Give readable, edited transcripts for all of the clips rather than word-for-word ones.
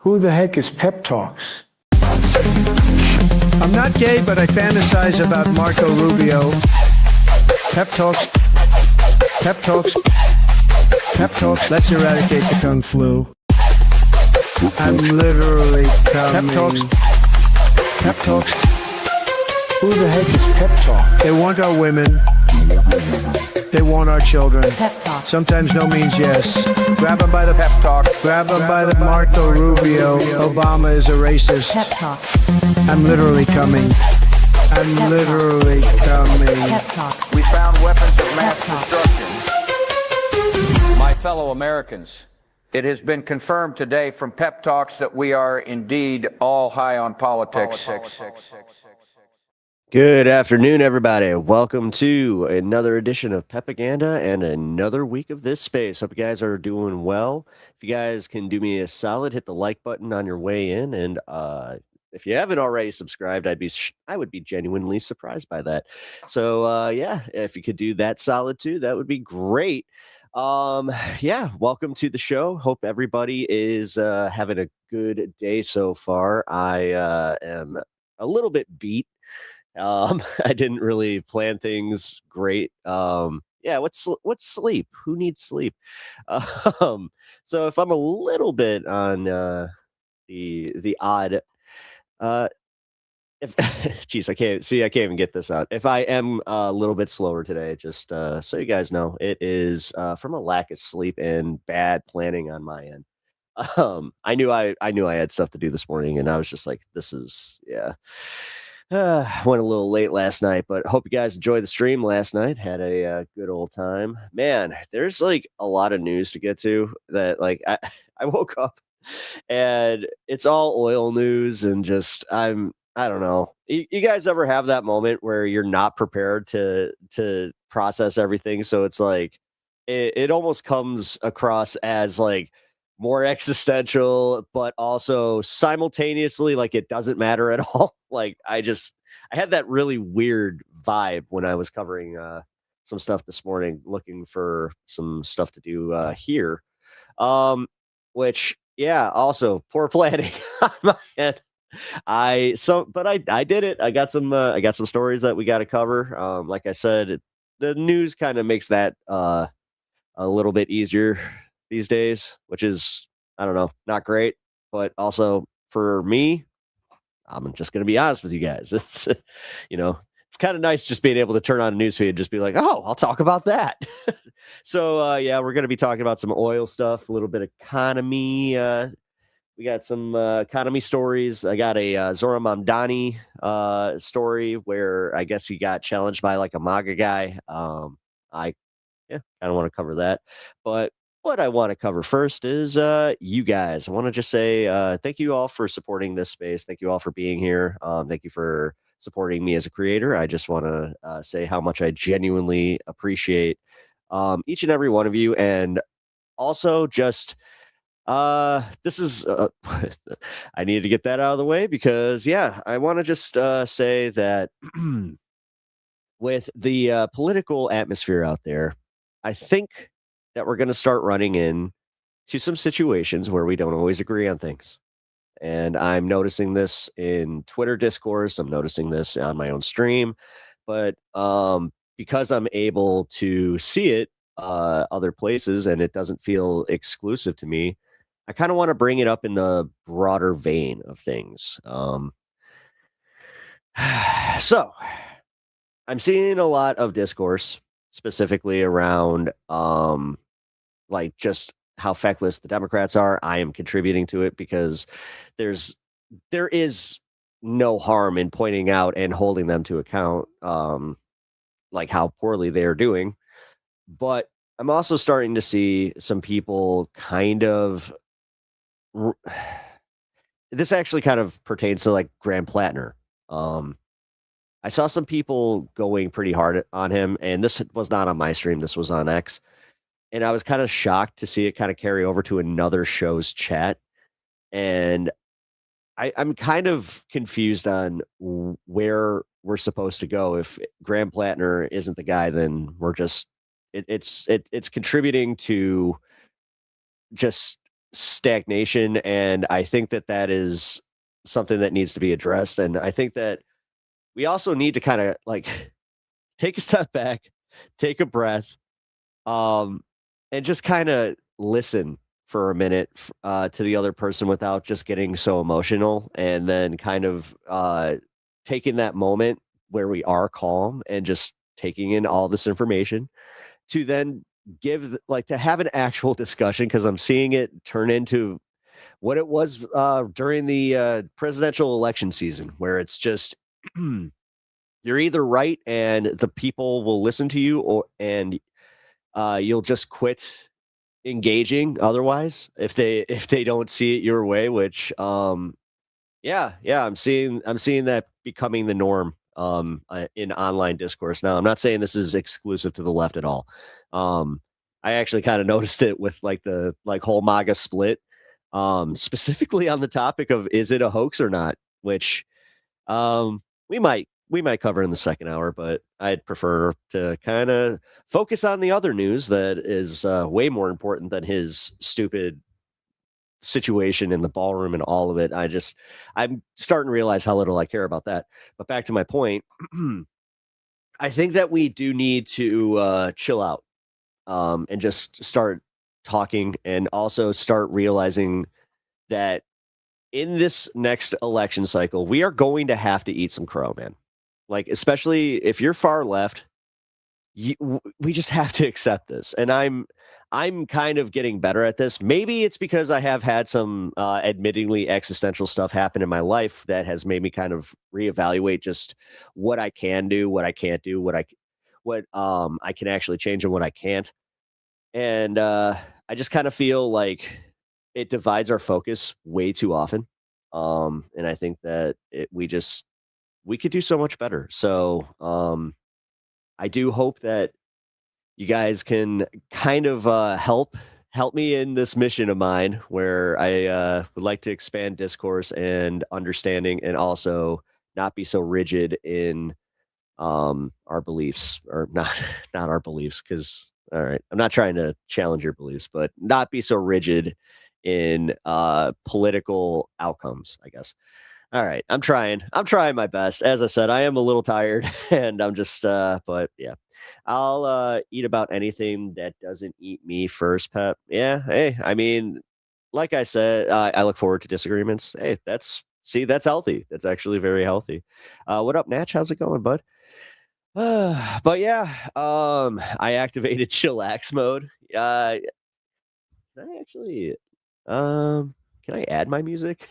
Who the heck is Pep Talks? I'm not gay, but I fantasize about Marco Rubio. Pep Talks. Pep Talks. Pep Talks. Let's eradicate the Kung Flu. I'm literally coming. Pep Talks. Pep Talks. Who the heck is Pep Talk? They want our women. They want our children. Pep Talk. Sometimes no means yes. Grab them by the Pep Talk. Grab them by the Marco Rubio. Obama is a racist. Pep Talk. I'm literally coming. I'm Pep literally coming. Pep Talks. We found weapons of mass Pep Talks. destruction. My fellow Americans, it has been confirmed today from Pep Talks that we are indeed all high on politics. Good afternoon, everybody. Welcome to another edition of PEPAGANDA and another week of this space. Hope you guys are doing well. If you guys can do me a solid, hit the like button on your way in, and if you haven't already subscribed, I would be genuinely surprised by that. So yeah, if you could do that solid too, that would be great. Yeah, welcome to the show. Hope everybody is having a good day so far. I am a little bit beat. I didn't really plan things great. Yeah, what's sleep? Who needs sleep? So if I'm a little bit on the odd, if geez, I can't even get this out. If I am a little bit slower today, just so you guys know, it is from a lack of sleep and bad planning on my end. I knew I had stuff to do this morning, and I was just like, this is went a little late last night, but hope you guys enjoyed the stream last night. Had a good old time. Man, there's like a lot of news to get to that. Like I woke up and it's all oil news, and just I don't know. You guys ever have that moment where you're not prepared to process everything? So it's like it almost comes across as like more existential, but also simultaneously like it doesn't matter at all. Like I had that really weird vibe when I was covering some stuff this morning, looking for some stuff to do here. Which yeah, also poor planning on my end. But I did it. I got some stories that we got to cover. Like I said, the news kind of makes that a little bit easier these days, which is, I don't know, not great, but also for me, I'm just going to be honest with you guys. It's, it's kind of nice just being able to turn on a newsfeed and just be like, oh, I'll talk about that. So, yeah, we're going to be talking about some oil stuff, a little bit of economy. We got some economy stories. I got a Zora Mamdani story where I guess he got challenged by like a MAGA guy. I kind of want to cover that, but what I want to cover first is you guys. I want to just say thank you all for supporting this space. Thank you all for being here. Thank you for supporting me as a creator. I just want to say how much I genuinely appreciate each and every one of you. And also just this is I need to get that out of the way because, yeah, I want to just say that with the political atmosphere out there, I think that we're going to start running in to some situations where we don't always agree on things. And I'm noticing this in Twitter discourse. I'm noticing this on my own stream. But because I'm able to see it other places and it doesn't feel exclusive to me, I kind of want to bring it up in the broader vein of things. So I'm seeing a lot of discourse specifically around like just how feckless the Democrats are. I am contributing to it because there is no harm in pointing out and holding them to account, like how poorly they are doing. But I'm also starting to see some people kind of this actually kind of pertains to like Graham Plattner. I saw some people going pretty hard on him, and this was not on my stream. This was on X. And I was kind of shocked to see it kind of carry over to another show's chat. And I'm kind of confused on where we're supposed to go. If Graham Plattner isn't the guy, then we're just it's contributing to just stagnation, and I think that that is something that needs to be addressed. And I think that we also need to kind of like take a step back, take a breath, um, and just kind of listen for a minute to the other person without just getting so emotional, and then kind of taking that moment where we are calm and just taking in all this information to then like to have an actual discussion, because I'm seeing it turn into what it was during the presidential election season, where it's just you're either right and the people will listen to you, or and you'll just quit engaging otherwise if they don't see it your way, which yeah, I'm seeing that becoming the norm in online discourse now. I'm not saying this is exclusive to the left at all. um I actually kind of noticed it with like the like whole MAGA split, specifically on the topic of is it a hoax or not, which we might cover in the second hour, but I'd prefer to kind of focus on the other news that is way more important than his stupid situation in the ballroom and all of it. I'm starting to realize how little I care about that. But back to my point, I think that we do need to chill out, and just start talking, and also start realizing that in this next election cycle, we are going to have to eat some crow, man. Like, especially if you're far left, we just have to accept this. And I'm kind of getting better at this. Maybe it's because I have had some admittingly existential stuff happen in my life that has made me kind of reevaluate just what I can do, what I can't do, what I can actually change and what I can't. And I just kind of feel like it divides our focus way too often. And I think that we could do so much better. So I do hope that you guys can kind of help me in this mission of mine, where I would like to expand discourse and understanding, and also not be so rigid in our beliefs, or not not our beliefs, because all right, I'm not trying to challenge your beliefs, but not be so rigid in political outcomes, I guess. All right, I'm trying my best. As I said, I am a little tired and I'm just but yeah. I'll eat about anything that doesn't eat me first, Pep. Yeah, hey, I mean, like I said, I look forward to disagreements. Hey, that's healthy. That's actually very healthy. What up, Natch? How's it going, bud? But yeah, I activated chillax mode. Can I actually can I add my music?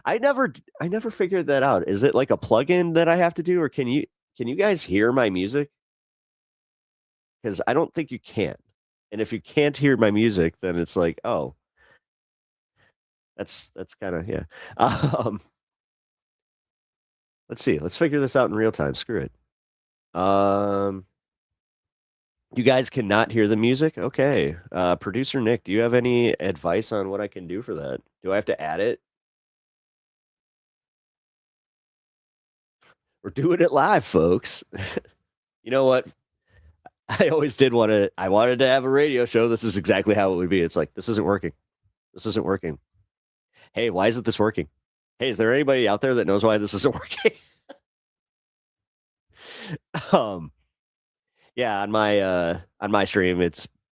I never figured that out. Is it like a plugin that I have to do, or can you guys hear my music? Because I don't think you can. And if you can't hear my music, then it's like, oh, that's kind of yeah. Um, let's see. Let's figure this out in real time. Screw it. Um, you guys cannot hear the music? Okay. Producer Nick, do you have any advice on what I can do for that? Do I have to add it? We're doing it live, folks. You know what? I always did I wanted to have a radio show. This is exactly how it would be. It's like, this isn't working. This isn't working. Hey, why isn't this working? Hey, is there anybody out there that knows why this isn't working? um, yeah, on my stream,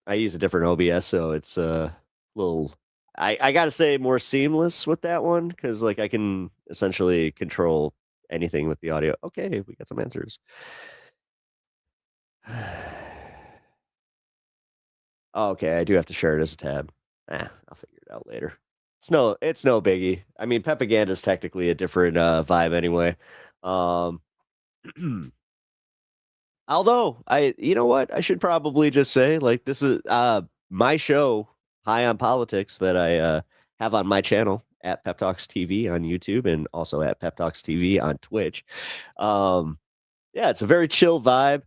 I use a different OBS, so it's a little I gotta say more seamless with that one, because like I can essentially control anything with the audio. Okay, we got some answers. Oh, okay, I do have to share it as a tab. I'll figure it out later. It's no biggie. I mean, Pepaganda is technically a different vibe anyway. Um, although you know what, I should probably just say, like, this is my show, High on Politics, that I have on my channel at Pep Talks TV on YouTube, and also at Pep Talks TV on Twitch. Yeah, it's a very chill vibe.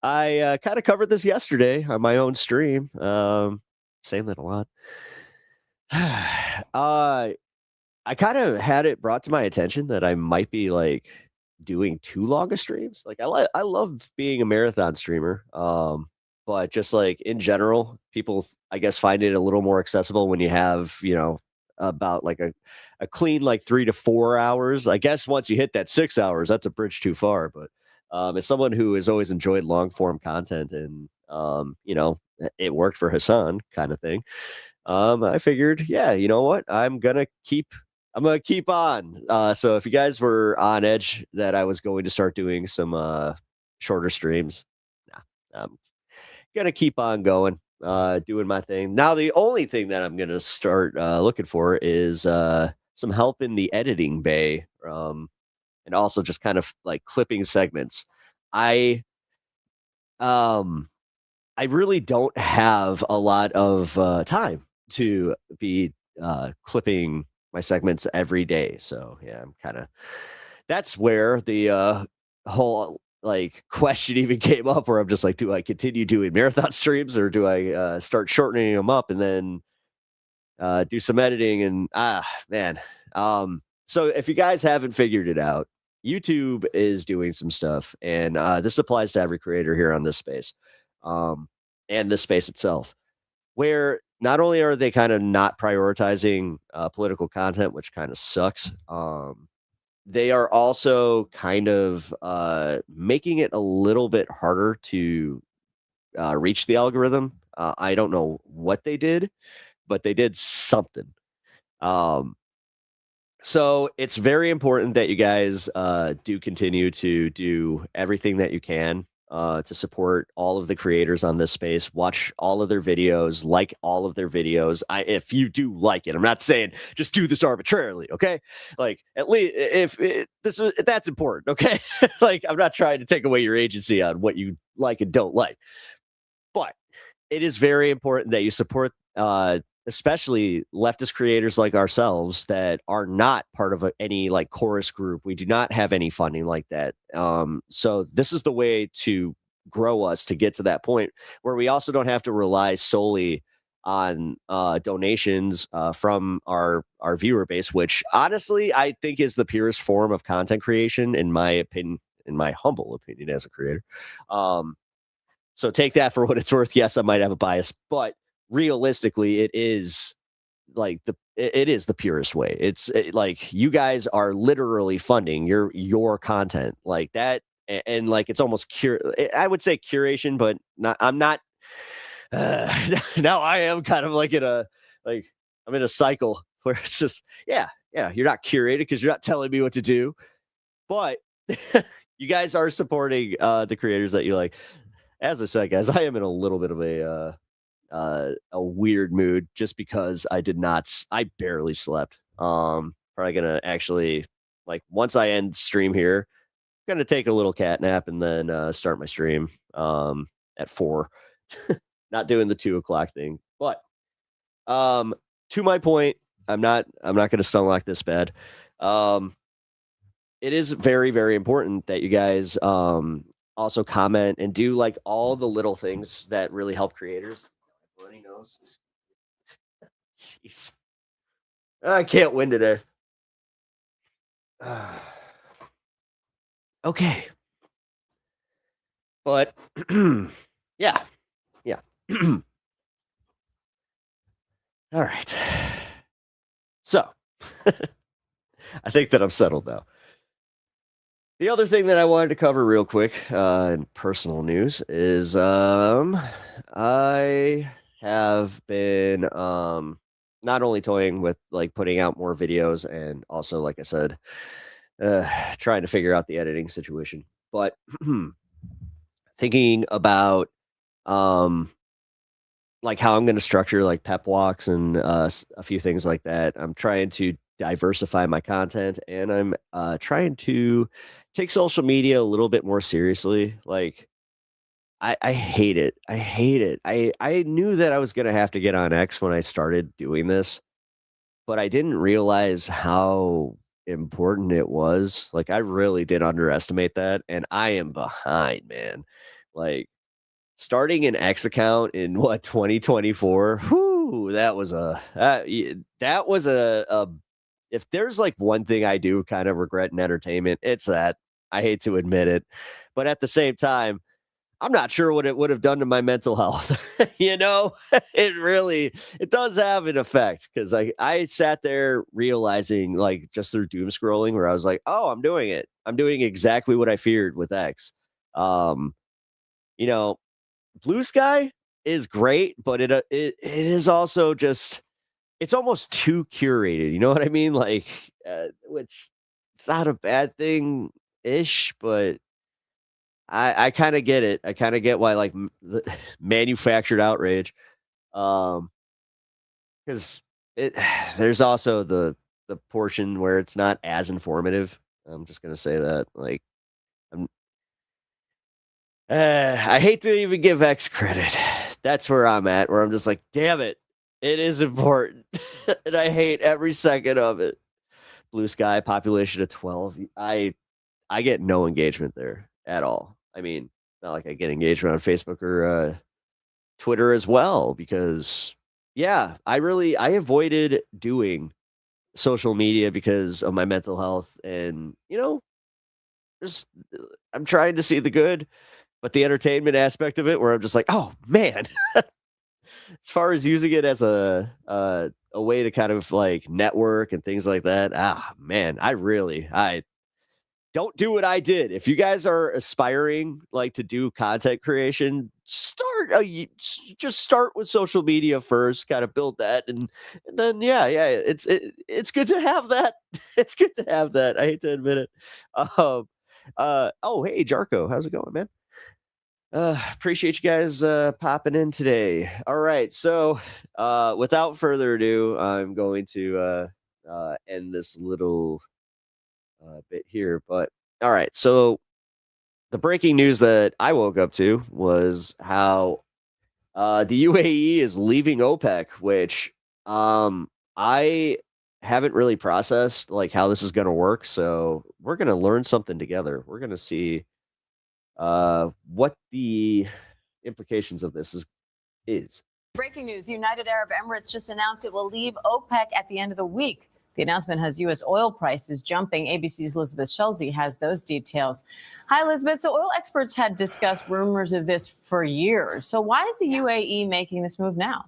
I kind of covered this yesterday on my own stream. Saying that a lot. I kind of had it brought to my attention that I might be like doing too long of streams. Like I love being a marathon streamer. but just like in general, people, I guess, find it a little more accessible when you have, about like a clean like 3 to 4 hours. I guess once you hit that 6 hours, that's a bridge too far. But as someone who has always enjoyed long form content and, it worked for Hassan kind of thing, I figured, yeah, you know what? I'm gonna keep on. So if you guys were on edge that I was going to start doing some shorter streams, nah, I'm gonna keep on going, doing my thing. Now the only thing that I'm gonna start looking for is some help in the editing bay, and also just kind of like clipping segments. I um I really don't have a lot of time to be clipping my segments every day. So yeah, I'm kind of that's where the whole like question even came up. Where I'm just like, do I continue doing marathon streams or do I start shortening them up and then do some editing? And man, so if you guys haven't figured it out, YouTube is doing some stuff, and this applies to every creator here on this space. And this space itself, where not only are they kind of not prioritizing political content, which kind of sucks, they are also kind of making it a little bit harder to reach the algorithm. I don't know what they did, but they did something. So it's very important that you guys do continue to do everything that you can to support all of the creators on this space. Watch all of their videos, like all of their videos. If you do like it, I'm not saying just do this arbitrarily, okay? Like at least that's important, okay? Like I'm not trying to take away your agency on what you like and don't like, but it is very important that you support especially leftist creators like ourselves that are not part of any like chorus group. We do not have any funding like that. So this is the way to grow us to get to that point where we also don't have to rely solely on donations from our viewer base, which honestly I think is the purest form of content creation, in my opinion, in my humble opinion as a creator. So take that for what it's worth. Yes, I might have a bias, but realistically, it is like it is the purest way. It's like you guys are literally funding your content like that, and like it's almost I would say curation, but not. I'm not. Now I am kind of like I'm in a cycle where it's just yeah. You're not curated because you're not telling me what to do, but you guys are supporting the creators that you like. As I said, guys, I am in a little bit of a weird mood just because I barely slept. Probably gonna actually, like, once I end stream here, gonna take a little cat nap and then start my stream at 4. Not doing the 2 o'clock thing, but to my point, I'm not gonna stun lock this bad. It is very, very important that you guys also comment and do like all the little things that really help creators. Runny nose. Jeez. I can't win today. Okay. But yeah. All right. So I think that I'm settled now. The other thing that I wanted to cover real quick in personal news is I have been not only toying with like putting out more videos and also, like I said, trying to figure out the editing situation, but thinking about like how I'm going to structure like pep walks and a few things like that. I'm trying to diversify my content, and I'm trying to take social media a little bit more seriously. Like I hate it. I knew that I was going to have to get on X when I started doing this, but I didn't realize how important it was. Like I really did underestimate that, and I am behind, man. Like starting an X account in 2024. Whoo, that was a if there's like one thing I do kind of regret in entertainment, it's that. I hate to admit it, but at the same time, I'm not sure what it would have done to my mental health. It does have an effect, because I sat there realizing, like, just through doom scrolling, where I was like, oh, I'm doing it. I'm doing exactly what I feared with X. Um, you know, Blue Sky is great, but it is also just, it's almost too curated. You know what I mean? Like, which it's not a bad thing ish, but I kind of get it. I kind of get why, like, the manufactured outrage. Um, because it there's also the portion where it's not as informative. I'm just gonna say that. Like, I'm I hate to even give X credit. That's where I'm at, where I'm just like, damn it, it is important, and I hate every second of it. Blue Sky, population of 12. I get no engagement there at all. I mean, not like I get engagement on Facebook or Twitter as well, because yeah, I avoided doing social media because of my mental health, and just I'm trying to see the good, but the entertainment aspect of it, where I'm just like, oh man, as far as using it as a way to kind of like network and things like that, man, I don't do what I did. If you guys are aspiring, like, to do content creation, just start with social media first, kind of build that, and then it's good to have that. It's good to have that. I hate to admit it. Oh, hey Jarko, how's it going, man? Appreciate you guys popping in today. All right, so without further ado, I'm going to end this little bit here. But all right, so the breaking news that I woke up to was how the UAE is leaving OPEC, which I haven't really processed, like, how this is going to work. So we're going to learn something together. We're going to see what the implications of this is. Breaking news, United Arab Emirates just announced it will leave OPEC at the end of the week. The announcement has U.S. oil prices jumping. ABC's Elizabeth Schulze has those details. Hi, Elizabeth. So oil experts had discussed rumors of this for years. So why is the UAE making this move now?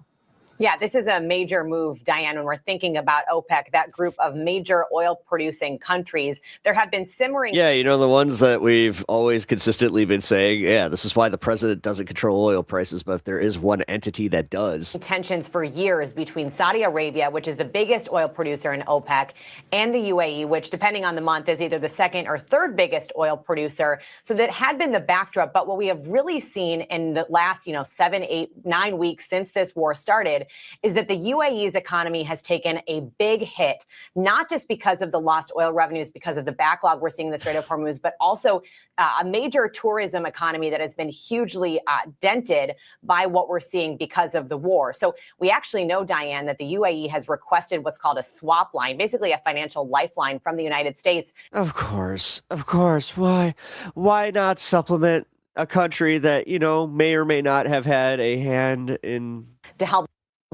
Yeah, this is a major move, Diane, when we're thinking about OPEC, that group of major oil-producing countries. There have been simmering... Yeah, the ones that we've always consistently been saying, yeah, this is why the president doesn't control oil prices, but if there is one entity that does. Tensions for years between Saudi Arabia, which is the biggest oil producer in OPEC, and the UAE, which, depending on the month, is either the second or third biggest oil producer. So that had been the backdrop. But what we have really seen in the last, 7, 8, 9 weeks since this war started is that the UAE's economy has taken a big hit, not just because of the lost oil revenues, because of the backlog we're seeing in the Strait of Hormuz, but also a major tourism economy that has been hugely dented by what we're seeing because of the war. So we actually know, Diane, that the UAE has requested what's called a swap line, basically a financial lifeline from the United States. Of course. Why not supplement a country that, may or may not have had a hand in... to help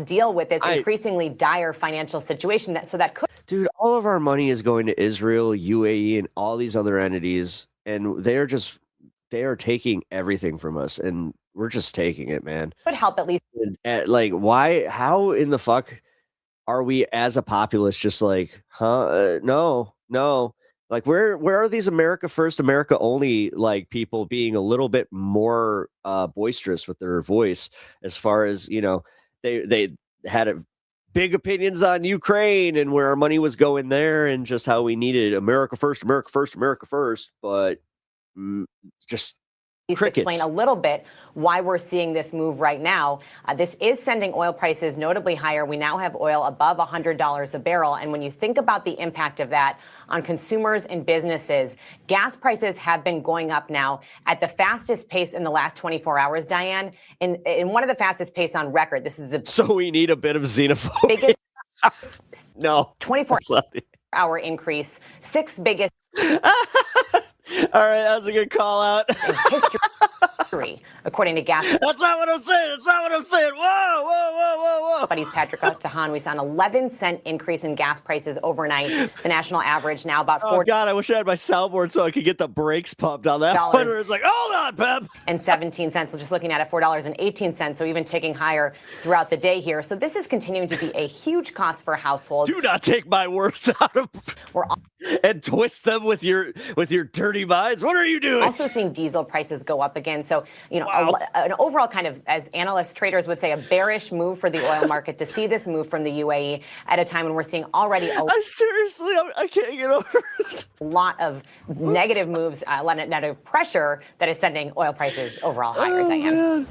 deal with its increasingly dire financial situation. That could... Dude, all of our money is going to Israel, UAE, and all these other entities, and they are taking everything from us, and we're just taking it, man. Could help at least. Like, why? How in the fuck are we as a populace just like, no. Like, where are these America first, America only, like, people being a little bit more boisterous with their voice, as far as, they had big opinions on Ukraine and where our money was going there, and just how we needed America first, but just crickets. Explain a little bit why we're seeing this move right now. This is sending oil prices notably higher. We now have oil above $100 a barrel. And when you think about the impact of that on consumers and businesses, gas prices have been going up now at the fastest pace in the last 24 hours, Diane, in one of the fastest pace on record. This is the... So we need a bit of xenophobia. Biggest... No. 24-hour increase, sixth biggest... All right, that was a good call out. in history. According to gas That's not what I'm saying. That's not what I'm saying. Whoa, whoa, whoa, whoa, whoa. buddies Patrick Tahan, we saw an 11-cent increase in gas prices overnight. The national average now about Oh, God, I wish I had my soundboard so I could get the brakes pumped on that one where it's like, hold on, Pep. and 17 cents. So just looking at it, $4.18. So even ticking higher throughout the day here. So this is continuing to be a huge cost for households. Do not take my words out of and twist them with your dirty minds. What are you doing? Also seeing diesel prices go up again. So, you know, an overall kind of, as analysts, traders would say, a bearish move for the oil market to see this move from the UAE at a time when we're seeing already I can't get over it. a lot of negative moves, a lot of negative pressure that is sending oil prices overall higher, Diane.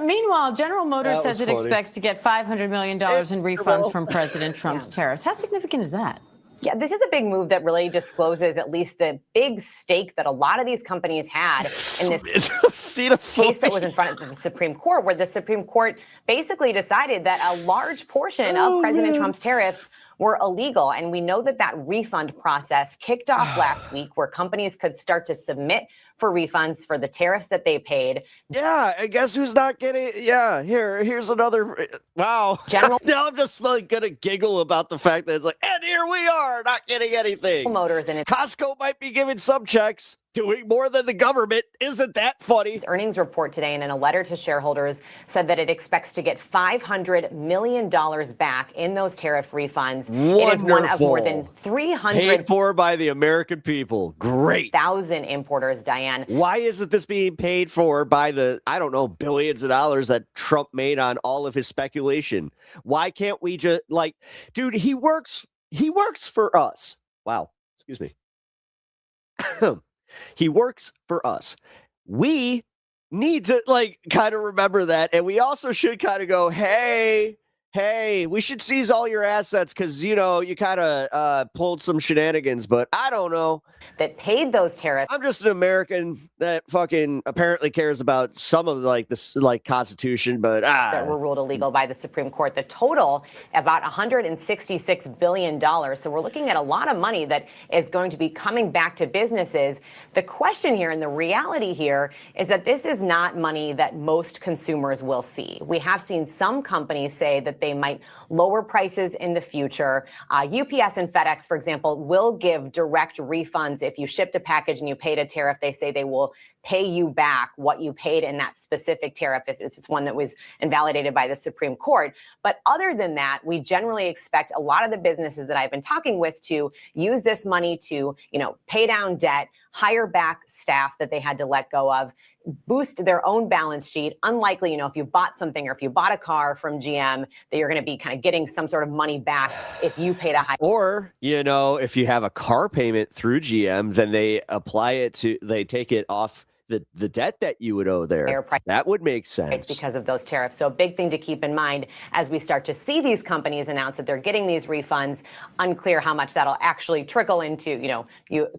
Meanwhile, General Motors says it funny. expects to get $500 million in refunds from President Trump's tariffs. How significant is that? Yeah, this is a big move that really discloses at least the big stake that a lot of these companies had in this case that was in front of the Supreme Court, where the Supreme Court basically decided that a large portion of President Trump's tariffs were illegal. And we know that that refund process kicked off last week, where companies could start to submit for refunds for the tariffs that they paid. Yeah, I guess who's not getting? Yeah, here's another. Wow. General Now I'm just like gonna giggle about the fact that it's like, and here we are, not getting anything. Motors and its Costco might be giving some checks, doing more than the government. Isn't that funny? earnings report today, and in a letter to shareholders, said that it expects to get $500 million back in those tariff refunds. It is one of more than 300,000 paid for by the American people. Great. importers, Diane. Why isn't this being paid for by the, I don't know, billions of dollars that Trump made on all of his speculation? Why can't we just, like, dude, he works for us. Wow. Excuse me. He works for us. We need to, like, kind of remember that. And we also should kind of go, hey, we should seize all your assets because, you know, you kind of pulled some shenanigans, but I don't know. That paid those tariffs. I'm just an American that fucking apparently cares about some of like this like Constitution, but that were ruled illegal by the Supreme Court. The total about $166 billion. So we're looking at a lot of money that is going to be coming back to businesses. The question here and the reality here is that this is not money that most consumers will see. We have seen some companies say that they might lower prices in the future. UPS and FedEx, for example, will give direct refunds if you shipped a package and you paid a tariff. They say they will pay you back what you paid in that specific tariff if it's one that was invalidated by the Supreme Court. But other than that, we generally expect a lot of the businesses that I've been talking with to use this money to, you know, pay down debt, hire back staff that they had to let go of, boost their own balance sheet. Unlikely, you know, if you bought something or if you bought a car from GM, that you're going to be kind of getting some sort of money back if you paid a high. Or, you know, if you have a car payment through GM, then they take it off the debt that you would owe there. That would make sense because of those tariffs. So a big thing to keep in mind as we start to see these companies announce that they're getting these refunds. Unclear how much that'll actually trickle into, you know,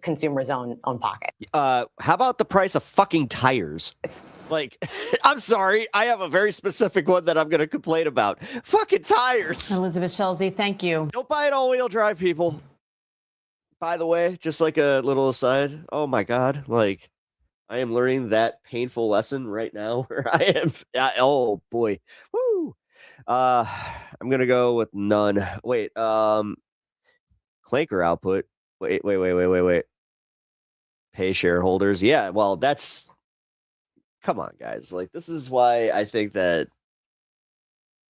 consumers' own pocket. How about the price of fucking tires? Like, I'm sorry, I have a very specific one that I'm going to complain about. Fucking tires. Elizabeth Schulze, thank you. Don't buy an all-wheel drive, people. By the way, just like a little aside, oh my God, like, I am learning that painful lesson right now where I am. Oh boy. Woo. I'm going to go with none. Wait, clanker output. Wait. Pay shareholders. Yeah. Well, come on, guys. Like, this is why I think that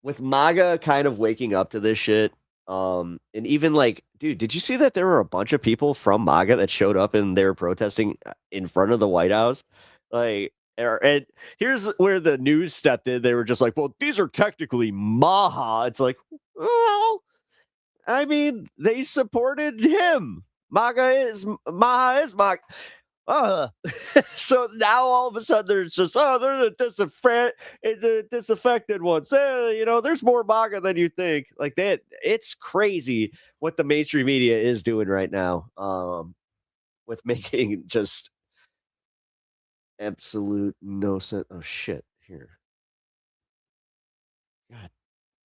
with MAGA kind of waking up to this shit, and even like, dude, did you see that there were a bunch of people from MAGA that showed up and they were protesting in front of the White House? Like, and here's where the news stepped in. They were just like, well, these are technically Maha. It's like, well, I mean, they supported him. Maha is MAGA. So now all of a sudden there's just, they're the disaffected ones. You know, there's more MAGA than you think. Like that, it's crazy what the mainstream media is doing right now. With making just absolute no sense. Oh shit! Here,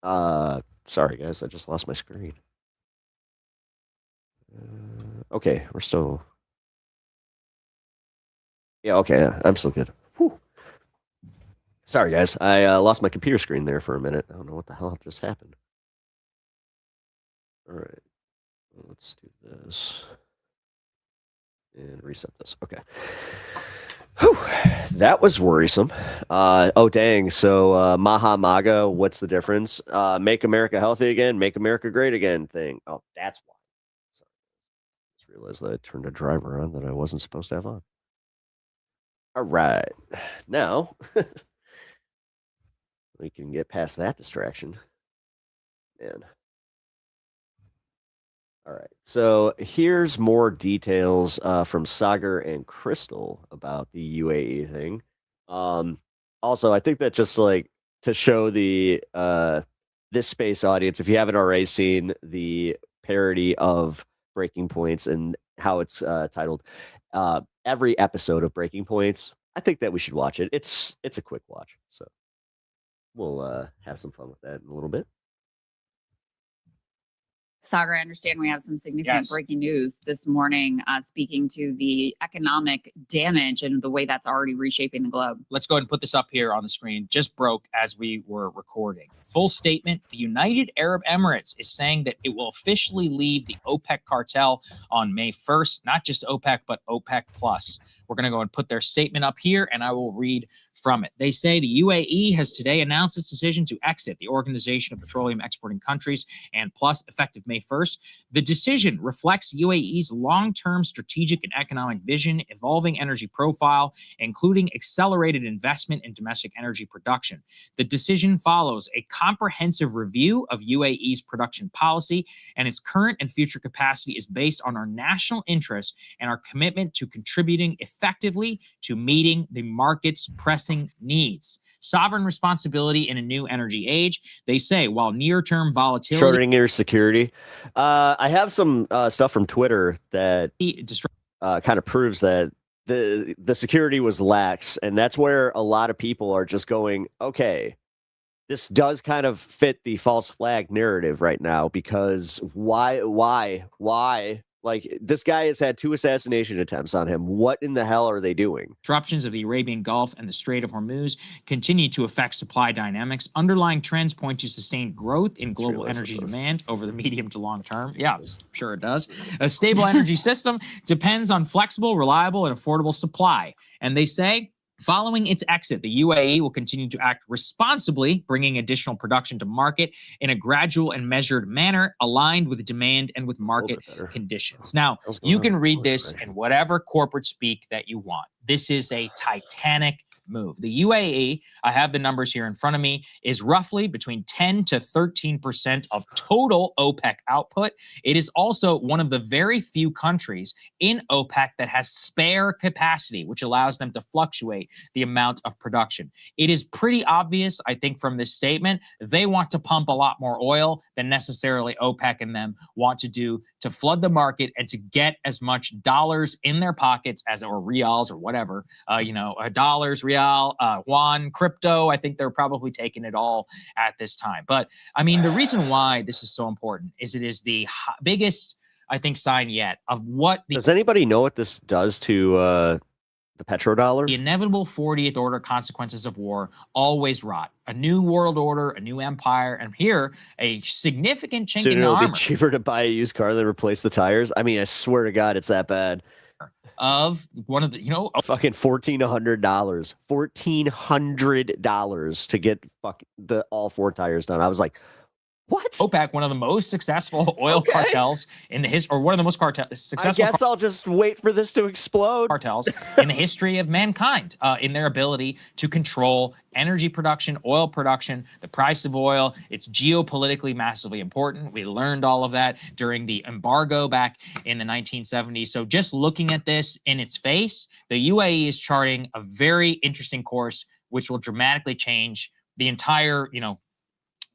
God. Sorry guys, I just lost my screen. Okay, we're still. Yeah, okay, I'm still good. Whew. Sorry, guys. I lost my computer screen there for a minute. I don't know what the hell just happened. All right. Let's do this. And reset this. Okay. Whew. That was worrisome. Oh, dang. So, Maha MAGA, what's the difference? Make America healthy again, make America great again thing. Oh, that's why. Sorry. Just realized that I turned a driver on that I wasn't supposed to have on. All right. Now, we can get past that distraction. Man. All right. So here's more details from Sagar and Crystal about the UAE thing. Also, I think that just like to show the this space audience, if you haven't already seen the parody of Breaking Points and how it's titled, every episode of Breaking Points, I think that we should watch it. It's a quick watch, so we'll have some fun with that in a little bit. Sagar, I understand we have some significant breaking news this morning, speaking to the economic damage and the way that's already reshaping the globe. Let's go ahead and put this up here on the screen. Just broke as we were recording. Full statement. The United Arab Emirates is saying that it will officially leave the OPEC cartel on May 1st, not just OPEC, but OPEC Plus. We're going to go and put their statement up here, and I will read from it. They say the UAE has today announced its decision to exit the Organization of Petroleum Exporting Countries and Plus effective May 1st. The decision reflects UAE's long-term strategic and economic vision, evolving energy profile, including accelerated investment in domestic energy production. The decision follows a comprehensive review of UAE's production policy, and its current and future capacity is based on our national interests and our commitment to contributing effectively to meeting the market's pressing needs. Sovereign responsibility in a new energy age. They say while near-term volatility, shortening your security. I have some stuff from Twitter that kind of proves that the security was lax, and that's where a lot of people are just going, okay, this does kind of fit the false flag narrative right now, because why? Like, this guy has had 2 assassination attempts on him. What in the hell are they doing? Disruptions of the Arabian Gulf and the Strait of Hormuz continue to affect supply dynamics. Underlying trends point to sustained growth in global energy demand over the medium to long term. Yeah, I'm sure it does. A stable energy system depends on flexible, reliable, and affordable supply. And they say, following its exit, the UAE will continue to act responsibly, bringing additional production to market in a gradual and measured manner, aligned with demand and with market conditions. Now, you can read this in whatever corporate speak that you want. This is a titanic move. The UAE, I have the numbers here in front of me, is roughly between 10 to 13% of total OPEC output. It is also one of the very few countries in OPEC that has spare capacity, which allows them to fluctuate the amount of production. It is pretty obvious, I think, from this statement, they want to pump a lot more oil than necessarily OPEC and them want to do to flood the market and to get as much dollars in their pockets as, or reals or whatever, dollars, real, yuan, crypto. I think they're probably taking it all at this time. But I mean, the reason why this is so important is it is the biggest, I think, sign yet of what the— Does anybody know what this does to the petrodollar? The inevitable 40th order consequences of war always rot. A new world order, a new empire, and here, a significant chink Soon in the it'll armor. be cheaper to buy a used car than replace the tires. I mean, I swear to God, it's that bad. Of one of the, fucking $1,400, $1,400 to get all 4 tires done. I was like, what? OPEC, one of the most successful oil cartels in the history, or one of the most successful. I guess I'll just wait for this to explode. Cartels in the history of mankind, in their ability to control energy production, oil production, the price of oil. It's geopolitically massively important. We learned all of that during the embargo back in the 1970s. So just looking at this in its face, the UAE is charting a very interesting course, which will dramatically change the entire,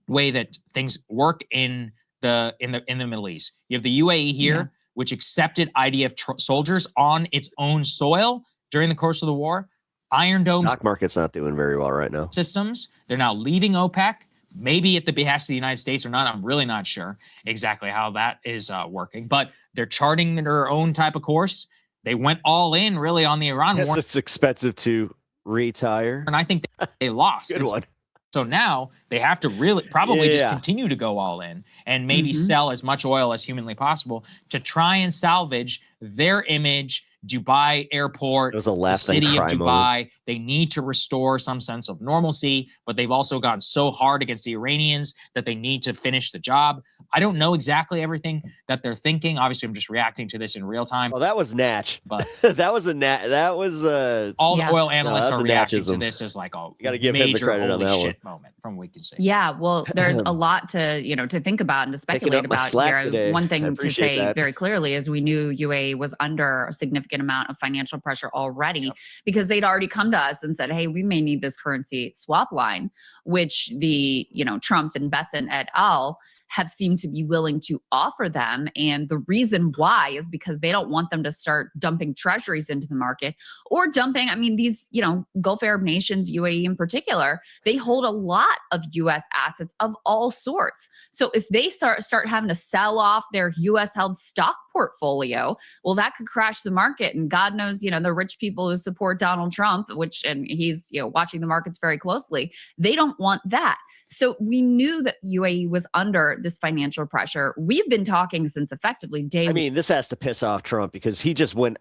way that things work in the Middle East. You have the UAE here, which accepted IDF soldiers on its own soil during the course of the war. Iron Dome stock market's not doing very well right now. Systems. They're now leaving OPEC, maybe at the behest of the United States or not. I'm really not sure exactly how that is working, but they're charting their own type of course. They went all in really on the Iran war. It's expensive to retire. And I think they lost. Good one. So now they have to really probably just Yeah. continue to go all in and maybe sell as much oil as humanly possible to try and salvage their image. Dubai airport, It was a the last city of crime Dubai. moment. They need to restore some sense of normalcy, but they've also gone so hard against the Iranians that they need to finish the job. I don't know exactly everything that they're thinking. Obviously, I'm just reacting to this in real time. Oh, that was Natch. But that was a Nat. That was all the oil analysts that's are a reacting to Natchism. this as like a gotta give him the major credit on holy that shit moment from what we can say. Yeah, well, there's a lot to think about and to Picking speculate up my about slack here. today. One I thing to appreciate say that. very clearly is we knew UAE was under a significant amount of financial pressure already because they'd already come to us and said, hey, we may need this currency swap line, which the, Trump and Besant et al. Have seemed to be willing to offer them. And the reason why is because they don't want them to start dumping treasuries into the market or dumping, these, Gulf Arab nations, UAE in particular, they hold a lot of US assets of all sorts. So if they start having to sell off their US held stock portfolio, well, that could crash the market. And God knows, the rich people who support Donald Trump, and he's, watching the markets very closely, they don't want that. So we knew that UAE was under this financial pressure. We've been talking since effectively day one. This has to piss off Trump because he just went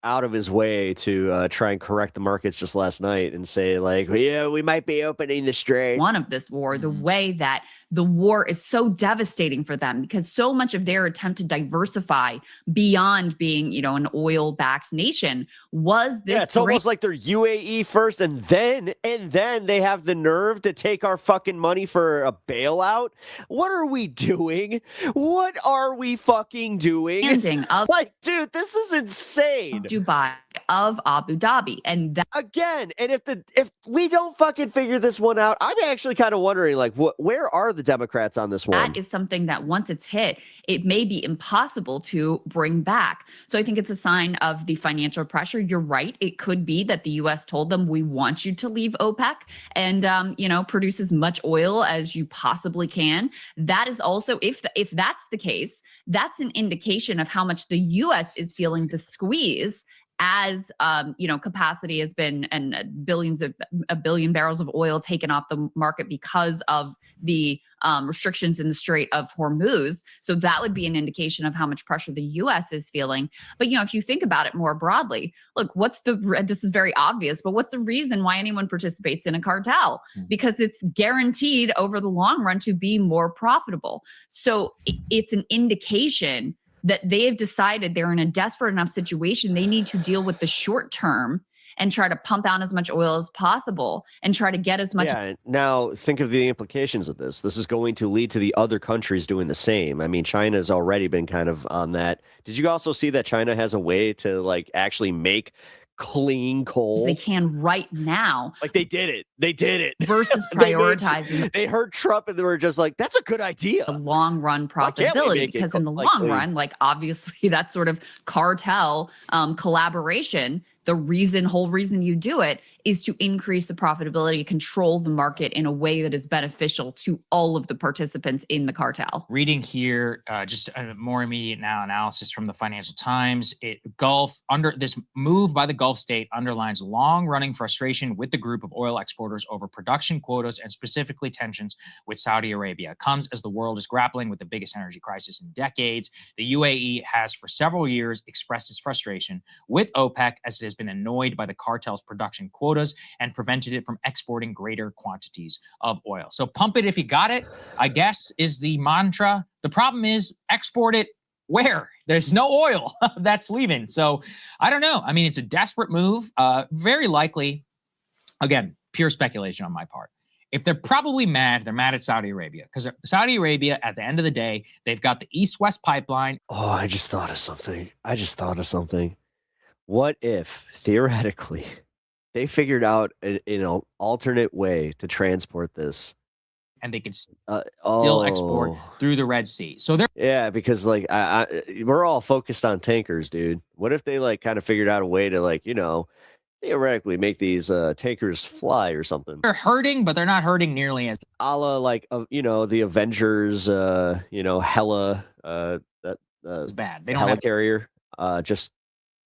out of his way to try and correct the markets just last night and say we might be opening the strait. One of this war, the way that the war is so devastating for them because so much of their attempt to diversify beyond being, an oil-backed nation was this. Yeah, it's almost like they're UAE first, and then they have the nerve to take our fucking money for a bailout. What are we doing? What are we fucking doing? Ending of dude, this is insane. Dubai, of Abu Dhabi, and that again. And if we don't fucking figure this one out, I'm actually kind of wondering, where are the Democrats on this one? That is something that once it's hit, it may be impossible to bring back. So I think it's a sign of the financial pressure. You're right. It could be that the U.S. told them, we want you to leave OPEC and, produce as much oil as you possibly can. That is also, if that's the case, that's an indication of how much the U.S. is feeling the squeeze as capacity has been and a billion barrels of oil taken off the market because of the restrictions in the Strait of Hormuz. So that would be an indication of how much pressure the U.S. is feeling. But, if you think about it more broadly, look, this is very obvious, but what's the reason why anyone participates in a cartel? Because it's guaranteed over the long run to be more profitable. So it's an indication that they have decided they're in a desperate enough situation. They need to deal with the short term and try to pump out as much oil as possible and try to get as much. Yeah. Now think of the implications of this. This is going to lead to the other countries doing the same. China's already been kind of on that. Did you also see that China has a way to actually make clean coal? They can right now. They did it. Versus prioritizing. They heard Trump and they were just like, that's a good idea. The long run profitability, because in the long run, obviously that sort of cartel collaboration, the whole reason you do it is to increase the profitability, control the market in a way that is beneficial to all of the participants in the cartel. Reading here, just a more immediate analysis from the Financial Times. This move by the Gulf state underlines long-running frustration with the group of oil exporters over production quotas and specifically tensions with Saudi Arabia. It comes as the world is grappling with the biggest energy crisis in decades. The UAE has for several years expressed its frustration with OPEC as it has been annoyed by the cartel's production quotas and prevented it from exporting greater quantities of oil. So pump it if you got it, I guess, is the mantra. The problem is export it where? There's no oil that's leaving. So I don't know. It's a desperate move. Very likely, again, pure speculation on my part. If they're probably mad, they're mad at Saudi Arabia because Saudi Arabia, at the end of the day, they've got the East-West pipeline. Oh, I just thought of something. What if, theoretically, they figured out an alternate way to transport this? And they could still export through the Red Sea. So they're because we're all focused on tankers, dude. What if they kind of figured out a way to theoretically make these tankers fly or something? They're hurting, but they're not hurting nearly as a la the Avengers, Hela, it's bad. They the don't have helicarrier, just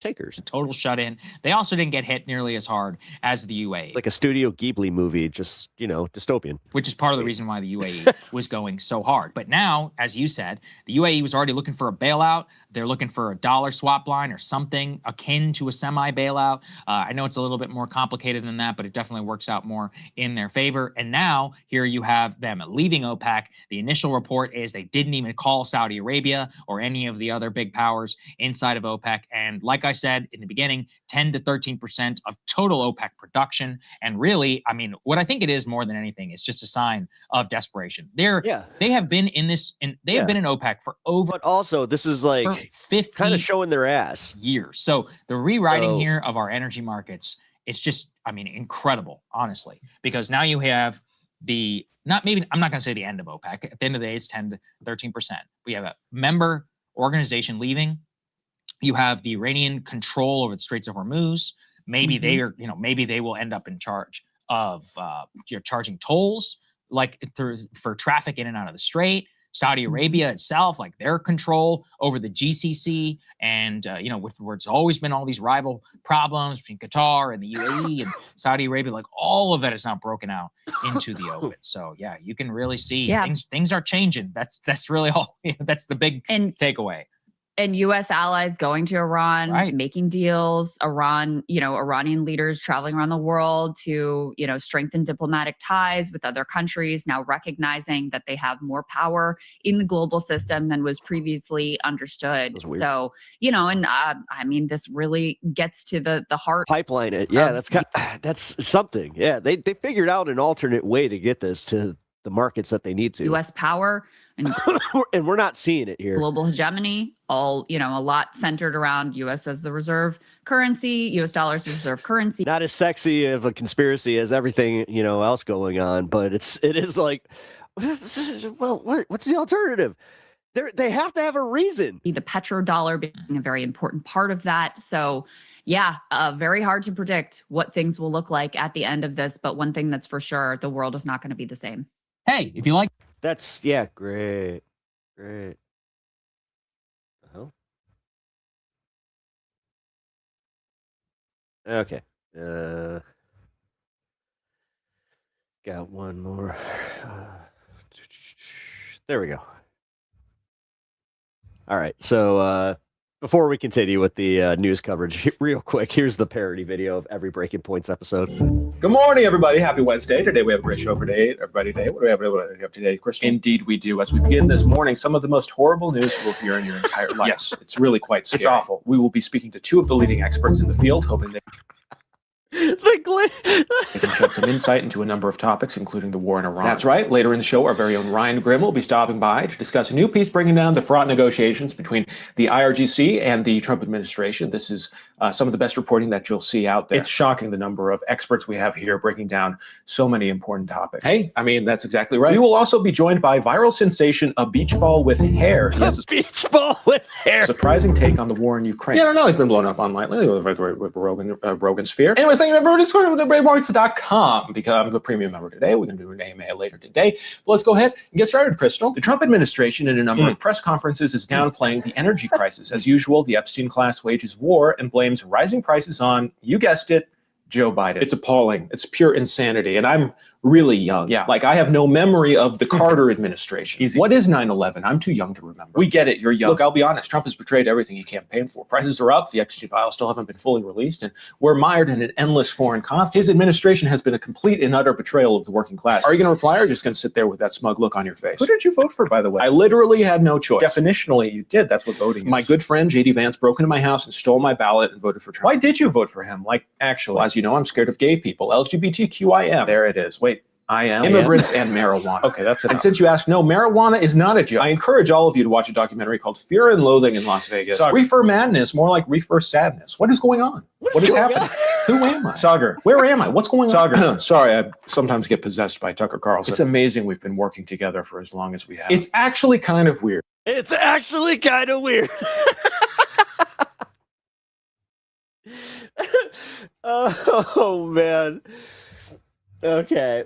takers. Total shut-in. They also didn't get hit nearly as hard as the UAE. Like a Studio Ghibli movie, just, dystopian. Which is part of the reason why the UAE was going so hard. But now, as you said, the UAE was already looking for a bailout. They're looking for a dollar swap line or something akin to a semi-bailout. I know it's a little bit more complicated than that, but it definitely works out more in their favor. And now, here you have them leaving OPEC. The initial report is they didn't even call Saudi Arabia or any of the other big powers inside of OPEC. And like I said in the beginning, 10 to 13% of total OPEC production. And really, I mean, what I think it is more than anything is just a sign of desperation. They have been in this, and they have been in OPEC for over. But also, this is like 50 kind of showing their ass. Years. So the rewriting here of our energy markets, it's just, I mean, incredible, honestly, because now you have I'm not going to say the end of OPEC. At the end of the day, it's 10 to 13%. We have a member organization leaving. You have the Iranian control over the Straits of Hormuz. Maybe they are, maybe they will end up in charge of charging tolls for traffic in and out of the strait. Saudi Arabia itself, like their control over the GCC, and where it's always been all these rival problems between Qatar and the UAE and Saudi Arabia, like all of that is now broken out into the open. So yeah, you can really see things are changing. That's really all. That's the big takeaway. And U.S. allies going to Iran, making deals, Iranian leaders traveling around the world to, strengthen diplomatic ties with other countries, now recognizing that they have more power in the global system than was previously understood. So, I mean, this really gets to the heart. Pipeline it. Yeah, that's something. Yeah, they figured out an alternate way to get this to the markets that they need to. U.S. power. And we're not seeing it here. Global hegemony, a lot centered around U.S. as the reserve currency, U.S. dollars as reserve currency. Not as sexy of a conspiracy as everything, else going on, but it is like, well, what's the alternative? They have to have a reason. The petrodollar being a very important part of that. So, very hard to predict what things will look like at the end of this. But one thing that's for sure, the world is not going to be the same. Hey, if you like. That's, great. Okay. Got one more. There we go. All right. So, before we continue with the news coverage, real quick, here's the parody video of every Breaking Points episode. Good morning, everybody. Happy Wednesday. Today we have a great show for everybody today. What do we have today, Kristina? Indeed, we do. As we begin this morning, some of the most horrible news you will hear in your entire life. Yes, it's really quite scary. It's awful. We will be speaking to two of the leading experts in the field, hoping they can shed some insight into a number of topics, including the war in Iran. That's right. Later in the show, our very own Ryan Grimm will be stopping by to discuss a new piece breaking down the fraught negotiations between the IRGC and the Trump administration. This is some of the best reporting that you'll see out there. It's shocking the number of experts we have here breaking down so many important topics. Hey, I mean, that's exactly right. We will also be joined by viral sensation, a beach ball with hair. Yes, a beach ball with hair. Surprising take on the war in Ukraine. Yeah, I don't know. He's been blown up online lately with Rogan Sphere. Anyways, thank you everybody for going to DAProdAC.com. Become a premium member today. We're going to do an AMA later today. But let's go ahead and get started, Crystal. The Trump administration in a number of press conferences is downplaying the energy crisis. As usual, the Epstein class wages war and blames rising prices on, you guessed it, Joe Biden. It's appalling. It's pure insanity. And I'm really young. Yeah. Like, I have no memory of the Carter administration. Easy. What is 9/11? I'm too young to remember. We get it. You're young. Look, I'll be honest. Trump has betrayed everything he campaigned for. Prices are up. The Epstein files still haven't been fully released. And we're mired in an endless foreign conflict. His administration has been a complete and utter betrayal of the working class. Are you going to reply, or just going to sit there with that smug look on your face? Who did you vote for, by the way? I literally had no choice. Definitionally, you did. That's what voting is. My good friend, J.D. Vance, broke into my house and stole my ballot and voted for Trump. Why did you vote for him? Like, actually, as you know, I'm scared of gay people. LGBTQIM. There it is. Wait. I am. Immigrants and marijuana. Okay, that's it. And since you asked, no, marijuana is not a joke. I encourage all of you to watch a documentary called Fear and Loathing in Las Vegas. Reefer madness, more like reefer sadness. What is going on? What is happening? Who am I? Sagar, where am I? What's going on? Sagar, sorry, I sometimes get possessed by Tucker Carlson. It's amazing we've been working together for as long as we have. It's actually kind of weird. It's actually kind of weird. Oh, man. Okay.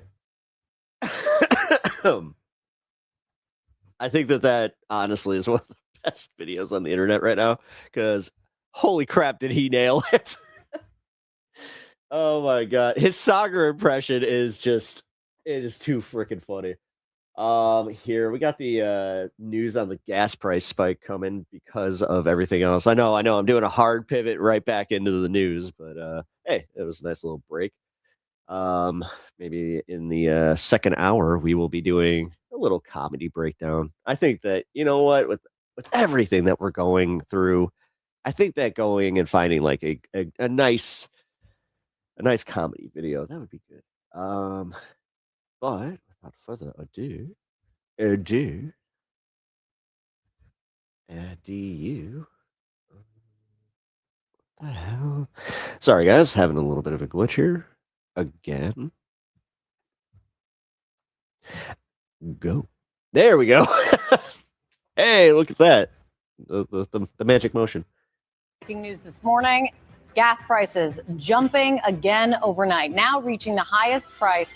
I think that honestly is one of the best videos on the internet right now, because Holy crap, did he nail it? Oh my god. His Sagar impression is just, it is too freaking funny. Here we got the news on the gas price spike coming because of everything else. I know I'm doing a hard pivot right back into the news, but hey, it was a nice little break. Maybe in the second hour we will be doing a little comedy breakdown. I think that, you know what, with everything that we're going through, I think that going and finding like a nice comedy video, that would be good. But without further ado, what the hell? Sorry guys, having a little bit of a glitch here again. Go. There we go. Hey, look at that. The magic motion. Breaking news this morning, gas prices jumping again overnight, now reaching the highest price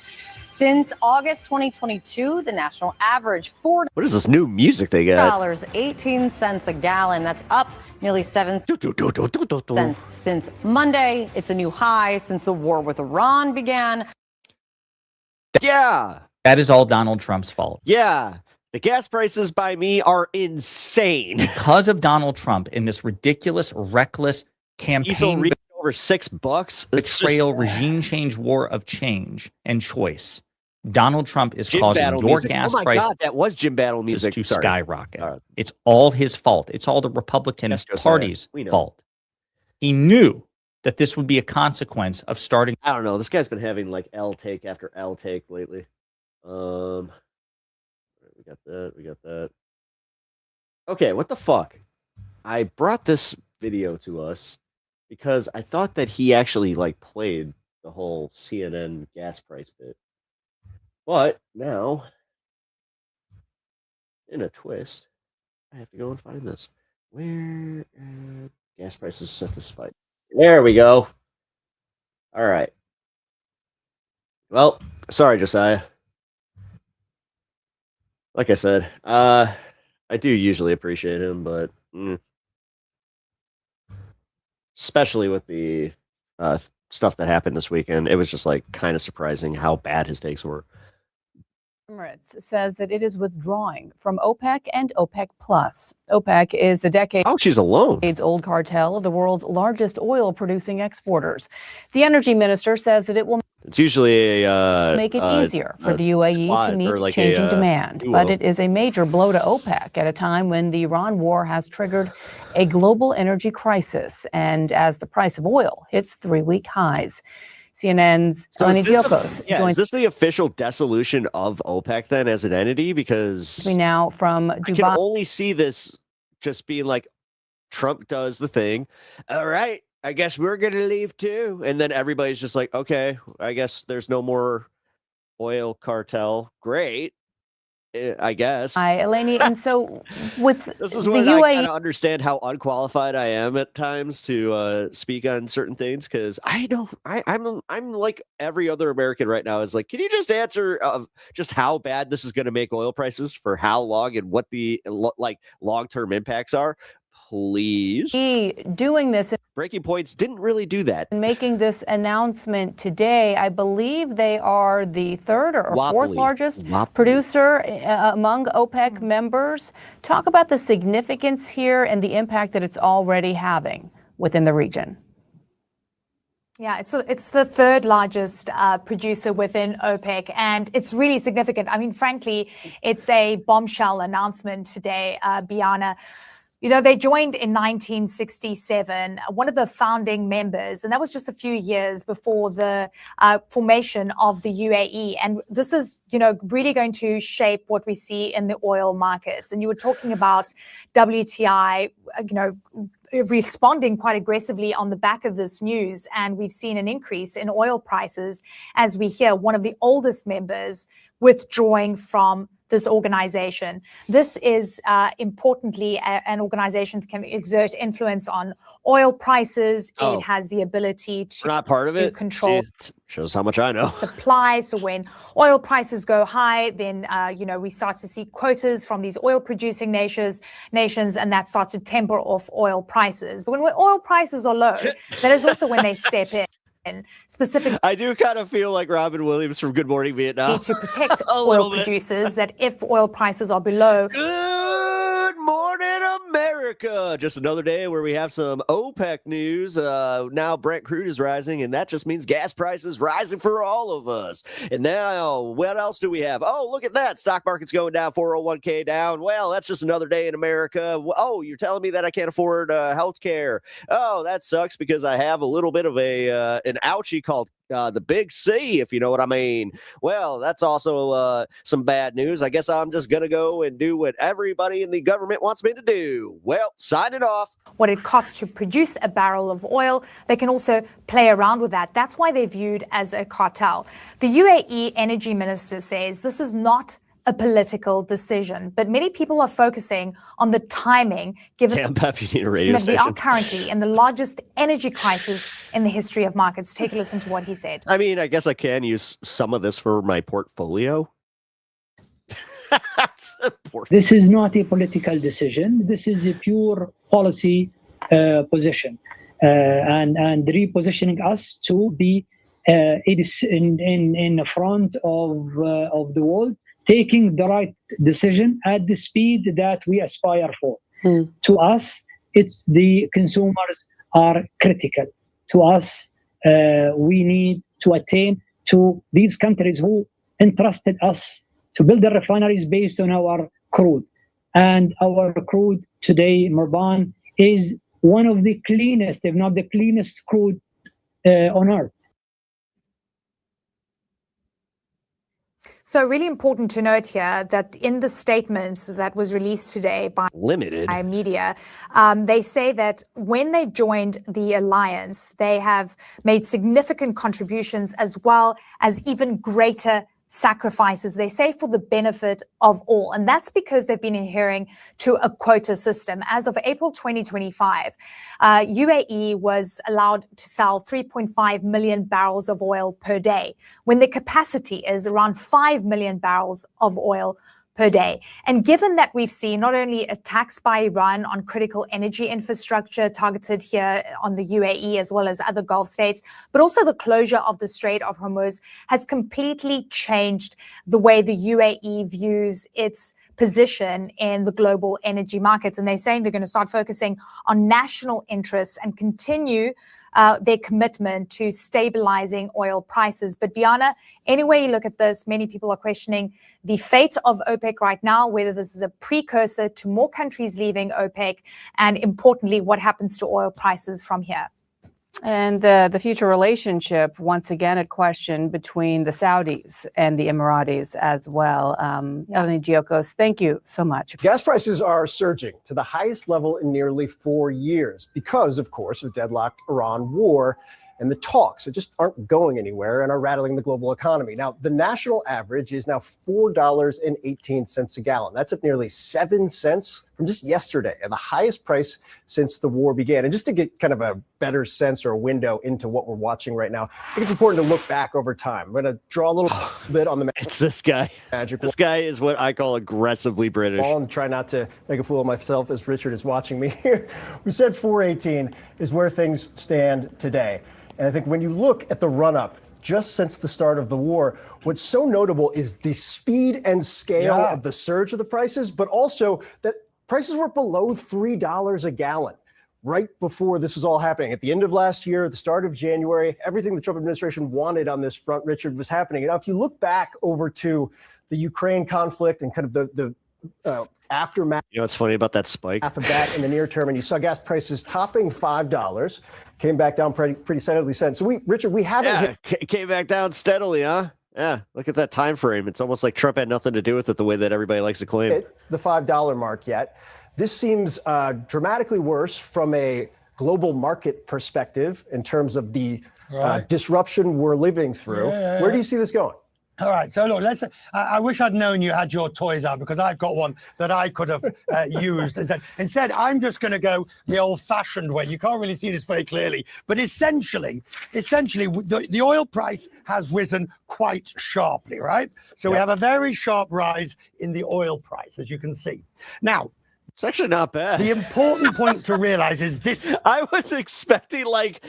since August 2022. The national average, $4. What is this new music they got? $18 a gallon. That's up nearly 7 cents since Monday. It's a new high since the war with Iran began. Yeah. That is all Donald Trump's fault. Yeah. The gas prices by me are insane. Because of Donald Trump in this ridiculous, reckless campaign over $6. Betrayal, regime change, war of change and choice. Donald Trump is Jim causing Battle your music. gas Oh my price God, that was Jim Battle music to Sorry. skyrocket. It's all his fault. It's all the Republican Yes, Josiah. Party's fault. He knew that this would be a consequence of starting. I don't know. This guy's been having like L take after L take lately. We got that. Okay, what the fuck? I brought this video to us because I thought that he actually like played the whole CNN gas price bit. But now, in a twist, I have to go and find this. Where gas prices set to spike. There we go. All right. Well, sorry, Josiah. Like I said, I do usually appreciate him, but especially with the stuff that happened this weekend, it was just like kind of surprising how bad his takes were. Emirates says that it is withdrawing from OPEC and OPEC Plus. OPEC is a decade she's alone. Old cartel of the world's largest oil producing exporters. The energy minister says that it will It's usually make it easier for the UAE to meet changing demand, but it is a major blow to OPEC at a time when the Iran war has triggered a global energy crisis, and as the price of oil hits 3-week highs. CNN's Eleni Diokos joins is this the official dissolution of OPEC then as an entity? Because me now from Dubai. I can only see this just being like Trump does the thing. All right, I guess we're going to leave too. And then everybody's just like, okay, I guess there's no more oil cartel. Great. I guess. Hi, Eleni. And so with this is the when UAE, I kind of understand how unqualified I am at times to speak on certain things, because I'm like every other American right now is like, can you just answer just how bad this is going to make oil prices for how long and what the like long-term impacts are? Please. Doing this. Breaking Points didn't really do that. Making this announcement today, I believe they are the third or fourth largest producer among OPEC members. Talk about the significance here and the impact that it's already having within the region. Yeah, it's the third largest producer within OPEC, and it's really significant. I mean, frankly, it's a bombshell announcement today, Biana. You know, they joined in 1967, one of the founding members, and that was just a few years before the formation of the UAE. And this is, you know, really going to shape what we see in the oil markets. And you were talking about WTI, you know, responding quite aggressively on the back of this news. And we've seen an increase in oil prices as we hear one of the oldest members withdrawing from this organization. This is importantly an organization that can exert influence on oil prices. Oh. It has the ability to, We're not part of it. control See, it shows how much I know. supply. So when oil prices go high, then we start to see quotas from these oil producing nations, and that starts to temper off oil prices. But when oil prices are low, that is also when they step in. Specifically, I do kind of feel like Robin Williams from Good Morning Vietnam. to protect oil producers, that if oil prices are below. Good morning, America. Just another day where we have some OPEC news. Now Brent crude is rising, and that just means gas prices rising for all of us. And now, what else do we have? Oh, look at that. Stock market's going down, 401k down. Well, that's just another day in America. Oh, you're telling me that I can't afford health care. Oh, that sucks because I have a little bit of an ouchie called the big C, if you know what I mean. Well, that's also some bad news. I guess I'm just going to go and do what everybody in the government wants me to do. Well, sign it off. What it costs to produce a barrel of oil, they can also play around with that. That's why they're viewed as a cartel. The UAE energy minister says this is not a political decision, but many people are focusing on the timing, given Pep, you need a radio that we are station. currently in the largest energy crisis in the history of markets. Take a listen to what he said. I mean, I guess I can use some of this for my portfolio. This is not a political decision. This is a pure policy position, and repositioning us to be it is in the front of the world, taking the right decision at the speed that we aspire for. To us, it's the consumers are critical. To us, we need to attain to these countries who entrusted us to build the refineries based on our crude. And our crude today, Marban, is one of the cleanest, if not the cleanest crude on earth. So really important to note here that in the statement that was released today by media, they say that when they joined the alliance, they have made significant contributions as well as even greater sacrifices, they say, for the benefit of all. And that's because they've been adhering to a quota system. As of April 2025, UAE was allowed to sell 3.5 million barrels of oil per day, when the capacity is around 5 million barrels of oil per day. And given that we've seen not only attacks by Iran on critical energy infrastructure targeted here on the UAE as well as other Gulf states, but also the closure of the Strait of Hormuz has completely changed the way the UAE views its position in the global energy markets. And they're saying they're going to start focusing on national interests and continue their commitment to stabilizing oil prices. But Biana, any way you look at this, many people are questioning the fate of OPEC right now, whether this is a precursor to more countries leaving OPEC, and importantly, what happens to oil prices from here. And the future relationship, once again, at question between the Saudis and the Emiratis as well. Eleni Giokos, thank you so much. Gas prices are surging to the highest level in nearly 4 years because, of course, of deadlocked Iran war and the talks that just aren't going anywhere and are rattling the global economy. Now, the national average is now $4.18 a gallon. That's up nearly 7 cents from just yesterday, and the highest price since the war began. And just to get kind of a better sense or a window into what we're watching right now, I think it's important to look back over time. I'm going to draw a little bit on the It's this guy. Magic. This guy is what I call aggressively British. And try not to make a fool of myself as Richard is watching me here. We said 418 is where things stand today. And I think when you look at the run-up just since the start of the war, what's so notable is the speed and scale of the surge of the prices, but also that prices were below $3 a gallon right before this was all happening. At the end of last year, at the start of January, everything the Trump administration wanted on this front, Richard, was happening. And now if you look back over to the Ukraine conflict and kind of the aftermath. You know what's funny about that spike? Half of that in the near term, and you saw gas prices topping $5, came back down pretty steadily since. So Richard, we haven't came back down steadily, huh? Yeah, look at that time frame. It's almost like Trump had nothing to do with it the way that everybody likes to claim. Hit the $5 mark yet. This seems dramatically worse from a global market perspective in terms of the disruption we're living through. Where do you see this going? All right, so look, I wish I'd known you had your toys out, because I've got one that I could have used. Instead, I'm just going to go the old-fashioned way. You can't really see this very clearly, but essentially, the oil price has risen quite sharply, right? So we have a very sharp rise in the oil price, as you can see. Now, it's actually not bad. The important point to realize is this. I was expecting like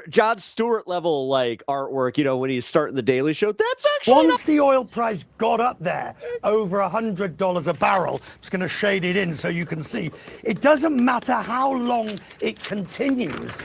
Jon Stewart level like artwork, you know, when he's starting the Daily Show. That's actually once the oil price got up there over $100 a barrel. I'm just going to shade it in so you can see. It doesn't matter how long it continues.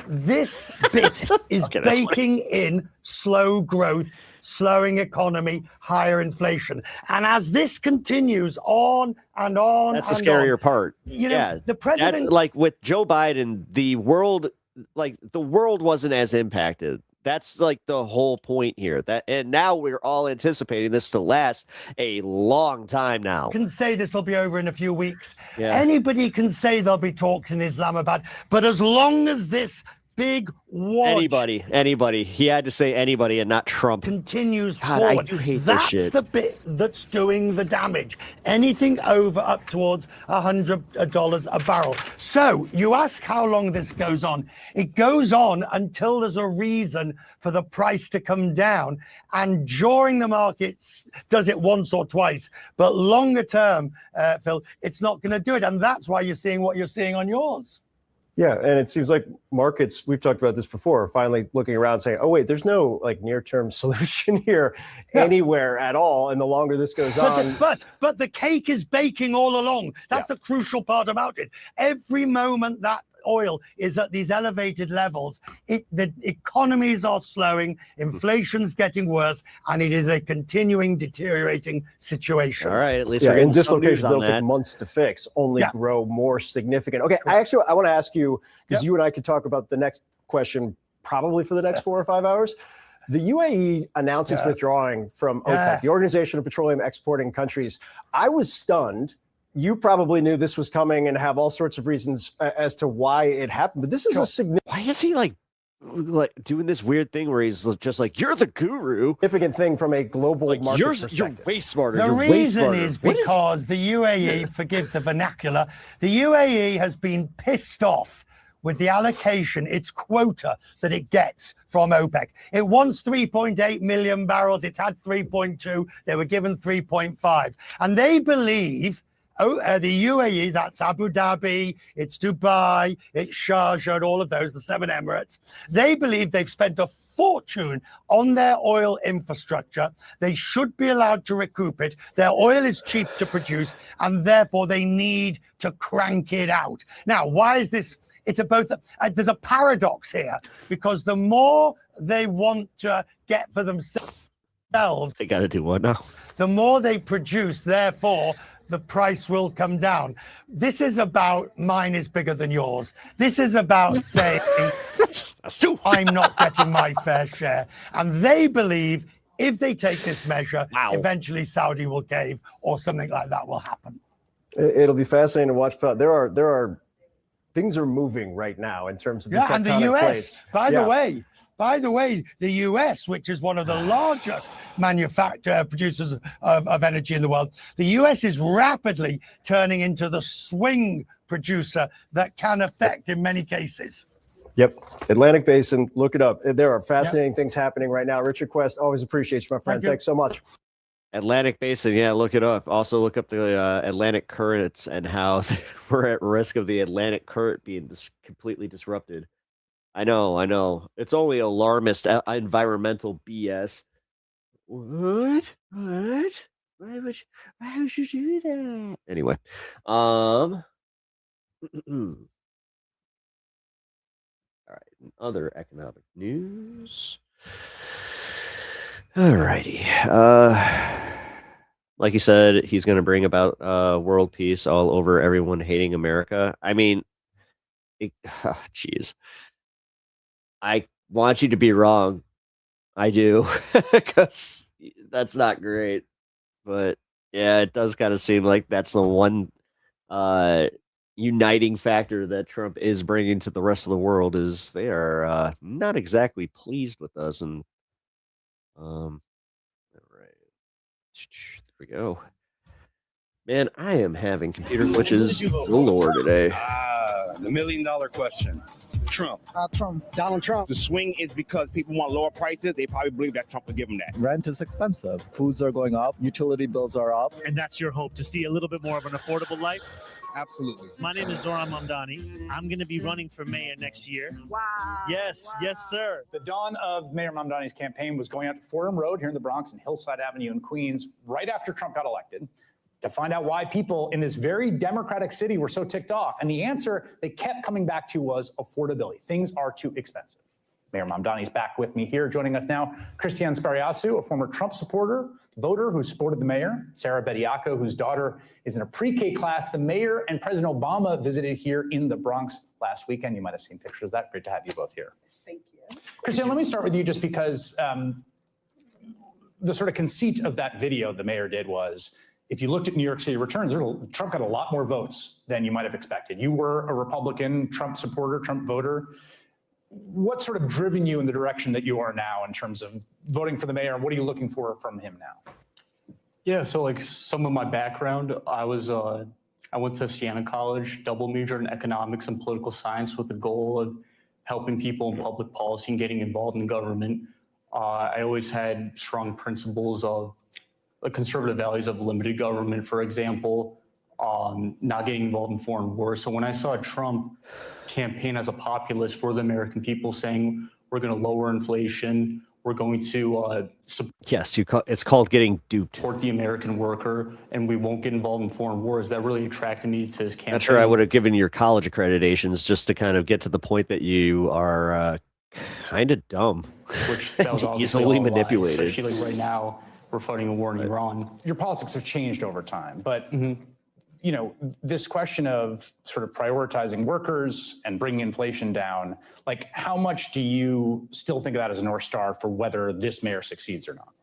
This bit is baking in slow growth, slowing economy, higher inflation. And as this continues on and on, that's the scarier part. You know, the president, that's like with Joe Biden, the world wasn't as impacted. That's like the whole point here. And now we're all anticipating this to last a long time now. Can say this will be over in a few weeks. Yeah. Anybody can say there'll be talks in Islamabad, but as long as this big watch anybody, he had to say anybody and not Trump, continues God, forward, I do hate that's this shit. the bit that's doing the damage. Anything over up towards $100 a barrel. So you ask how long this goes on. It goes on until there's a reason for the price to come down, and during the markets does it once or twice, but longer term, Phil, it's not going to do it, and that's why you're seeing what you're seeing on yours. Yeah, and it seems like markets, we've talked about this before, are finally looking around saying, oh, wait, there's no like near-term solution here anywhere at all. And the longer this goes on. But the cake is baking all along. That's the crucial part about it. Every moment that oil is at these elevated levels, the economies are slowing, inflation's getting worse, and it is a continuing deteriorating situation. All right, at least and dislocations that'll take months to fix, only grow more significant. Okay, I want to ask you, because you and I could talk about the next question probably for the next 4 or 5 hours. The UAE announces withdrawing from OPEC, the Organization of Petroleum Exporting Countries. I was stunned. You probably knew this was coming and have all sorts of reasons as to why it happened. But this is a significant. Why is he like doing this weird thing where he's just like, you're the guru? Significant thing from a global market perspective. You're way smarter. The reason is because the UAE, forgive the vernacular, the UAE has been pissed off with the allocation, its quota that it gets from OPEC. It wants 3.8 million barrels. It's had 3.2. They were given 3.5. And they believe the UAE, that's Abu Dhabi, it's Dubai, it's Sharjah, and all of those, the 7 Emirates. They believe they've spent a fortune on their oil infrastructure. They should be allowed to recoup it. Their oil is cheap to produce, and therefore they need to crank it out. Now, why is this? It's both. There's a paradox here, because the more they want to get for themselves, they got to do what now? The more they produce, therefore, the price will come down. This is about mine is bigger than yours. This is about saying, I'm not getting my fair share. And they believe if they take this measure, eventually Saudi will cave or something like that will happen. It'll be fascinating to watch. There are things are moving right now in terms of the tectonic and the US, plates. By the way, the US, which is one of the largest producers of energy in the world, the US is rapidly turning into the swing producer that can affect in many cases. Yep. Atlantic Basin, look it up. There are fascinating things happening right now. Richard Quest, always appreciate you, my friend. Thanks so much. Atlantic Basin, look it up. Also look up the Atlantic currents and how we're at risk of the Atlantic current being completely disrupted. I know. It's only alarmist environmental BS. What? Why would you do that? Anyway, all right. Other economic news. All righty. Like you said, he's going to bring about world peace all over everyone hating America. I mean, jeez. I want you to be wrong. I do, because that's not great. But yeah, it does kind of seem like that's the one uniting factor that Trump is bringing to the rest of the world is they are not exactly pleased with us. And we go. Man, I am having computer glitches galore today. The $1 million question. Trump. Trump. Donald Trump. The swing is because people want lower prices. They probably believe that Trump will give them that. Rent is expensive. Foods are going up. Utility bills are up. And that's your hope, to see a little bit more of an affordable life? Absolutely. My name is Zoran Mamdani. I'm going to be running for mayor next year. Wow. Yes, yes, sir. The dawn of Mayor Mamdani's campaign was going out to Fordham Road here in the Bronx and Hillside Avenue in Queens right after Trump got elected to find out why people in this very democratic city were so ticked off. And the answer they kept coming back to was affordability. Things are too expensive. Mayor Mamdani's back with me here. Joining us now, Kristina Spariasu, a former Trump supporter, voter who supported the mayor, Sarah Bediako, whose daughter is in a pre-K class. The mayor and President Obama visited here in the Bronx last weekend. You might have seen pictures of that. Great to have you both here. Thank you. Kristina, let me start with you just because the sort of conceit of that video the mayor did was, if you looked at New York City returns, Trump got a lot more votes than you might have expected. You were a Republican, Trump supporter, Trump voter. What sort of driven you in the direction that you are now in terms of voting for the mayor? What are you looking for from him now? Yeah, so like some of my background, I went to Siena College, double majored in economics and political science with the goal of helping people in public policy and getting involved in government. I always had strong principles of conservative values of limited government, for example, not getting involved in foreign wars. So when I saw Trump campaign as a populist for the American people saying, we're going to lower inflation, we're going to yes, it's called getting duped. Support the American worker, and we won't get involved in foreign wars, that really attracted me to his campaign. Not sure I would have given your college accreditations just to kind of get to the point that you are kind of dumb, which that was easily manipulated. Lies, especially like right now, we're fighting a war in Iran. Your politics have changed over time, but you know, this question of sort of prioritizing workers and bringing inflation down, like how much do you still think of that as a North Star for whether this mayor succeeds or not?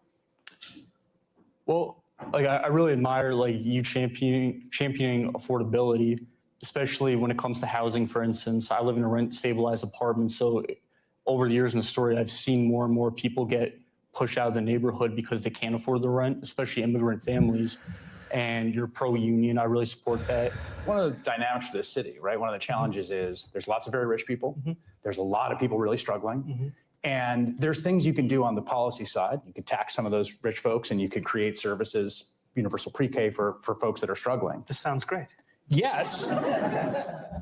Well, like I really admire like you championing affordability, especially when it comes to housing. For instance, I live in a rent stabilized apartment. So over the years in the story, I've seen more and more people get pushed out of the neighborhood because they can't afford the rent, especially immigrant families. And you're pro-union. I really support that. One of the dynamics of this city, right? One of the challenges is there's lots of very rich people. There's a lot of people really struggling. And there's things you can do on the policy side. You could tax some of those rich folks and you could create services, universal pre-K for folks that are struggling. This sounds great. Yes,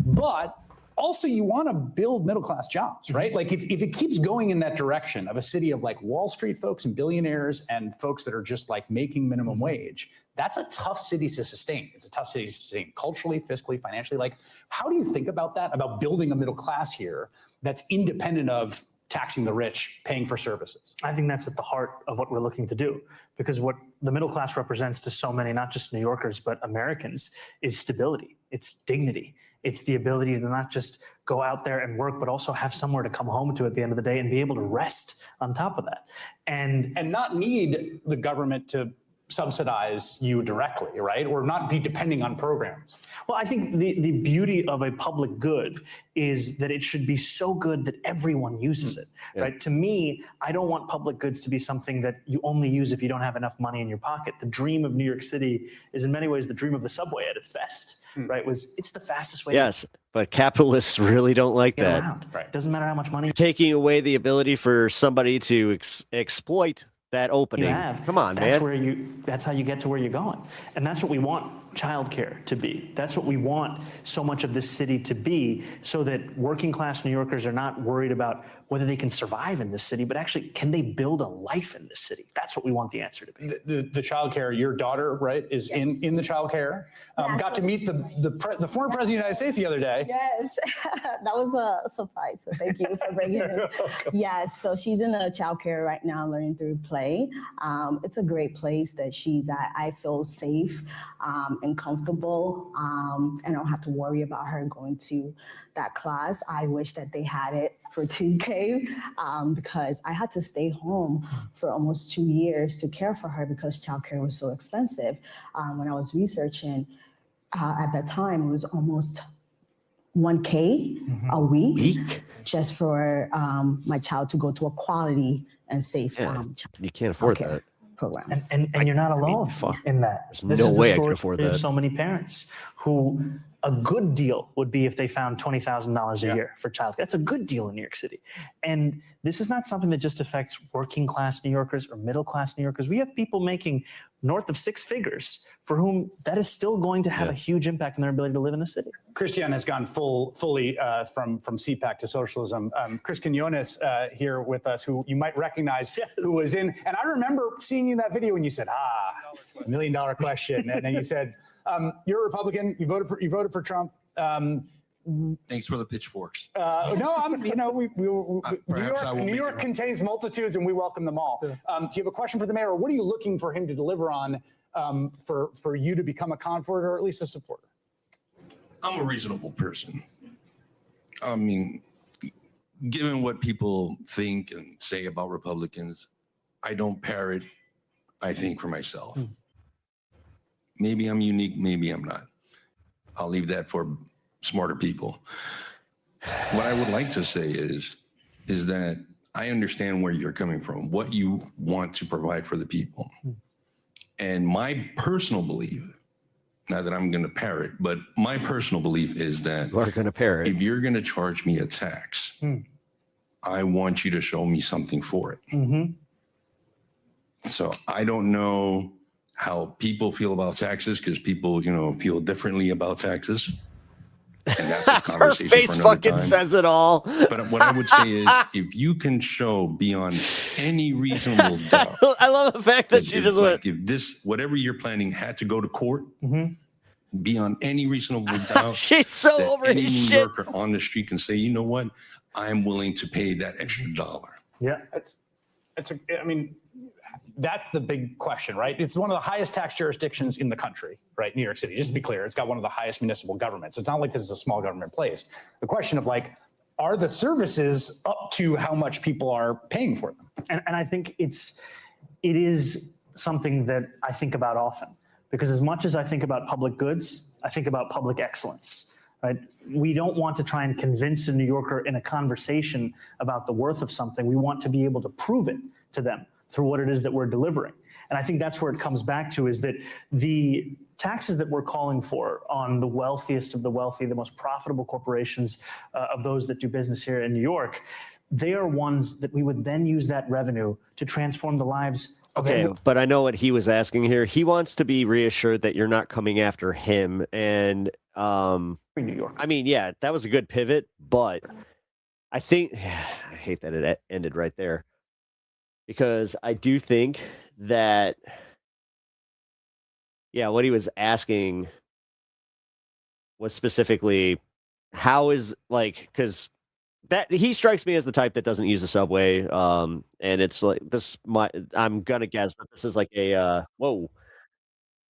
but also you want to build middle-class jobs, right? Like if it keeps going in that direction of a city of like Wall Street folks and billionaires and folks that are just like making minimum wage, that's a tough city to sustain. It's a tough city to sustain culturally, fiscally, financially. Like, how do you think about that, about building a middle class here that's independent of taxing the rich, paying for services? I think that's at the heart of what we're looking to do, because what the middle class represents to so many, not just New Yorkers, but Americans, is stability. It's dignity. It's the ability to not just go out there and work, but also have somewhere to come home to at the end of the day and be able to rest on top of that. And not need the government to subsidize you directly, right? Or not be depending on programs. Well, I think the beauty of a public good is that it should be so good that everyone uses it, right? To me, I don't want public goods to be something that you only use if you don't have enough money in your pocket. The dream of New York City is in many ways the dream of the subway at its best, right? It's the fastest way. Yes, but capitalists really don't like get that. around. Right. Doesn't matter how much money. Taking away the ability for somebody to exploit that opening. You have. Come on, that's man. That's how you get to where you're going. And that's what we want childcare to be. That's what we want so much of this city to be, so that working class New Yorkers are not worried about whether they can survive in this city, but actually, can they build a life in this city? That's what we want the answer to be. The childcare, your daughter, right, is in the childcare. Got to meet the former president of the United States the other day. Yes, that was a surprise. So thank you for bringing her. Yes, so she's in a childcare right now, learning through play. It's a great place that she's at. I feel safe and comfortable, and I don't have to worry about her going to that class. I wish that they had it for 2K because I had to stay home for almost 2 years to care for her because childcare was so expensive. When I was researching at that time, it was almost 1K a week just for my child to go to a quality and safe you can't afford that. program. And you're not alone in that. There's no way I could afford There's that. so many parents who a good deal would be if they found $20,000 a year for childcare. That's a good deal in New York City. And this is not something that just affects working class New Yorkers or middle class New Yorkers. We have people making north of 6 figures for whom that is still going to have a huge impact on their ability to live in the city. Kristina has gone fully from CPAC to socialism. Chris Quinones here with us, who you might recognize, who was in, and I remember seeing you in that video when you said, $1 million question. And then you said, you're a Republican, you voted for Trump. Thanks for the pitchforks. No, Perhaps I will New York contains multitudes, and we welcome them all. Do you have a question for the mayor, or what are you looking for him to deliver on for you to become a convert or at least a supporter? I'm a reasonable person. I mean, given what people think and say about Republicans, I don't parrot. I think for myself. Maybe I'm unique, maybe I'm not. I'll leave that for smarter people. What I would like to say is that I understand where you're coming from, what you want to provide for the people. And my personal belief, not that I'm going to parrot, but my personal belief is that if you're going to charge me a tax, I want you to show me something for it. So I don't know how people feel about taxes, because people, feel differently about taxes. And that's a conversation Her face for another fucking time. says it all. But what I would say is, if you can show beyond any reasonable doubt, I love the fact that she just went. If this, whatever you're planning, had to go to court, beyond any reasonable doubt, she's so that over any his New shit. Yorker on the street can say, you know what, I'm willing to pay that extra dollar. Yeah, that's the big question, right? It's one of the highest tax jurisdictions in the country, right? New York City, just to be clear, it's got one of the highest municipal governments. It's not like this is a small government place. The question of are the services up to how much people are paying for them? And I think it is something that I think about often, because as much as I think about public goods, I think about public excellence. Right? We don't want to try and convince a New Yorker in a conversation about the worth of something. We want to be able to prove it to them through what it is that we're delivering. And I think that's where it comes back to, is that the taxes that we're calling for on the wealthiest of the wealthy, the most profitable corporations of those that do business here in New York, they are ones that we would then use that revenue to transform the lives of everyone. But I know what he was asking here. He wants to be reassured that you're not coming after him. And New York. I mean, yeah, that was a good pivot, but I think I hate that it ended right there, because I do think that, what he was asking was specifically how is because that he strikes me as the type that doesn't use the subway. And it's like this, I'm gonna guess that this is like a whoa,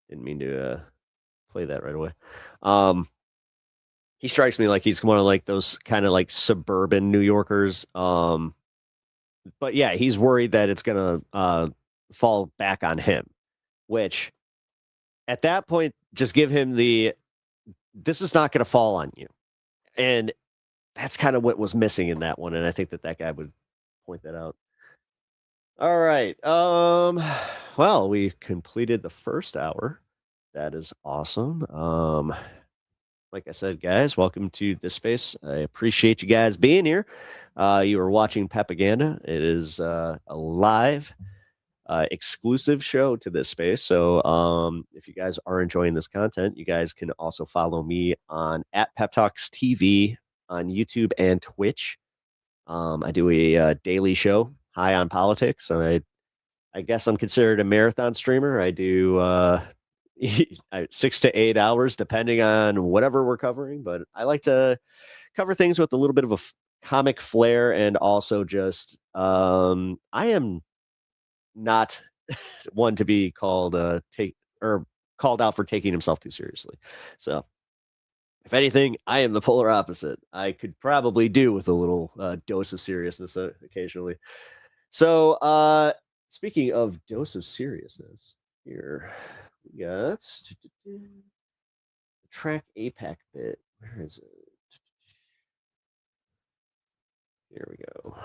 didn't mean to play that right away. He strikes me like he's one of those kind of suburban New Yorkers. But yeah, he's worried that it's gonna fall back on him, which at that point, just give him this is not gonna fall on you. And that's kind of what was missing in that one. And I think that guy would point that out. All right. Well, we completed the first hour. That is awesome. Like I said, guys, welcome to this space. I appreciate you guys being here. You are watching PEPAGANDA. It is a live, exclusive show to this space. So if you guys are enjoying this content, you guys can also follow me on @PepTalksTV on YouTube and Twitch. I do a daily show, High on Politics. And I guess I'm considered a marathon streamer. I do 6 to 8 hours, depending on whatever we're covering. But I like to cover things with a little bit of a comic flair, and also just I am not one to be called called out for taking himself too seriously. So if anything, I am the polar opposite. I could probably do with a little dose of seriousness occasionally. So speaking of dose of seriousness, here we got the track APAC bit. Where is it? Here we go.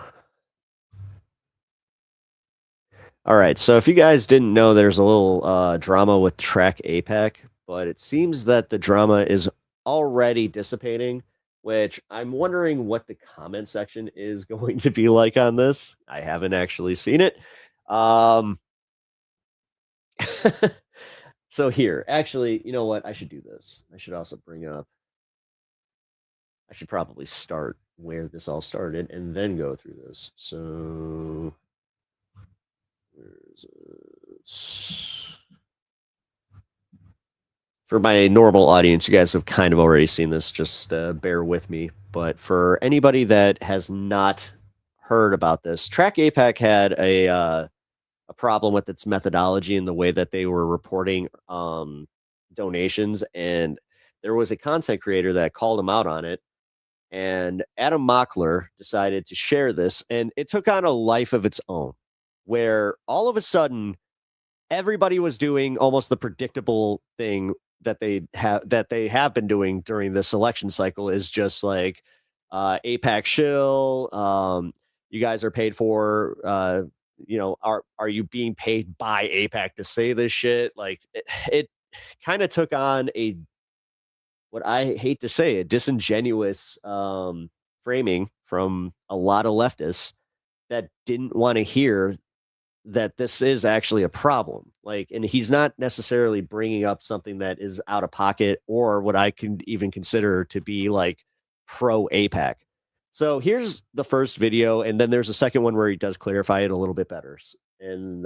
All right, so if you guys didn't know, there's a little drama with Track APAC, but it seems that the drama is already dissipating, which I'm wondering what the comment section is going to be like on this. I haven't actually seen it. So here, actually, you know what? I should do this. I should also bring up, I should probably start where this all started and then go through this. So where is it? For my normal audience, you guys have kind of already seen this, just bear with me. But for anybody that has not heard about this, Track APAC had a problem with its methodology and the way that they were reporting donations. And there was a content creator that called him out on it. And Adam Mockler decided to share this, and it took on a life of its own, where all of a sudden everybody was doing almost the predictable thing that they have been doing during this election cycle, is just like APAC shill. You guys are paid for, you know, are you being paid by APAC to say this shit? Like it kind of took on a, what I hate to say, a disingenuous framing from a lot of leftists that didn't want to hear that this is actually a problem. Like, and he's not necessarily bringing up something that is out of pocket or what I can even consider to be like pro APAC. So here's the first video, and then there's a second one where he does clarify it a little bit better. And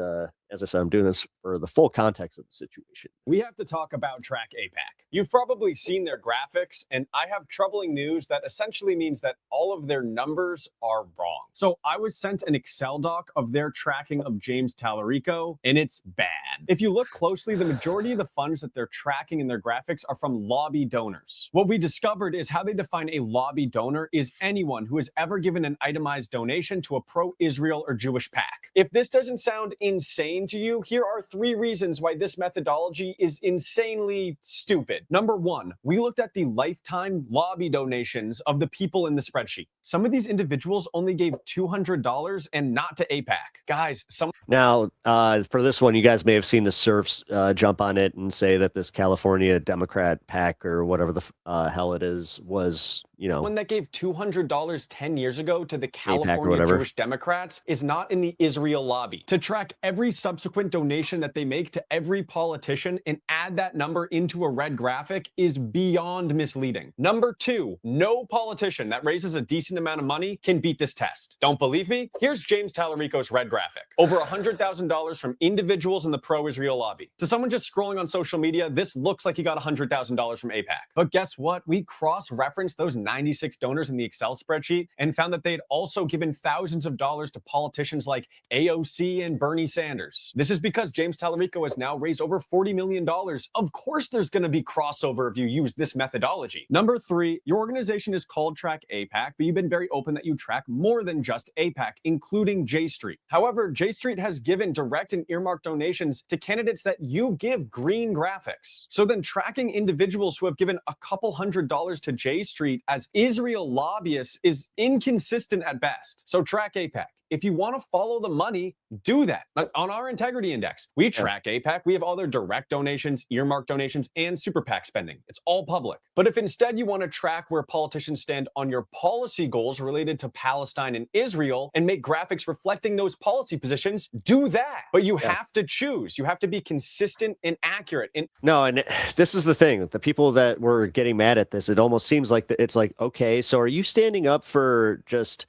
as I said, I'm doing this for the full context of the situation. We have to talk about Track APAC. You've probably seen their graphics, and I have troubling news that essentially means that all of their numbers are wrong. So I was sent an Excel doc of their tracking of James Tallarico, and it's bad. If you look closely, the majority of the funds that they're tracking in their graphics are from lobby donors. What we discovered is how they define a lobby donor is anyone who has ever given an itemized donation to a pro-Israel or Jewish PAC. If this doesn't sound insane to you, here are 3 reasons why this methodology is insanely stupid. Number 1, we looked at the lifetime lobby donations of the people in the spreadsheet. Some of these individuals only gave $200 and not to APAC. Guys, Now, for this one, you guys may have seen the serfs jump on it and say that this California Democrat PAC or whatever the hell it is was, you know, one that gave $200 10 years ago to the California Jewish Democrats is not in the Israel lobby. To track every subsequent donation that they make to every politician and add that number into a red graphic is beyond misleading. Number 2, no politician that raises a decent amount of money can beat this test. Don't believe me? Here's James Tallarico's red graphic. Over $100,000 from individuals in the pro-Israel lobby. To someone just scrolling on social media, this looks like he got $100,000 from APAC. But guess what? We cross-referenced those 96 donors in the Excel spreadsheet and found that they had also given thousands of dollars to politicians like AOC and Bernie Sanders. This is because James Tallarico has now raised over $40 million. Of course there's going to be crossover if you use this methodology. Number 3, your organization is called Track APAC, but you've been very open that you track more than just APAC, including J Street. However, J Street has given direct and earmarked donations to candidates that you give green graphics. So then tracking individuals who have given a couple $100s to J Street as Israel lobbyists is inconsistent at best. So Track APAC. If you want to follow the money, do that. On our integrity index, we track APAC. We have all their direct donations, earmarked donations, and super PAC spending. It's all public. But if instead you want to track where politicians stand on your policy goals related to Palestine and Israel and make graphics reflecting those policy positions, do that. But you have to choose. You have to be consistent and accurate. No, and this is the thing. The people that were getting mad at this, it almost seems like it's like, okay, so are you standing up for just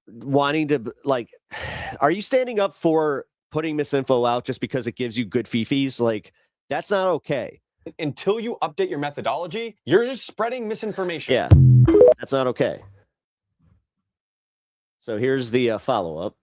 wanting to, like, are you standing up for putting misinfo out just because it gives you good fifis? Like, that's not okay. Until you update your methodology, you're just spreading misinformation. Yeah, that's not okay. So here's the follow-up.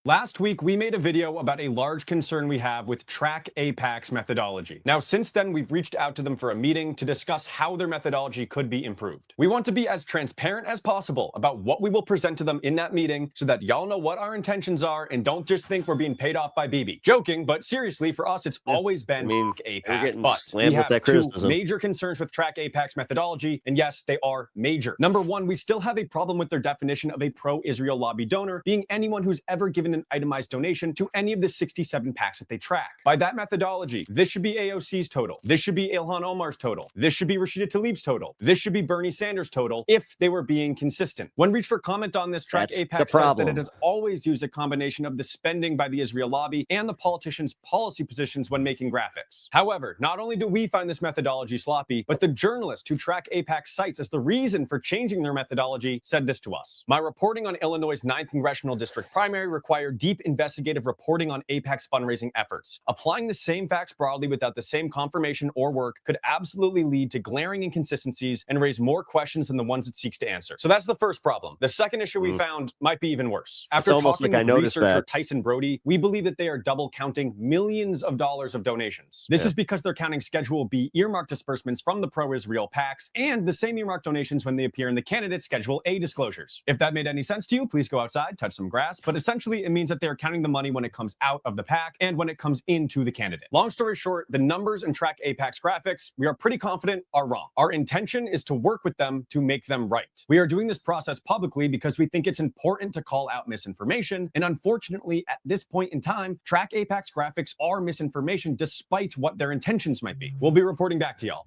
Last week, we made a video about a large concern we have with Track APAC's methodology. Now, since then, we've reached out to them for a meeting to discuss how their methodology could be improved. We want to be as transparent as possible about what we will present to them in that meeting so that y'all know what our intentions are and don't just think we're being paid off by Bibi. Joking, but seriously, for us, it's always been APAC. But we have 2 major concerns with Track APAC's methodology, and yes, they are major. Number 1, we still have a problem with their definition of a pro-Israel lobby donor being anyone who's ever given an itemized donation to any of the 67 PACs that they track. By that methodology, this should be AOC's total. This should be Ilhan Omar's total. This should be Rashida Tlaib's total. This should be Bernie Sanders' total if they were being consistent. When Reach for Comment on this track, AIPAC says that it has always used a combination of the spending by the Israel lobby and the politicians' policy positions when making graphics. However, not only do we find this methodology sloppy, but the journalist who track AIPAC cites as the reason for changing their methodology said this to us. My reporting on Illinois' 9th Congressional District primary required deep investigative reporting on AIPAC's fundraising efforts. Applying the same facts broadly without the same confirmation or work could absolutely lead to glaring inconsistencies and raise more questions than the ones it seeks to answer. So that's the first problem. The second issue we found might be even worse. After talking with researcher Tyson Brody, we believe that they are double counting millions of dollars of donations. This is because they're counting Schedule B earmarked disbursements from the pro-Israel PACs and the same earmarked donations when they appear in the candidate Schedule A disclosures. If that made any sense to you, please go outside, touch some grass, but essentially it means that they're counting the money when it comes out of the PAC and when it comes into the candidate. Long story short, the numbers and track AIPAC's graphics, we are pretty confident are wrong. Our intention is to work with them to make them right. We are doing this process publicly because we think it's important to call out misinformation, and unfortunately, at this point in time, track AIPAC's graphics are misinformation despite what their intentions might be. We'll be reporting back to y'all.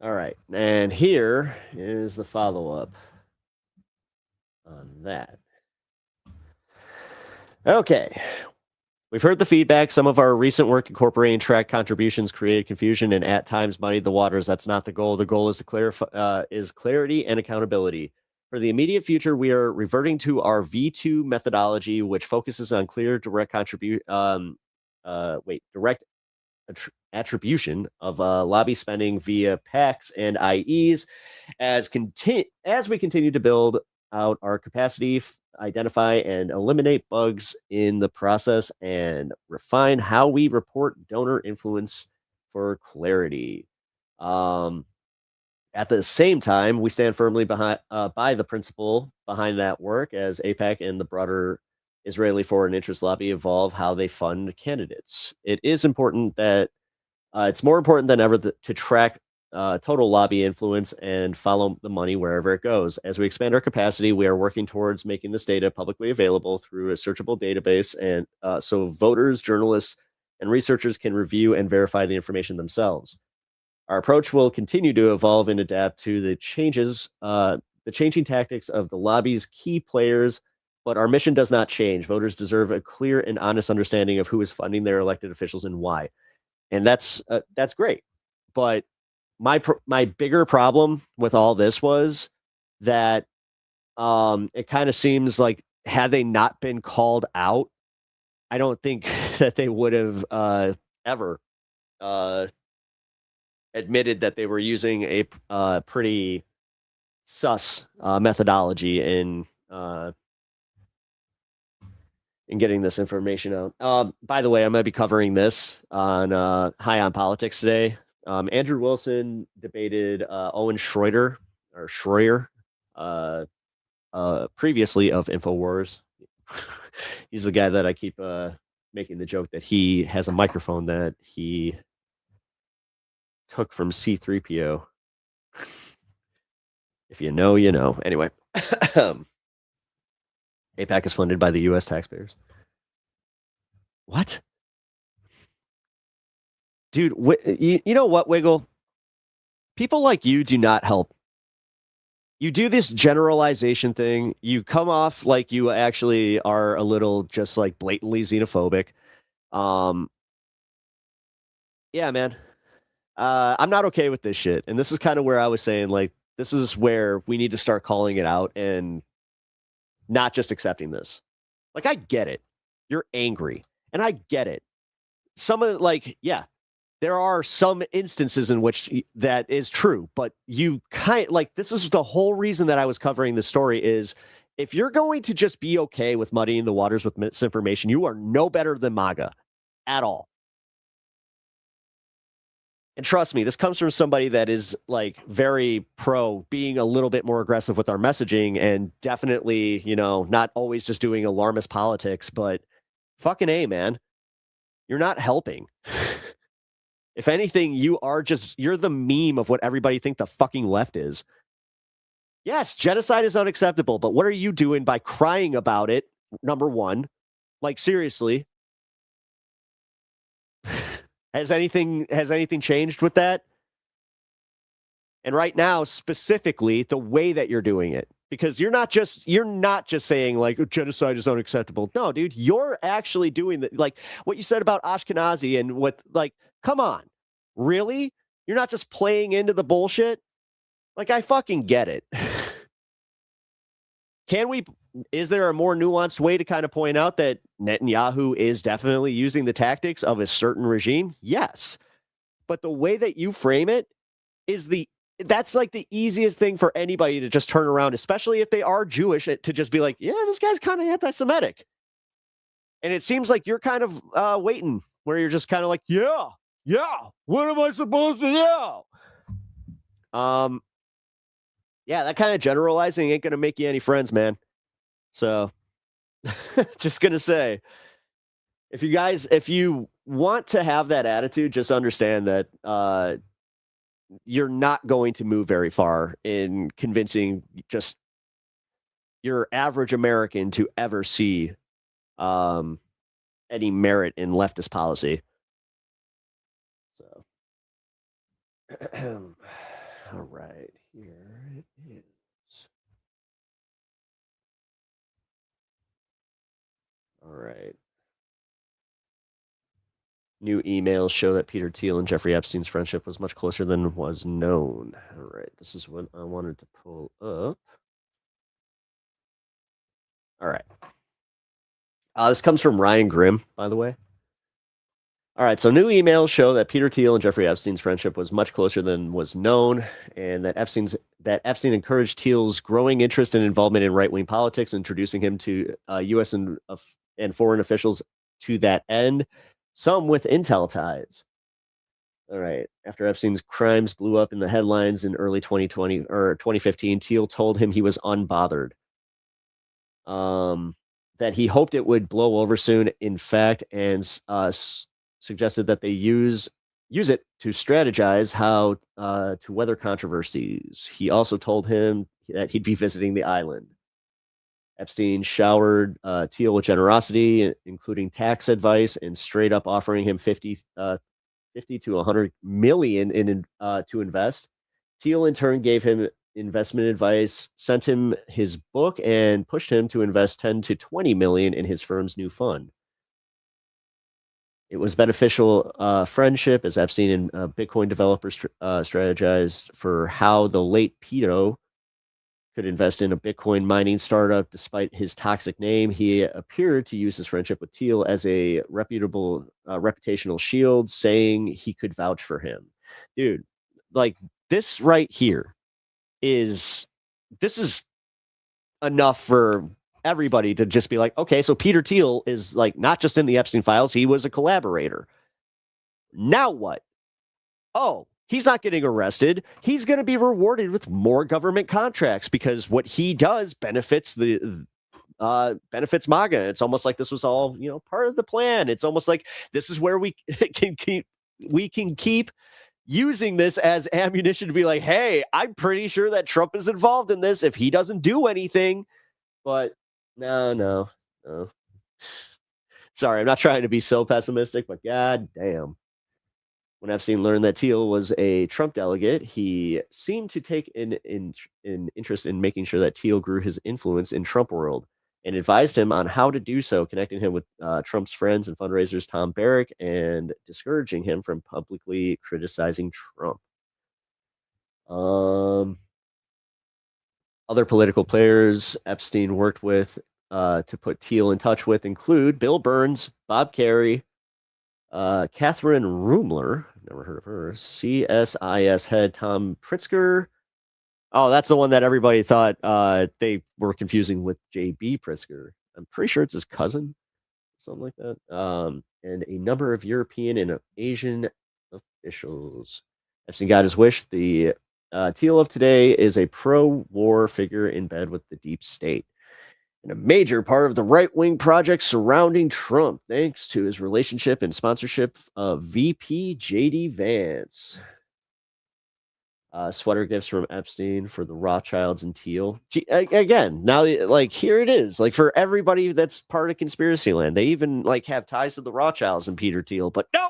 All right, and here is the follow-up on that. Okay. We've heard the feedback. Some of our recent work incorporating track contributions created confusion and at times muddied the waters. That's not the goal. The goal is to clarify clarity and accountability. For the immediate future, we are reverting to our V2 methodology, which focuses on clear, direct attribution of lobby spending via PACs and IEs as we continue to build out our capacity, identify and eliminate bugs in the process, and refine how we report donor influence for clarity. At the same time, we stand firmly behind by the principle behind that work as AIPAC and the broader Israeli Foreign Interest Lobby evolve how they fund candidates. It is important that it's more important than ever to track total lobby influence and follow the money wherever it goes. As we expand our capacity, we are working towards making this data publicly available through a searchable database, and so voters, journalists, and researchers can review and verify the information themselves. Our approach will continue to evolve and adapt to the changing tactics of the lobby's key players, but our mission does not change. Voters deserve a clear and honest understanding of who is funding their elected officials and why. And that's great. But my bigger problem with all this was that it kind of seems like had they not been called out, I don't think that they would have ever admitted that they were using a pretty sus methodology in getting this information out. By the way, I'm going to be covering this on High on Politics today. Andrew Wilson debated Owen Schroyer, previously of InfoWars. He's the guy that I keep making the joke that he has a microphone that he took from C-3PO. If you know, you know. Anyway, AIPAC is funded by the U.S. taxpayers. What? Dude, you know what, Wiggle? People like you do not help. You do this generalization thing. You come off like you actually are a little just like blatantly xenophobic. Yeah, man. I'm not okay with this shit. And this is kind of where I was saying, like, this is where we need to start calling it out and not just accepting this. Like, I get it. You're angry. And I get it. Some of yeah, there are some instances in which that is true, but you this is the whole reason that I was covering this story is if you're going to just be okay with muddying the waters with misinformation, you are no better than MAGA at all. And trust me, this comes from somebody that is like very pro being a little bit more aggressive with our messaging and definitely, not always just doing alarmist politics, but fucking A, man, you're not helping. If anything, you're the meme of what everybody think the fucking left is. Yes, genocide is unacceptable, but what are you doing by crying about it? Number one, like seriously, has anything changed with that? And right now, specifically, the way that you're doing it, because you're not just saying like genocide is unacceptable. No, dude, you're actually doing like what you said about Ashkenazi and what, like, come on, really? You're not just playing into the bullshit. Like, I fucking get it. Is there a more nuanced way to kind of point out that Netanyahu is definitely using the tactics of a certain regime? Yes. But the way that you frame it is that's like the easiest thing for anybody to just turn around, especially if they are Jewish, to just be like, yeah, this guy's kind of anti-Semitic. And it seems like you're kind of waiting, where you're just kind of like, yeah, what am I supposed to do? Yeah, that kind of generalizing ain't going to make you any friends, man. So just going to say, if you want to have that attitude, just understand that you're not going to move very far in convincing just your average American to ever see any merit in leftist policy. So, all right, here it is. All right. New emails show that Peter Thiel and Jeffrey Epstein's friendship was much closer than was known. All right, this is what I wanted to pull up. All right. This comes from Ryan Grimm, by the way. All right, so new emails show that Peter Thiel and Jeffrey Epstein's friendship was much closer than was known, and that Epstein encouraged Thiel's growing interest and involvement in right-wing politics, introducing him to U.S. and foreign officials to that end, some with intel ties. All right. After Epstein's crimes blew up in the headlines in early 2020 or 2015, Thiel told him he was unbothered. That he hoped it would blow over soon, in fact, and suggested that they use it to strategize how to weather controversies. He also told him that he'd be visiting the island. Epstein showered Thiel with generosity, including tax advice and straight up offering him 50 to 100 million to invest. Thiel in turn gave him investment advice, sent him his book, and pushed him to invest 10 to 20 million in his firm's new fund. It was beneficial friendship, as Epstein and Bitcoin developers strategized for how the late Pedo could invest in a Bitcoin mining startup. Despite his toxic name, he appeared to use his friendship with Thiel as a reputable reputational shield, saying he could vouch for him. Dude, like, this right here is enough for everybody to just be like, okay, so Peter Thiel is like not just in the Epstein files, he was a collaborator. Now what? Oh, he's not getting arrested. He's going to be rewarded with more government contracts because what he does benefits benefits MAGA. It's almost like this was all, part of the plan. It's almost like this is where we can keep using this as ammunition to be like, hey, I'm pretty sure that Trump is involved in this if he doesn't do anything. But no. Sorry, I'm not trying to be so pessimistic, but god damn. When Epstein learned that Thiel was a Trump delegate, he seemed to take an interest in making sure that Thiel grew his influence in Trump world and advised him on how to do so, connecting him with Trump's friends and fundraisers, Tom Barrack, and discouraging him from publicly criticizing Trump. Other political players Epstein worked with to put Thiel in touch with include Bill Burns, Bob Kerrey, Catherine Rumler, never heard of her, CSIS head Tom Pritzker. Oh, that's the one that everybody thought they were confusing with J.B. Pritzker. I'm pretty sure it's his cousin, something like that. And a number of European and Asian officials. Epstein got his wish. The Thiel of today is a pro-war figure in bed with the deep state and a major part of the right-wing project surrounding Trump, thanks to his relationship and sponsorship of VP J.D. Vance. Sweater gifts from Epstein for the Rothschilds and Teal. Again, now like here it is. Like for everybody that's part of conspiracy land, they even like have ties to the Rothschilds and Peter Thiel. But no.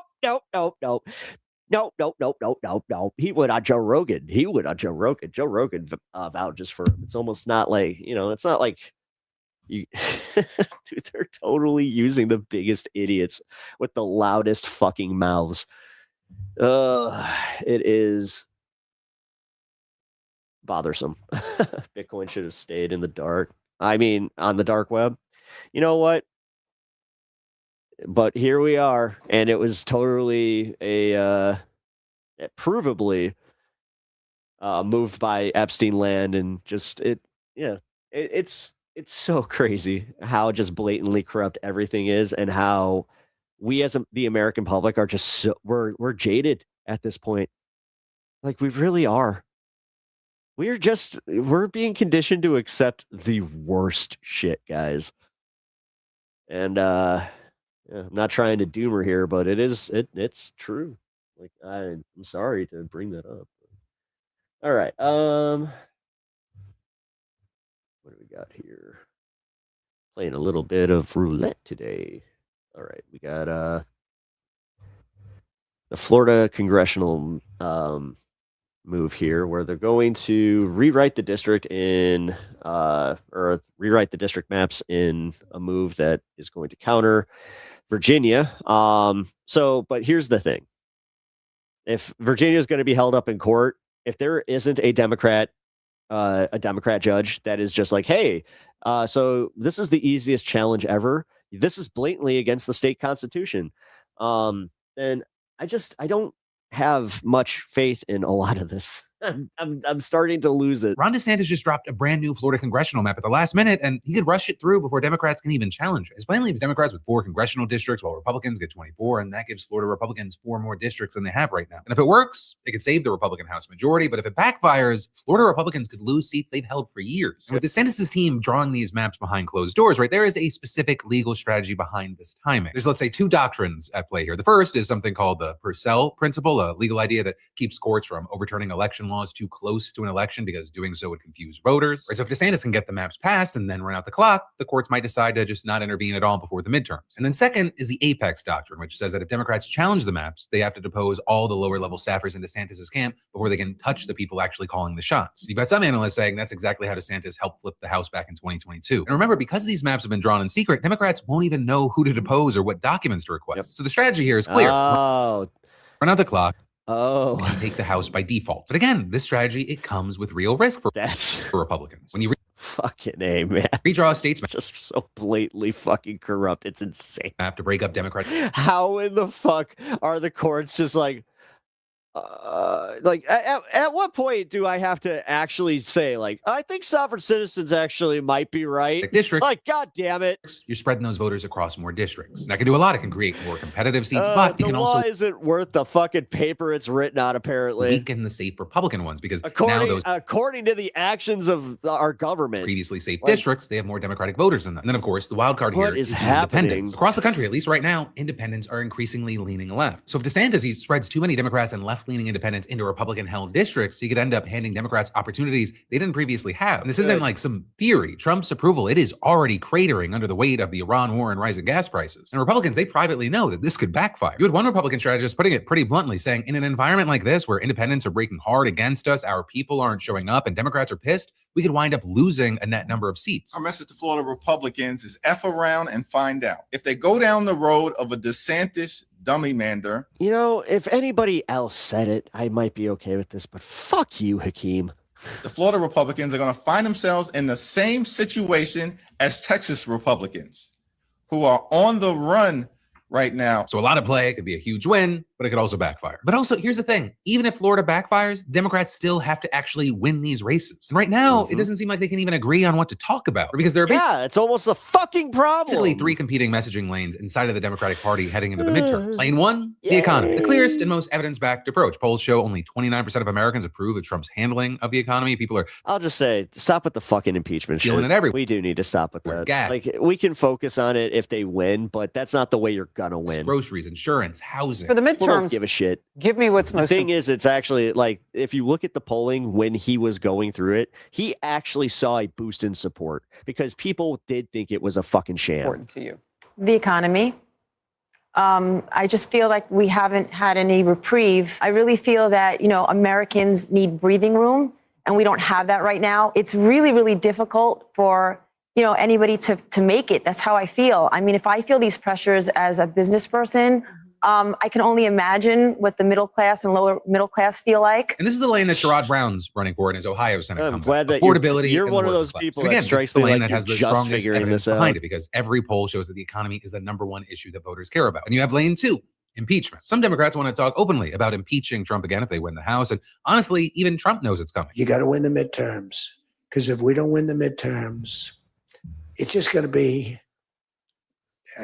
He went on Joe Rogan. Joe Rogan vouches for him. It's almost not like, it's not like you dude, they're totally using the biggest idiots with the loudest fucking mouths. It is bothersome. Bitcoin should have stayed in the dark. I mean, on the dark web. You know what? But here we are, and it was totally provably moved by Epstein land, and just it's so crazy how just blatantly corrupt everything is, and how we as the American public are just we're jaded at this point. Like we really are. We're being conditioned to accept the worst shit, guys. And I'm not trying to doom her here, but it's true. Like I'm sorry to bring that up. All right. What do we got here? Playing a little bit of roulette today. All right, we got the Florida congressional move here, where they're going to rewrite the district or rewrite the district maps in a move that is going to counter Virginia. But here's the thing. If Virginia is going to be held up in court, if there isn't a Democrat judge that is just like, hey, so this is the easiest challenge ever. This is blatantly against the state constitution. Then I don't have much faith in a lot of this. I'm starting to lose it. Ron DeSantis just dropped a brand new Florida congressional map at the last minute, and he could rush it through before Democrats can even challenge it. His plan leaves Democrats with 4 congressional districts, while Republicans get 24, and that gives Florida Republicans 4 more districts than they have right now. And if it works, it could save the Republican House majority, but if it backfires, Florida Republicans could lose seats they've held for years. And with DeSantis' team drawing these maps behind closed doors, right, there is a specific legal strategy behind this timing. There's, let's say, 2 doctrines at play here. The first is something called the Purcell principle, a legal idea that keeps courts from overturning election laws too close to an election because doing so would confuse voters. Right, so if DeSantis can get the maps passed and then run out the clock, the courts might decide to just not intervene at all before the midterms. And then second is the Apex doctrine, which says that if Democrats challenge the maps, they have to depose all the lower level staffers in DeSantis' camp before they can touch the people actually calling the shots. You've got some analysts saying that's exactly how DeSantis helped flip the House back in 2022. And remember, because these maps have been drawn in secret, Democrats won't even know who to depose or what documents to request. Yep. So the strategy here is clear. Run out the clock. And take the House by default. But again, this strategy, it comes with real risk for Republicans. When you fucking A, man. Redraw states just so blatantly fucking corrupt. It's insane. Map to break up Democrat. How in the fuck are the courts just like at what point do I have to actually say, like, I think sovereign citizens actually might be right? District. Like, God damn it. You're spreading those voters across more districts. And that can do a lot. It can create more competitive seats, but it can also... The law isn't worth the fucking paper it's written on, apparently. Weaken the safe Republican ones, because according to the actions of our government. Previously safe districts, they have more Democratic voters in them. And then, of course, the wild card here is the independents. Across the country, at least right now, independents are increasingly leaning left. So if DeSantis, he spreads too many Democrats and left-leaning independents into Republican-held districts, you could end up handing Democrats opportunities they didn't previously have. And this isn't like some theory. Trump's approval, it is already cratering under the weight of the Iran war and rising gas prices. And Republicans, they privately know that this could backfire. You had one Republican strategist putting it pretty bluntly, saying, in an environment like this, where independents are breaking hard against us, our people aren't showing up, and Democrats are pissed, we could wind up losing a net number of seats. Our message to Florida Republicans is F around and find out. If they go down the road of a DeSantis dummy mander. You know, if anybody else said it, I might be okay with this, but fuck you, Hakeem. The Florida Republicans are going to find themselves in the same situation as Texas Republicans, who are on the run right now. So a lot of play. It could be a huge win, but it could also backfire. But also, here's the thing. Even if Florida backfires, Democrats still have to actually win these races. And right now, it doesn't seem like they can even agree on what to talk about. Because they're it's almost a fucking problem. Basically 3 competing messaging lanes inside of the Democratic Party heading into the midterms. Lane 1, the economy. The clearest and most evidence-backed approach. Polls show only 29% of Americans approve of Trump's handling of the economy. People are... I'll just say, stop with the fucking impeachment shit. It everywhere. We do need to stop with that. Like, we can focus on it if they win, but that's not the way you're gonna win. Groceries, insurance, housing. For the People don't midterms, give a shit. give me what's The most thing is, it's actually like if you look at the polling when he was going through it, he actually saw a boost in support because people did think it was a fucking sham. important to you. The economy. I just feel like we haven't had any reprieve. I really feel that, Americans need breathing room, and we don't have that right now. It's really, really difficult for, anybody to make it. That's how I feel. I mean, if I feel these pressures as a business person, I can only imagine what the middle class and lower middle class feel like. And this is the lane that Sherrod Brown's running for in his Ohio Senate. I'm glad that affordability. you're and one of the those working people class. that Again, strikes it's the me lane like that has you're the just strongest figuring evidence this behind out. it, because every poll shows that the economy is the number one issue that voters care about. And you have lane 2, impeachment. Some Democrats want to talk openly about impeaching Trump again if they win the House. And honestly, even Trump knows it's coming. You got to win the midterms, because if we don't win the midterms, it's just going to be,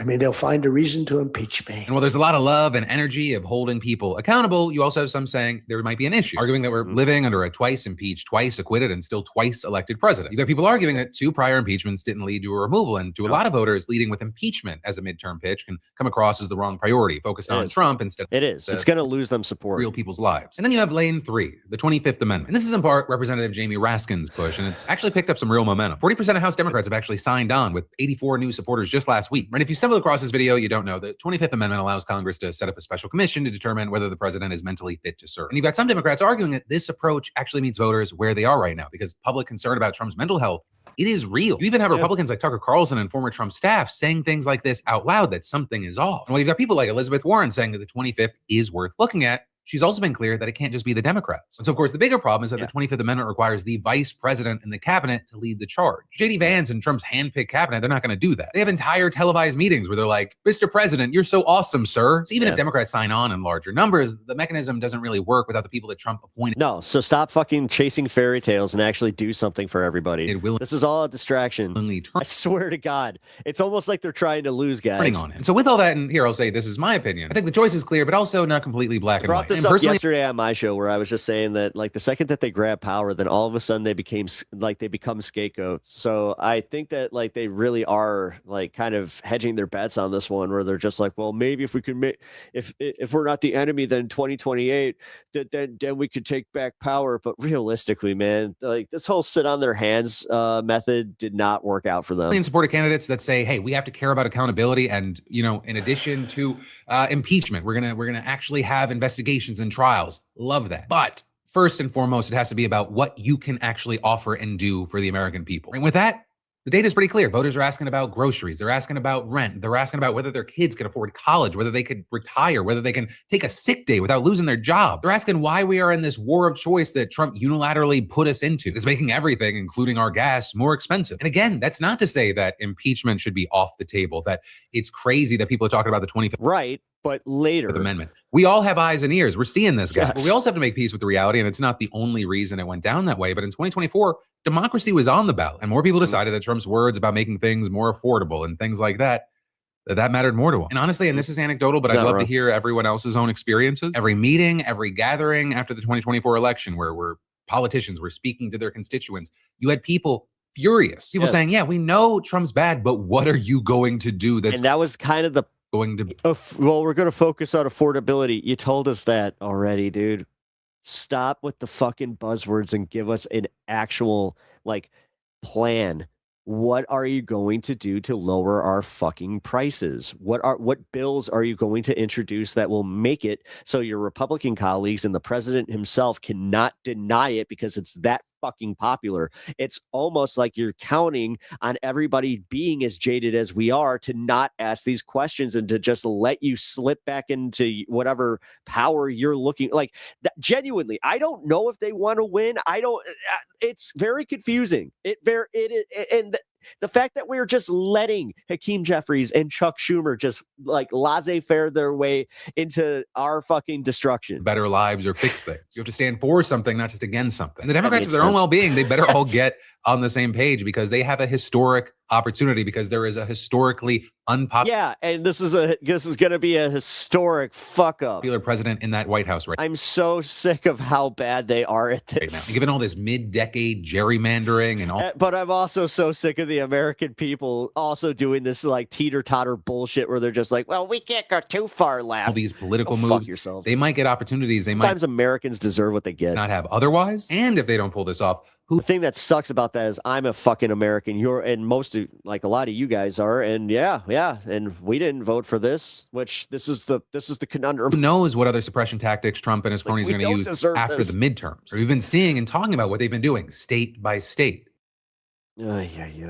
they'll find a reason to impeach me. And while there's a lot of love and energy of holding people accountable, you also have some saying there might be an issue, arguing that we're living under a twice impeached, twice acquitted, and still twice elected president. You got people arguing that 2 prior impeachments didn't lead to a removal, and to a lot of voters, leading with impeachment as a midterm pitch can come across as the wrong priority, focused on Trump instead. It is. It's going to lose them support. Real people's lives. And then you have lane 3, the 25th Amendment. And this is in part Representative Jamie Raskin's push, and it's actually picked up some real momentum. 40% of House Democrats have actually signed on, with 84 new supporters just last week. And if you stumble across this video, you don't know, the 25th Amendment allows Congress to set up a special commission to determine whether the president is mentally fit to serve. And you've got some Democrats arguing that this approach actually meets voters where they are right now, because public concern about Trump's mental health, it is real. You even have Republicans like Tucker Carlson and former Trump staff saying things like this out loud, that something is off. And while you've got people like Elizabeth Warren saying that the 25th is worth looking at, she's also been clear that it can't just be the Democrats. And so, of course, the bigger problem is that the 25th Amendment requires the vice president and the cabinet to lead the charge. J.D. Vance and Trump's handpicked cabinet, they're not going to do that. They have entire televised meetings where they're like, Mr. President, you're so awesome, sir. So even if Democrats sign on in larger numbers, the mechanism doesn't really work without the people that Trump appointed. No, so stop fucking chasing fairy tales and actually do something for everybody. It will. This is all a distraction. I swear to God. It's almost like they're trying to lose guys. On it. And so with all that, and here I'll say this is my opinion, I think the choice is clear, but also not completely black and white. I brought this up yesterday on my show, where I was just saying that, like, the second that they grab power, then all of a sudden they become scapegoats. So I think that, like, they really are, like, kind of hedging their bets on this one, where they're just like, well, maybe if we can make, if we're not the enemy, then 2028, then we could take back power. But realistically, man, like, this whole sit on their hands method did not work out for them. In support of candidates that say, hey, we have to care about accountability, and in addition to impeachment, we're gonna actually have investigations and trials. Love that. But first and foremost, it has to be about what you can actually offer and do for the American people. And with that, the data is pretty clear. Voters are asking about groceries. They're asking about rent. They're asking about whether their kids can afford college, whether they could retire, whether they can take a sick day without losing their job. They're asking why we are in this war of choice that Trump unilaterally put us into. It's making everything, including our gas, more expensive. And again, that's not to say that impeachment should be off the table, that it's crazy that people are talking about the 25th. Right. But later, amendment. We all have eyes and ears. We're seeing this, guys. Yes. But we also have to make peace with the reality, and it's not the only reason it went down that way. But in 2024, democracy was on the ballot, and more people decided that Trump's words about making things more affordable and things like that mattered more to them. And honestly, and this is anecdotal, but I'd love to hear everyone else's own experiences. Every meeting, every gathering after the 2024 election, where politicians were speaking to their constituents, you had people furious. People saying, yeah, we know Trump's bad, but what are you going to do? And that was kind of the going to well, we're going to focus on affordability. You told us that already, dude. Stop with the fucking buzzwords and give us an actual, like, plan. What are you going to do to lower our fucking prices? What bills are you going to introduce that will make it so your Republican colleagues and the president himself cannot deny it because it's that fucking popular? It's almost like you're counting on everybody being as jaded as we are to not ask these questions and to just let you slip back into whatever power you're looking like. Genuinely, I don't know if they want to win. It's very confusing. And the fact that we're just letting Hakeem Jeffries and Chuck Schumer just like laissez-faire their way into our fucking destruction. Better lives or fix things. You have to stand for something, not just against something. And the Democrats, for their own well-being, they better all get on the same page, because they have a historic opportunity because there is a historically unpopular. Yeah, and this is going to be a historic fuck up. Popular president in that White House right. I'm so sick of how bad they are at this. Right now. Given all this mid-decade gerrymandering and all. But I'm also so sick of the American people also doing this like teeter-totter bullshit where they're just like, well, we can't go too far left. All these political Fuck moves. yourself. They might get opportunities. They Sometimes might Americans deserve what they get. not have otherwise. And if they don't pull this off, the thing that sucks about that is I'm a fucking American. And most of, like a lot of you guys are. And yeah. And we didn't vote for this, which this is the conundrum. Who knows what other suppression tactics Trump and his cronies are going to use after the midterms? We've been seeing and talking about what they've been doing state by state. This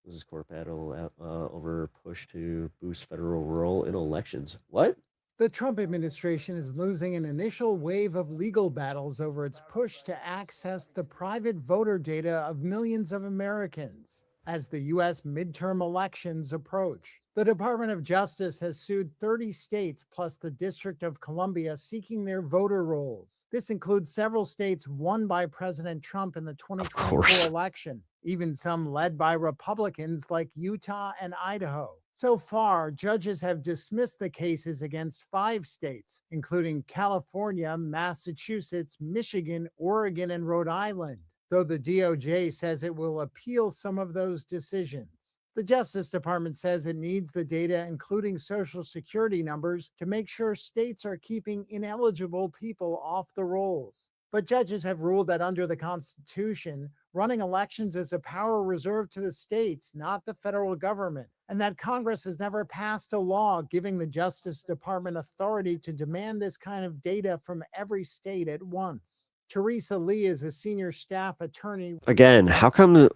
is court battle over push to boost federal role in elections. What? The Trump administration is losing an initial wave of legal battles over its push to access the private voter data of millions of Americans as the U.S. midterm elections approach. The Department of Justice has sued 30 states plus the District of Columbia seeking their voter rolls. This includes several states won by President Trump in the 2024 election, even some led by Republicans like Utah and Idaho. So far, judges have dismissed the cases against 5 states, including California, Massachusetts, Michigan, Oregon, and Rhode Island, though the DOJ says it will appeal some of those decisions. The Justice Department says it needs the data, including Social Security numbers, to make sure states are keeping ineligible people off the rolls. But judges have ruled that under the Constitution, running elections is a power reserved to the states, not the federal government, and that Congress has never passed a law giving the Justice Department authority to demand this kind of data from every state at once. Teresa Lee is a senior staff attorney. Again, how come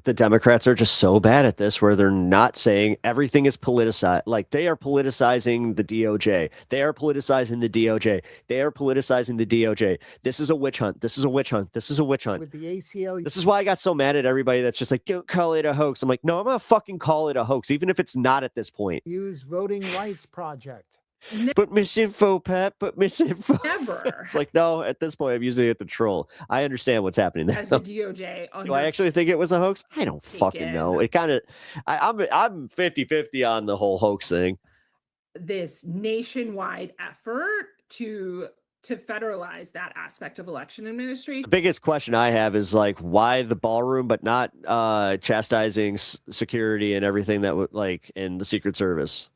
the Democrats are just so bad at this where they're not saying everything is politicized? Like they are politicizing the DOJ. They are politicizing the DOJ. They are politicizing the DOJ. This is a witch hunt. This is a witch hunt. This is a witch hunt. With the ACLU. This is why I got so mad at everybody that's just like, don't call it a hoax. I'm like, no, I'm going to fucking call it a hoax, even if it's not at this point. Use Voting Rights Project. But misinfo, Pat, but misinfo. Never. It's like, no, at this point, I'm using it to troll. I understand what's happening there. As the DOJ. Do I actually think it was a hoax? I don't fucking know. It kind of, I'm 50-50 on the whole hoax thing. This nationwide effort to federalize that aspect of election administration. The biggest question I have is like, why the ballroom, but not chastising security and everything that would in the Secret Service?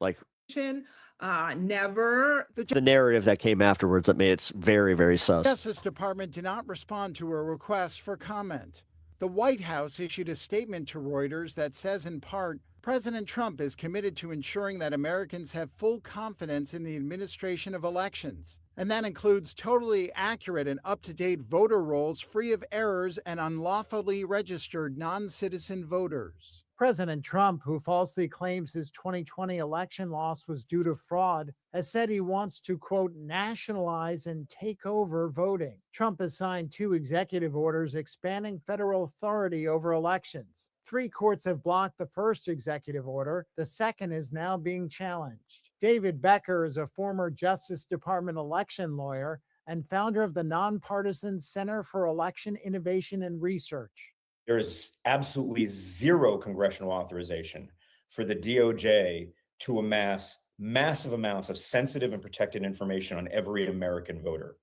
Never. The narrative that came afterwards that made it very, very sus. The Justice Department did not respond to a request for comment. The White House issued a statement to Reuters that says in part, President Trump is committed to ensuring that Americans have full confidence in the administration of elections. And that includes totally accurate and up-to-date voter rolls free of errors and unlawfully registered non-citizen voters. President Trump, who falsely claims his 2020 election loss was due to fraud, has said he wants to, quote, nationalize and take over voting. Trump has signed 2 executive orders expanding federal authority over elections. 3 courts have blocked the first executive order. The second is now being challenged. David Becker is a former Justice Department election lawyer and founder of the nonpartisan Center for Election Innovation and Research. There is absolutely zero congressional authorization for the DOJ to amass massive amounts of sensitive and protected information on every American voter.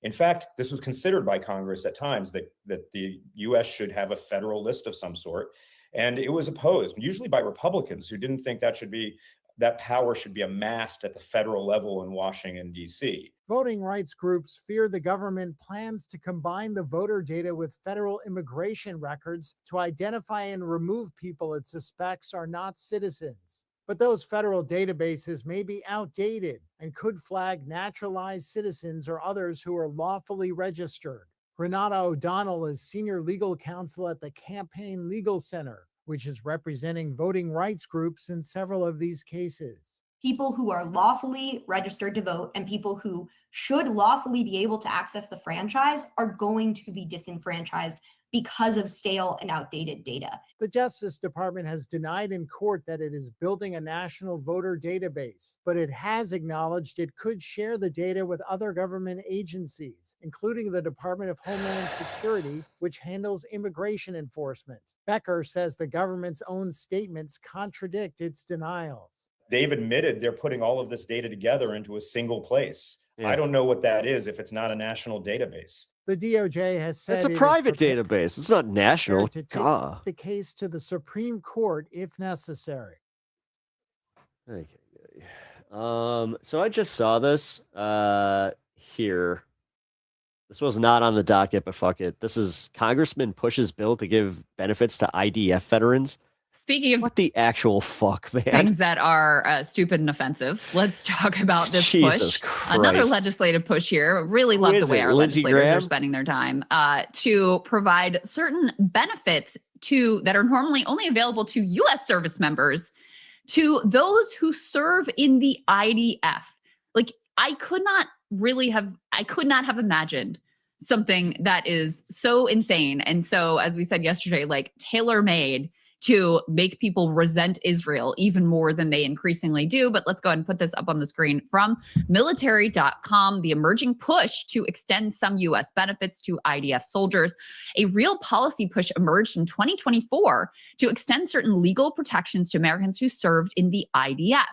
In fact, this was considered by Congress at times that the U.S. should have a federal list of some sort, and it was opposed, usually by Republicans who didn't think that power should be amassed at the federal level in Washington, D.C. Voting rights groups fear the government plans to combine the voter data with federal immigration records to identify and remove people it suspects are not citizens. But those federal databases may be outdated and could flag naturalized citizens or others who are lawfully registered. Renata O'Donnell is senior legal counsel at the Campaign Legal Center, which is representing voting rights groups in several of these cases. People who are lawfully registered to vote and people who should lawfully be able to access the franchise are going to be disenfranchised because of stale and outdated data. The Justice Department has denied in court that it is building a national voter database, but it has acknowledged it could share the data with other government agencies, including the Department of Homeland Security, which handles immigration enforcement. Becker says the government's own statements contradict its denials. They've admitted they're putting all of this data together into a single place. I don't know what that is if it's not a national database. The DOJ has said it's a private database. It's not national. to take the case to the Supreme Court if necessary. Okay. So I just saw this here. This was not on the docket, but fuck it. This is Congressman pushes bill to give benefits to IDF veterans. Speaking of what the actual fuck, man, things that are stupid and offensive, let's talk about this Jesus push. Christ. Another legislative push here. Really love the way our legislators are spending their time to provide certain benefits that are normally only available to U.S. service members to those who serve in the IDF. Like, I could not have imagined something that is so insane and so, as we said yesterday, like tailor-made to make people resent Israel even more than they increasingly do. But let's go ahead and put this up on the screen from military.com, the emerging push to extend some U.S. benefits to IDF soldiers. A real policy push emerged in 2024 to extend certain legal protections to Americans who served in the IDF.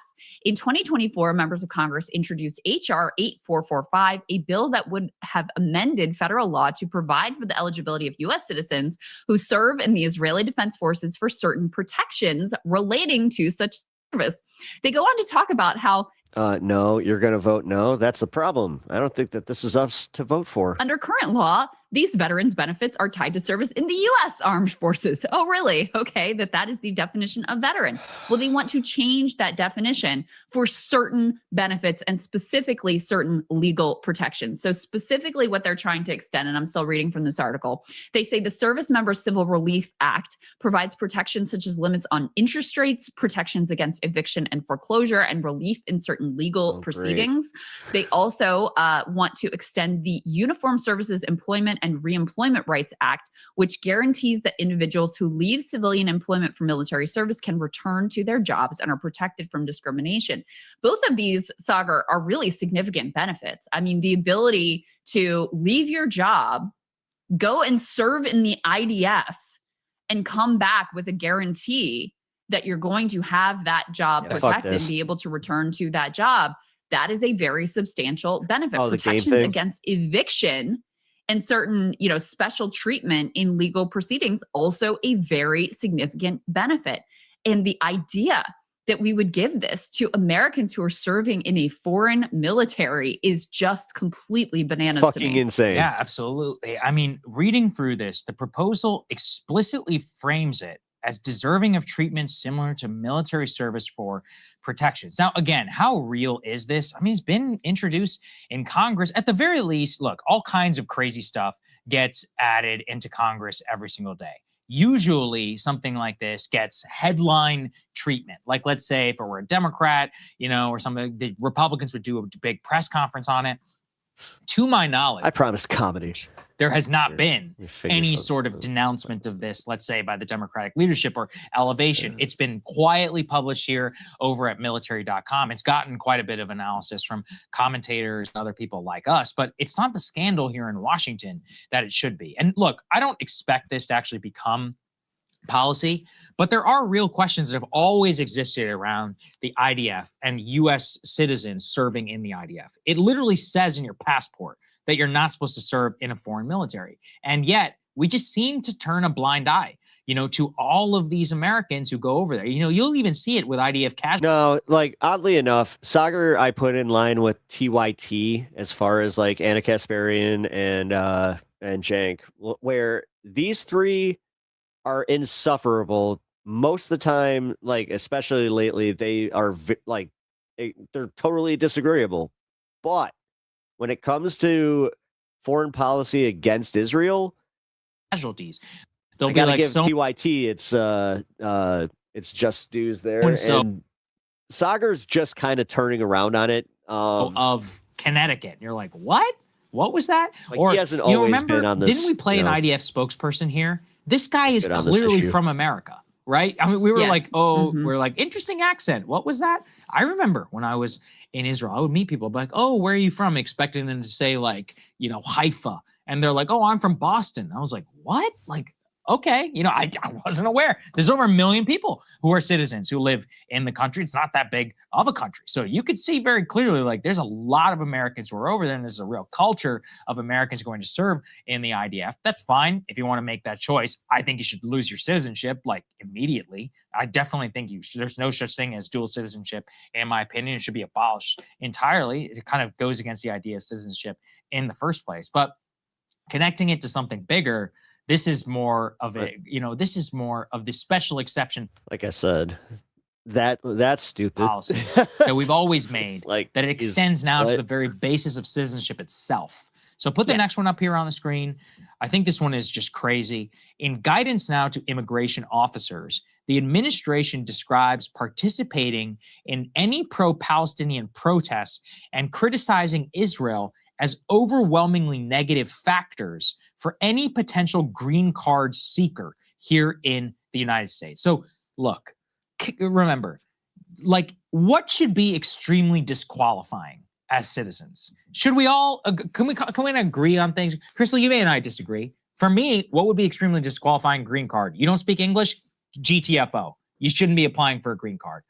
In 2024, members of Congress introduced H.R. 8445, a bill that would have amended federal law to provide for the eligibility of U.S. citizens who serve in the Israeli Defense Forces for certain protections relating to such service. They go on to talk about how no, you're going to vote no. That's the problem. I don't think that this is us to vote for. under current law, these veterans' benefits are tied to service in the U.S. Armed Forces. Oh, really? Okay, that is the definition of veteran. Well, they want to change that definition for certain benefits and specifically certain legal protections. So specifically what they're trying to extend, and I'm still reading from this article, they say the Service Member Civil Relief Act provides protections such as limits on interest rates, protections against eviction and foreclosure, and relief in certain legal proceedings. They also want to extend the Uniform Services Employment and Reemployment Rights Act, which guarantees that individuals who leave civilian employment for military service can return to their jobs and are protected from discrimination. Both of these, Sagar, are really significant benefits. I mean, the ability to leave your job, go and serve in the IDF, and come back with a guarantee that you're going to have that job protected and be able to return to that job. That is a very substantial benefit. Protections against eviction and certain, special treatment in legal proceedings, also a very significant benefit. And the idea that we would give this to Americans who are serving in a foreign military is just completely bananas to me. Fucking insane. Yeah, absolutely. I mean, reading through this, the proposal explicitly frames it as deserving of treatment similar to military service for protections. Now, again, how real is this? I mean, it's been introduced in Congress. At the very least, look, all kinds of crazy stuff gets added into Congress every single day. Usually something like this gets headline treatment. Like, let's say if it were a Democrat, or something, the Republicans would do a big press conference on it. To my knowledge, I promised comedy. There has not been any sort of denouncement of this, let's say, by the Democratic leadership or elevation. It's been quietly published here over at military.com. It's gotten quite a bit of analysis from commentators and other people like us, but it's not the scandal here in Washington that it should be. And look, I don't expect this to actually become policy, but there are real questions that have always existed around the IDF and U.S. citizens serving in the IDF. It literally says in your passport that you're not supposed to serve in a foreign military. And yet we just seem to turn a blind eye, to all of these Americans who go over there. You'll even see it with IDF cash. No, like, oddly enough, Sagar I put in line with TYT as far as like Anna Kasparian and Jank, where these three are insufferable most of the time. Like, especially lately, they are they're totally disagreeable. But when it comes to foreign policy against Israel, casualties, I gotta give TYT it's just dues there, and Sagar's just kind of turning around on it. Of Connecticut, you're like, what? what was that? Like, or he hasn't always remember, been on this, didn't we play you an know, IDF spokesperson here? This guy is good on this clearly issue. from America, right? I mean, we were Yes. like, oh, we're like, interesting accent. What was that? I remember when I was in Israel, I would meet people, I'd be like, oh, where are you from? Expecting them to say like, Haifa. And they're like, oh, I'm from Boston. I was like, what? Like, okay, I wasn't aware. There's over 1 million people who are citizens who live in the country. It's not that big of a country. So you could see very clearly, like, there's a lot of Americans who are over there, and there's a real culture of Americans going to serve in the IDF. That's fine if you want to make that choice. I think you should lose your citizenship, like, immediately. I definitely think there's no such thing as dual citizenship. In my opinion, it should be abolished entirely. It kind of goes against the idea of citizenship in the first place. But connecting it to something bigger, this is more of this is more of the special exception. Like I said, that's stupid policy that we've always made, like, that it extends now to the very basis of citizenship itself. So put the next one up here on the screen. I think this one is just crazy. In guidance now to immigration officers, the administration describes participating in any pro-Palestinian protests and criticizing Israel as overwhelmingly negative factors for any potential green card seeker here in the United States. So look, remember, like, what should be extremely disqualifying as citizens? Should we all, can we agree on things? Crystal, you and I disagree. For me, what would be extremely disqualifying green card? You don't speak English? GTFO. You shouldn't be applying for a green card.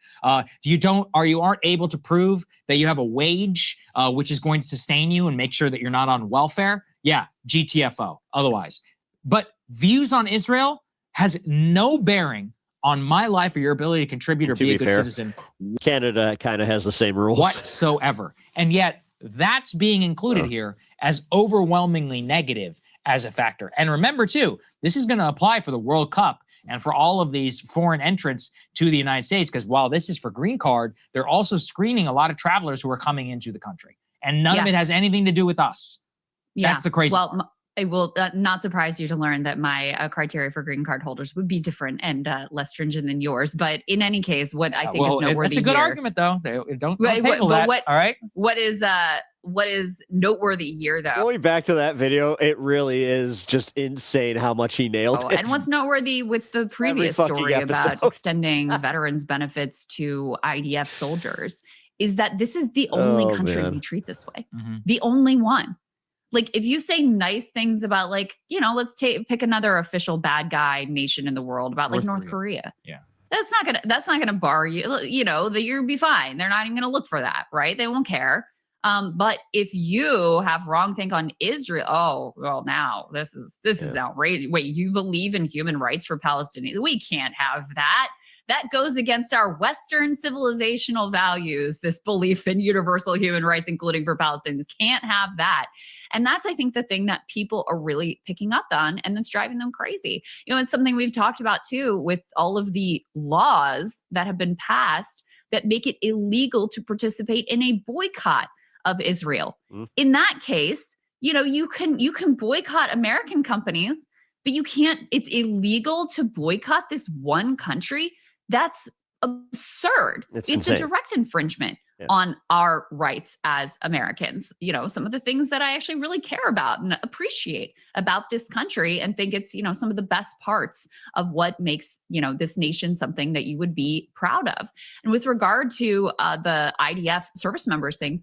You aren't able to prove that you have a wage which is going to sustain you and make sure that you're not on welfare? Yeah, GTFO. Otherwise, but views on Israel has no bearing on my life or your ability to contribute or be a good citizen. Canada kind of has the same rules whatsoever, and yet that's being included here as overwhelmingly negative as a factor. And remember too, this is going to apply for the World Cup and for all of these foreign entrants to the United States, because while this is for green card, they're also screening a lot of travelers who are coming into the country. And none of it has anything to do with us. Yeah. That's the crazy part. Well, it will not surprise you to learn that my criteria for green card holders would be different and less stringent than yours. But in any case, what I think is noteworthy That's a good here, argument, though. Don't Right, table that. all right. What is noteworthy here, though? Going back to that video, it really is just insane how much he nailed it. And what's noteworthy with the previous story about extending veterans benefits to IDF soldiers is that this is the only country we treat this way. The only one. Like, if you say nice things about, like, let's pick another official bad guy nation in the world, about like North Korea. Yeah. That's not gonna bar you, that you'll be fine. They're not even gonna look for that, right? They won't care. But if you have wrong think on Israel, oh, well, now this is outrageous. Wait, you believe in human rights for Palestinians? We can't have that. That goes against our Western civilizational values, this belief in universal human rights, including for Palestinians. Can't have that. And that's, I think, the thing that people are really picking up on, and that's driving them crazy. It's something we've talked about, too, with all of the laws that have been passed that make it illegal to participate in a boycott of Israel. In that case, you can boycott American companies, but you can't, it's illegal to boycott this one country. That's absurd. It's a direct infringement on our rights as Americans. Some of the things that I actually really care about and appreciate about this country, and think it's, some of the best parts of what makes, this nation something that you would be proud of. And with regard to the IDF service members things,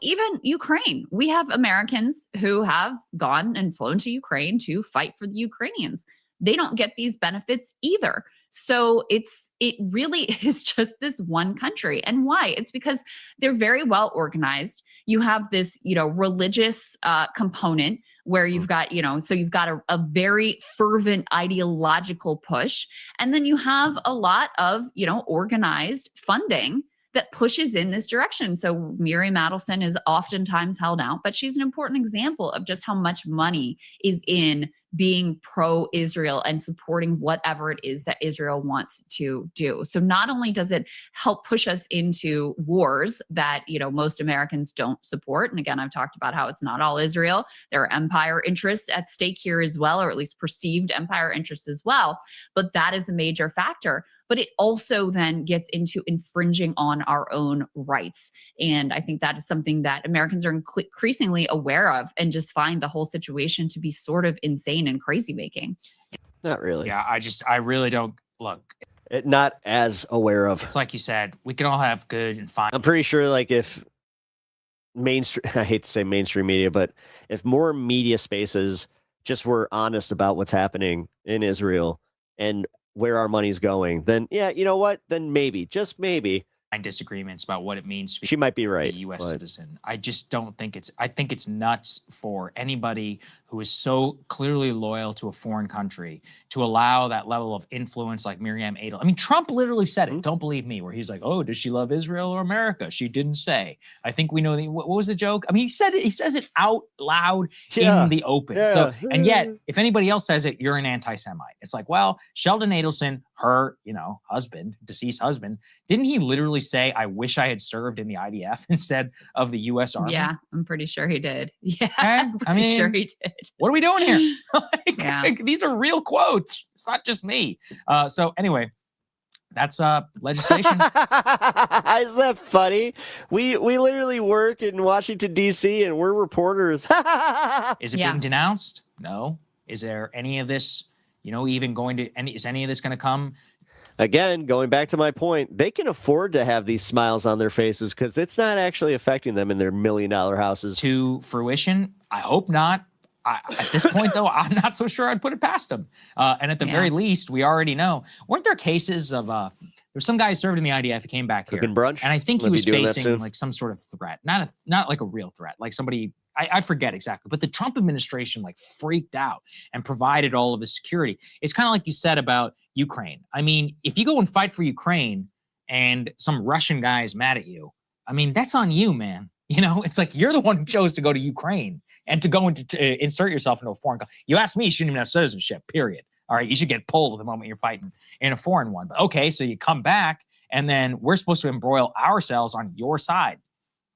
even Ukraine, we have Americans who have gone and flown to Ukraine to fight for the Ukrainians. They don't get these benefits either. So it really is just this one country. And why? It's because they're very well organized. You have this, religious component where you've got, so you've got a very fervent ideological push. And then you have a lot of, organized funding that pushes in this direction. So Miriam Adelson is oftentimes held out, but she's an important example of just how much money is in being pro-Israel and supporting whatever it is that Israel wants to do. So not only does it help push us into wars that, most Americans don't support. And again, I've talked about how it's not all Israel. There are empire interests at stake here as well, or at least perceived empire interests as well. But that is a major factor. But it also then gets into infringing on our own rights. And I think that is something that Americans are increasingly aware of and just find the whole situation to be sort of insane and crazy making. Not really. Yeah, I really don't look. Not as aware of. It's like you said, we can all have good and fine. I'm pretty sure like if mainstream, I hate to say mainstream media, but if more media spaces just were honest about what's happening in Israel and where our money's going, then yeah, you know what? Then maybe, just maybe. Disagreements about what it means to be She might be right. a U.S. citizen. I just don't think I think it's nuts for anybody who is so clearly loyal to a foreign country to allow that level of influence like Miriam Adel. I mean, Trump literally said it. Don't believe me, where he's like, oh, does she love Israel or America? She didn't say. I think we know what was the joke? I mean, he said it. He says it out loud in the open. Yeah. So, and yet, if anybody else says it, you're an anti-Semite. It's like, well, Sheldon Adelson, her, husband, deceased husband, didn't he literally say, I wish I had served in the IDF instead of the U.S. Army? Yeah, I'm pretty sure he did. Yeah, I'm pretty sure he did. What are we doing here? Like, these are real quotes. It's not just me. So anyway, that's legislation. Isn't that funny? We literally work in Washington, D.C., and we're reporters. Is it being denounced? No. Is there any of this, even going to, is any of this going to come? Again, going back to my point, they can afford to have these smiles on their faces because it's not actually affecting them in their $1 million houses. To fruition? I hope not. At this point, though, I'm not so sure I'd put it past them. And at the very least, we already know. Weren't there cases of there's some guy who served in the IDF, he came back here. Cooking brunch? And I think he was facing like some sort of threat. Not like a real threat, like somebody, I forget exactly, but the Trump administration like freaked out and provided all of the security. It's kind of like you said about Ukraine. I mean, if you go and fight for Ukraine and some Russian guy is mad at you, I mean, that's on you, man. It's like you're the one who chose to go to Ukraine and to go into to insert yourself into a foreign country. You ask me, you shouldn't even have citizenship, period. All right, you should get pulled the moment you're fighting in a foreign one. But okay, so you come back, and then we're supposed to embroil ourselves on your side.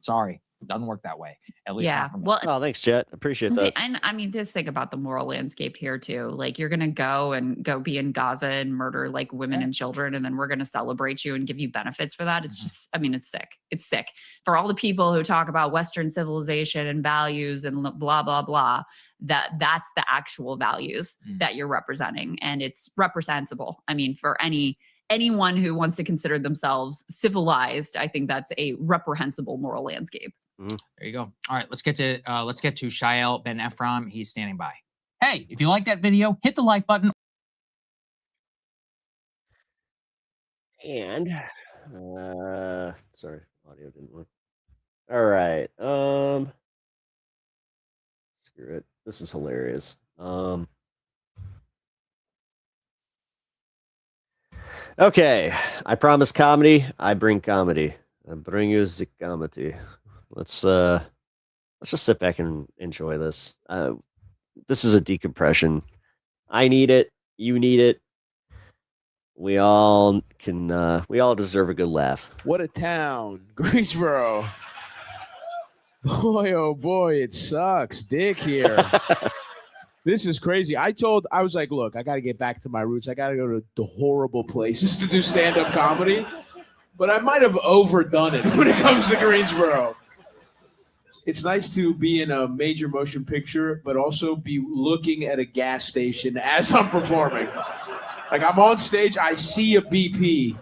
Sorry, it doesn't work that way. At least not for me. Well, oh, thanks, Jet. Appreciate that. And I mean, just think about the moral landscape here too. Like you're gonna go be in Gaza and murder like women and children, and then we're gonna celebrate you and give you benefits for that. It's just, I mean, it's sick. It's sick for all the people who talk about Western civilization and values and blah blah blah. That's the actual values that you're representing, and it's reprehensible. I mean, for anyone who wants to consider themselves civilized, I think that's a reprehensible moral landscape. There you go. All right, let's get to Shael Ben Ephraim. He's standing by. Hey, if you like that video, hit the like button. And sorry, audio didn't work. All right. Screw it. This is hilarious. Okay, I promise comedy. I bring comedy. I bring you the comedy. Let's just sit back and enjoy this. This is a decompression. I need it. You need it. We all can. We all deserve a good laugh. What a town, Greensboro. Boy, oh boy, it sucks. Dick here. This is crazy. I was like, look, I got to get back to my roots. I got to go to the horrible places to do stand-up comedy. But I might have overdone it when it comes to Greensboro. It's nice to be in a major motion picture, but also be looking at a gas station as I'm performing. Like I'm on stage, I see a BP.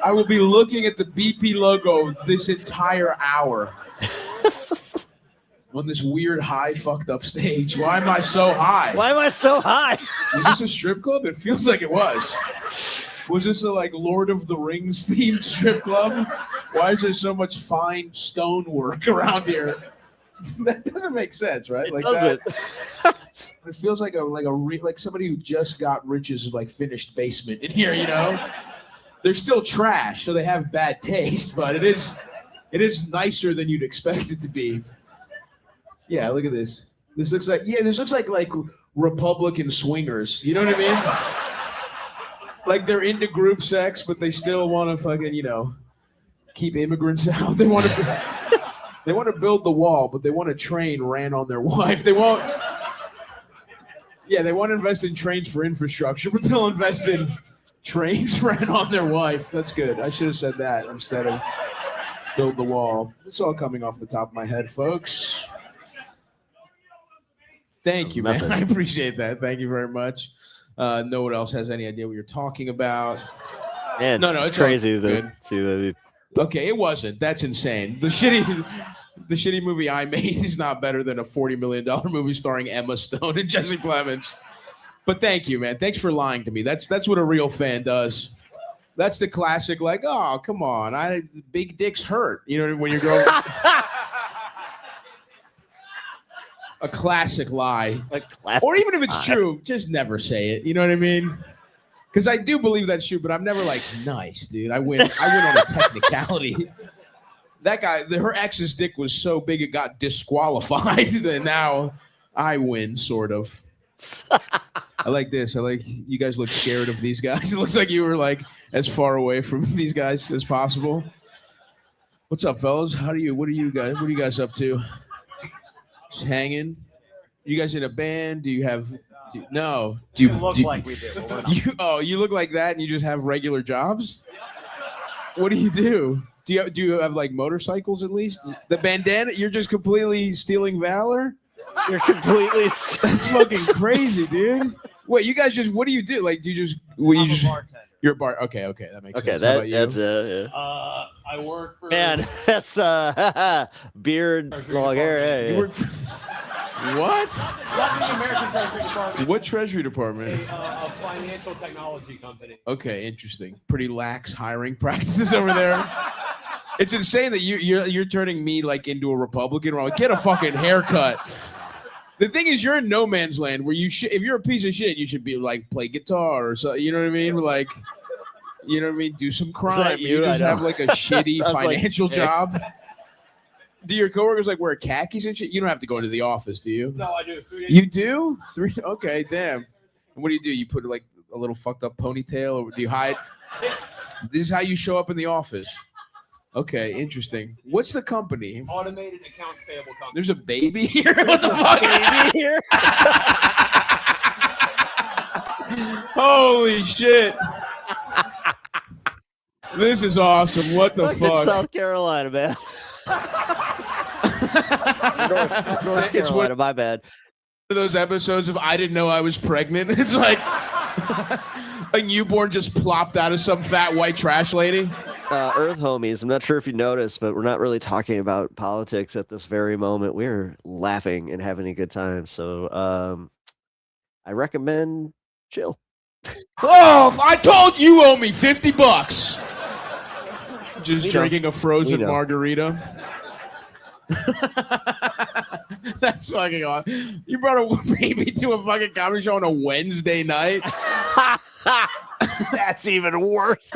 I will be looking at the BP logo this entire hour. On this weird high fucked up stage. Why am I so high? Why am I so high? Is this a strip club? It feels like it was. Was this a like Lord of the Rings themed strip club? Why is there so much fine stonework around here? That doesn't make sense, right? It like doesn't. It feels like like somebody who just got Rich's like finished basement in here, They're still trash, so they have bad taste, but it is nicer than you'd expect it to be. Yeah, look at this. This looks like Republican swingers. You know what I mean? Like they're into group sex, but they still want to fucking, keep immigrants out. They want to build the wall, but they want a train ran on their wife. They want to invest in trains for infrastructure, but they'll invest in trains ran on their wife. That's good. I should have said that instead of build the wall. It's all coming off the top of my head, folks. Thank you, man. I appreciate that. Thank you very much. No one else has any idea what you're talking about. Man, no, it's crazy to see that. Okay, it wasn't. That's insane. The shitty movie I made is not better than a $40 million movie starring Emma Stone and Jesse Plemons. But thank you, man. Thanks for lying to me. That's what a real fan does. That's the classic, like, oh, come on. Big dicks hurt. You know, when you're going... A classic lie. Or even if it's true, just never say it. You know what I mean? Because I do believe that's true, but I'm never like, nice, dude. I win on a technicality. That guy, her ex's dick was so big it got disqualified that now I win, sort of. I like this. I like you guys look scared of these guys. It looks like you were like as far away from these guys as possible. What's up, fellas? What are you guys up to? Just hanging. You guys in a band? No. Do you look like we do? You look like that and you just have regular jobs? What do you do? Do you have like motorcycles at least? The bandana? You're just completely stealing valor? You're completely... That's fucking crazy, dude. Wait, you guys just... What do you do? Like, do you just... I'm a bartender. You're a bar... Okay, that makes sense. How about you? That's I work for... Man, that's beard, long hair. Hey. You work for... What? Not the American Treasury Department. What Treasury Department? A financial technology company. Okay, interesting. Pretty lax hiring practices over there. It's insane that you're turning me like into a Republican. Where I'm like, get a fucking haircut. The thing is, you're in no man's land where if you're a piece of shit, you should be like play guitar or so. You know what I mean? Like, you know what I mean? Do some crime. You just have like a shitty financial job. Do your coworkers like wear khakis and shit? You don't have to go into the office, do you? No, I do. You do? 3? Okay, damn. And what do? You put like a little fucked up ponytail, or do you hide? This is how you show up in the office. Okay, interesting. What's the company? Automated accounts payable company. There's a baby here? What the fuck? Baby here? Holy shit. This is awesome. What the fuck? It's South Carolina, man. North Carolina, my bad. Those episodes of I didn't know I was pregnant. It's like a newborn just plopped out of some fat white trash lady. Earth homies, I'm not sure if you noticed, but we're not really talking about politics at this very moment. We're laughing and having a good time. So I recommend chill. Oh, I told you owe me $50. Just drinking a frozen margarita. That's fucking awesome. You brought a baby to a fucking comedy show on a Wednesday night? That's even worse.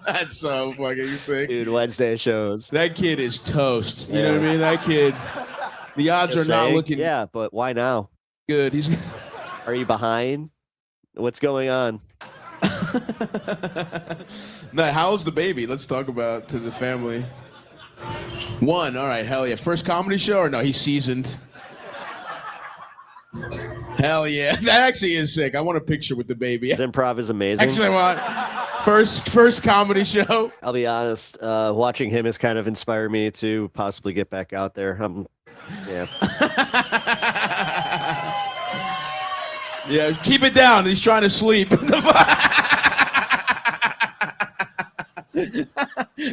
That's so fucking sick. Dude, Wednesday shows. That kid is toast. You know what I mean? That kid, the odds are not looking... Yeah, but why now? Good. Are you behind? What's going on? Now, how's the baby? Let's talk about to the family. 1, all right, hell yeah. First comedy show or no? He's seasoned. Hell yeah, that actually is sick. I want a picture with the baby. His improv is amazing. Actually, I want first comedy show. I'll be honest, watching him has kind of inspired me to possibly get back out there. Yeah. Yeah, keep it down. He's trying to sleep.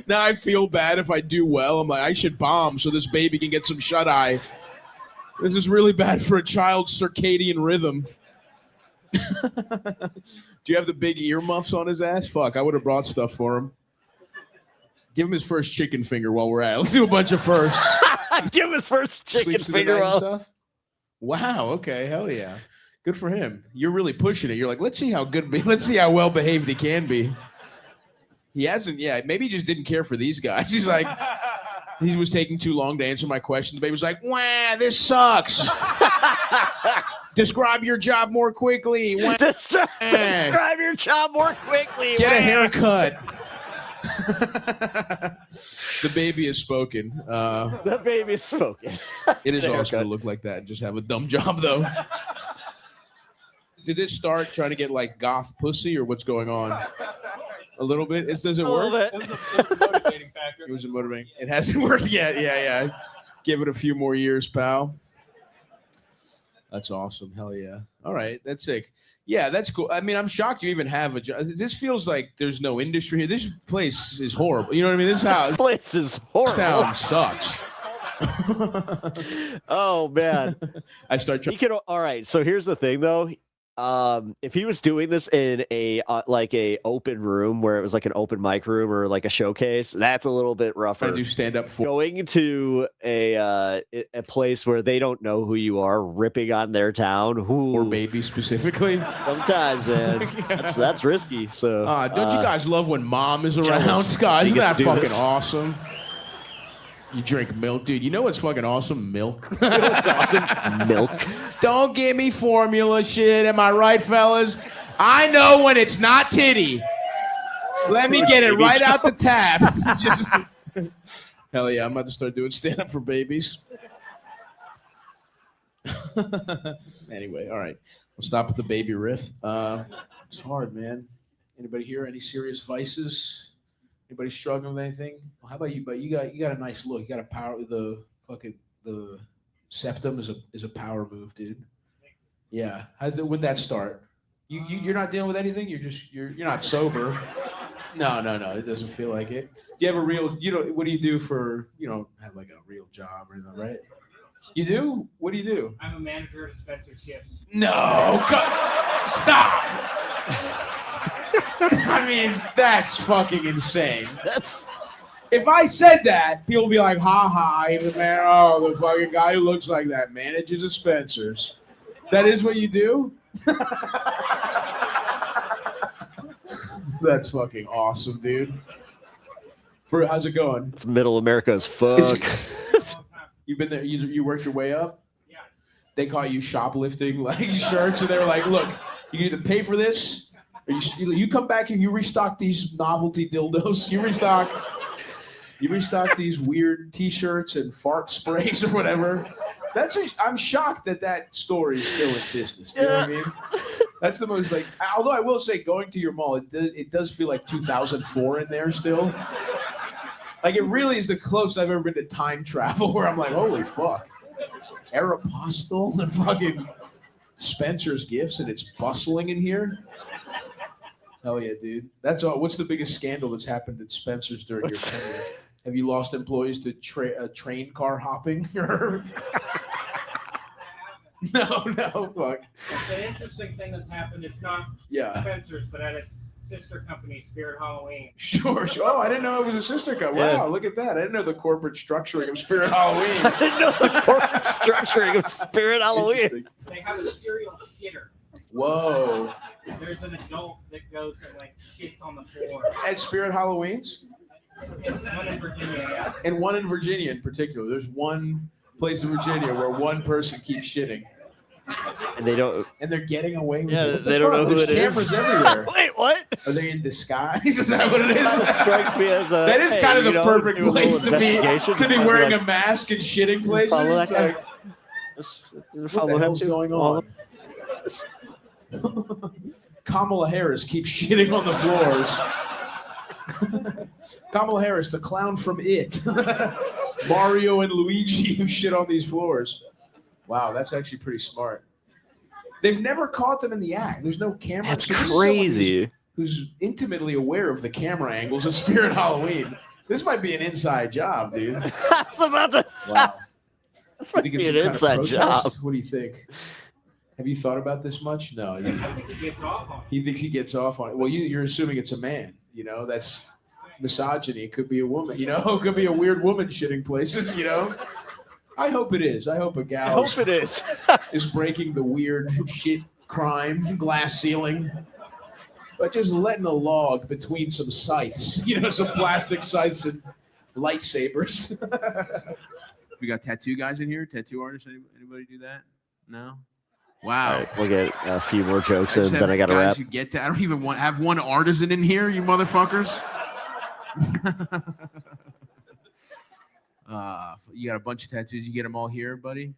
Now I feel bad if I do well. I'm like, I should bomb so this baby can get some shut-eye. This is really bad for a child's circadian rhythm. Do you have the big earmuffs on his ass? Fuck, I would have brought stuff for him. Give him his first chicken finger while we're at it. Let's do a bunch of firsts. Give him his first chicken finger and stuff. Wow, okay, hell yeah. Good for him. You're really pushing it. You're like, let's see how well behaved he can be. He hasn't, maybe he just didn't care for these guys. He's like, he was taking too long to answer my question. The baby was like, wah, this sucks. Describe your job more quickly. Describe your job more quickly. Get a haircut. The baby has spoken. The baby has spoken. It is Get a awesome to haircut. look like that and just have a dumb job, though. Did this start trying to get like goth pussy, or what's going on? A little bit. Does it work? It was a motivating factor. It was a motivating. It hasn't worked yet. Yeah. Give it a few more years, pal. That's awesome. Hell yeah. All right. That's sick. Yeah, that's cool. I mean, I'm shocked you even have a job. This feels like there's no industry here. This place is horrible. You know what I mean? This house. This place is horrible. This town sucks. Oh man. I start trying. All right. So here's the thing, though. If he was doing this in a like a open room where it was like an open mic room or like a showcase, that's a little bit rougher. I do stand up for going to a place where they don't know who you are, ripping on their town, or baby specifically. Sometimes, man, that's risky. So, don't you guys love when mom is around? jealous. Guys, You isn't get that to do fucking this. awesome? You drink milk, dude. You know what's fucking awesome? Milk. It's awesome. Milk. Don't give me formula shit. Am I right, fellas? I know when it's not titty. Let me get it right out the tap. Just, hell yeah, I'm about to start doing stand-up for babies. Anyway, all right. We'll stop with the baby riff. It's hard, man. Anybody here? Any serious vices? Anybody struggling with anything? Well, how about you? But you got a nice look. You got a power. The septum is a power move, dude. Yeah. When'd that start? You're not dealing with anything. You're not sober. No. It doesn't feel like it. Do you have a real? What do you do for? You don't have like a real job or anything, right? You do? What do you do? I'm a manager at Spencer Shifts. No. Stop. I mean, that's fucking insane. If I said that, people would be like, ha ha, even man, the fucking guy who looks like that manages at Spencer's. That is what you do? That's fucking awesome, dude. How's it going? It's middle America as fuck. You've been there, you worked your way up? Yeah. They caught you shoplifting like shirts, and they were like, look, you can either pay for this, or you come back here, you restock these novelty dildos, you restock these weird t-shirts and fart sprays or whatever. I'm shocked that story is still in business. You know what I mean? That's the most like, although I will say going to your mall, it does feel like 2004 in there still. Like it really is the closest I've ever been to time travel where I'm like, holy fuck. Aeropostale and fucking Spencer's Gifts, and it's bustling in here. Hell yeah, dude. That's all. What's the biggest scandal that's happened at Spencer's during your tenure? Have you lost employees to train car hopping? No, fuck. The interesting thing that's happened, it's not Spencer's, but at its sister company, Spirit Halloween. Sure. Oh, I didn't know it was a sister company. Wow, look at that. I didn't know the corporate structuring of Spirit Halloween. I didn't know the corporate structuring of Spirit Halloween. They have a serial shitter. Whoa. There's an adult that goes and like shits on the floor. At Spirit Halloween's? It's one in Virginia, yeah. And one in Virginia in particular. There's one place in Virginia where one person keeps shitting. And they don't. And they're getting away with it. Yeah, What the they don't fuck? know who There's it is. cameras everywhere. Wait, what? Are they in disguise? Is that what it is? That strikes me as a. That is kind of hey, the perfect do a little place to be investigation. Just kinda wearing like, a mask and shitting places. follow that It's guy. like, what follow the him hell's too. going Follow on? Kamala Harris keeps shitting on the floors. Kamala Harris, the clown from It. Mario and Luigi who shit on these floors. Wow, that's actually pretty smart. They've never caught them in the act. There's no camera. That's So this is someone crazy. Who's intimately aware of the camera angles of Spirit Halloween. This might be an inside job, dude. That's about to. Wow. That's You might think be it's an some kind of inside protest? job. What do you think? Have you thought about this much? No. I think he gets off on it. He thinks he gets off on it. Well, you're assuming it's a man. You know, that's misogyny. It could be a woman. You know, it could be a weird woman shitting places. You know, I hope it is. I hope a gal. I hope it is. is breaking the weird shit crime, glass ceiling, but just letting a log between some scythes. You know, some plastic scythes and lightsabers. We got tattoo guys in here. Tattoo artists. Anybody do that? No. Wow. All right, we'll get a few more jokes just in, then have I got to guys wrap. who get to. I don't even have one artisan in here, you motherfuckers. You got a bunch of tattoos. You get them all here, buddy?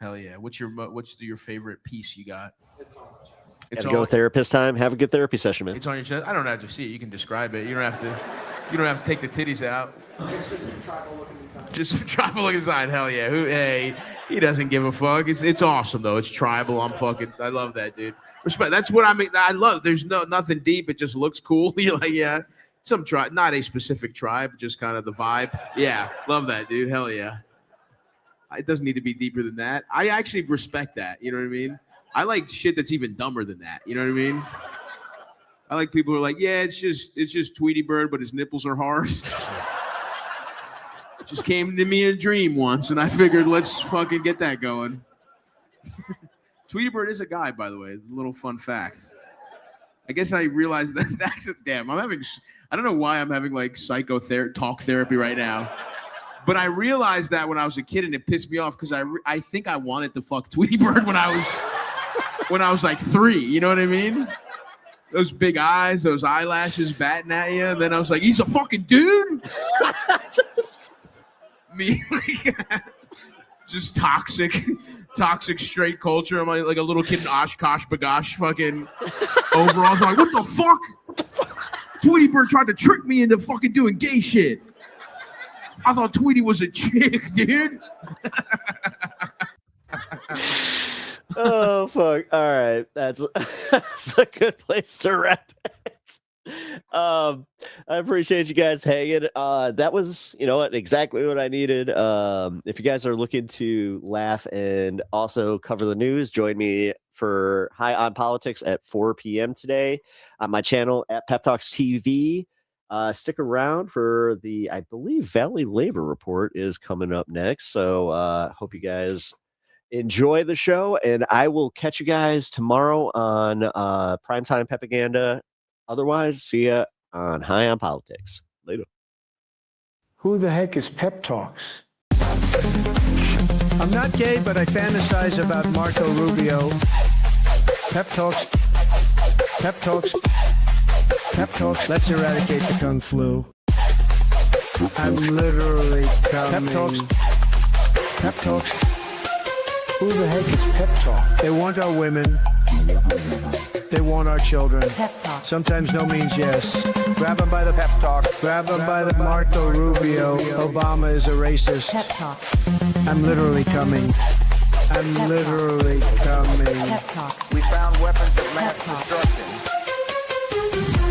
Hell yeah. What's your favorite piece you got? Gotta go therapist time. Have a good therapy session, man. It's on your chest. I don't have to see it. You can describe it. You don't have to take the titties out. It's just a tribal looking design. Just a tribal looking design. Hell yeah. Hey, he doesn't give a fuck. It's awesome though. It's tribal. I love that, dude. Respect. That's what I mean. I love. There's nothing deep. It just looks cool. You're like, yeah, some tribe, not a specific tribe, just kind of the vibe. Yeah, love that, dude. Hell yeah. It doesn't need to be deeper than that. I actually respect that. You know what I mean? I like shit that's even dumber than that. You know what I mean? I like people who are like, yeah, it's just Tweety Bird, but his nipples are hard. It just came to me in a dream once, and I figured let's fucking get that going. Tweety Bird is a guy, by the way. A little fun fact. I guess I realized that's damn. I don't know why I'm having like talk therapy right now. But I realized that when I was a kid, and it pissed me off because I think I wanted to fuck Tweety Bird when I was like 3. You know what I mean? Those big eyes, those eyelashes batting at you. And then I was like, he's a fucking dude? Me, like, just toxic straight culture. I'm like a little kid in Oshkosh Bagosh fucking overalls. I'm like, what the fuck? Tweety Bird tried to trick me into fucking doing gay shit. I thought Tweety was a chick, dude. Oh, fuck. All right. That's a good place to wrap it. I appreciate you guys hanging. That was, exactly what I needed. If you guys are looking to laugh and also cover the news, join me for High on Politics at 4 p.m. today on my channel at Pep Talks TV. Stick around for I believe Valley Labor Report is coming up next. So hope you guys enjoy the show, and I will catch you guys tomorrow on Primetime Pepaganda. Otherwise, see ya on High on Politics. Later. Who the heck is Pep Talks? I'm not gay, but I fantasize about Marco Rubio. Pep Talks. Pep Talks. Pep Talks. Let's eradicate the Kung Flu. I'm literally coming. Pep Talks. Pep Talks. Who the heck is Pep Talk? They want our women. They want our children. Pep Talk. Sometimes no means yes. Grab them by the Pep Talk. Grab them by the Marco Rubio. Obama is a racist. Pep Talk. I'm literally coming. I'm Pep literally coming. Pep Talks. We found weapons of mass destruction.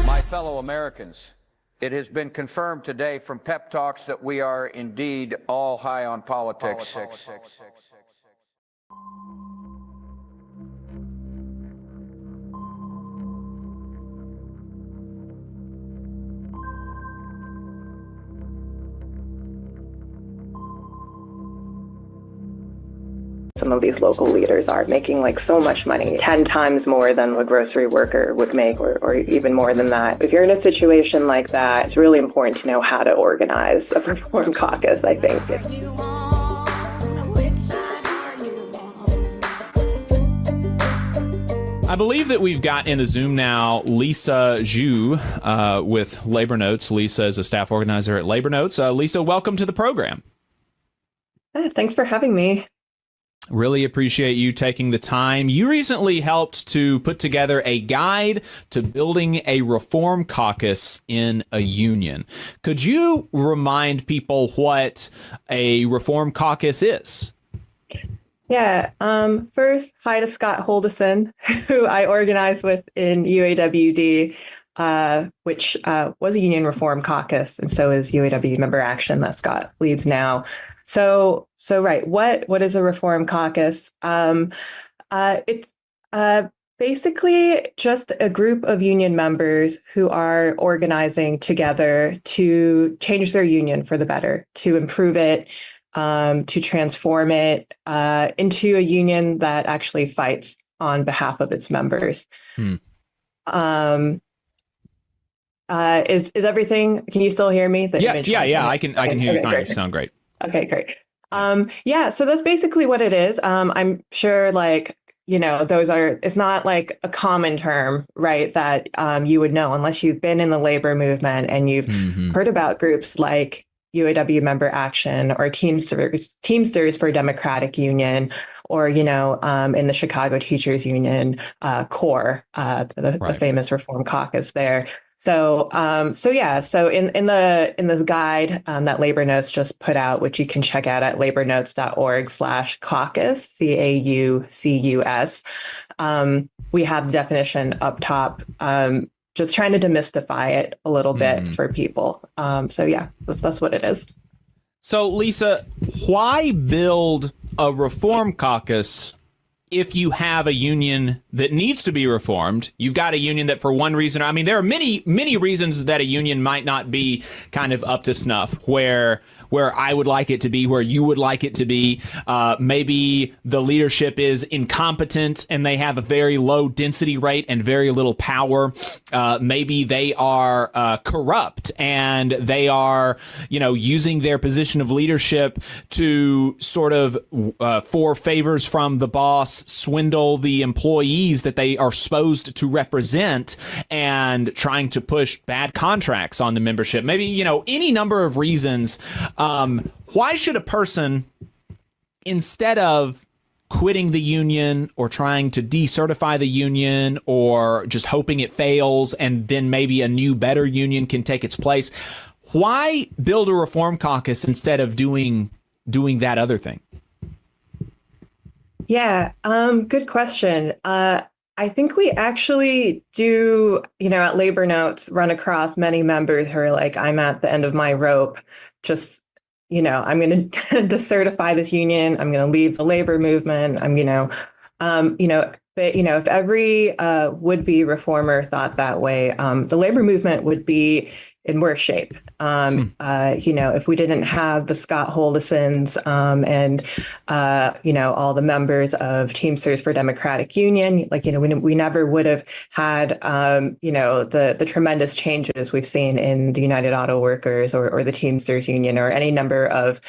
My fellow Americans, it has been confirmed today from Pep Talks that we are indeed all high on politics. Some of these local leaders are making like so much money, 10 times more than a grocery worker would make, or even more than that. If you're in a situation like that, it's really important to know how to organize a reform caucus, I think. I believe that we've got in the Zoom now Lisa Zhu with Labor Notes. Lisa is a staff organizer at Labor Notes. Lisa, welcome to the program. Thanks for having me. Really appreciate you taking the time. You recently helped to put together a guide to building a reform caucus in a union. Could you remind people what a reform caucus is? Yeah. First, hi to Scott Holdison, who I organized with in UAWD, which was a union reform caucus, and so is UAW Member Action that Scott leads now. So right. What is a reform caucus? It's basically just a group of union members who are organizing together to change their union for the better, to improve it, to transform it into a union that actually fights on behalf of its members. Is everything? Can you still hear me? Yes. Yeah. I can hear you fine. Great. You sound great. Okay, great. So that's basically what it is. I'm sure like it's not like a common term, right, that you would know unless you've been in the labor movement and you've heard about groups like UAW Member Action or Teamsters for Democratic Union, or, in the Chicago Teachers Union, CORE, the famous Reform Caucus there. So in this guide that Labor Notes just put out, which you can check out at labornotes.org/caucus, CAUCUS, we have the definition up top, just trying to demystify it a little bit for people. That's what it is. So, Lisa, why build a reform caucus if you have a union that needs to be reformed? You've got a union that, for one reason, I mean, there are many reasons that a union might not be kind of up to snuff, where I would like it to be, where you would like it to be. Maybe the leadership is incompetent and they have a very low density rate and very little power. Maybe they are corrupt and they are, using their position of leadership to sort of, for favors from the boss, swindle the employees that they are supposed to represent and trying to push bad contracts on the membership. Maybe, any number of reasons. Why should a person, instead of quitting the union or trying to decertify the union or just hoping it fails and then maybe a new, better union can take its place, why build a reform caucus instead of doing that other thing? Yeah, good question. I think we actually do, at Labor Notes, run across many members who are like, I'm at the end of my rope. Just, I'm going to decertify this union. I'm going to leave the labor movement. If every would-be reformer thought that way, the labor movement would be in worse shape. If we didn't have the Scott Holdesons and all the members of Teamsters for Democratic Union, we never would have had the tremendous changes we've seen in the United Auto Workers or the Teamsters Union or any number of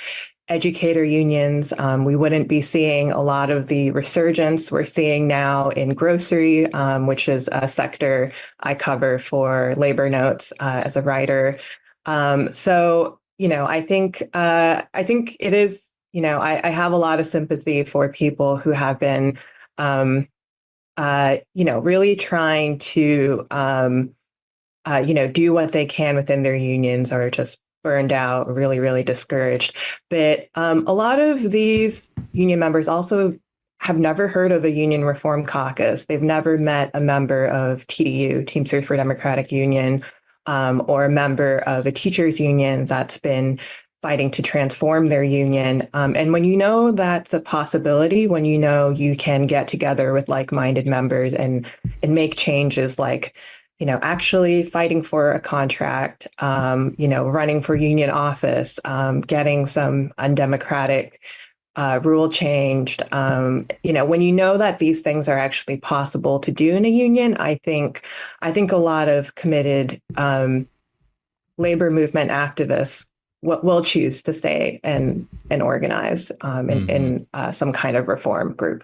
educator unions. We wouldn't be seeing a lot of the resurgence we're seeing now in grocery, which is a sector I cover for Labor Notes as a writer. I think it is, I have a lot of sympathy for people who have been, really trying to, do what they can within their unions or just burned out, really, really discouraged. But a lot of these union members also have never heard of a union reform caucus. They've never met a member of TDU, Teamsters for Democratic Union, or a member of a teachers union that's been fighting to transform their union. And when that's a possibility, when you can get together with like-minded members and make changes like actually fighting for a contract, running for union office, getting some undemocratic rule changed. When that these things are actually possible to do in a union, I think a lot of committed labor movement activists will choose to stay and organize in some kind of reform group.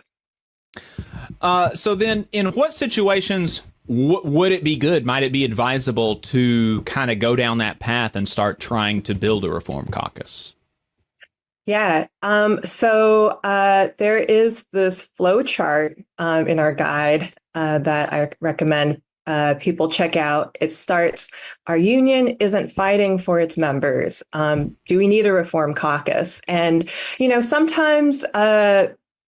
So then, in what situations would it be good? Might it be advisable to kind of go down that path and start trying to build a reform caucus? Yeah. So there is this flow chart in our guide that I recommend people check out. It starts, our union isn't fighting for its members. Do we need a reform caucus? And, sometimes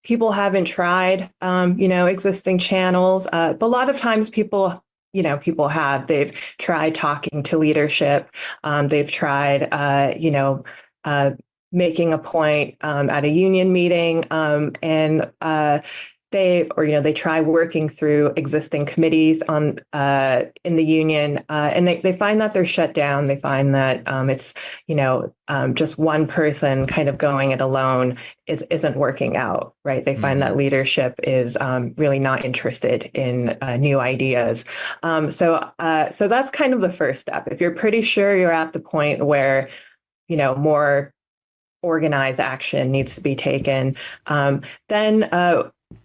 people haven't tried, existing channels, but a lot of times people have. They've tried talking to leadership. They've tried, making a point at a union meeting, and they try working through existing committees in the union, and they find that they're shut down. They find that it's just one person kind of going it alone isn't working out, right? They find that leadership is really not interested in new ideas. So that's kind of the first step. If you're pretty sure you're at the point where more organized action needs to be taken, then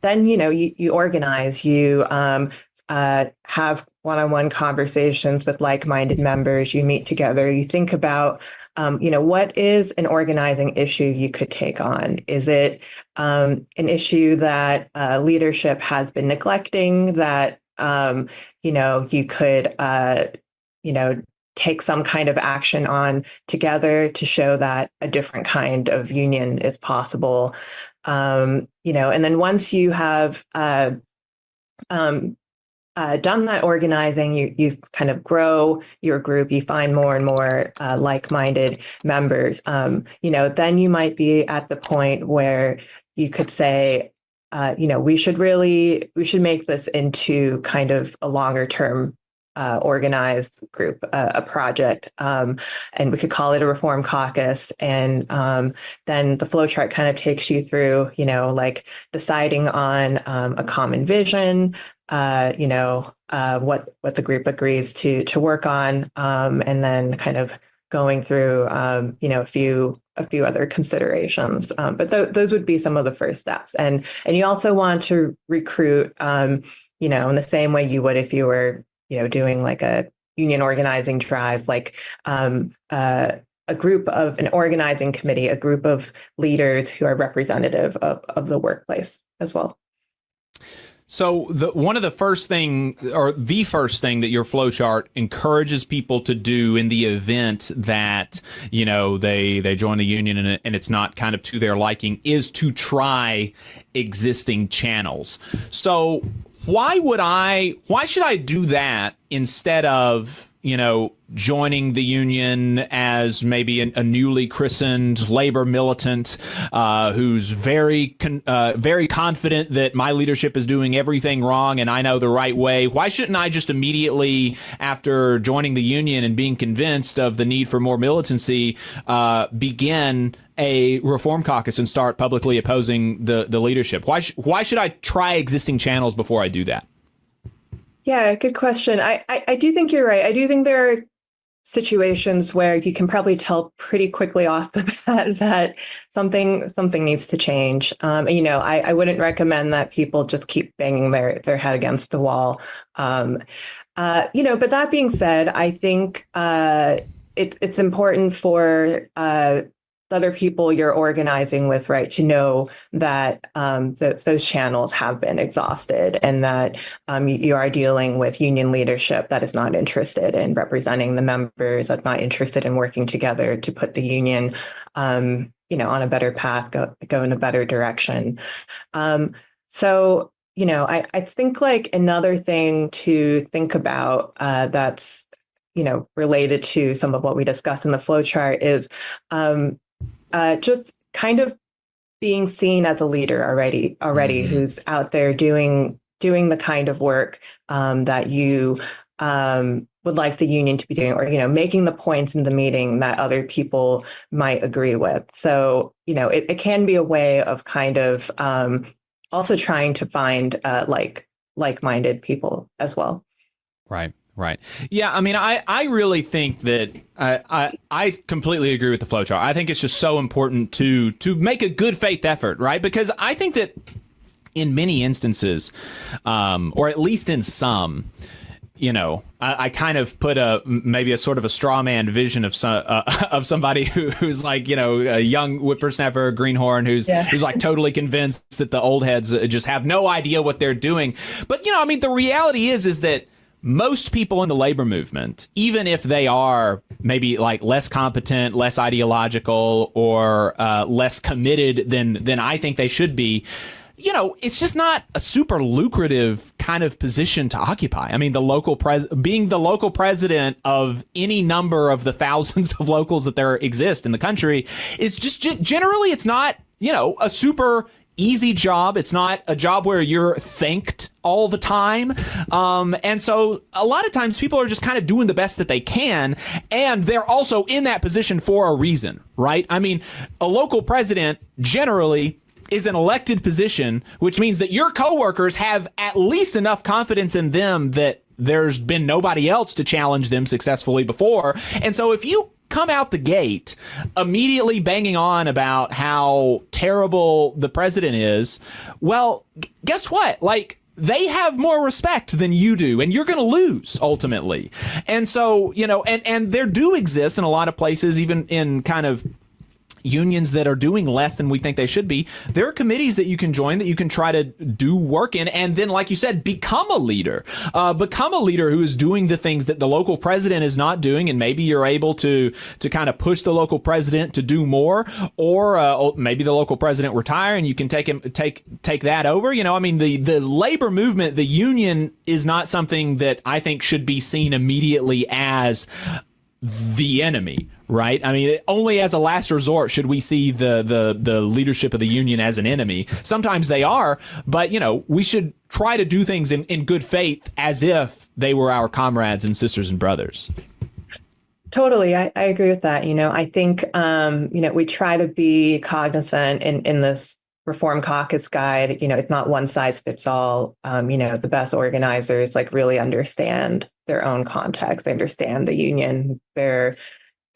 then you organize, you have one-on-one conversations with like-minded members, you meet together, you think about what is an organizing issue you could take on? Is it an issue that leadership has been neglecting that you could take some kind of action on together to show that a different kind of union is possible? And then once you have done that organizing, you kind of grow your group, you find more and more like-minded members, then you might be at the point where you could say, we should make this into kind of a longer term organized group, a project, and we could call it a reform caucus. And then the flowchart kind of takes you through, like deciding on a common vision, what the group agrees to work on, and then kind of going through, a few other considerations. But those would be some of the first steps. And you also want to recruit, in the same way you would if you were doing like a union organizing drive, like a group of an organizing committee, a group of leaders who are representative of the workplace as well. So the first thing that your flowchart encourages people to do in the event that, they join the union and it's not kind of to their liking is to try existing channels. So why should I do that instead of, joining the union as maybe a newly christened labor militant who's very confident that my leadership is doing everything wrong and I know the right way? Why shouldn't I just immediately, after joining the union and being convinced of the need for more militancy, begin a reform caucus and start publicly opposing the leadership? Why should I try existing channels before I do that? Yeah, good question. I do think you're right. I do think there are situations where you can probably tell pretty quickly off the bat that something needs to change. I wouldn't recommend that people just keep banging their head against the wall. But that being said, I think it's important for other people you're organizing with, right, to know that those channels have been exhausted and that you are dealing with union leadership that is not interested in representing the members, that's not interested in working together to put the union, on a better path, go in a better direction. So, I think like another thing to think about that's, related to some of what we discussed in the flowchart is just kind of being seen as a leader already, who's out there doing the kind of work that you would like the union to be doing, or making the points in the meeting that other people might agree with. So it can be a way of kind of also trying to find like-minded people as well. Right. Yeah, I mean, I really think that I completely agree with the flowchart. I think it's just so important to make a good faith effort, right? Because I think that in many instances, or at least in some, I kind of put maybe a sort of a straw man vision of somebody who's like, a young whippersnapper, greenhorn, who's like totally convinced that the old heads just have no idea what they're doing. But, the reality is that most people in the labor movement, even if they are maybe like less competent, less ideological, or less committed than I think they should be, it's just not a super lucrative kind of position to occupy. I mean, being the local president of any number of the thousands of locals that there exist in the country is just generally, it's not, a super easy job. It's not a job where you're thanked all the time. And so a lot of times people are just kind of doing the best that they can. And they're also in that position for a reason, right? I mean, a local president generally is an elected position, which means that your coworkers have at least enough confidence in them that there's been nobody else to challenge them successfully before. And so if you come out the gate immediately banging on about how terrible the president is, well, guess what? Like, they have more respect than you do, and you're going to lose ultimately. And so, you know, and there do exist in a lot of places, even in kind of unions that are doing less than we think they should be. There are committees that you can join that you can try to do work in, and then, like you said, become a leader who is doing the things that the local president is not doing, and maybe you're able to kind of push the local president to do more, or maybe the local president retire and you can take that over. You know, I mean, the labor movement, the union, is not something that I think should be seen immediately as the enemy, right? I mean, only as a last resort should we see the leadership of the union as an enemy. Sometimes they are, but, you know, we should try to do things in good faith as if they were our comrades and sisters and brothers. Totally. I agree with that. You know, I think, you know, we try to be cognizant in this Reform Caucus guide. You know, it's not one size fits all. You know, the best organizers like really understand their own context. They understand the union they're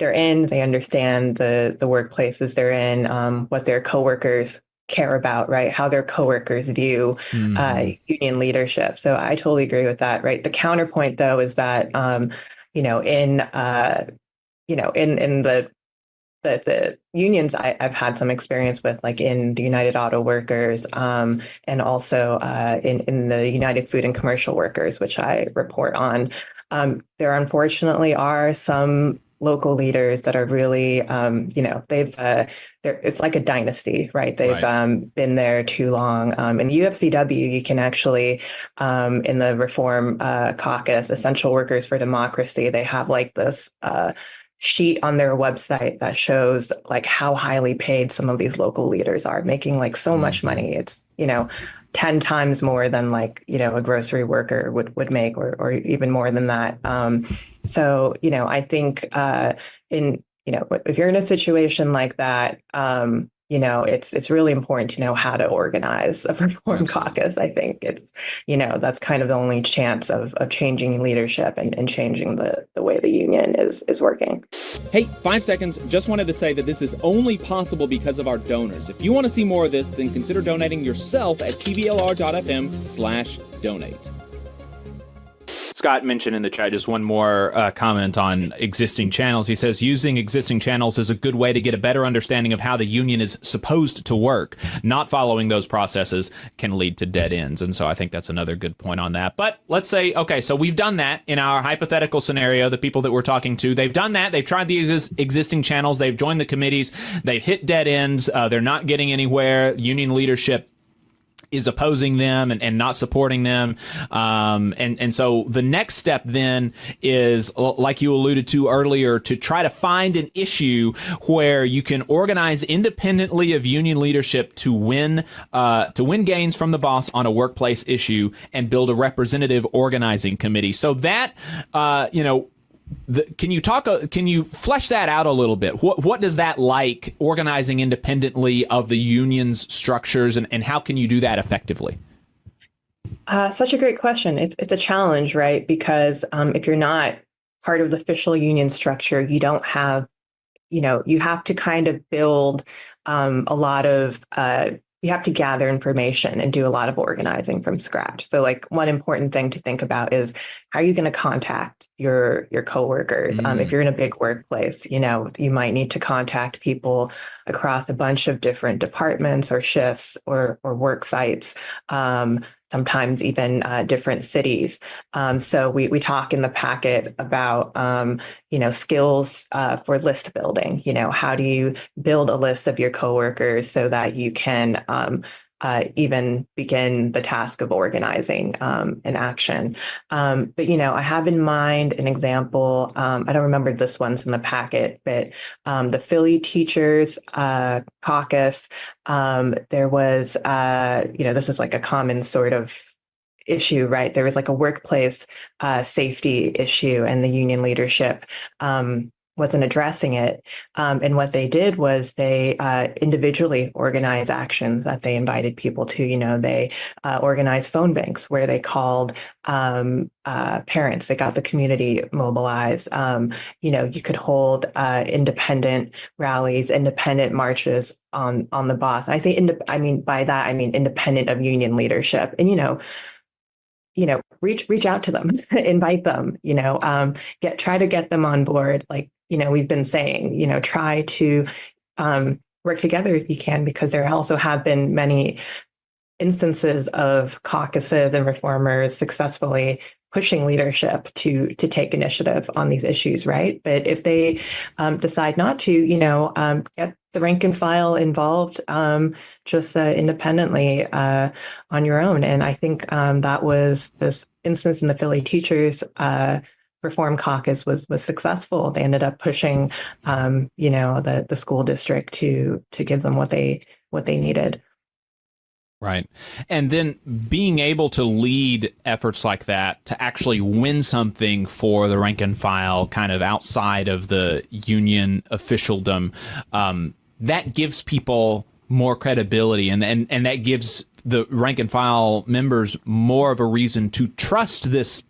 in. They understand the workplaces they're in, what their coworkers care about, right? How their coworkers view union leadership. So I totally agree with that, right? The counterpoint, though, is that you know, in the unions I've had some experience with, like in the United Auto Workers, and also in the United Food and Commercial Workers, which I report on. There unfortunately are some local leaders that are really, you know, it's like a dynasty, right? They've been there too long. In the UFCW, you can actually, in the Reform Caucus, Essential Workers for Democracy, they have like this sheet on their website that shows like how highly paid some of these local leaders are, making like so much money. It's, you know, 10 times more than like, you know, a grocery worker would make, or even more than that. So, you know, I think you know, if you're in a situation like that, you know, it's really important to know how to organize a Reform Caucus. I think it's, you know, that's kind of the only chance of changing leadership and changing the way the union is working. Hey, 5 seconds. Just wanted to say that this is only possible because of our donors. If you want to see more of this, then consider donating yourself at tvlr.fm/donate. Scott mentioned in the chat just one more comment on existing channels. He says, using existing channels is a good way to get a better understanding of how the union is supposed to work. Not following those processes can lead to dead ends. And so I think that's another good point on that. But let's say, okay, so we've done that in our hypothetical scenario. The people that we're talking to, they've done that. They've tried the existing channels. They've joined the committees. They've hit dead ends. They're not getting anywhere. Union leadership is opposing them and not supporting them. And so the next step then is, like you alluded to earlier, to try to find an issue where you can organize independently of union leadership to win gains from the boss on a workplace issue and build a representative organizing committee. So that, you know, can you flesh that out a little bit? What does that like, organizing independently of the union's structures, and how can you do that effectively? Such a great question. It's a challenge, right? Because if you're not part of the official union structure, you don't have, you know, you have to kind of build a lot of you have to gather information and do a lot of organizing from scratch. So like one important thing to think about is how are you going to contact your coworkers? If you're in a big workplace, you know, you might need to contact people across a bunch of different departments or shifts or work sites. Sometimes even different cities. So we talk in the packet about, you know, skills for list building. You know, how do you build a list of your coworkers so that you can even begin the task of organizing an action. But, you know, I have in mind an example. I don't remember this one's in the packet, but the Philly Teachers Caucus, there was, you know, this is like a common sort of issue, right? There was like a workplace safety issue, and the union leadership wasn't addressing it. And what they did was they individually organized actions that they invited people to. They organized phone banks where they called parents. They got the community mobilized. You could hold independent rallies, independent marches on the boss. I say, by that I mean independent of union leadership, and reach out to them, invite them, try to get them on board. Like, we've been saying, try to work together if you can, because there also have been many instances of caucuses and reformers successfully pushing leadership to take initiative on these issues, right? But if they decide not to, get the rank and file involved just independently on your own. And I think that was this instance in the Philly Teachers Reform Caucus was successful. They ended up pushing, the school district to give them what they needed. Right. And then being able to lead efforts like that to actually win something for the rank and file kind of outside of the union officialdom, that gives people more credibility, and that gives the rank and file members more of a reason to trust this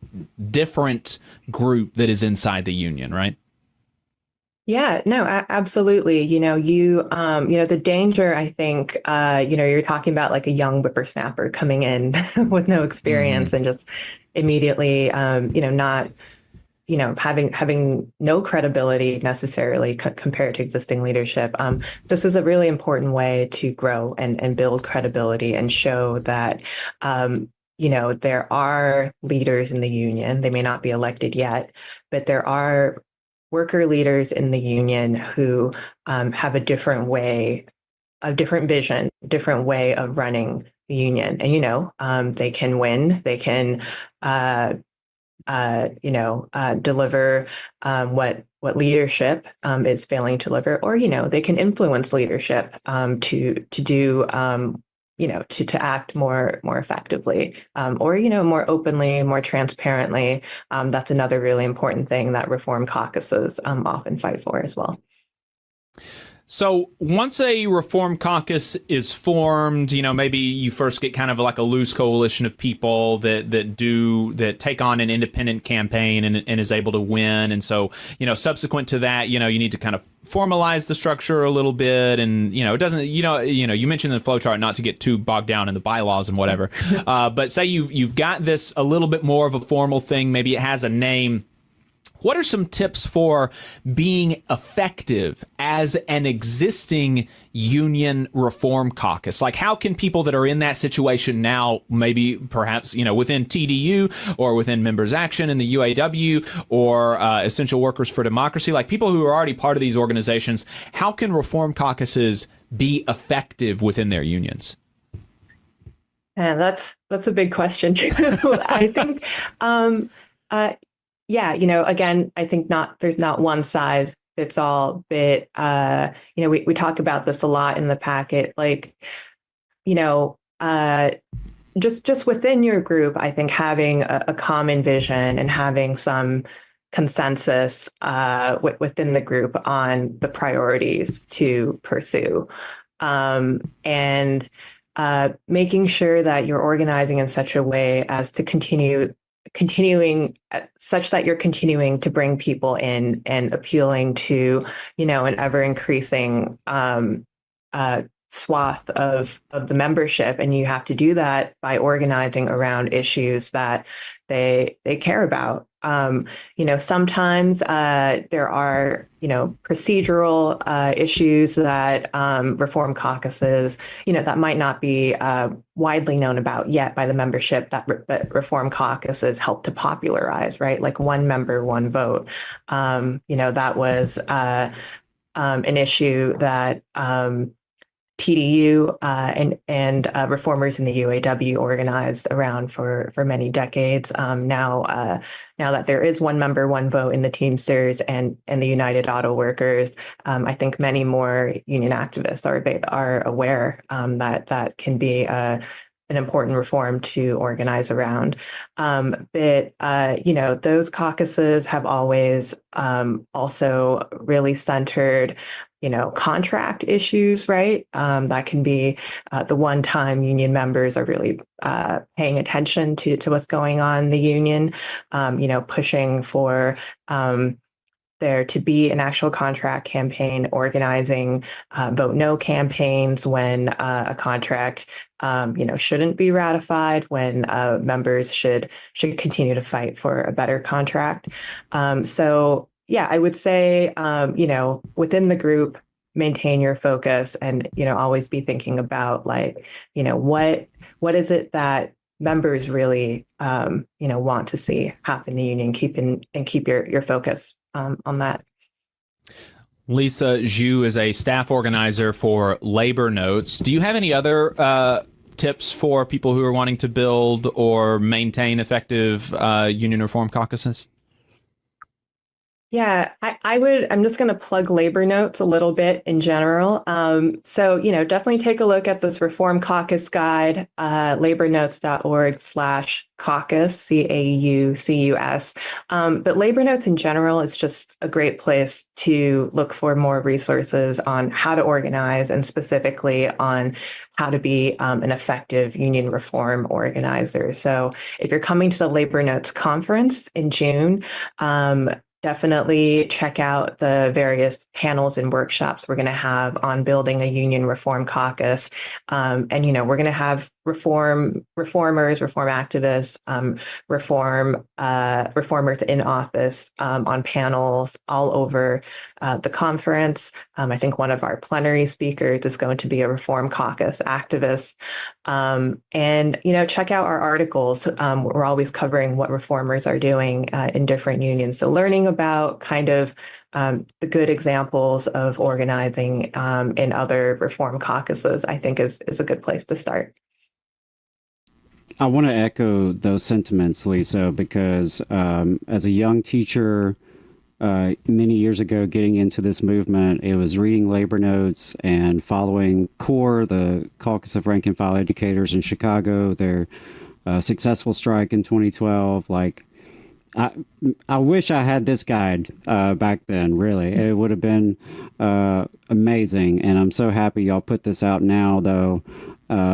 different group that is inside the union, right? Yeah, no, absolutely. The danger, I think, you're talking about like a young whippersnapper coming in with no experience and just immediately, not, having no credibility necessarily compared to existing leadership. This is a really important way to grow and build credibility and show that, there are leaders in the union. They may not be elected yet, but there are worker leaders in the union who have a different way, a different vision, different way of running the union. And, they can win, they can, deliver what leadership is failing to deliver, or, they can influence leadership to do, to act more effectively, or, more openly, more transparently. That's another really important thing that reform caucuses often fight for as well. So once a reform caucus is formed, maybe you first get kind of like a loose coalition of people that take on an independent campaign and is able to win. And so, subsequent to that, you need to kind of formalize the structure a little bit. And, it doesn't, you mentioned in the flowchart not to get too bogged down in the bylaws and whatever. But say you've got this a little bit more of a formal thing. Maybe it has a name. What are some tips for being effective as an existing union reform caucus? Like, how can people that are in that situation now, maybe perhaps, within TDU or within Members Action in the UAW or Essential Workers for Democracy, like people who are already part of these organizations, how can reform caucuses be effective within their unions? And that's a big question too. I think, yeah, again, I think there's not one size fits all, but, we talk about this a lot in the packet, like, just within your group, I think having a common vision and having some consensus within the group on the priorities to pursue, and making sure that you're organizing in such a way as to continuing such that you're continuing to bring people in and appealing to, an ever increasing swath of the membership. And you have to do that by organizing around issues that they care about. Sometimes there are, procedural issues that reform caucuses, that might not be widely known about yet by the membership that reform caucuses help to popularize, right? Like one member, one vote. That was an issue that TDU and reformers in the UAW organized around for many decades. Now that there is one member, one vote in the Teamsters and the United Auto Workers, I think many more union activists are aware that can be a an important reform to organize around. But those caucuses have always also really centered contract issues, right? That can be the one time union members are really paying attention to what's going on in the union, pushing for there to be an actual contract campaign, organizing vote no campaigns when a contract shouldn't be ratified, when members should continue to fight for a better contract. So yeah, I would say within the group, maintain your focus and always be thinking about what is it that members really want to see happen in the union, keep your focus on that. Lisa Zhu is a staff organizer for Labor Notes. Do you have any other tips for people who are wanting to build or maintain effective union reform caucuses? Yeah, I'm just going to plug Labor Notes a little bit in general. So, definitely take a look at this Reform Caucus Guide, labornotes.org/caucus, CAUCUS. But Labor Notes in general is just a great place to look for more resources on how to organize and specifically on how to be an effective union reform organizer. So if you're coming to the Labor Notes conference in June, definitely check out the various panels and workshops we're going to have on building a union reform caucus. And, we're going to have reformers, reform activists, reformers in office on panels all over the conference. I think one of our plenary speakers is going to be a reform caucus activist. And, check out our articles. We're always covering what reformers are doing in different unions. So learning about kind of the good examples of organizing in other reform caucuses, I think is a good place to start. I want to echo those sentiments, Lisa, because as a young teacher many years ago, getting into this movement, it was reading Labor Notes and following CORE, the Caucus of Rank and File Educators in Chicago, their successful strike in 2012. I wish I had this guide back then, really. It would have been amazing. And I'm so happy y'all put this out now, though,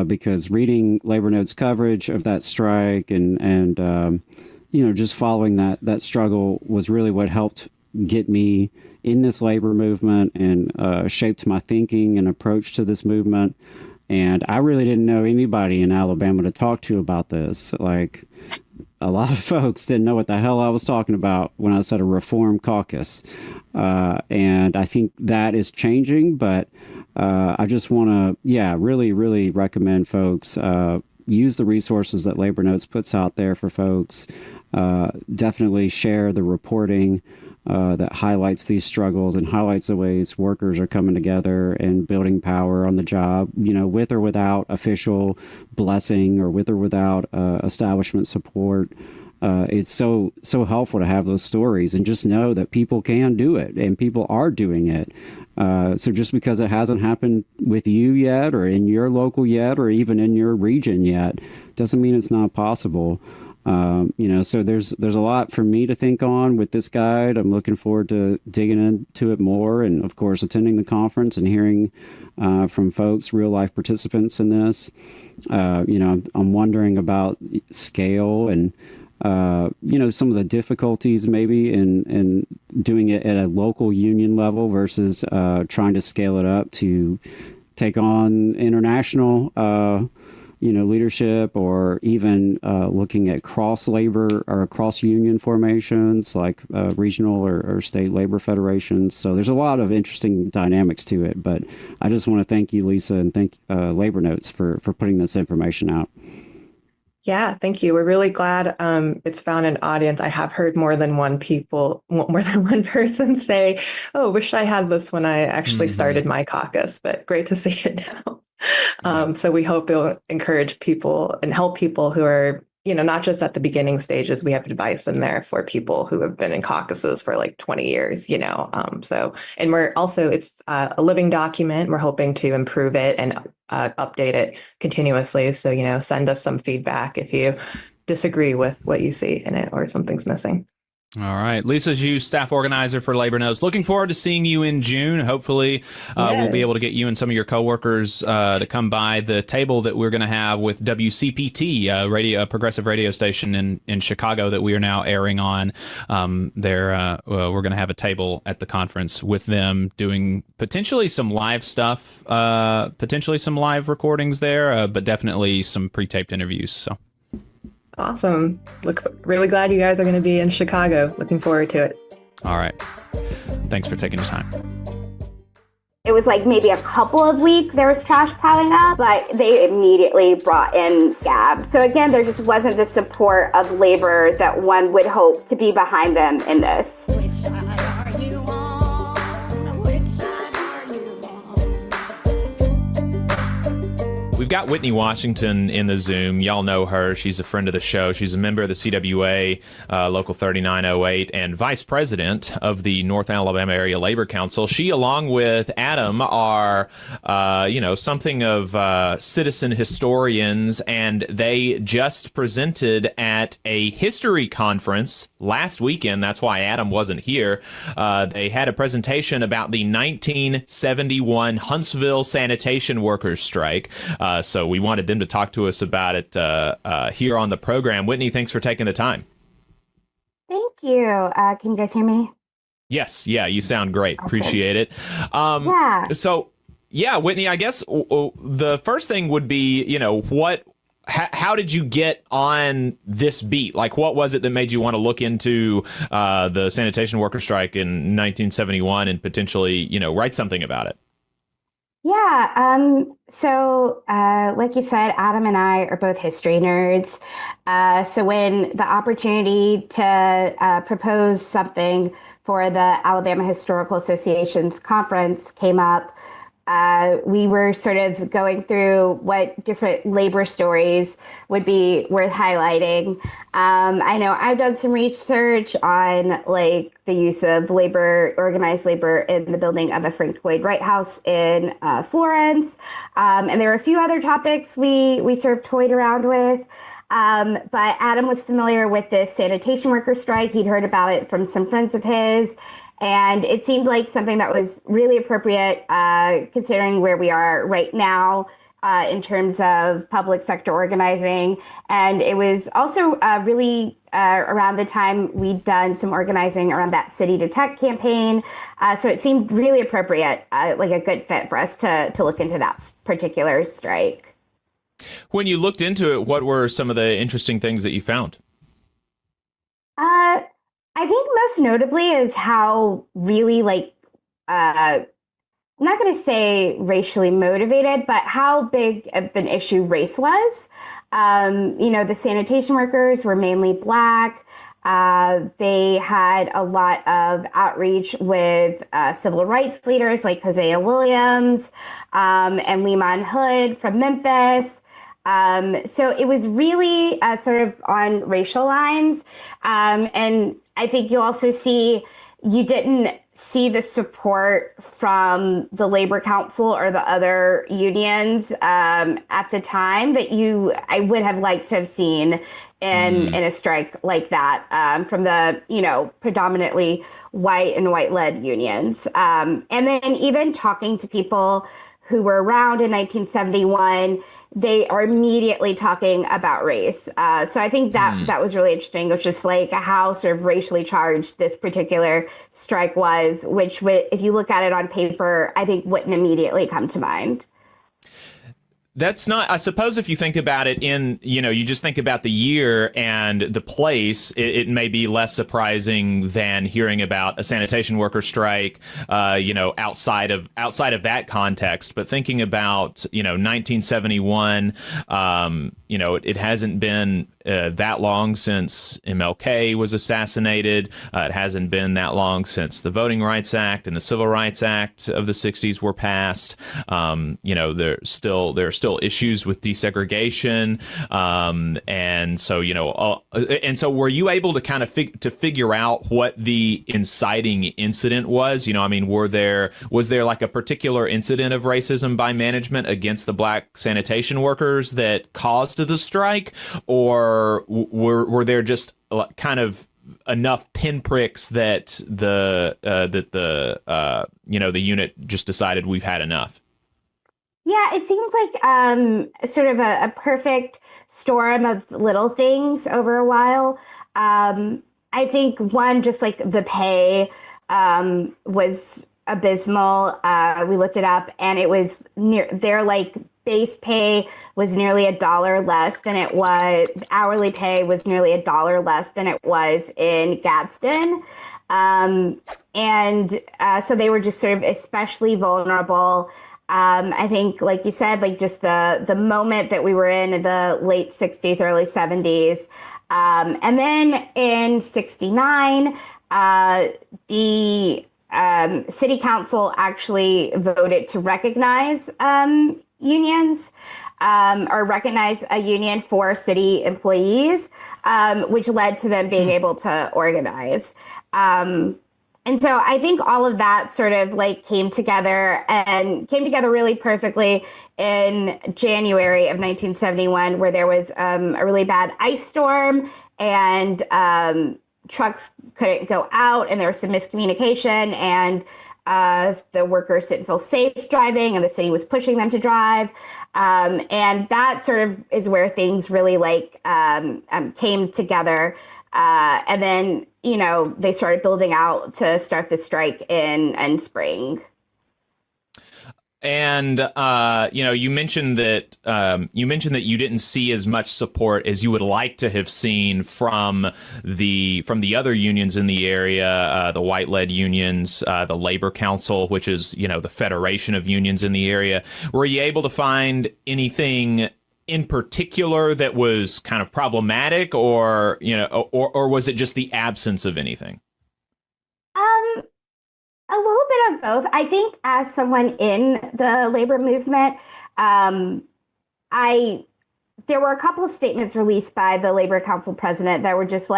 because reading Labor Notes coverage of that strike and just following that struggle was really what helped get me in this labor movement and shaped my thinking and approach to this movement. And I really didn't know anybody in Alabama to talk to about this. A lot of folks didn't know what the hell I was talking about when I said a reform caucus. And I think that is changing, but I just want to, really, really recommend folks use the resources that Labor Notes puts out there for folks. Definitely share the reporting that highlights these struggles and highlights the ways workers are coming together and building power on the job, with or without official blessing or with or without establishment support. It's so helpful to have those stories and just know that people can do it and people are doing it. So just because it hasn't happened with you yet or in your local yet or even in your region yet doesn't mean it's not possible. So there's a lot for me to think on with this guide. I'm looking forward to digging into it more and, of course, attending the conference and hearing from folks, real life participants in this. I'm wondering about scale and, some of the difficulties maybe in doing it at a local union level versus trying to scale it up to take on international leadership, or even looking at cross labor or cross union formations like regional or state labor federations. So there's a lot of interesting dynamics to it. But I just want to thank you, Lisa, and thank Labor Notes for putting this information out. Yeah, thank you. We're really glad it's found an audience. I have heard more than one person say, "Oh, wish I had this when I actually started my caucus," but great to see it now. So we hope it'll encourage people and help people who are, not just at the beginning stages, we have advice in there for people who have been in caucuses for like 20 years, so, and we're also, it's a living document. We're hoping to improve it and update it continuously. So, send us some feedback if you disagree with what you see in it or something's missing. All right. Lisa Zhu, staff organizer for Labor Knows. Looking forward to seeing you in June. Hopefully, we'll be able to get you and some of your coworkers to come by the table that we're going to have with WCPT, a progressive radio station in Chicago that we are now airing on. We're going to have a table at the conference with them doing potentially some live stuff, potentially some live recordings there, but definitely some pre-taped interviews. So. Awesome. Really glad you guys are going to be in Chicago. Looking forward to it. All right. Thanks for taking the time. It was like maybe a couple of weeks there was trash piling up, but they immediately brought in scabs. So again, there just wasn't the support of labor that one would hope to be behind them in this. We've got Whitney Washington in the Zoom. Y'all know her. She's a friend of the show. She's a member of the CWA, Local 3908, and vice president of the North Alabama Area Labor Council. She, along with Adam, are, something of citizen historians, and they just presented at a history conference last weekend. That's why Adam wasn't here. They had a presentation about the 1971 Huntsville sanitation workers strike. So we wanted them to talk to us about it here on the program. Whitney, thanks for taking the time. Thank you. Can you guys hear me? Yes. Yeah, you sound great. Awesome. Appreciate it. So, Whitney, I guess the first thing would be, how did you get on this beat? Like, what was it that made you want to look into the sanitation worker strike in 1971 and potentially, write something about it? Yeah. So like you said, Adam and I are both history nerds. So when the opportunity to propose something for the Alabama Historical Association's conference came up, we were sort of going through what different labor stories would be worth highlighting. I know I've done some research on like the use of organized labor in the building of a Frank Lloyd Wright House in Florence. And there were a few other topics we sort of toyed around with. But Adam was familiar with this sanitation worker strike. He'd heard about it from some friends of his. And it seemed like something that was really appropriate considering where we are right now in terms of public sector organizing. And it was also really around the time we'd done some organizing around that City to Tech campaign. So it seemed really appropriate, like a good fit for us to look into that particular strike. When you looked into it, what were some of the interesting things that you found? I think most notably is how really I'm not going to say racially motivated, but how big of an issue race was. The sanitation workers were mainly Black. They had a lot of outreach with civil rights leaders like Hosea Williams and Lemon Hood from Memphis. So it was really sort of on racial lines. And I think you'll also see you didn't see the support from the Labor Council or the other unions at the time that I would have liked to have seen in a strike like that from the, predominantly white and white-led unions. And then even talking to people who were around in 1971, they are immediately talking about race. So I think that was really interesting. It was just like how sort of racially charged this particular strike was, which if you look at it on paper, I think wouldn't immediately come to mind. That's not, I suppose if you think about it you just think about the year and the place, it may be less surprising than hearing about a sanitation worker strike, outside of that context. But thinking about, 1971, it hasn't been that long since MLK was assassinated. It hasn't been that long since the Voting Rights Act and the Civil Rights Act of the 60s were passed. There are still still issues with desegregation, and so were you able to kind of figure out what the inciting incident was? Was there like a particular incident of racism by management against the black sanitation workers that caused the strike, or were there just kind of enough pinpricks that the unit just decided we've had enough? Yeah, it seems like sort of a perfect storm of little things over a while. I think one, just like the pay was abysmal. We looked it up, and it was their base pay was nearly $1 less than it was. Hourly pay was nearly $1 less than it was in Gadsden. So they were just sort of especially vulnerable. I think, like you said, just the moment that we were in the late 60s, early 70s. And then in 69, the city council actually voted to recognize unions, or recognize a union for city employees, which led to them being able to organize. And so I think all of that sort of came together really perfectly in January of 1971, where there was a really bad ice storm, and trucks couldn't go out, and there was some miscommunication, and the workers didn't feel safe driving, and the city was pushing them to drive. And that sort of is where things really came together. And then, they started building out to start the strike in spring. And you mentioned that you didn't see as much support as you would like to have seen from the other unions in the area, the white-led unions, the Labor Council, which is the federation of unions in the area. Were you able to find anything in particular that was kind of problematic, or was it just the absence of anything? A little bit of both. I think as someone in the labor movement, there were a couple of statements released by the Labor Council president that were just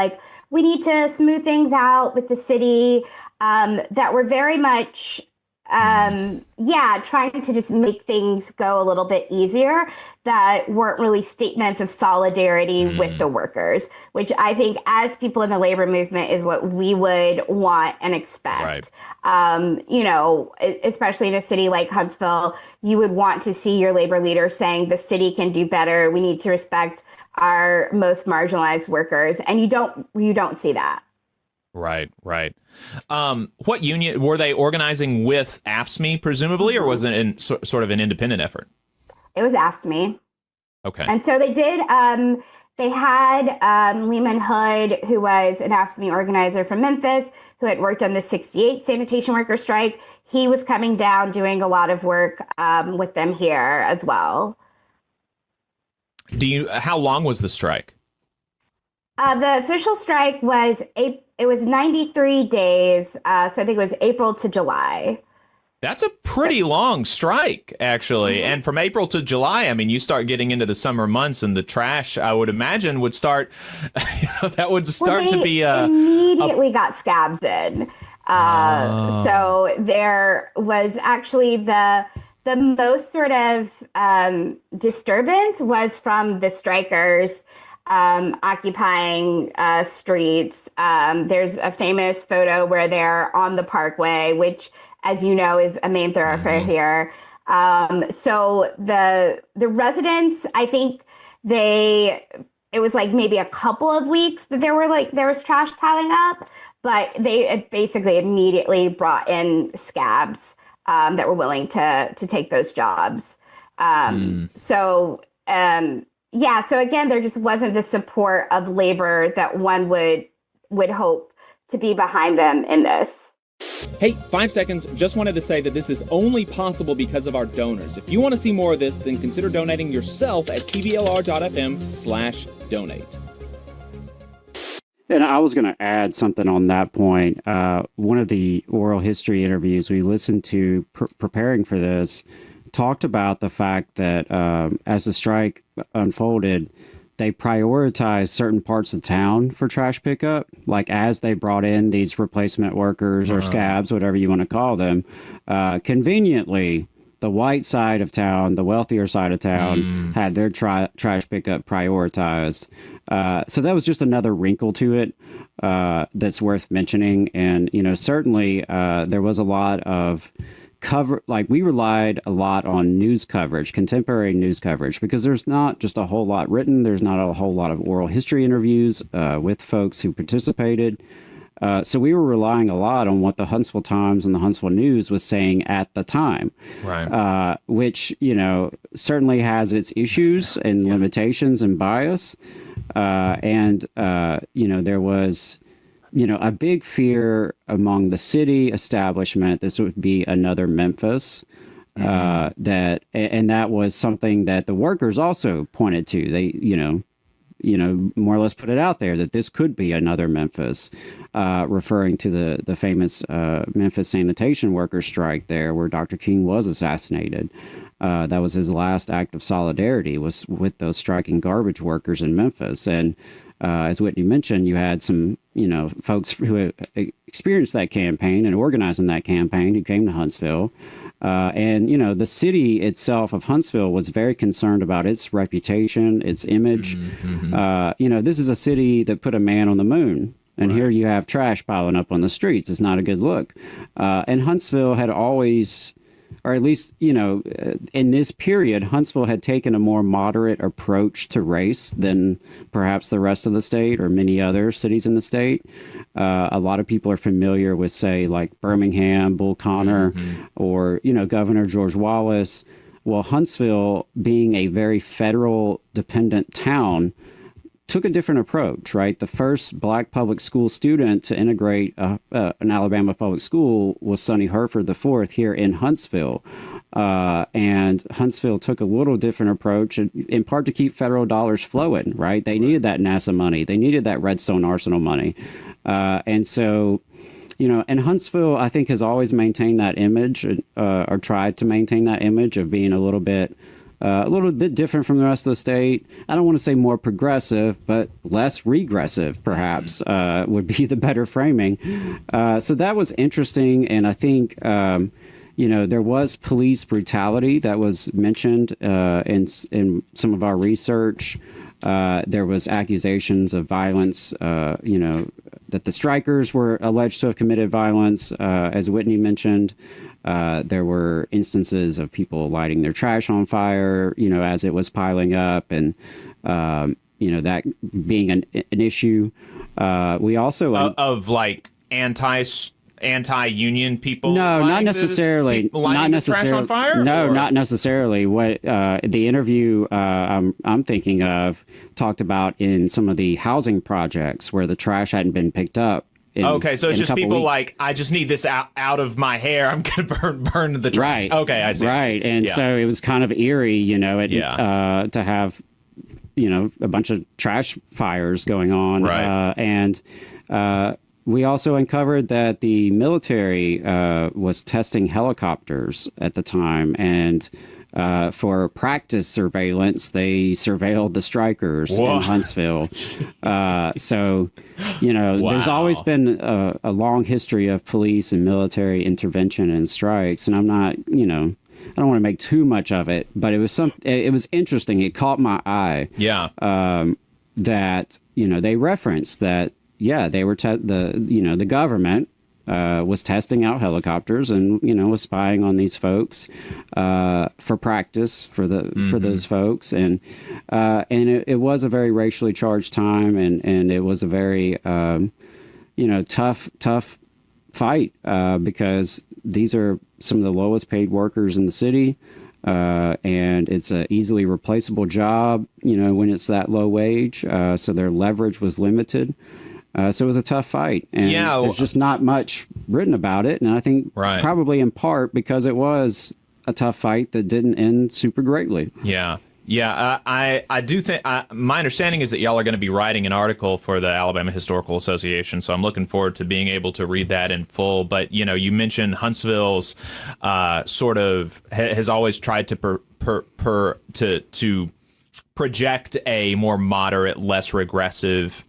we need to smooth things out with the city, that were very much trying to just make things go a little bit easier, that weren't really statements of solidarity with the workers, which I think as people in the labor movement is what we would want and expect. Right. Especially in a city like Huntsville, you would want to see your labor leader saying the city can do better. We need to respect our most marginalized workers. And you don't see that. Right. What union were they organizing with? AFSCME, presumably, or was it sort of an independent effort? It was AFSCME. Okay. And so they did. They had Lehman Hood, who was an AFSCME organizer from Memphis, who had worked on the '68 sanitation worker strike. He was coming down, doing a lot of work with them here as well. How long was the strike? The official strike was 93 days. So I think it was April to July. That's a pretty long strike, actually. And from April to July, you start getting into the summer months, and the trash, I would imagine, would start. That would start to be immediately got scabs in. So there was actually the most sort of disturbance was from the strikers occupying streets. There's a famous photo where they're on the Parkway, which, as you know, is a main thoroughfare here. So the residents, I think it was maybe a couple of weeks that there was trash piling up, but they basically immediately brought in scabs that were willing to take those jobs. So again, there just wasn't the support of labor that one would hope to be behind them in this. Hey, 5 seconds. Just wanted to say that this is only possible because of our donors. If you want to see more of this, then consider donating yourself at tblr.fm/donate. And I was going to add something on that point. One of the oral history interviews we listened to preparing for this, talked about the fact that as the strike unfolded, they prioritized certain parts of town for trash pickup. Like as they brought in these replacement workers or scabs, whatever you want to call them, conveniently, the white side of town, the wealthier side of town, had their trash pickup prioritized. So that was just another wrinkle to it that's worth mentioning. And, certainly there was a lot of we relied a lot on news coverage, contemporary news coverage, because there's not just a whole lot written. There's not a whole lot of oral history interviews with folks who participated. So we were relying a lot on what the Huntsville Times and the Huntsville News was saying at the time, right? Which, certainly has its issues and limitations and bias. There was, a big fear among the city establishment this would be another Memphis. That was something that the workers also pointed to. They, more or less put it out there that this could be another Memphis, referring to the famous Memphis sanitation workers strike there, where Dr. King was assassinated. That was his last act of solidarity, was with those striking garbage workers in Memphis. And as Whitney mentioned, you had some, folks who experienced that campaign and organizing that campaign who came to Huntsville. The city itself of Huntsville was very concerned about its reputation, its image. This is a city that put a man on the moon. And here you have trash piling up on the streets. It's not a good look. And Huntsville had always, or at least, in this period, Huntsville had taken a more moderate approach to race than perhaps the rest of the state or many other cities in the state. A lot of people are familiar with, say, like Birmingham, Bull Connor, or, Governor George Wallace. Well, Huntsville, being a very federal dependent town, took a different approach, right? The first Black public school student to integrate an Alabama public school was Sonny Herford IV here in Huntsville. And Huntsville took a little different approach, in part to keep federal dollars flowing, right? They needed that NASA money. They needed that Redstone Arsenal money. And Huntsville, I think, has always maintained that image or tried to maintain that image of being a little bit different from the rest of the state. I don't want to say more progressive, but less regressive, perhaps, would be the better framing. So that was interesting. And I think, there was police brutality that was mentioned in some of our research. There was accusations of violence, that the strikers were alleged to have committed violence, as Whitney mentioned. There were instances of people lighting their trash on fire, as it was piling up, and that being an issue. We also of like anti-union people. No, not necessarily. Lighting the trash on fire. No, not necessarily. What the interview I'm thinking of talked about in some of the housing projects where the trash hadn't been picked up. Okay, so it's just people like, I just need this out of my hair. I'm going to burn the trash. Right. Okay, I see. Right, and so it was kind of eerie, to have, a bunch of trash fires going on. Right. We also uncovered that the military was testing helicopters at the time, and for practice surveillance, they surveilled the strikers in Huntsville. There's always been a long history of police and military intervention and strikes, and I'm not, I don't want to make too much of it, but it was interesting. It caught my eye. Yeah. That, they referenced that, they were the government was testing out helicopters and, was spying on these folks for practice for those folks. And it was a very racially charged time, and it was a very, tough fight because these are some of the lowest paid workers in the city. And it's an easily replaceable job, when it's that low wage. So their leverage was limited. So it was a tough fight, and there's just not much written about it. And I think probably in part because it was a tough fight that didn't end super greatly. Yeah. Yeah, I do think my understanding is that y'all are going to be writing an article for the Alabama Historical Association, so I'm looking forward to being able to read that in full. But you mentioned Huntsville's sort of has always tried to to project a more moderate, less regressive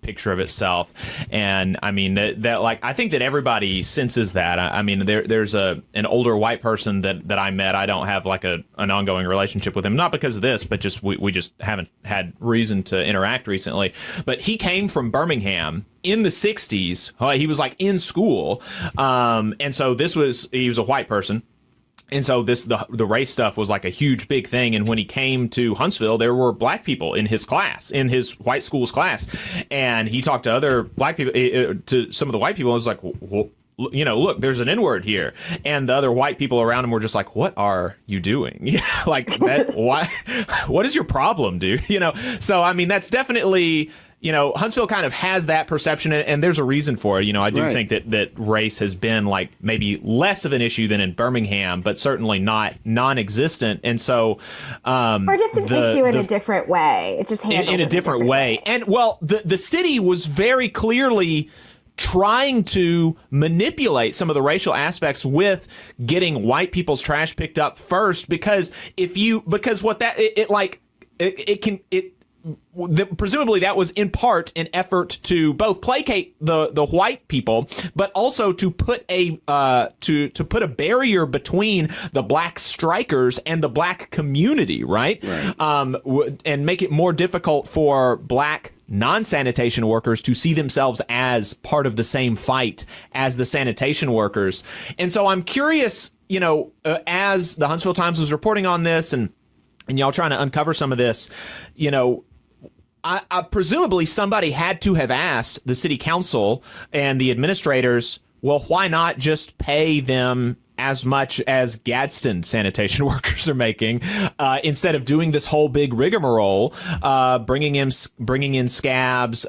picture of itself, and I mean that like I think that everybody senses that. I mean there's an older white person that I met. I don't have like an ongoing relationship with him, not because of this, but just we just haven't had reason to interact recently. But he came from Birmingham in the 60s. He was like in school, and so he was a white person. And so the race stuff was like a huge big thing. And when he came to Huntsville, there were black people in his class, in his white school's class. And he talked to other black people, to some of the white people. And was like, well, look, there's an N-word here. And the other white people around him were just like, what are you doing? Like that, why, what is your problem, dude? So, I mean, that's definitely, Huntsville kind of has that perception, and there's a reason for it. I do think that race has been like maybe less of an issue than in Birmingham, but certainly not non-existent. And so, or just an issue in a different way. It's just handled in a different way. And well, the city was very clearly trying to manipulate some of the racial aspects with getting white people's trash picked up first, because presumably that was in part an effort to both placate the white people, but also to put a barrier between the black strikers and the black community, right? And make it more difficult for black non-sanitation workers to see themselves as part of the same fight as the sanitation workers. And so I'm curious, as the Huntsville Times was reporting on this and y'all trying to uncover some of this, I presumably somebody had to have asked the city council and the administrators, well, why not just pay them as much as Gadsden sanitation workers are making, instead of doing this whole big rigmarole, bringing in scabs,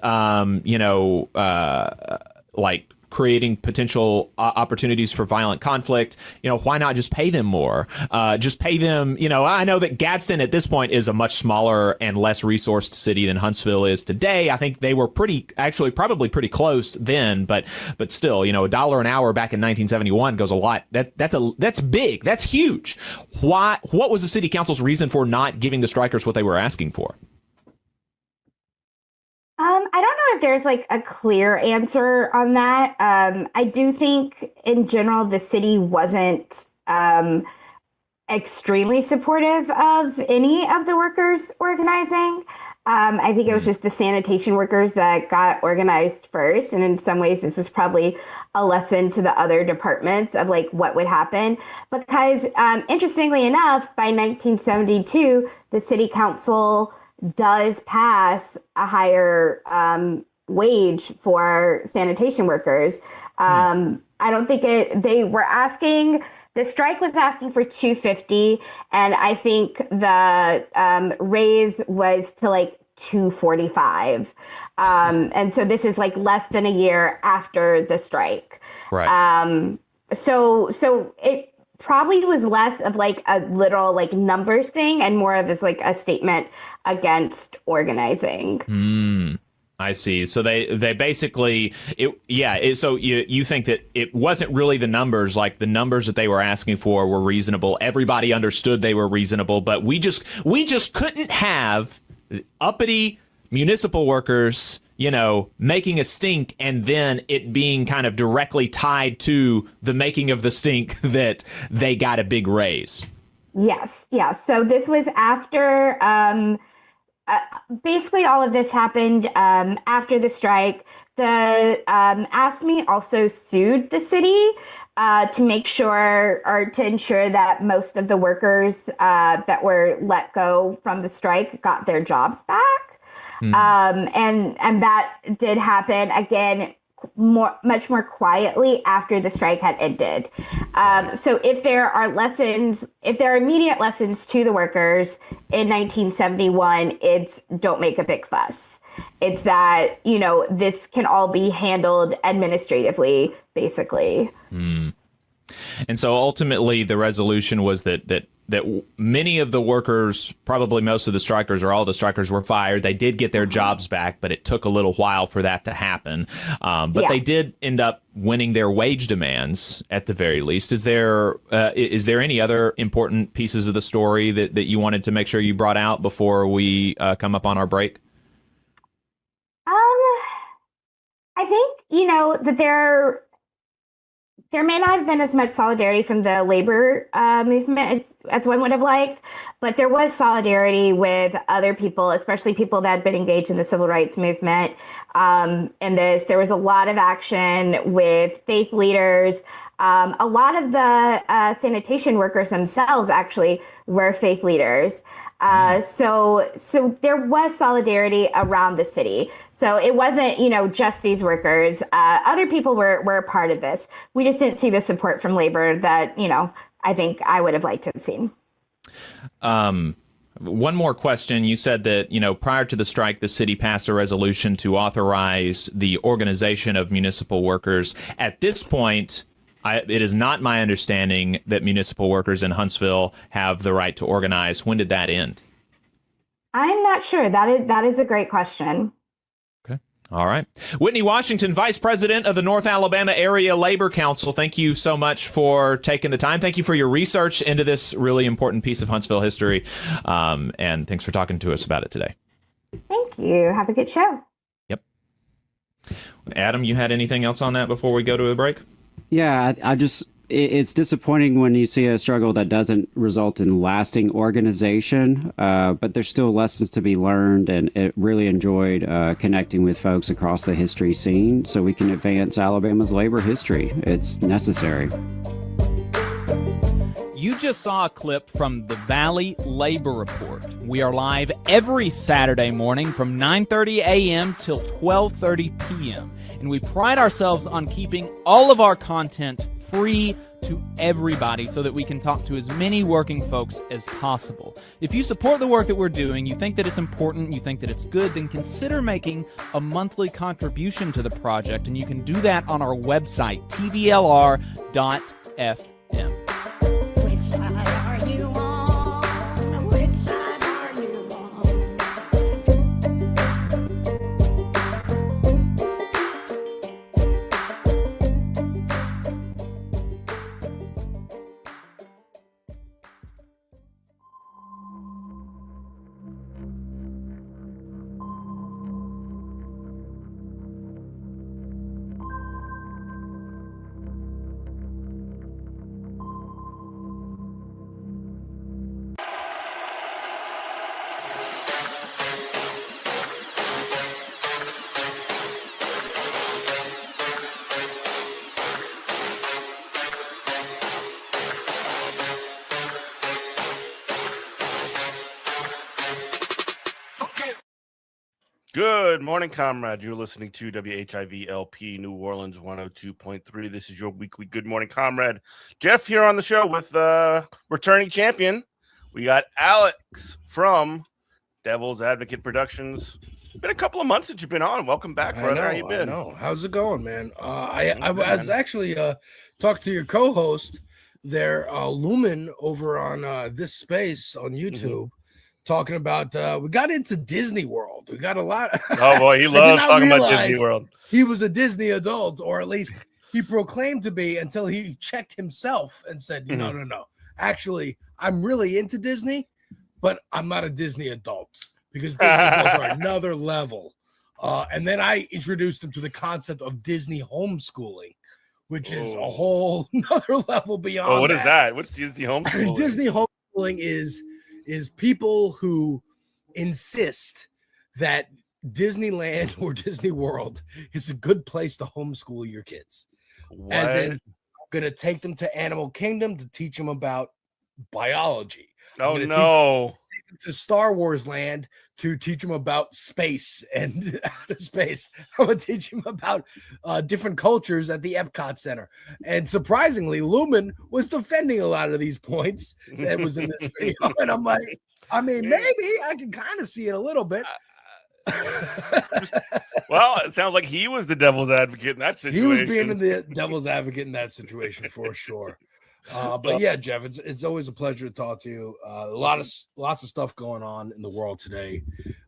like creating potential opportunities for violent conflict. Why not just pay them more? Just pay them. I know that Gadsden at this point is a much smaller and less resourced city than Huntsville is today. I think they were probably pretty close then, but still, $1 an hour back in 1971 goes a lot. That's big. That's huge. What was the city council's reason for not giving the strikers what they were asking for? I don't know if there's like a clear answer on that. I do think in general, the city wasn't extremely supportive of any of the workers organizing. I think it was just the sanitation workers that got organized first. And in some ways, this was probably a lesson to the other departments of like what would happen. Because interestingly enough, by 1972, the city council does pass a higher wage for sanitation workers. I don't think they were asking, the strike was asking for $250, and I think the raise was to like $245. And so this is like less than a year after the strike. Right. So it probably was less of like a literal like numbers thing and more of as like a statement against organizing. I see. So they basically, so you think that it wasn't really the numbers, like the numbers that they were asking for were reasonable. Everybody understood they were reasonable, but we just couldn't have uppity municipal workers, making a stink and then it being kind of directly tied to the making of the stink that they got a big raise. Yes. So this was after, basically all of this happened after the strike. The AFSCME also sued the city to make sure or to ensure that most of the workers that were let go from the strike got their jobs back. And that did happen again, much more quietly after the strike had ended. So if there are immediate lessons to the workers in 1971, it's don't make a big fuss. It's that, this can all be handled administratively, basically. And so ultimately the resolution was that many of the workers, probably most of the strikers or all the strikers, were fired. They did get their jobs back, but it took a little while for that to happen. But they did end up winning their wage demands at the very least. Is there any other important pieces of the story that you wanted to make sure you brought out before we come up on our break? I think, that there may not have been as much solidarity from the labor movement as one would have liked, but there was solidarity with other people, especially people that had been engaged in the civil rights movement. There was a lot of action with faith leaders. A lot of the sanitation workers themselves actually were faith leaders. So there was solidarity around the city. So it wasn't, just these workers. Other people were a part of this. We just didn't see the support from labor that, I think I would have liked to have seen. One more question. You said that, prior to the strike, the city passed a resolution to authorize the organization of municipal workers. At this point, it is not my understanding that municipal workers in Huntsville have the right to organize. When did that end? I'm not sure. That is a great question. Okay. All right. Whitney Washington, Vice President of the North Alabama Area Labor Council, thank you so much for taking the time. Thank you for your research into this really important piece of Huntsville history. And thanks for talking to us about it today. Thank you. Have a good show. Yep. Adam, you had anything else on that before we go to the break? Yeah, it's disappointing when you see a struggle that doesn't result in lasting organization, but there's still lessons to be learned, and it really enjoyed connecting with folks across the history scene so we can advance Alabama's labor history. It's necessary. You just saw a clip from the Valley Labor Report. We are live every Saturday morning from 9:30 a.m. till 12:30 p.m. And we pride ourselves on keeping all of our content free to everybody so that we can talk to as many working folks as possible. If you support the work that we're doing, you think that it's important, you think that it's good, then consider making a monthly contribution to the project, and you can do that on our website, tvlr.fm. Which side are you on? Which side are you on? Good morning, comrade. You're listening to WHIV-LP New Orleans 102.3. This is your weekly Good Morning Comrade. Jeff here on the show with returning champion. We got Alex from Devil's Advocate Productions. It's been a couple of months since you've been on. Welcome back, brother. How you been? I know. How's it going, man? I was actually talked to your co-host there, Lumen, over on this space on YouTube. Talking about we got into Disney World. We got a lot. Oh boy, he loves talking about Disney World. He was a Disney adult, or at least he proclaimed to be, until he checked himself and said, no. Actually, I'm really into Disney, but I'm not a Disney adult, because Disney adults are another level. And then I introduced him to the concept of Disney homeschooling, which is a whole another level beyond. Oh, what is that? What's Disney homeschooling? Disney homeschooling is people who insist that Disneyland or Disney World is a good place to homeschool your kids. What? As in, I'm going to take them to Animal Kingdom to teach them about biology. Oh, no. Take them to Star Wars Land to teach them about space and outer space. I'm going to teach them about different cultures at the Epcot Center. And surprisingly, Lumen was defending a lot of these points that was in this video. And I'm like, maybe I can kind of see it a little bit. Well, it sounds like he was the devil's advocate in that situation. He was being the devil's advocate in that situation for sure. But yeah, Jeff, it's always a pleasure to talk to you. Lots of stuff going on in the world today.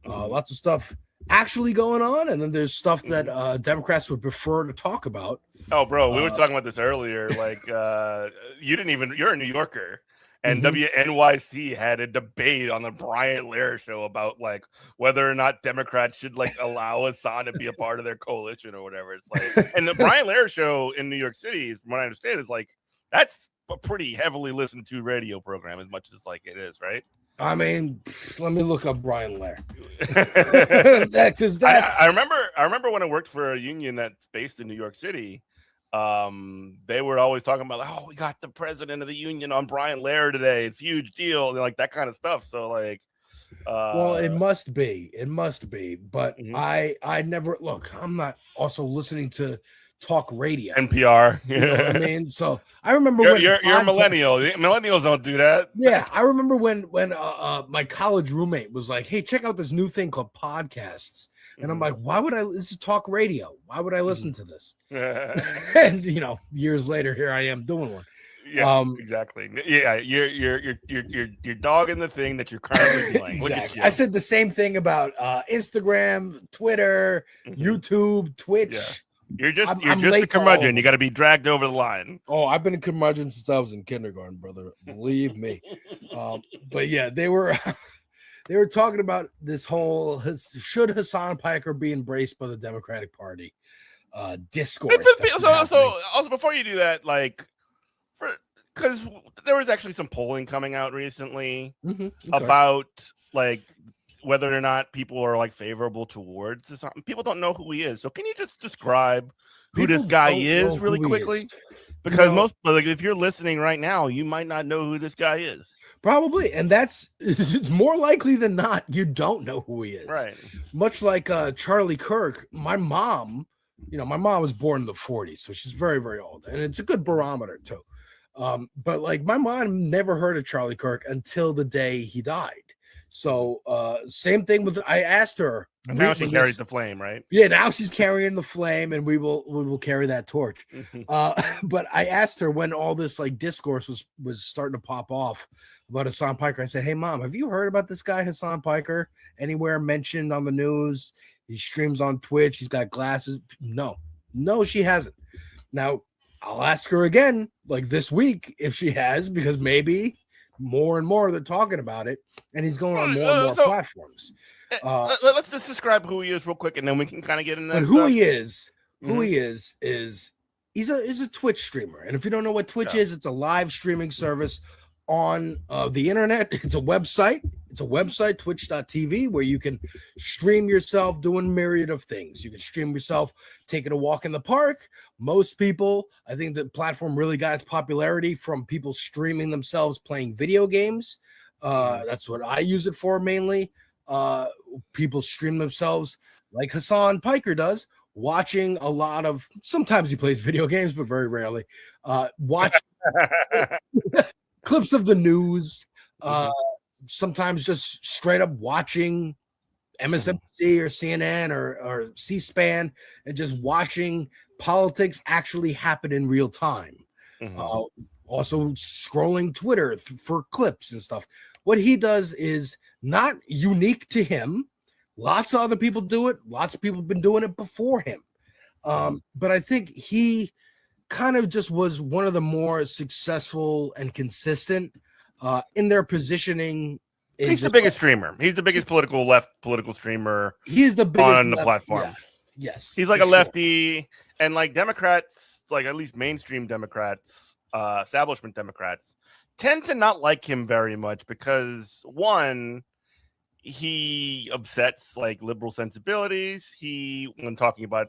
Lots of stuff actually going on, and then there's stuff that Democrats would prefer to talk about. Oh, bro, we were talking about this earlier. Like, you're a New Yorker, and WNYC had a debate on the Brian Lehrer show about like whether or not Democrats should like allow Hassan to be a part of their coalition or whatever. It's like, and the Brian Lehrer show in New York City, from what I understand, is like that's a pretty heavily listened to radio program, as much as like it is, right? I mean, let me look up Brian Lehrer. Because I remember when I worked for a union that's based in New York City. They were always talking about like, oh, we got the president of the union on Brian Lehrer today. It's a huge deal, and like that kind of stuff. So like, well, it must be, but I never look. I'm not also listening to talk radio, NPR. You know what I mean? So I remember you're a millennial. Millennials don't do that. Yeah, I remember when my college roommate was like, "Hey, check out this new thing called podcasts," and I'm like, "Why would I? This is talk radio. Why would I listen to this?" And years later, here I am doing one. Yeah, exactly. Yeah, you're dogging the thing that you're currently doing. Exactly. I said the same thing about Instagram, Twitter, YouTube, Twitch. Yeah. You're just a curmudgeon. You got to be dragged over the line. Oh, I've been a curmudgeon since I was in kindergarten, brother. Believe me. But yeah, they were talking about this whole should Hassan Piker be embraced by the Democratic Party discourse. So also before you do that, like, because there was actually some polling coming out recently about like whether or not people are like favorable towards this. People don't know who he is. So can you just describe who this guy is really quickly? Because most, like, if you're listening right now, you might not know who this guy is. Probably, and it's more likely than not you don't know who he is. Right. Much like Charlie Kirk, my mom was born in the 40s, so she's very, very old, and it's a good barometer too. But like my mom never heard of Charlie Kirk until the day he died. So same thing with I asked her. And now she carries the flame, right? Yeah, now she's carrying the flame, and we will carry that torch. But I asked her when all this like discourse was starting to pop off about Hassan Piker. I said, "Hey, Mom, have you heard about this guy Hassan Piker anywhere mentioned on the news? He streams on Twitch. He's got glasses." No, she hasn't. Now I'll ask her again, like this week, if she has, because maybe more and more they're talking about it, and he's going on more and more platforms. Let's just describe who he is real quick, and then we can kind of get into that. But who he is he's a Twitch streamer, and if you don't know what Twitch is, it's a live streaming service on the internet. It's a website, twitch.tv, where you can stream yourself doing myriad of things. You can stream yourself taking a walk in the park. Most people, I think the platform really got its popularity from people streaming themselves playing video games. That's what I use it for mainly. People stream themselves like Hassan Piker does, watching a lot of, sometimes he plays video games, but very rarely, watch clips of the news, sometimes just straight up watching MSNBC or CNN or C-SPAN and just watching politics actually happen in real time. Also scrolling Twitter for clips and stuff. What he does is not unique to him. Lots of other people do it. Lots of people have been doing it before him. But I think he kind of just was one of the more successful and consistent in their positioning. He's the biggest streamer. He's the biggest political streamer. He's the biggest on the platform. Yeah. Yes, he's like a lefty, and like Democrats, like at least mainstream Democrats, establishment Democrats, tend to not like him very much because one, he upsets like liberal sensibilities. He, when talking about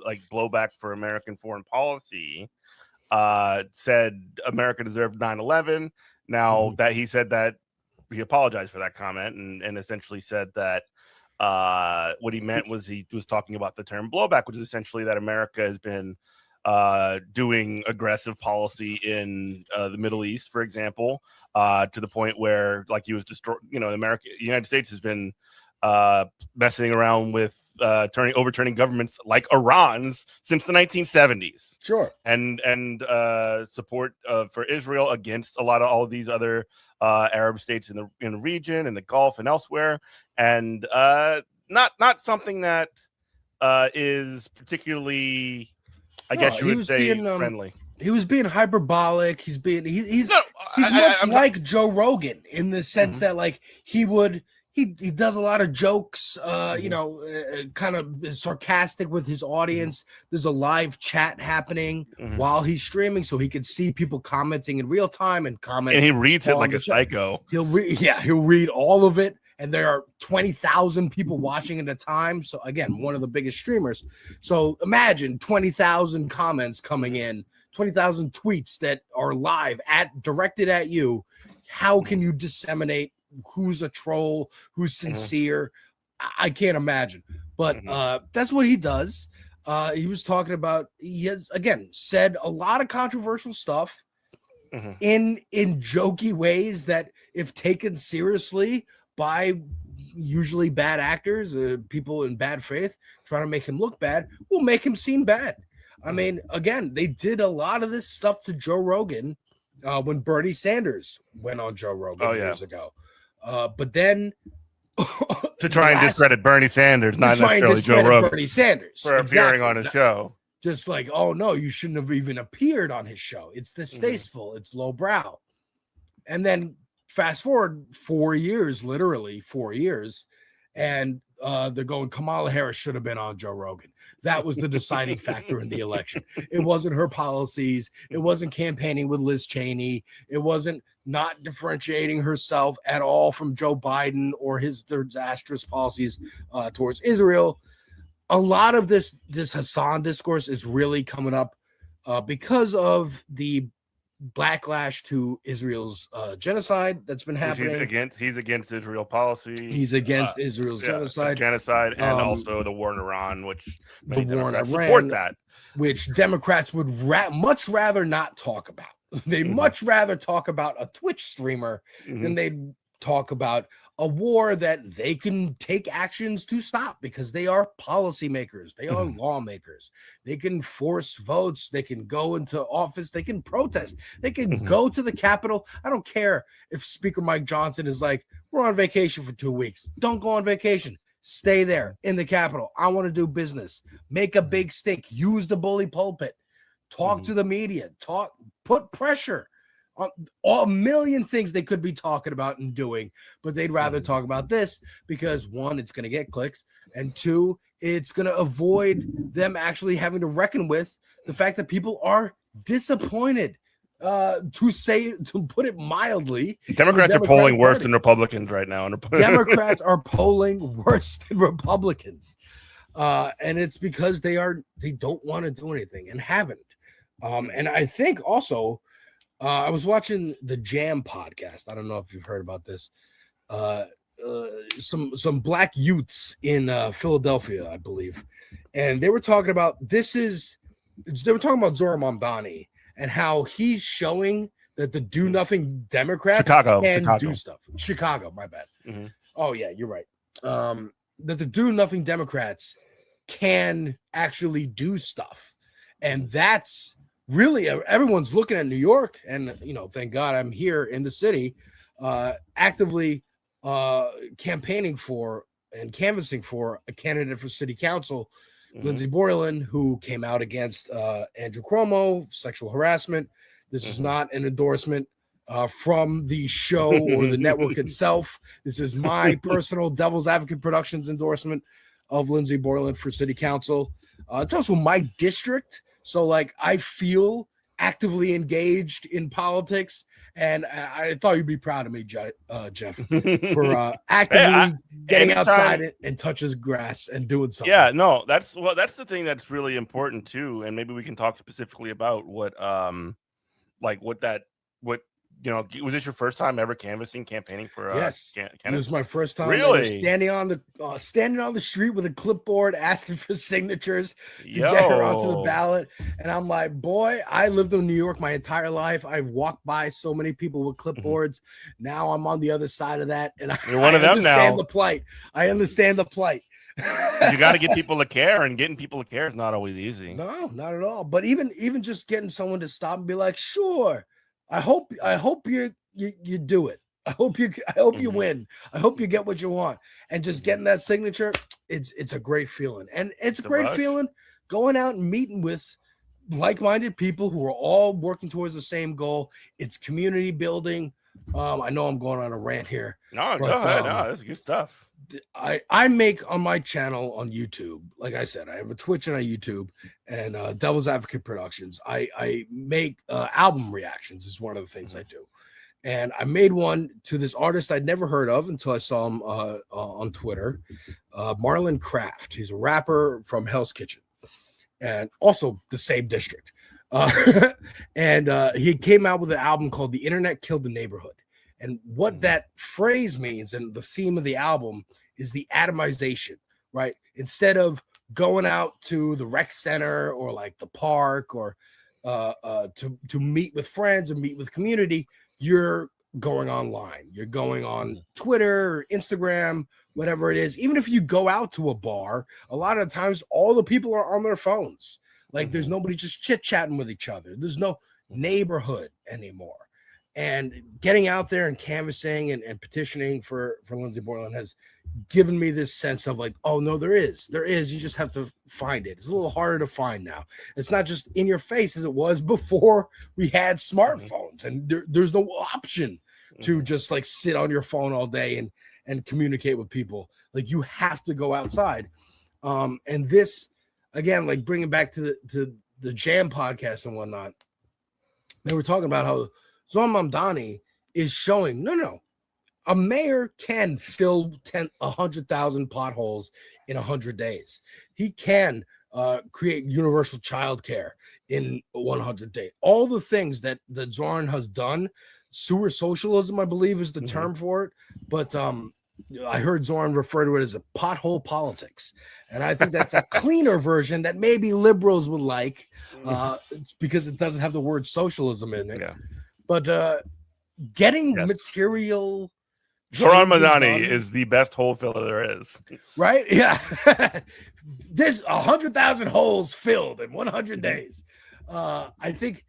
like blowback for American foreign policy, said America deserved 9/11. Now that he said that, he apologized for that comment and essentially said that what he meant was he was talking about the term blowback, which is essentially that America has been doing aggressive policy in the Middle East, for example, to the point where, like, he was United States has been messing around with overturning governments like Iran's since the 1970s. Sure. And support for Israel against all of these other Arab states in the region, in the Gulf, and elsewhere, and not something that is particularly, I guess you would say, friendly. He was being hyperbolic. He's much like Joe Rogan in the sense that like he does a lot of jokes, kind of sarcastic with his audience. There's a live chat happening while he's streaming, so he can see people commenting in real time and comment. And he reads it like a psycho. He'll read all of it. And there are 20,000 people watching at a time. So again, one of the biggest streamers. So imagine 20,000 comments coming in, 20,000 tweets that are live directed at you. How can you disseminate who's a troll, who's sincere? I can't imagine. But that's what he does. He was talking about, he has, again, said a lot of controversial stuff in jokey ways that if taken seriously by usually bad actors, people in bad faith trying to make him look bad, will make him seem bad. I mean, again, they did a lot of this stuff to Joe Rogan when Bernie Sanders went on Joe Rogan years ago. But then to try and discredit Bernie Sanders, not necessarily Joe Rogan, Bernie Sanders for appearing on his show. Just like, oh no, you shouldn't have even appeared on his show. It's distasteful. It's lowbrow. And then fast forward 4 years, literally 4 years, and they're going, Kamala Harris should have been on Joe Rogan. That was the deciding factor in the election. It wasn't her policies. It wasn't campaigning with Liz Cheney. It wasn't not differentiating herself at all from Joe Biden or his disastrous policies towards Israel. A lot of this Hassan discourse is really coming up because of the backlash to Israel's genocide that's been happening. He's against Israel policy. He's against Israel's genocide, and also the war in Iran, which the war in Iran support that, which Democrats would much rather not talk about. They much rather talk about a Twitch streamer than they'd talk about a war that they can take actions to stop because they are policymakers. They are lawmakers. They can force votes. They can go into office. They can protest. They can go to the Capitol. I don't care if Speaker Mike Johnson is like, we're on vacation for 2 weeks. Don't go on vacation. Stay there in the Capitol. I want to do business. Make a big stink. Use the bully pulpit. Talk to the media. Put pressure on a million things they could be talking about and doing, but they'd rather talk about this because one, it's going to get clicks, and two, it's going to avoid them actually having to reckon with the fact that people are disappointed. To put it mildly, Democrats are polling worse than Republicans right now. Democrats are polling worse than Republicans, and it's because they don't want to do anything and haven't. And I think also. I was watching the Jam podcast. I don't know if you've heard about this. Some black youths in Philadelphia, I believe, and they were talking about They were talking about Zohar Mamdani and how he's showing that the do nothing Democrats can do stuff. Chicago, my bad. Oh yeah, you're right. That the do nothing Democrats can actually do stuff, and that's. Really, everyone's looking at New York, and thank God I'm here in the city, actively campaigning for and canvassing for a candidate for city council, Lindsey Borland, who came out against Andrew Cuomo, sexual harassment. This is not an endorsement from the show or the network itself. This is my personal Devil's Advocate Productions endorsement of Lindsey Borland for city council. It's also my district. So, I feel actively engaged in politics, and I thought you'd be proud of me, Jeff, for actively getting outside and touching grass and doing something. Yeah, no, that's the thing that's really important too, and maybe we can talk specifically about what was this your first time ever campaigning for? Yes, it was my first time. Really? Standing on the street with a clipboard, asking for signatures to get her onto the ballot. And I'm like, boy, I lived in New York my entire life. I've walked by so many people with clipboards. Now I'm on the other side of that, and You're one of them understand now. the plight. I understand the plight. You got to get people to care, and getting people to care is not always easy. No, not at all. But even just getting someone to stop and be like, sure, I hope you do it. I hope you win. I hope you get what you want. And just getting that signature, it's a great feeling. And it's a great feeling going out and meeting with like-minded people who are all working towards the same goal. It's community building. I know I'm going on a rant here. No, go ahead. No, that's good stuff. I make on my channel on YouTube, like I said, I have a Twitch and a YouTube, and Devil's Advocate Productions. I make album reactions is one of the things I do. And I made one to this artist I'd never heard of until I saw him on Twitter, Marlon Craft. He's a rapper from Hell's Kitchen and also the same district. And he came out with an album called The Internet Killed the Neighborhood. And what that phrase means and the theme of the album is the atomization, right? Instead of going out to the rec center or like the park or to meet with friends and meet with community, you're going online. You're going on Twitter or Instagram, whatever it is. Even if you go out to a bar, a lot of times all the people are on their phones. Like there's nobody just chit-chatting with each other. There's no neighborhood anymore. And getting out there and canvassing and petitioning for Lindsey Borland has given me this sense of like, oh no, there is. You just have to find it. It's a little harder to find now. It's not just in your face as it was before we had smartphones, and there's no option to just like sit on your phone all day and communicate with people. Like you have to go outside. And this, again, like bringing back to the Jam podcast and whatnot, they were talking about how Zohran Mamdani is showing a mayor can fill 100,000 potholes in 100 days. He can create universal childcare in 100 days. All the things that Zohran has done, sewer socialism, I believe, is the term for it. But I heard Zohran refer to it as a pothole politics. And I think that's a cleaner version that maybe liberals would like because it doesn't have the word socialism in it. Yeah. But getting material. Zohran Mamdani is the best hole filler there is. Right? Yeah. This 100,000 holes filled in 100 days. I think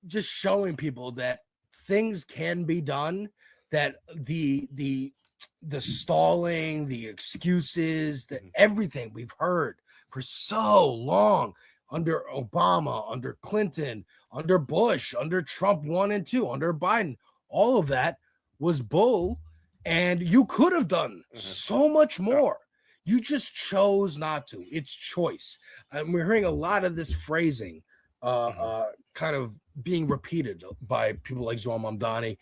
just showing people that things can be done, that the stalling, the excuses, that everything we've heard for so long under Obama, under Clinton, under Bush, under Trump 1 and 2, under Biden, all of that was bull. And you could have done so much more. You just chose not to. It's choice. And we're hearing a lot of this phrasing kind of being repeated by people like Zohran Mamdani,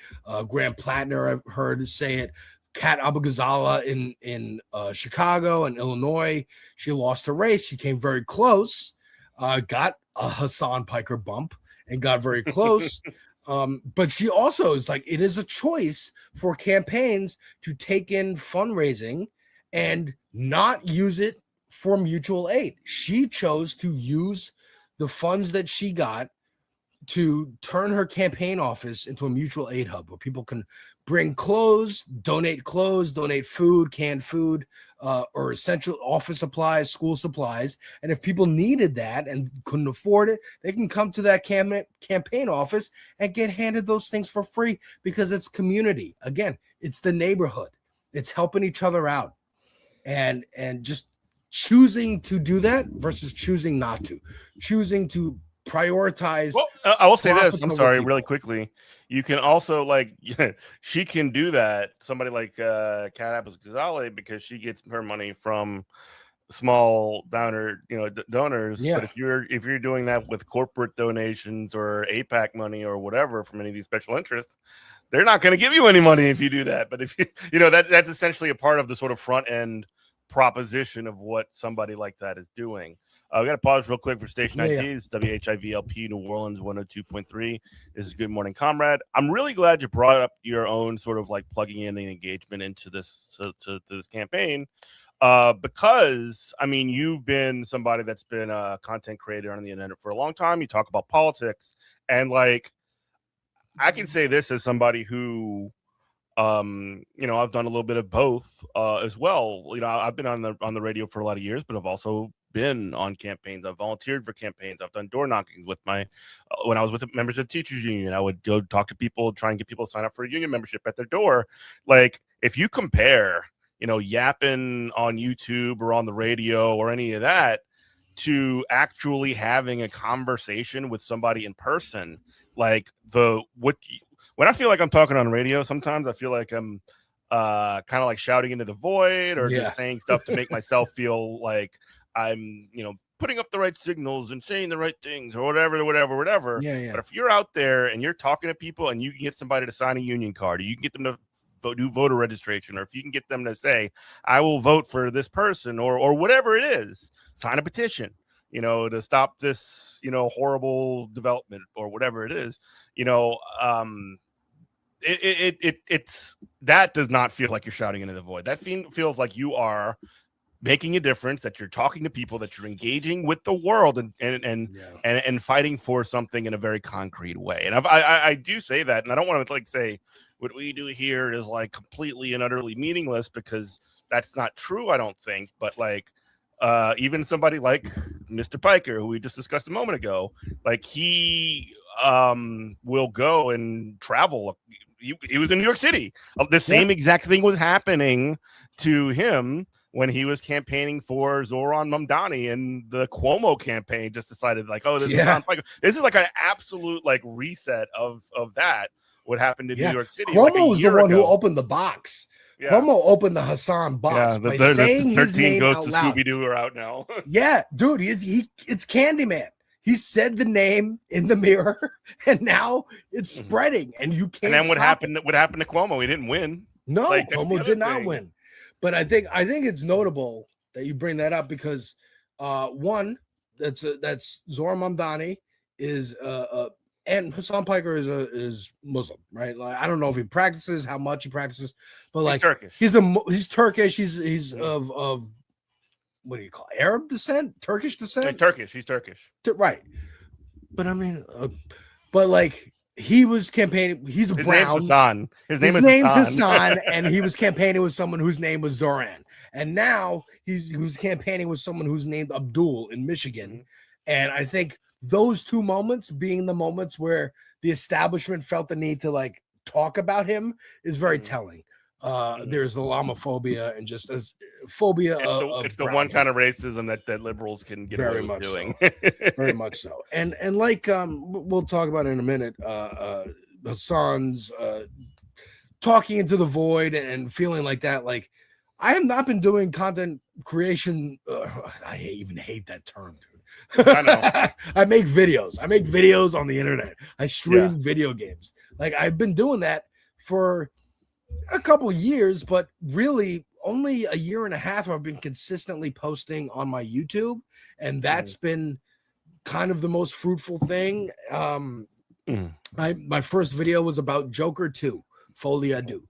Graham Plattner, I've heard say it. Kat Abou-Ghazala in Chicago and Illinois. She lost a race. She came very close, got a Hassan Piker bump and got very close. But she also is like, it is a choice for campaigns to take in fundraising and not use it for mutual aid. She chose to use the funds that she got to turn her campaign office into a mutual aid hub where people can bring clothes, donate food, canned food, or essential office supplies, school supplies. And if people needed that and couldn't afford it, they can come to that campaign office and get handed those things for free because it's community. Again, it's the neighborhood. It's helping each other out. And just choosing to do that versus choosing not to. Choosing to prioritize. Well, I will say this. I'm sorry, really quickly. You can also she can do that. Somebody like Kat Abou-Ghazala, because she gets her money from small donors. Yeah. But if you're doing that with corporate donations or APAC money or whatever from any of these special interests, they're not going to give you any money if you do that. But if that's essentially a part of the sort of front end proposition of what somebody like that is doing. We got to pause real quick for Station ID. Yeah. It's WHIVLP New Orleans 102.3. This is Good Morning Comrade. I'm really glad you brought up your own sort of like plugging in the engagement into this to this campaign. Because I mean, you've been somebody that's been a content creator on the internet for a long time. You talk about politics, and like, I can say this as somebody who, I've done a little bit of both as well. I've been on the radio for a lot of years, but I've also been on campaigns. I've volunteered for campaigns. I've done door knocking with when I was with members of the teachers union. I would go talk to people, try and get people to sign up for a union membership at their door. Like, if you compare, yapping on YouTube or on the radio or any of that to actually having a conversation with somebody in person, like when I feel like I'm talking on the radio, sometimes I feel like I'm kind of like shouting into the void or just saying stuff to make myself feel like I'm, putting up the right signals and saying the right things or whatever. Yeah. But if you're out there and you're talking to people and you can get somebody to sign a union card, or you can get them to do voter registration, or if you can get them to say, I will vote for this person, or whatever it is, sign a petition, to stop this, horrible development or whatever it is, it's that does not feel like you're shouting into the void. That feels like you are making a difference, that you're talking to people, that you're engaging with the world and fighting for something in a very concrete way. And I do say that, and I don't want to say what we do here is like completely and utterly meaningless, because that's not true, I don't think. But like, even somebody like Mr. Piker, who we just discussed a moment ago, like he will go and travel. He was in New York City. The same exact thing was happening to him when he was campaigning for Zoran Mamdani, and the Cuomo campaign just decided like, this is like an absolute like reset of that. What happened in New York City? Cuomo was the one who opened the box. Yeah. Cuomo opened the Hassan box by saying his name out loud. Scooby-Doo are out now. Yeah, dude, it's Candyman. He said the name in the mirror, and now it's spreading, and you can't. And then what happened to Cuomo? He didn't win. No, Cuomo did not win. But I think it's notable that you bring that up, because one, that's Zoran Mamdani is and Hassan Piker is Muslim, right? Like, I don't know if he practices, how much he practices, but like he's Turkish. He's Turkish. He's of what do you call it? Arab descent, Turkish descent? Turkish. He's Turkish, right? But I mean, but like he was campaigning. He's His brown. Name's Hassan. His name's Hassan, and he was campaigning with someone whose name was Zoran. And now he was campaigning with someone who's named Abdul in Michigan. And I think those two moments being the moments where the establishment felt the need to like talk about him is very telling. There's the Islamophobia and just a phobia. It's the one kind of racism that liberals can get very away much with doing. so. Very much so. And like we'll talk about it in a minute. Hassan's talking into the void and feeling like that. Like, I have not been doing content creation. I even hate that term, dude. I know. I make videos on the internet. I stream video games. Like, I've been doing that for a couple years, but really only a year and a half I've been consistently posting on my YouTube, and that's been kind of the most fruitful thing. My first video was about Joker 2, Folie à Deux,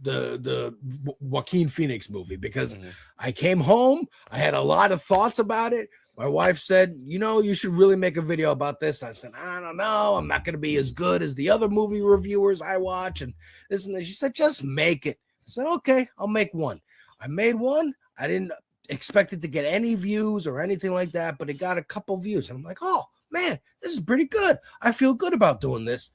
the Joaquin Phoenix movie, because I came home, I had a lot of thoughts about it. My wife said, you should really make a video about this. I said, I don't know. I'm not going to be as good as the other movie reviewers I watch and this and this. She said, just make it. I said, okay, I'll make one. I made one. I didn't expect it to get any views or anything like that, but it got a couple views. And I'm like, oh, man, this is pretty good. I feel good about doing this.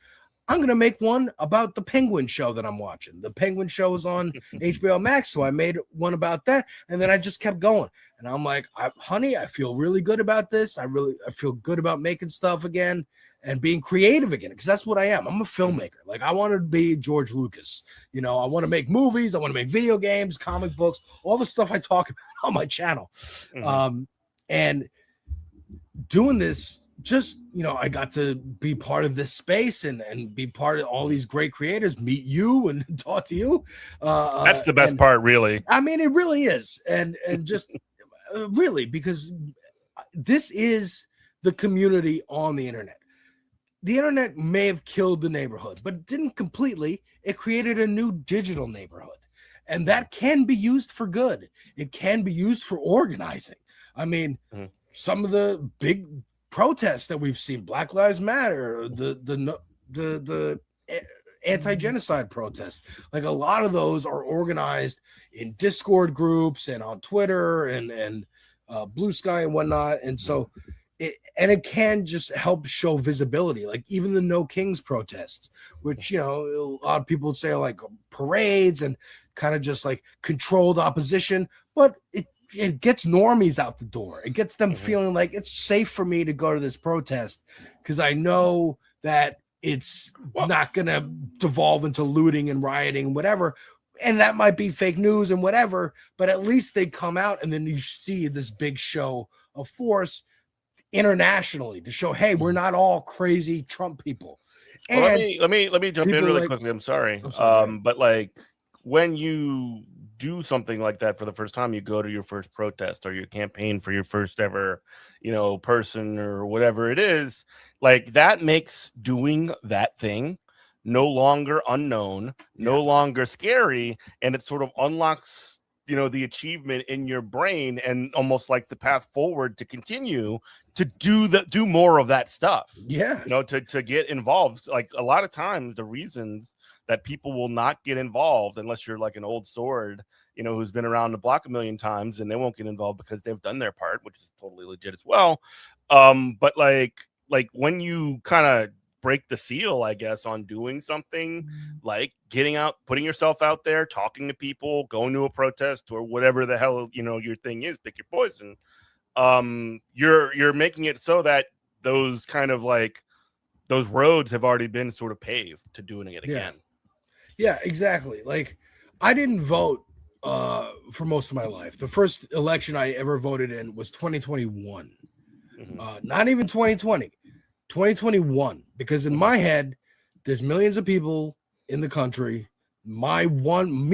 I'm going to make one about the Penguin show that I'm watching. The Penguin show is on HBO Max, so I made one about that, and then I just kept going. And I'm like, honey, I feel really good about this. I feel good about making stuff again and being creative again, because that's what I am. I'm a filmmaker. Like, I want to be George Lucas. I want to make movies. I want to make video games, comic books, all the stuff I talk about on my channel. And doing this, just I got to be part of this space and be part of all these great creators, meet you and talk to you. That's the best part, really. I mean, it really is, and just really, because this is the community on the internet. The internet may have killed the neighborhood, but it didn't completely. It created a new digital neighborhood. And that can be used for good. It can be used for organizing. I mean, some of the big protests that we've seen, Black Lives Matter, the anti-genocide protests, like a lot of those are organized in Discord groups and on Twitter and Blue Sky and whatnot. And so it can just help show visibility, like even the No Kings protests, which, you know, a lot of people would say are like parades and kind of just like controlled opposition, but it gets normies out the door. It gets them feeling like it's safe for me to go to this protest because I know that it's not going to devolve into looting and rioting and whatever. And that might be fake news and whatever, but at least they come out and then you see this big show of force internationally to show, hey, we're not all crazy Trump people. And well, let me jump in really quickly. I'm sorry. But like when you do something like that for the first time, you go to your first protest or your campaign for your first ever, you know, person or whatever it is, like that makes doing that thing no longer unknown, no longer scary, and it sort of unlocks, you know, the achievement in your brain and almost like the path forward to continue to do more of that stuff. Yeah. You know, to get involved. Like a lot of times the reasons that people will not get involved unless you're like an old sword, you know, who's been around the block a million times, and they won't get involved because they've done their part, which is totally legit as well. But like when you kind of break the seal, I guess, on doing something like getting out, putting yourself out there, talking to people, going to a protest or whatever the hell, you know, your thing is, pick your poison. You're making it so that those kind of like those roads have already been sort of paved to doing it again. Yeah, exactly. Like I didn't vote for most of my life. The first election I ever voted in was 2021. Not even 2020. 2021, because in my head, there's millions of people in the country. My one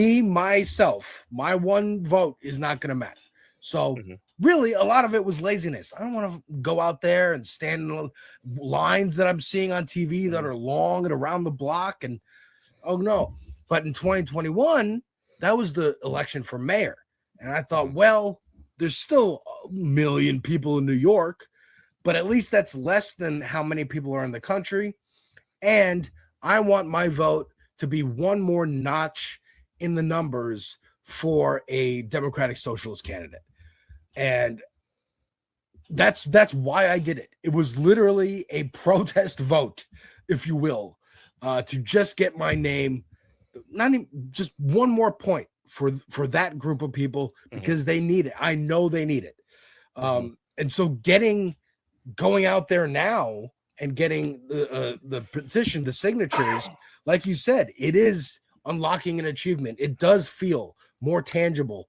vote is not going to matter. So really, a lot of it was laziness. I don't want to go out there and stand in lines that I'm seeing on TV that are long and around the block. And oh no. But in 2021, that was the election for mayor. And I thought, well, there's still a million people in New York, but at least that's less than how many people are in the country. And I want my vote to be one more notch in the numbers for a Democratic Socialist candidate. And that's why I did it. It was literally a protest vote, if you will, to just get my name, not even just one more point for that group of people, because they need it. I know they need it. And so going out there now and getting the petition, the signatures, like you said, it is unlocking an achievement. It does feel more tangible.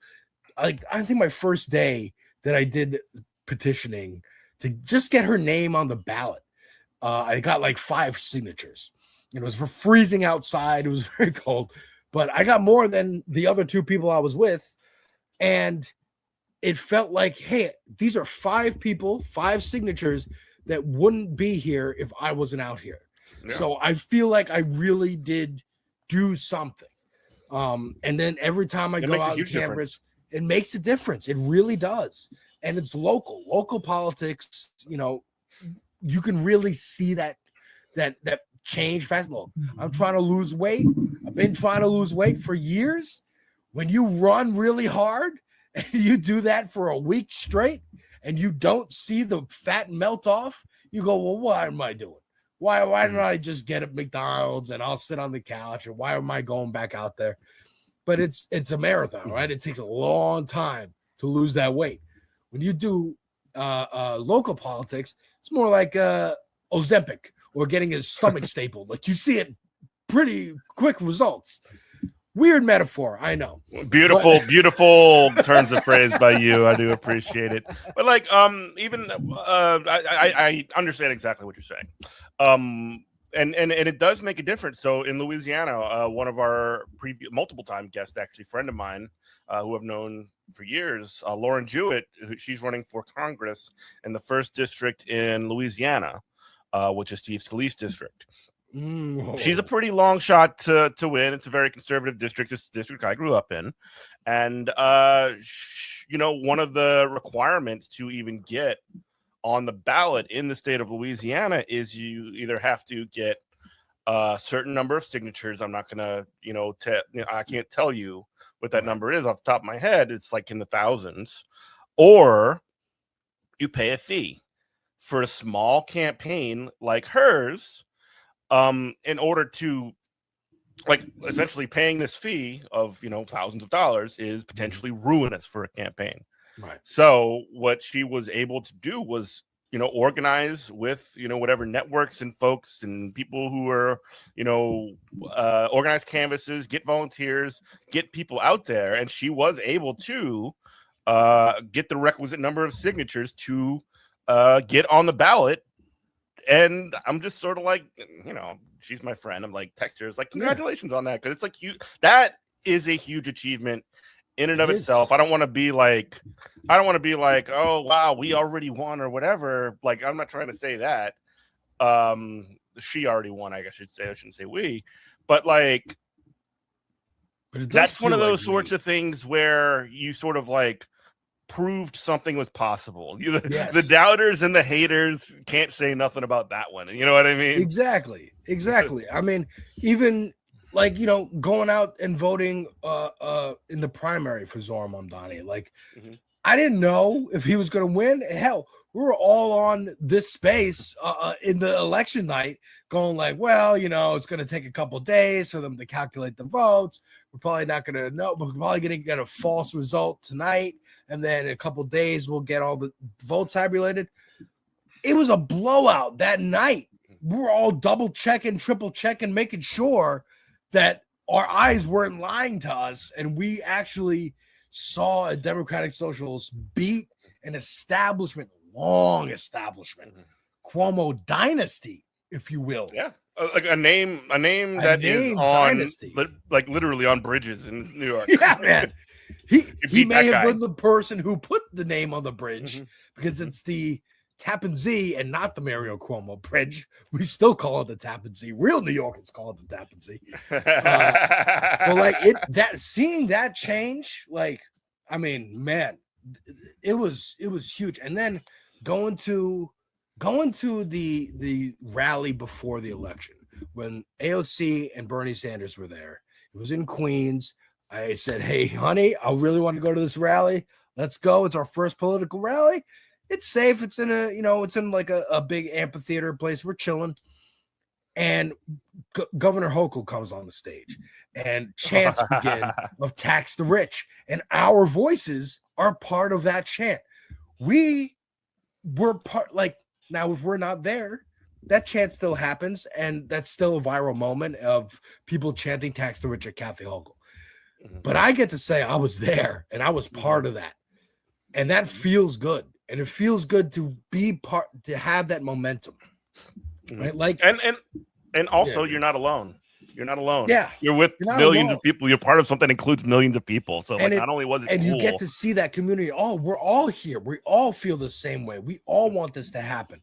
Like I think my first day that I did petitioning to just get her name on the ballot, I got like 5 signatures. It was for freezing outside. It was very cold, but I got more than the other 2 people I was with. And it felt like, hey, these are 5 people, 5 signatures that wouldn't be here if I wasn't out here. Yeah. So I feel like I really did do something. And then every time I go out and canvas, it makes a difference. It really does. And it's local politics. You know, you can really see that change fast. Look, I'm trying to lose weight. I've been trying to lose weight for years. When you run really hard and you do that for a week straight and you don't see the fat melt off, you go, well, what am I doing? Why don't I just get at McDonald's and I'll sit on the couch, or why am I going back out there? But it's a marathon, right? It takes a long time to lose that weight. When you do local politics, it's more like Ozempic or getting his stomach stapled. Like you see it pretty quick results. Weird metaphor, I know. Beautiful turns of phrase by you. I do appreciate it. But like, I understand exactly what you're saying. And it does make a difference. So in Louisiana, one of our multiple time guests, actually, friend of mine, who I've known for years. Lauren Jewett, she's running for Congress in the 1st district in Louisiana, which is Steve Scalise's district. She's a pretty long shot to win. It's a very conservative district. It's the district I grew up in. And, one of the requirements to even get on the ballot in the state of Louisiana is you either have to get a certain number of signatures. I'm not going to, I can't tell you what that number is off the top of my head. It's like in the thousands. Or you pay a fee for a small campaign like hers, in order to, like, essentially paying this fee of, thousands of dollars is potentially ruinous for a campaign. Right. So what she was able to do was, organize with, whatever networks and folks and people who are, organize canvases, get volunteers, get people out there. And she was able to get the requisite number of signatures to get on the ballot. And I'm just sort of like, she's my friend. I'm like, text her. It's like, congratulations on that. Because it's like, that is a huge achievement in and of itself. I don't want to be like, oh, wow, we already won or whatever. Like, I'm not trying to say that. She already won, I guess I should say. I shouldn't say we. But like, that's one of those sorts of things where you sort of like proved something was possible. The doubters and the haters can't say nothing about that one. You know what I mean? Exactly. I mean, even like, going out and voting in the primary for Zohar Mamdani. Like, I didn't know if he was going to win. Hell, we were all on this space in the election night going like, well, it's going to take a couple days for them to calculate the votes. We're probably not going to know. We're probably going to get a false result tonight. And then in a couple days, we'll get all the votes tabulated. It was a blowout that night. We were all double checking, triple checking, making sure that our eyes weren't lying to us. And we actually saw a Democratic Socialist beat an establishment, long establishment, Cuomo dynasty, if you will. Yeah. Like a name that is on dynasty. Like literally on bridges in New York. Yeah, man. He may have been the person who put the name on the bridge because it's the Tappan Zee and not the Mario Cuomo Bridge. We still call it the Tappan Zee. Real New Yorkers call it the Tappan Zee. But like seeing that change, like, I mean, man, it was huge. And then going to the rally before the election when AOC and Bernie Sanders were there. It was in Queens. I said, hey, honey, I really want to go to this rally. Let's go. It's our first political rally. It's safe. It's in it's in like a big amphitheater place. We're chilling. And Governor Hochul comes on the stage and chants begin of tax the rich. And our voices are part of that chant. We were part, like, now if we're not there, that chant still happens. And that's still a viral moment of people chanting tax the rich at Kathy Hochul. But I get to say I was there and I was part of that. And that feels good. And it feels good to be part, to have that momentum. Right? Like, and also you're not alone. You're not alone. Yeah. You're with millions of people. You're part of something that includes millions of people. So like, not only was it and cool, you get to see that community. Oh, we're all here. We all feel the same way. We all want this to happen.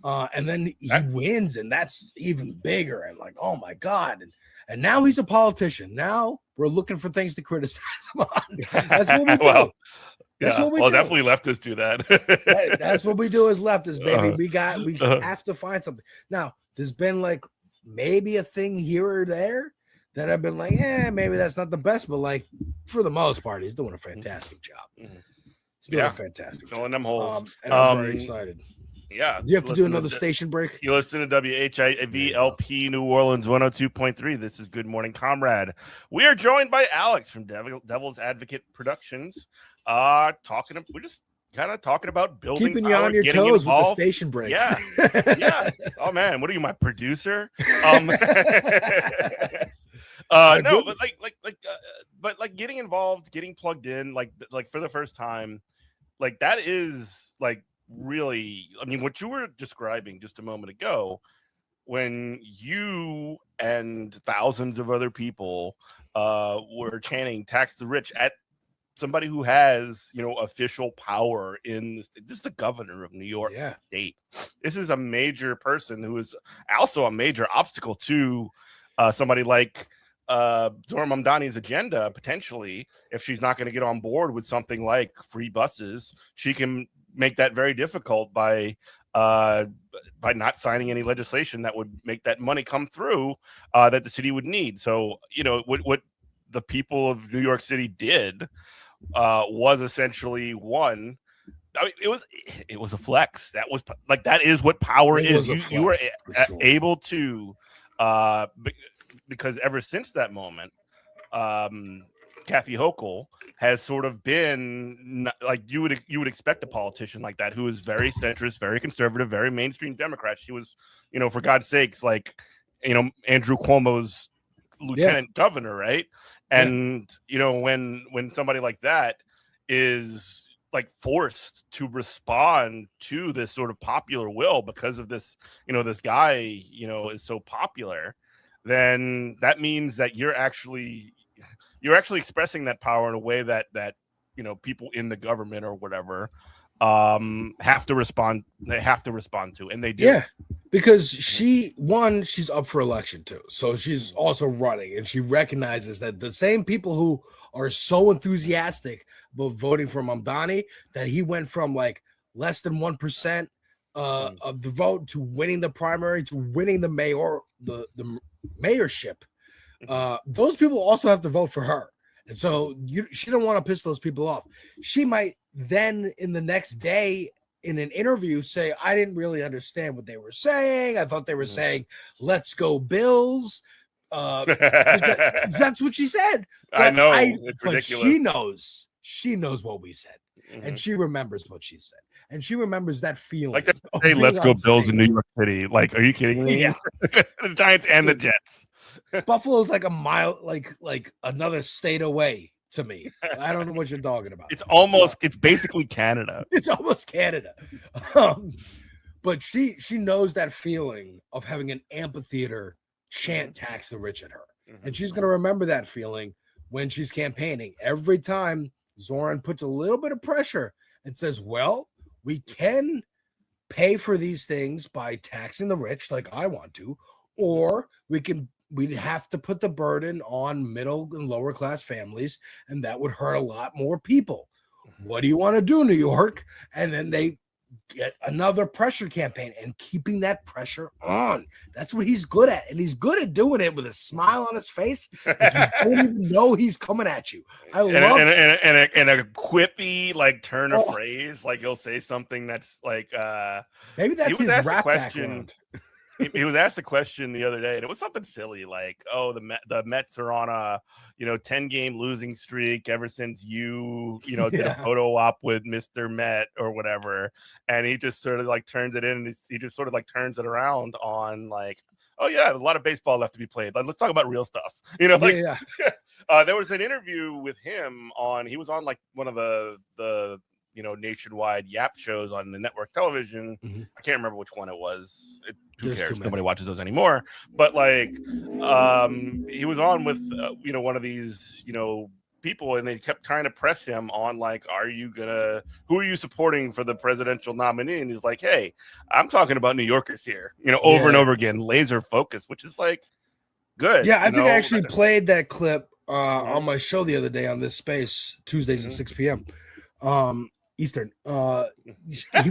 And then he wins, and that's even bigger. And like, oh my God. And now he's a politician. Now we're looking for things to criticize him on. That's what we do. That's what we do. Definitely leftists do that. That's what we do as leftists, baby. We have to find something. Now, there's been like maybe a thing here or there that I've been like, maybe that's not the best, but like for the most part, he's doing a fantastic job. He's doing a fantastic filling job. them holes. And I'm very excited. Yeah. Do you have to do another station break? You listen to WHIV New Orleans 102.3. This is Good Morning Comrade. We are joined by Alex from Devil's Advocate Productions. We're just kind of talking about building, keeping you on your toes involved with the station breaks. Yeah. Oh man, what are you, my producer? No, but getting involved, getting plugged in, like for the first time, like that is like really, I mean, what you were describing just a moment ago, when you and thousands of other people were chanting "tax the rich" at somebody who has, official power in this is the governor of New York State. This is a major person who is also a major obstacle to somebody like Zohran Mamdani's agenda. Potentially, if she's not going to get on board with something like free buses, she can make that very difficult by not signing any legislation that would make that money come through that the city would need. So, what the people of New York City did was essentially one. I mean, it was a flex. That was that is what power is. You were able to, because ever since that moment, Kathy Hochul has sort of been like you would expect a politician like that, who is very centrist, very conservative, very mainstream Democrat. She was, for God's sakes, Andrew Cuomo's lieutenant governor, right? And when somebody like that is forced to respond to this sort of popular will because of this, this guy, is so popular, then that means that you're actually expressing that power in a way that people in the government or whatever have to respond to, and they do. Yeah, because she's up for election too, so she's also running, and she recognizes that the same people who are so enthusiastic about voting for Mamdani, that he went from less than 1% of the vote to winning the primary, to winning the mayorship. Those people also have to vote for her, and so she don't want to piss those people off. She might then, in the next day, in an interview, say, I didn't really understand what they were saying. I thought they were saying, let's go Bills. That's what she said. But I know, it's but ridiculous. She knows what we said, and she remembers what she said, and she remembers that feeling. Hey, let's go Bills in New York City. Are you kidding me? Yeah. The Giants and the Jets. Buffalo's like a mile, like another state away to me. I don't know what you're talking about. It's basically Canada. It's almost Canada. But she knows that feeling of having an amphitheater chant tax the rich at her. And she's going to remember that feeling when she's campaigning. Every time Zohran puts a little bit of pressure and says, well, we can pay for these things by taxing the rich like I want to, or we'd have to put the burden on middle and lower class families, and that would hurt a lot more people. What do you want to do, New York? And then they get another pressure campaign and keeping that pressure on. That's what he's good at. And he's good at doing it with a smile on his face. Like you don't even know he's coming at you. I love it. And a quippy turn of phrase. He'll say something that's maybe that's his rap background. He was asked a question the other day, and it was something silly like, "Oh, the Mets are on a 10-game losing streak ever since you did a photo op with Mr. Met or whatever," and he just sort of turns it in, and he just sort of turns it around on "Oh yeah, a lot of baseball left to be played. Let's talk about real stuff." There was an interview with him he was on one of the nationwide Yap shows on the network television. I can't remember which one it was. Who cares? Nobody watches those anymore. But he was on with one of these people, and they kept trying to press him on who are you supporting for the presidential nominee? And he's like, hey, I'm talking about New Yorkers here, over and over again, laser focus, which is good. Yeah, I think I actually played that clip on my show the other day on this space, Tuesdays at 6 p.m. Eastern. He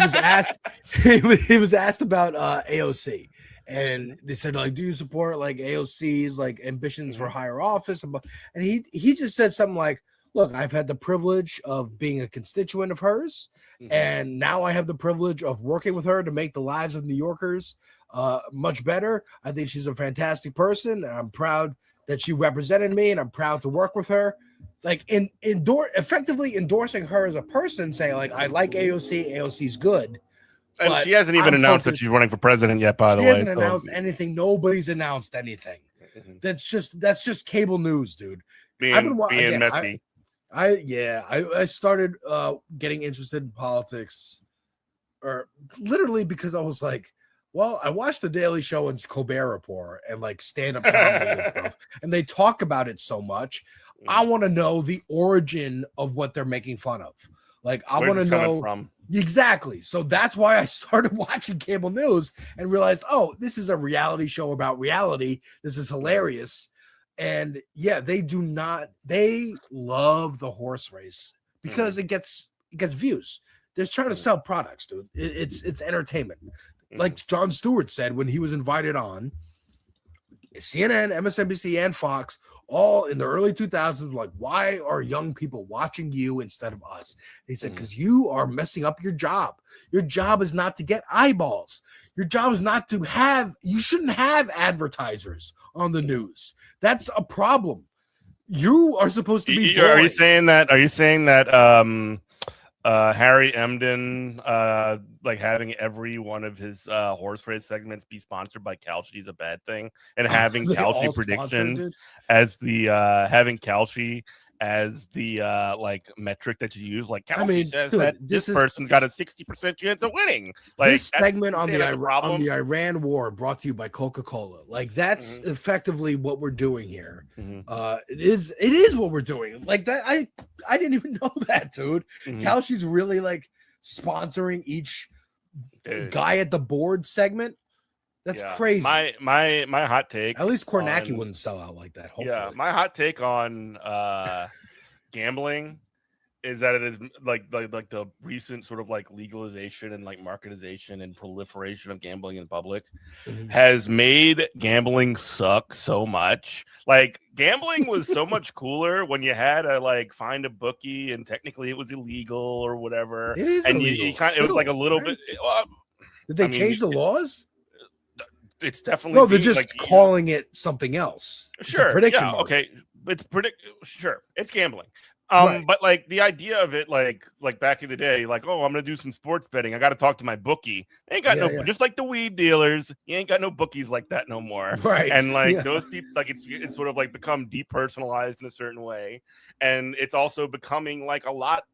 was asked he was asked about AOC, and they said do you support AOC's ambitions for higher office? And he just said something like, look, I've had the privilege of being a constituent of hers, and now I have the privilege of working with her to make the lives of New Yorkers much better. I think she's a fantastic person, and I'm proud that she represented me, and I'm proud to work with her. Effectively endorsing her as a person, saying I like AOC. AOC's good, and she hasn't even announced that she's running for president yet. By the way, she hasn't announced anything. Nobody's announced anything. That's just cable news, dude. Being messy. I started getting interested in politics, or literally because I was well, I watched The Daily Show and Colbert Report and stand-up comedy and stuff, and they talk about it so much. I want to know the origin of what they're making fun of. Like, I want to know from. Exactly. So that's why I started watching cable news and realized, oh, this is a reality show about reality. This is hilarious. And yeah, they love the horse race because it gets views. They're trying to sell products, dude. It's entertainment. Like Jon Stewart said when he was invited on, CNN, MSNBC, and Fox, all in the early 2000s, like, why are young people watching you instead of us? And he said, because you are messing up your job. Your job is not to get eyeballs. Your job is not to you shouldn't have advertisers on the news. That's a problem. You are supposed to be boring. Are you saying that Harry Emden, like having every one of his horse race segments be sponsored by Kalshi is a bad thing, and having Kalshi predictions as the having Kalshi as the like metric that you use, like Kalshi says that this person's got a 60% chance of winning. Like this segment on the Iran war brought to you by Coca-Cola. Like that's effectively what we're doing here. It is what we're doing. Like that, I didn't even know that, dude. Kalshi's really like sponsoring each guy at the board segment. That's crazy. My hot take. At least Kornacki wouldn't sell out like that. Hopefully. Yeah, my hot take on gambling is that it is like the recent sort of like legalization and like marketization and proliferation of gambling in public has made gambling suck so much. Like gambling was so much cooler when you had to like find a bookie and technically it was illegal or whatever. It is and illegal. it was like a little bit. Did they change the laws? It's definitely no. They're just like, calling it something else. Sure. Prediction. Yeah, mode. Okay. It's Sure. It's gambling. Right. But like the idea of it, like back in the day, like, oh, I'm gonna do some sports betting. I got to talk to my bookie. They ain't got just like the weed dealers. You ain't got no bookies like that no more. Right. And like those people, like it's sort of like become depersonalized in a certain way, and it's also becoming like a lot,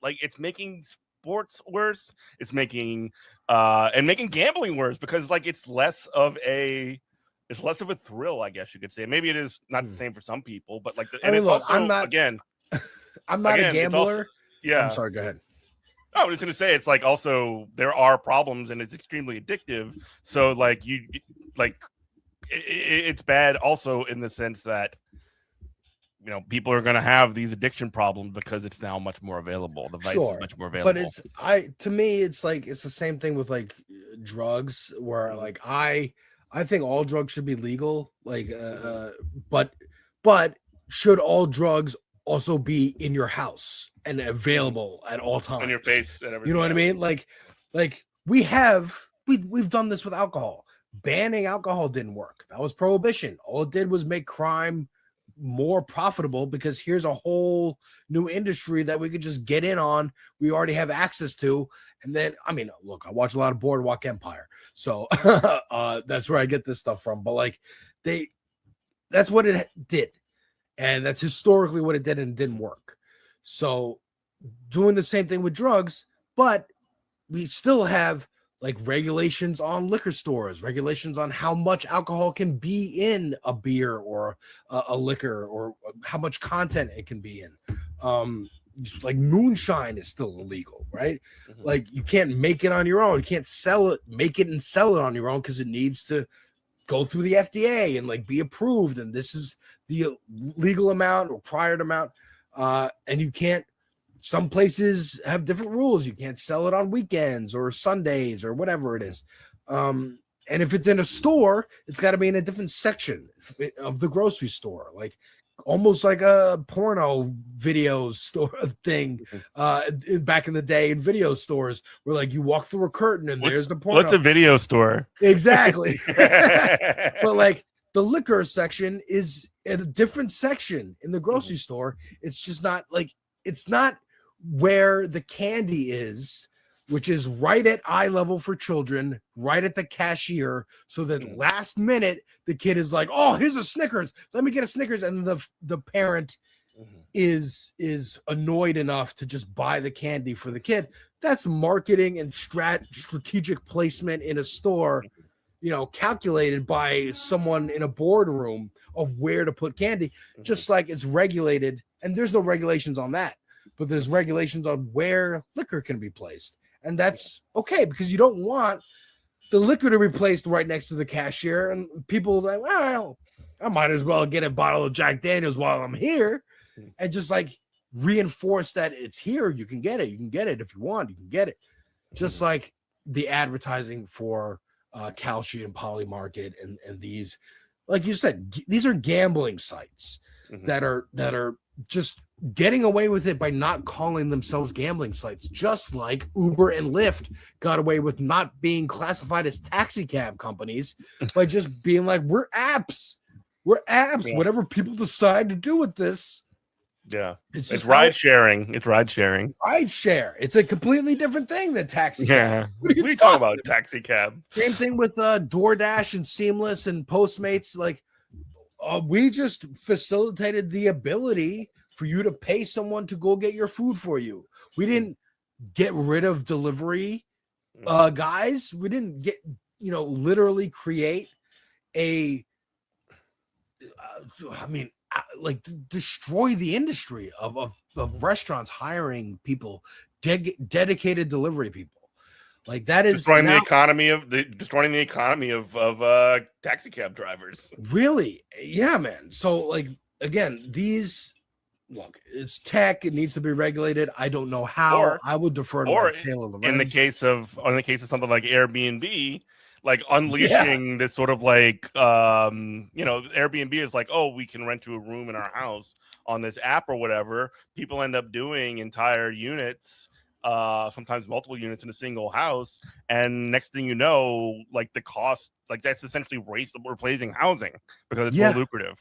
like it's making sports worse. It's making gambling worse because like it's less of a thrill, I guess you could say. Maybe it is not the same for some people, but like I'm not a gambler. I'm sorry, go ahead. No, I was just gonna say it's like also there are problems and it's extremely addictive. So like it's bad also in the sense that people are going to have these addiction problems because it's now much more available. The vice is much more available. But to me, it's like it's the same thing with like drugs, where like I think all drugs should be legal. Like, but should all drugs also be in your house and available at all times? On your face and everything. You know what I mean? Like we've done this with alcohol. Banning alcohol didn't work. That was prohibition. All it did was make crime more profitable because here's a whole new industry that we could just get in on. We already have access to. And then, I mean, look, I watch a lot of Boardwalk Empire. So that's where I get this stuff from. But like that's what it did. And that's historically what it did, and it didn't work. So doing the same thing with drugs, but we still have like regulations on liquor stores, regulations on how much alcohol can be in a beer or a liquor, or how much content it can be in. Like moonshine is still illegal, right? Like you can't make it on your own. You can't make it and sell it on your own because it needs to go through the FDA and like be approved. And this is the legal amount or required amount. And you can't. Some places have different rules. You can't sell it on weekends or Sundays or whatever it is. And if it's in a store, it's got to be in a different section of the grocery store, like almost like a porno video store thing back in the day in video stores where like you walk through a curtain and there's the porno. What's a video store? Exactly. But like the liquor section is in a different section in the grocery store. It's just not like, it's not where the candy is, which is right at eye level for children, right at the cashier, so that last minute the kid is like, oh, here's a Snickers, let me get a Snickers, and the parent is annoyed enough to just buy the candy for the kid. That's marketing and strategic placement in a store calculated by someone in a boardroom of where to put candy, just like it's regulated. And there's no regulations on that, but there's regulations on where liquor can be placed. And that's okay, because you don't want the liquor to be placed right next to the cashier. And people are like, well, I might as well get a bottle of Jack Daniels while I'm here, and just like reinforce that it's here. You can get it. You can get it if you want. You can get it. Just like the advertising for Kalshi and Poly Market and these, like you said, these are gambling sites that are just getting away with it by not calling themselves gambling sites, just like Uber and Lyft got away with not being classified as taxi cab companies by just being like, we're apps. Yeah. Whatever people decide to do with this. Yeah. It's ride sharing. It's ride sharing. Ride share. It's a completely different thing than taxi cab. Yeah. What are you What are you talking about? Taxi cab. Same thing with DoorDash and Seamless and Postmates. Like, we just facilitated the ability for you to pay someone to go get your food for you. We didn't get rid of delivery guys. We didn't get, literally create a, destroy the industry of restaurants hiring people, dedicated delivery people. Like that is destroying the economy of taxi cab drivers. Really? Yeah, man. So like, again, it's tech. It needs to be regulated. I don't know how. I would defer to Taylor Lorenz. In the case of something like Airbnb, like unleashing this sort of like, Airbnb is like, oh, we can rent you a room in our house on this app or whatever. People end up doing entire units, sometimes multiple units in a single house. And next thing you know, like the cost, like that's essentially replacing housing because it's more lucrative.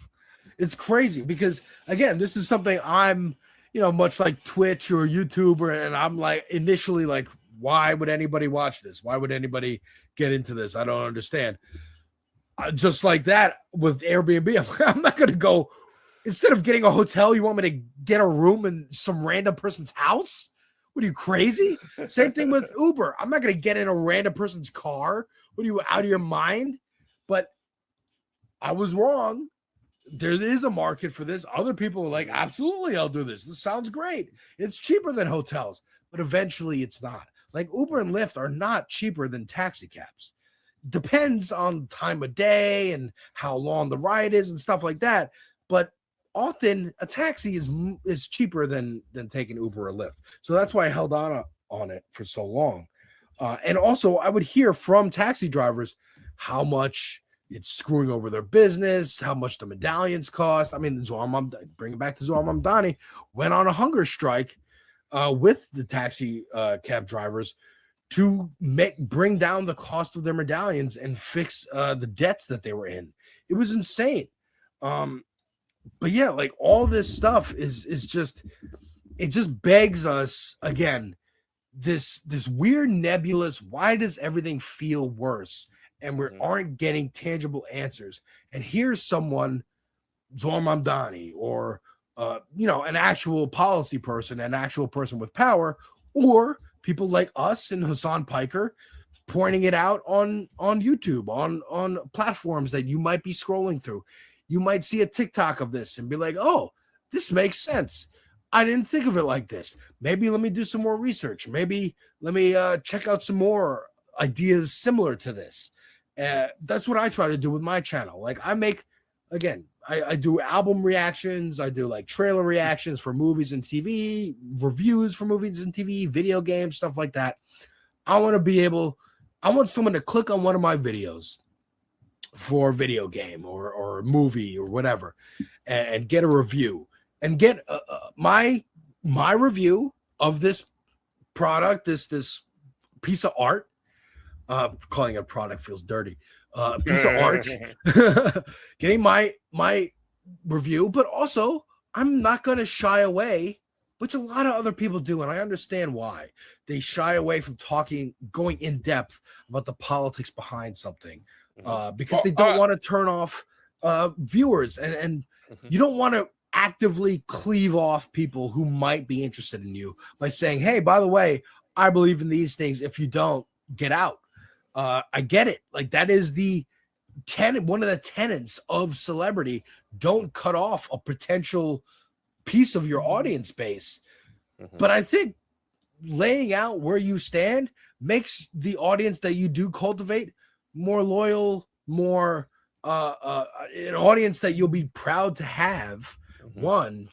It's crazy because, again, this is something I'm, much like Twitch or YouTube, and I'm like initially like, why would anybody watch this? Why would anybody get into this? I don't understand. Just like that with Airbnb, I'm not going to go, instead of getting a hotel, you want me to get a room in some random person's house? What are you, crazy? Same thing with Uber. I'm not going to get in a random person's car. What are you, out of your mind? But I was wrong. There is a market for this. Other people are like, absolutely, I'll do this. This sounds great. It's cheaper than hotels, but eventually it's not. Like Uber and Lyft are not cheaper than taxi cabs. Depends on time of day and how long the ride is and stuff like that. But often a taxi is cheaper than taking Uber or Lyft. So that's why I held on it for so long. And also I would hear from taxi drivers how much it's screwing over their business, how much the medallions cost. I mean, bring it back to Zohar Mamdani, went on a hunger strike with the taxi cab drivers to bring down the cost of their medallions and fix the debts that they were in. It was insane. But yeah, like all this stuff is just, it just begs us again, this weird nebulous, why does everything feel worse? And we aren't getting tangible answers. And here's someone, Zohar Mamdani, or an actual policy person, an actual person with power, or people like us and Hassan Piker pointing it out on YouTube, on platforms that you might be scrolling through. You might see a TikTok of this and be like, oh, this makes sense. I didn't think of it like this. Maybe let me do some more research. Maybe let me check out some more ideas similar to this. That's what I try to do with my channel. Like I do album reactions. I do like trailer reactions for movies and TV, reviews for movies and TV, video games, stuff like that. I want someone to click on one of my videos for a video game or a movie or whatever and get a review and get my review of this product, this piece of art. Calling it a product feels dirty. Piece of art. Getting my review, but also I'm not going to shy away, which a lot of other people do, and I understand why. They shy away from going in depth about the politics behind something, because they don't want to turn off viewers, and you don't want to actively cleave off people who might be interested in you by saying, hey, by the way, I believe in these things. If you don't, get out. I get it. Like that is one of the tenets of celebrity. Don't cut off a potential piece of your audience base. But I think laying out where you stand makes the audience that you do cultivate more loyal, more an audience that you'll be proud to have. One,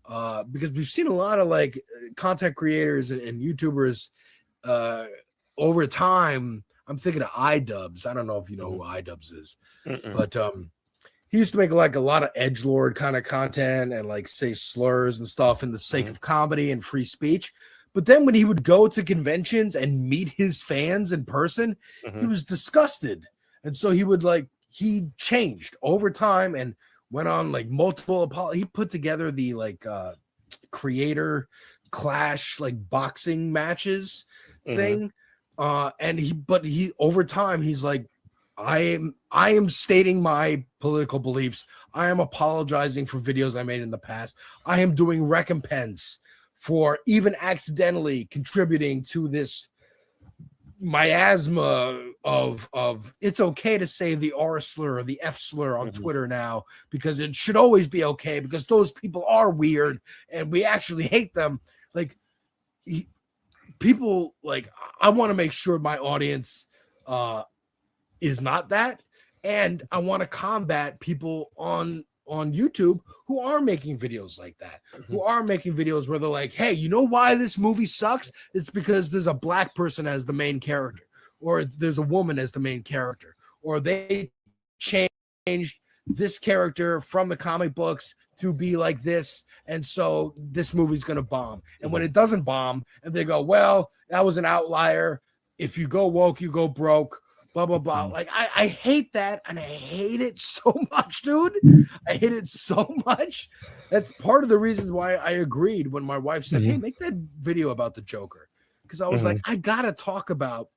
because we've seen a lot of like content creators and YouTubers over time. I'm thinking of iDubbbz. I don't know if you know who iDubbbz is, but he used to make like a lot of edgelord kind of content and like say slurs and stuff in the sake of comedy and free speech. But then when he would go to conventions and meet his fans in person, he was disgusted. And so he changed over time and went on like multiple he put together the like creator clash like boxing matches thing. And he over time he's like, I am stating my political beliefs. I am apologizing for videos I made in the past. I am doing recompense for even accidentally contributing to this miasma of it's okay to say the R slur or the F slur on Twitter now, because it should always be okay because those people are weird and we actually hate them. Like people like, I want to make sure my audience is not that, and I want to combat people on YouTube who are making videos like that, who are making videos where they're like, hey, you know why this movie sucks? It's because there's a black person as the main character, or there's a woman as the main character, or they changed this character from the comic books to be like this, and so this movie's gonna bomb. And when it doesn't bomb, and they go, well, that was an outlier. If you go woke, you go broke. Blah, blah, blah. Like, I hate that, and I hate it so much, dude. I hate it so much. That's part of the reasons why I agreed when my wife said, hey, make that video about the Joker. Because I was like, I got to talk about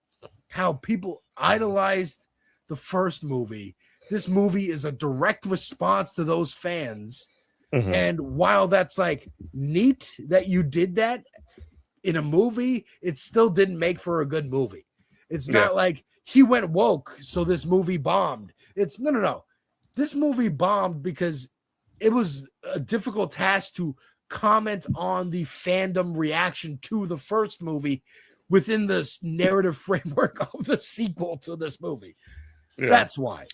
how people idolized the first movie. This movie is a direct response to those fans. And while that's, like, neat that you did that in a movie, it still didn't make for a good movie. It's not like he went woke, so this movie bombed. It's no. This movie bombed because it was a difficult task to comment on the fandom reaction to the first movie within the narrative framework of the sequel to this movie. That's why.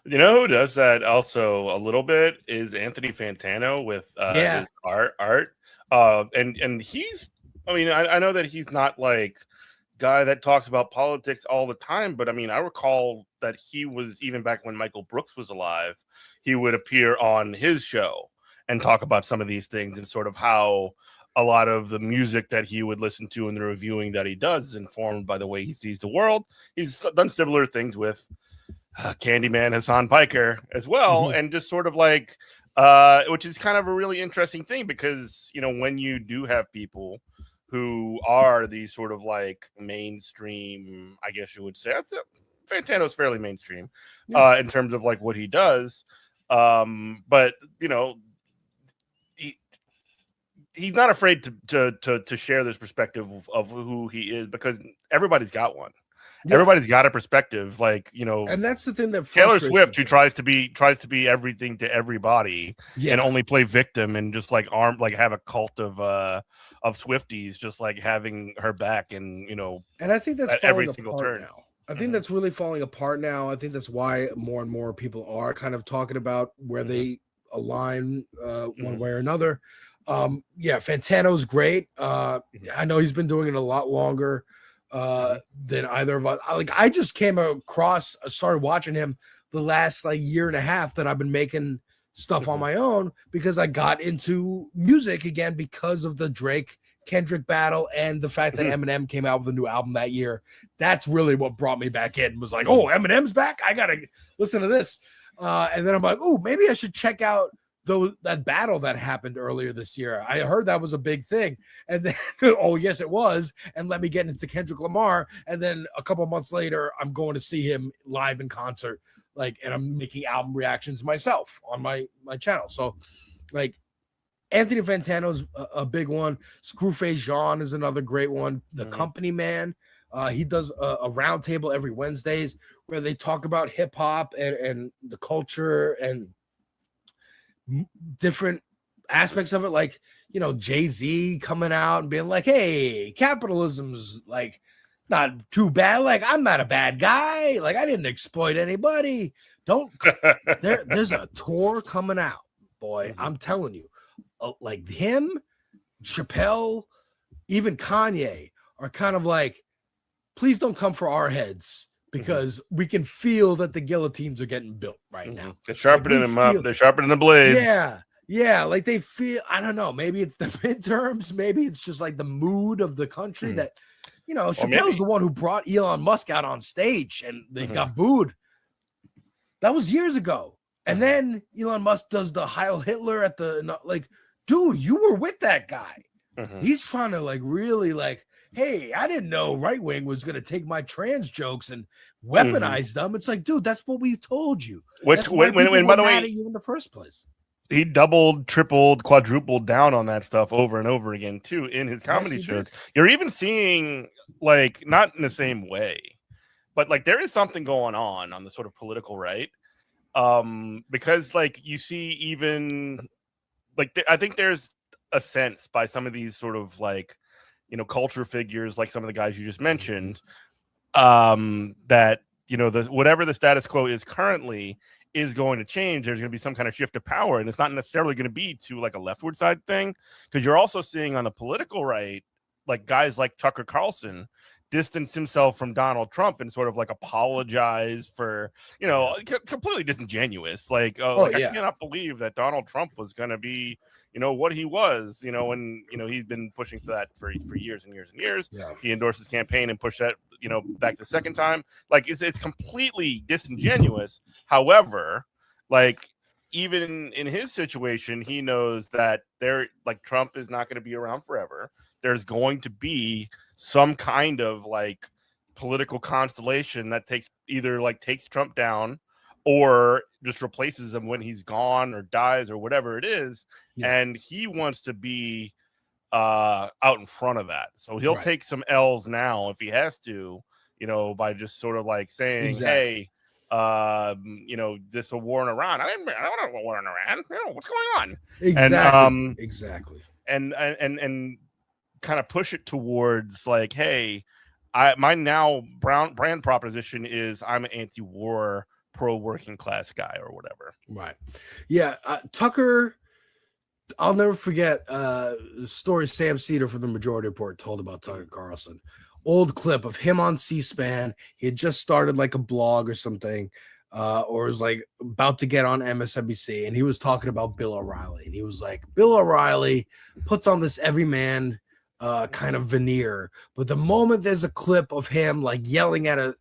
You know who does that also a little bit is Anthony Fantano with his art. And he's, I mean, I know that he's not like guy that talks about politics all the time, but I mean, I recall that he was, even back when Michael Brooks was alive, he would appear on his show and talk about some of these things and sort of how a lot of the music that he would listen to and the reviewing that he does is informed by the way he sees the world. He's done similar things with Candyman Hassan Piker as well, and just sort of like which is kind of a really interesting thing, because you know, when you do have people who are these sort of like mainstream, I guess you would say. Fantano's fairly mainstream in terms of like what he does. But you know, he's not afraid to share this perspective of who he is, because everybody's got one. Everybody's got a perspective, like, you know, and that's the thing that Taylor Swift, who tries to be everything to everybody, and only play victim, and just like have a cult of Swifties just like having her back, and you know, and I think that's at every single turn now. I think that's really falling apart now. I think that's why more and more people are kind of talking about where they align one way or another. Fantano's great. I know he's been doing it a lot longer than either of us. I just started watching him the last like year and a half that I've been making stuff on my own, because I got into music again because of the Drake Kendrick battle and the fact that Eminem came out with a new album that year. That's really what brought me back in. Was like, oh, Eminem's back, I gotta listen to this. And then I'm like, oh, maybe I should check out that battle that happened earlier this year. I heard that was a big thing. And then, oh, yes, it was. And let me get into Kendrick Lamar. And then a couple months later, I'm going to see him live in concert. And I'm making album reactions myself on my channel. So, like, Anthony Fantano's a big one. Screwface Jean is another great one. The Company Man. He does a roundtable every Wednesdays where they talk about hip hop and the culture and different aspects of it. Like, you know, Jay-Z coming out and being like, hey, capitalism's like not too bad. Like, I'm not a bad guy. Like, I didn't exploit anybody. There's a tour coming out, boy. I'm telling you, like him, Chappelle, even Kanye are kind of like, please don't come for our heads, because we can feel that the guillotines are getting built right now. They're sharpening them up. They're sharpening the blades. Yeah. Like they feel, I don't know, maybe it's the midterms. Maybe it's just like the mood of the country that, you know, Chappelle's the one who brought Elon Musk out on stage and they got booed. That was years ago. And then Elon Musk does the Heil Hitler at the, like, dude, you were with that guy. He's trying to like really like, hey, I didn't know right wing was going to take my trans jokes and weaponize them. It's like, dude, that's what we told you. Which, when by the way, at you in the first place, he doubled, tripled, quadrupled down on that stuff over and over again too in his comedy shows. You're even seeing, like, not in the same way, but like there is something going on the sort of political right, because like you see even like I think there's a sense by some of these sort of like, you know, culture figures, like some of the guys you just mentioned, that, you know, whatever the status quo is currently is going to change. There's going to be some kind of shift of power, and it's not necessarily going to be to like a leftward side thing, because you're also seeing on the political right, like guys like Tucker Carlson distance himself from Donald Trump and sort of like apologize for, you know, completely disingenuous. Like, I cannot believe that Donald Trump was going to be, you know, what he was, you know, and, you know, he's been pushing for that for years and years and years. He endorsed his campaign and pushed that, you know, back the second time. Like, it's completely disingenuous. However, like, even in his situation, he knows that Trump is not going to be around forever. There's going to be some kind of like political constellation that takes Trump down or just replaces him when he's gone or dies or whatever it is. And he wants to be out in front of that. So he'll take some L's now if he has to, you know, by just sort of like saying, hey, you know, this a war in Iran. I don't want a war in Iran. You know, what's going on? Exactly. And kind of push it towards like, hey, my now brand proposition is I'm an anti-war, pro-working class guy or whatever. Right. Yeah. Tucker, I'll never forget the story Sam Cedar from the Majority Report told about Tucker Carlson. Old clip of him on C-SPAN. He had just started like a blog or something, or was like about to get on MSNBC, and he was talking about Bill O'Reilly. And he was like, Bill O'Reilly puts on this everyman kind of veneer, but the moment there's a clip of him like yelling at a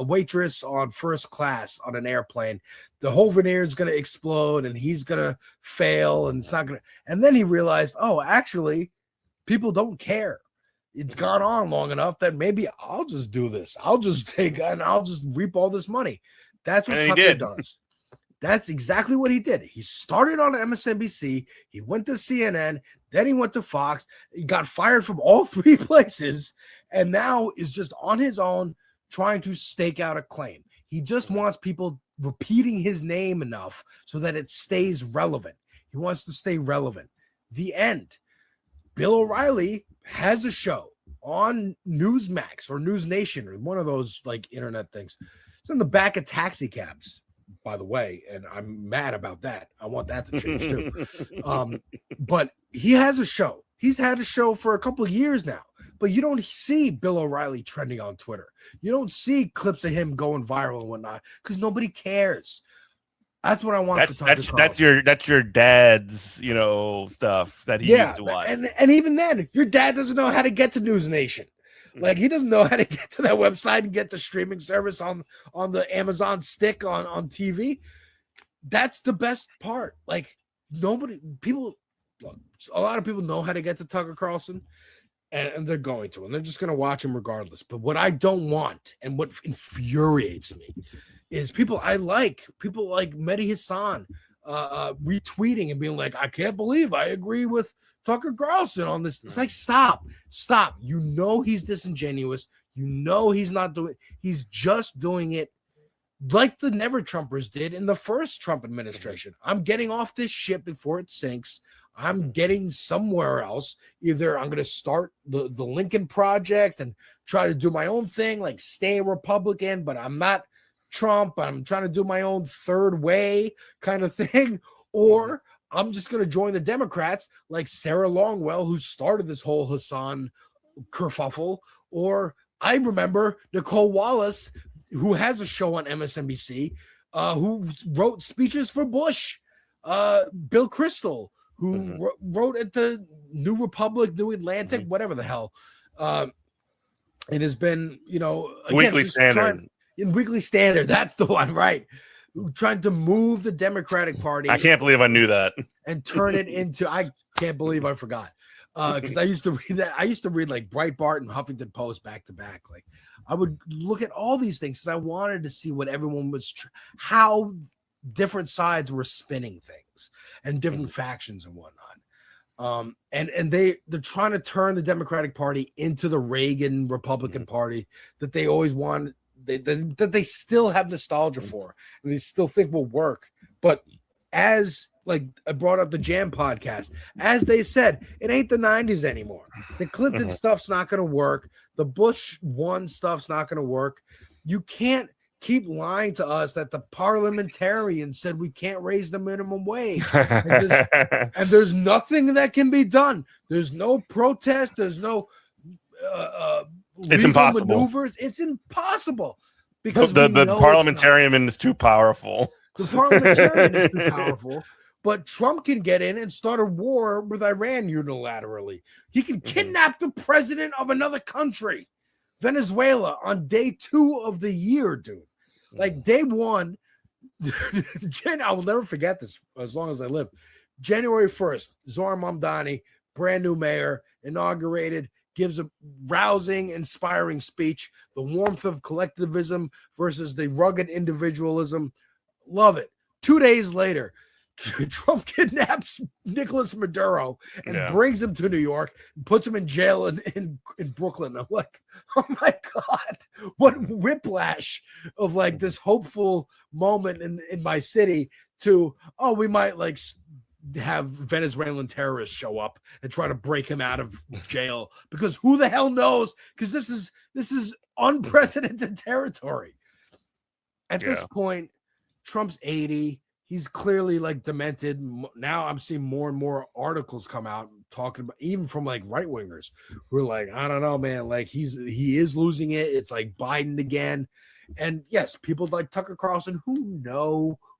waitress on first class on an airplane, the whole veneer is going to explode and he's going to fail, and it's not going to. And then he realized, oh, actually, people don't care. It's gone on long enough that maybe I'll just do this. I'll just reap all this money. That's what Tucker does. That's exactly what he did. He started on MSNBC. He went to CNN. Then he went to Fox. He got fired from all three places, and now is just on his own trying to stake out a claim. He just wants people repeating his name enough so that it stays relevant. He wants to stay relevant. The end. Bill O'Reilly has a show on Newsmax or News Nation or one of those like internet things. It's in the back of taxi cabs, by the way, and I'm mad about that. I want that to change too. But he has a show. He's had a show for a couple of years now, but you don't see Bill O'Reilly trending on Twitter. You don't see clips of him going viral and whatnot because nobody cares. That's what I want for Tucker Carlson. That's your dad's, you know, stuff that he used to watch. And even then, your dad doesn't know how to get to News Nation. Like, he doesn't know how to get to that website and get the streaming service on the Amazon stick on TV. That's the best part. Like, a lot of people know how to get to Tucker Carlson, and they're going to, and they're just going to watch him regardless. But what I don't want, and what infuriates me, is people like Mehdi Hassan, retweeting and being like, I can't believe I agree with Tucker Carlson on this. It's like, stop. You know he's disingenuous. You know he's not doing. He's just doing it like the Never Trumpers did in the first Trump administration. I'm getting off this ship before it sinks. I'm getting somewhere else. Either I'm going to start the Lincoln Project and try to do my own thing, like stay a Republican, but I'm not Trump. I'm trying to do my own third way kind of thing. Or I'm just going to join the Democrats like Sarah Longwell, who started this whole Hassan kerfuffle. Or I remember Nicole Wallace, who has a show on MSNBC, who wrote speeches for Bush, Bill Kristol, who wrote at the New Republic, New Atlantic, whatever the hell. It has been, again, Weekly Standard. Weekly Standard, that's the one, right? Trying to move the Democratic Party. I can't believe I knew that. And turn it into, I can't believe I forgot. Because I used to read that. I used to read like Breitbart and Huffington Post back to back. Like I would look at all these things because I wanted to see what everyone was, how different sides were spinning things and different factions and whatnot. And they're trying to turn the Democratic Party into the Reagan Republican Party that they always wanted, that they still have nostalgia for and they still think will work. But as like I brought up the Jam podcast, as they said, it ain't the 90s anymore. The Clinton stuff's not going to work. The Bush 1 stuff's not going to work. You can't keep lying to us that the parliamentarians said we can't raise the minimum wage. And there's nothing that can be done. There's no protest. There's no it's impossible. maneuvers. It's impossible because the parliamentarian is too powerful. The parliamentarian is too powerful. But Trump can get in and start a war with Iran unilaterally. He can kidnap the president of another country, Venezuela, on day 2 of the year, dude. Like day 1, I will never forget this as long as I live. January 1st, Zohar Mamdani, brand new mayor, inaugurated, gives a rousing, inspiring speech. The warmth of collectivism versus the rugged individualism. Love it. 2 days later, Trump kidnaps Nicolas Maduro and brings him to New York and puts him in jail in Brooklyn. I'm like, oh my God, what whiplash of like this hopeful moment in my city to, oh, we might like have Venezuelan terrorists show up and try to break him out of jail because who the hell knows? Because this is unprecedented territory. At this point, Trump's 80. He's clearly like demented. Now I'm seeing more and more articles come out talking about, even from like right wingers who are like, I don't know, man, like he is losing it. It's like Biden again. And yes, people like Tucker Carlson who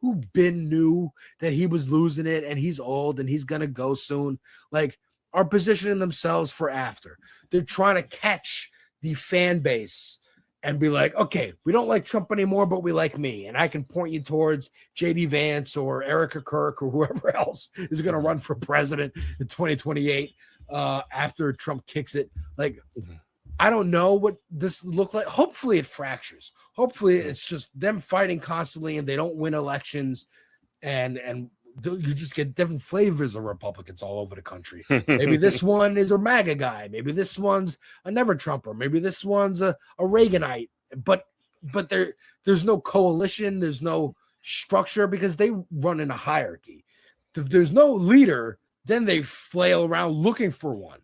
knew that he was losing it and he's old and he's going to go soon, like are positioning themselves for after. They're trying to catch the fan base and be like, okay, we don't like Trump anymore, but we like me. And I can point you towards J.D. Vance or Erica Kirk or whoever else is going to run for president in 2028 after Trump kicks it. Like, I don't know what this look like. Hopefully it fractures. Hopefully it's just them fighting constantly and they don't win elections and you just get different flavors of Republicans all over the country. Maybe this one is a MAGA guy. Maybe this one's a never Trumper. Maybe this one's a Reaganite. But there's no coalition. There's no structure because they run in a hierarchy. If there's no leader, then they flail around looking for one.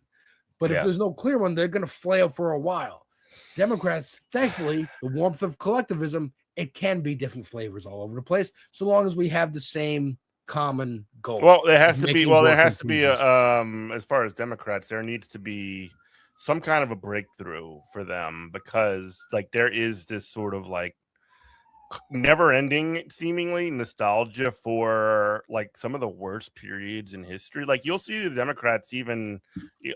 But if there's no clear one, they're going to flail for a while. Democrats, thankfully, the warmth of collectivism, it can be different flavors all over the place, so long as we have the same common goal. Well, there has to be as far as Democrats, there needs to be some kind of a breakthrough for them because like there is this sort of like never-ending seemingly nostalgia for like some of the worst periods in history. Like you'll see the Democrats, even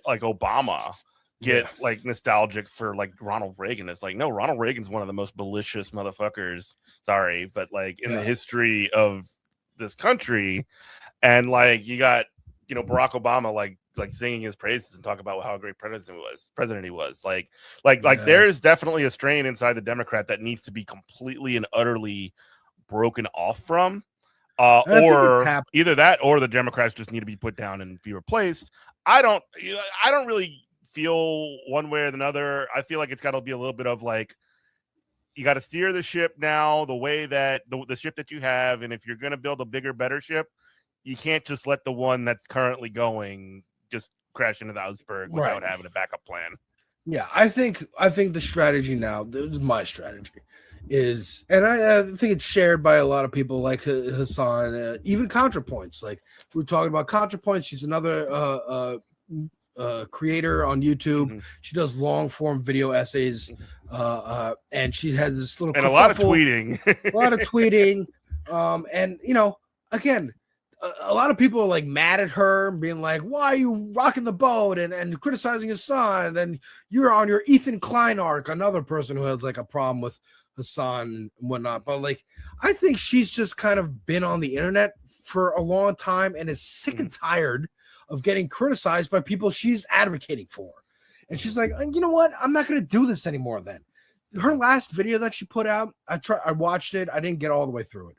like Obama, get like nostalgic for like Ronald Reagan. It's like, no, Ronald Reagan's one of the most malicious motherfuckers. Sorry, but like in the history of this country, and like you got Barack Obama like singing his praises and talk about how great president he was. Like there's definitely a strain inside the Democrat that needs to be completely and utterly broken off from. Or either that, or the Democrats just need to be put down and be replaced. I don't really feel one way or another. I feel like it's got to be a little bit of like, you got to steer the ship now the way that the ship that you have, and if you're going to build a bigger, better ship, you can't just let the one that's currently going just crash into the iceberg without having a backup plan. Yeah, I think the strategy now, this is my strategy, is, and I think it's shared by a lot of people like Hassan, even ContraPoints. Like, we're talking about ContraPoints. She's another creator on YouTube. Mm-hmm. She does long form video essays, and she has this little and a lot of tweeting, and you know, again, a lot of people are like mad at her, being like, "Why are you rocking the boat?" and criticizing his son. And you're on your Ethan Klein arc, another person who has like a problem with Hassan and whatnot. But like, I think she's just kind of been on the internet for a long time and is sick and tired of getting criticized by people she's advocating for. And she's like, you know what? I'm not going to do this anymore. Then her last video that she put out, I watched it. I didn't get all the way through it,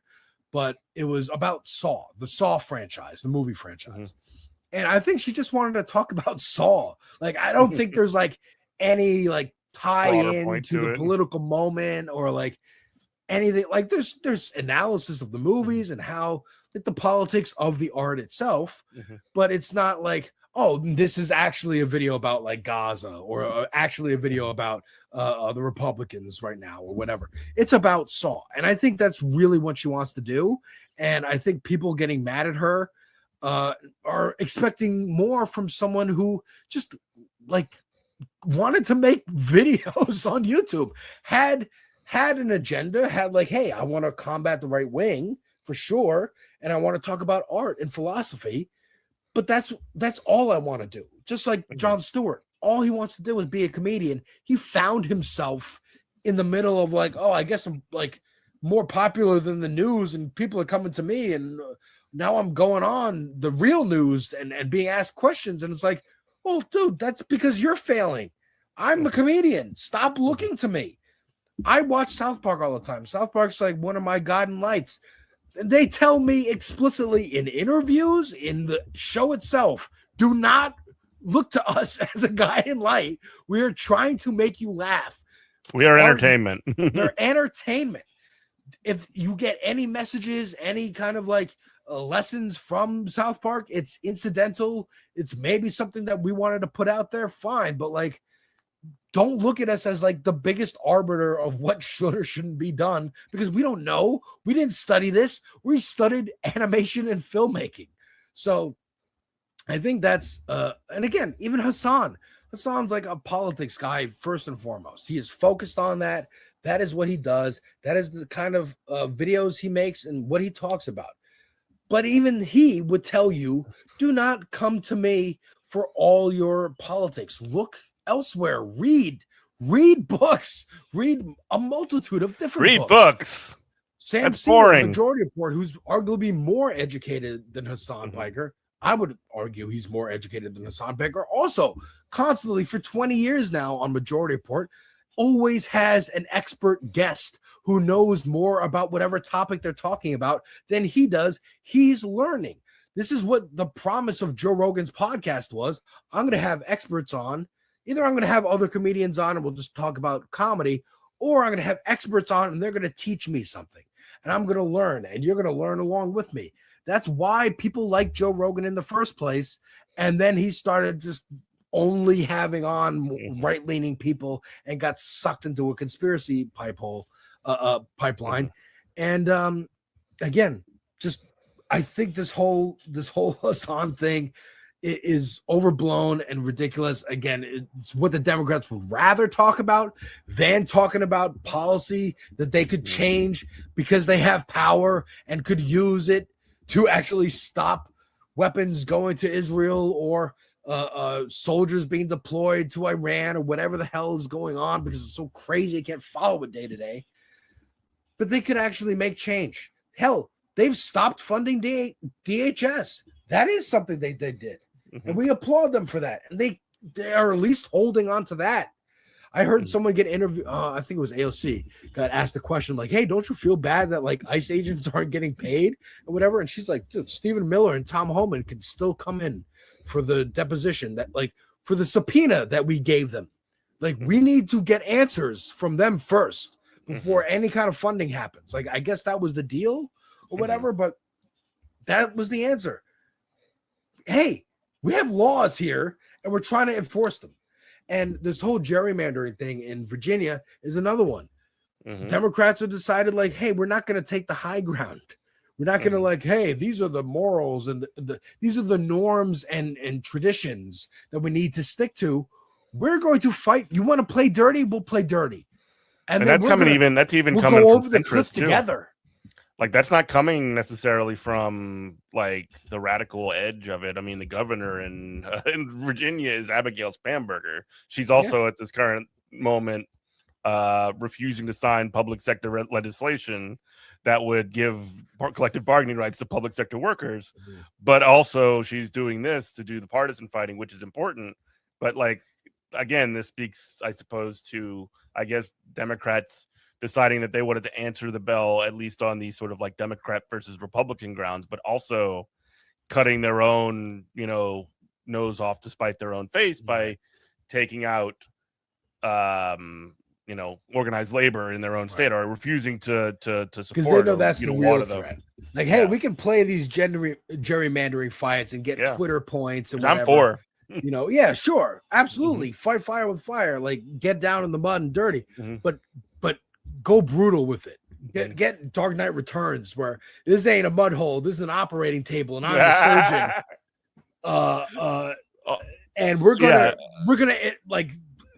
but it was about Saw, the Saw franchise, the movie franchise. And I think she just wanted to talk about Saw. Like, I don't think there's like any like tie in to the political moment or like anything. Like, there's analysis of the movies and how like the politics of the art itself, but it's not like, oh, this is actually a video about like Gaza or actually a video about the Republicans right now or whatever. It's about Saw. And I think that's really what she wants to do. And I think people getting mad at her are expecting more from someone who just like wanted to make videos on YouTube, had an agenda, had like, hey, I want to combat the right wing for sure, and I want to talk about art and philosophy. But that's all I want to do. Just like Jon Stewart, all he wants to do is be a comedian. He found himself in the middle of like, oh, I guess I'm like more popular than the news, and people are coming to me, and now I'm going on the real news and being asked questions. And it's like, well, dude, that's because you're failing. I'm a comedian. Stop looking to me. I watch South Park all the time. South Park's like one of my guiding lights. They tell me explicitly in interviews, in the show itself, do not look to us as a guiding light. We are trying to make you laugh. We are entertainment. They're entertainment. If you get any messages, any kind of like lessons from South Park, it's incidental. It's maybe something that we wanted to put out there, fine. But like, don't look at us as like the biggest arbiter of what should or shouldn't be done, because we don't know. We didn't study this. We studied animation and filmmaking. So I think that's, and again, even Hassan's like a politics guy first and foremost. He is focused on that. That is what he does. That is the kind of videos he makes and what he talks about. But even he would tell you, do not come to me for all your politics. Look elsewhere. Read books. Read a multitude of different books. Sam Seymour, Majority Report, who's arguably more educated than Hassan Piker. I would argue he's more educated than Hassan Piker. Also, constantly for 20 years now on Majority Report, always has an expert guest who knows more about whatever topic they're talking about than he does. He's learning. This is what the promise of Joe Rogan's podcast was. I'm going to have experts on. Either I'm going to have other comedians on and we'll just talk about comedy, or I'm going to have experts on and they're going to teach me something. And I'm going to learn, and you're going to learn along with me. That's why people like Joe Rogan in the first place. And then he started just only having on right-leaning people and got sucked into a conspiracy pipeline. And again, just I think this whole Hassan thing is overblown and ridiculous. Again, it's what the Democrats would rather talk about than talking about policy that they could change because they have power and could use it to actually stop weapons going to Israel or soldiers being deployed to Iran or whatever the hell is going on, because it's so crazy I can't follow it day to day. But they could actually make change. Hell, they've stopped funding DHS. That is something they did. And we applaud them for that. And they are at least holding on to that. I heard someone get interviewed. I think it was AOC got asked the question like, "Hey, don't you feel bad that like ICE agents aren't getting paid or whatever?" And she's like, "Dude, Stephen Miller and Tom Homan can still come in for the deposition that like for the subpoena that we gave them. Like we need to get answers from them first before any kind of funding happens." Like I guess that was the deal or whatever, but that was the answer. Hey, we have laws here and we're trying to enforce them. And this whole gerrymandering thing in Virginia is another one. Democrats have decided like, hey, we're not going to take the high ground. We're not going to like, hey, these are the morals and these are the norms and traditions that we need to stick to. We're going to fight. You want to play dirty? We'll play dirty. And then that's coming we'll coming go from over the cliff too. together. Like that's not coming necessarily from like the radical edge of it. I mean, the governor in Virginia is Abigail Spanberger. She's also at this current moment refusing to sign public sector legislation that would give collective bargaining rights to public sector workers. But also she's doing this to do the partisan fighting, which is important. But like, again, this speaks, I suppose, to, I guess, Democrats deciding that they wanted to answer the bell, at least on these sort of like Democrat versus Republican grounds, but also cutting their own, you know, nose off to spite their own face by taking out, you know, organized labor in their own state, or refusing to support. Because they know that's the real threat. Like, hey, we can play these gerrymandering fights and get Twitter points and whatever. I'm for. You know, yeah, sure, absolutely. Fight fire with fire, like get down in the mud and dirty, but go brutal with it. Get Dark Knight Returns, where this ain't a mud hole, this is an operating table, and I'm the surgeon. And we're gonna like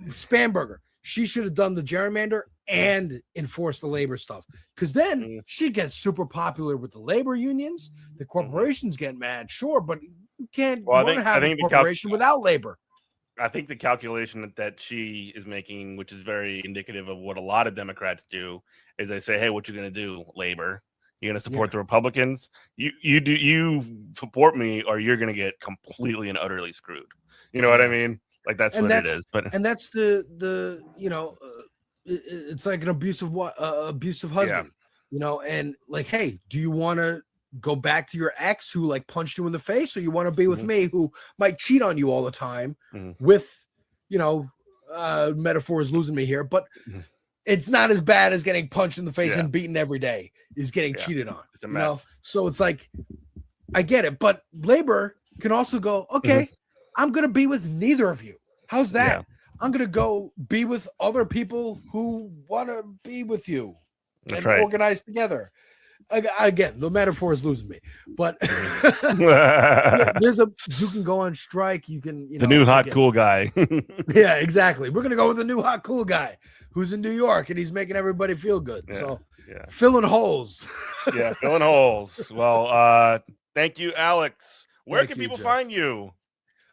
Spanberger. She should have done the gerrymander and enforce the labor stuff, because then she gets super popular with the labor unions. The corporations get mad, sure, but you can't have a corporation without labor. I think the calculation that she is making, which is very indicative of what a lot of Democrats do, is they say, "Hey, what you going to do, labor? You're going to support the Republicans? You support me, or you're going to get completely and utterly screwed." You know what I mean? Like that's what it is. But and that's the you know, it's like an abusive husband, you know, and like, hey, do you want to go back to your ex who like punched you in the face, or you want to be with me who might cheat on you all the time with, you know, metaphor is losing me here, but it's not as bad as getting punched in the face and beaten every day is getting cheated on. It's a mess. You know? So it's like, I get it, but labor can also go, okay, I'm going to be with neither of you. How's that? Yeah. I'm going to go be with other people who want to be with you and organize together. Again, the metaphor is losing me, but you can go on strike. You can, you know, the new hot cool guy. Yeah, exactly. We're gonna go with the new hot cool guy who's in New York and he's making everybody feel good. So filling holes. Filling holes. Well, thank you, Alex. Where can people find you?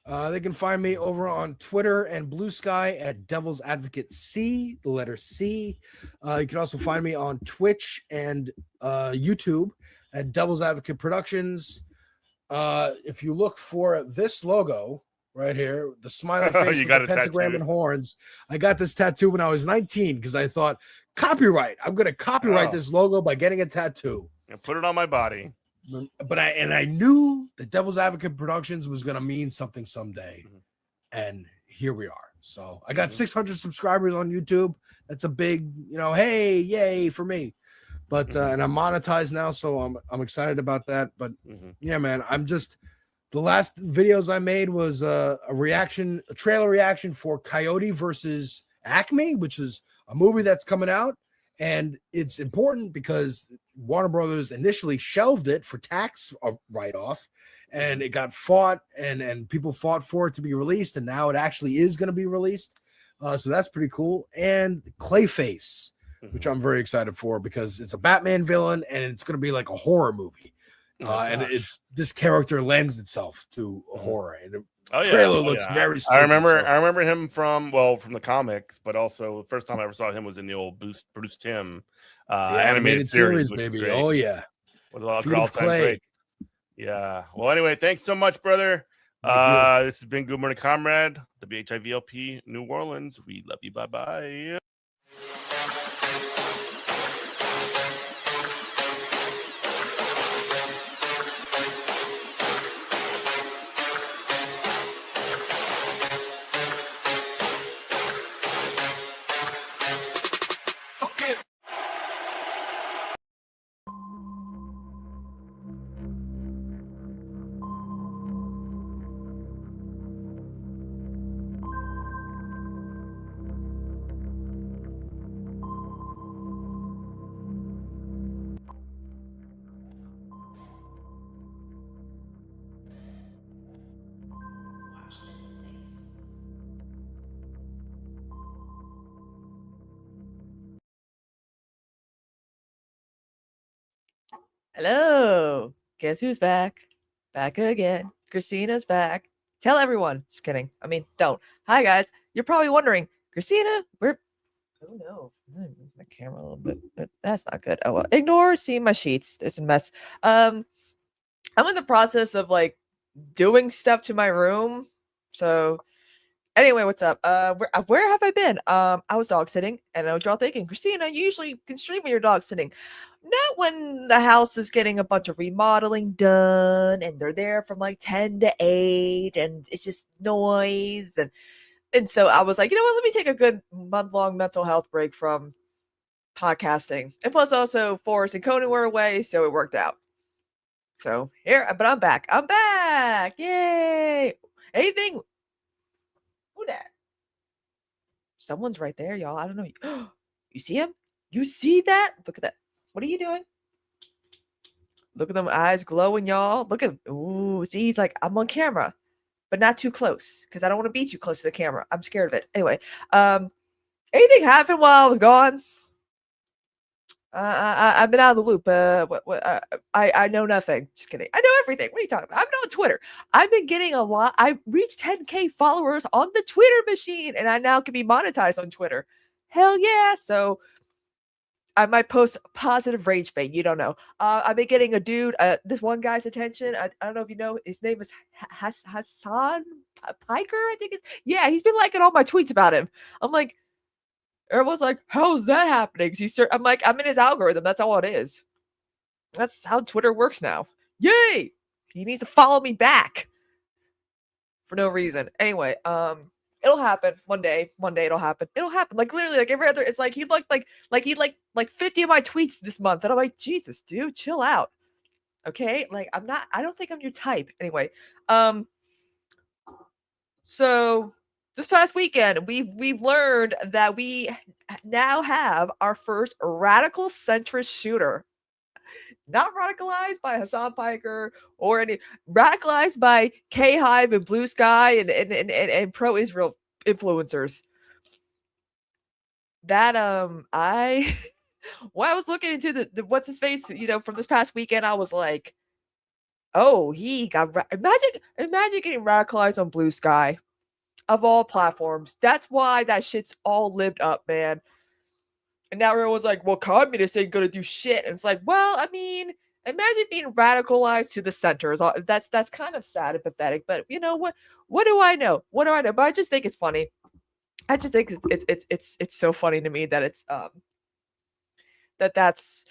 They can find me over on Twitter and Blue Sky at Devil's Advocate C, the letter C. You can also find me on Twitch and YouTube at Devil's Advocate Productions. If you look for this logo right here, the smiley face with the pentagram and horns, I got this tattoo when I was 19 because I thought, copyright. I'm going to copyright this logo by getting a tattoo. And put it on my body. But I knew that Devil's Advocate Productions was going to mean something someday. And here we are. So I got 600 subscribers on YouTube. That's a big, you know, hey, yay for me. But and I'm monetized now, so I'm excited about that. But yeah, man, I'm just, the last videos I made was a trailer reaction for Coyote versus Acme, which is a movie that's coming out. And it's important because Warner Brothers initially shelved it for tax write-off, and it got fought, and people fought for it to be released, and now it actually is going to be released. So that's pretty cool. And Clayface, which I'm very excited for because it's a Batman villain, and it's going to be like a horror movie. And this character lends itself to a horror. And the trailer looks very spooky. I remember him from the comics, but also the first time I ever saw him was in the old Bruce Timm animated series, baby. Oh yeah. Was all Clay. Yeah. Well, anyway, thanks so much, brother. This has been Good Morning Comrade, WHIVLP, New Orleans. We love you. Bye-bye. Hello. Guess who's back? Back again. Kristina's back. Tell everyone. Just kidding. I mean, don't. Hi, guys. You're probably wondering, Kristina, where? Oh, no. Move my camera a little bit, but that's not good. Oh, well. Ignore seeing my sheets. There's a mess. I'm in the process of, like, doing stuff to my room. So, anyway, what's up? Where have I been? I was dog sitting, and I know what y'all thinking. Kristina, you usually can stream when you're dog sitting. Not when the house is getting a bunch of remodeling done, and they're there from like 10 to 8, and it's just noise. And so I was like, you know what? Let me take a good month-long mental health break from podcasting. And plus, also, Forrest and Conan were away, so it worked out. So here, but I'm back. I'm back. Yay! Anything? Who that? Someone's right there, y'all. I don't know. You see him? You see that? Look at that. What are you doing? Look at them eyes glowing, y'all. Look at him. Ooh, see, he's like, I'm on camera, but not too close because I don't want to be too close to the camera. I'm scared of it. Anyway, anything happened while I was gone? I've been out of the loop. I know nothing. Just kidding. I know everything. What are you talking about? I'm not on Twitter. I've been getting a lot. I reached 10K followers on the Twitter machine, and I now can be monetized on Twitter. Hell yeah! So I might post positive rage bait. You don't know. I've been getting a dude, this one guy's attention. I don't know if you know. His name is Hassan Piker, I think it's. Yeah, he's been liking all my tweets about him. I'm like, everyone's like, how's that happening? I'm like, I'm in his algorithm. That's all it is. That's how Twitter works now. Yay! He needs to follow me back for no reason. Anyway, it'll happen one day. One day it'll happen. It'll happen. Like literally, like every other. It's like he looked like he liked like 50 of my tweets this month, and I'm like, Jesus, dude, chill out. Okay, like I'm not. I don't think I'm your type. Anyway, so this past weekend, we've learned that we now have our first radical centrist shooter. Not radicalized by Hassan Piker or any radicalized by K-Hive and Blue Sky and pro-Israel influencers. That I when I was looking into the what's his face, you know, from this past weekend, I was like, oh, he got imagine getting radicalized on Blue Sky. Of all platforms. That's why that shit's all lived up, man. And now everyone's like, well, communists ain't gonna do shit. And it's like, well, I mean, imagine being radicalized to the center. That's kind of sad and pathetic. But you know what? What do I know? What do I know? But I just think it's funny. I just think it's so funny to me that it's that's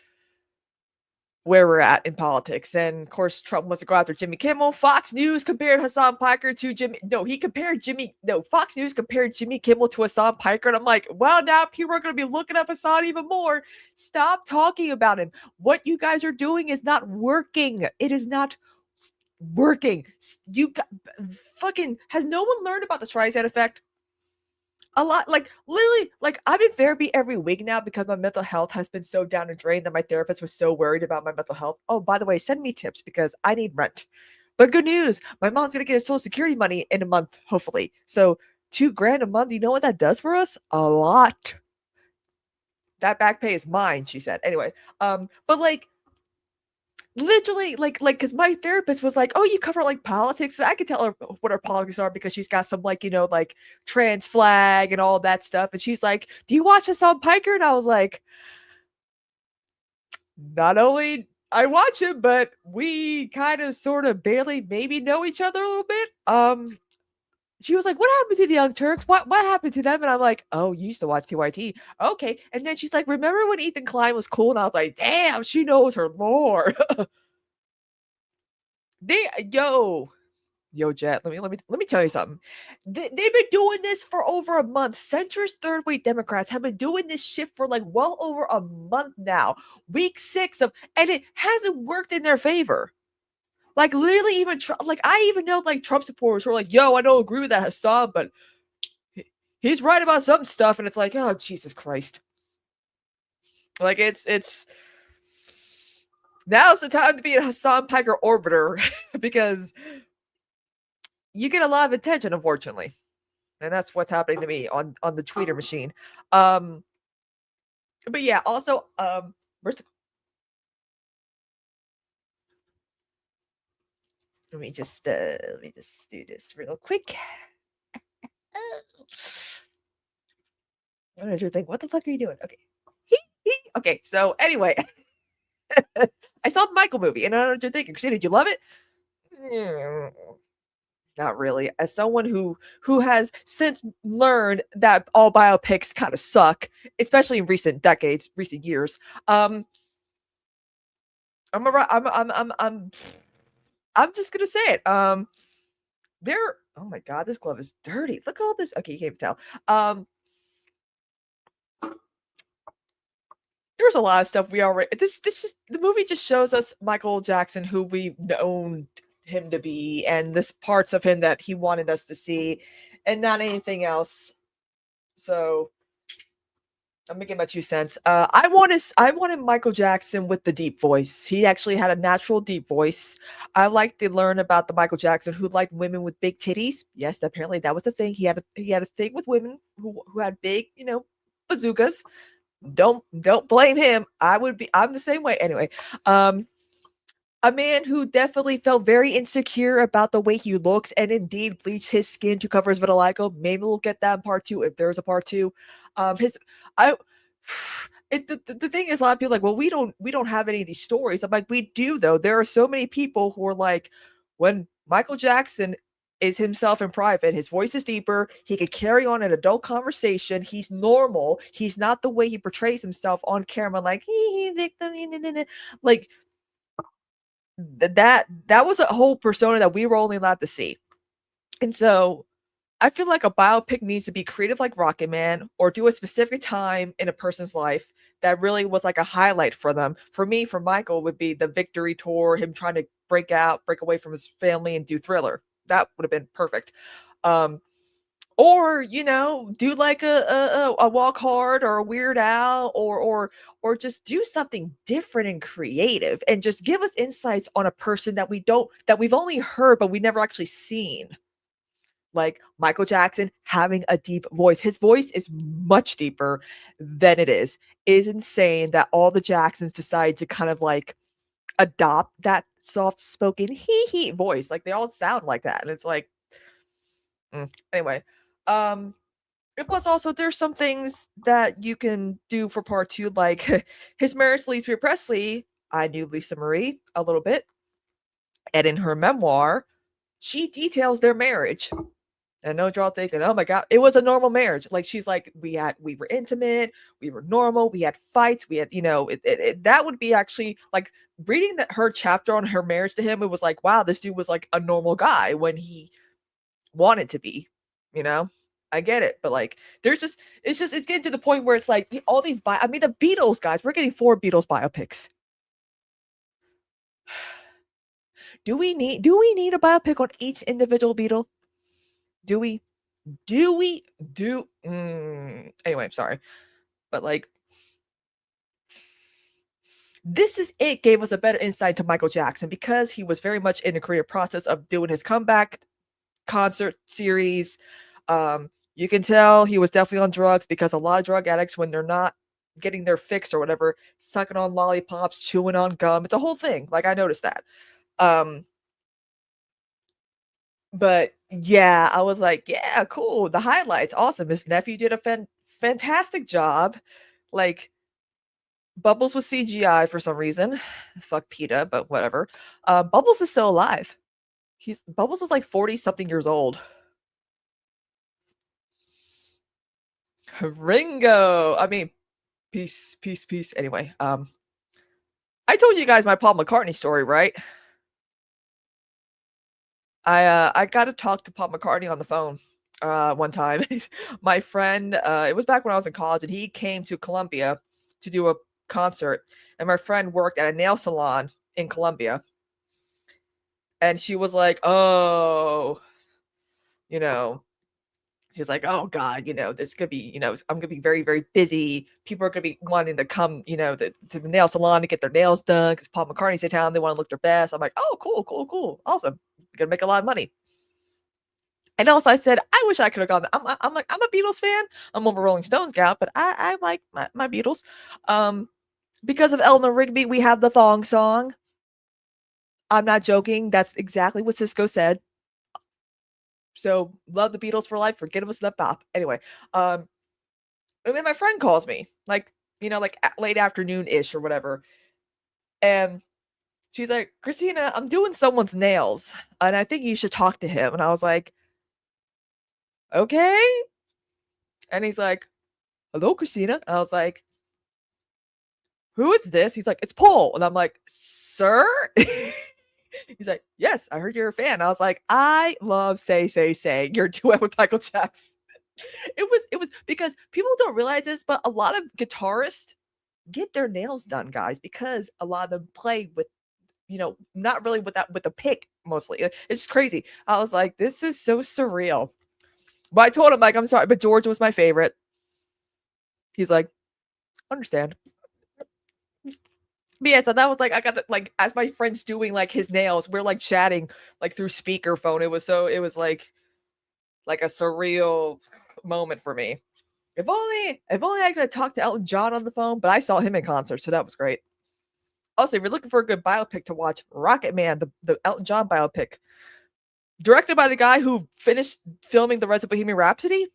where we're at in politics. And of course, Trump wants to go after Jimmy Kimmel. Fox News compared Hassan Piker to Jimmy. No, Fox News compared Jimmy Kimmel to Hassan Piker. And I'm like, well, now people are going to be looking up Hassan even more. Stop talking about him. What you guys are doing is not working. It is not working. You got fucking, has no one learned about the Streisand effect? A lot, like literally, like I'm in therapy every week now because my mental health has been so down and drained that my therapist was so worried about my mental health. Oh, by the way, send me tips because I need rent. But good news, my mom's gonna get her Social Security money in a month, hopefully. So $2,000 a month. You know what that does for us? A lot. That back pay is mine, she said. Anyway, but like literally like because my therapist was like, oh, you cover like politics. I could tell her what her politics are because she's got some like, you know, like trans flag and all that stuff. And she's like, do you watch Hassan Piker? And I was like, not only I watch him, but we kind of sort of barely maybe know each other a little bit. She was like, "What happened to the Young Turks? What happened to them?" And I'm like, "Oh, you used to watch TYT. Okay." And then she's like, "Remember when Ethan Klein was cool?" And I was like, "Damn, she knows her lore." Yo, Jet, let me tell you something. They've been doing this for over a month. Centrist third way Democrats have been doing this shit for like well over a month now. Week 6 of, and it hasn't worked in their favor. Like literally, even like I even know like Trump supporters who are like, "Yo, I don't agree with that Hassan, but he's right about some stuff," and it's like, oh Jesus Christ. Like it's now's the time to be a Hassan Piker orbiter because you get a lot of attention, unfortunately. And that's what's happening to me on the tweeter machine. But yeah, also where's the let me just do this real quick. What did you think? What the fuck are you doing? Okay. Okay, so anyway, I saw the Michael movie, and I don't know what you're thinking. Kristina, did you love it? Not really. As someone who has since learned that all biopics kind of suck, especially in recent decades, recent years. I'm just gonna say it. Oh my god, this glove is dirty. Look at all this. Okay, you can't even tell. There's a lot of stuff we already. This just the movie just shows us Michael Jackson, who we've known him to be, and this parts of him that he wanted us to see, and not anything else. So I'm making my 2 cents. I wanted Michael Jackson with the deep voice. He actually had a natural deep voice. I like to learn about the Michael Jackson who liked women with big titties. Yes, apparently that was the thing. He had a thing with women who had big, bazookas. Don't blame him. I'm the same way. Anyway, a man who definitely felt very insecure about the way he looks and indeed bleached his skin to cover his vitiligo. Maybe we'll get that in part 2 if there's a part 2. The thing is, a lot of people are like, well, we don't have any of these stories. I'm like, we do though. There are so many people who are like, when Michael Jackson is himself in private, his voice is deeper, he could carry on an adult conversation, he's normal, he's not the way he portrays himself on camera, like victim, like that was a whole persona that we were only allowed to see. And so I feel like a biopic needs to be creative like Rocket Man, or do a specific time in a person's life that really was like a highlight for them. For me, for Michael, would be the Victory Tour, him trying to break away from his family and do Thriller. That would have been perfect. Or do like a Walk Hard or a Weird Al, or just do something different and creative, and just give us insights on a person that we've only heard but we never actually seen. Like Michael Jackson having a deep voice. His voice is much deeper than it is. It is insane that all the Jacksons decide to kind of like adopt that soft spoken hee voice. Like they all sound like that. And it's like, anyway. Plus also there's some things that you can do for part 2, like his marriage to Lisa Presley. I knew Lisa Marie a little bit. And in her memoir, she details their marriage. And I know you're all thinking, oh my God, it was a normal marriage. Like she's like, we were intimate, we were normal, we had fights, we had, that would be actually like reading her chapter on her marriage to him. It was like, wow, this dude was like a normal guy when he wanted to be, I get it. But like, it's getting to the point where it's like all these, the Beatles guys, we're getting 4 Beatles biopics. Do we need a biopic on each individual Beatle? Do we? Anyway, I'm sorry. But like, it gave us a better insight to Michael Jackson because he was very much in the creative process of doing his comeback concert series. You can tell he was definitely on drugs because a lot of drug addicts, when they're not getting their fix or whatever, sucking on lollipops, chewing on gum. It's a whole thing. Like I noticed that. But yeah, I was like, yeah, cool. The highlights, awesome. His nephew did a fantastic job. Like, Bubbles was CGI for some reason. Fuck PETA, but whatever. Bubbles is still alive. Bubbles is like 40-something years old. Ringo. I mean, peace. Anyway, I told you guys my Paul McCartney story, right? I got to talk to Paul McCartney on the phone one time. My friend, it was back when I was in college, and he came to Columbia to do a concert, and my friend worked at a nail salon in Columbia, and she was like, oh, you know, she's like, oh God, this could be, I'm gonna be very, very busy. People are gonna be wanting to come, to the nail salon to get their nails done because Paul McCartney's in town. They want to look their best. I'm like, oh, cool, awesome. Gonna make a lot of money. And also I said, I wish I could have gone. I'm like, I'm a Beatles fan. I'm more of a Rolling Stones gal, but I like my Beatles. Because of Eleanor Rigby, we have the thong song. I'm not joking. That's exactly what Cisco said. So love the Beatles for life. Forget us that bop. Anyway, and then my friend calls me, like late afternoon-ish or whatever. And she's like, Kristina, I'm doing someone's nails, and I think you should talk to him. And I was like, okay. And he's like, hello, Kristina. And I was like, who is this? He's like, it's Paul. And I'm like, sir? He's like, yes, I heard you're a fan. I was like, I love Say, your duet with Michael Jackson. It was because people don't realize this, but a lot of guitarists get their nails done, guys, because a lot of them play with, not really with a pick mostly. It's just crazy. I was like, this is so surreal. But I told him, like, I'm sorry, but George was my favorite. He's like, understand. But yeah, so that was like, I got the, like, as my friend's doing like his nails, we're like chatting like through speakerphone. It was like a surreal moment for me. If only I could have talked to Elton John on the phone, but I saw him in concert, so that was great. Also, if you're looking for a good biopic to watch, Rocket Man, the Elton John biopic, directed by the guy who finished filming the rest of Bohemian Rhapsody.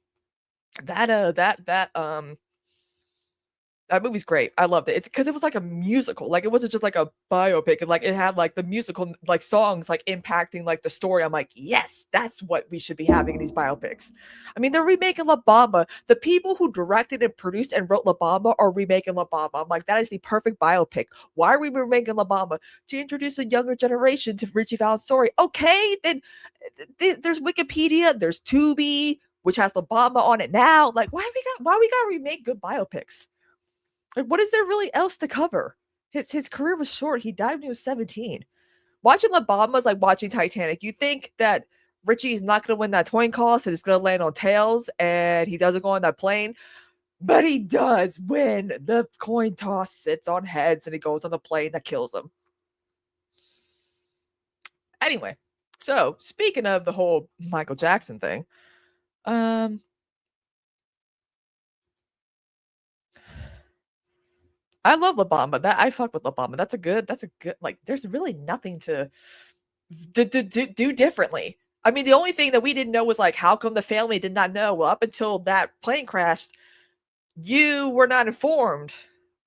That movie's great. I loved it. It's because it was like a musical. Like, it wasn't just like a biopic. And like, it had like the musical like songs like impacting like the story. I'm like, yes, that's what we should be having in these biopics. I mean, they're remaking La Bamba. The people who directed and produced and wrote La Bamba are remaking La Bamba. I'm like, that is the perfect biopic. Why are we remaking La Bamba? To introduce a younger generation to Richie Valens' story. Okay, then there's Wikipedia, there's Tubi, which has La Bamba on it now. Like, why we gotta remake good biopics? Like, what is there really else to cover? His career was short. He died when he was 17. Watching La Bamba is like watching Titanic. You think that Richie's not going to win that coin toss and it's going to land on tails, and he doesn't go on that plane, but he does win. The coin toss sits on heads, and he goes on the plane that kills him. Anyway, so speaking of the whole Michael Jackson thing, I love La Bamba. I fuck with La Bamba. That's a good, like, there's really nothing to do differently. I mean, the only thing that we didn't know was like, how come the family did not know? Well, up until that plane crashed, you were not informed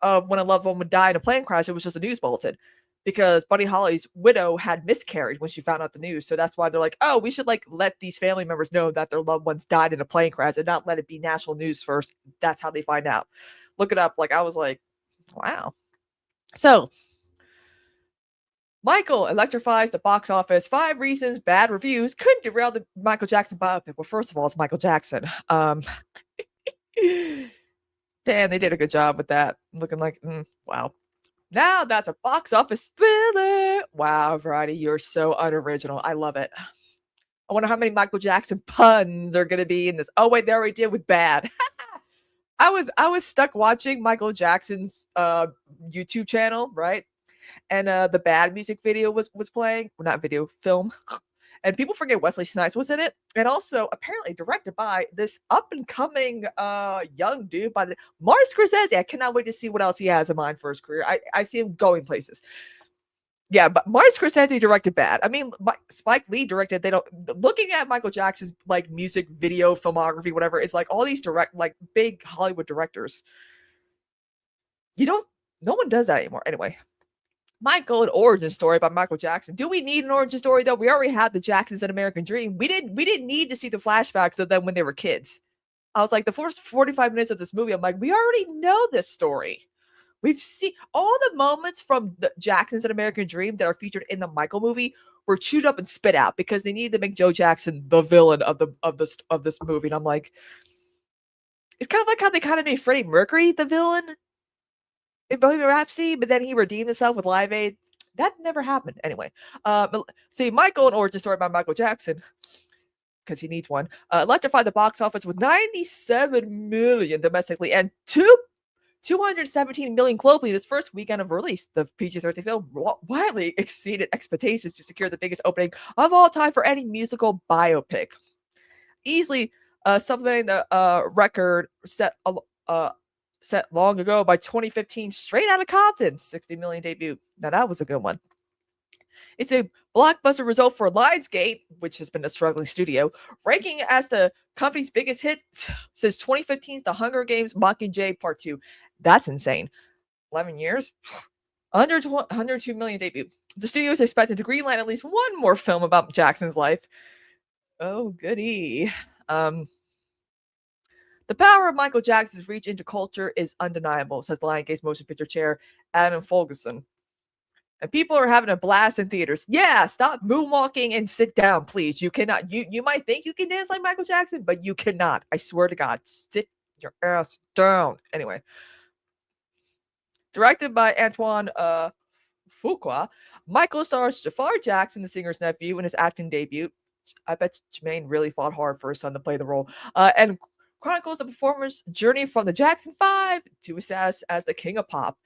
of when a loved one would die in a plane crash. It was just a news bulletin because Buddy Holly's widow had miscarried when she found out the news. So that's why they're like, oh, we should like let these family members know that their loved ones died in a plane crash and not let it be national news first. That's how they find out. Look it up. Like, I was like, wow. So, Michael electrifies the box office. 5 reasons bad reviews could derail the Michael Jackson biopic. Well, first of all, it's Michael Jackson. Damn, they did a good job with that. Looking like, wow. Now that's a box office thriller. Wow, Variety, you're so unoriginal. I love it. I wonder how many Michael Jackson puns are going to be in this. Oh, wait, they already did with bad. I was stuck watching Michael Jackson's YouTube channel, right? And the Bad music video was playing. Well, not video, film. And people forget Wesley Snipes was in it. And also apparently directed by this up and coming young dude by the Martin Scorsese. I cannot wait to see what else he has in mind for his career. I see him going places. Yeah, but Martin Scorsese directed Bad. I mean, Spike Lee directed. Looking at Michael Jackson's like music video filmography, whatever, it's like all these big Hollywood directors. You don't No one does that anymore. Anyway, Michael, an origin story by Michael Jackson. Do we need an origin story though? We already had the Jacksons and American Dream. We didn't need to see the flashbacks of them when they were kids. I was like, the first 45 minutes of this movie, I'm like, we already know this story. We've seen all the moments from the Jacksons and American Dream that are featured in the Michael movie were chewed up and spit out because they needed to make Joe Jackson the villain of this movie. And I'm like, it's kind of like how they kind of made Freddie Mercury the villain in Bohemian Rhapsody, but then he redeemed himself with Live Aid. That never happened. Anyway, see, Michael, an origin story by Michael Jackson, because he needs one, electrified the box office with 97 million domestically and 217 million globally this first weekend of release. The PG-13 film widely exceeded expectations to secure the biggest opening of all time for any musical biopic. Easily supplementing the record set long ago by 2015 Straight Outta Compton, 60 million debut. Now that was a good one. It's a blockbuster result for Lionsgate, which has been a struggling studio, ranking as the company's biggest hit since 2015's The Hunger Games Mockingjay Part 2. That's insane. 11 years? 102 million debut. The studio is expected to greenlight at least one more film about Jackson's life. Oh, goody. The power of Michael Jackson's reach into culture is undeniable, says Lionsgate's motion picture chair, Adam Folgerson. And people are having a blast in theaters. Yeah, stop moonwalking and sit down, please. You cannot. You might think you can dance like Michael Jackson, but you cannot. I swear to God. Sit your ass down. Anyway. Directed by Antoine Fuqua, Michael stars Jafar Jackson, the singer's nephew, in his acting debut. I bet Jermaine really fought hard for his son to play the role. And chronicles the performer's journey from the Jackson 5 to his status as the king of pop.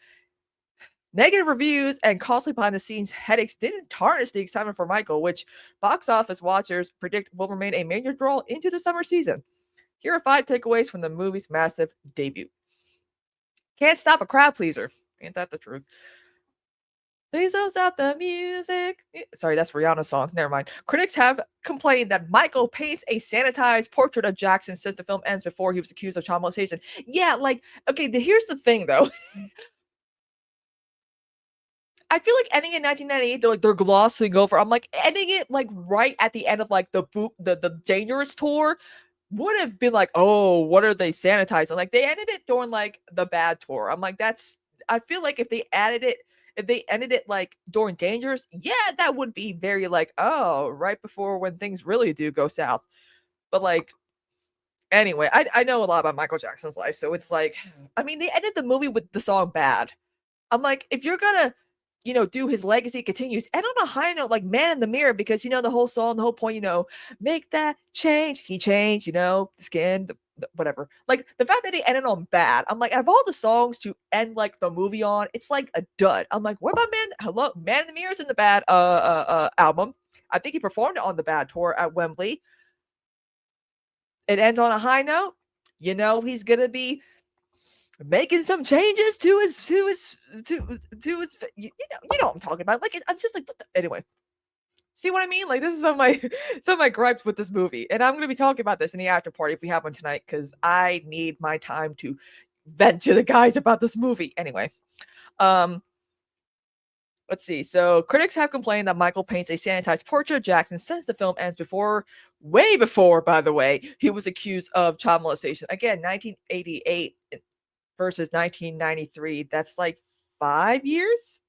Negative reviews and costly behind-the-scenes headaches didn't tarnish the excitement for Michael, which box office watchers predict will remain a major draw into the summer season. Here are 5 takeaways from the movie's massive debut. Can't stop a crowd pleaser. Ain't that the truth? Please don't stop the music. Sorry, that's Rihanna's song. Never mind. Critics have complained that Michael paints a sanitized portrait of Jackson since the film ends before he was accused of child molestation. Yeah, like, okay, here's the thing, though. I feel like ending in 1998, they're glossing over. I'm like, ending it like right at the end of like the Dangerous tour would have been like, oh, what are they sanitizing? Like they ended it during like the Bad tour. I'm like, I feel like if they ended it like during Dangerous, yeah, that would be very like, oh, right before when things really do go south. But like, anyway, I know a lot about Michael Jackson's life, so it's like, I mean, they ended the movie with the song Bad. I'm like, if you're gonna do his legacy continues and on a high note, like Man in the Mirror, because the whole song, the whole point, make that change. He changed, the skin, the whatever. Like the fact that he ended on Bad, I'm like, out of all the songs to end like the movie on, it's like a dud. I'm like, what about Man in the Mirror's in the Bad album. I think he performed it on the Bad tour at Wembley. It ends on a high note. He's gonna be making some changes to his you know what I'm talking about. Like I'm just like, anyway. See what I mean? Like this is some of my gripes with this movie, and I'm going to be talking about this in the after party if we have one tonight because I need my time to vent to the guys about this movie. Anyway, let's see. So critics have complained that Michael paints a sanitized portrait of Jackson since the film ends way before, by the way, he was accused of child molestation. Again, 1988. Versus 1993, that's like 5 years.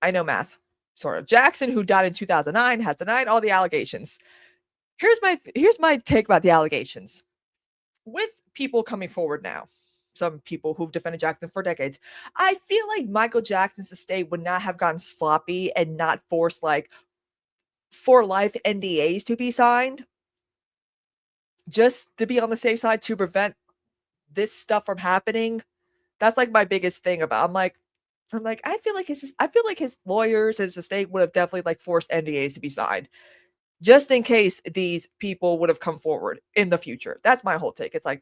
I know math, sort of. Jackson, who died in 2009, has denied all the allegations. Here's my take about the allegations. With people coming forward now, some people who've defended Jackson for decades, I feel like Michael Jackson's estate would not have gotten sloppy and not forced like for life NDAs to be signed, just to be on the safe side to prevent this stuff from happening. That's like my biggest thing about. I'm like I feel like his lawyers, his estate would have definitely like forced NDAs to be signed, just in case these people would have come forward in the future. That's my whole take. It's like,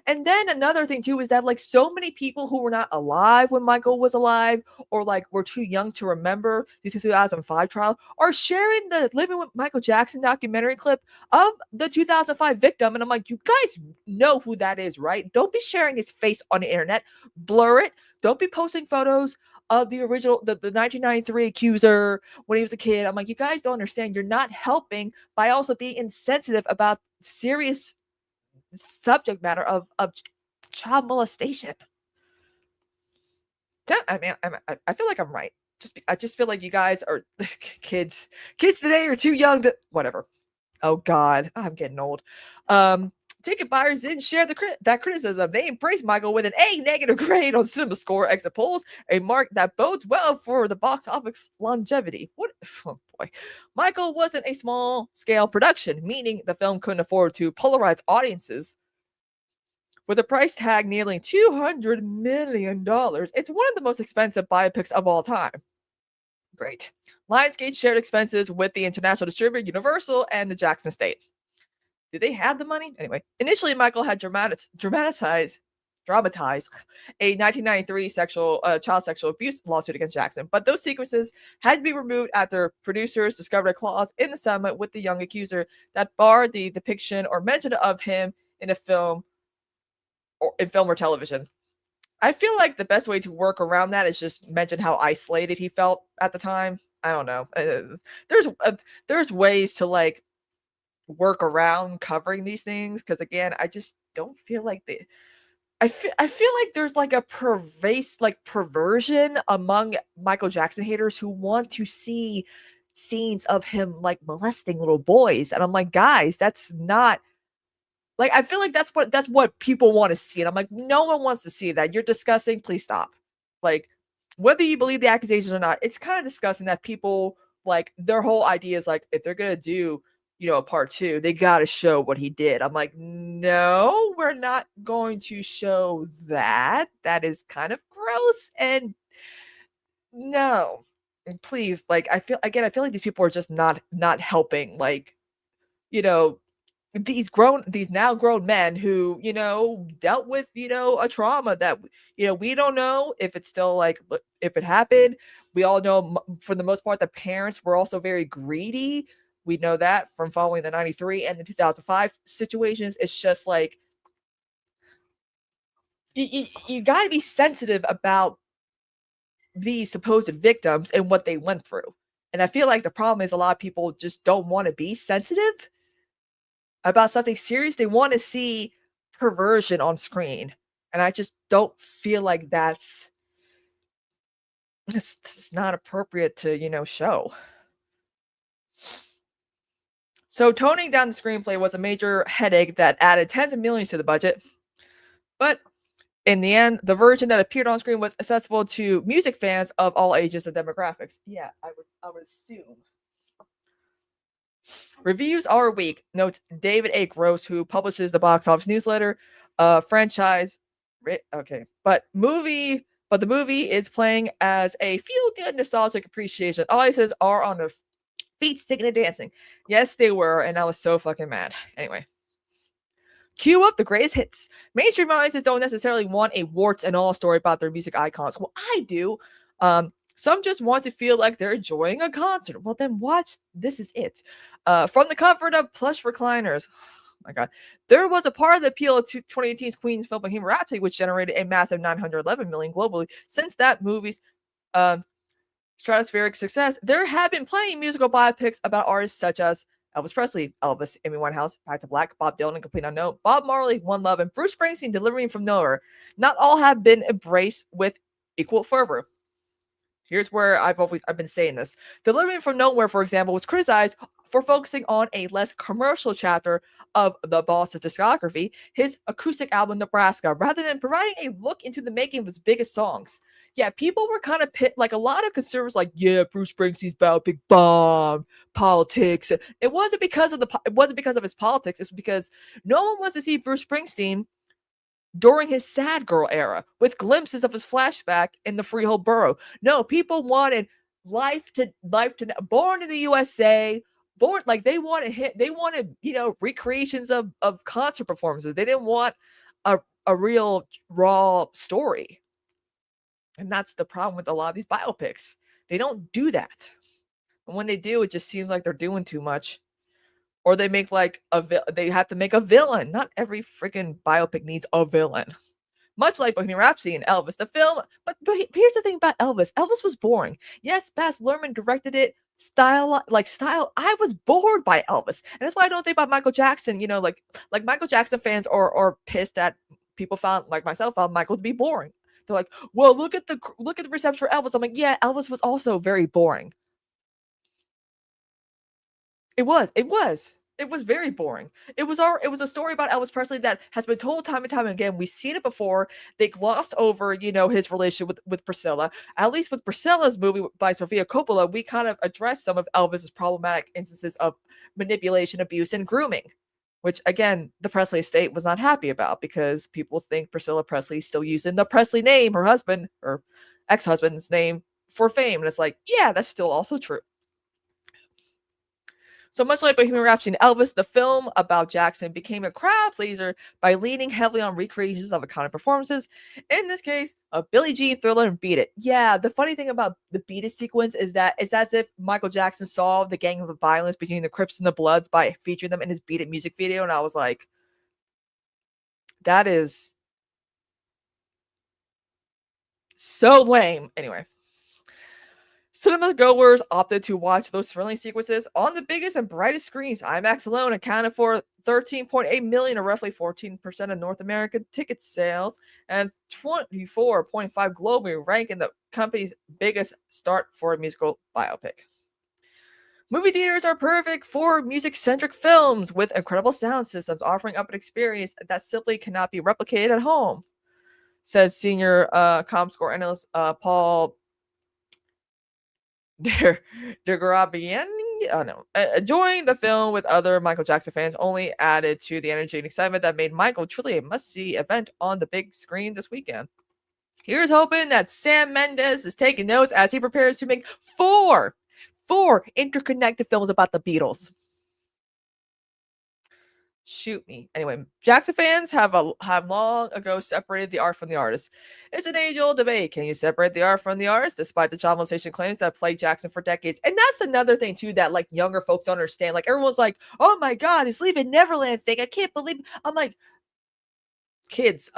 And then another thing too is that like so many people who were not alive when Michael was alive, or like were too young to remember the 2005 trial, are sharing the Living with Michael Jackson documentary clip of the 2005 victim. And I'm like, you guys know who that is, right? Don't be sharing his face on the internet. Blur it. Don't be posting photos of the original, the 1993 accuser when he was a kid. I'm like, you guys don't understand. You're not helping by also being insensitive about serious subject matter of child molestation. I mean, I feel like I'm right. I just feel like you guys are kids today are too young to whatever. Oh God, I'm getting old. Ticket buyers didn't share that criticism. They embraced Michael with an A- grade on CinemaScore exit polls, a mark that bodes well for the box office longevity. What? Oh boy. Michael wasn't a small-scale production, meaning the film couldn't afford to polarize audiences. With a price tag nearly $200 million, it's one of the most expensive biopics of all time. Great. Lionsgate shared expenses with the international distributor Universal and the Jackson estate. Did they have the money? Anyway, initially Michael had dramatized a 1993 child sexual abuse lawsuit against Jackson, but those sequences had to be removed after producers discovered a clause in the settlement with the young accuser that barred the depiction or mention of him in a film or television. I feel like the best way to work around that is just mention how isolated he felt at the time. I don't know. There's ways to like work around covering these things, because again, I just don't feel like I feel like there's like a perversion among Michael Jackson haters who want to see scenes of him like molesting little boys, and I'm like, guys, that's not like, I feel like that's what people want to see, and I'm like, no one wants to see that. You're disgusting. Please stop. Like, whether you believe the accusations or not, it's kind of disgusting that people like their whole idea is like, if they're gonna do a part 2, they got to show what he did. I'm like, no, we're not going to show that. That is kind of gross. And no, and please, like, I feel like these people are just not helping, like, these now grown men who, dealt with, a trauma that, we don't know if it's still like, if it happened. We all know for the most part, the parents were also very greedy. We know that from following the 93 and the 2005 situations. It's just like, you got to be sensitive about the supposed victims and what they went through. And I feel like the problem is a lot of people just don't want to be sensitive about something serious. They want to see perversion on screen. And I just don't feel like it's not appropriate to, show. So toning down the screenplay was a major headache that added tens of millions to the budget. But in the end, the version that appeared on screen was accessible to music fans of all ages and demographics. Yeah, I would assume. Reviews are weak, notes David A. Gross, who publishes the box office newsletter, franchise. Okay, but the movie is playing as a feel-good, nostalgic appreciation. All he says are on the feet, sticking and dancing. Yes, they were, and I was so fucking mad. Anyway, cue up the greatest hits. Mainstream audiences don't necessarily want a warts and all story about their music icons. Well, I do. Some just want to feel like they're enjoying a concert. Well, then watch This Is It. From the comfort of plush recliners. Oh my God. There was a part of the appeal of 2018's Queen's film Bohemian Rhapsody, which generated a massive $911 million globally. Since that movie's stratospheric success, there have been plenty of musical biopics about artists such as Elvis Presley, Elvis, Amy Winehouse, Back to Black, Bob Dylan, Complete Unknown, Bob Marley, One Love, and Bruce Springsteen, Delivering from Nowhere. Not all have been embraced with equal fervor. Here's where I've been saying this. Delivering from Nowhere, for example, was criticized for focusing on a less commercial chapter of the boss's discography, his acoustic album Nebraska, rather than providing a look into the making of his biggest songs. Yeah, people were kind of like a lot of conservatives, like, yeah, Bruce Springsteen's about big bomb politics. It wasn't because of his politics. It's because no one wants to see Bruce Springsteen during his sad girl era, with glimpses of his flashback in the Freehold Borough. No, people wanted life to born in the USA, they wanted recreations of concert performances. They didn't want a real raw story. And that's the problem with a lot of these biopics. They don't do that. And when they do, it just seems like they're doing too much. Or they make like they have to make a villain. Not every freaking biopic needs a villain. Much like Bohemian Rhapsody and Elvis, the film. But here's the thing about Elvis. Elvis was boring. Yes, Baz Luhrmann directed it. Style. I was bored by Elvis, and that's why I don't think about Michael Jackson. You know, like Michael Jackson fans are pissed that people found, like myself, found Michael to be boring. They're like, well, look at the reception for Elvis. I'm like, yeah, Elvis was also very boring. It was very boring. It was a story about Elvis Presley that has been told time and time again. We've seen it before. They glossed over, his relationship with Priscilla. At least with Priscilla's movie by Sofia Coppola, we kind of addressed some of Elvis's problematic instances of manipulation, abuse, and grooming, which again, the Presley estate was not happy about because people think Priscilla Presley is still using the Presley name, her husband or ex-husband's name, for fame. And it's like, yeah, that's still also true. So much like Bohemian Rhapsody and Elvis, the film about Jackson became a crowd pleaser by leaning heavily on recreations of iconic performances. In this case, a Billie Jean, Thriller, and Beat It. Yeah, the funny thing about the Beat It sequence is that it's as if Michael Jackson solved the gang of the violence between the Crips and the Bloods by featuring them in his Beat It music video. And I was like, that is so lame. Anyway. Cinema goers opted to watch those thrilling sequences on the biggest and brightest screens. IMAX alone accounted for 13.8 million, or roughly 14% of North American ticket sales, and 24.5 globally, ranking the company's biggest start for a musical biopic. Movie theaters are perfect for music-centric films with incredible sound systems, offering up an experience that simply cannot be replicated at home, says senior ComScore analyst Paul Degarabian. Enjoying the film with other Michael Jackson fans only added to the energy and excitement that made Michael truly a must-see event on the big screen this weekend. Here's hoping that Sam Mendes is taking notes as he prepares to make four interconnected films about the Beatles. Shoot me. Anyway, Jackson fans have long ago separated the art from the artist. It's an age-old debate. Can you separate the art from the artist, despite the journalization claims that plagued Jackson for decades? And that's another thing too that like younger folks don't understand. Like everyone's like, "Oh my God, he's leaving Neverland thing. I can't believe." I'm like, kids,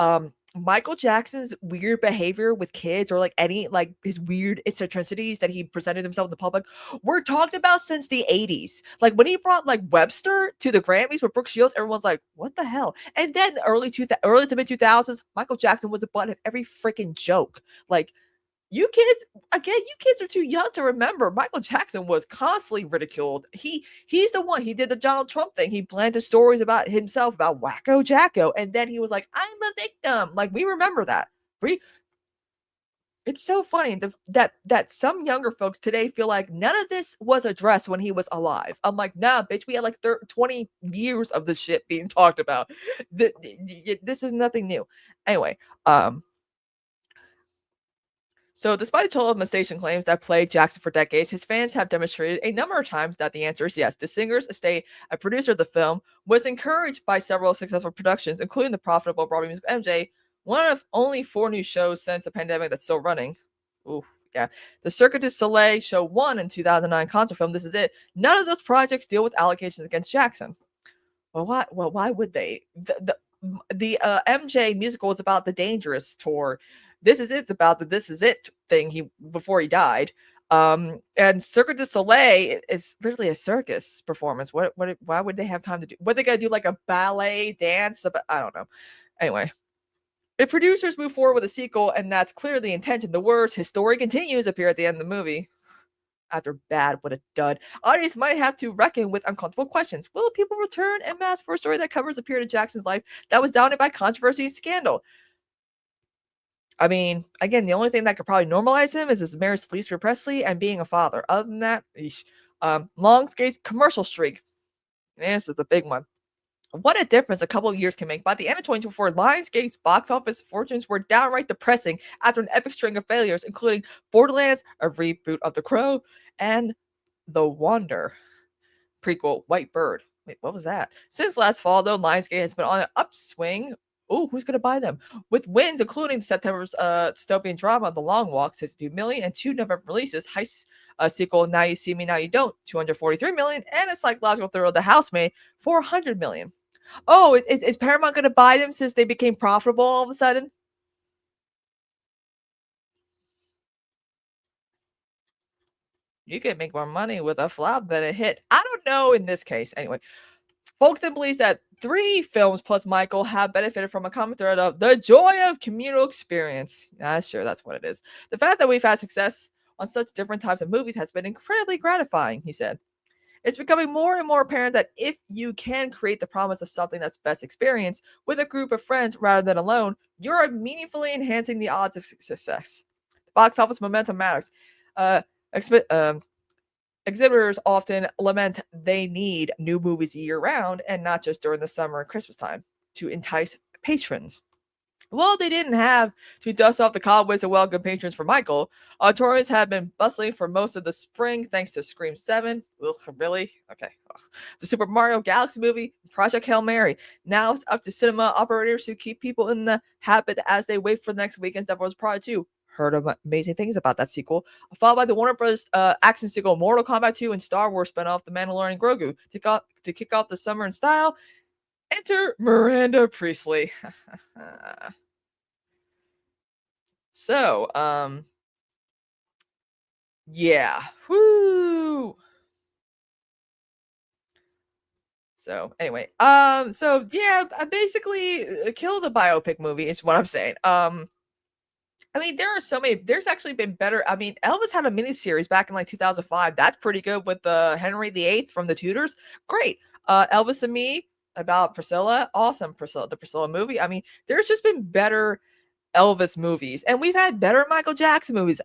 Michael Jackson's weird behavior with kids, or like any like his weird eccentricities that he presented himself in the public, were talked about since the 80s. Like when he brought like Webster to the Grammys with Brooke Shields, everyone's like, what the hell? And then early to mid 2000s, Michael Jackson was the butt of every freaking joke. Like, you kids are too young to remember. Michael Jackson was constantly ridiculed. He's the one. He did the Donald Trump thing. He planted stories about himself, about Wacko Jacko, and then he was like, "I'm a victim." Like, we remember that. It's so funny that some younger folks today feel like none of this was addressed when he was alive. I'm like, nah, bitch. We had like 20 years of this shit being talked about. This is nothing new. Anyway, So despite journalization claims that plagued Jackson for decades, his fans have demonstrated a number of times that the answer is yes. The singer's estate, a producer of the film, was encouraged by several successful productions, including the profitable Broadway musical MJ, one of only 4 new shows since the pandemic that's still running. Ooh, yeah. The Cirque du Soleil show 1 in 2009 concert film, This Is It. None of those projects deal with allegations against Jackson. Well, why would they? The MJ musical is about the Dangerous tour. This Is It's about the This Is It thing before he died. And Cirque du Soleil is literally a circus performance. Why would they have time to do? What, they gotta do like a ballet dance? I don't know. Anyway, if producers move forward with a sequel, and that's clearly the intention, the words "His story continues" appear at the end of the movie. After bad, what a dud. Audience might have to reckon with uncomfortable questions. Will people return en masse for a story that covers a period of Jackson's life that was dominated by controversy and scandal? I mean, again, the only thing that could probably normalize him is his marriage to Lisa Presley and being a father. Other than that, Lionsgate's commercial streak. This is the big one. What a difference a couple of years can make. By the end of 2024, Lionsgate's box office fortunes were downright depressing after an epic string of failures, including Borderlands, a reboot of The Crow, and The Wander prequel, White Bird. Wait, what was that? Since last fall, though, Lionsgate has been on an upswing Oh, who's gonna buy them? With wins, including September's dystopian drama, The Long Walk, 62 million, and 2 November releases, heist sequel, Now You See Me, Now You Don't, 243 million, and a psychological thriller, The Housemaid, 400 million. Oh, is Paramount gonna buy them since they became profitable all of a sudden? You can make more money with a flop than a hit. I don't know in this case. Anyway, Folkson believes that 3 films plus Michael have benefited from a common thread of the joy of communal experience. Yeah, sure, that's what it is. The fact that we've had success on such different types of movies has been incredibly gratifying, he said. It's becoming more and more apparent that if you can create the promise of something that's best experienced with a group of friends rather than alone, you're meaningfully enhancing the odds of success. Box office momentum matters. Exhibitors often lament they need new movies year-round and not just during the summer and Christmas time to entice patrons. Well, they didn't have to dust off the cobwebs and welcome patrons for Michael. Auditoriums have been bustling for most of the spring thanks to Scream 7. Ugh, really? Okay. Ugh. The Super Mario Galaxy movie, Project Hail Mary. Now it's up to cinema operators to keep people in the habit as they wait for the next weekend's Devil's Pride 2. Heard amazing things about that sequel. Followed by the Warner Bros. Action sequel, Mortal Kombat 2, and Star Wars spinoff, The Mandalorian Grogu. To kick off the summer in style, enter Miranda Priestley. So, yeah. Woo! So, anyway, so yeah, basically kill the biopic movie is what I'm saying. I mean, there are so many. There's actually been better. I mean, Elvis had a miniseries back in like 2005. That's pretty good with Henry VIII from the Tudors. Great. Elvis and Me about Priscilla. Awesome. Priscilla, the Priscilla movie. I mean, there's just been better Elvis movies, and we've had better Michael Jackson movies.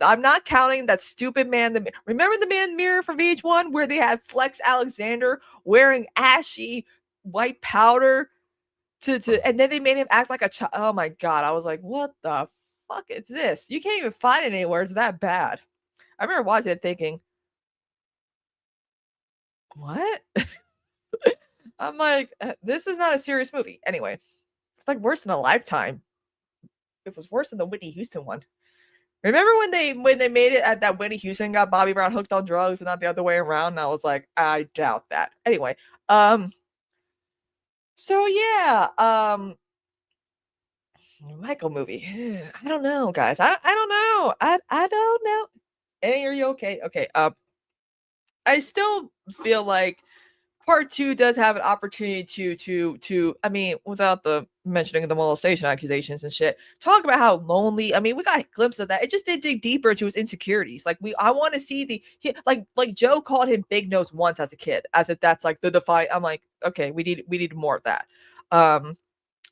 I'm not counting that stupid Man. Remember the Man in the Mirror from VH1 where they had Flex Alexander wearing ashy white powder and then they made him act like a child. Oh my god! I was like, what the fuck is this? You can't even find it anywhere. It's that bad. I remember watching it thinking, what? I'm like, this is not a serious movie. Anyway, it's like worse than a Lifetime. It was worse than the Whitney Houston one. Remember when they made it at that Whitney Houston got Bobby Brown hooked on drugs and not the other way around? And I was like, I doubt that. Anyway, so yeah, Michael movie. I don't know, guys. I don't know. I don't know. Annie, are you okay? Okay. I still feel like part 2 does have an opportunity to I mean, without the mentioning the molestation accusations and shit, talk about how lonely. I mean, we got a glimpse of that. It just did dig deeper into his insecurities. Like I want to see like Joe called him Big Nose once as a kid, as if that's like the define. I'm like, okay, we need more of that.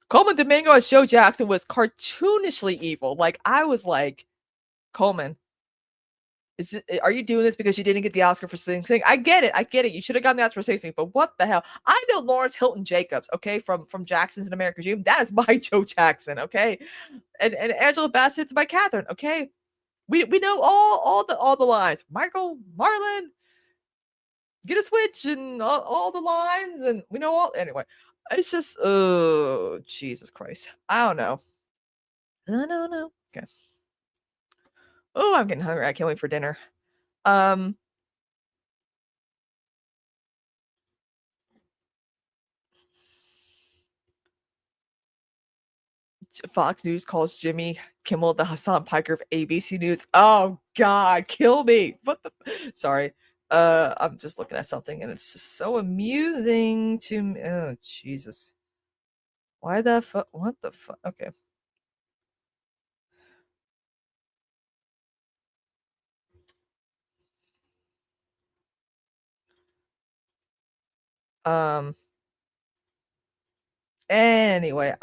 Coleman Domingo as Joe Jackson was cartoonishly evil. Like I was like, Coleman, are you doing this because you didn't get the Oscar for Sing Sing? I get it. You should have gotten the Oscar for Sing Sing, but what the hell? I know Lawrence Hilton Jacobs, okay, from Jackson's An American Dream. That is my Joe Jackson, okay, and Angela Bassett's my Catherine, okay. We know all the lines. Michael Marlon, get a switch, and all the lines, and we know all. Anyway, it's just oh Jesus Christ, I don't know. Okay. Oh, I'm getting hungry. I can't wait for dinner. Fox News calls Jimmy Kimmel the Hassan Piker of ABC News. Oh God, kill me. What the sorry. I'm just looking at something and it's just so amusing to me. Oh Jesus. Why the fuck? What the fuck? Okay. Anyway,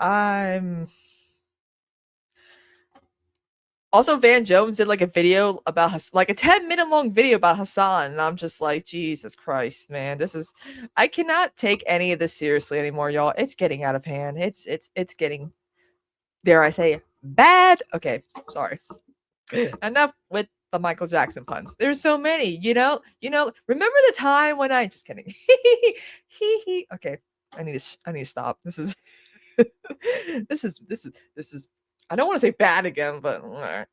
also Van Jones did like a video about like a 10-minute long video about Hassan, and I'm just like, Jesus Christ, man, I cannot take any of this seriously anymore, y'all. It's getting out of hand. It's getting, dare I say, bad. Okay, sorry. Enough with the Michael Jackson puns. There's so many, you know. Remember the time when I just kidding. Okay, I need to stop. This is This is. I don't want to say bad again, but all right.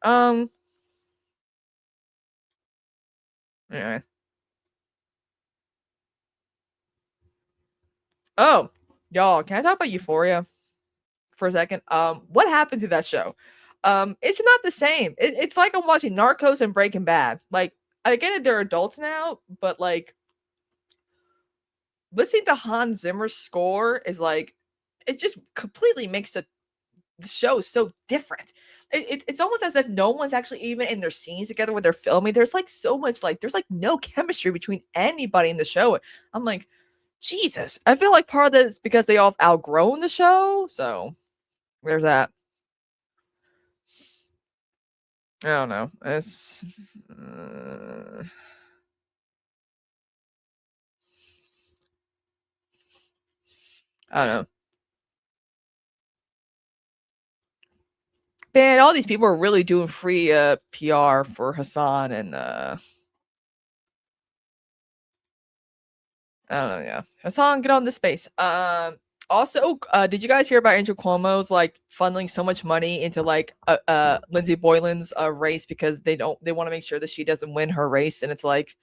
Anyway. Oh, y'all, can I talk about Euphoria for a second? What happened to that show? It's not the same. It's like I'm watching Narcos and Breaking Bad. Like, I get it, they're adults now, but like listening to Hans Zimmer's score is like, it just completely makes the show so different. It's almost as if no one's actually even in their scenes together when they're filming. There's like so much, like, there's like no chemistry between anybody in the show. I'm like, Jesus. I feel like part of this is because they all have outgrown the show. So there's that. I don't know. It's I don't know. Man, all these people are really doing free PR for Hassan and I don't know, yeah. Hassan, get on this space. Also, did you guys hear about Andrew Cuomo's like funneling so much money into like Lindsey Boylan's race because they want to make sure that she doesn't win her race, and it's like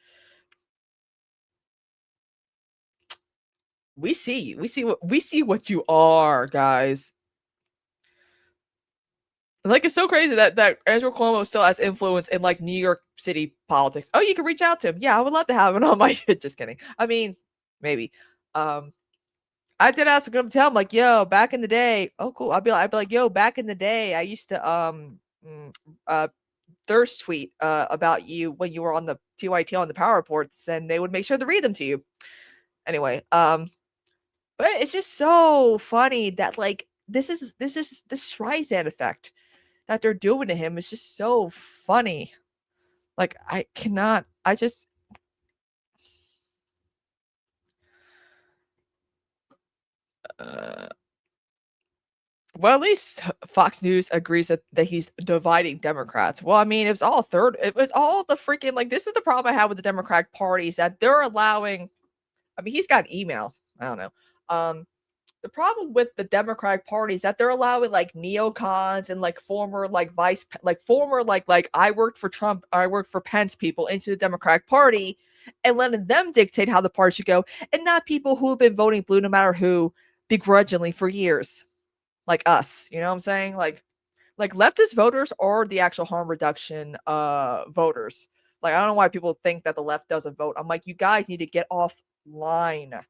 we see what you are, guys. Like, it's so crazy that Andrew Cuomo still has influence in like New York City politics. Oh, you can reach out to him. Yeah, I would love to have him on my shit. Just kidding. I mean, maybe. I did ask him to tell him like, yo, back in the day. Oh, cool. I'd be like, yo, back in the day, I used to thirst tweet about you when you were on the TYT on the power reports, and they would make sure to read them to you. Anyway, but it's just so funny that like this Streisand effect that they're doing to him is just so funny. Like, I just well, at least Fox News agrees that he's dividing Democrats. Well, I mean, it was all the freaking, like, this is the problem I have with the Democratic Party is that they're allowing, I mean, he's got email. I don't know. The problem with the Democratic Party is that they're allowing like neocons and like former like I worked for Trump, I worked for Pence people into the Democratic Party and letting them dictate how the party should go, and not people who have been voting blue no matter who begrudgingly for years, like us. You know what I'm saying? Like leftist voters are the actual harm reduction voters. Like, I don't know why people think that the left doesn't vote. I'm like, you guys need to get offline.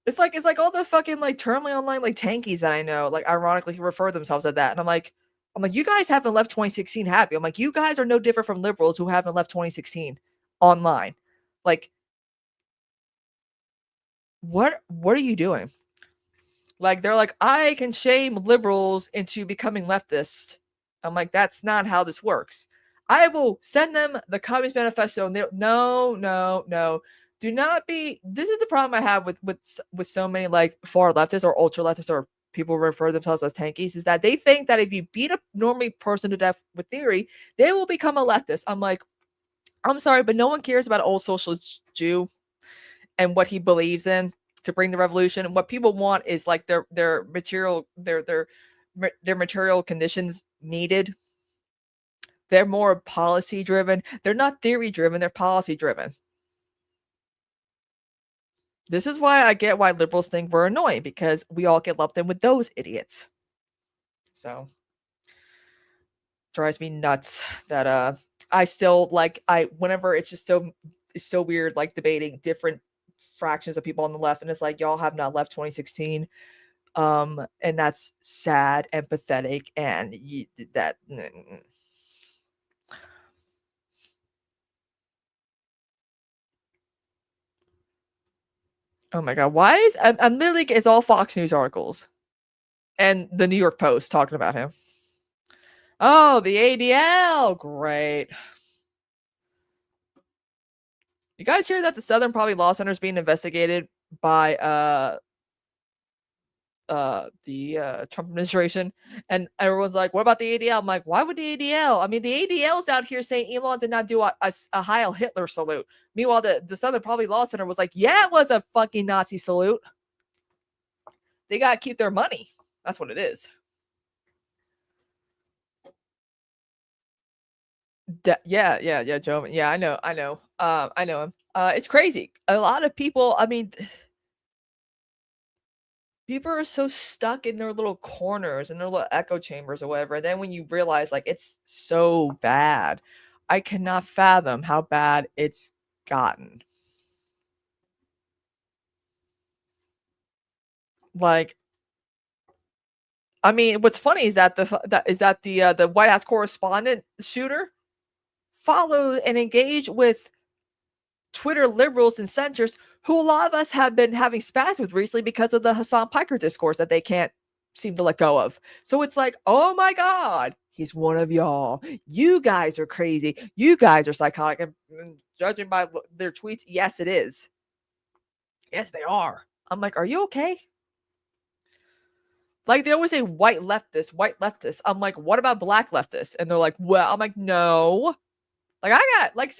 It's like all the fucking like terminally online like tankies that I know, like ironically refer themselves at that. And I'm like, you guys haven't left 2016, have you? I'm like, you guys are no different from liberals who haven't left 2016 online. Like, what are you doing? Like, they're like, I can shame liberals into becoming leftist. I'm like, that's not how this works. I will send them the Communist Manifesto, and no. Do not be. This is the problem I have with so many like far leftists or ultra leftists or people who refer themselves as tankies, is that they think that if you beat a normally person to death with theory, they will become a leftist. I'm like, I'm sorry, but no one cares about old socialist Jew and what he believes in to bring the revolution. And what people want is like their material conditions needed. They're more policy driven. They're not theory driven. They're policy driven. This is why I get why liberals think we're annoying, because we all get lumped in with those idiots. So drives me nuts that I still like whenever it's so weird, like debating different fractions of people on the left, and it's like, y'all have not left 2016. And that's sad and pathetic, and that. Oh my god, why is I'm literally, it's all Fox News articles and the New York Post talking about him. Oh, the ADL, great. You guys hear that the Southern Poverty Law Center is being investigated by the Trump administration, and everyone's like, what about the ADL? I'm like, why would the ADL? I mean, the ADL's out here saying Elon did not do a Heil Hitler salute. Meanwhile, the Southern Poverty Law Center was like, yeah, it was a fucking Nazi salute. They got to keep their money. That's what it is. Yeah, Joe. Yeah, I know him. It's crazy. A lot of people, I mean, people are so stuck in their little corners and their little echo chambers or whatever. And then when you realize like it's so bad, I cannot fathom how bad it's gotten. Like, I mean, what's funny is that the White House correspondent shooter followed and engaged with Twitter liberals and centers who a lot of us have been having spats with recently because of the Hassan Piker discourse that they can't seem to let go of. So it's like, oh my God, he's one of y'all. You guys are crazy. You guys are psychotic. And judging by their tweets, yes, it is. Yes, they are. I'm like, are you okay? Like, they always say white leftists. I'm like, what about black leftists? And they're like, well, I'm like, no. Like, I got, like,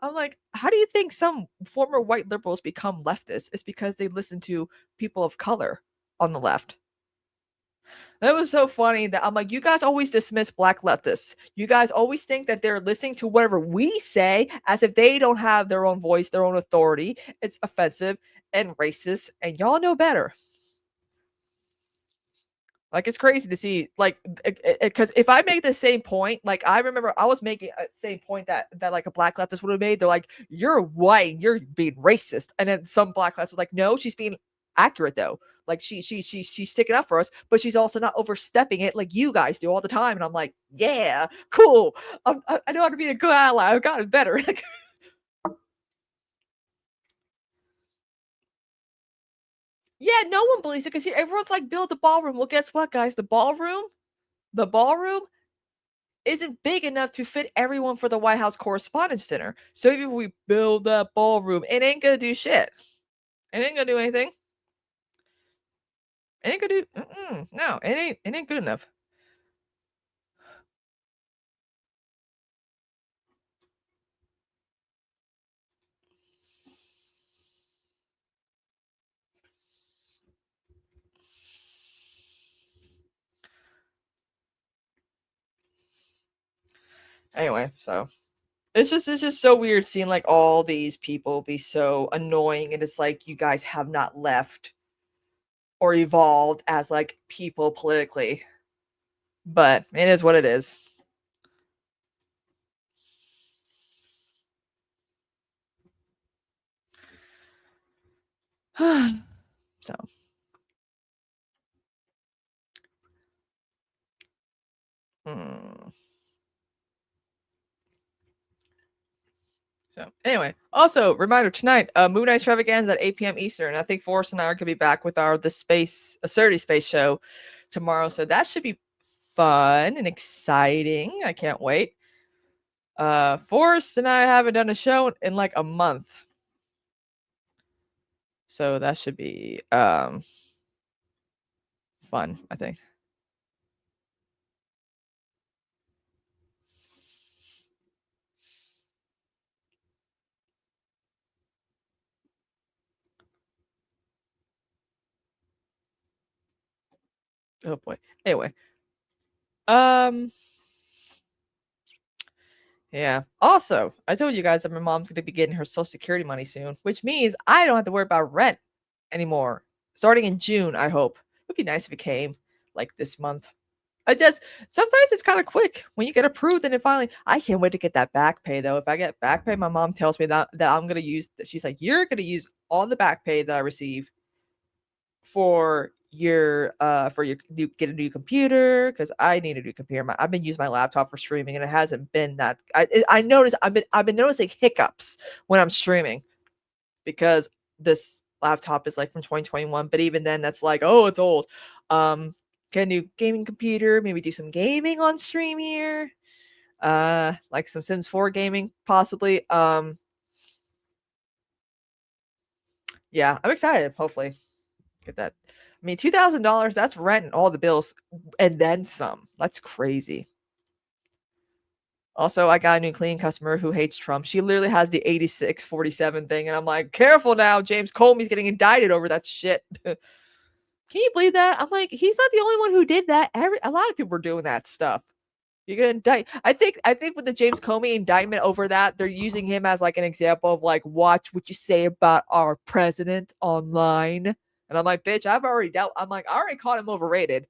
I'm like, how do you think some former white liberals become leftists? It's because they listen to people of color on the left. And it was so funny that I'm like, you guys always dismiss black leftists. You guys always think that they're listening to whatever we say as if they don't have their own voice, their own authority. It's offensive and racist, and y'all know better. Like, it's crazy to see, like, because if I make the same point, like, I remember I was making the same point that like a black leftist would have made. They're like, you're white, you're being racist. And then some black leftist was like, no, she's being accurate though. Like, she's sticking up for us, but she's also not overstepping it like you guys do all the time. And I'm like, yeah, cool. I know how to be a good ally. I've gotten better. Yeah, no one believes it because everyone's like, build the ballroom. Well, guess what, guys? The ballroom isn't big enough to fit everyone for the White House Correspondents' Center. So even if we build that ballroom, it ain't gonna do shit. It ain't gonna do anything. It ain't gonna do. No, it ain't good enough. Anyway, so it's just so weird seeing like all these people be so annoying, and it's like you guys have not left or evolved as like people politically. But it is what it is. So So anyway, also reminder tonight, Moon Night Extravaganza at 8 p.m. Eastern. I think Forrest and I are gonna be back with our Absurdity Space show tomorrow. So that should be fun and exciting. I can't wait. Forrest and I haven't done a show in like a month. So that should be fun, I think. Oh boy. Anyway. Yeah. Also, I told you guys that my mom's going to be getting her Social Security money soon, which means I don't have to worry about rent anymore. Starting in June, I hope. It would be nice if it came like this month. It does. Sometimes it's kind of quick when you get approved, and then finally, I can't wait to get that back pay though. If I get back pay, my mom tells me that I'm going to use. She's like, you're going to use all the back pay that I receive for your get a new computer, because I need a new computer. I've been using my laptop for streaming, and it hasn't been that. I noticed I've been noticing hiccups when I'm streaming because this laptop is like from 2021. But even then, that's like, oh, it's old. Get a new gaming computer. Maybe do some gaming on stream here. Like some Sims 4 gaming, possibly. Yeah, I'm excited. Hopefully, get that. I mean, $2,000, that's rent and all the bills and then some. That's crazy. Also, I got a new cleaning customer who hates Trump. She literally has the 86-47 thing, and I'm like, careful now, James Comey's getting indicted over that shit. Can you believe that? I'm like, he's not the only one who did that. A lot of people were doing that stuff. You're gonna indict. I think with the James Comey indictment over that, they're using him as like an example of like, watch what you say about our president online. And I'm like, bitch, I already caught him overrated.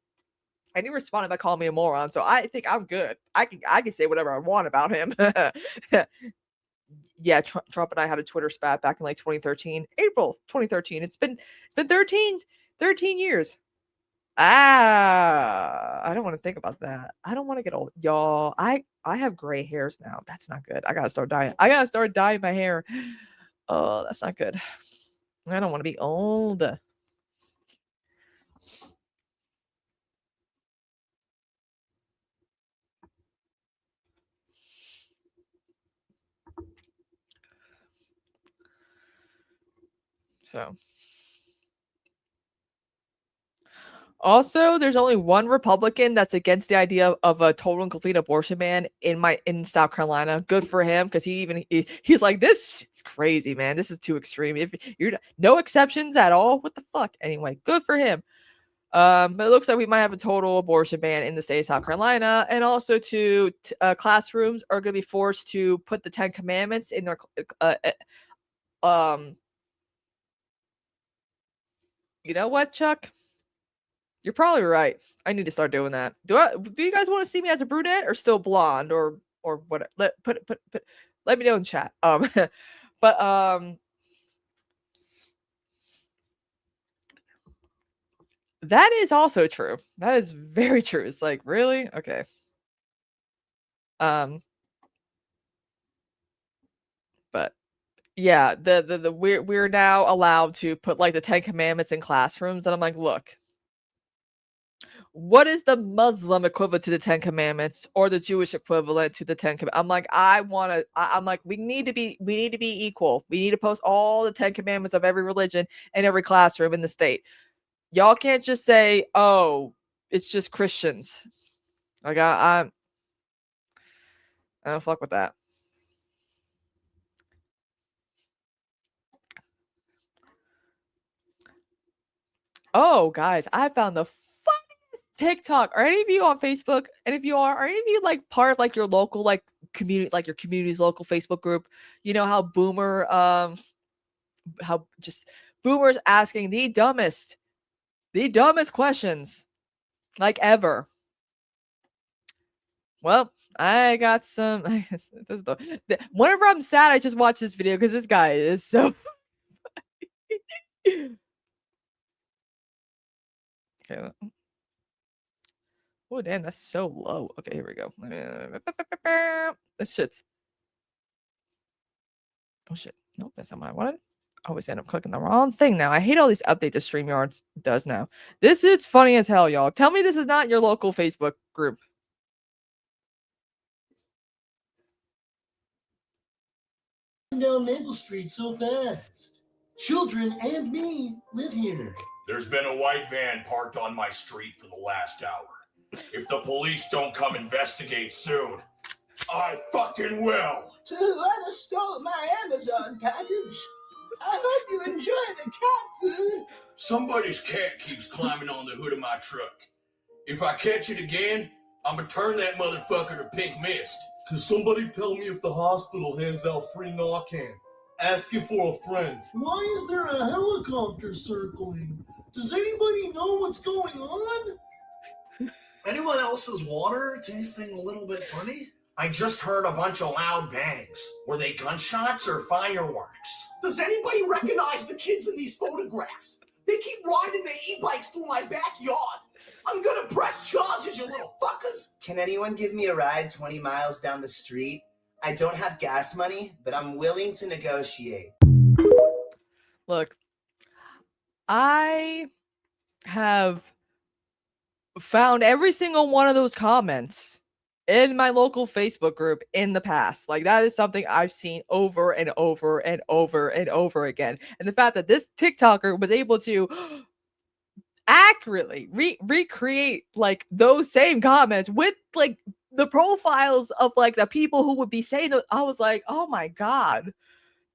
And he responded by calling me a moron. So I think I'm good. I can say whatever I want about him. Yeah, Trump and I had a Twitter spat back in like 2013, April 2013. It's been 13 years. I don't want to think about that. I don't want to get old, y'all. I have gray hairs now. That's not good. I gotta start dyeing my hair. Oh, that's not good. I don't want to be old. So, also, there's only one Republican that's against the idea of a total and complete abortion ban in South Carolina. Good for him, because he's like, this shit's crazy, man. This is too extreme. If you're no exceptions at all, what the fuck? Anyway, good for him. But it looks like we might have a total abortion ban in the state of South Carolina, and also classrooms are going to be forced to put the 10 Commandments in their You know what, Chuck? You're probably right. I need to start doing that. Do you guys want to see me as a brunette or still blonde or what? Let me know in chat. But that is also true. That is very true. It's like, really? Okay. But yeah, we're now allowed to put like the 10 Commandments in classrooms, and I'm like, look, what is the Muslim equivalent to the 10 Commandments or the Jewish equivalent to the 10 Commandments? I'm like, I'm like, we need to be equal. We need to post all the 10 Commandments of every religion in every classroom in the state. Y'all can't just say, oh, it's just Christians. Like, I don't fuck with that. Oh, guys, I found the TikTok. Are any of you on Facebook? And if you are any of you like part of like your local like community, like your community's local Facebook group? You know how boomers asking the dumbest questions like ever. Well, I got some. Whenever I'm sad, I just watch this video because this guy is so. Okay. Oh, damn, that's so low. Okay, here we go. This shit. Oh, shit. Nope, that's not what I wanted. I always end up clicking the wrong thing now. I hate all these updates that StreamYard does now. This is funny as hell, y'all. Tell me this is not your local Facebook group. Down Maple Street so fast. Children and me live here. There's been a white van parked on my street for the last hour. If the police don't come investigate soon, I fucking will. Whoever stole my Amazon package? I hope you enjoy the cat food. Somebody's cat keeps climbing on the hood of my truck. If I catch it again, I'm gonna turn that motherfucker to pink mist. Could somebody tell me if the hospital hands out free Narcan? Asking for a friend. Why is there a helicopter circling? Does anybody know what's going on? Anyone else's water tasting a little bit funny? I just heard a bunch of loud bangs. Were they gunshots or fireworks? Does anybody recognize the kids in these photographs? They keep riding their e-bikes through my backyard. I'm gonna press charges, you little fuckers. Can anyone give me a ride 20 miles down the street? I don't have gas money, but I'm willing to negotiate. Look, I have found every single one of those comments in my local Facebook group in the past. Like, that is something I've seen over and over and over and over again. And the fact that this TikToker was able to accurately recreate like those same comments with like the profiles of like the people who would be saying that, I was like, oh my God,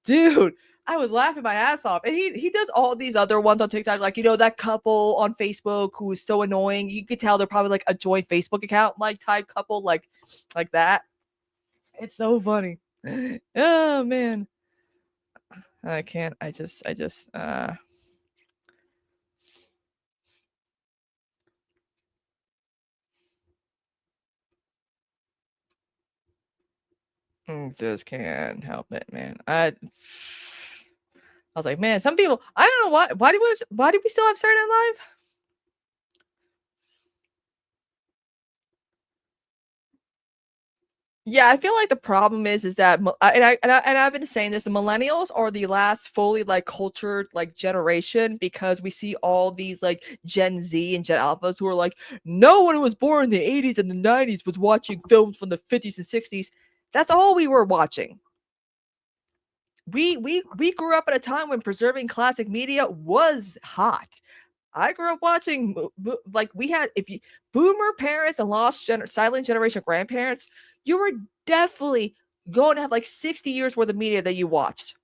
dude. I was laughing my ass off. And he does all these other ones on TikTok, like, you know, that couple on Facebook who is so annoying. You could tell they're probably like a joint Facebook account, like type couple, like that. It's so funny. Oh man. I can't. I just just can't help it, man. I was like, man, some people, I don't know why do we still have Saturday Night Live? Yeah, I feel like the problem is that I've been saying this, the millennials are the last fully like cultured like generation, because we see all these like Gen Z and Gen Alphas who are like, no one who was born in the 80s and the 90s was watching films from the 50s and 60s. That's all we were watching. We grew up at a time when preserving classic media was hot. I grew up watching, like, we had, if you boomer parents and silent generation grandparents, you were definitely going to have like 60 years worth of media that you watched.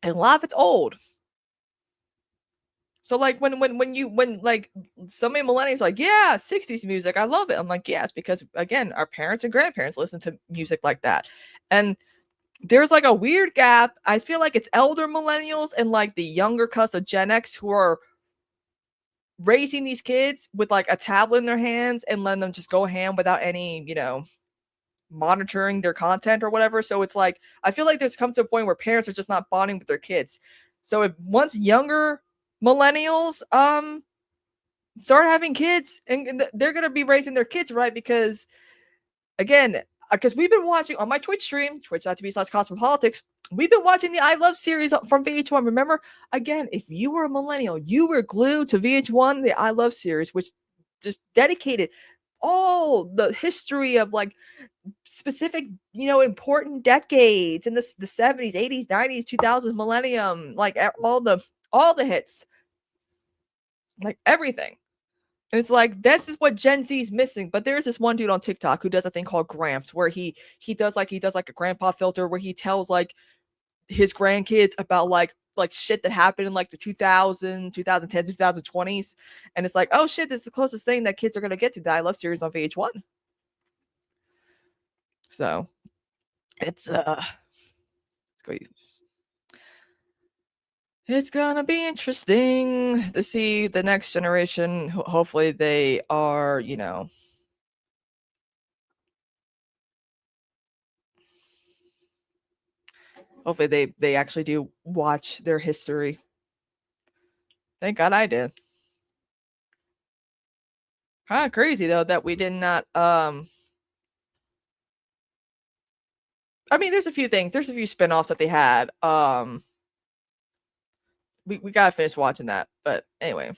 And a lot of it's old. So like when like so many millennials are like, yeah, 60s music, I love it. I'm like, yes, because again, our parents and grandparents listen to music like that. And there's like a weird gap. I feel like it's elder millennials and like the younger cuss of Gen X who are raising these kids with like a tablet in their hands and letting them just go ham without any, you know, monitoring their content or whatever. So it's like, I feel like there's come to a point where parents are just not bonding with their kids. So if once younger millennials start having kids, and they're going to be raising their kids right, because again, because we've been watching on my Twitch stream, twitch.tv/cosmopolitics, we've been watching the I Love series from VH1. Remember, again, if you were a millennial, you were glued to VH1, the I Love series, which just dedicated all the history of like specific, you know, important decades in the 70s, 80s, 90s, 2000s, millennium, like all the hits, like everything. And it's like, this is what Gen Z is missing. But there's this one dude on TikTok who does a thing called Gramps, where he does like a grandpa filter where he tells like his grandkids about like shit that happened in like the 2010s, 2020s. And it's like, oh shit, this is the closest thing that kids are going to get to the I Love series on VH1. So it's it's gonna be interesting to see the next generation. Hopefully they are, you know, hopefully they actually do watch their history. Thank God I did. Kind of crazy though that we did not I mean, there's a few things. There's a few spinoffs that they had. We gotta finish watching that. But anyway.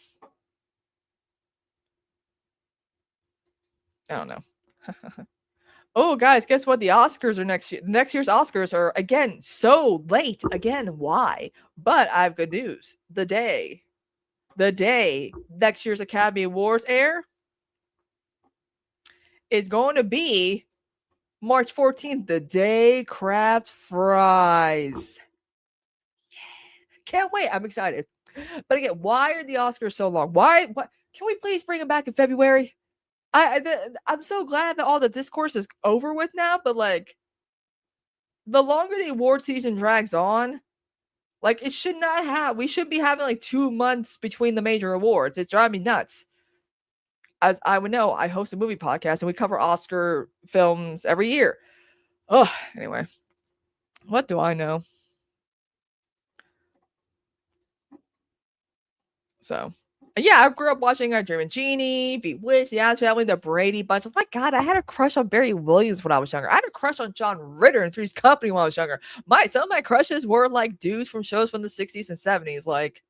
I don't know. Oh, guys, guess what? The Oscars are next year. Next year's Oscars are, again, so late. Again, why? But I have good news. The day next year's Academy Awards air is going to be March 14th, the day Kraft fries. Yeah. Can't wait. I'm excited. But again, why are the Oscars so long? Why? Can we please bring them back in February? I'm so glad that all the discourse is over with now, but like the longer the award season drags on, like it should not have. We should be having like 2 months between the major awards. It's driving me nuts. As I would know, I host a movie podcast and we cover Oscar films every year. Oh, anyway, what do I know? So, yeah, I grew up watching I Dream of Jeannie, Bewitched, The Addams Family, The Brady Bunch. Oh my God, I had a crush on Barry Williams when I was younger. I had a crush on John Ritter in Three's Company when I was younger. Some of my crushes were like dudes from shows from the 60s and 70s. Like,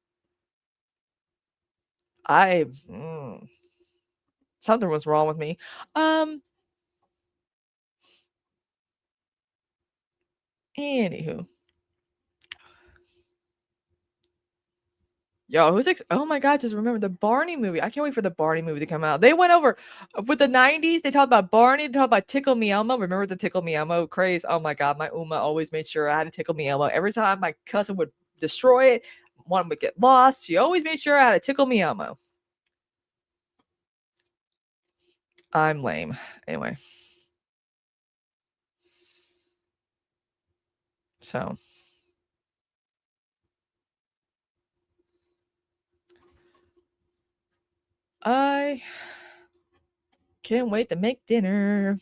something was wrong with me. Anywho. Yo, oh my God, just remember the Barney movie. I can't wait for the Barney movie to come out. They went over with the 90s. They talked about Barney, they talked about Tickle Me Elmo. Remember the Tickle Me Elmo craze? Oh my God, my Uma always made sure I had a Tickle Me Elmo. Every time my cousin would destroy it, one would get lost. She always made sure I had a Tickle Me Elmo. I'm lame. Anyway. So. I can't wait to make dinner.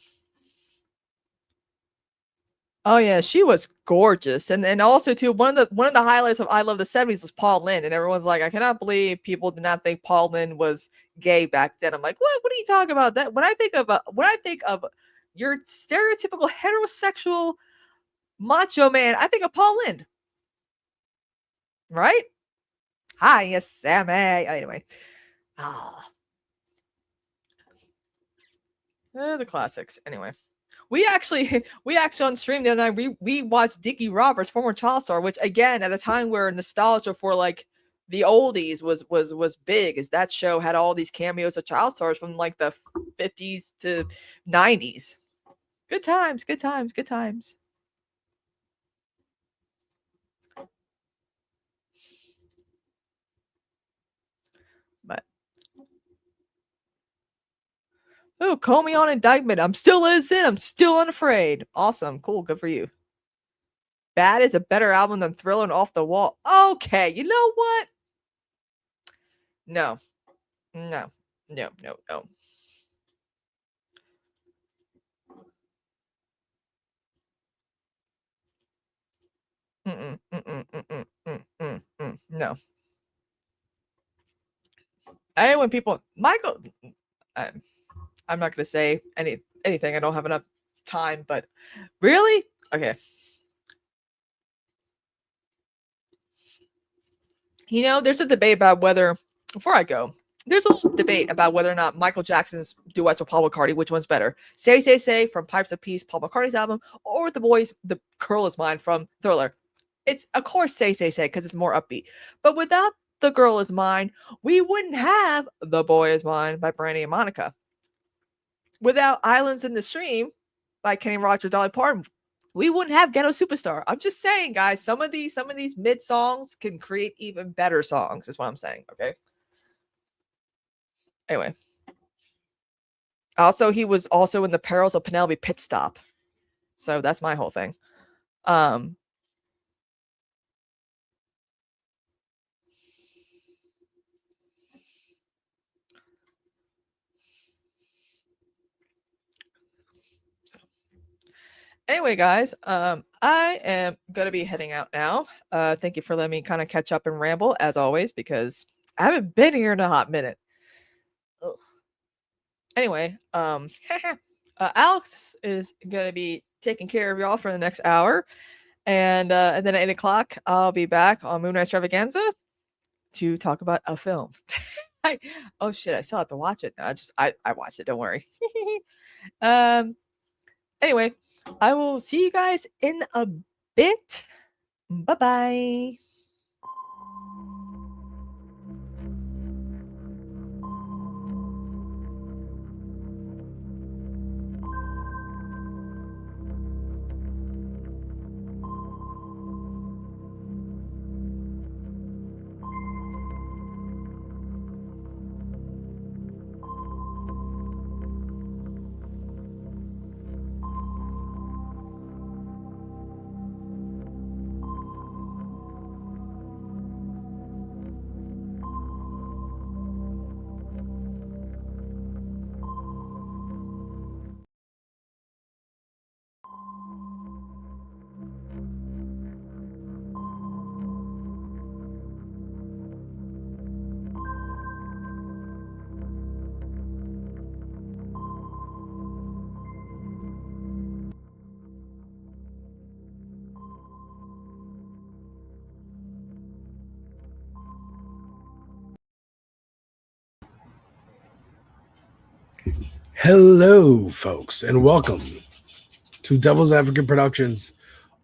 Oh yeah, she was gorgeous, and also too one of the highlights of I Love the '70s was Paul Lynde, and everyone's like, I cannot believe people did not think Paul Lynde was gay back then. I'm like, what? What are you talking about? That when I think of your stereotypical heterosexual macho man, I think of Paul Lynde, right? Hi, yes, Sammy. Anyway, the classics. Anyway. We actually on stream the other night, we watched Dickie Roberts, former child star, which again at a time where nostalgia for like the oldies was big, as that show had all these cameos of child stars from like the 50s to 90s. Good times, good times, good times. But oh, call me on indictment. I'm still innocent. I'm still unafraid. Awesome. Cool. Good for you. Bad is a better album than Thriller and Off the Wall. Okay. You know what? No. No. No. No. No. No. I when people Michael I'm not gonna say anything. I don't have enough time, but really? Okay. You know, there's a debate about whether before I go, there's a little debate about whether or not Michael Jackson's duets with Paul McCartney, which one's better. Say, Say, Say from Pipes of Peace, Paul McCartney's album, or The Boys, The Girl Is Mine from Thriller. It's of course Say, Say, Say, because it's more upbeat. But without The Girl Is Mine, we wouldn't have The Boy Is Mine by Brandy and Monica. Without Islands in the Stream by Kenny Rogers, Dolly Parton, we wouldn't have Ghetto Superstar. I'm just saying, guys, some of these mid songs can create even better songs, is what I'm saying. Okay. Anyway. Also, he was also in The Perils of Penelope Pit Stop. So that's my whole thing. Anyway, guys, I am gonna be heading out now. Thank you for letting me kind of catch up and ramble as always, because I haven't been here in a hot minute. Ugh. Anyway, Alex is gonna be taking care of y'all for the next hour, and then at 8 o'clock I'll be back on Moonrise Extravaganza to talk about a film. Oh shit, I still have to watch it. I watched it. Don't worry. Anyway. I will see you guys in a bit. Bye-bye. Hello, folks, and welcome to Devil's Advocate Productions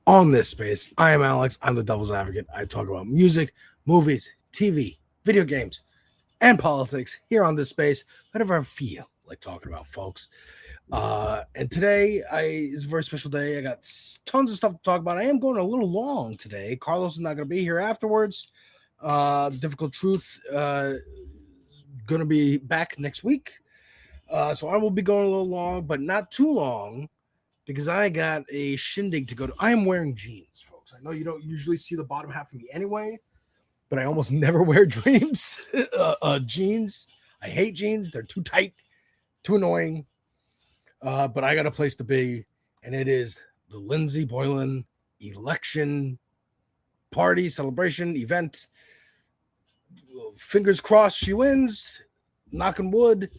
on this space. I am Alex. I'm the Devil's Advocate. I talk about music, movies, TV, video games, and politics here on this space, whatever I feel like talking about, folks. And today is a very special day. I got tons of stuff to talk about. I am going a little long today. Carlos is not going to be here afterwards. Difficult Truth going to be back next week. So I will be going a little long, but not too long, because I got a shindig to go to. I am wearing jeans, folks. I know you don't usually see the bottom half of me anyway, but I almost never wear jeans. I hate jeans. They're too tight, too annoying. But I got a place to be, and it is the Lindsey Boylan election party, celebration, event. Fingers crossed she wins. Knocking wood.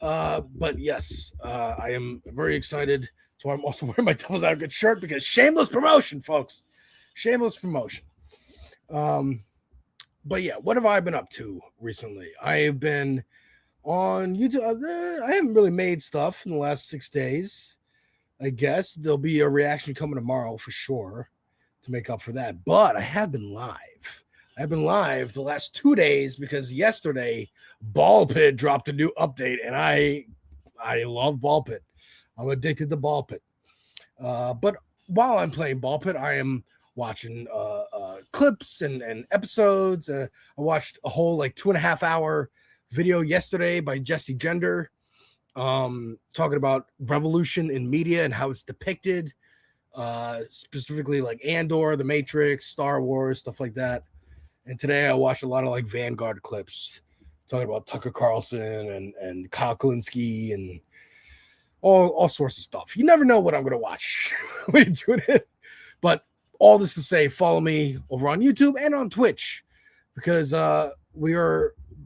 But yes, I am very excited. So I'm also wearing my Devil's Advocate shirt because shameless promotion, folks. Shameless promotion. But yeah, what have I been up to recently? I have been on YouTube. I haven't really made stuff in the last 6 days. I guess there'll be a reaction coming tomorrow for sure to make up for that. But I have been live. I've been live the last 2 days because yesterday Ball Pit dropped a new update, and I love Ball Pit. I'm addicted to Ball Pit. But while I'm playing Ball Pit, I am watching clips and episodes. I watched a whole 2.5 hour video yesterday by Jesse Gender, talking about revolution in media and how it's depicted, specifically like Andor, The Matrix, Star Wars, stuff like that. And today I watched a lot of Vanguard clips talking about Tucker Carlson and Kyle Kalinske and all sorts of stuff. You never know what I'm going to watch when you're doing it. But all this to say, follow me over on YouTube and on Twitch, because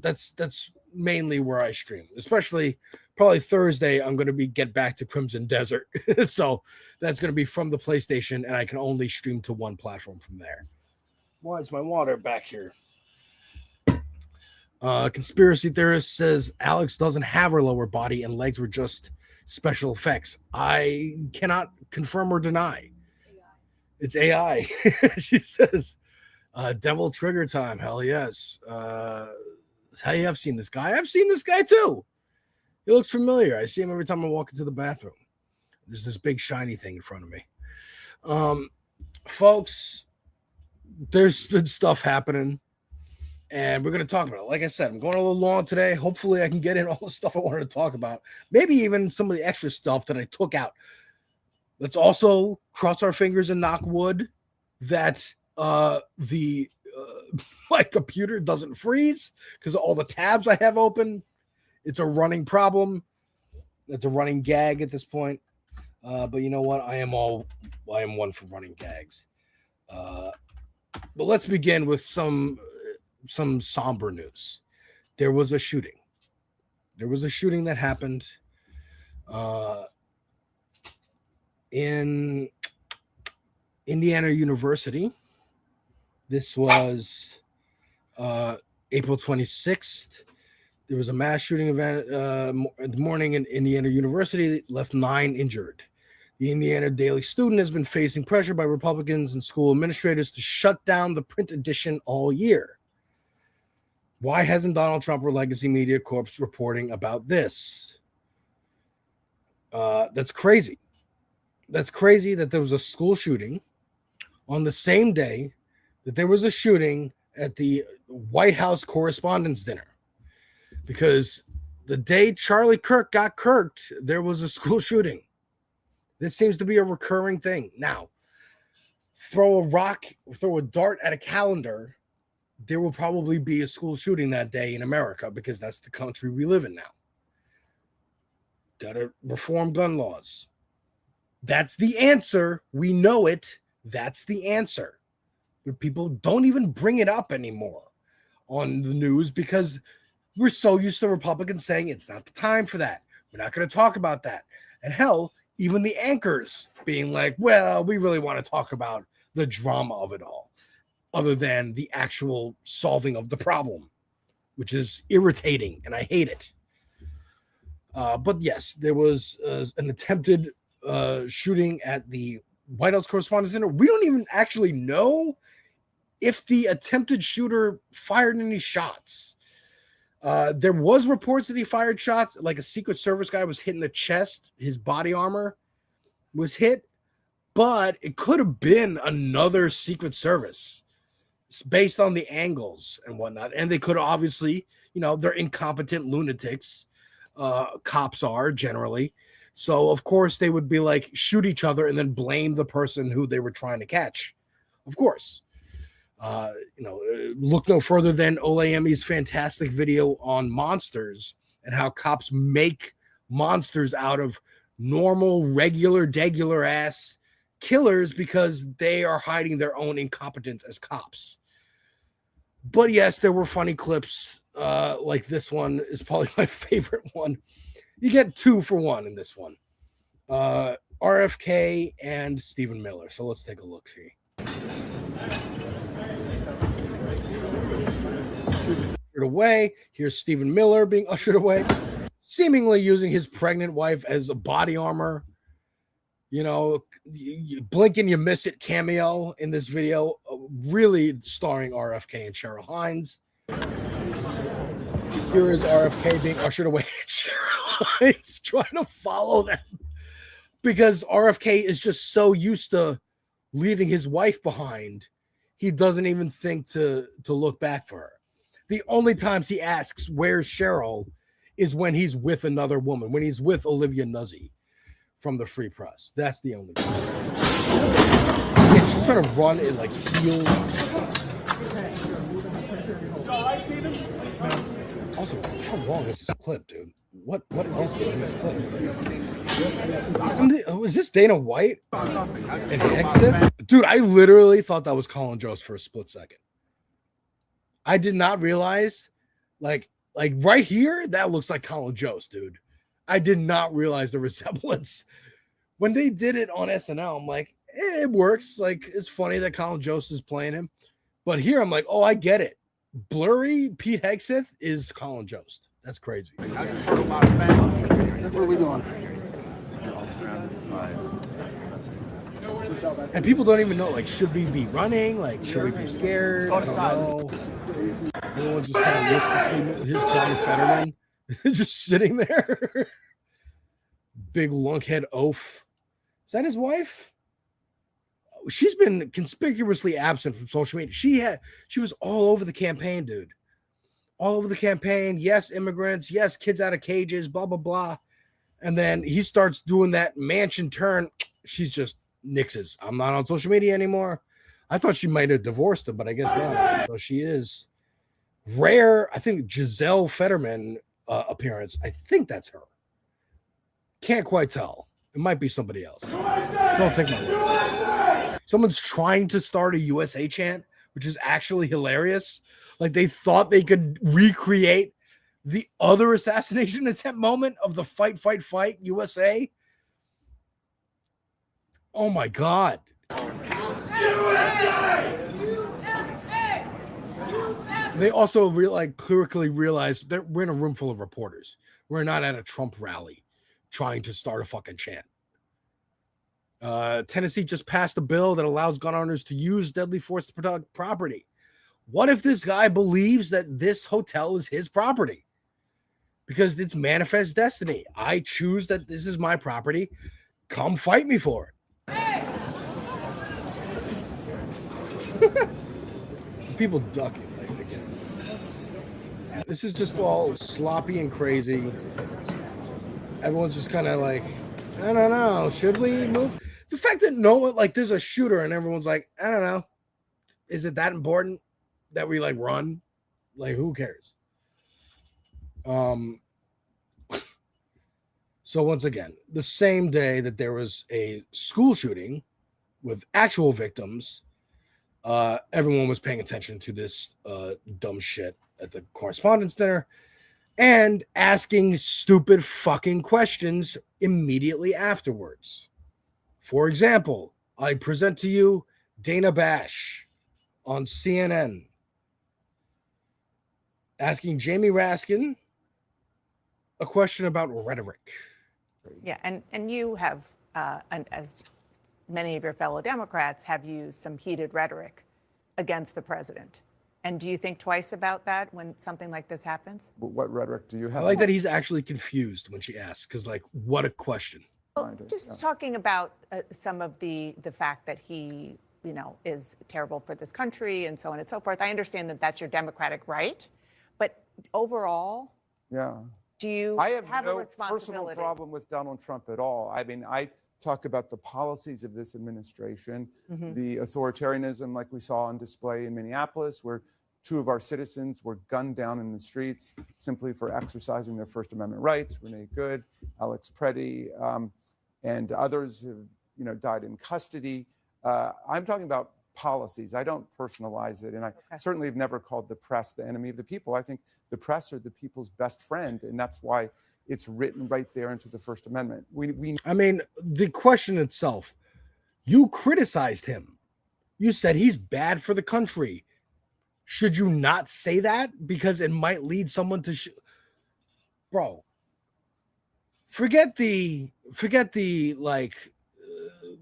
that's mainly where I stream. Especially probably Thursday, I'm going to get back to Crimson Desert. So that's going to be from the PlayStation, and I can only stream to one platform from there. Why is my water back here? Conspiracy theorist says Alex doesn't have her lower body and legs were just special effects. I cannot confirm or deny. It's AI. She says, devil trigger time. Hell yes. Hey, I've seen this guy. I've seen this guy too. He looks familiar. I see him every time I walk into the bathroom. There's this big shiny thing in front of me. Folks, there's been stuff happening, and we're going to talk about it. Like I said, I'm going a little long today. Hopefully I can get in all the stuff I wanted to talk about. Maybe even some of the extra stuff that I took out. Let's also cross our fingers and knock wood that my computer doesn't freeze because of all the tabs I have open. It's a running problem. It's a running gag at this point. But you know what? I am one for running gags. But let's begin with some somber news. There was a shooting. There was a shooting that happened in Indiana University. This was April 26th. There was a mass shooting event in the morning in Indiana University that left 9 injured. The Indiana Daily Student has been facing pressure by Republicans and school administrators to shut down the print edition all year. Why hasn't Donald Trump or Legacy Media Corp reporting about this? That's crazy. That's crazy that there was a school shooting on the same day that there was a shooting at the White House Correspondents' Dinner. Because the day Charlie Kirk got kirked, there was a school shooting. This seems to be a recurring thing. Now, throw a dart at a calendar, there will probably be a school shooting that day in America because that's the country we live in now. Gotta reform gun laws. That's the answer. We know it. That's the answer. But people don't even bring it up anymore on the news because we're so used to Republicans saying it's not the time for that. We're not going to talk about that. And hell, even the anchors being like, well, we really want to talk about the drama of it all, other than the actual solving of the problem, which is irritating, and I hate it. But yes, there was an attempted shooting at the White House Correspondents' Dinner. We don't even actually know if the attempted shooter fired any shots. There was reports that he fired shots, like a Secret Service guy was hit in the chest. His body armor was hit, but it could have been another Secret Service. It's based on the angles and whatnot. And they could obviously, they're incompetent lunatics. Cops are generally. So, of course, they would be like, shoot each other and then blame the person who they were trying to catch. Of course. Look no further than Olayemi's fantastic video on monsters and how cops make monsters out of normal, regular, degular ass killers because they are hiding their own incompetence as cops. But yes, there were funny clips. Like this one is probably my favorite one. You get 2 for 1 in this one. RFK and Stephen Miller. So let's take a look here. Ushered away. Here's Stephen Miller being ushered away, seemingly using his pregnant wife as a body armor. You blink and you miss it cameo in this video, really starring RFK and Cheryl Hines. Here is RFK being ushered away. Cheryl Hines trying to follow them because RFK is just so used to leaving his wife behind, he doesn't even think to look back for her. The only times he asks, where's Cheryl, is when he's with another woman, when he's with Olivia Nuzzi from the Free Press. That's the only time. Yeah, she's trying to run in like heels. Also, how long is this clip, dude? What else is in this clip? Was this Dana White and Hexteth? Dude, I literally thought that was Colin Jost for a split second. I did not realize, like right here, that looks like Colin Jost, dude. I did not realize the resemblance. When they did it on SNL, I'm like, it works. Like, it's funny that Colin Jost is playing him. But here, I'm like, oh, I get it. Blurry Pete Hegseth is Colin Jost. That's crazy. What are we doing? And people don't even know, like, should we be running? Like, should we be scared? I don't know. Everyone's just kind of listlessly with his Johnny Fetterman just sitting there. Big lunkhead oaf. Is that his wife? She's been conspicuously absent from social media. She was all over the campaign, dude. All over the campaign. Yes, immigrants. Yes, kids out of cages, blah, blah, blah. And then he starts doing that mansion turn. She's just nixes. I'm not on social media anymore. I thought she might have divorced him, but I guess not. So she is. Rare, I think, Giselle Fetterman appearance. I think that's her. Can't quite tell. It might be somebody else. Don't take my word. Someone's trying to start a USA chant, which is actually hilarious. Like they thought they could recreate the other assassination attempt moment of the fight, fight, fight USA. Oh my God. They also clearly realized that we're in a room full of reporters. We're not at a Trump rally trying to start a fucking chant. Tennessee just passed a bill that allows gun owners to use deadly force to protect property. What if this guy believes that this hotel is his property? Because it's manifest destiny. I choose that this is my property. Come fight me for it. People ducking. This is just all sloppy and crazy. Everyone's just kind of like, I don't know. Should we move? The fact that no one, like, there's a shooter and everyone's like, I don't know. Is it that important that we like run? Like, who cares? So once again, the same day that there was a school shooting with actual victims, everyone was paying attention to this dumb shit at the Correspondents' Dinner and asking stupid fucking questions immediately afterwards. For example, I present to you Dana Bash on CNN asking Jamie Raskin a question about rhetoric. Yeah, and you have, and as many of your fellow Democrats have used some heated rhetoric against the president. And do you think twice about that when something like this happens? What rhetoric do you have? I like that he's actually confused when she asks, because like, what a question. Well, just talking about some of the fact that he, is terrible for this country and so on and so forth. I understand that that's your democratic right, but overall, do you I have a no responsibility? personal problem with Donald Trump at all. I mean, I talk about the policies of this administration, the authoritarianism like we saw on display in Minneapolis, where 2 of our citizens were gunned down in the streets simply for exercising their First Amendment rights. Renee Good, Alex Preddy, and others have, died in custody. I'm talking about policies. I don't personalize it, and I certainly have never called the press the enemy of the people. I think the press are the people's best friend, and that's why it's written right there into the First Amendment. I mean, the question itself, you criticized him. You said he's bad for the country. Should you not say that because it might lead someone to bro? Forget the like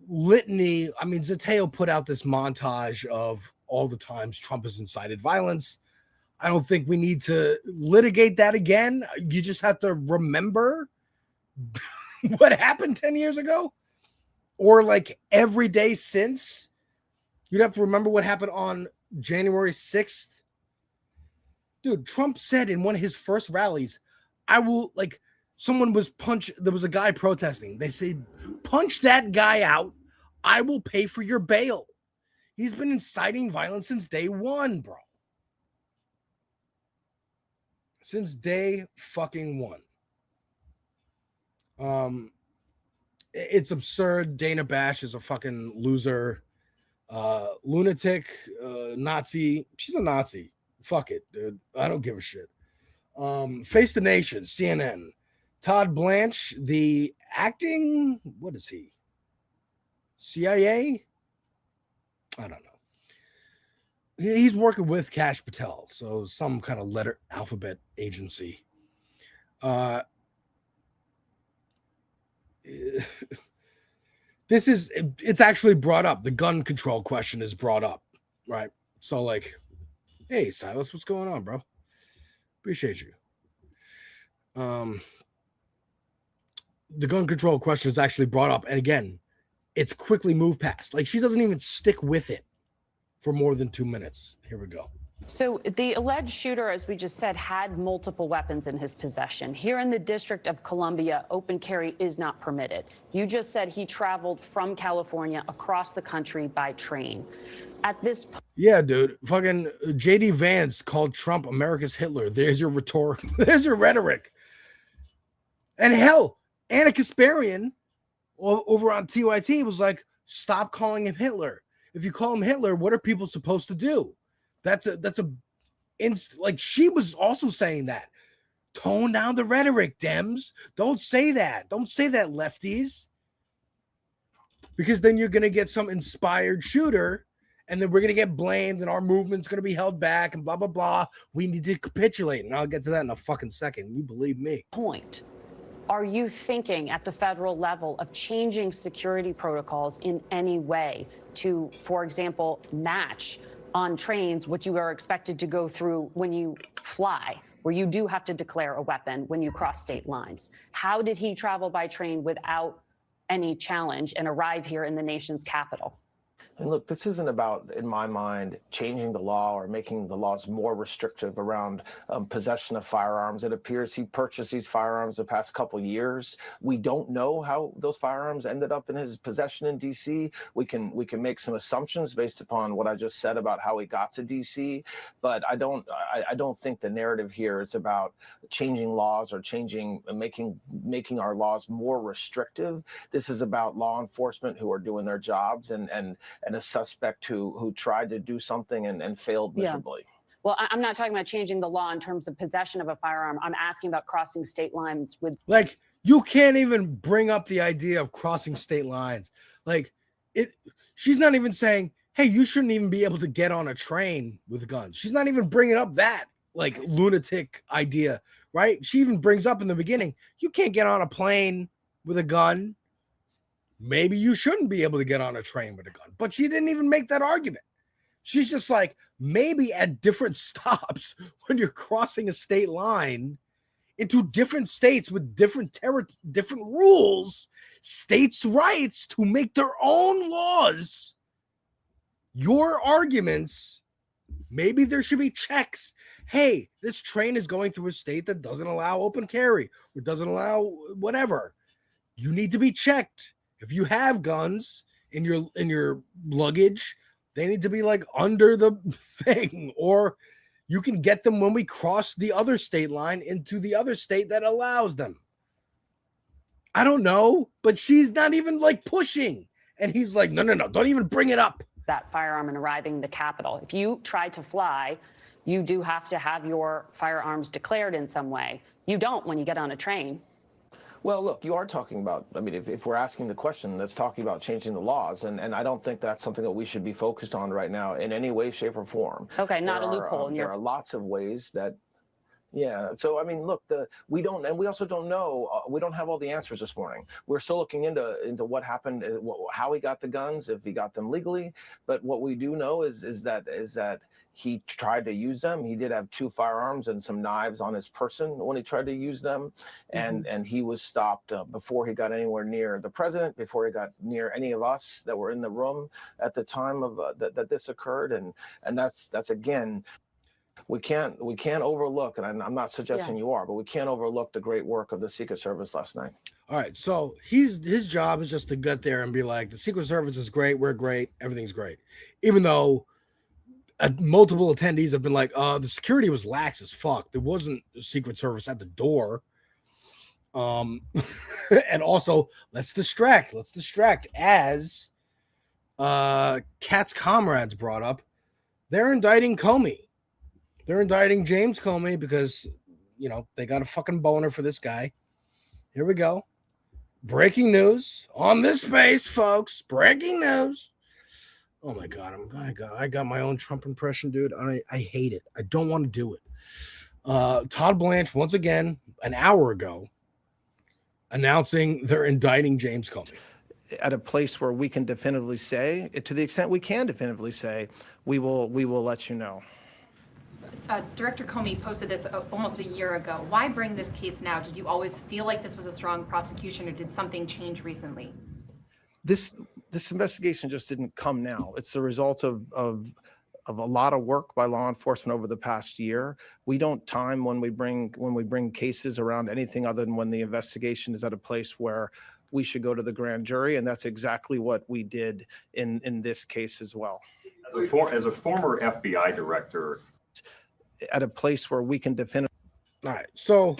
litany. I mean, Zateo put out this montage of all the times Trump has incited violence. I don't think we need to litigate that again. You just have to remember what happened 10 years ago, or like every day since. You'd have to remember what happened on January 6th. Dude, Trump said in one of his first rallies, I will, like, someone was there was a guy protesting. They said, punch that guy out. I will pay for your bail. He's been inciting violence since day one, bro. Since day fucking one. It's absurd. Dana Bash is a fucking loser. Lunatic, Nazi. She's a Nazi. Fuck it, dude. I don't give a shit. Face the Nation, CNN. Todd Blanche, the acting, what is he? CIA? I don't know. He's working with Kash Patel, so some kind of letter alphabet agency. It's actually brought up. The gun control question is brought up, right? So like, hey, Silas, what's going on, bro? Appreciate you. The gun control question is actually brought up. And again, it's quickly moved past. Like, she doesn't even stick with it for more than 2 minutes. Here we go. So the alleged shooter, as we just said, had multiple weapons in his possession. Here in the District of Columbia, open carry is not permitted. You just said he traveled from California across the country by train. At this point, yeah, dude, fucking JD Vance called Trump America's Hitler. There's your rhetoric. There's your rhetoric. And hell, Anna Kasparian over on TYT was like, stop calling him Hitler. If you call him Hitler, what are people supposed to do? Like, she was also saying that. Tone down the rhetoric, Dems. Don't say that. Don't say that, lefties. Because then you're going to get some inspired shooter, and then we're going to get blamed, and our movement's going to be held back, and blah, blah, blah. We need to capitulate. And I'll get to that in a fucking second. You believe me. are you thinking at the federal level of changing security protocols in any way to, for example, match on trains what you are expected to go through when you fly, where you do have to declare a weapon when you cross state lines? How did he travel by train without any challenge and arrive here in the nation's capital? And look, this isn't about, in my mind, changing the law or making the laws more restrictive around possession of firearms. It appears he purchased these firearms the past couple of years. We don't know how those firearms ended up in his possession in D.C. We can make some assumptions based upon what I just said about how he got to D.C. But I don't think the narrative here is about changing laws or making our laws more restrictive. This is about law enforcement who are doing their jobs and a suspect who tried to do something and failed miserably. Yeah. Well, I'm not talking about changing the law in terms of possession of a firearm. I'm asking about crossing state lines with... Like, you can't even bring up the idea of crossing state lines. Like, she's not even saying, hey, you shouldn't even be able to get on a train with guns. She's not even bringing up that, like, lunatic idea, right? She even brings up in the beginning, you can't get on a plane with a gun. Maybe you shouldn't be able to get on a train with a gun. But she didn't even make that argument. She's just like, maybe at different stops when you're crossing a state line into different states with different rules, states' rights to make their own laws. Your arguments, maybe there should be checks. Hey, this train is going through a state that doesn't allow open carry or doesn't allow whatever. You need to be checked. If you have guns in your luggage, they need to be like under the thing, or you can get them when we cross the other state line into the other state that allows them. I don't know, but she's not even like pushing. And he's like, no, don't even bring it up. That firearm and arriving in the Capitol. If you try to fly, you do have to have your firearms declared in some way. You don't when you get on a train. Well, look, you are talking about, I mean, if we're asking the question, that's talking about changing the laws. And I don't think that's something that we should be focused on right now in any way, shape, or form. Okay, not a loophole. There are lots of ways that, yeah. So, I mean, look, we also don't know, we don't have all the answers this morning. We're still looking into what happened, how he got the guns, if he got them legally. But what we do know is that he tried to use them. He did have 2 firearms and some knives on his person when he tried to use them. And he was stopped before he got anywhere near the president, before he got near any of us that were in the room at the time of that this occurred. And that's again, we can't overlook, and I'm not suggesting you are, but we can't overlook the great work of the Secret Service last night. All right, so his job is just to get there and be like, the Secret Service is great, we're great, everything's great. Even though multiple attendees have been like, the security was lax as fuck. There wasn't a Secret Service at the door. And also, let's distract as Kat's comrades brought up. They're indicting Comey. They're indicting James Comey because, they got a fucking boner for this guy. Here we go. Breaking news on this space, folks. Breaking news. Oh my God, I got my own Trump impression, dude. I hate it. I don't want to do it. Todd Blanche, once again, an hour ago, announcing they're indicting James Comey. At a place where we can definitively say, to the extent we can definitively say, we will let you know. Director Comey posted this almost a year ago. Why bring this case now? Did you always feel like this was a strong prosecution, or did something change recently? This investigation just didn't come now. It's the result of a lot of work by law enforcement over the past year. We don't time when we bring cases around anything other than when the investigation is at a place where we should go to the grand jury, and that's exactly what we did in this case as well. As a former FBI director, at a place where we can definitively. All right, so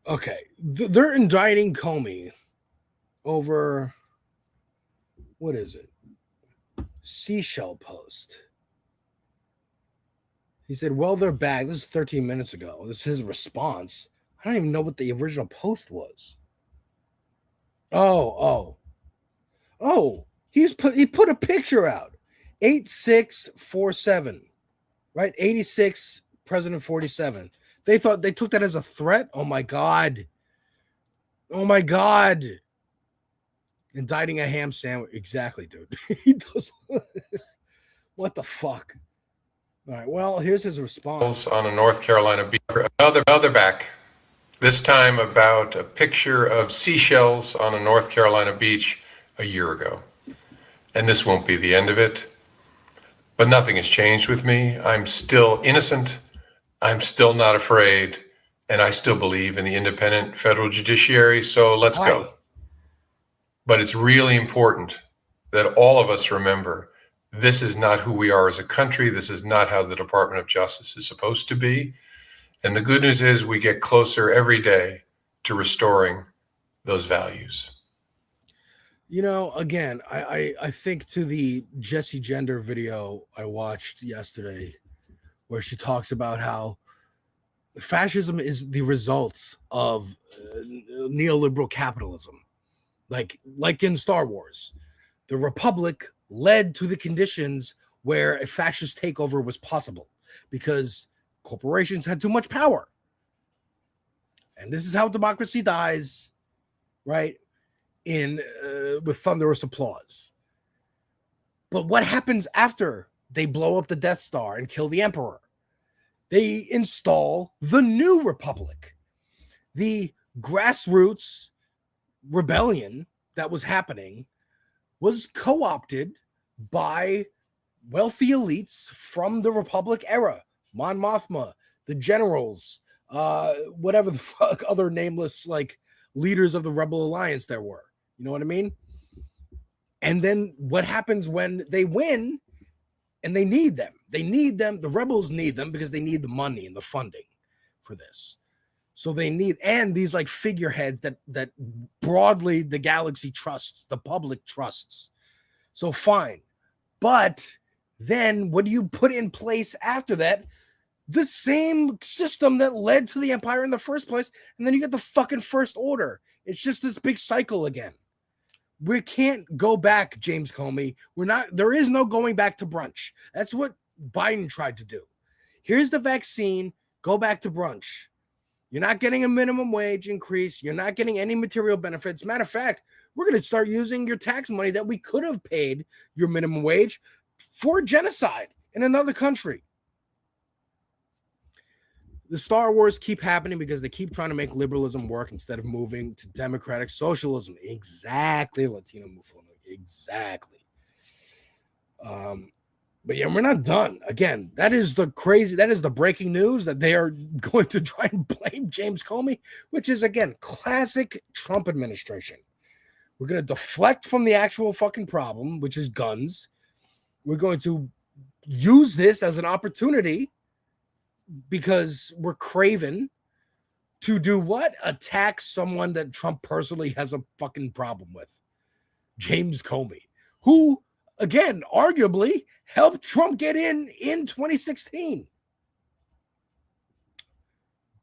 okay, they're indicting Comey over, what is it? Seashell Post. He said, well, they're back. This is 13 minutes ago. This is his response. I don't even know what the original post was. Oh. He put a picture out. 8647. Right? 86, President 47. They thought they took that as a threat. Oh my God. Indicting a ham sandwich. Exactly, dude. He does. What the fuck? All right. Well, here's his response. On a North Carolina beach. Another back. This time about a picture of seashells on a North Carolina beach a year ago. And this won't be the end of it. But nothing has changed with me. I'm still innocent. I'm still not afraid. And I still believe in the independent federal judiciary. So let's go. But it's really important that all of us remember this is not who we are as a country. This is not how the Department of Justice is supposed to be. And the good news is we get closer every day to restoring those values. Again, I think to the Jessie Gender video I watched yesterday, where she talks about how fascism is the results of neoliberal capitalism. Like in Star Wars, the Republic led to the conditions where a fascist takeover was possible because corporations had too much power. And this is how democracy dies, right? with thunderous applause. But what happens after they blow up the Death Star and kill the Emperor? They install the new republic. The grassroots rebellion that was happening was co-opted by wealthy elites from the Republic era. Mon Mothma, the generals, whatever the fuck other nameless like leaders of the Rebel Alliance there were. You know what I mean? And then what happens when they win and they need them? They need them. The rebels need them because they need the money and the funding for this. So they need, and these like figureheads that broadly the galaxy trusts, the public trusts. So fine. But then what do you put in place after that? The same system that led to the Empire in the first place. And then you get the fucking First Order. It's just this big cycle again. We can't go back, James Comey. There is no going back to brunch. That's what Biden tried to do. Here's the vaccine. Go back to brunch. You're not getting a minimum wage increase. You're not getting any material benefits. Matter of fact, we're going to start using your tax money that we could have paid your minimum wage for genocide in another country. The Star Wars keep happening because they keep trying to make liberalism work instead of moving to democratic socialism. Exactly, Latino Mufuno. Exactly. But yeah, we're not done. Again, that is the breaking news that they are going to try and blame James Comey, which is, again, classic Trump administration. We're going to deflect from the actual fucking problem, which is guns. We're going to use this as an opportunity because we're craven to do what? Attack someone that Trump personally has a fucking problem with. James Comey, who, again, arguably helped Trump get in 2016.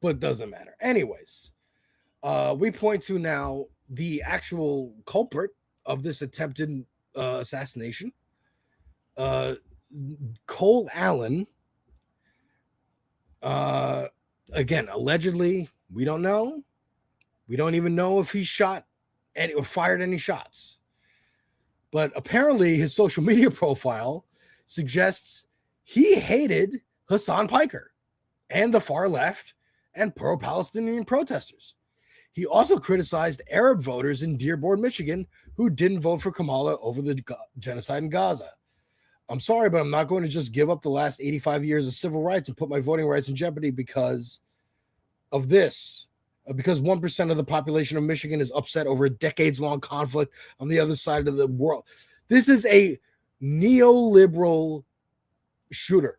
But doesn't matter. Anyways, we point to now the actual culprit of this attempted assassination. Cole Allen, again, allegedly, we don't know. We don't even know if he shot or fired any shots. But apparently his social media profile suggests he hated Hassan Piker and the far left and pro-Palestinian protesters. He also criticized Arab voters in Dearborn, Michigan, who didn't vote for Kamala over the genocide in Gaza. I'm sorry, but I'm not going to just give up the last 85 years of civil rights and put my voting rights in jeopardy because of this. Because 1% of the population of Michigan is upset over a decades-long conflict on the other side of the world. This is a neoliberal shooter.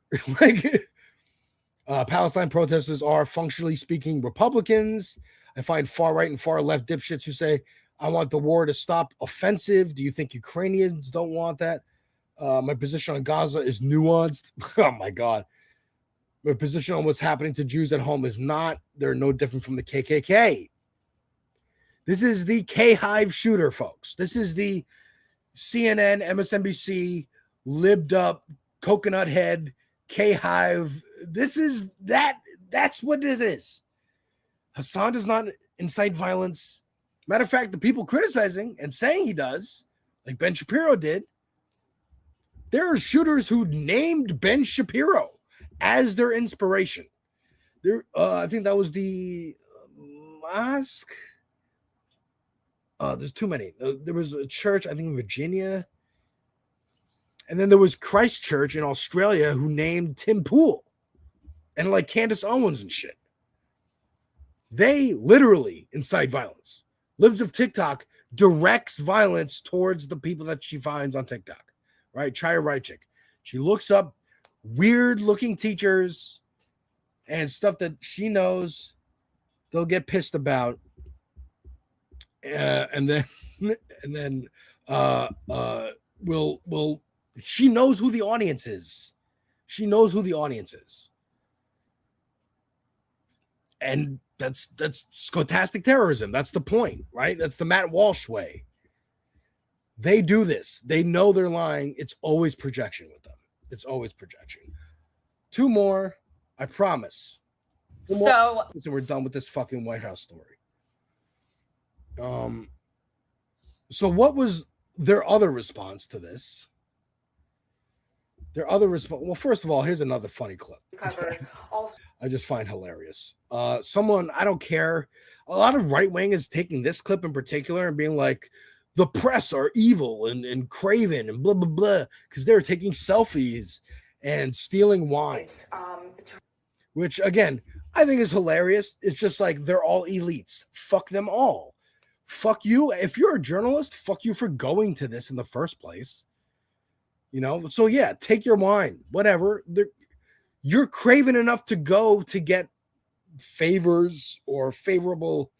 Palestine protesters are, functionally speaking, Republicans. I find far-right and far-left dipshits who say, I want the war to stop offensive. Do you think Ukrainians don't want that? My position on Gaza is nuanced. Oh, my God. My position on what's happening to Jews at home is not. They're no different from the KKK. This is the K-Hive shooter, folks. This is the CNN, MSNBC, libbed up, coconut head, K-Hive. This is that. That's what this is. Hassan does not incite violence. Matter of fact, the people criticizing and saying he does, like Ben Shapiro did, there are shooters who named Ben Shapiro as their inspiration. There, I think that was the mosque. There's too many. There was a church, I think in Virginia. And then there was Christchurch in Australia who named Tim Pool and like Candace Owens and shit. They literally incite violence. Libs of TikTok directs violence towards the people that she finds on TikTok, right? Chaya Raichik. She looks up weird looking teachers and stuff that she knows they'll get pissed about. And then she knows who the audience is. She knows who the audience is. And that's scholastic terrorism. That's the point, right? That's the Matt Walsh way. They do this. They know they're lying. It's always projection with them. It's always projection. Two more, I promise. So we're done with this fucking White House story. So what was their other response to this? Their other response. Well, first of all, here's another funny clip. I just find hilarious. Someone, I don't care. A lot of right wing is taking this clip in particular and being like, the press are evil and craven and blah, blah, blah, because they're taking selfies and stealing wine. Which, again, I think is hilarious. It's just like they're all elites. Fuck them all. Fuck you. If you're a journalist, fuck you for going to this in the first place. You know, so yeah, take your wine, whatever. You're craven enough to go to get favors or favorable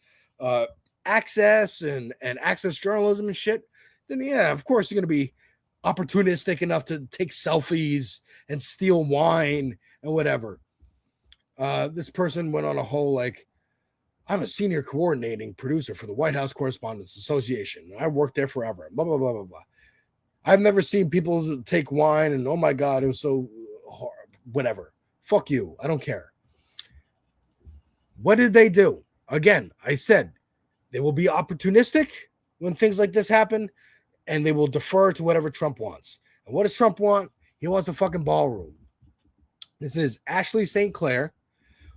access and access journalism and shit. Then yeah, of course you're going to be opportunistic enough to take selfies and steal wine and whatever. This person went on a whole like, I'm a senior coordinating producer for the White House Correspondents Association. I worked there forever. Blah, blah, blah, blah, blah. I've never seen people take wine and, oh my God, it was so hard. Whatever. Fuck you. I don't care. What did they do? Again, I said they will be opportunistic when things like this happen, and they will defer to whatever Trump wants. And what does Trump want? He wants a fucking ballroom. This is Ashley St. Clair,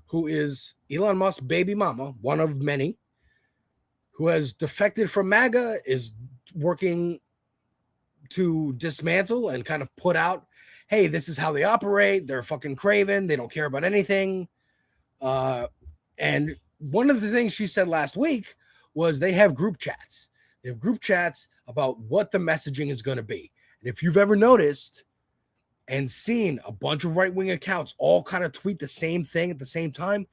who is Elon Musk's baby mama, one of many, who has defected from MAGA, is working to dismantle and kind of put out, hey, this is how they operate. They're fucking craven. They don't care about anything. And one of the things she said last week was they have group chats. They have group chats about what the messaging is going to be. And if you've ever noticed and seen a bunch of right-wing accounts all kind of tweet the same thing at the same time,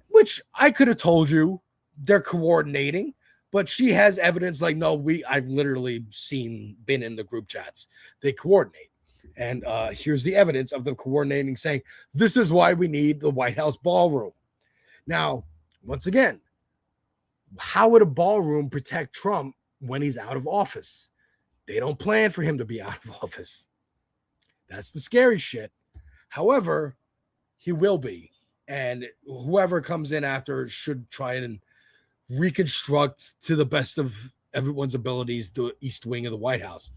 which I could have told you they're coordinating, but she has evidence like, no, I've literally been in the group chats. They coordinate. And here's the evidence of them coordinating, saying, this is why we need the White House ballroom. Now, once again, how would a ballroom protect Trump when he's out of office? They don't plan for him to be out of office. That's the scary shit. However, he will be. And whoever comes in after should try and reconstruct to the best of everyone's abilities the East Wing of the White House.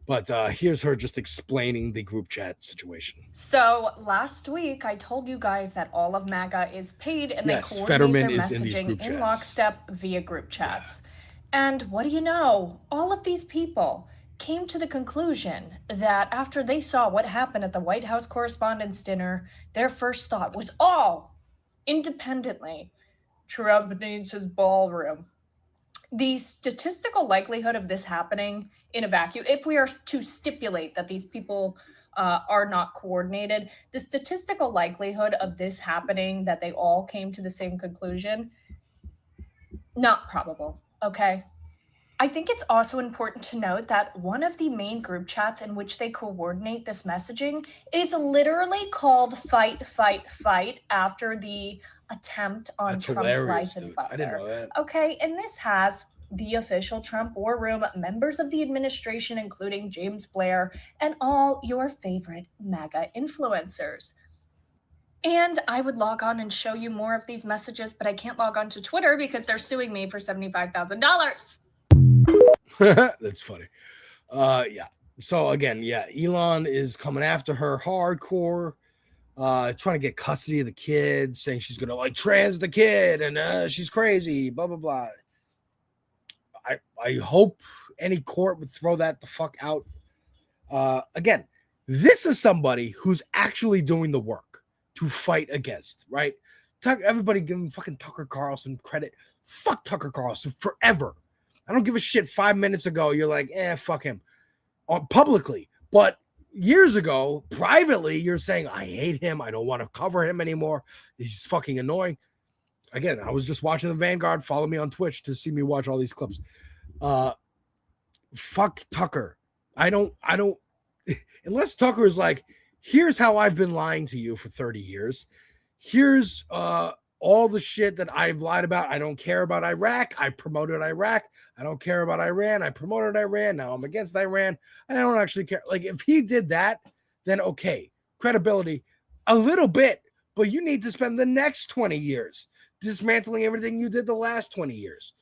But here's her just explaining the group chat situation. So last week, I told you guys that all of MAGA is paid and they coordinate Fetterman their is in these group messaging in chats. lockstep via group chats. Yeah. And what do you know? All of these people came to the conclusion that after they saw what happened at the White House Correspondents' Dinner, their first thought was all independently, Trump needs his ballroom. The statistical likelihood of this happening in a vacuum, if we are to stipulate that these people are not coordinated, the statistical likelihood of this happening, that they all came to the same conclusion, not probable, okay? I think it's also important to note that one of the main group chats in which they coordinate this messaging is literally called Fight, Fight, Fight after the attempt on That's Trump's hilarious, life and dude. Butler. I didn't know that. Okay, and this has the official Trump War Room, members of the administration, including James Blair, and all your favorite MAGA influencers. And I would log on and show you more of these messages, but I can't log on to Twitter because they're suing me for $75,000. That's funny. Yeah. So again, yeah, Elon is coming after her hardcore, trying to get custody of the kid, saying she's gonna like trans the kid and she's crazy, blah blah blah. I hope any court would throw that the fuck out. Again, this is somebody who's actually doing the work to fight against, right? Everybody giving fucking Tucker Carlson credit. Fuck Tucker Carlson forever. I don't give a shit. 5 minutes ago, you're like, fuck him. Publicly. But years ago, privately, you're saying, I hate him. I don't want to cover him anymore. He's fucking annoying. Again, I was just watching the Vanguard. Follow me on Twitch to see me watch all these clips. Fuck Tucker. I don't, unless Tucker is like, here's how I've been lying to you for 30 years. Here's all the shit that I've lied about. I don't care about Iraq. I promoted Iraq. I don't care about Iran. I promoted Iran. Now I'm against Iran. I don't actually care. Like, if he did that, then okay. Credibility, a little bit, but you need to spend the next 20 years dismantling everything you did the last 20 years.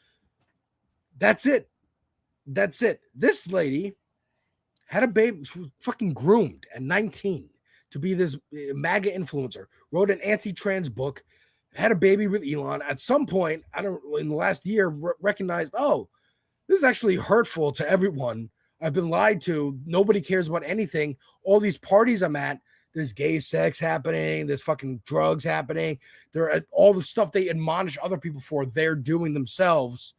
That's it. that's it. This lady had a baby. She was fucking groomed at 19 to be this MAGA influencer. Wrote an anti-trans book. Had a baby with Elon. At some point, in the last year, recognized, oh, this is actually hurtful to everyone. I've been lied to. Nobody cares about anything. All these parties I'm at, there's gay sex happening. There's fucking drugs happening. There are all the stuff they admonish other people for, they're doing themselves.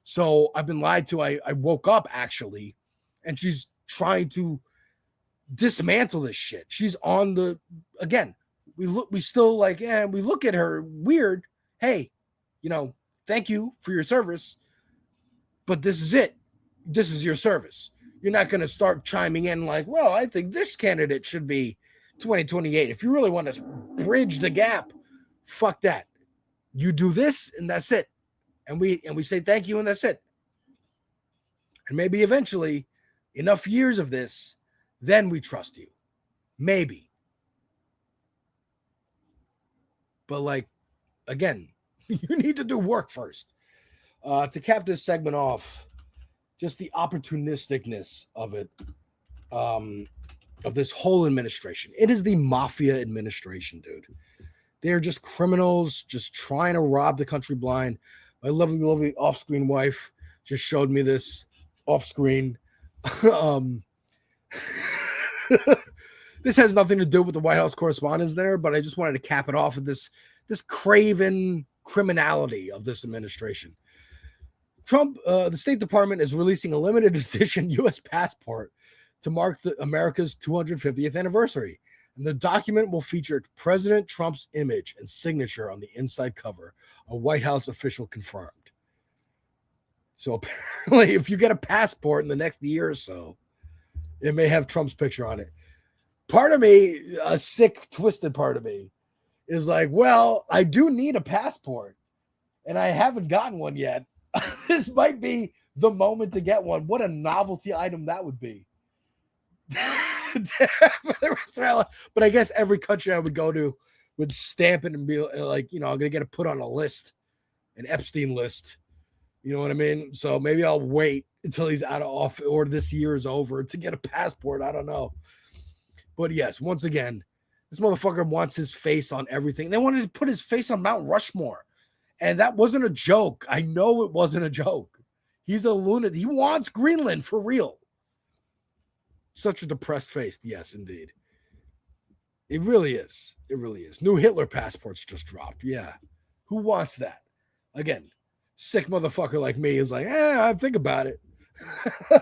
So I've been lied to. I woke up, actually, and she's trying to dismantle this shit. She's on the, again, we still like, we look at her weird. Hey, thank you for your service, but this is it. This is your service. You're not going to start chiming in like, well, I think this candidate should be 2028. If you really want to bridge the gap, fuck that. You do this and that's it. And we say thank you and that's it. And maybe eventually, enough years of this, then we trust you. Maybe. But like, again, you need to do work first. To cap this segment off, just the opportunisticness of it, of this whole administration. It is the mafia administration, dude. They're just criminals, just trying to rob the country blind. My lovely, lovely off-screen wife just showed me this off-screen. This has nothing to do with the White House correspondence there, but I just wanted to cap it off with this craven criminality of this administration. Trump, the State Department is releasing a limited edition U.S. passport to mark America's 250th anniversary. And the document will feature President Trump's image and signature on the inside cover, a White House official confirmed. So apparently, if you get a passport in the next year or so, it may have Trump's picture on it. Part of me, a sick, twisted part of me, is like, well, I do need a passport, and I haven't gotten one yet. This might be the moment to get one. What a novelty item that would be. But I guess every country I would go to would stamp it and be like, I'm going to get it put on a list, an Epstein list. You know what I mean? So maybe I'll wait until he's out of office or this year is over to get a passport. I don't know. But yes, once again, this motherfucker wants his face on everything. They wanted to put his face on Mount Rushmore. And that wasn't a joke. I know it wasn't a joke. He's a lunatic. He wants Greenland for real. Such a depressed face. Yes, indeed. It really is. It really is. New Hitler passports just dropped. Yeah. Who wants that? Again, sick motherfucker like me is like, I think about it.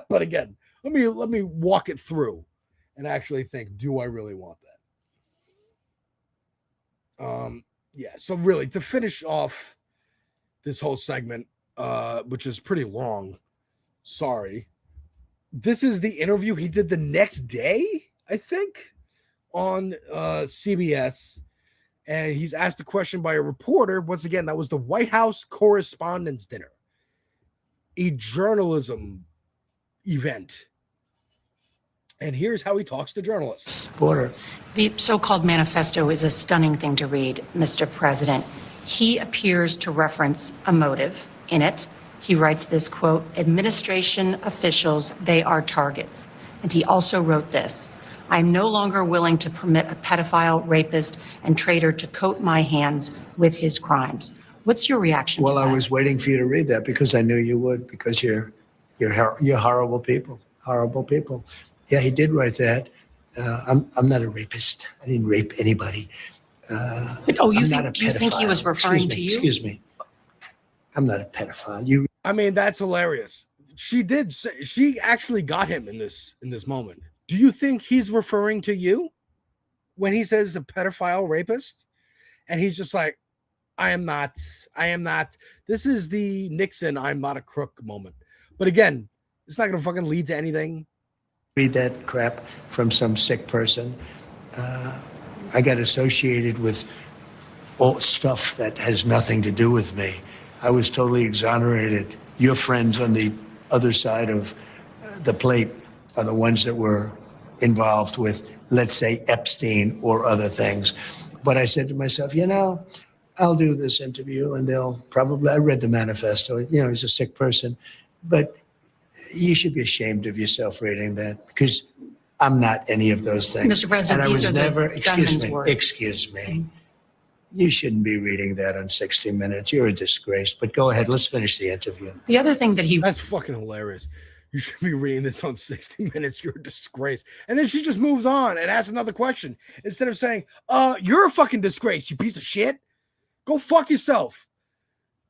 But again, let me walk it through and actually think, do I really want that? Yeah. So really, to finish off this whole segment, which is pretty long. Sorry. This is the interview he did the next day, I think, on CBS. And he's asked a question by a reporter. Once again, that was the White House Correspondents' Dinner, a journalism event. And here's how he talks to journalists. Border. The so-called manifesto is a stunning thing to read, Mr. President. He appears to reference a motive in it. He writes this, quote, administration officials, they are targets. And he also wrote this, I'm no longer willing to permit a pedophile, rapist, and traitor to coat my hands with his crimes. What's your reaction to that? Well, I was waiting for you to read that because I knew you would, because you're horrible people, horrible people. Yeah, he did write that. I'm not a rapist. I didn't rape anybody. Do you think he was referring to you? Excuse me. I'm not a pedophile. I mean, that's hilarious. She did say, she actually got him in this moment. Do you think he's referring to you when he says a pedophile rapist? And he's just like, I am not. This is the Nixon, I'm not a crook moment. But again, it's not going to fucking lead to anything. Read that crap from some sick person. I got associated with all stuff that has nothing to do with me. I was totally exonerated. Your friends on the other side of the plate are the ones that were involved with, let's say, Epstein or other things. But I said to myself, I'll do this interview and they'll probably, I read the manifesto, he's a sick person, but You should be ashamed of yourself reading that, because I'm not any of those things. Mr. President, and I these was are the never, gunman's words. excuse me. You shouldn't be reading that on 60 Minutes. You're a disgrace. But go ahead. Let's finish the interview. The other thing that he... That's fucking hilarious. You should be reading this on 60 Minutes. You're a disgrace. And then she just moves on and asks another question. Instead of saying, you're a fucking disgrace, you piece of shit. Go fuck yourself.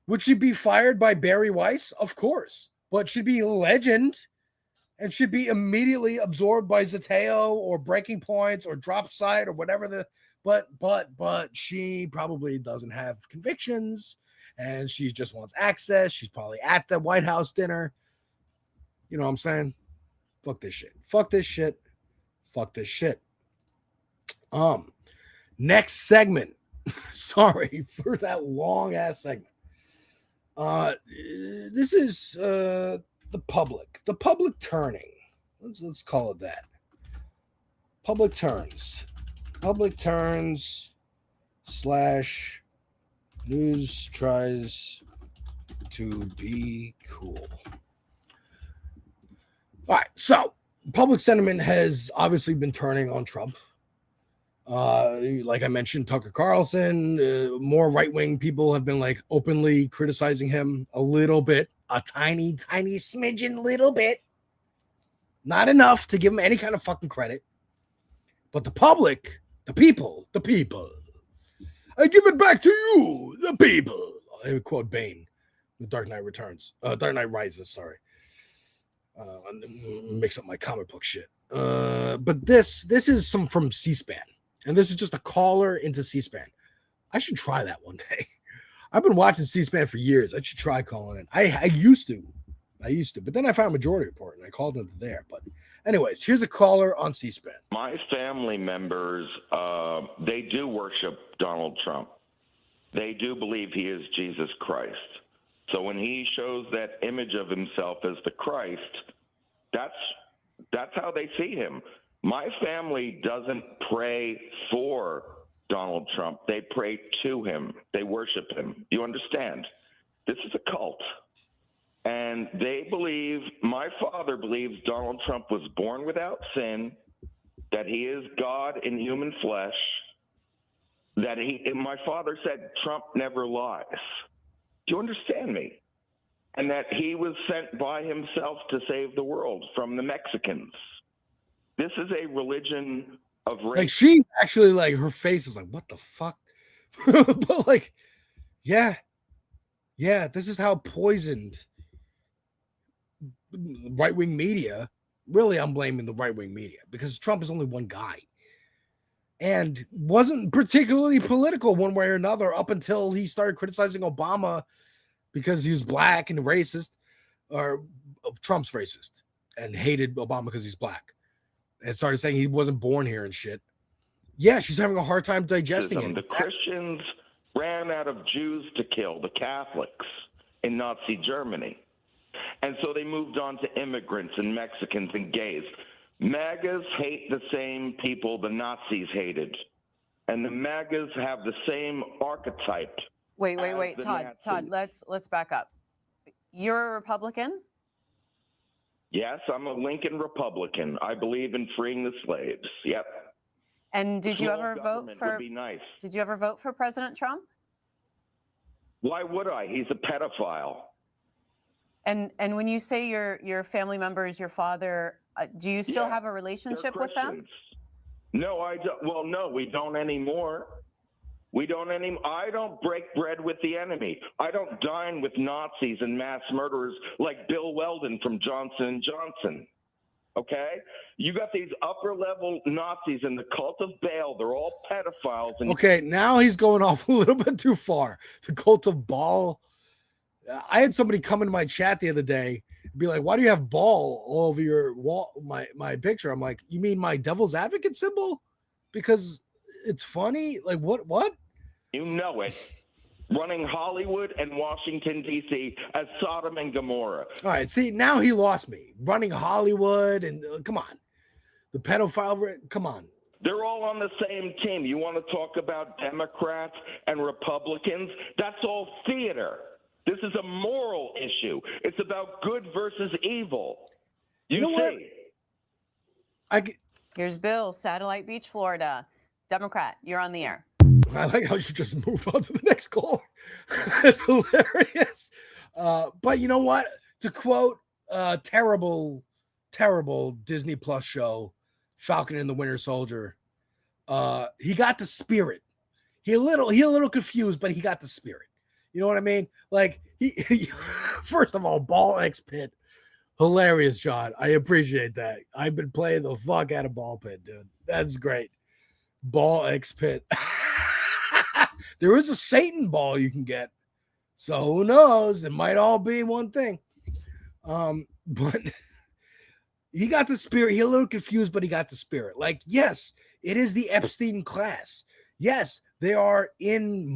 Would she be fired by Barry Weiss? Of course. But she'd be a legend and should be immediately absorbed by Zateo or Breaking Points or Drop Site or whatever the... But she probably doesn't have convictions and she just wants access. She's probably at the White House dinner. You know what I'm saying? Fuck this shit. Fuck this shit. Fuck this shit. Next segment. Sorry for that long ass segment. This is the public. The public turning. Let's call it that. Public turns. Public turns / news tries to be cool. All right, so public sentiment has obviously been turning on Trump. Like I mentioned, Tucker Carlson, more right-wing people have been like openly criticizing him a little bit, a tiny smidgen little bit. Not enough to give him any kind of fucking credit. But the public, the people, I give it back to you, the people. I quote Bane, The Dark Knight Returns. Dark Knight Rises, sorry. Mix up my comic book shit. But this is some from C-SPAN. And this is just a caller into C-SPAN. I should try that one day. I've been watching C-SPAN for years. I should try calling in. I used to. But then I found Majority Report and I called into there. But anyways, here's a caller on C-SPAN. My family members, they do worship Donald Trump. They do believe he is Jesus Christ. So when he shows that image of himself as the Christ, that's how they see him. My family doesn't pray for Donald Trump. They pray to him. They worship him. You understand? This is a cult. And they believe, my father believes Donald Trump was born without sin, that he is God in human flesh, that my father said Trump never lies. Do you understand me? And that he was sent by himself to save the world from the Mexicans. This is a religion of race. Like, she actually, like, her face is like, what the fuck? But, like, yeah, this is how poisoned right-wing media. Really, I'm blaming the right-wing media because Trump is only one guy and wasn't particularly political one way or another up until he started criticizing Obama because he was black and racist, or Trump's racist and hated Obama because he's black, and started saying he wasn't born here and shit. Yeah, she's having a hard time digesting it. The Christians ran out of Jews to kill, the Catholics, in Nazi Germany. And so they moved on to immigrants and Mexicans and gays. MAGAs hate the same people the Nazis hated. And the MAGAs have the same archetype. Wait, Todd, let's back up. You're a Republican? Yes, I'm a Lincoln Republican. I believe in freeing the slaves. Yep. And did you ever vote for? Would be nice. Did you ever vote for President Trump? Why would I? He's a pedophile. And when you say your family members, your father, do you still have a relationship with them? No, I don't. Well, no, we don't anymore. I don't break bread with the enemy. I don't dine with Nazis and mass murderers like Bill Weldon from Johnson & Johnson. Okay? You got these upper-level Nazis in the cult of Baal. They're all pedophiles. And Okay, now he's going off a little bit too far. The cult of Baal. I had somebody come into my chat the other day and be like, why do you have Baal all over your wall, my picture? I'm like, you mean my devil's advocate symbol? Because it's funny? Like, what? You know it. Running Hollywood and Washington, D.C. as Sodom and Gomorrah. All right, see, now he lost me. Running Hollywood and come on. The pedophile, come on. They're all on the same team. You want to talk about Democrats and Republicans? That's all theater. This is a moral issue. It's about good versus evil. You know what? Here's Bill, Satellite Beach, Florida. Democrat, you're on the air. I like how you just moved on to the next call. It's hilarious. But you know what? To quote terrible Disney Plus show, Falcon and the Winter Soldier, he got the spirit. He a little confused, but he got the spirit. You know what I mean? Like he first of all, ball X pit. Hilarious, John. I appreciate that. I've been playing the fuck out of ball pit, dude. That's great. Ball X pit. There is a Satan ball you can get. So who knows? It might all be one thing. But he got the spirit. He a little confused, but he got the spirit. Like, yes, it is the Epstein class. Yes, they are in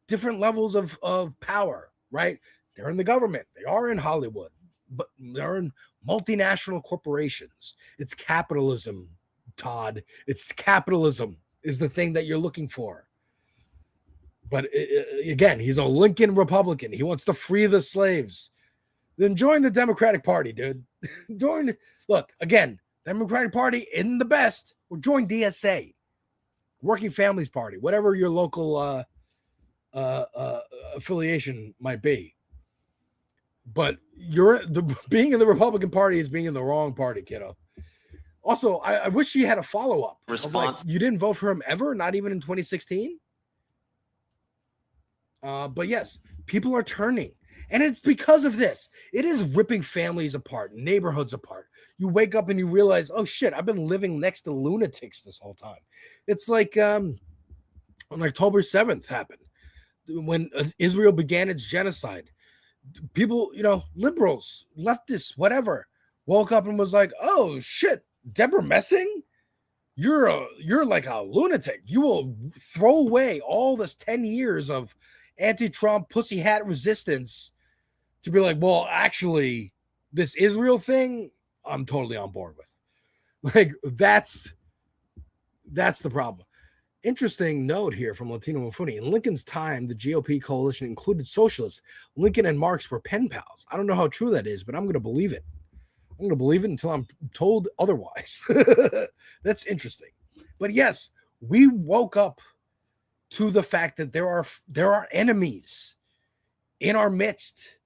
different levels of power, right? They're in the government. They are in Hollywood, but they're in multinational corporations. It's capitalism, Todd. It's capitalism is the thing that you're looking for. But again, he's a Lincoln Republican. He wants to free the slaves. Then join the Democratic Party, dude. Look, again, Democratic Party isn't the best. Or join DSA, Working Families Party, whatever your local affiliation might be. But being in the Republican Party is being in the wrong party, kiddo. Also, I wish he had a follow-up. Response. Like, you didn't vote for him ever, not even in 2016? But yes, people are turning. And it's because of this. It is ripping families apart, neighborhoods apart. You wake up and you realize, oh shit, I've been living next to lunatics this whole time. It's like on October 7th happened, when Israel began its genocide. People, liberals, leftists, whatever, woke up and was like, oh shit, Deborah Messing? You're like a lunatic. You will throw away all this 10 years of anti-Trump pussy hat resistance to be like, well, actually, this Israel thing, I'm totally on board with. Like, that's the problem. Interesting note here from Latino Mufuni. In Lincoln's time, the GOP coalition included socialists. Lincoln and Marx were pen pals. I don't know how true that is, but I'm going to believe it. I'm going to believe it until I'm told otherwise. That's interesting. But yes, we woke up to the fact that there are enemies in our midst.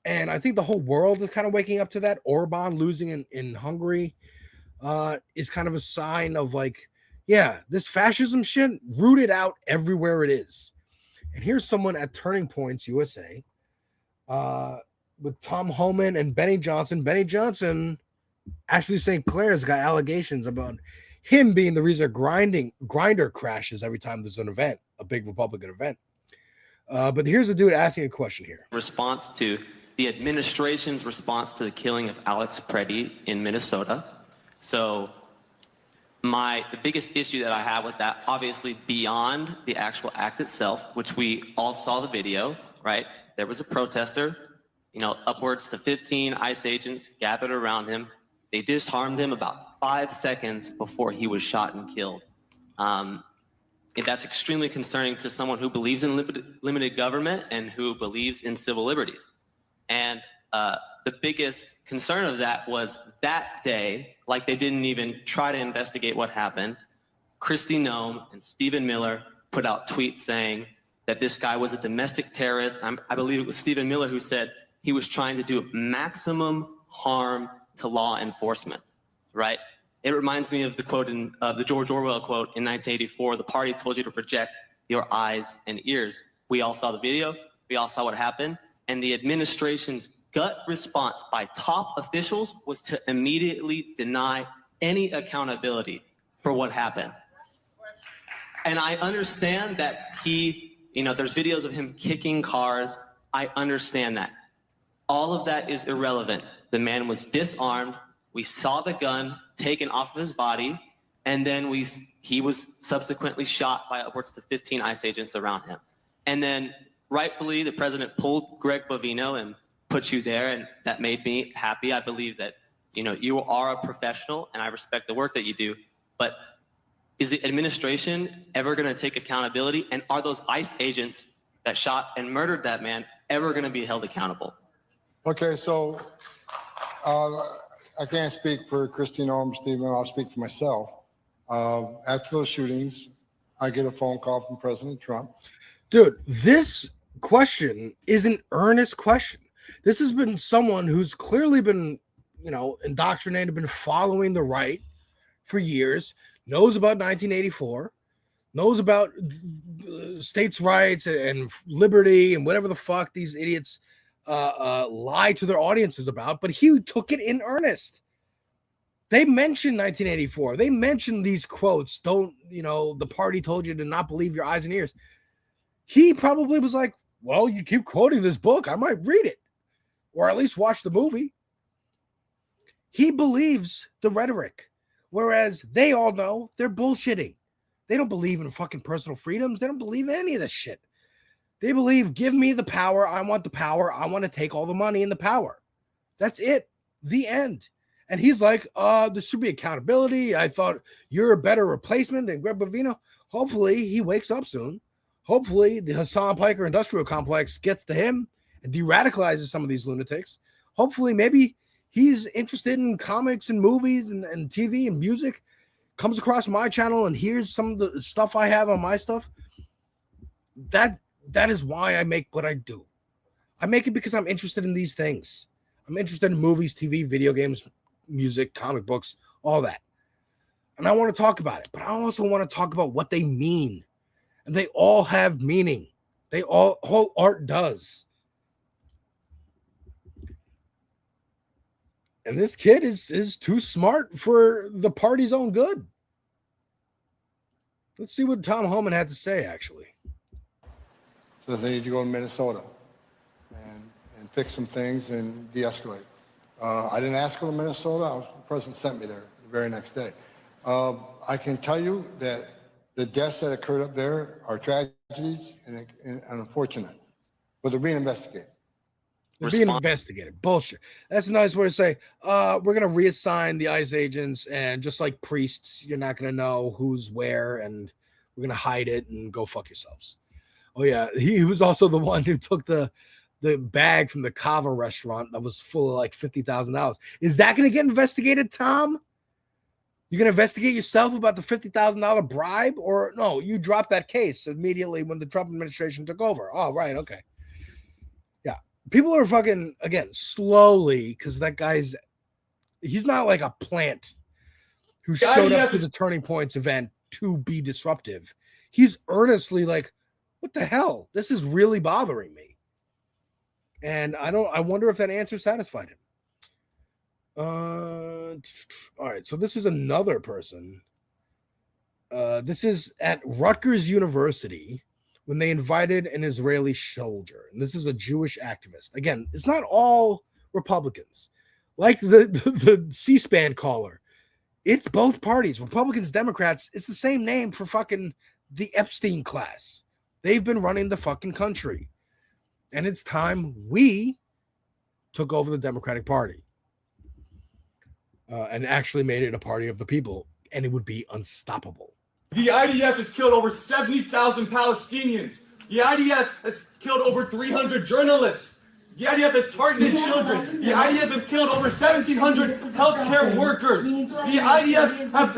And I think the whole world is kind of waking up to that. Orban losing in Hungary is kind of a sign of like, yeah, this fascism shit rooted out everywhere it is. And here's someone at Turning Points USA with Tom Homan and Benny Johnson. Benny Johnson, Ashley St. Clair's got allegations about him being the reason Grindr crashes every time there's an event, a big Republican event. But here's a dude asking a question here. Response to the administration's response to the killing of Alex Preddy in Minnesota. So the biggest issue that I have with that, obviously beyond the actual act itself, which we all saw the video, right? There was a protester, upwards to 15 ICE agents gathered around him. They disarmed him about 5 seconds before he was shot and killed. That's extremely concerning to someone who believes in limited government and who believes in civil liberties. And the biggest concern of that was that day, like they didn't even try to investigate what happened, Kristi Noem and Stephen Miller put out tweets saying that this guy was a domestic terrorist. I believe it was Stephen Miller who said he was trying to do maximum harm to law enforcement, right? It reminds me of the quote the George Orwell quote in 1984, the party told you to project your eyes and ears. We all saw the video, we all saw what happened, and the administration's gut response by top officials was to immediately deny any accountability for what happened. And I understand that there's videos of him kicking cars. I understand that. All of that is irrelevant. The man was disarmed. We saw the gun taken off of his body, and then he was subsequently shot by upwards to 15 ICE agents around him. And then rightfully, the president pulled Greg Bovino and put you there, and that made me happy. I believe that, you are a professional, and I respect the work that you do, but is the administration ever going to take accountability? And are those ICE agents that shot and murdered that man ever going to be held accountable. Okay, so I can't speak for Kristina or Stephen. I'll speak for myself. After those shootings, I get a phone call from President Trump. Dude, this question is an earnest question. This has been someone who's clearly been, indoctrinated, been following the right for years, knows about 1984, knows about states' rights and liberty and whatever the fuck these idiots lie to their audiences about, but he took it in earnest. They mentioned 1984. They mentioned these quotes. The party told you to not believe your eyes and ears. He probably was like, well, you keep quoting this book, I might read it, or at least watch the movie. He believes the rhetoric, whereas they all know they're bullshitting. They don't believe in fucking personal freedoms. They don't believe in any of this shit. They believe, give me the power. I want the power. I want to take all the money and the power. That's it. The end. And he's like, there should be accountability. I thought you're a better replacement than Greg Bovino. Hopefully he wakes up soon. Hopefully the Hassan Piker industrial complex gets to him and de-radicalizes some of these lunatics. Hopefully maybe he's interested in comics and movies and TV and music, comes across my channel and hears some of the stuff I have on my stuff. That is why I make what I do. I make it because I'm interested in these things. I'm interested in movies, TV, video games, music, comic books, all that. And I want to talk about it, but I also want to talk about what they mean. And they all have meaning. Whole art does. And this kid is too smart for the party's own good. Let's see what Tom Homan had to say, actually. So they need to go to Minnesota and fix some things and de-escalate. I didn't ask to go to Minnesota. The president sent me there the very next day. I can tell you that the deaths that occurred up there are tragedies and unfortunate, but they're being investigated. They're being investigated. Bullshit. That's a nice way to say, we're going to reassign the ICE agents, and just like priests, you're not going to know who's where, and we're going to hide it and go fuck yourselves. Oh, yeah. He was also the one who took the bag from the Kava restaurant that was full of like $50,000. Is that going to get investigated, Tom? You're going to investigate yourself about the $50,000 bribe? Or no, you dropped that case immediately when the Trump administration took over. Oh, right. Okay. Yeah. People are fucking, again, slowly, because that he's not like a plant who showed up to the Turning Points event to be disruptive. He's earnestly like, what the hell? This is really bothering me. And I wonder if that answer satisfied him. All right, so this is another person. This is at Rutgers University when they invited an Israeli soldier, and this is a Jewish activist. Again, it's not all Republicans, like the C-SPAN caller. It's both parties, Republicans, Democrats. It's the same name for fucking the Epstein class. They've been running the fucking country, and it's time we took over the Democratic Party. And actually made it a party of the people, and it would be unstoppable. The IDF has killed over 70,000 Palestinians. The IDF has killed over 300 journalists. The IDF has targeted children. The IDF has killed over 1,700 healthcare workers. The IDF has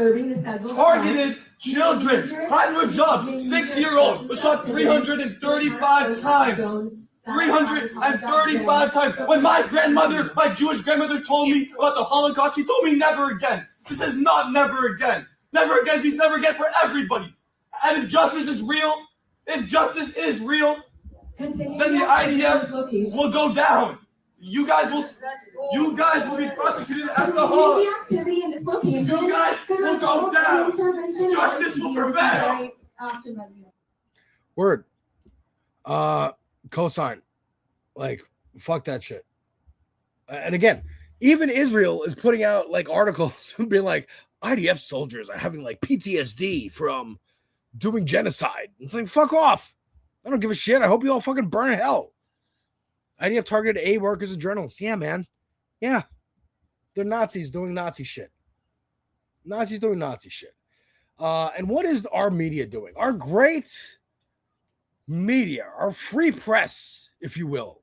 targeted children. Khalid Rajab, 6-year-old, was shot 335 times. 335 times. When my Jewish grandmother told me about the Holocaust, she told me never again. This is not never again. Never again means never again for everybody. And if justice is real, then the IDF will go down. You guys will be prosecuted at the Hall. You guys will go down. Justice will prevail. Word. Cosign. Like, fuck that shit. And again, even Israel is putting out like articles and being like, IDF soldiers are having like PTSD from doing genocide. It's like, fuck off. I don't give a shit. I hope you all fucking burn in hell. IDF targeted aid workers and journalists. Yeah, man. Yeah. They're Nazis doing Nazi shit. Nazis doing Nazi shit. And what is our media doing? Our great media, our free press, if you will,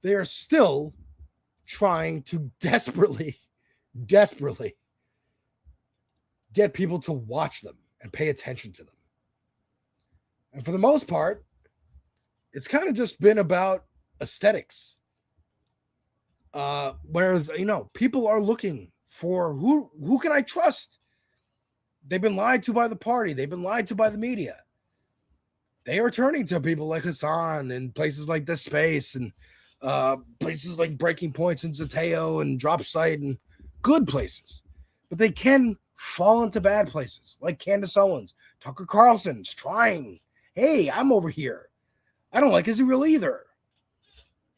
they are still trying to desperately get people to watch them and pay attention to them. And for the most part, it's kind of just been about aesthetics. Whereas, people are looking for who can I trust? They've been lied to by the party. They've been lied to by the media. They are turning to people like Hassan and places like The Space and places like Breaking Points and Zateo and Drop Site and good places. But they can fall into bad places like Candace Owens. Tucker Carlson's trying. Hey, I'm over here. I don't like Israel either.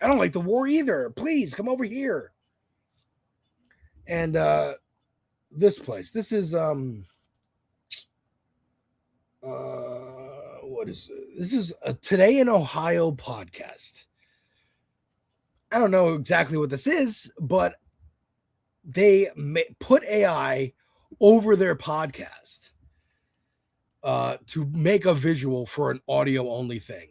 I don't like the war either. Please come over here. And this place. This is what is it? This is a Today in Ohio podcast. I don't know exactly what this is, but they put AI over their podcast to make a visual for an audio only thing.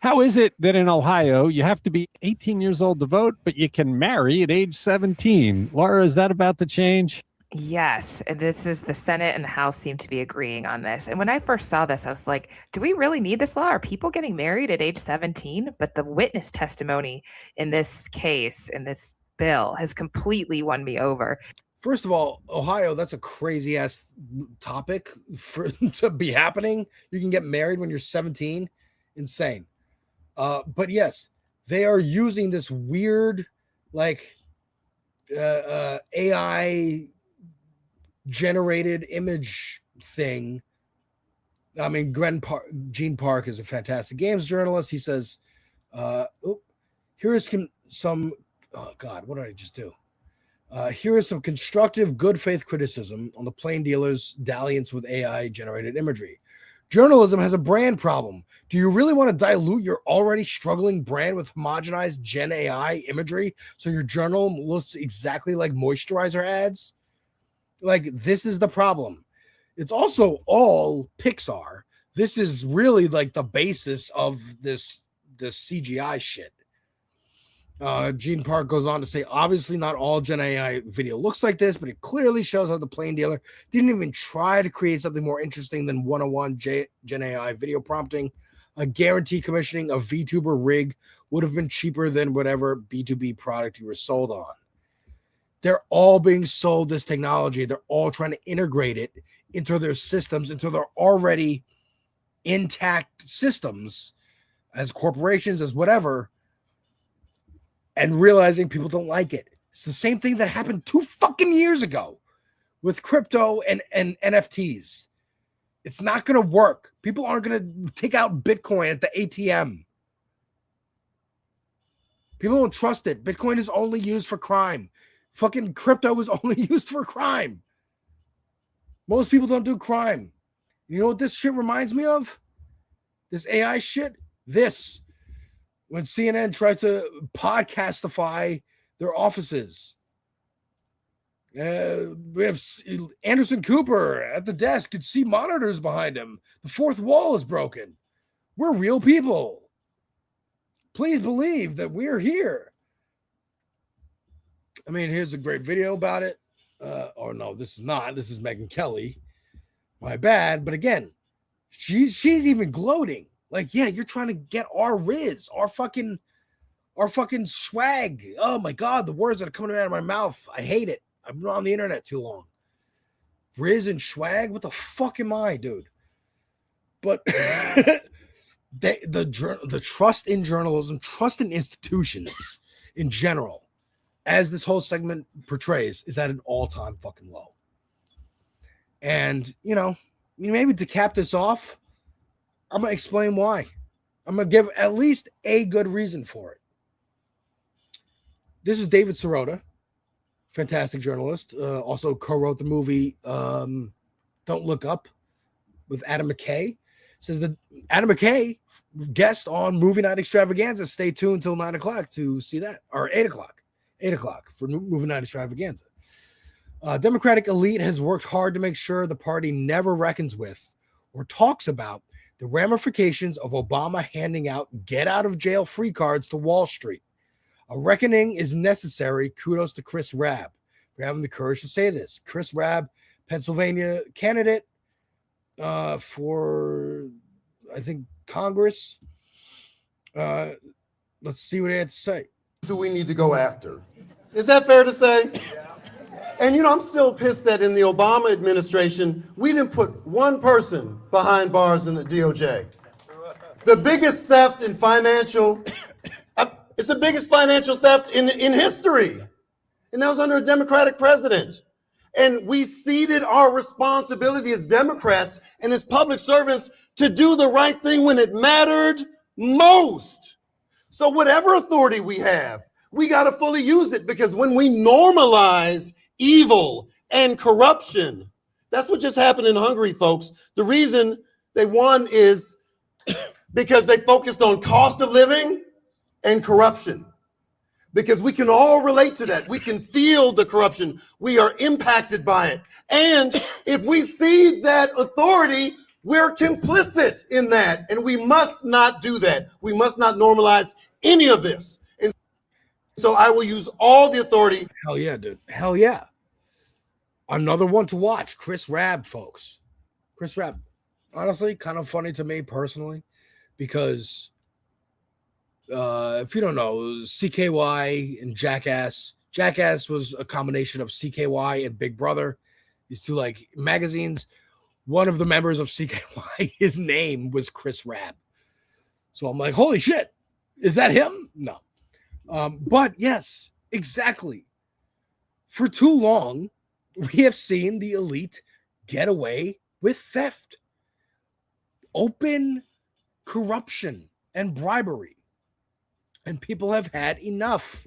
How is it that in Ohio you have to be 18 years old to vote, but you can marry at age 17? Laura, is that about to change? Yes, and this is the Senate and the House seem to be agreeing on this. And when I first saw this, I was like, do we really need this law? Are people getting married at age 17? But the witness testimony in this case, in this bill, has completely won me over. First of all, Ohio, that's a crazy ass topic for to be happening. You can get married when you're 17. Insane. But yes, they are using this weird, AI generated image thing. I mean, Gene Park is a fantastic games journalist. He says, here is some, oh God, what did I just do? Here is some constructive good faith criticism on the plain dealer's dalliance with AI generated imagery. Journalism has a brand problem. Do you really want to dilute your already struggling brand with homogenized Gen AI imagery so your journal looks exactly like moisturizer ads? This is the problem. It's also all Pixar. This is really the basis of this CGI shit. Gene Park goes on to say, obviously not all Gen AI video looks like this, but it clearly shows how the plain dealer didn't even try to create something more interesting than 101 Gen AI video prompting. A guarantee commissioning a VTuber rig would have been cheaper than whatever B2B product you were sold on. They're all being sold this technology. They're all trying to integrate it into their systems, into their already intact systems as corporations, as whatever, and realizing people don't like it. It's the same thing that happened 2 fucking years ago with crypto and NFTs. It's not going to work. People aren't going to take out Bitcoin at the ATM. People don't trust it. Bitcoin is only used for crime. Fucking crypto is only used for crime. Most people don't do crime. You know what this shit reminds me of? This AI shit? This. When CNN tried to podcastify their offices. We have Anderson Cooper at the desk. Could see monitors behind him. The fourth wall is broken. We're real people. Please believe that we're here. I mean, here's a great video about it. Or no, this is not. This is Megyn Kelly. My bad. But again, she's even gloating. Yeah, you're trying to get our riz, our fucking swag. Oh my God, the words that are coming out of my mouth. I hate it. I've been on the internet too long. Riz and swag? What the fuck am I, dude? But the trust in journalism, trust in institutions in general, as this whole segment portrays, is at an all-time fucking low. And, maybe to cap this off, I'm going to explain why. I'm going to give at least a good reason for it. This is David Sirota, fantastic journalist, also co-wrote the movie Don't Look Up with Adam McKay. Says that Adam McKay, guest on Movie Night Extravaganza. Stay tuned till 9 o'clock to see that, or 8 o'clock. 8 o'clock for Movie Night Extravaganza. Democratic elite has worked hard to make sure the party never reckons with or talks about the ramifications of Obama handing out get-out-of-jail-free cards to Wall Street. A reckoning is necessary. Kudos to Chris Rabb for having the courage to say this. Chris Rabb, Pennsylvania candidate for, I think, Congress. Let's see what he had to say. Who we need to go after. Is that fair to say? And I'm still pissed that in the Obama administration, we didn't put one person behind bars in the DOJ. The biggest theft in financial, it's the biggest financial theft in history. And that was under a Democratic president. And we ceded our responsibility as Democrats and as public servants to do the right thing when it mattered most. So whatever authority we have, we got to fully use it, because when we normalize evil and corruption, that's what just happened in Hungary, folks. The reason they won is because they focused on cost of living and corruption. Because we can all relate to that. We can feel the corruption. We are impacted by it. And if we cede that authority, we're complicit in that. And we must not do that. We must not normalize any of this. And so I will use all the authority. Hell yeah, dude. Hell yeah. Another one to watch. Chris Rabb, folks. Chris Rabb. Honestly, kind of funny to me personally, because if you don't know, CKY and Jackass. Jackass was a combination of CKY and Big Brother. These two like magazines. One of the members of CKY, his name was Chris Rabb. So I'm like, holy shit, is that him? No. But yes, exactly. For too long, we have seen the elite get away with theft, open corruption, and bribery. And people have had enough.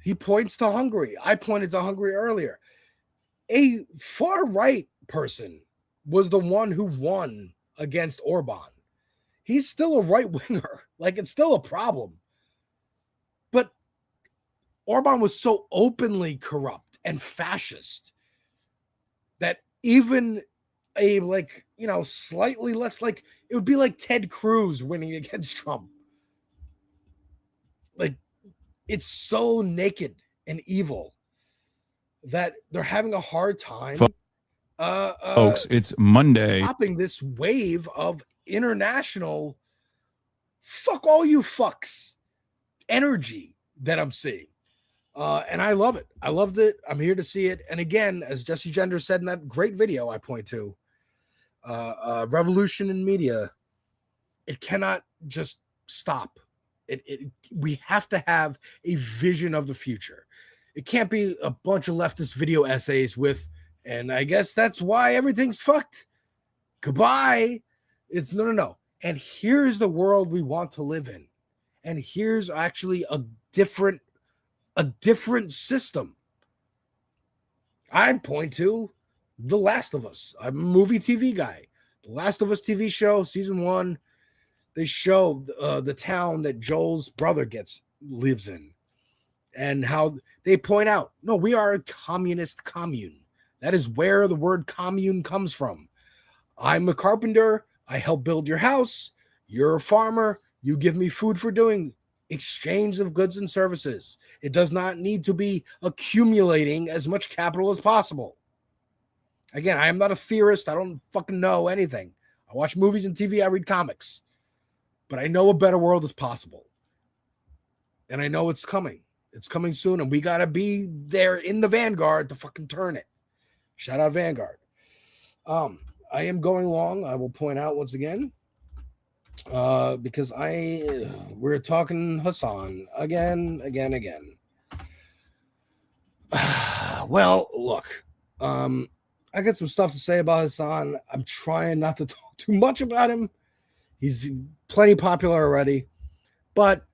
He points to Hungary. I pointed to Hungary earlier. A far-right person was the one who won against Orban. He's still a right-winger. Like, it's still a problem. But Orban was so openly corrupt and fascist that even a, slightly less, it would be like Ted Cruz winning against Trump. Like, it's so naked and evil that they're having a hard time Folks, it's Monday. stopping this wave of international fuck all you fucks energy that I'm seeing. And I love it. I loved it. I'm here to see it. And again, as Jesse Gender said in that great video I point to, revolution in media, it cannot just stop. We have to have a vision of the future. It can't be a bunch of leftist video essays with, and I guess that's why everything's fucked. Goodbye. It's no. And here's the world we want to live in. And here's actually a different system. I point to The Last of Us. I'm a movie TV guy. The Last of Us TV show, season 1. They show the town that Joel's brother lives in, and how they point out, no, we are a communist commune. That is where the word commune comes from. I'm a carpenter. I help build your house. You're a farmer. You give me food for doing exchange of goods and services. It does not need to be accumulating as much capital as possible. Again, I am not a theorist. I don't fucking know anything. I watch movies and TV. I read comics. But I know a better world is possible. And I know it's coming. It's coming soon. And we got to be there in the vanguard to fucking turn it. Shout out Vanguard. I am going long. I will point out once again. Because we're talking Hassan again. Well, look. I got some stuff to say about Hassan. I'm trying not to talk too much about him. He's plenty popular already, but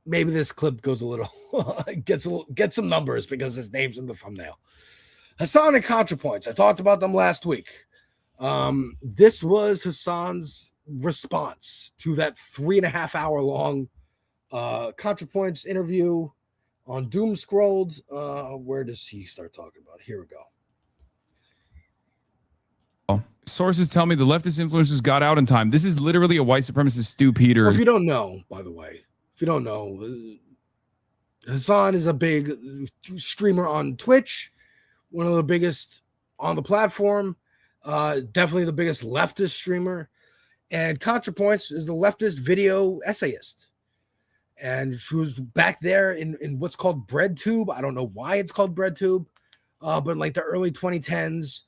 maybe this clip goes a little, gets some numbers because his name's in the thumbnail. Hassan and ContraPoints. I talked about them last week. This was Hassan's response to that 3.5 hour long ContraPoints interview on Doom Scrolled. Where does he start talking about? Here we go. Sources tell me the leftist influencers got out in time. This is literally a white supremacist Stu Peters. Well, if you don't know, by the way, if you don't know, Hassan is a big streamer on Twitch, one of the biggest on the platform, definitely the biggest leftist streamer. And ContraPoints is the leftist video essayist. And she was back there in what's called BreadTube. I don't know why it's called BreadTube, but in like the early 2010s,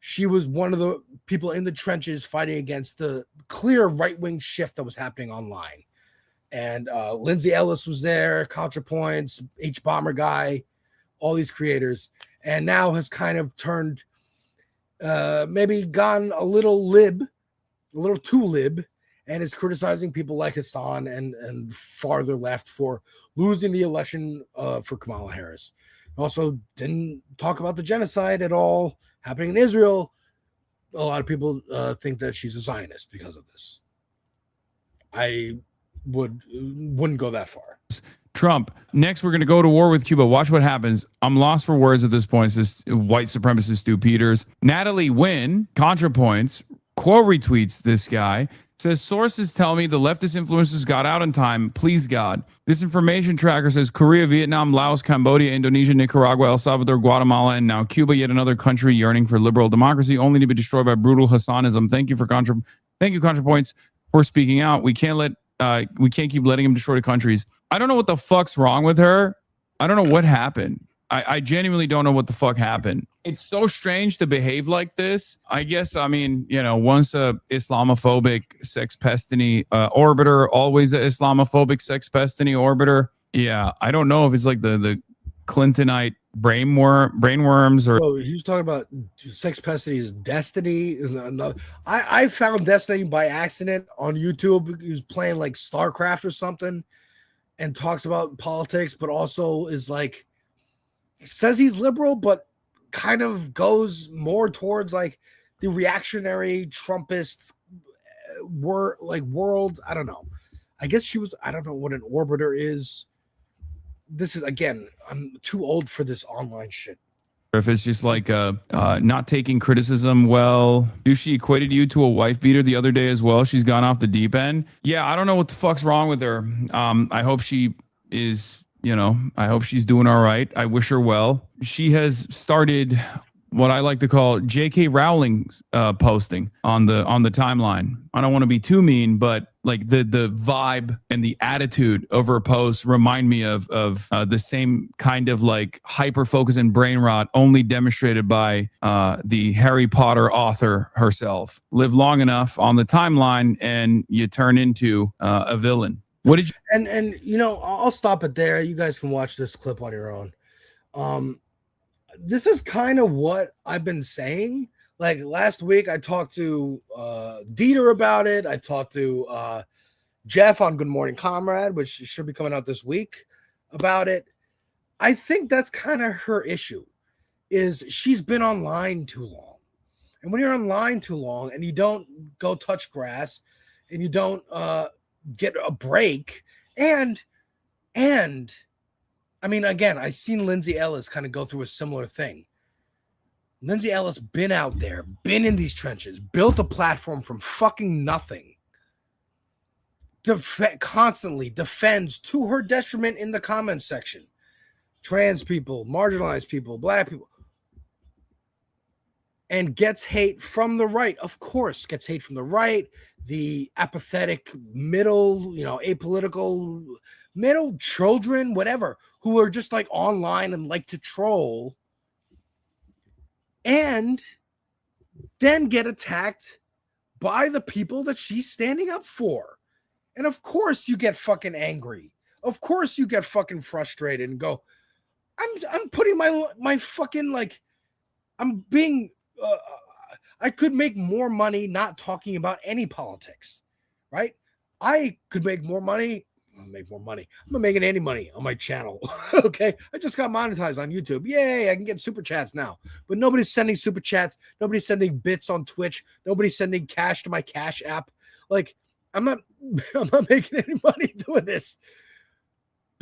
she was one of the people in the trenches fighting against the clear right-wing shift that was happening online. And Lindsay Ellis was there, ContraPoints, H-Bomber Guy, all these creators, and now has kind of turned, maybe gone a little too lib, and is criticizing people like Hassan and farther left for losing the election for Kamala Harris. Also didn't talk about the genocide at all happening in Israel. A lot of people think that she's a Zionist because of this. I wouldn't go that far. Trump. Next, we're going to go to war with Cuba. Watch what happens. I'm lost for words at this point. It's this white supremacist Stu Peters. Natalie Wynn, ContraPoints, quote retweets this guy. Says, sources tell me the leftist influencers got out in time. Please, God. This information tracker says Korea, Vietnam, Laos, Cambodia, Indonesia, Nicaragua, El Salvador, Guatemala, and now Cuba, yet another country yearning for liberal democracy, only to be destroyed by brutal Hassanism. Thank you, ContraPoints, for speaking out. We can't keep letting him destroy the countries. I don't know what the fuck's wrong with her. I don't know what happened. I genuinely don't know what the fuck happened. It's so strange to behave like this. I guess, I mean, once a Islamophobic sex pestiny orbiter, always a Islamophobic sex pestiny orbiter. Yeah, I don't know if it's like the Clintonite brainworms or... So he was talking about sex pestiny is destiny. I found Destiny by accident on YouTube. He was playing like StarCraft or something and talks about politics, but also is like, says he's liberal, but kind of goes more towards like the reactionary Trumpist world. I don't know. I guess I don't know what an orbiter is. This is, again, I'm too old for this online shit. If it's just like not taking criticism well. She equated you to a wife beater the other day as well. She's gone off the deep end. Yeah, I don't know what the fuck's wrong with her. I hope she is... I hope she's doing all right. I wish her well. She has started what I like to call J.K. Rowling posting on the timeline. I don't want to be too mean, but like the vibe and the attitude of her posts remind me of the same kind of like hyper focus and brain rot, only demonstrated by the Harry Potter author herself. Live long enough on the timeline, and you turn into a villain. What did you? And I'll stop it there. You guys can watch this clip on your own. This is kind of what I've been saying. Like last week, I talked to Dieter about it. I talked to Jeff on Good Morning Comrade, which should be coming out this week, about it. I think that's kind of her issue, is she's been online too long. And when you're online too long and you don't go touch grass and you don't get a break, and I mean, again, I seen Lindsay Ellis kind of go through a similar thing. Lindsay Ellis been out there, been in these trenches, built a platform from fucking nothing, constantly defends to her detriment in the comments section trans people, marginalized people, black people, and gets hate from the right. Of course, gets hate from the right, the apathetic middle, apolitical middle children, whatever, who are just like online and like to troll, and then get attacked by the people that she's standing up for. And of course you get fucking angry. Of course you get fucking frustrated and go, I'm putting my fucking, like, I'm being I could make more money not talking about any politics, right? I could make more money. I'm not making any money on my channel. Okay. I just got monetized on YouTube. Yay. I can get super chats now, but nobody's sending super chats. Nobody's sending bits on Twitch. Nobody's sending cash to my Cash App. Like, I'm not making any money doing this,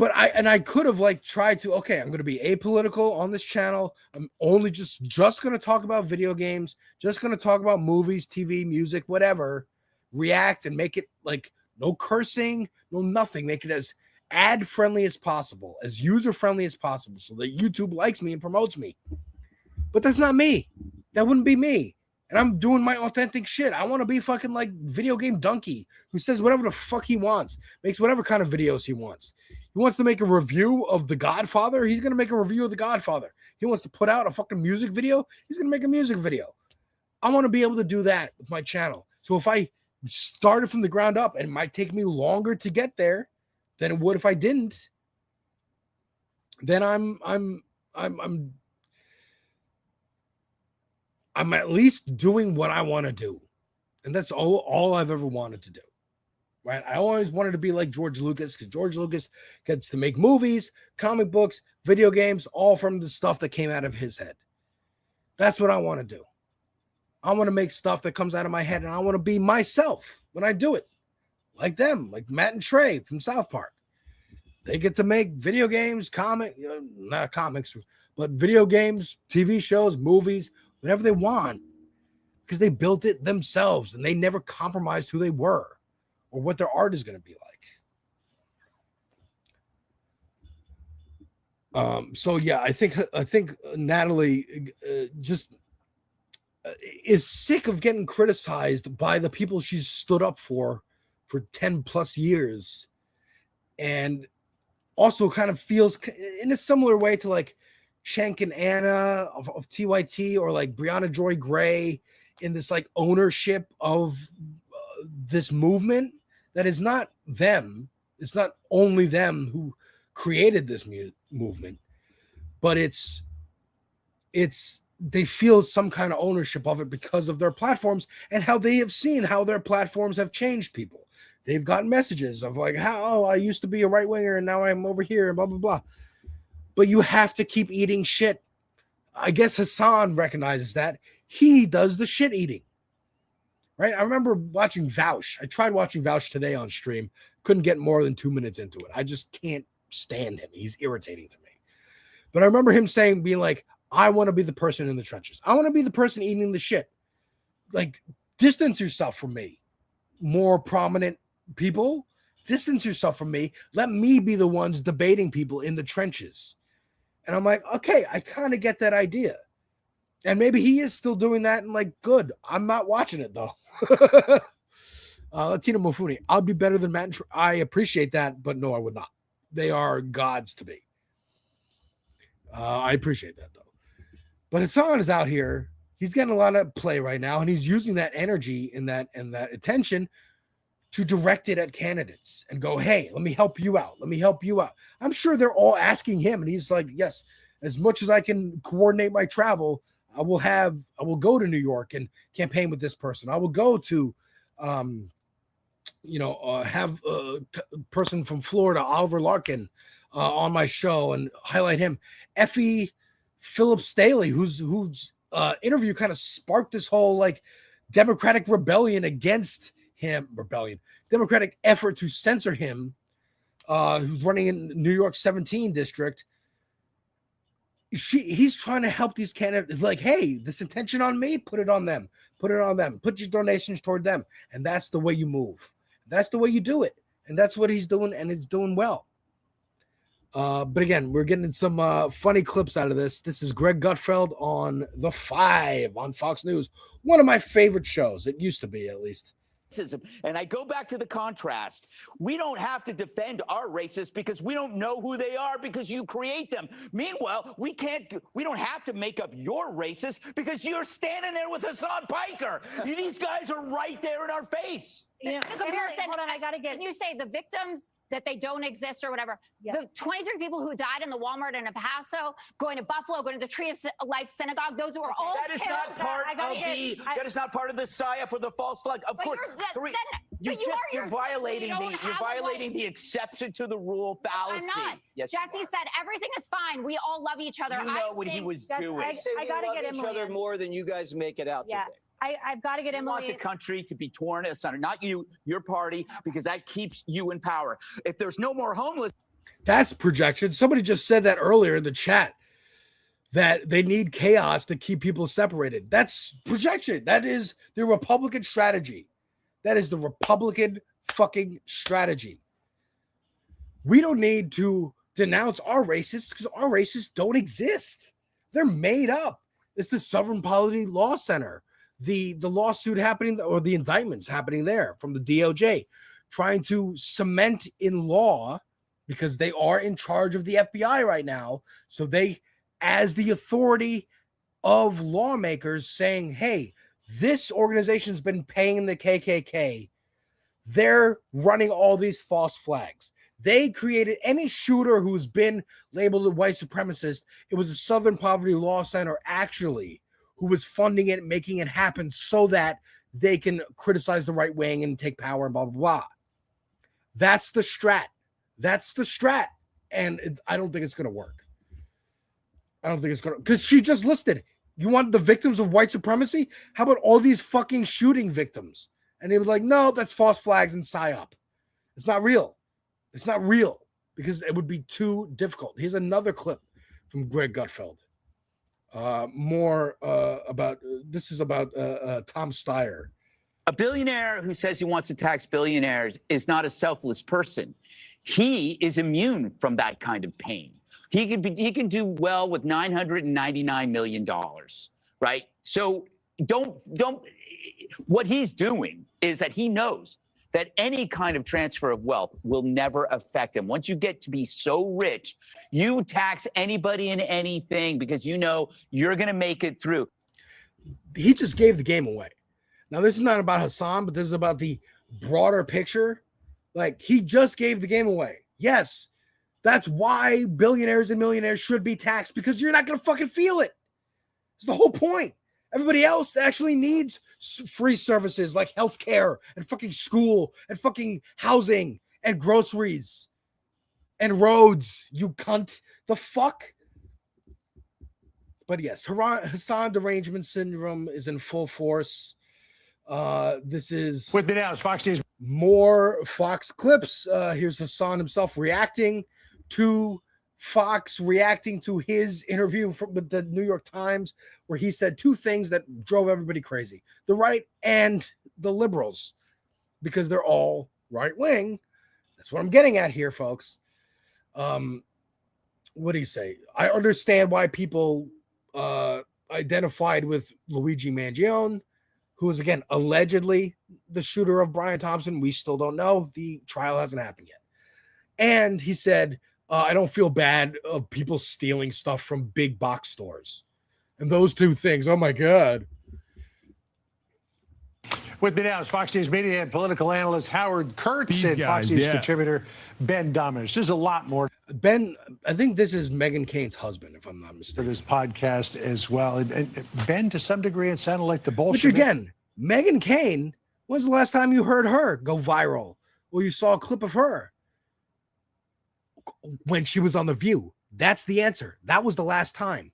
But I could have like tried to, okay, I'm going to be apolitical on this channel. I'm only just going to talk about video games, just going to talk about movies, TV, music, whatever, react and make it like no cursing, no nothing. Make it as ad friendly as possible, as user friendly as possible so that YouTube likes me and promotes me. But that's not me. That wouldn't be me. And I'm doing my authentic shit. I want to be fucking like video game donkey who says whatever the fuck he wants, makes whatever kind of videos he wants. He wants to make a review of The Godfather. He's going to make a review of The Godfather. He wants to put out a fucking music video. He's going to make a music video. I want to be able to do that with my channel. So if I started from the ground up, and it might take me longer to get there than it would if I didn't, then I'm at least doing what I want to do. And that's all I've ever wanted to do. Right? I always wanted to be like George Lucas, because George Lucas gets to make movies, comic books, video games, all from the stuff that came out of his head. That's what I want to do. I want to make stuff that comes out of my head, and I want to be myself when I do it. Like them, like Matt and Trey from South Park. They get to make video games, not comics, but video games, TV shows, movies, whatever they want, because they built it themselves and they never compromised who they were or what their art is going to be like. So yeah, I think Natalie just is sick of getting criticized by the people she's stood up for 10 plus years, and also kind of feels in a similar way to like Shank and Anna of TYT, or like Brianna Joy Gray, in this like ownership of this movement that is not them. It's not only them who created this movement, but it's they feel some kind of ownership of it because of their platforms and how they have seen how their platforms have changed people. They've gotten messages of like, how I used to be a right winger and now I'm over here and blah, blah, blah. But you have to keep eating shit. I guess Hassan recognizes that. He does the shit eating. Right? I remember watching Vouch. I tried watching Vouch today on stream. Couldn't get more than 2 minutes into it. I just can't stand him. He's irritating to me. But I remember him being like, I want to be the person in the trenches. I want to be the person eating the shit. Like, distance yourself from me. More prominent people, distance yourself from me. Let me be the ones debating people in the trenches. And I'm like, okay, I kind of get that idea. And maybe he is still doing that, and like, good. I'm not watching it though. Latino Mufuni, I'll be better than Matt and I appreciate that, but no, I would not. They are gods to me. I appreciate that though. But Hassan is out here. He's getting a lot of play right now, and he's using that energy and that attention to direct it at candidates and go, hey, let me help you out. Let me help you out. I'm sure they're all asking him, and he's like, yes, as much as I can coordinate my travel, I will go to New York and campaign with this person. I will go to, have a person from Florida, Oliver Larkin, on my show and highlight him. Effie Phillips Staley, whose interview kind of sparked this whole like Democratic rebellion against him, Democratic effort to censor him, who's running in New York 17 district. He's trying to help these candidates, like, hey, this attention on me, put it on them, put your donations toward them. And that's the way you move. That's the way you do it. And that's what he's doing, and it's doing well. But again, we're getting some funny clips out of this. This is Greg Gutfeld on The Five on Fox News. One of my favorite shows. It used to be, at least. And I go back to the contrast. We don't have to defend our racists because we don't know who they are, because you create them. Meanwhile, we don't have to make up your racist because you're standing there with Hassan Piker. These guys are right there in our face. The comparison, hold on, I gotta get. Can you say the victims that they don't exist or whatever? Yeah. The 23 people who died in the Walmart in El Paso, going to Buffalo, going to the Tree of Life Synagogue, those were all that is not part that is not part of the psyop or the false flag. Of course, you're violating the exception to the rule fallacy. I'm not. Yes, Jesse said everything is fine. We all love each other. You know what he was doing. I gotta get Emily. Each other more than you guys make it out today. I've got to get Emily. I want the country to be torn asunder, not you, your party, because that keeps you in power. If there's no more homeless. That's projection. Somebody just said that earlier in the chat, that they need chaos to keep people separated. That's projection. That is the Republican strategy. That is the Republican fucking strategy. We don't need to denounce our racists because our racists don't exist. They're made up. It's the Southern Poverty Law Center, the lawsuit happening, or the indictments happening there from the DOJ, trying to cement in law, because they are in charge of the FBI right now. So they, as the authority of lawmakers, saying, hey, this organization's been paying the KKK. They're running all these false flags. They created any shooter who's been labeled a white supremacist. It was the Southern Poverty Law Center, actually, who was funding it, making it happen so that they can criticize the right wing and take power and blah, blah, blah. That's the strat. That's the strat. And I don't think it's going to work. I don't think it's going to, because she just listed, you want the victims of white supremacy? How about all these fucking shooting victims? And they were like, no, that's false flags and PSYOP. It's not real. It's not real because it would be too difficult. Here's another clip from Greg Gutfeld. More about, this is about Tom Steyer. A billionaire who says he wants to tax billionaires is not a selfless person. He is immune from that kind of pain. He can do well with $999 million, right? So what he's doing is that he knows that any kind of transfer of wealth will never affect him. Once you get to be so rich, you tax anybody and anything because you know you're going to make it through. He just gave the game away. Now, this is not about Hassan, but this is about the broader picture. Like, he just gave the game away. Yes, that's why billionaires and millionaires should be taxed, because you're not going to fucking feel it. It's the whole point. Everybody else actually needs free services like healthcare and fucking school and fucking housing and groceries and roads, you cunt. The fuck? But yes, Hassan derangement syndrome is in full force. This is with me now is Fox News. More Fox clips. Here's Hassan himself reacting to Fox, reacting to his interview with the New York Times, where he said two things that drove everybody crazy: the right and the liberals, because they're all right wing. That's what I'm getting at here, folks. What do you say? I understand why people identified with Luigi Mangione, who is, again, allegedly the shooter of Brian Thompson. We still don't know. The trial hasn't happened yet. And he said, I don't feel bad of people stealing stuff from big box stores. And those two things, oh my God. With me now is Fox News media and political analyst Howard Kurtz and Fox News contributor Ben Domenech. There's a lot more. Ben, I think this is Meghan Kane's husband, if I'm not mistaken. For this podcast as well. And Ben, to some degree, it sounded like the bullshit. Which again, Meghan Kane, when's the last time you heard her go viral? Or you saw a clip of her? When she was on The View. That's the answer. That was the last time.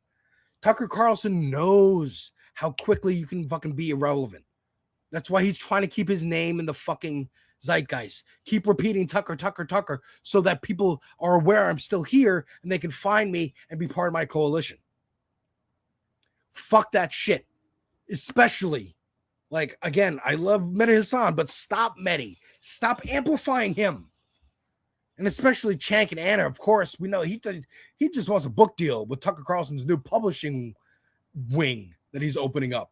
Tucker Carlson knows how quickly you can fucking be irrelevant. That's why he's trying to keep his name in the fucking zeitgeist. Keep repeating Tucker, Tucker, Tucker, so that people are aware I'm still here and they can find me and be part of my coalition. Fuck that shit. Especially, like, again, I love Mehdi Hassan, but stop Mehdi. Stop amplifying him. And especially Chank and Anna, of course, we know he just wants a book deal with Tucker Carlson's new publishing wing that he's opening up.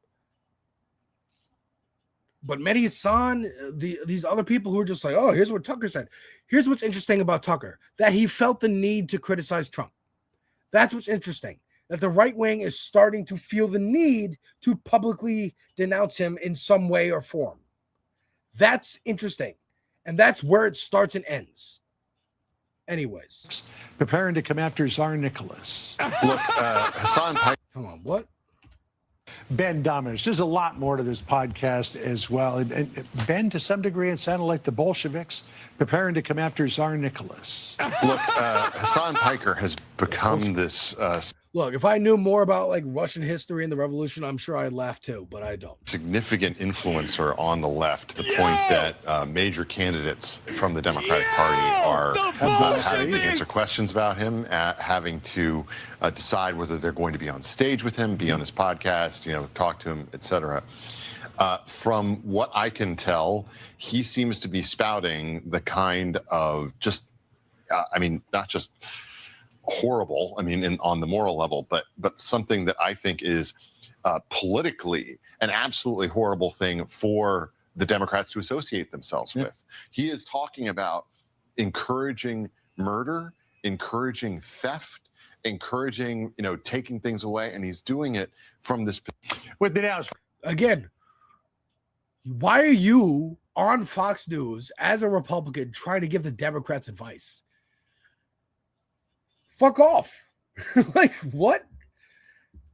But Mehdi Hassan, these other people who are just like, oh, here's what Tucker said. Here's what's interesting about Tucker, that he felt the need to criticize Trump. That's what's interesting, that the right wing is starting to feel the need to publicly denounce him in some way or form. That's interesting. And that's where it starts and ends. Anyways, preparing to come after Tsar Nicholas. Look, Hassan Piker. Come on, what? Ben Domenech. There's a lot more to this podcast as well. And Ben, to some degree, it sounded like the Bolsheviks preparing to come after Tsar Nicholas. Look, Hassan Piker has become this. Look, if I knew more about like Russian history and the revolution, I'm sure I'd laugh too, but I don't. Significant influencer on the left to the point that major candidates from the Democratic Party are having to answer questions about him, having to decide whether they're going to be on stage with him, be on his podcast, talk to him, etc. From what I can tell, he seems to be spouting the kind of just, not just horrible, on the moral level, but something that I think is politically an absolutely horrible thing for the Democrats to associate themselves with. He is talking about encouraging murder, encouraging theft, encouraging, taking things away, and he's doing it from this. Again, why are you on Fox News as a Republican trying to give the Democrats advice? Fuck off. Like, what?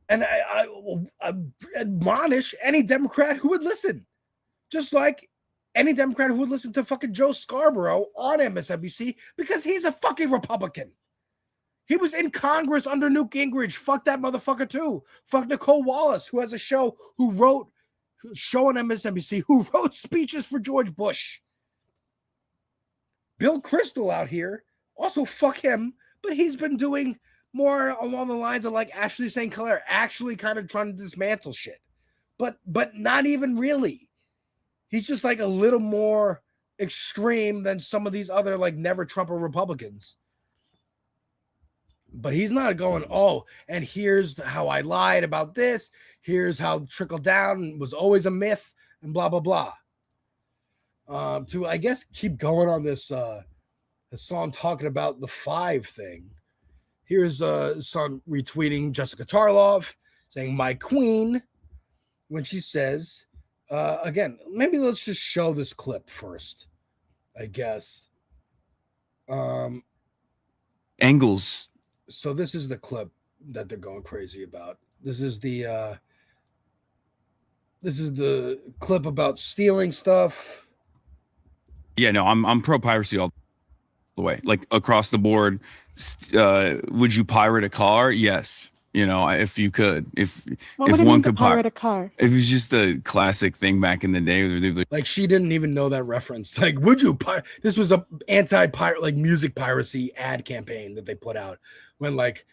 And I admonish any Democrat who would listen. Just like any Democrat who would listen to fucking Joe Scarborough on MSNBC, because he's a fucking Republican. He was in Congress under Newt Gingrich. Fuck that motherfucker too. Fuck Nicole Wallace, who has a show on MSNBC, who wrote speeches for George Bush. Bill Kristol out here, also fuck him, but he's been doing more along the lines of like Ashley St. Clair, actually kind of trying to dismantle shit. But not even really. He's just like a little more extreme than some of these other like never Trumper Republicans. But he's not going, oh, and here's how I lied about this. Here's how trickle down was always a myth and blah, blah, blah. To, I guess, keep going on this song talking about the 5 thing. Here's a song retweeting Jessica Tarlov saying, my queen, when she says, again, maybe let's just show this clip first, I guess. Angles. So this is the clip that they're going crazy about. This is the clip about stealing stuff. Yeah, no, I'm pro piracy all the way, like across the board. Would you pirate a car? Yes. If you could, if one could pirate a car, it was just a classic thing back in the day. Like she didn't even know that reference. Like, would you pirate? This was a anti-pirate, like music piracy ad campaign that they put out when like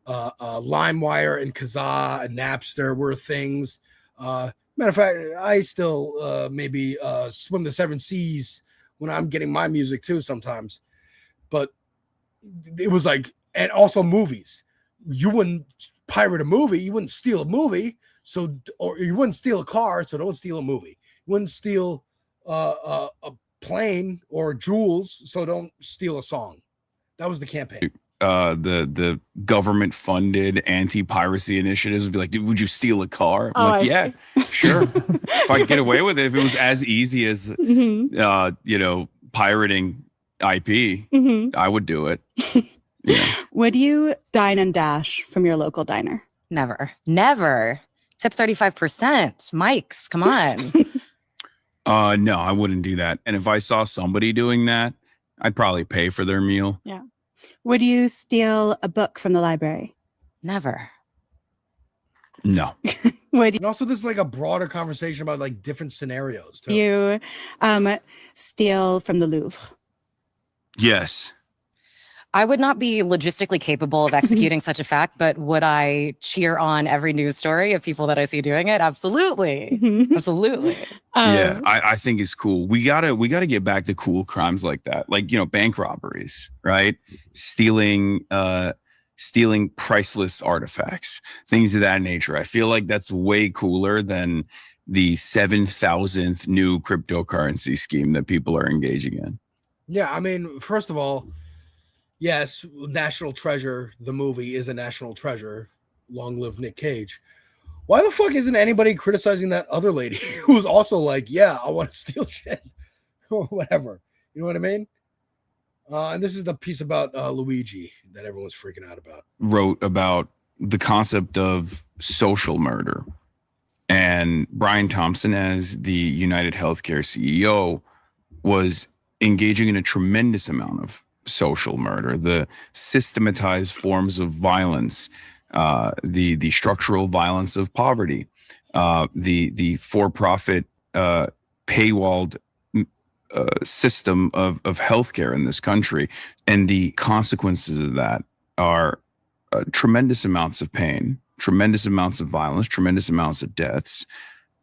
LimeWire and Kazaa and Napster were things. Matter of fact, I still maybe swim the 7 seas when I'm getting my music too sometimes. But it was like, and also movies. You wouldn't pirate a movie, you wouldn't steal a movie, or you wouldn't steal a car, so don't steal a movie. You wouldn't steal a plane or jewels, so don't steal a song. That was the campaign. The government funded anti-piracy initiatives would be like, dude, would you steal a car? I'm like, yeah, sure. If I could get away with it, if it was as easy as pirating IP, I would do it. Yeah. Would you dine and dash from your local diner? Never. Tip 35%. Mike's, come on. No, I wouldn't do that. And if I saw somebody doing that, I'd probably pay for their meal. Yeah. Would you steal a book from the library? Never. No. And also this is like a broader conversation about like different scenarios too. You steal from the Louvre? Yes. I would not be logistically capable of executing such a fact, but would I cheer on every news story of people that I see doing it? Absolutely. Absolutely. Yeah, I think it's cool. We gotta get back to cool crimes like that. Like, bank robberies, right? Stealing priceless artifacts, things of that nature. I feel like that's way cooler than the 7,000th new cryptocurrency scheme that people are engaging in. Yeah, I mean, first of all, yes, National Treasure, the movie, is a national treasure. Long live Nick Cage. Why the fuck isn't anybody criticizing that other lady who was also like, yeah, I want to steal shit or whatever? You know what I mean? And this is the piece about Luigi that everyone's freaking out about. Wrote about the concept of social murder. And Brian Thompson, as the United Healthcare CEO, was engaging in a tremendous amount of social murder, the systematized forms of violence the structural violence of poverty, the for-profit paywalled system of healthcare in this country, and the consequences of that are tremendous amounts of pain, tremendous amounts of violence, tremendous amounts of deaths.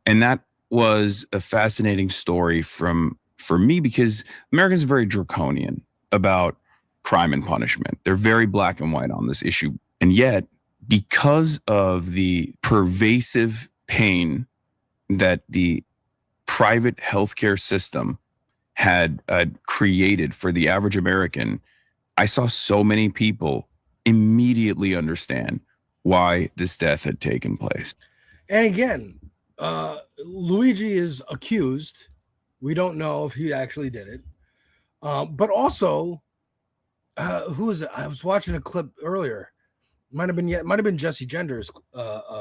And that was a fascinating story for me, because Americans are very draconian about crime and punishment. They're very black and white on this issue. And yet, because of the pervasive pain that the private healthcare system had created for the average American, I saw so many people immediately understand why this death had taken place. And again, Luigi is accused. We don't know if he actually did it. But also, who is it? I was watching a clip earlier. Might have been Jesse Gender's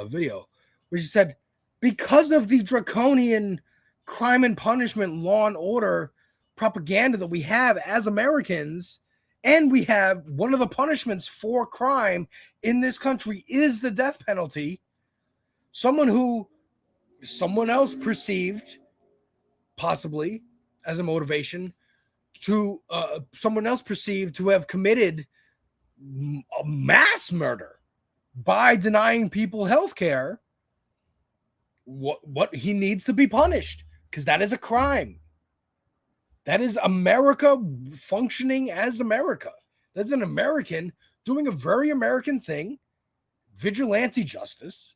video, where she said, because of the draconian crime and punishment, law and order propaganda that we have as Americans, and we have one of the punishments for crime in this country is the death penalty. Someone who someone else perceived possibly as a motivation to someone else perceived to have committed a mass murder by denying people health care, what he needs to be punished, because that is a crime. That is America functioning as America. That's an American doing a very American thing, vigilante justice,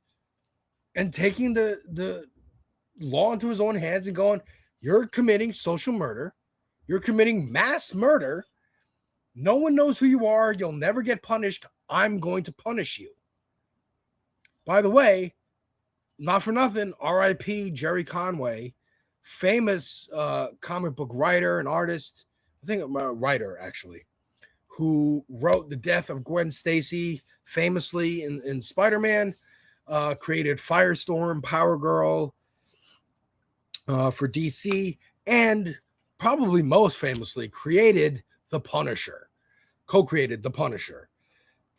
and taking the law into his own hands and going, you're committing social murder. You're committing mass murder. No one knows who you are. You'll never get punished. I'm going to punish you. By the way, not for nothing, R.I.P. Jerry Conway, famous comic book writer and artist, I think a writer actually, who wrote the death of Gwen Stacy famously in Spider-Man, created Firestorm, Power Girl for DC, and probably most famously created The Punisher, co-created The Punisher,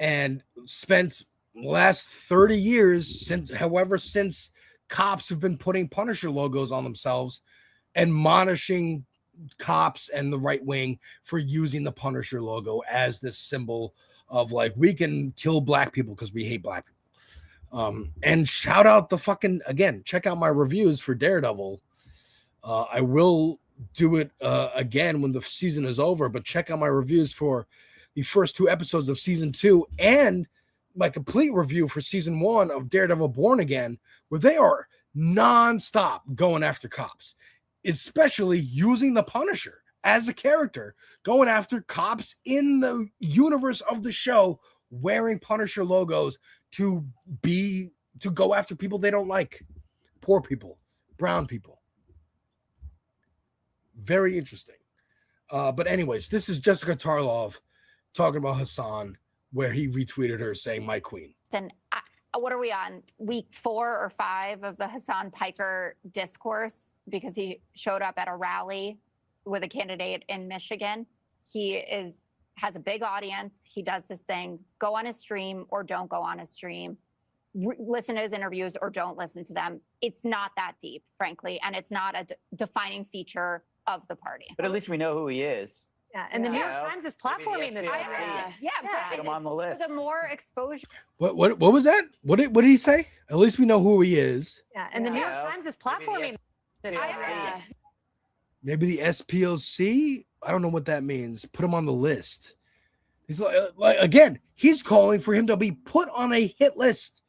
and spent the last 30 years since cops have been putting Punisher logos on themselves, admonishing cops and the right wing for using the Punisher logo as this symbol of like, we can kill black people because we hate black people. And shout out again, check out my reviews for Daredevil. I will do it again when the season is over, but check out my reviews for the first 2 episodes of season 2 and my complete review for season 1 of Daredevil Born Again, where they are nonstop going after cops, especially using the Punisher as a character, going after cops in the universe of the show, wearing Punisher logos to go after people they don't like, poor people, brown people. Very interesting. But anyways, this is Jessica Tarlov talking about Hassan, where he retweeted her saying, "My queen." And what are we on, week 4 or 5 of the Hassan Piker discourse? Because he showed up at a rally with a candidate in Michigan. He has a big audience. He does his thing. Go on his stream or don't go on his stream. Listen to his interviews or don't listen to them. It's not that deep, frankly, and it's not a defining feature of the party. But at least we know who he is. Yeah, and the New York Times is platforming this. Put him on the list. The more exposure. What was that? What did he say? At least we know who he is. Yeah, and the New York Times is platforming this. Maybe the SPOC? I don't know what that means. Put him on the list. He's like again, he's calling for him to be put on a hit list.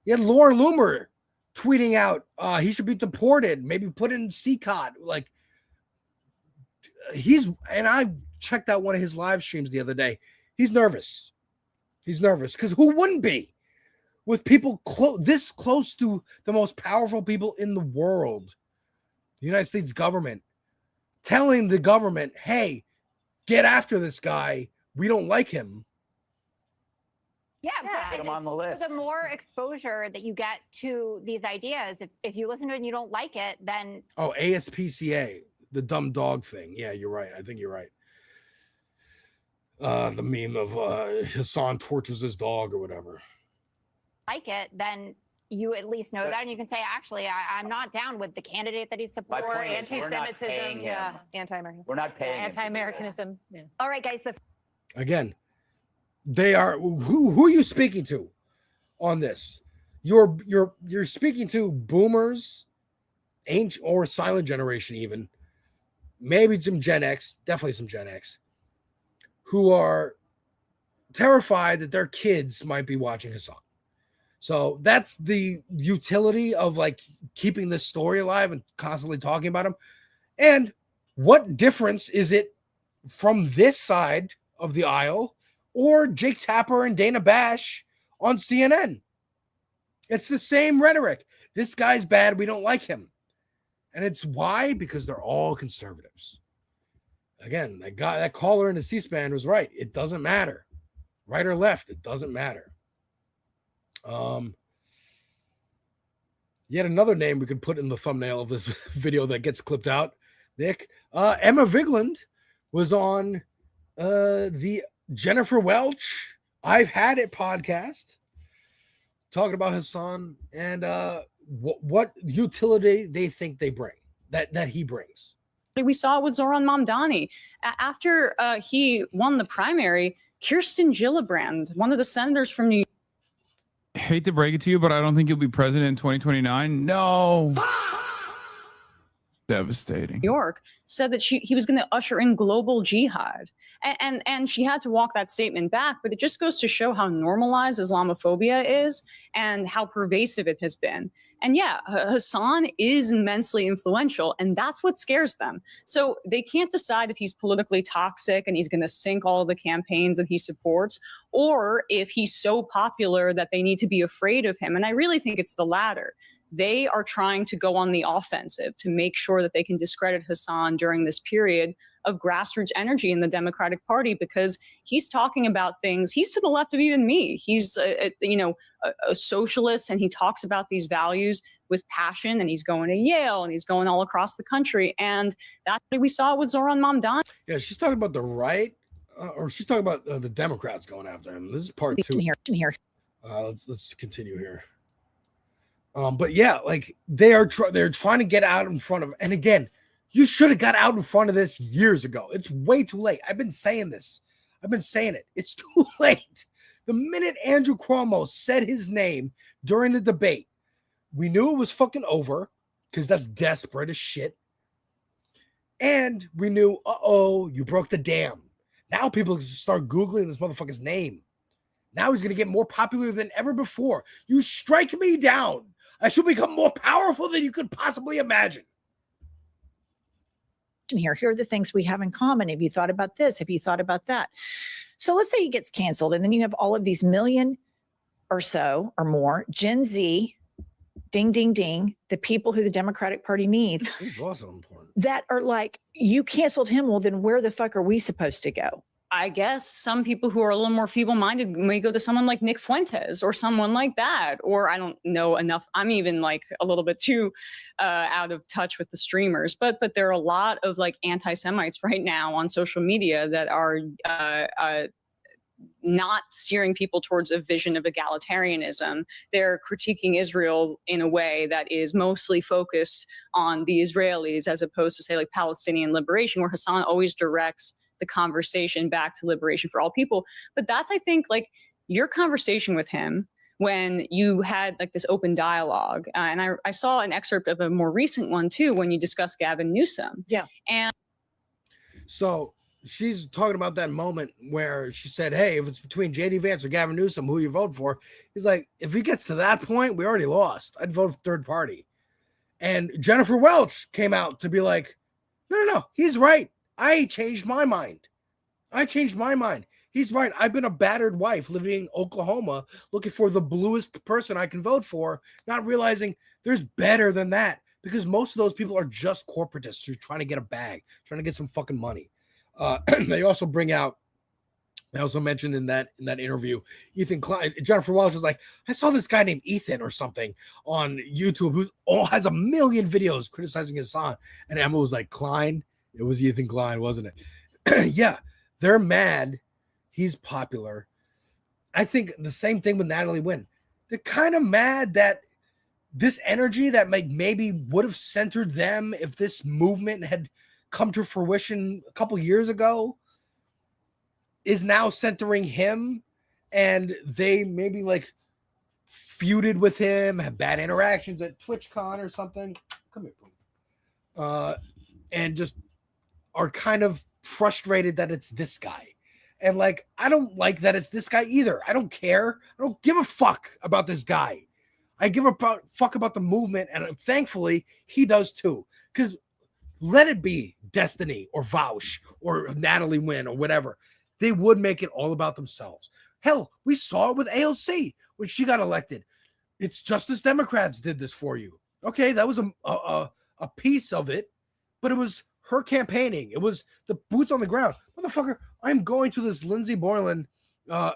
You had Laura Loomer tweeting out he should be deported, maybe put in CCOT. Like, and I checked out one of his live streams the other day. He's nervous. He's nervous because who wouldn't be with people this close to the most powerful people in the world, the United States government, telling the government, hey, get after this guy. We don't like him. Yeah, put him on the list. The more exposure that you get to these ideas, if you listen to it and you don't like it, then... Oh, ASPCA, the dumb dog thing. Yeah, you're right. I think you're right. The meme of Hassan tortures his dog or whatever. like it, then you at least know that, and you can say, actually, I'm not down with the candidate that he supports. My point is, we're not paying him. Anti-American. We're not paying him to do this. Anti-Americanism. Yeah. All right, guys. Again, they are who are you speaking to on this? You're speaking to boomers, ancient or silent generation, even maybe some Gen X, definitely some Gen X, who are terrified that their kids might be watching Hassan. So that's the utility of like keeping this story alive and constantly talking about him. And what difference is it from this side of the aisle or Jake Tapper and Dana Bash on CNN? It's the same rhetoric. This guy's bad. We don't like him. And it's why? Because they're all conservatives. Again, that caller in the C-SPAN was right. It doesn't matter. Right or left, it doesn't matter. Yet another name we could put in the thumbnail of this video that gets clipped out, Nick. Emma Vigeland was on the Jennifer Welch I've Had It podcast talking about Hassan and what utility they think they bring, that he brings. We saw it with Zoran Mamdani. After he won the primary, Kirsten Gillibrand, one of the senators from New York. Hate to break it to you, but I don't think you'll be president in 2029. No. It's devastating. York said that he was going to usher in global jihad. And she had to walk that statement back, but it just goes to show how normalized Islamophobia is and how pervasive it has been. And yeah, Hassan is immensely influential, and that's what scares them. So they can't decide if he's politically toxic and he's going to sink all of the campaigns that he supports, or if he's so popular that they need to be afraid of him. And I really think it's the latter. They are trying to go on the offensive to make sure that they can discredit Hassan during this period of grassroots energy in the Democratic Party, because he's talking about things. He's to the left of even me. He's a socialist, and he talks about these values with passion, and he's going to Yale, and he's going all across the country. And that's what we saw with Zoran Mamdani. Yeah, she's talking about the right, or she's talking about the Democrats going after him. This is part two. Here. Let's continue here. But yeah, like they're trying to get out in front of, and again, you should have got out in front of this years ago. It's way too late. I've been saying this. I've been saying it. It's too late. The minute Andrew Cuomo said his name during the debate, we knew it was fucking over, because that's desperate as shit. And we knew, you broke the dam. Now people start Googling this motherfucker's name. Now he's going to get more popular than ever before. You strike me down. I should become more powerful than you could possibly imagine. Here are the things we have in common. Have you thought about this? Have you thought about that? So let's say he gets canceled, and then you have all of these million or so or more Gen Z, ding, ding, ding, the people who the Democratic Party needs. He's also important. That are like, you canceled him. Well, then where the fuck are we supposed to go? I guess some people who are a little more feeble-minded may go to someone like Nick Fuentes or someone like that. Or I don't know enough. I'm even like a little bit too out of touch with the streamers. But there are a lot of like anti-Semites right now on social media that are not steering people towards a vision of egalitarianism. They're critiquing Israel in a way that is mostly focused on the Israelis, as opposed to, say, like Palestinian liberation, where Hassan always directs the conversation back to liberation for all people. But that's, I think, like your conversation with him when you had like this open dialogue. And I saw an excerpt of a more recent one too, when you discussed Gavin Newsom. Yeah. And so she's talking about that moment where she said, hey, if it's between JD Vance or Gavin Newsom, who you vote for? He's like, if he gets to that point, we already lost. I'd vote for third party. And Jennifer Welch came out to be like, no, he's right. I changed my mind. He's right. I've been a battered wife living in Oklahoma looking for the bluest person I can vote for, not realizing there's better than that, because most of those people are just corporatists who are trying to get a bag, trying to get some fucking money. They also mentioned in that interview, Ethan Klein, Jennifer Welch was like, I saw this guy named Ethan or something on YouTube who has a million videos criticizing Hassan. And Emma was like, Klein? It was Ethan Klein, wasn't it? Yeah, they're mad. He's popular. I think the same thing with Natalie Wynn. they're kind of mad that this energy that maybe would have centered them if this movement had come to fruition a couple years ago is now centering him, and they maybe like feuded with him, have bad interactions at TwitchCon or something. Come here, boom. And just are kind of frustrated that it's this guy. And like, I don't like that it's this guy either. I don't care. I don't give a fuck about this guy. I give a fuck about the movement, and thankfully he does too. Because let it be Destiny or Vaush or Natalie Wynn or whatever. They would make it all about themselves. Hell, we saw it with AOC when she got elected. It's just as Democrats did this for you. Okay, that was a piece of it, but it was her campaigning. It was the boots on the ground. Motherfucker, I'm going to this Lindsey Boylan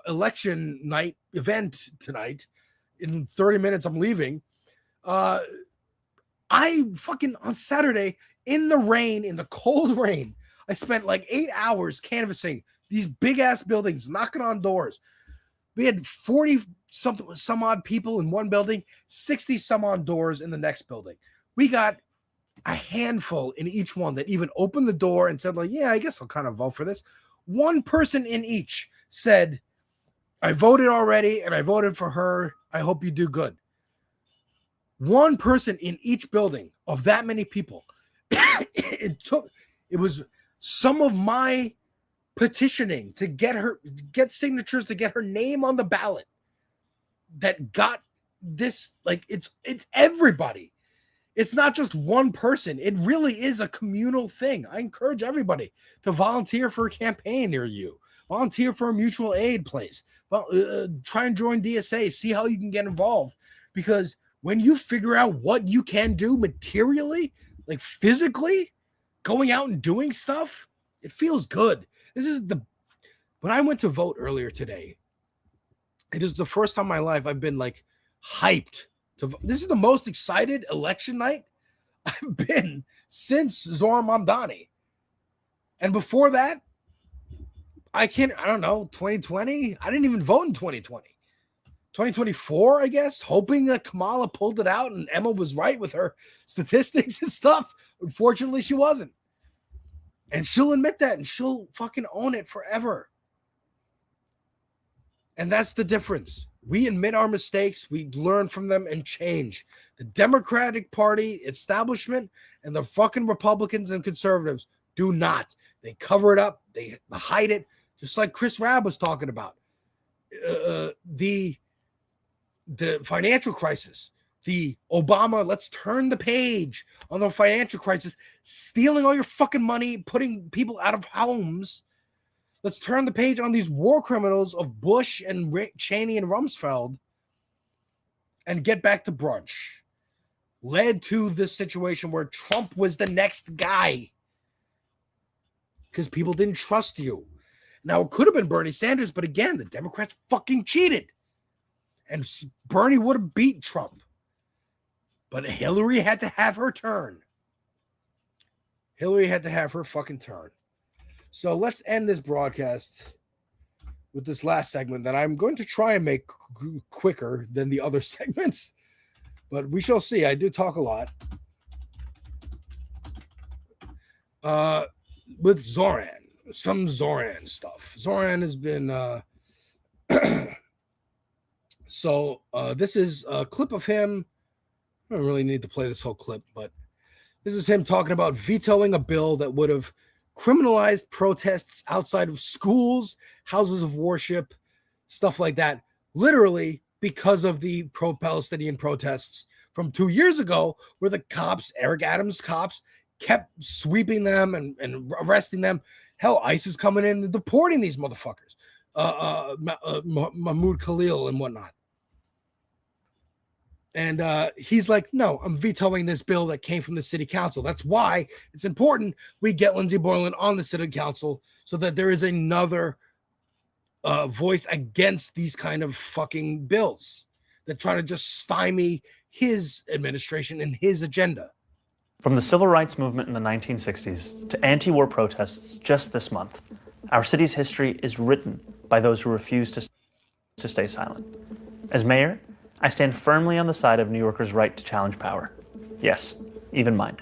election night event tonight. In 30 minutes, I'm leaving. I fucking, on Saturday, in the rain, in the cold rain, I spent like 8 hours canvassing these big ass buildings, knocking on doors. We had 40 some odd people in one building, 60 some odd doors in the next building. We got a handful in each one that even opened the door and said, like, yeah, I guess I'll kind of vote for this. One person in each said, I voted already and I voted for her. I hope you do good. One person in each building of that many people. It was some of my petitioning to get signatures to get her name on the ballot that got this. Like, it's everybody. It's not just one person. It really is a communal thing. I encourage everybody to volunteer for a campaign near you. Volunteer for a mutual aid place. Try and join DSA. See how you can get involved. Because when you figure out what you can do materially, like physically, going out and doing stuff, it feels good. When I went to vote earlier today, it is the first time in my life I've been like hyped to vote. This is the most excited election night I've been since Zoran Mamdani. And before that, I don't know, 2020? I didn't even vote in 2020. 2024, I guess, hoping that Kamala pulled it out and Emma was right with her statistics and stuff. Unfortunately, she wasn't. And she'll admit that, and she'll fucking own it forever. And that's the difference. We admit our mistakes, we learn from them and change. The Democratic Party establishment and the fucking Republicans and conservatives do not. They cover it up, they hide it, just like Chris Rabb was talking about. The financial crisis, the Obama, let's turn the page on the financial crisis, stealing all your fucking money, putting people out of homes. Let's turn the page on these war criminals of Bush and Cheney and Rumsfeld and get back to brunch. Led to this situation where Trump was the next guy because people didn't trust you. Now, it could have been Bernie Sanders, but again, the Democrats fucking cheated. And Bernie would have beat Trump. But Hillary had to have her turn. Hillary had to have her fucking turn. So let's end this broadcast with this last segment that I'm going to try and make quicker than the other segments. But we shall see. I do talk a lot. With Zoran. Some Zoran stuff. Zoran has been... So this is a clip of him. I don't really need to play this whole clip, but this is him talking about vetoing a bill that would have criminalized protests outside of schools, houses of worship, stuff like that, literally because of the pro-Palestinian protests from 2 years ago, where the cops, Eric Adams cops, kept sweeping them and arresting them. Hell, ICE is coming in and deporting these motherfuckers. Mahmoud Khalil and whatnot. And he's like, no, I'm vetoing this bill that came from the city council. That's why it's important we get Lindsey Boylan on the city council so that there is another voice against these kind of fucking bills that try to just stymie his administration and his agenda. From the civil rights movement in the 1960s to anti-war protests just this month, our city's history is written by those who refuse to stay silent. As mayor, I stand firmly on the side of New Yorkers' right to challenge power. Yes, even mine.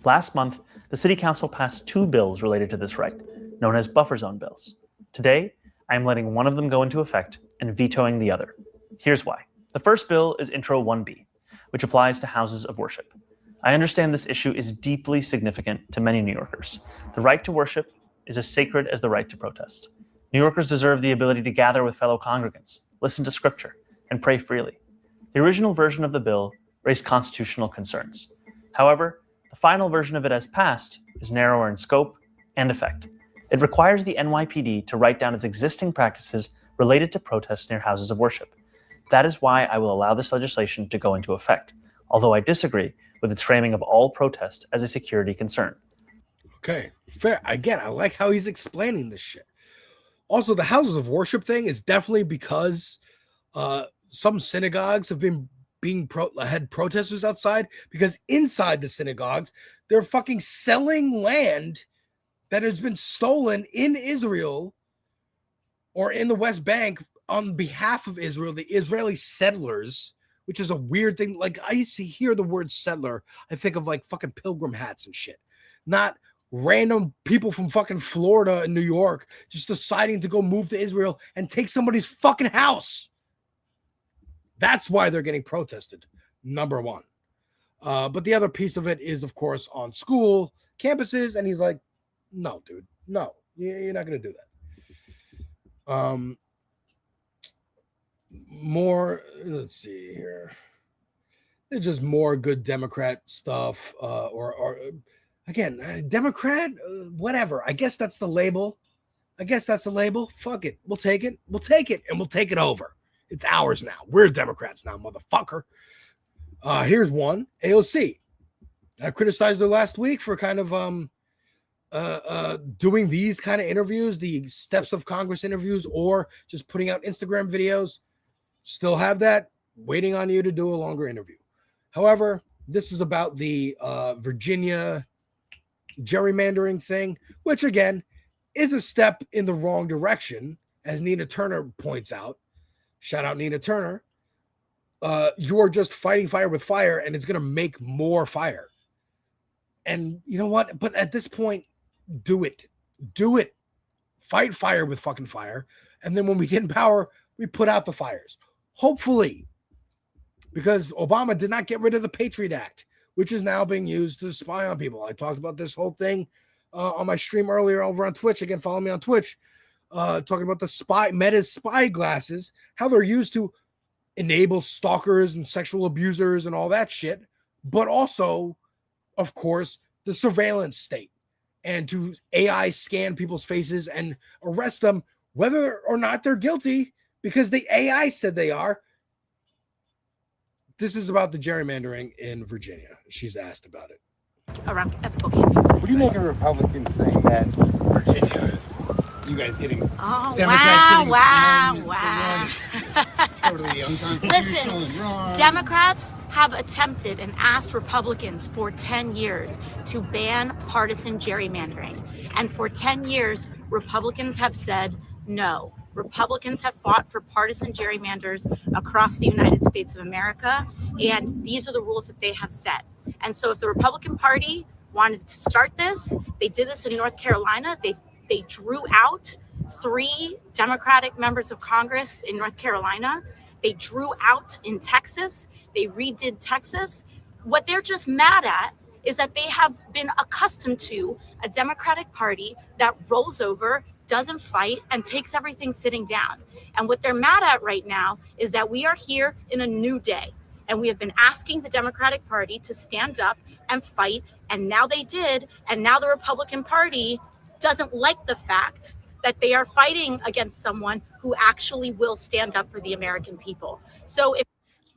Last month, the City Council passed 2 bills related to this right, known as buffer zone bills. Today, I am letting one of them go into effect and vetoing the other. Here's why. The first bill is Intro 1B, which applies to houses of worship. I understand this issue is deeply significant to many New Yorkers. The right to worship is as sacred as the right to protest. New Yorkers deserve the ability to gather with fellow congregants, listen to scripture, and pray freely. The original version of the bill raised constitutional concerns. However, the final version of it as passed is narrower in scope and effect. It requires the NYPD to write down its existing practices related to protests near houses of worship. That is why I will allow this legislation to go into effect, although I disagree with its framing of all protest as a security concern. Okay, fair. Again, I like how he's explaining this shit. Also, the houses of worship thing is definitely because some synagogues have been had protesters outside, because inside the synagogues, they're fucking selling land that has been stolen in Israel or in the West Bank on behalf of Israel, the Israeli settlers, which is a weird thing. Like, I used to hear the word settler, I think of like fucking pilgrim hats and shit, not random people from fucking Florida and New York just deciding to go move to Israel and take somebody's fucking house. That's why they're getting protested, number one. But the other piece of it is, of course, on school campuses. And he's like, no, dude, no, you're not going to do that. More, let's see here. There's just more good Democrat stuff. Again, Democrat, whatever. I guess that's the label. Fuck it. We'll take it. And we'll take it over. It's ours now. We're Democrats now, motherfucker. Here's one. AOC. I criticized her last week for kind of doing these kind of interviews, the Steps of Congress interviews, or just putting out Instagram videos. Still have that. Waiting on you to do a longer interview. However, this is about the Virginia gerrymandering thing, which again is a step in the wrong direction, as Nina Turner points out. Shout out Nina Turner. You're just fighting fire with fire, and it's going to make more fire. And you know what? But at this point, do it. Fight fire with fucking fire. And then when we get in power, we put out the fires. Hopefully. Because Obama did not get rid of the Patriot Act, which is now being used to spy on people. I talked about this whole thing on my stream earlier over on Twitch. Again, follow me on Twitch. Talking about the Meta's spy glasses, how they're used to enable stalkers and sexual abusers and all that shit, but also, of course, the surveillance state, and to AI scan people's faces and arrest them whether or not they're guilty because the AI said they are. This is about the gerrymandering in Virginia. She's asked about it. Around ethical campaign. What do you make of Republicans saying that Virginia, you guys getting Democrats wow. It's totally unconstitutional and wrong. Democrats have attempted and asked Republicans for 10 years to ban partisan gerrymandering. And for 10 years, Republicans have said no. Republicans have fought for partisan gerrymanders across the United States of America, and these are the rules that they have set. And so if the Republican Party wanted to start this, they did this in North Carolina. They drew out 3 Democratic members of Congress in North Carolina. They drew out in Texas. They redid Texas. What they're just mad at is that they have been accustomed to a Democratic Party that rolls over, doesn't fight, and takes everything sitting down. And what they're mad at right now is that we are here in a new day. And we have been asking the Democratic Party to stand up and fight. And now they did. And now the Republican Party doesn't like the fact that they are fighting against someone who actually will stand up for the American people. So if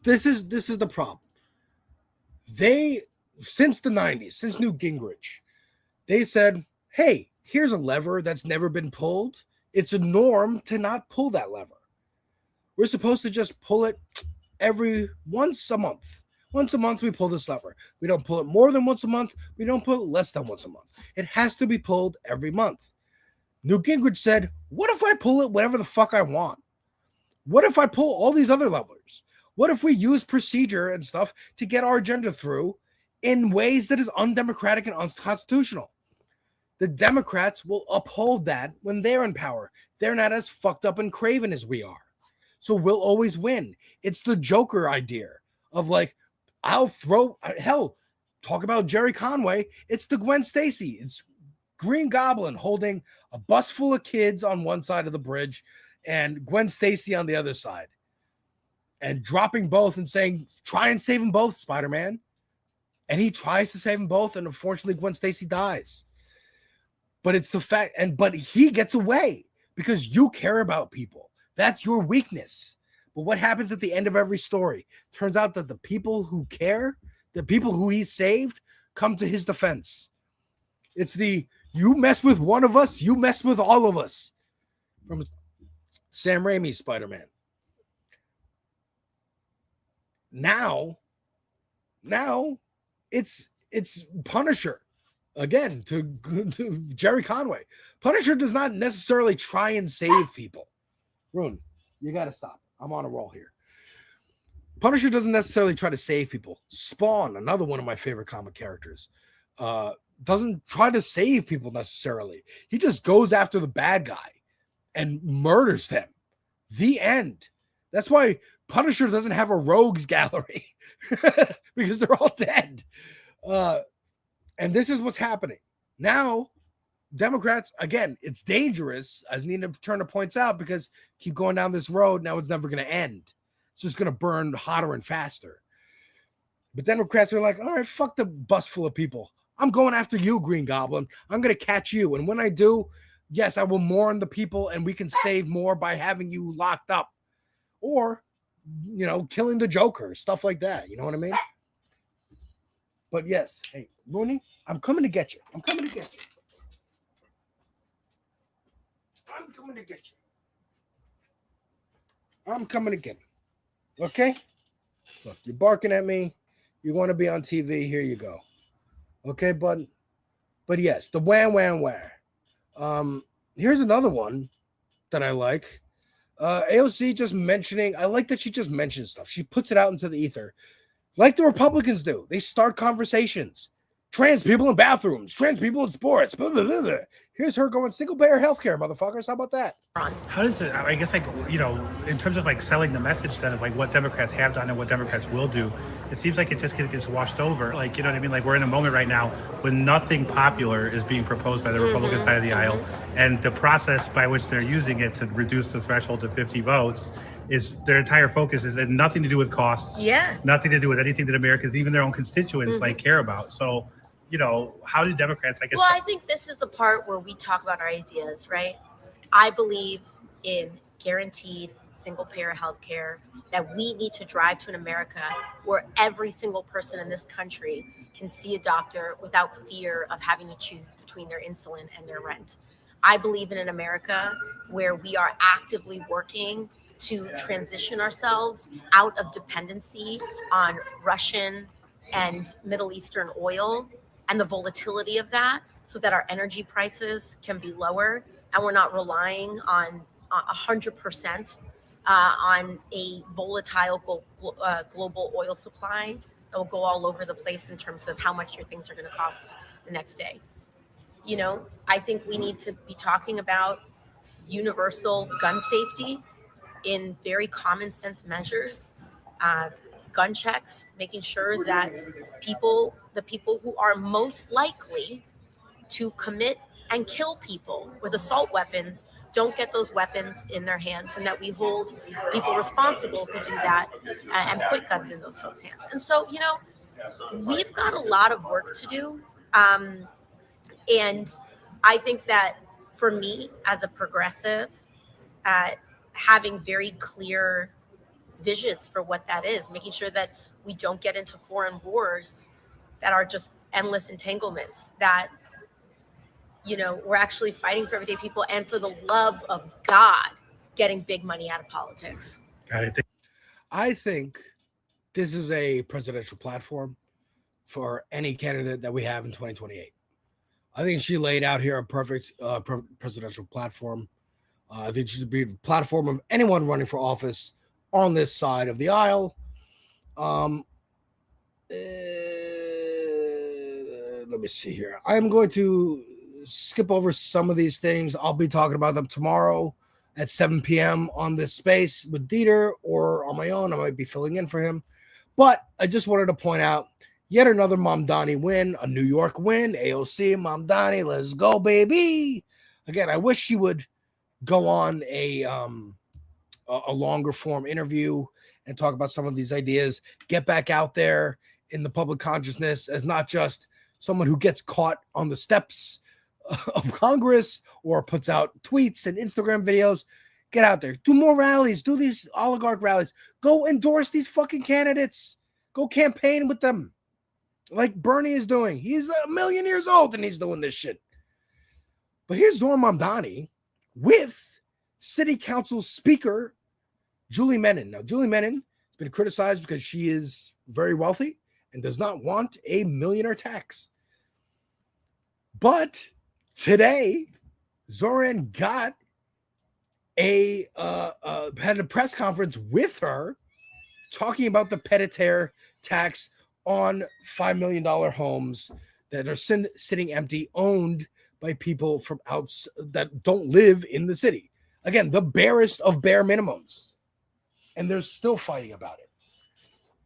this is the problem. They, since the 90s, since Newt Gingrich, they said, hey, here's a lever that's never been pulled. It's a norm to not pull that lever. We're supposed to just pull it once a month. Once a month, we pull this lever. We don't pull it more than once a month. We don't pull it less than once a month. It has to be pulled every month. Newt Gingrich said, what if I pull it whenever the fuck I want? What if I pull all these other levers? What if we use procedure and stuff to get our agenda through in ways that is undemocratic and unconstitutional? The Democrats will uphold that when they're in power. They're not as fucked up and craven as we are. So we'll always win. It's the Joker idea of like, I'll throw, hell, talk about Jerry Conway. It's the Gwen Stacy. It's Green Goblin holding a bus full of kids on one side of the bridge and Gwen Stacy on the other side. And dropping both and saying, try and save them both, Spider-Man. And he tries to save them both. And unfortunately, Gwen Stacy dies. But it's the fact, but he gets away because you care about people. That's your weakness. But what happens at the end of every story? Turns out that the people who care, the people who he saved, come to his defense. It's the, you mess with one of us, you mess with all of us. From Sam Raimi's Spider-Man. Now it's Punisher. Again, to Jerry Conway. Punisher does not necessarily try and save people. Rune, you got to stop. I'm on a roll here. Punisher doesn't necessarily try to save people. Spawn, another one of my favorite comic characters, doesn't try to save people necessarily. He just goes after the bad guy and murders them. The end. That's why Punisher doesn't have a rogues gallery because they're all dead. And this is what's happening. Now, Democrats, again, it's dangerous, as Nina Turner points out, because keep going down this road, now it's never going to end. It's just going to burn hotter and faster. But Democrats are like, all right, fuck the bus full of people. I'm going after you, Green Goblin. I'm going to catch you. And when I do, yes, I will mourn the people and we can save more by having you locked up. Or, you know, killing the Joker, stuff like that. You know what I mean? But yes, hey, Rooney, I'm coming to get you. I'm coming to get you. I'm coming to get you. I'm coming to get you. Okay? Look, you're barking at me. You want to be on TV. Here you go. Okay, but yes, the wham, wham, wham. Here's another one that I like. AOC just mentioning, I like that she just mentions stuff. She puts it out into the ether. Like the Republicans do. They start conversations. Trans people in bathrooms. Trans people in sports. Blah, blah, blah, blah. Here's her going single-payer healthcare, motherfuckers. How about that? How does it, I guess, like, you know, in terms of, like, selling the message then of, like, what Democrats have done and what Democrats will do, it seems like it just gets washed over. Like, you know what I mean? Like, we're in a moment right now when nothing popular is being proposed by the Republican side of the aisle. And the process by which they're using it to reduce the threshold to 50 votes is their entire focus is nothing to do with costs. Yeah. Nothing to do with anything that Americans, even their own constituents, like, care about. So, you know, how do Democrats, I guess? Well, I think this is the part where we talk about our ideas, right? I believe in guaranteed single-payer health care, that we need to drive to an America where every single person in this country can see a doctor without fear of having to choose between their insulin and their rent. I believe in an America where we are actively working to transition ourselves out of dependency on Russian and Middle Eastern oil and the volatility of that, so that our energy prices can be lower and we're not relying on 100% on a volatile global oil supply that will go all over the place in terms of how much your things are going to cost the next day. You know, I think we need to be talking about universal gun safety in very common sense measures, gun checks, making sure that the people who are most likely to commit and kill people with assault weapons don't get those weapons in their hands, and that we hold people responsible who do that and put guns in those folks' hands. And so, you know, we've got a lot of work to do. And I think that for me as a progressive, having very clear visions for what that is, making sure that we don't get into foreign wars that are just endless entanglements, that, you know, we're actually fighting for everyday people and for the love of God, getting big money out of politics. I think this is a presidential platform for any candidate that we have in 2028. I think she laid out here a perfect presidential platform. I think she should be the platform of anyone running for office on this side of the aisle. Let me see here. I'm going to skip over some of these things. I'll be talking about them tomorrow at 7 p.m. on this space with Dieter, or on my own. I might be filling in for him. But I just wanted to point out yet another Mamdani win, a New York win. AOC, Mamdani, let's go, baby. Again, I wish she would go on a longer form interview and talk about some of these ideas, get back out there in the public consciousness as not just someone who gets caught on the steps of Congress or puts out tweets and Instagram videos. Get out there, do more rallies, do these oligarch rallies, go endorse these fucking candidates, go campaign with them like Bernie is doing. He's 1 million years old and he's doing this shit. But here's Zohran Mamdani with City Council Speaker Julie Menin. Now, Julie Menin has been criticized because she is very wealthy and does not want a millionaire tax. But today, Zohran got had a press conference with her talking about the pied-à-terre tax on $5 million homes that are sitting empty, owned by people from that don't live in the city. Again, the barest of bare minimums. And they're still fighting about it.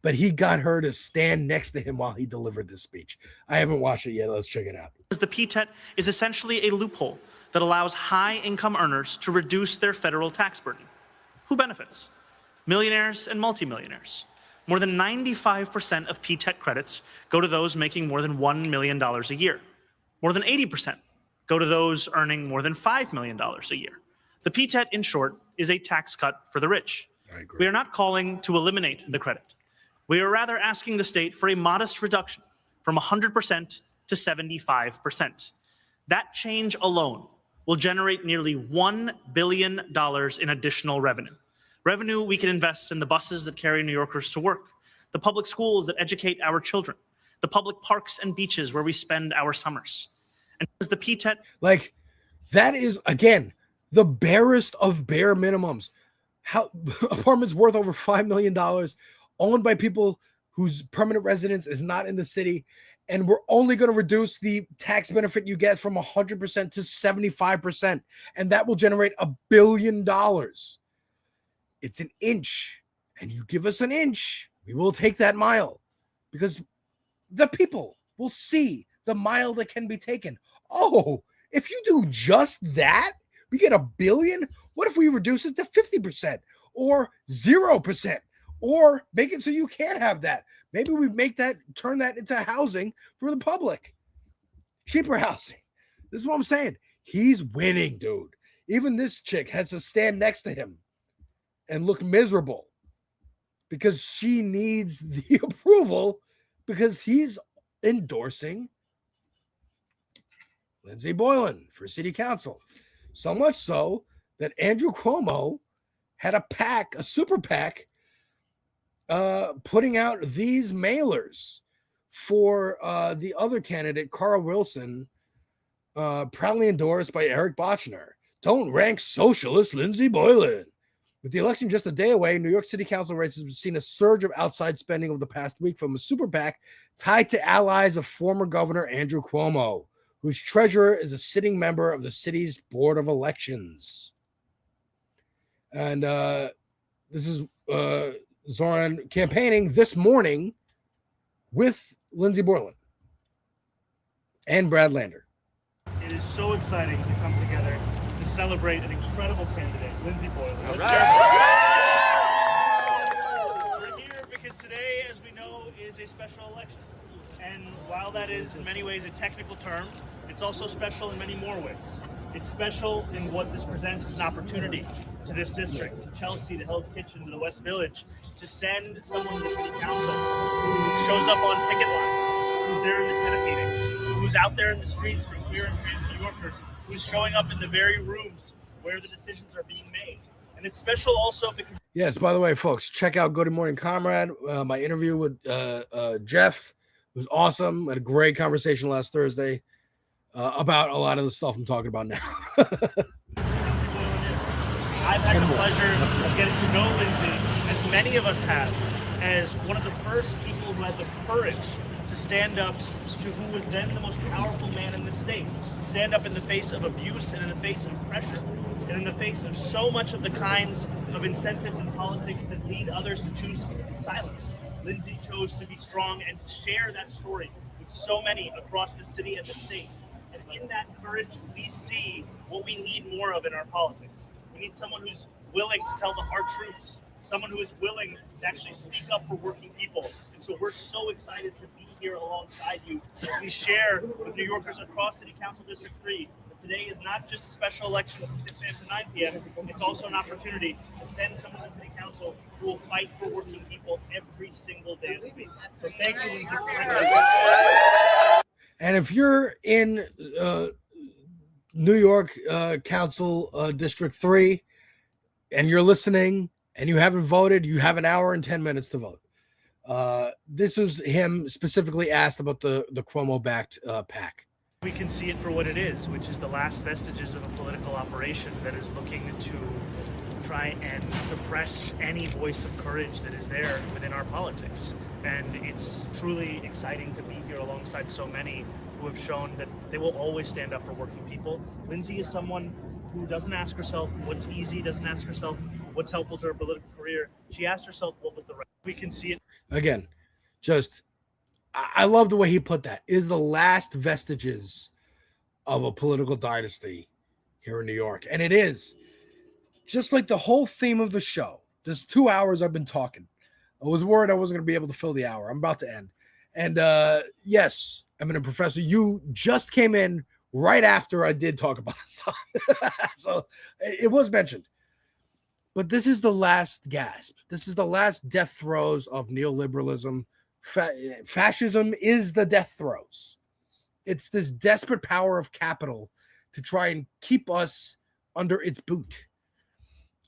But he got her to stand next to him while he delivered this speech. I haven't watched it yet. Let's check it out. The PTET is essentially a loophole that allows high-income earners to reduce their federal tax burden. Who benefits? Millionaires and multimillionaires. More than 95% of PTET credits go to those making more than $1 million a year. More than 80% go to those earning more than $5 million a year. The PTET, in short, is a tax cut for the rich. We are not calling to eliminate the credit. We are rather asking the state for a modest reduction from 100% to 75%. That change alone will generate nearly $1 billion in additional revenue. Revenue we can invest in the buses that carry New Yorkers to work, the public schools that educate our children, the public parks and beaches where we spend our summers. And as the PTET... Like, that is, again, the barest of bare minimums. How apartments worth over $5 million, owned by people whose permanent residence is not in the city, and we're only going to reduce the tax benefit you get from 100% to 75%, and that will generate $1 billion. It's an inch, and you give us an inch, we will take that mile, because the people will see the mile that can be taken. Oh, if you do just that, we get $1 billion. What if we reduce it to 50% or 0%, or make it so you can't have that? Maybe we turn that into housing for the public, cheaper housing. This is what I'm saying. He's winning, dude. Even this chick has to stand next to him and look miserable because she needs the approval because he's endorsing Lindsey Boylan for city council. So much so that Andrew Cuomo had a super PAC, putting out these mailers for the other candidate, Carl Wilson, proudly endorsed by Eric Bochner. Don't rank socialist Lindsey Boylan. With the election just a day away, New York City Council races have seen a surge of outside spending over the past week from a super PAC tied to allies of former Governor Andrew Cuomo, whose treasurer is a sitting member of the city's Board of Elections. And this is Zohran campaigning this morning with Lindsey Boylan and Brad Lander. It is so exciting to come together to celebrate an incredible candidate, Lindsey Boylan. We're here because today, as we know, is a special election. And while that is in many ways a technical term, it's also special in many more ways. It's special in what this presents as an opportunity to this district, to Chelsea, to Hell's Kitchen, to the West Village, to send someone to the city council who shows up on picket lines, who's there in the tenant meetings, who's out there in the streets for queer and trans New Yorkers, who's showing up in the very rooms where the decisions are being made. And it's special also because... Yes, by the way, folks, check out Good Morning Comrade, my interview with Jeff. It was awesome. I had a great conversation last Thursday about a lot of the stuff I'm talking about now. I've had the pleasure of getting to know Lindsey, as many of us have, as one of the first people who had the courage to stand up to who was then the most powerful man in the state, stand up in the face of abuse and in the face of pressure, and in the face of so much of the kinds of incentives in politics that lead others to choose silence. Lindsay chose to be strong and to share that story with so many across the city and the state. And in that courage, we see what we need more of in our politics. We need someone who's willing to tell the hard truths, someone who is willing to actually speak up for working people. And so we're so excited to be here alongside you as we share with New Yorkers across City Council District 3 that today is not just a special election from 6 a.m. to 9 p.m. It's also an opportunity to send someone to City Council who will fight for working people every single day of the week. So thank you, Lindsay, for bringing us. And if you're in New York Council District 3 and you're listening and you haven't voted, you have an hour and 10 minutes to vote. This was him specifically asked about the Cuomo-backed PAC. We can see it for what it is, which is the last vestiges of a political operation that is looking to try and suppress any voice of courage that is there within our politics. And it's truly exciting to be here alongside so many who have shown that they will always stand up for working people. Lindsay is someone who doesn't ask herself what's easy, doesn't ask herself what's helpful to her political career. She asked herself what was the right. We can see it. Again, just, I love the way he put that. It is the last vestiges of a political dynasty here in New York. And it is. Just like the whole theme of the show. There's 2 hours I've been talking. I was worried I wasn't going to be able to fill the hour. I'm about to end. And yes, I'm a professor. You just came in right after I did talk about it. So it was mentioned. But this is the last gasp. This is the last death throes of neoliberalism. Fascism is the death throes. It's this desperate power of capital to try and keep us under its boot.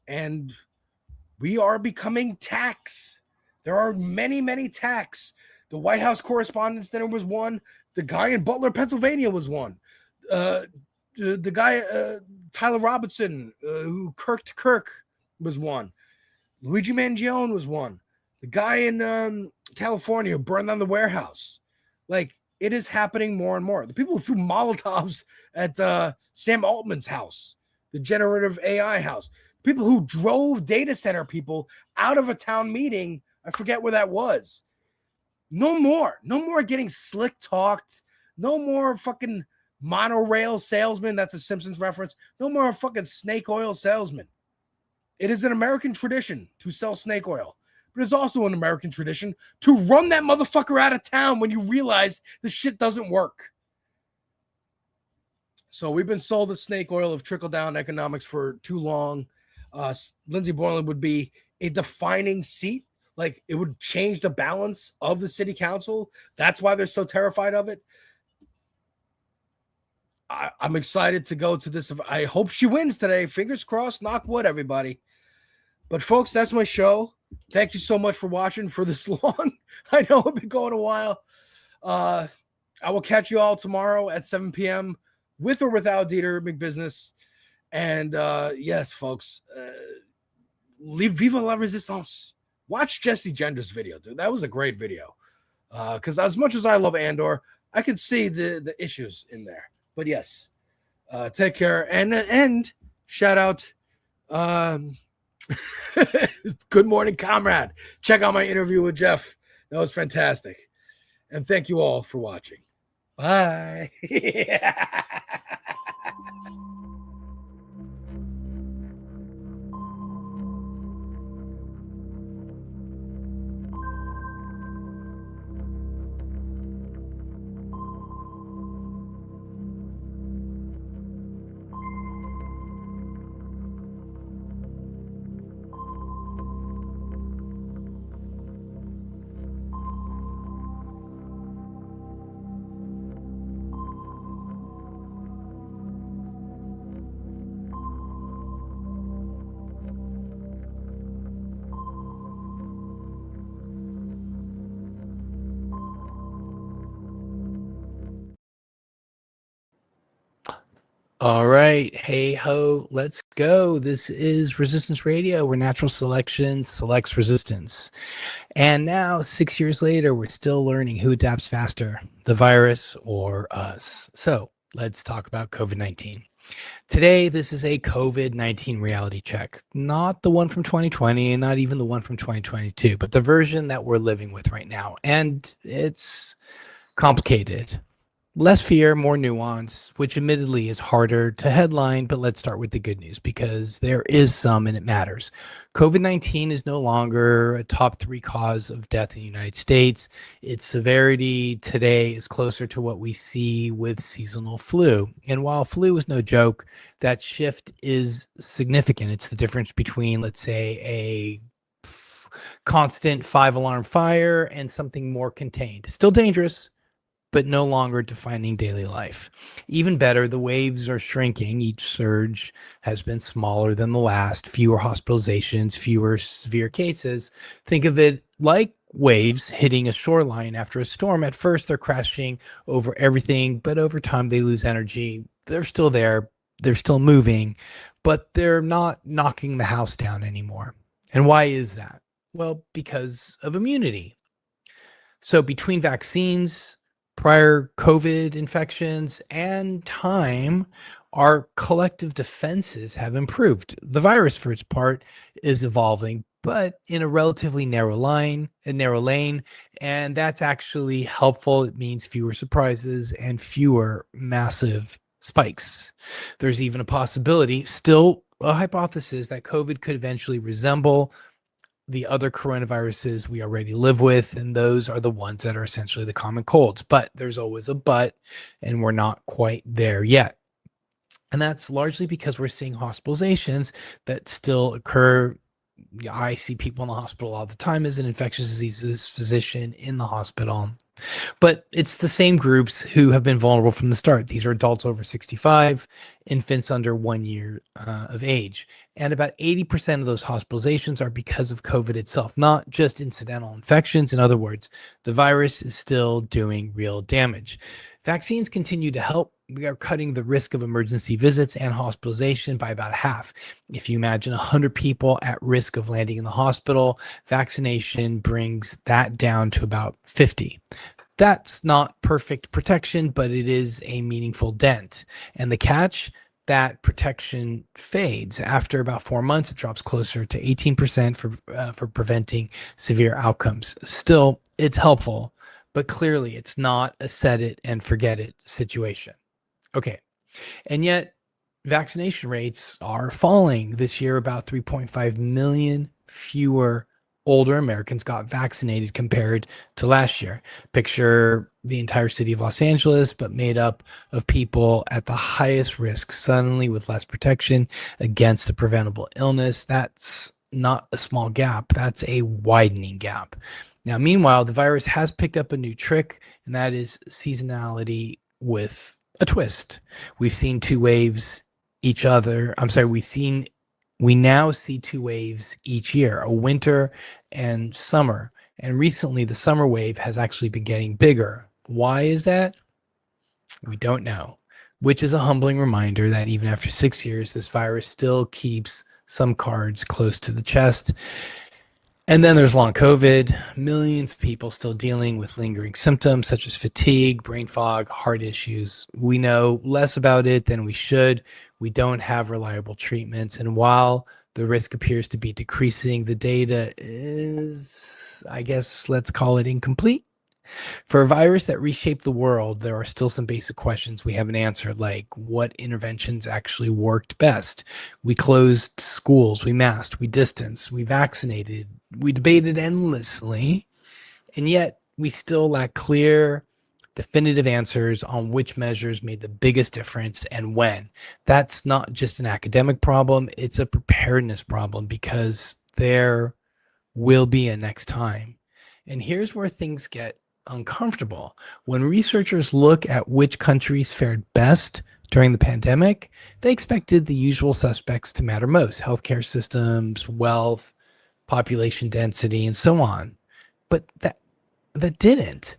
And we are becoming tax. There are many, many tax. The White House Correspondents' Dinner was one. The guy in Butler, Pennsylvania was one. The guy, Tyler Robinson, who kirked Kirk, was one. Luigi Mangione was one. The guy in California who burned down the warehouse. Like, it is happening more and more. The people who threw Molotovs at Sam Altman's house, the generative AI house. People who drove data center people out of a town meeting. I forget where that was. No more. No more getting slick talked. No more fucking monorail salesman. That's a Simpsons reference. No more fucking snake oil salesman. It is an American tradition to sell snake oil. But it's also an American tradition to run that motherfucker out of town when you realize the shit doesn't work. So we've been sold the snake oil of trickle-down economics for too long. Lindsey Borland would be a defining seat. Like, it would change the balance of the city council. That's why they're so terrified of it. I'm excited to go to this. I hope she wins today. Fingers crossed, knock wood, everybody. But folks, that's my show. Thank you so much for watching for this long. I know I've been going a while. I will catch you all tomorrow at 7 p.m. with or without Dieter McBusiness. And yes, folks, vive la resistance. Watch Jesse Gender's video, dude. That was a great video. Because as much as I love Andor, I could see the issues in there. But yes, take care. And shout out, Good Morning Comrade. Check out my interview with Jeff. That was fantastic. And thank you all for watching. Bye. All right. Hey ho, let's go. This is Resistance Radio, where natural selection selects resistance. And now, 6 years later, we're still learning who adapts faster, the virus or us. So let's talk about COVID-19. Today, this is a COVID-19 reality check. Not the one from 2020 and not even the one from 2022, but the version that we're living with right now. And it's complicated. Less fear, more nuance, which admittedly is harder to headline, but let's start with the good news because there is some and it matters. COVID-19 is no longer a top 3 cause of death in the United States. Its severity today is closer to what we see with seasonal flu. And while flu is no joke, that shift is significant. It's the difference between, let's say, a constant 5-alarm fire and something more contained. Still dangerous, but no longer defining daily life. Even better, the waves are shrinking. Each surge has been smaller than the last, fewer hospitalizations, fewer severe cases. Think of it like waves hitting a shoreline after a storm. At first, they're crashing over everything, but over time, they lose energy. They're still there. They're still moving, but they're not knocking the house down anymore. And why is that? Well, because of immunity. So between vaccines, prior COVID infections, and time, our collective defenses have improved. The virus, for its part, is evolving, but in a relatively narrow lane, and that's actually helpful. It means fewer surprises and fewer massive spikes. There's even a possibility, still a hypothesis, that COVID could eventually resemble the other coronaviruses we already live with, and those are the ones that are essentially the common colds. But there's always a but, and we're not quite there yet. And that's largely because we're seeing hospitalizations that still occur. I see people in the hospital all the time as an infectious diseases physician in the hospital. But it's the same groups who have been vulnerable from the start. These are adults over 65, infants under 1 year of age. And about 80% of those hospitalizations are because of COVID itself, not just incidental infections. In other words, the virus is still doing real damage. Vaccines continue to help. We are cutting the risk of emergency visits and hospitalization by about half. If you imagine 100 people at risk of landing in the hospital, vaccination brings that down to about 50. That's not perfect protection, but it is a meaningful dent. And the catch, that protection fades. After about 4 months, it drops closer to 18% for preventing severe outcomes. Still, it's helpful, but clearly it's not a set it and forget it situation. Okay. And yet vaccination rates are falling this year. About 3.5 million fewer older Americans got vaccinated compared to last year. Picture the entire city of Los Angeles, but made up of people at the highest risk, suddenly with less protection against a preventable illness. That's not a small gap. That's a widening gap. Now, meanwhile, the virus has picked up a new trick, and that is seasonality with a twist. We've seen two waves each other. We now see two waves each year, a winter and summer. And recently the summer wave has actually been getting bigger. Why is that? We don't know, which is a humbling reminder that even after 6 years, this virus still keeps some cards close to the chest. And then there's long COVID, millions of people still dealing with lingering symptoms such as fatigue, brain fog, heart issues. We know less about it than we should. We don't have reliable treatments. And while the risk appears to be decreasing, the data is, I guess, let's call it incomplete. For a virus that reshaped the world, there are still some basic questions we haven't answered, like what interventions actually worked best. We closed schools, we masked, we distanced, we vaccinated, we debated endlessly, and yet we still lack clear, definitive answers on which measures made the biggest difference and when. That's not just an academic problem, it's a preparedness problem, because there will be a next time. And here's where things get uncomfortable. When researchers look at which countries fared best during the pandemic, they expected the usual suspects to matter most: healthcare systems, wealth, population density, and so on. But that didn't.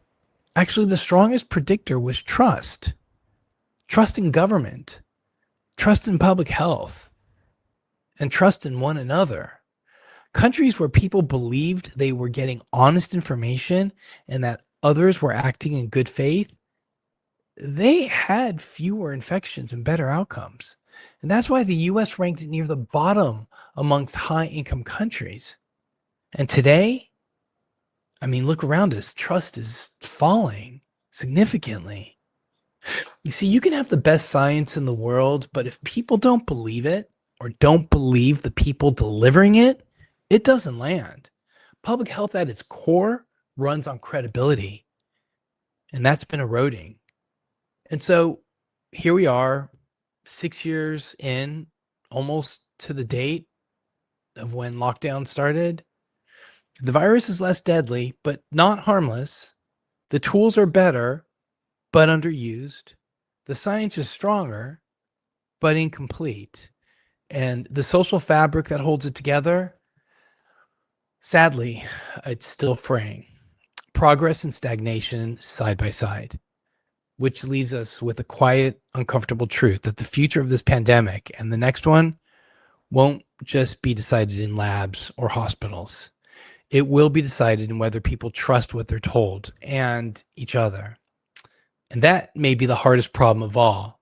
Actually, the strongest predictor was trust in government, trust in public health, and trust in one another. Countries where people believed they were getting honest information and that others were acting in good faith, they had fewer infections and better outcomes. And that's why the US ranked near the bottom amongst high income countries. And today, I mean, look around us, trust is falling significantly. You see, you can have the best science in the world, but if people don't believe it or don't believe the people delivering it, it doesn't land. Public health at its core runs on credibility, and that's been eroding. And so here we are, 6 years in, almost to the date of when lockdown started. The virus is less deadly, but not harmless. The tools are better, but underused. The science is stronger, but incomplete. And the social fabric that holds it together, sadly, it's still fraying. Progress and stagnation side by side, which leaves us with a quiet, uncomfortable truth that the future of this pandemic and the next one won't just be decided in labs or hospitals. It will be decided in whether people trust what they're told and each other. And that may be the hardest problem of all.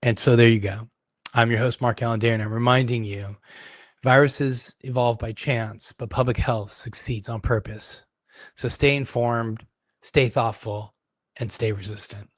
And so there you go. I'm your host, Mark Allendale, and I'm reminding you, viruses evolve by chance, but public health succeeds on purpose. So stay informed, stay thoughtful, and stay resistant.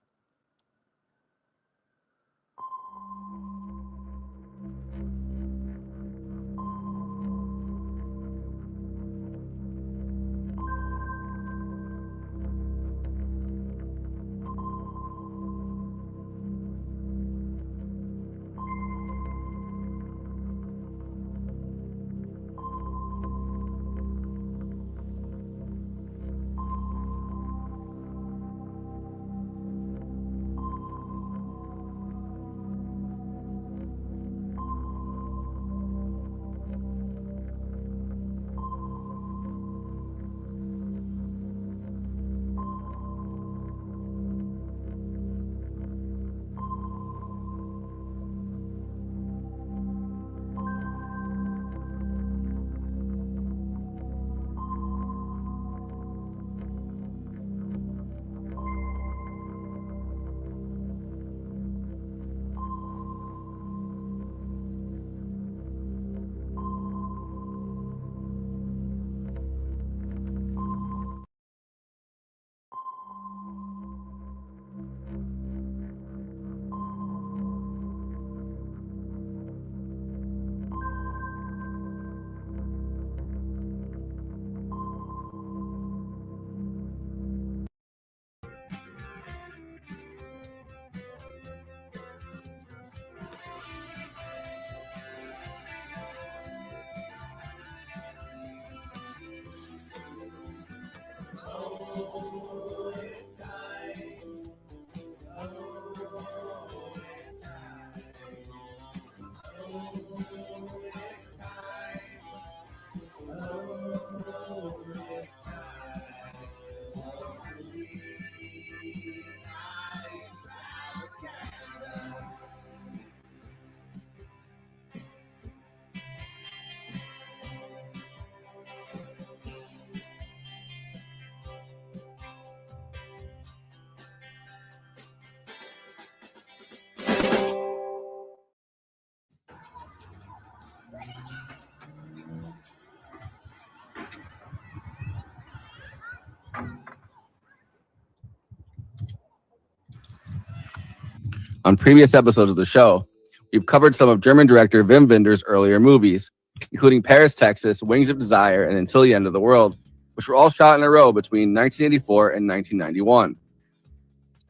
On previous episodes of the show, we've covered some of German director Wim Wenders' earlier movies, including Paris, Texas, Wings of Desire, and Until the End of the World, which were all shot in a row between 1984 and 1991.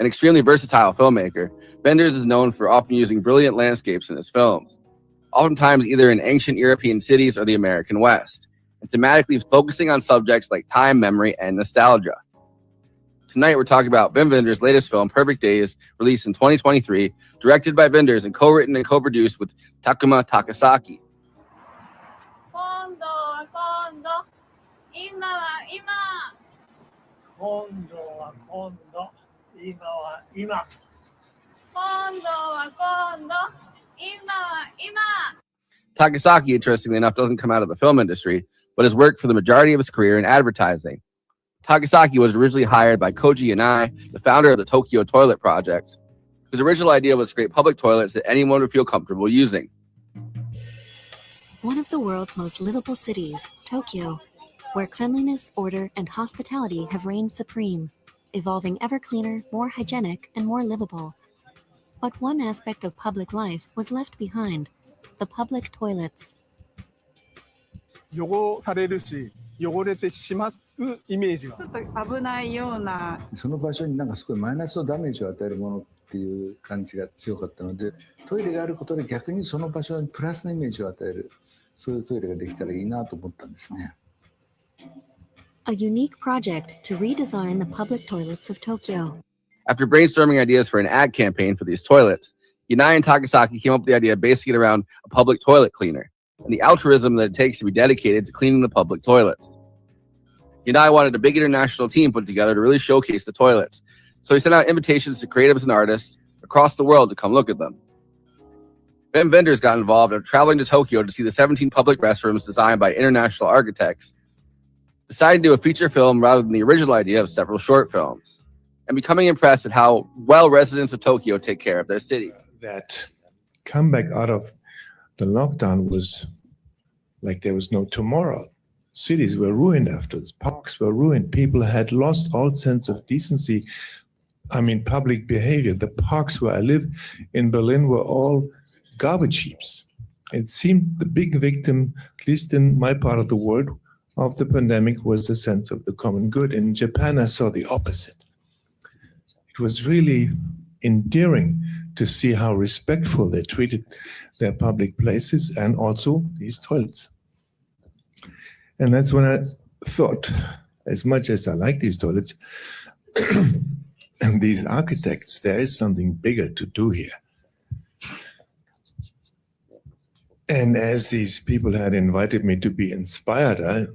An extremely versatile filmmaker, Wenders is known for often using brilliant landscapes in his films, oftentimes either in ancient European cities or the American West, and thematically focusing on subjects like time, memory, and nostalgia. Tonight, we're talking about Wim Wenders' latest film, Perfect Days, released in 2023, directed by Wenders and co-written and co-produced with Takuma Takasaki. Takasaki, interestingly enough, doesn't come out of the film industry, but has worked for the majority of his career in advertising. Takasaki was originally hired by Koji Yanai, the founder of the Tokyo Toilet Project. His original idea was to create public toilets that anyone would feel comfortable using. One of the world's most livable cities, Tokyo, where cleanliness, order, and hospitality have reigned supreme, evolving ever cleaner, more hygienic, and more livable. But one aspect of public life was left behind: the public toilets. 汚されるし、汚れてしまうイメージが。ちょっと危ないような。その場所になんかすごいマイナスのダメージを与えるものっていう感じが強かったので、トイレがあることで逆にその場所にプラスのイメージを与える、そういうトイレができたらいいなと思ったんですね。A unique project to redesign the public toilets of Tokyo. After brainstorming ideas for an ad campaign for these toilets, Yanai and Takasaki came up with the idea of basing it around a public toilet cleaner and the altruism that it takes to be dedicated to cleaning the public toilets. Yanai wanted a big international team put together to really showcase the toilets, so he sent out invitations to creatives and artists across the world to come look at them. Wim Wenders got involved after traveling to Tokyo to see the 17 public restrooms designed by international architects, deciding to do a feature film rather than the original idea of several short films, and becoming impressed at how well residents of Tokyo take care of their city. That comeback out of the lockdown was like there was no tomorrow. Cities were ruined after this. Parks were ruined. People had lost all sense of decency. I mean, public behavior. The parks where I live in Berlin were all garbage heaps. It seemed the big victim, at least in my part of the world, of the pandemic was the sense of the common good. In Japan, I saw the opposite. It was really endearing to see how respectful they treated their public places and also these toilets. And that's when I thought, as much as I like these toilets and these architects, there is something bigger to do here. And as these people had invited me to be inspired, I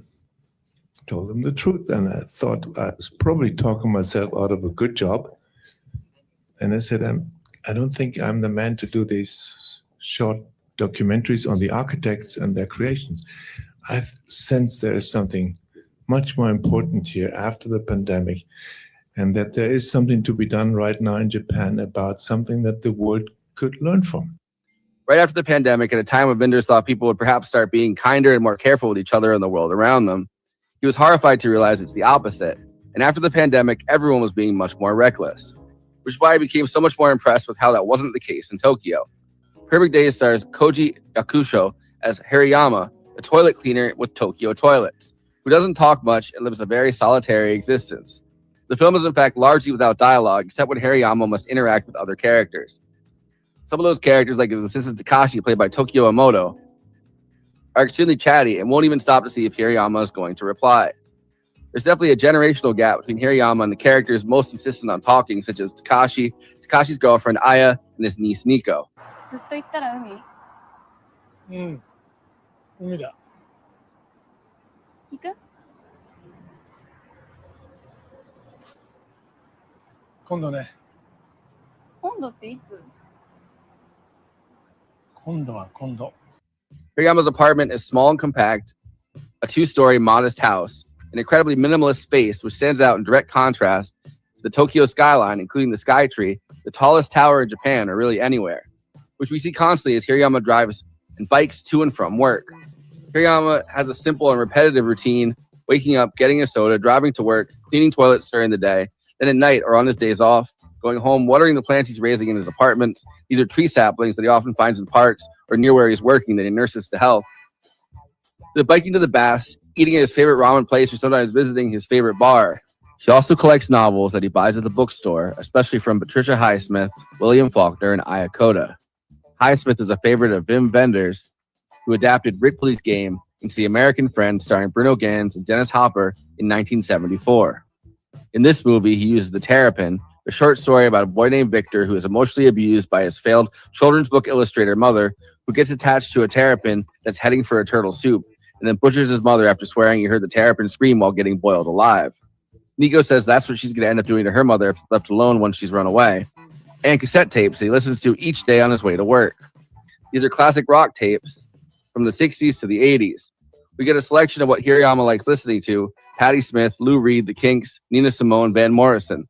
told them the truth. And I thought I was probably talking myself out of a good job. And I said, I don't think I'm the man to do these short documentaries on the architects and their creations. I sense there is something much more important here after the pandemic, and that there is something to be done right now in Japan about something that the world could learn from. Right after the pandemic, at a time when Wenders thought people would perhaps start being kinder and more careful with each other and the world around them, he was horrified to realize it's the opposite. And after the pandemic, everyone was being much more reckless, which is why I became so much more impressed with how that wasn't the case in Tokyo. Perfect Days stars Koji Yakusho as Hariyama, a toilet cleaner with Tokyo toilets, who doesn't talk much and lives a very solitary existence. The film is in fact largely without dialogue, except when Hariyama must interact with other characters. Some of those characters, like his assistant Takashi, played by Tokyo Emoto, are extremely chatty and won't even stop to see if Hariyama is going to reply. There's definitely a generational gap between Hariyama and the characters most insistent on talking, such as Takashi, Takashi's girlfriend Aya, and his niece Nico. ずっと行ったら海。海だ。行く？今度ね。今度っていつ？今度は今度。Hariyama's apartment is small and compact, a two-story modest house, an incredibly minimalist space which stands out in direct contrast to the Tokyo skyline, including the Skytree, the tallest tower in Japan or really anywhere, which we see constantly as Hariyama drives and bikes to and from work. Hariyama has a simple and repetitive routine, waking up, getting a soda, driving to work, cleaning toilets during the day, then at night or on his days off, going home, watering the plants he's raising in his apartments. These are tree saplings that he often finds in parks or near where he's working that he nurses to health. The biking to the baths, eating at his favorite ramen place, or sometimes visiting his favorite bar. He also collects novels that he buys at the bookstore, especially from Patricia Highsmith, William Faulkner, and Aya Koda. Highsmith is a favorite of Wim Wenders, who adapted Rick Police Game into The American Friend starring Bruno Ganz and Dennis Hopper in 1974. In this movie, he uses The Terrapin, a short story about a boy named Victor who is emotionally abused by his failed children's book illustrator mother, who gets attached to a terrapin that's heading for a turtle soup, and then butchers his mother after swearing he heard the terrapin scream while getting boiled alive. Nico says that's what she's going to end up doing to her mother if left alone once she's run away. and cassette tapes that he listens to each day on his way to work. These are classic rock tapes from the 60s to the 80s. We get a selection of what Hirayama likes listening to: Patti Smith, Lou Reed, The Kinks, Nina Simone, Van Morrison.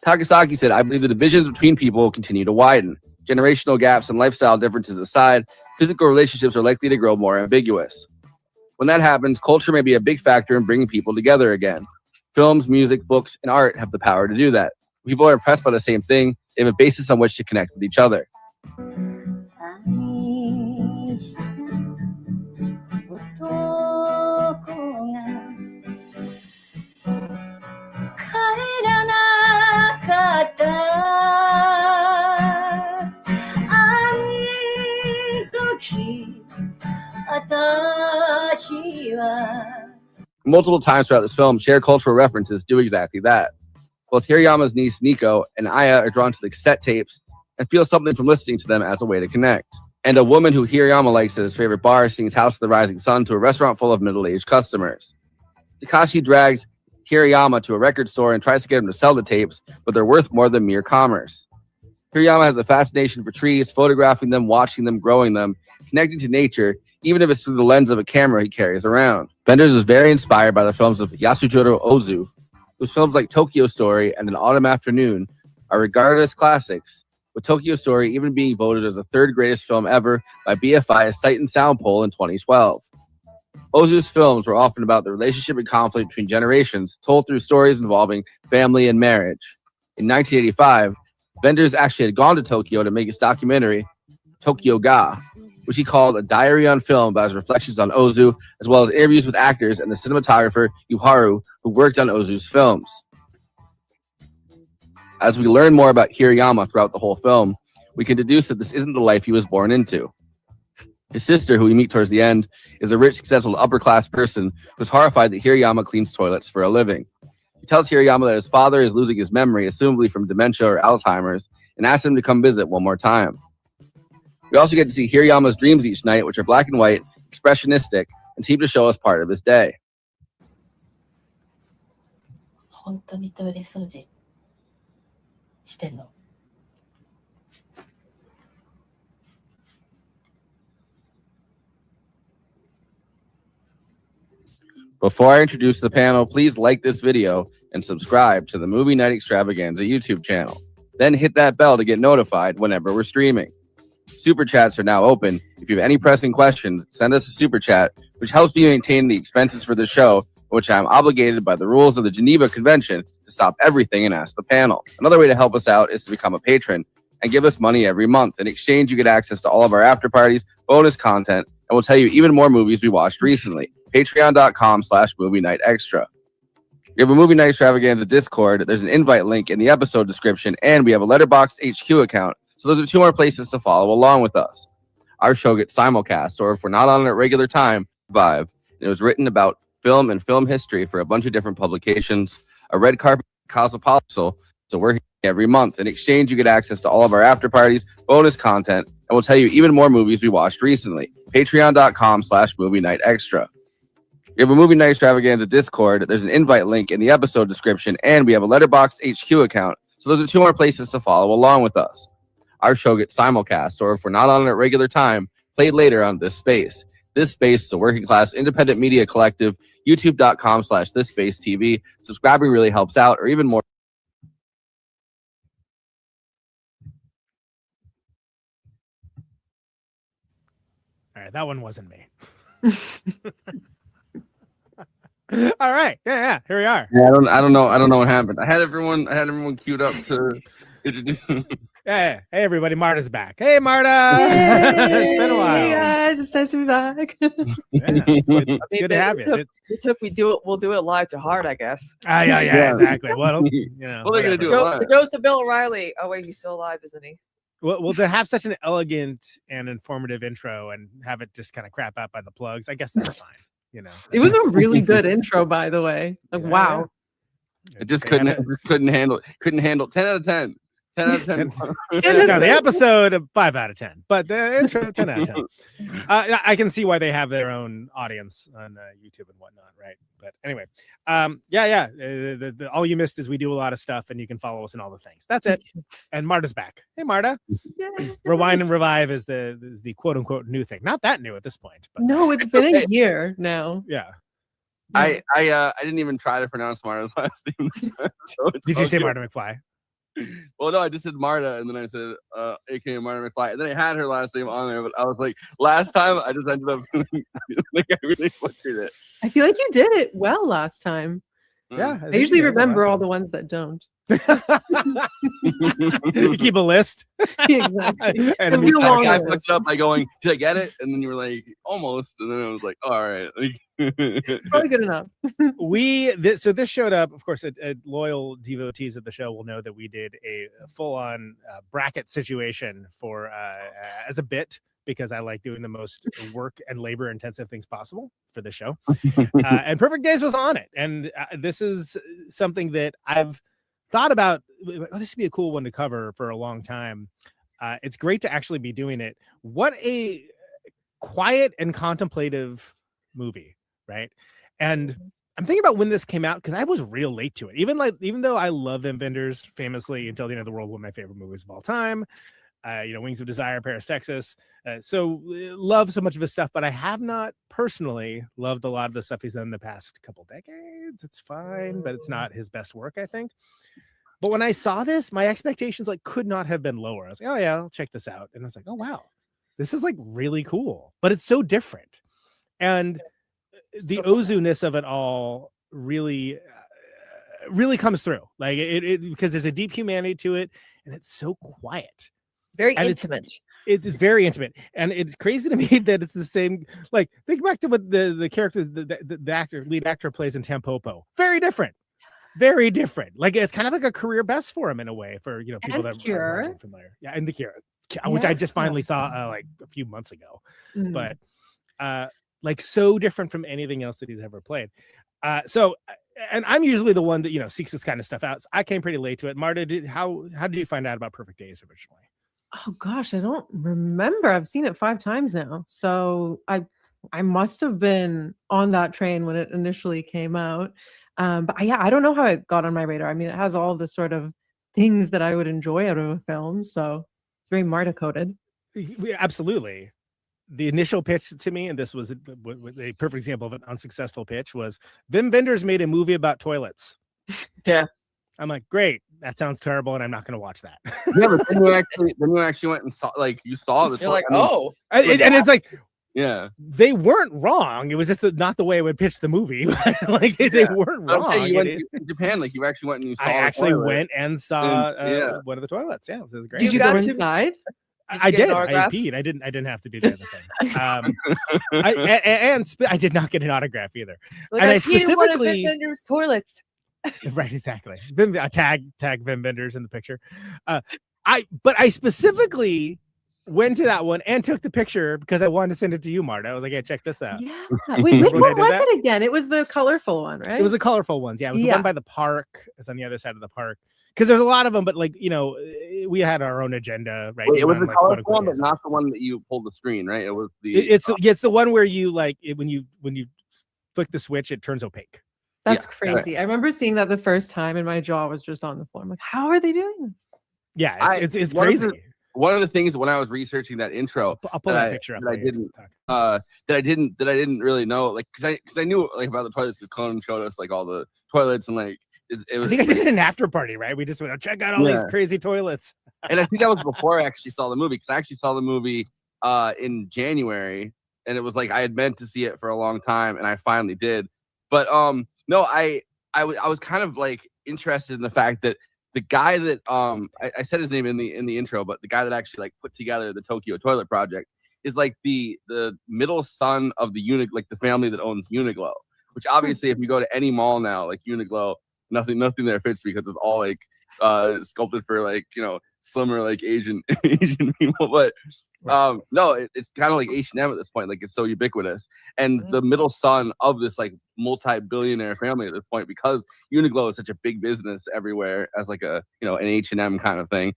Takasaki said, "I believe the divisions between people will continue to widen. Generational gaps and lifestyle differences aside, physical relationships are likely to grow more ambiguous. When that happens, culture may be a big factor in bringing people together again. Films, music, books, and art have the power to do that. People are impressed by the same thing. They have a basis on which to connect with each other." Multiple times throughout this film, shared cultural references do exactly that. Both Hirayama's niece Nico and Aya are drawn to the cassette tapes and feel something from listening to them as a way to connect. And a woman who Hirayama likes at his favorite bar sings House of the Rising Sun to a restaurant full of middle-aged customers. Takashi drags Hirayama to a record store and tries to get him to sell the tapes, but they're worth more than mere commerce. Hirayama has a fascination for trees, photographing them, watching them, growing them, connecting to nature, even if it's through the lens of a camera he carries around. Benders was very inspired by the films of Yasujiro Ozu, whose films like Tokyo Story and An Autumn Afternoon are regarded as classics, with Tokyo Story even being voted as the third greatest film ever by BFI's Sight and Sound poll in 2012. Ozu's films were often about the relationship and conflict between generations, told through stories involving family and marriage. In 1985, Benders actually had gone to Tokyo to make his documentary, Tokyo Ga, which he called a diary on film about his reflections on Ozu, as well as interviews with actors and the cinematographer Yuharu, who worked on Ozu's films. As we learn more about Hirayama throughout the whole film, we can deduce that this isn't the life he was born into. His sister, who we meet towards the end, is a rich, successful, upper-class person who's horrified that Hirayama cleans toilets for a living. He tells Hirayama that his father is losing his memory, assumably from dementia or Alzheimer's, and asks him to come visit one more time. We also get to see Hirayama's dreams each night, which are black and white, expressionistic, and seem to show us part of his day. Before I introduce the panel, please like this video and subscribe to the Movie Night Extravaganza YouTube channel. Then hit that bell to get notified whenever we're streaming. Super chats are now open. If you have any pressing questions, send us a super chat, which helps me maintain the expenses for the show, which I'm obligated by the rules of the Geneva Convention to stop everything and ask the panel. Another way to help us out is to become a patron and give us money every month. In exchange, you get access to all of our after parties, bonus content, and we'll tell you even more movies we watched recently. Patreon.com/Movie Night Extra. We have a Movie Night Extravaganza Discord. There's an invite link in the episode description, and we have a Letterboxd HQ account. So those are two more places to follow along with us. Our show gets simulcast, or if we're not on it at regular time, Vive. It was written about film and film history for a bunch of different publications. A red carpet cosmopolitan. So we're here every month. In exchange, you get access to all of our after parties, bonus content, and we'll tell you even more movies we watched recently. Patreon.com/Movie Night Extra. We have a Movie Night Extravaganza Discord. There's an invite link in the episode description, and we have a Letterboxd HQ account. So those are two more places to follow along with us. Our show gets simulcast, or if we're not on it at regular time, played later on This Space. This Space is a working class independent media collective. YouTube.com/ThisSpaceTV. Subscribing really helps out, or even more. All right, that one wasn't me. All right, yeah. Here we are. Yeah, I don't know what happened. I had everyone queued up to introduce. Yeah. Hey, everybody, Marta's back. Hey, Marta. It's been a while. Hey guys, it's nice to be back. It's good to have you. We'll do it live to heart, I guess. Yeah, exactly. Well, they're gonna do it live. It goes to Bill O'Reilly. Oh wait, he's still alive, isn't he? Well, to have such an elegant and informative intro and have it just kind of crap out by the plugs, I guess that's fine. It was a really good intro, by the way. Like, wow. It just couldn't handle 10 out of 10. 10 out of 10. No, the episode 5 out of 10, but the intro 10 out of 10. I can see why they have their own audience on YouTube and whatnot, right? But anyway, all you missed is we do a lot of stuff, and you can follow us in all the things. That's it. And Marta's back. Hey, Marta. Rewind and revive is the quote unquote new thing. Not that new at this point. But No, it's been a year now. yeah. I didn't even try to pronounce Marta's last name. So Did you say Marta McFly? Well, no, I just said Marta, and then I said AKA Marta McFly, and then I had her last name on there, but I was like, last time I just ended up like I really butchered it. I feel like you did it well last time. Yeah. I usually remember all the ones that don't. You keep a list. Exactly. And A real long I list. fucked up by going, did I get it? And then you were like, almost, and then I was like, oh, all right. Probably good enough. So this showed up, of course, loyal devotees of the show will know that we did a full-on bracket situation for as a bit, because I like doing the most work and labor intensive things possible for the show. And Perfect Days was on it. And this is something that I've thought about. Oh, this would be a cool one to cover for a long time. It's great to actually be doing it. What a quiet and contemplative movie, right? And I'm thinking about when this came out, because I was real late to it. Even though I love Wim Wenders, famously Until the End of the World, one of my favorite movies of all time. Wings of Desire, Paris, Texas. So love so much of his stuff, but I have not personally loved a lot of the stuff he's done in the past couple decades. It's fine, but it's not his best work, I think. But when I saw this, my expectations could not have been lower. I was like, oh yeah, I'll check this out. And I was like, oh wow, this is really cool, but it's so different. And the Ozu-ness of it all really comes through. Because there's a deep humanity to it, and it's so quiet. Very And intimate. It's very intimate, and it's crazy to me that it's the same. Think back to what the character, the lead actor plays in Tampopo. Very different. It's kind of like a career best for him in a way, for people And that Cure. aren't familiar. Yeah, and the Cure, which I just finally saw a few months ago. Mhm. But so different from anything else that he's ever played. And I'm usually the one that seeks this kind of stuff out. So I came pretty late to it. Marta, how did you find out about Perfect Days originally? Oh gosh, I don't remember. I've seen it 5 times now. So I must have been on that train when it initially came out. But I don't know how it got on my radar. I mean, it has all the sort of things that I would enjoy out of a film. So it's very Marta coded. Absolutely. The initial pitch to me, and this was a perfect example of an unsuccessful pitch, was Wim Wenders made a movie about toilets. Yeah. I'm like, great, that sounds terrible, and I'm not going to watch that. Yeah, but then you actually went and saw, you saw the. You're like, oh. And it's like, yeah, they weren't wrong. It was just not the way I would pitch the movie. They weren't But I'm wrong. saying you went to Japan, you actually went and you saw. I the actually toilet. went and saw And, one of the toilets. Yeah, it was great. Did you go inside? I get did. an I autograph? peed. I didn't have to do the other thing. I did not get an autograph either. Like, And I peed in one of specifically, Wim Wenders' toilets. right, exactly. Tag Wim Wenders in the picture. But I specifically went to that one and took the picture because I wanted to send it to you, Marta. I was like, hey, check this out. Yeah. Wait, which When I one did was that? it again? It was the colorful one, right? It was the colorful ones. Yeah, it was the Yeah. one by the park. It's on the other side of the park. Because there's a lot of them, but we had our own agenda, right? Wait, it was on, the quote, colorful one, unquote, but not the one that you pulled the screen, right? It was the. it's the one where you when you flick the switch, it turns opaque. That's Yeah. crazy. I remember seeing that the first time and my jaw was just on the floor. I'm like, how are they doing this? Yeah, it's one of crazy. One of the things when I was researching that intro, I'll pull that picture up. that I didn't really know, because I knew about the toilets, because Conan showed us all the toilets, and it was. I think I did an after party, right? We just went, check out all these crazy toilets. And I think that was before I actually saw the movie, because I actually saw the movie in January, and it was I had meant to see it for a long time, and I finally did. But no, I was kind of interested in the fact that the guy that I said his name in the intro, but the guy that actually put together the Tokyo Toilet Project is the middle son of the the family that owns Uniqlo, which obviously if you go to any mall now, Uniqlo, nothing there fits, because it's all sculpted for like, you know, slimmer like Asian people. But no, it's kind of like H&M at this point. Like, it's so ubiquitous. And the middle son of this like multi-billionaire family at this point, because Uniqlo is such a big business everywhere as like a, you know, an H&M kind of thing.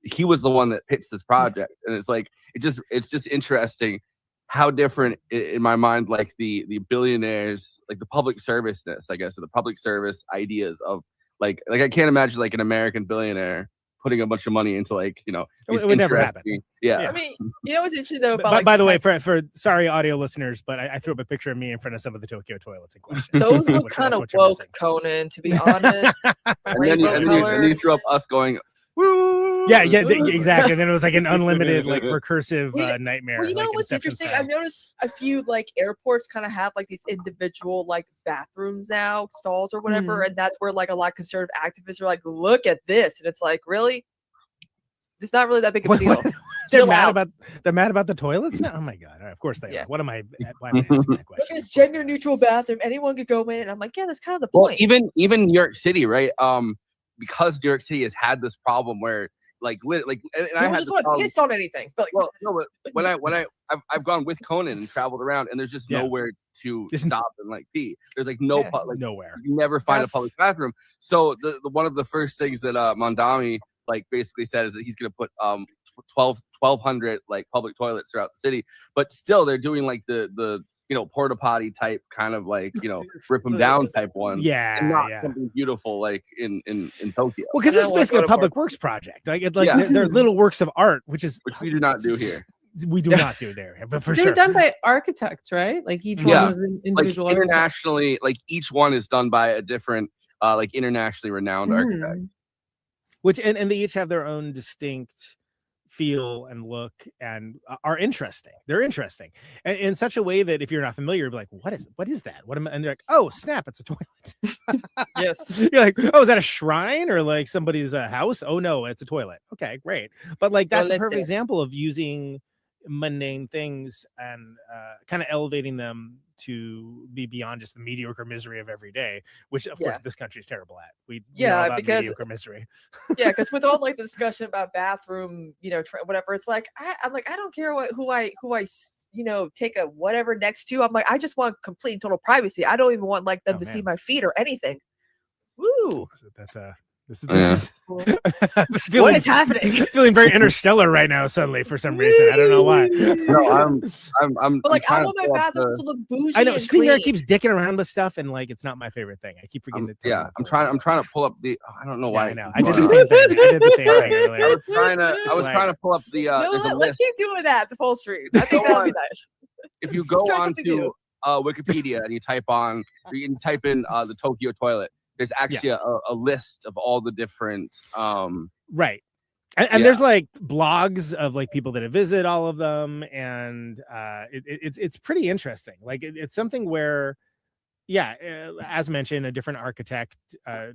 He was the one that pitched this project, and it's like it's just interesting how different in my mind, like the billionaires, like the public serviceness, I guess, or the public service ideas of like I can't imagine like an American billionaire putting a bunch of money into like, you know, it would never happen. Yeah. I mean, you know what's interesting though about By the way, for sorry audio listeners, but I threw up a picture of me in front of some of the Tokyo toilets in question. those look kind of woke, Conan, to be honest. and then you threw up us going, woo! Yeah, exactly. And then it was like an unlimited, like recursive nightmare. Well, you know like, what's Inception interesting? style. I've noticed a few like airports kind of have like these individual like bathrooms now, stalls or whatever, and that's where like a lot of conservative activists are like, look at this, and it's like, really? It's not really that big of a deal. They're mad about the toilets now. Oh my god! Of course they are. What am I? Why am I asking that question? It's gender neutral bathroom. anyone could go in, and I'm like, yeah, that's kind of the Well, point. even New York City, right? Because New York City has had this problem where and I had just want to piss on anything. But like, well, no, but when I've gone with Conan and traveled around, and there's just nowhere to stop and like pee. There's like no nowhere. You never find a public bathroom. So the one of the first things that Mondami like basically said is that he's going to put 1,200 like public toilets throughout the city, but still they're doing like the you know, porta potty type kind of like, you know, rip them down type one. Yeah, and not something beautiful like in Tokyo. Well, because this is basically a public works project. Like they're little works of art, which we do not do here. We do not do there, but for They're sure. done by architects, right? Like each one was an individual. Like internationally, like each one is done by a different like internationally renowned architect. Which and they each have their own distinct feel and look and are interesting. They're interesting and in such a way that if you're not familiar, you're like, what is that? What am I? And they're like, oh snap, it's a toilet. Yes. You're like, oh, is that a shrine or like somebody's house? Oh no, it's a toilet. Okay, great. But like that's a perfect example of using mundane things and kind of elevating them to be beyond just the mediocre misery of every day, which of course this country is terrible at. We know about because mediocre misery. because with all like the discussion about bathroom, you know, whatever, it's like I'm like, I don't care who I you know, take a whatever next to. I'm like, I just want complete and total privacy. I don't even want like them to see my feet or anything. Woo! This is what is happening? Feeling very interstellar right now suddenly for some reason. I don't know why. No, I'm But like, I trying want to my pull up bathrooms to look bougie. I know and Streamer clean. keeps dicking around with stuff, and like it's not my favorite thing. I keep forgetting to. I'm trying to pull up the. I don't know why. I know. I did the same thing. I did the same thing earlier. I was trying to pull up the. There's a Let's list. keep doing that the full stream. I think that would be nice. If you go Try on something to new. Wikipedia and you type in the Tokyo toilet, there's actually a list of all the different right. And there's like blogs of like people that have visited all of them, and it's pretty interesting. Like it's something where, as mentioned, a different architect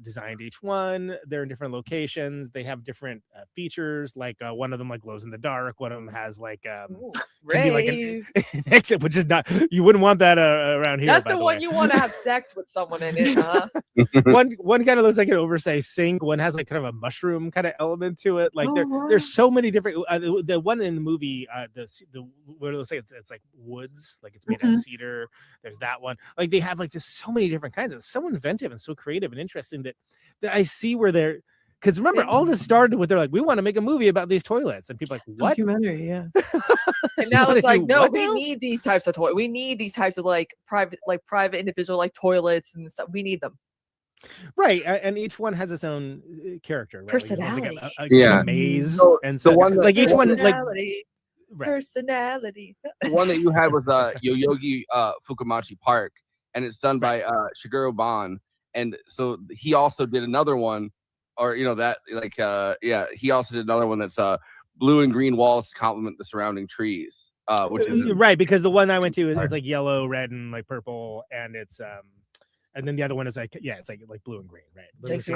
designed each one. They're in different locations. They have different features. Like one of them like glows in the dark. One of them has like can be like an exit, which is not. You wouldn't want that around here. That's by the the one way. you want to have sex with someone in it, huh? one kind of looks like an oversized sink. One has like kind of a mushroom kind of element to it. Like there's so many different. The one in the movie, the what it looks like, it's like woods, like it's made out of cedar. There's that one. Like they have like just so many different kinds. It's so inventive and so creative and interesting that I see where they're. Because remember, all this started with they're like, we want to make a movie about these toilets, and people are like, what? Documentary, yeah. And now it's like, no, we now? need these types of toilets. We need these types of like private individual like toilets and stuff. We need them. Right, and each one has its own character, right? Personality. Like a maze, and so one that- like each one like personality. The one that you had was Yoyogi Fukumachi Park, and it's done by Shigeru Ban, and so he also did another one, or you know that like he also did another one that's blue and green walls to complement the surrounding trees, which is right, because the one I went to it's like yellow, red, and like purple, and it's and then the other one is like it's like blue and green, right? The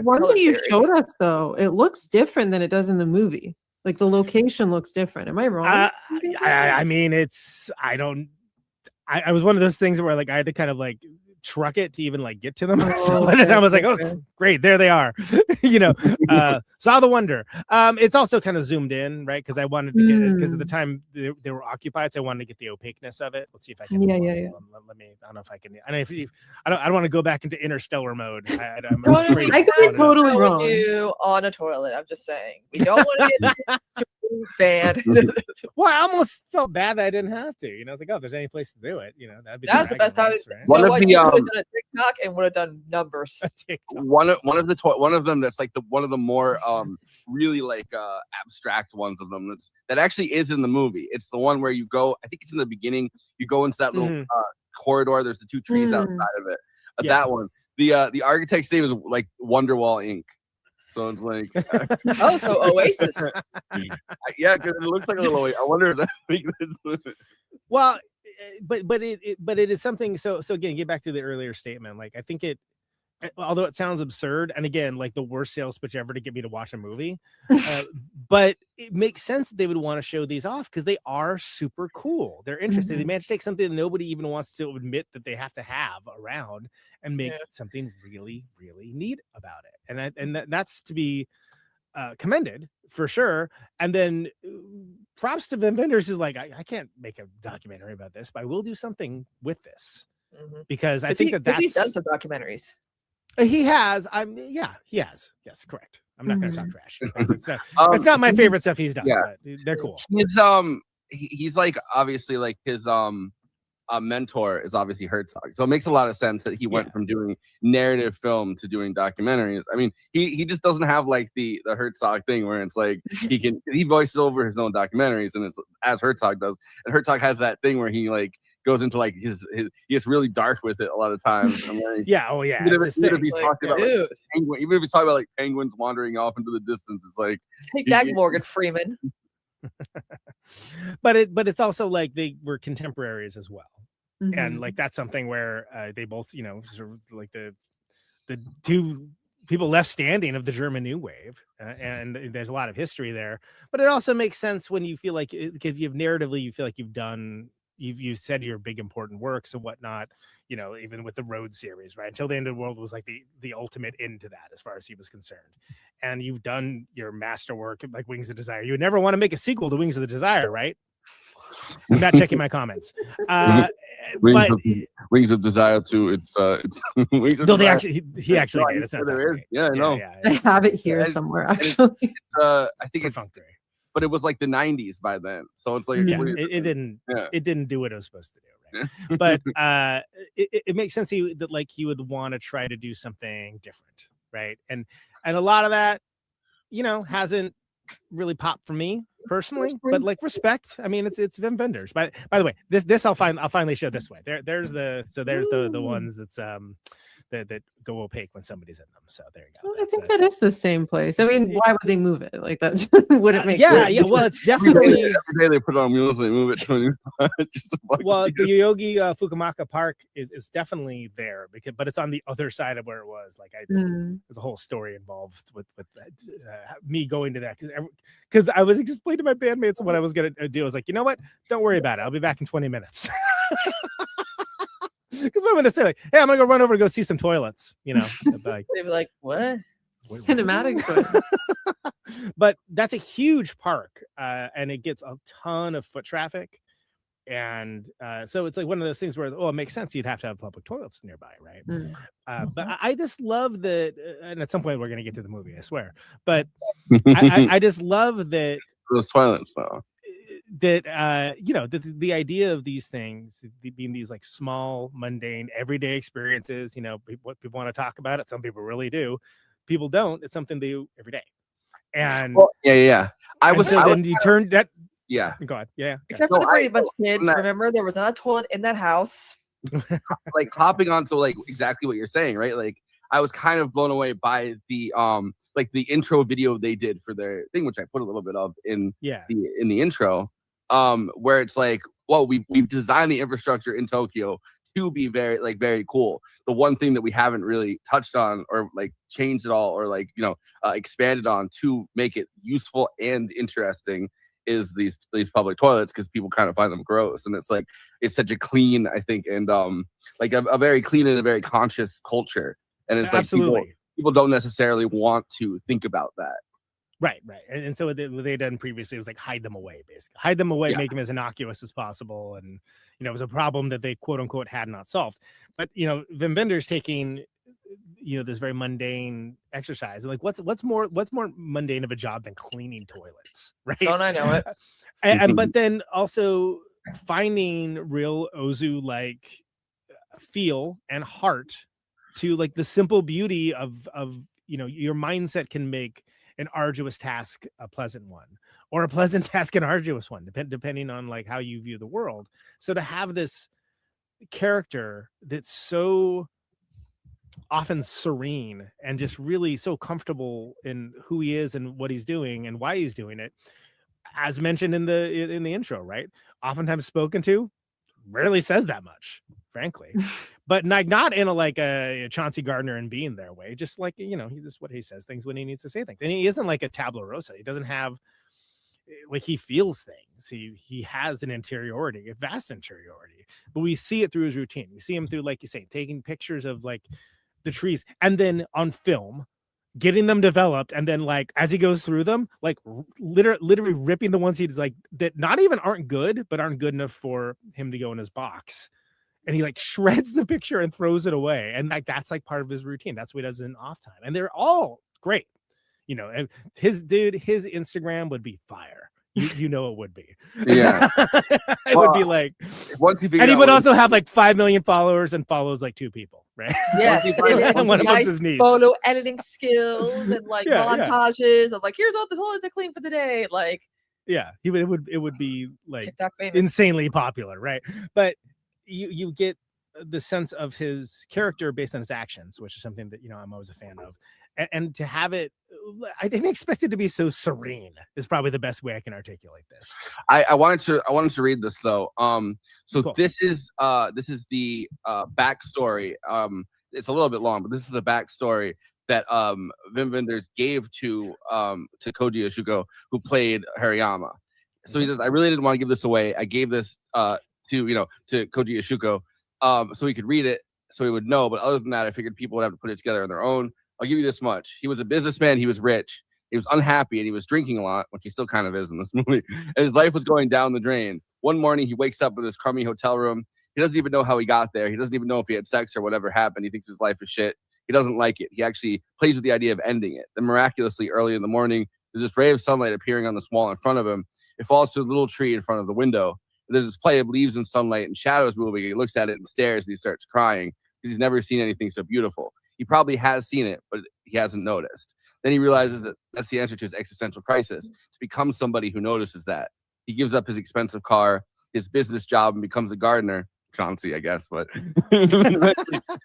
one that you showed us though, it looks different than it does in the movie. Like the location looks different. Am I wrong? I mean, I was one of those things where like I had to kind of like truck it to even like get to them. So by the time I was like, oh, great, there they are. Saw the wonder. It's also kind of zoomed in, right? Because I wanted to get because at the time they were occupied, so I wanted to get the opaqueness of it. Let's see if I can. Yeah. Let me. I don't know if I can. I don't know if I don't want to go back into interstellar mode. I'm Don't afraid I of could be blowing it up. totally Showing wrong. you on a toilet. I'm just saying. We don't want to get banned. Well, I almost felt bad that I didn't have to. I was like, oh, if there's any place to do it, that'd be. That's the best time. right? One of the you could have done a TikTok and would have done numbers. one of them that's like one of the more really like abstract ones of them that actually is in the movie. It's the one where you go, I think it's in the beginning, you go into that little corridor, there's the two trees outside of it. That one, the architect's name is like Wonderwall Inc. So it's like oh, so Oasis. Yeah, because it looks like a little. I wonder if that. Well, but it is something. So again, get back to the earlier statement. Like I think it, although it sounds absurd, and again, like the worst sales pitch ever to get me to watch a movie, but it makes sense that they would want to show these off because they are super cool. They're interesting. They managed to take something that nobody even wants to admit that they have to have around and make something really, really neat about it. And that's to be commended for sure. And then props to Vin Vendors is like, I can't make a documentary about this, but I will do something with this because I think that's he's done some documentaries. He has. He has. Yes, correct. I'm not going to talk trash. It's not my favorite stuff he's done. Yeah, but they're cool. He's like obviously like his mentor is obviously Herzog, so it makes a lot of sense that he went from doing narrative film to doing documentaries. I mean, he just doesn't have like the Herzog thing where it's like he voices over his own documentaries and it's as Herzog does, and Herzog has that thing where he like goes into like his he gets really dark with it a lot of times. I mean, even if he's talking about even if he's talking about like penguins wandering off into the distance, it's like take that, Morgan Freeman. but it's also like they were contemporaries as well, and like that's something where they both sort of like the two people left standing of the German New Wave, and there's a lot of history there. But it also makes sense when you feel like if you've narratively you feel like you've said your big important works and whatnot, even with the Road series, right? Until the End of the World was like the ultimate end to that as far as he was concerned. And you've done your masterwork like Wings of Desire. You would never want to make a sequel to Wings of the Desire, right? I'm not checking my comments. Wings of Desire 2. It's Wings of Desire. He actually did. It's not there is. Yeah, I know. I have it here somewhere actually. I think it's but it was like the 90s by then, so it's like it didn't do what it was supposed to do, right? But it makes sense that like he would want to try to do something different, right? And a lot of that hasn't really popped for me personally, but like respect. I mean, it's Vin Vendors. By the way, this I'll finally show this way. There's the ones that's that go opaque when somebody's in them. So there you go. Well, I think that is the same place. I mean, why would they move it? Like that wouldn't make sense. Yeah. Well, it's definitely every day they put it on wheels and they move it to well, the Yoyogi Fukumaka Park is definitely there but it's on the other side of where it was. Like there's a whole story involved with me going to that because I was explaining to my bandmates what I was gonna do. I was like, you know what? Don't worry about it. I'll be back in 20 minutes. Because I'm gonna say like, hey, I'm gonna go run over to go see some toilets. Like, they'd be like, what? Cinematic toilet. But that's a huge park, and it gets a ton of foot traffic, and so it's like one of those things where it makes sense. You'd have to have public toilets nearby, right? But I just love that, and at some point we're gonna get to the movie, I swear. But I just love that those toilets though. That the idea of these things being these like small, mundane, everyday experiences. What people want to talk about it. Some people really do. People don't. It's something they do every day. And you turn that. Yeah. Go ahead. Yeah. Except for the Brady Bunch kids. Remember, there was not a toilet in that house. Like hopping onto like exactly what you're saying, right? Like I was kind of blown away by the like the intro video they did for their thing, which I put a little bit of in the intro, where it's like, well, we've designed the infrastructure in Tokyo to be very cool. The one thing that we haven't really touched on or like changed at all or like expanded on to make it useful and interesting is these public toilets because people kind of find them gross, and it's like it's such a clean, I think, and like a very clean and a very conscious culture, and it's like people don't necessarily want to think about that. Right. And so what they done previously was like hide them away, basically. Hide them away, make them as innocuous as possible. And, you know, it was a problem that they quote unquote had not solved. But, you know, Wim Wenders taking, you know, this very mundane exercise. And like what's more mundane of a job than cleaning toilets, right? Don't I know it? and but then also finding real Ozu like feel and heart to like the simple beauty of you know, your mindset can make an arduous task a pleasant one, or a pleasant task an arduous one, depending on like how you view the world. So to have this character that's so often serene and just really so comfortable in who he is and what he's doing and why he's doing it, as mentioned in the intro, right? Oftentimes spoken to, rarely says that much, frankly. But not in a Chauncey Gardner and Bean there way, just like, you know, just what he says things when he needs to say things. And he isn't like a tabula rosa. He doesn't have, like, he feels things. He has an interiority, a vast interiority, but we see it through his routine. We see him through, like you say, taking pictures of like the trees and then on film, getting them developed, and then like as he goes through them, like literally ripping the ones he's like that not even aren't good, but aren't good enough for him to go in his box. And he like shreds the picture and throws it away. And like that's like part of his routine. That's what he does in off time. And they're all great. You know, and his Instagram would be fire. You know it would be. Yeah. It would be like once you and he would also have like 5 million followers and follows like 2 people, right? Yes, and one of them's his niece. Photo editing skills and like Yeah. montages of like, here's all the toilets I cleaned for the day. Like, Yeah, it would be like TikTok famous. insanely popular, right? But you get the sense of his character based on his actions, which is something that, you know, I'm always a fan of. And to have it, I didn't expect it to be so serene is probably the best way I can articulate this. I wanted to read this though. So Cool. this is the backstory. It's a little bit long, but this is the backstory that Wim Wenders gave to Koji Yashuko, who played Hariyama. So he says, I really didn't want to give this away. I gave this to Koji Yashuko so he could read it, so he would know. But other than that, I figured people would have to put it together on their own. I'll give you this much. He was a businessman. He was rich. He was unhappy, and he was drinking a lot, which he still kind of is in this movie. And his life was going down the drain. One morning, he wakes up in this crummy hotel room. He doesn't even know how he got there. He doesn't even know if he had sex or whatever happened. He thinks his life is shit. He doesn't like it. He actually plays with the idea of ending it. Then miraculously, early in the morning, there's this ray of sunlight appearing on this wall in front of him. It falls to a little tree in front of the window. There's this play of leaves and sunlight and shadows moving. He looks at it and stares, and he starts crying because he's never seen anything so beautiful. He probably has seen it, but he hasn't noticed. Then he realizes that that's the answer to his existential crisis, to become somebody who notices that. He gives up his expensive car, his business job, and becomes a gardener. Chauncey, I guess, but the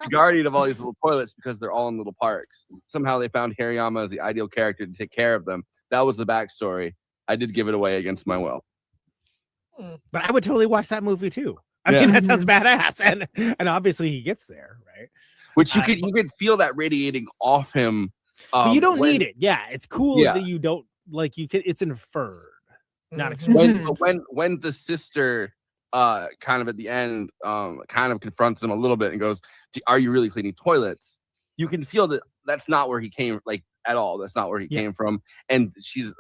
guardian of all these little toilets because they're all in little parks. Somehow they found Hariyama as the ideal character to take care of them. That was the backstory. I did give it away against my will. But I would totally watch that movie too. I mean, that sounds badass, and obviously he gets there, right? Which you could feel that radiating off him. But you don't need it. Yeah, it's cool that you don't like. You can. It's inferred, not expected. When the sister, kind of at the end, kind of confronts him a little bit and goes, "Are you really cleaning toilets?" You can feel that that's not where he came, like at all. That's not where he came from. And she's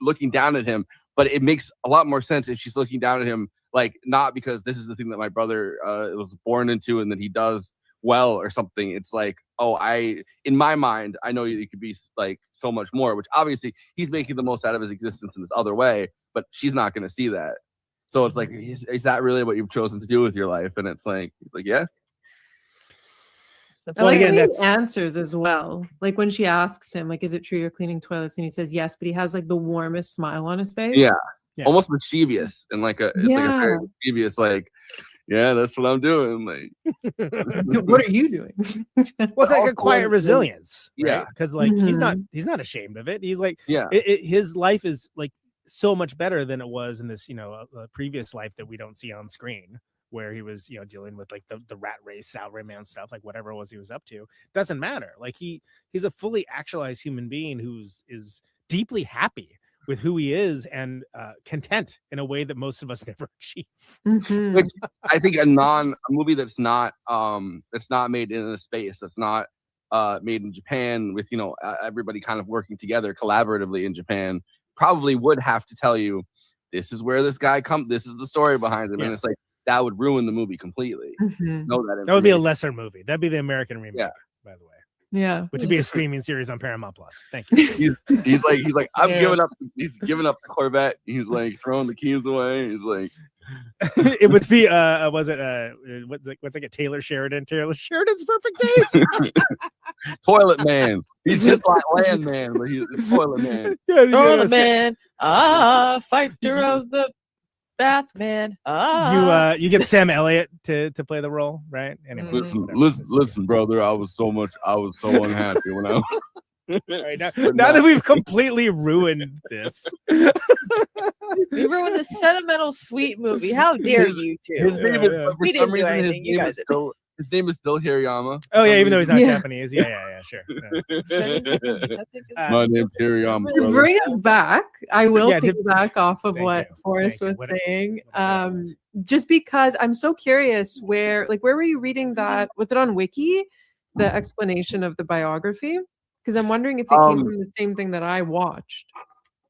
looking down at him, but it makes a lot more sense if she's looking down at him, like not because this is the thing that my brother was born into and that he does well or something. It's like, oh, in my mind, I know it could be like so much more, which obviously he's making the most out of his existence in this other way, but she's not going to see that. So it's like, is that really what you've chosen to do with your life? And it's like, he's like, yeah. Well, again, that's answers as well. Like when she asks him, like, is it true you're cleaning toilets? And he says yes, but he has like the warmest smile on his face. Yeah. Almost mischievous and like a very mischievous, like, yeah, that's what I'm doing. Like, what are you doing? Well, it's like a quiet resilience, right? Yeah, because like he's not ashamed of it. He's like, his life is like so much better than it was in this, a previous life that we don't see on screen, where he was, dealing with like the rat race, salaryman stuff, like whatever it was he was up to. Doesn't matter. Like he's a fully actualized human being is deeply happy with who he is and content in a way that most of us never achieve. Mhm. Which I think a movie that's not made in a space, that's not made in Japan with everybody kind of working together collaboratively in Japan, probably would have to tell you this is where this guy this is the story behind him, and it's like that would ruin the movie completely. Mhm. Know that That would be a information. lesser movie. That'd be the American remake, by the way. Yeah. Which would be a streaming series on Paramount Plus. Thank you. He's like I'm Yeah. giving up. He's giving up the Corvette. He's like throwing the keys away. He's like, It would be what's like a Taylor Sheridan's Perfect Days. Toilet Man. He's just like Land Man, but he's Toilet Man. Toilet Man. Fighter of the Bathman. Mm-hmm. You get Sam Elliott to play the role, right? Anyway, Listen, brother. I was so unhappy when I. Right, now that we've completely ruined this, We ruined the sentimental sweet movie. How dare you two? His name is for We some didn't do reason anything. You guys did. his name is still Hirayama. Oh yeah, even though he's not Japanese. Yeah, sure. My name's Hirayama. To brother. bring us back, I will Yeah, to- piggyback off of what Forrest was saying. Just because I'm so curious, where were you reading that? Was it on Wiki, the explanation of the biography? Because I'm wondering if it came from the same thing that I watched.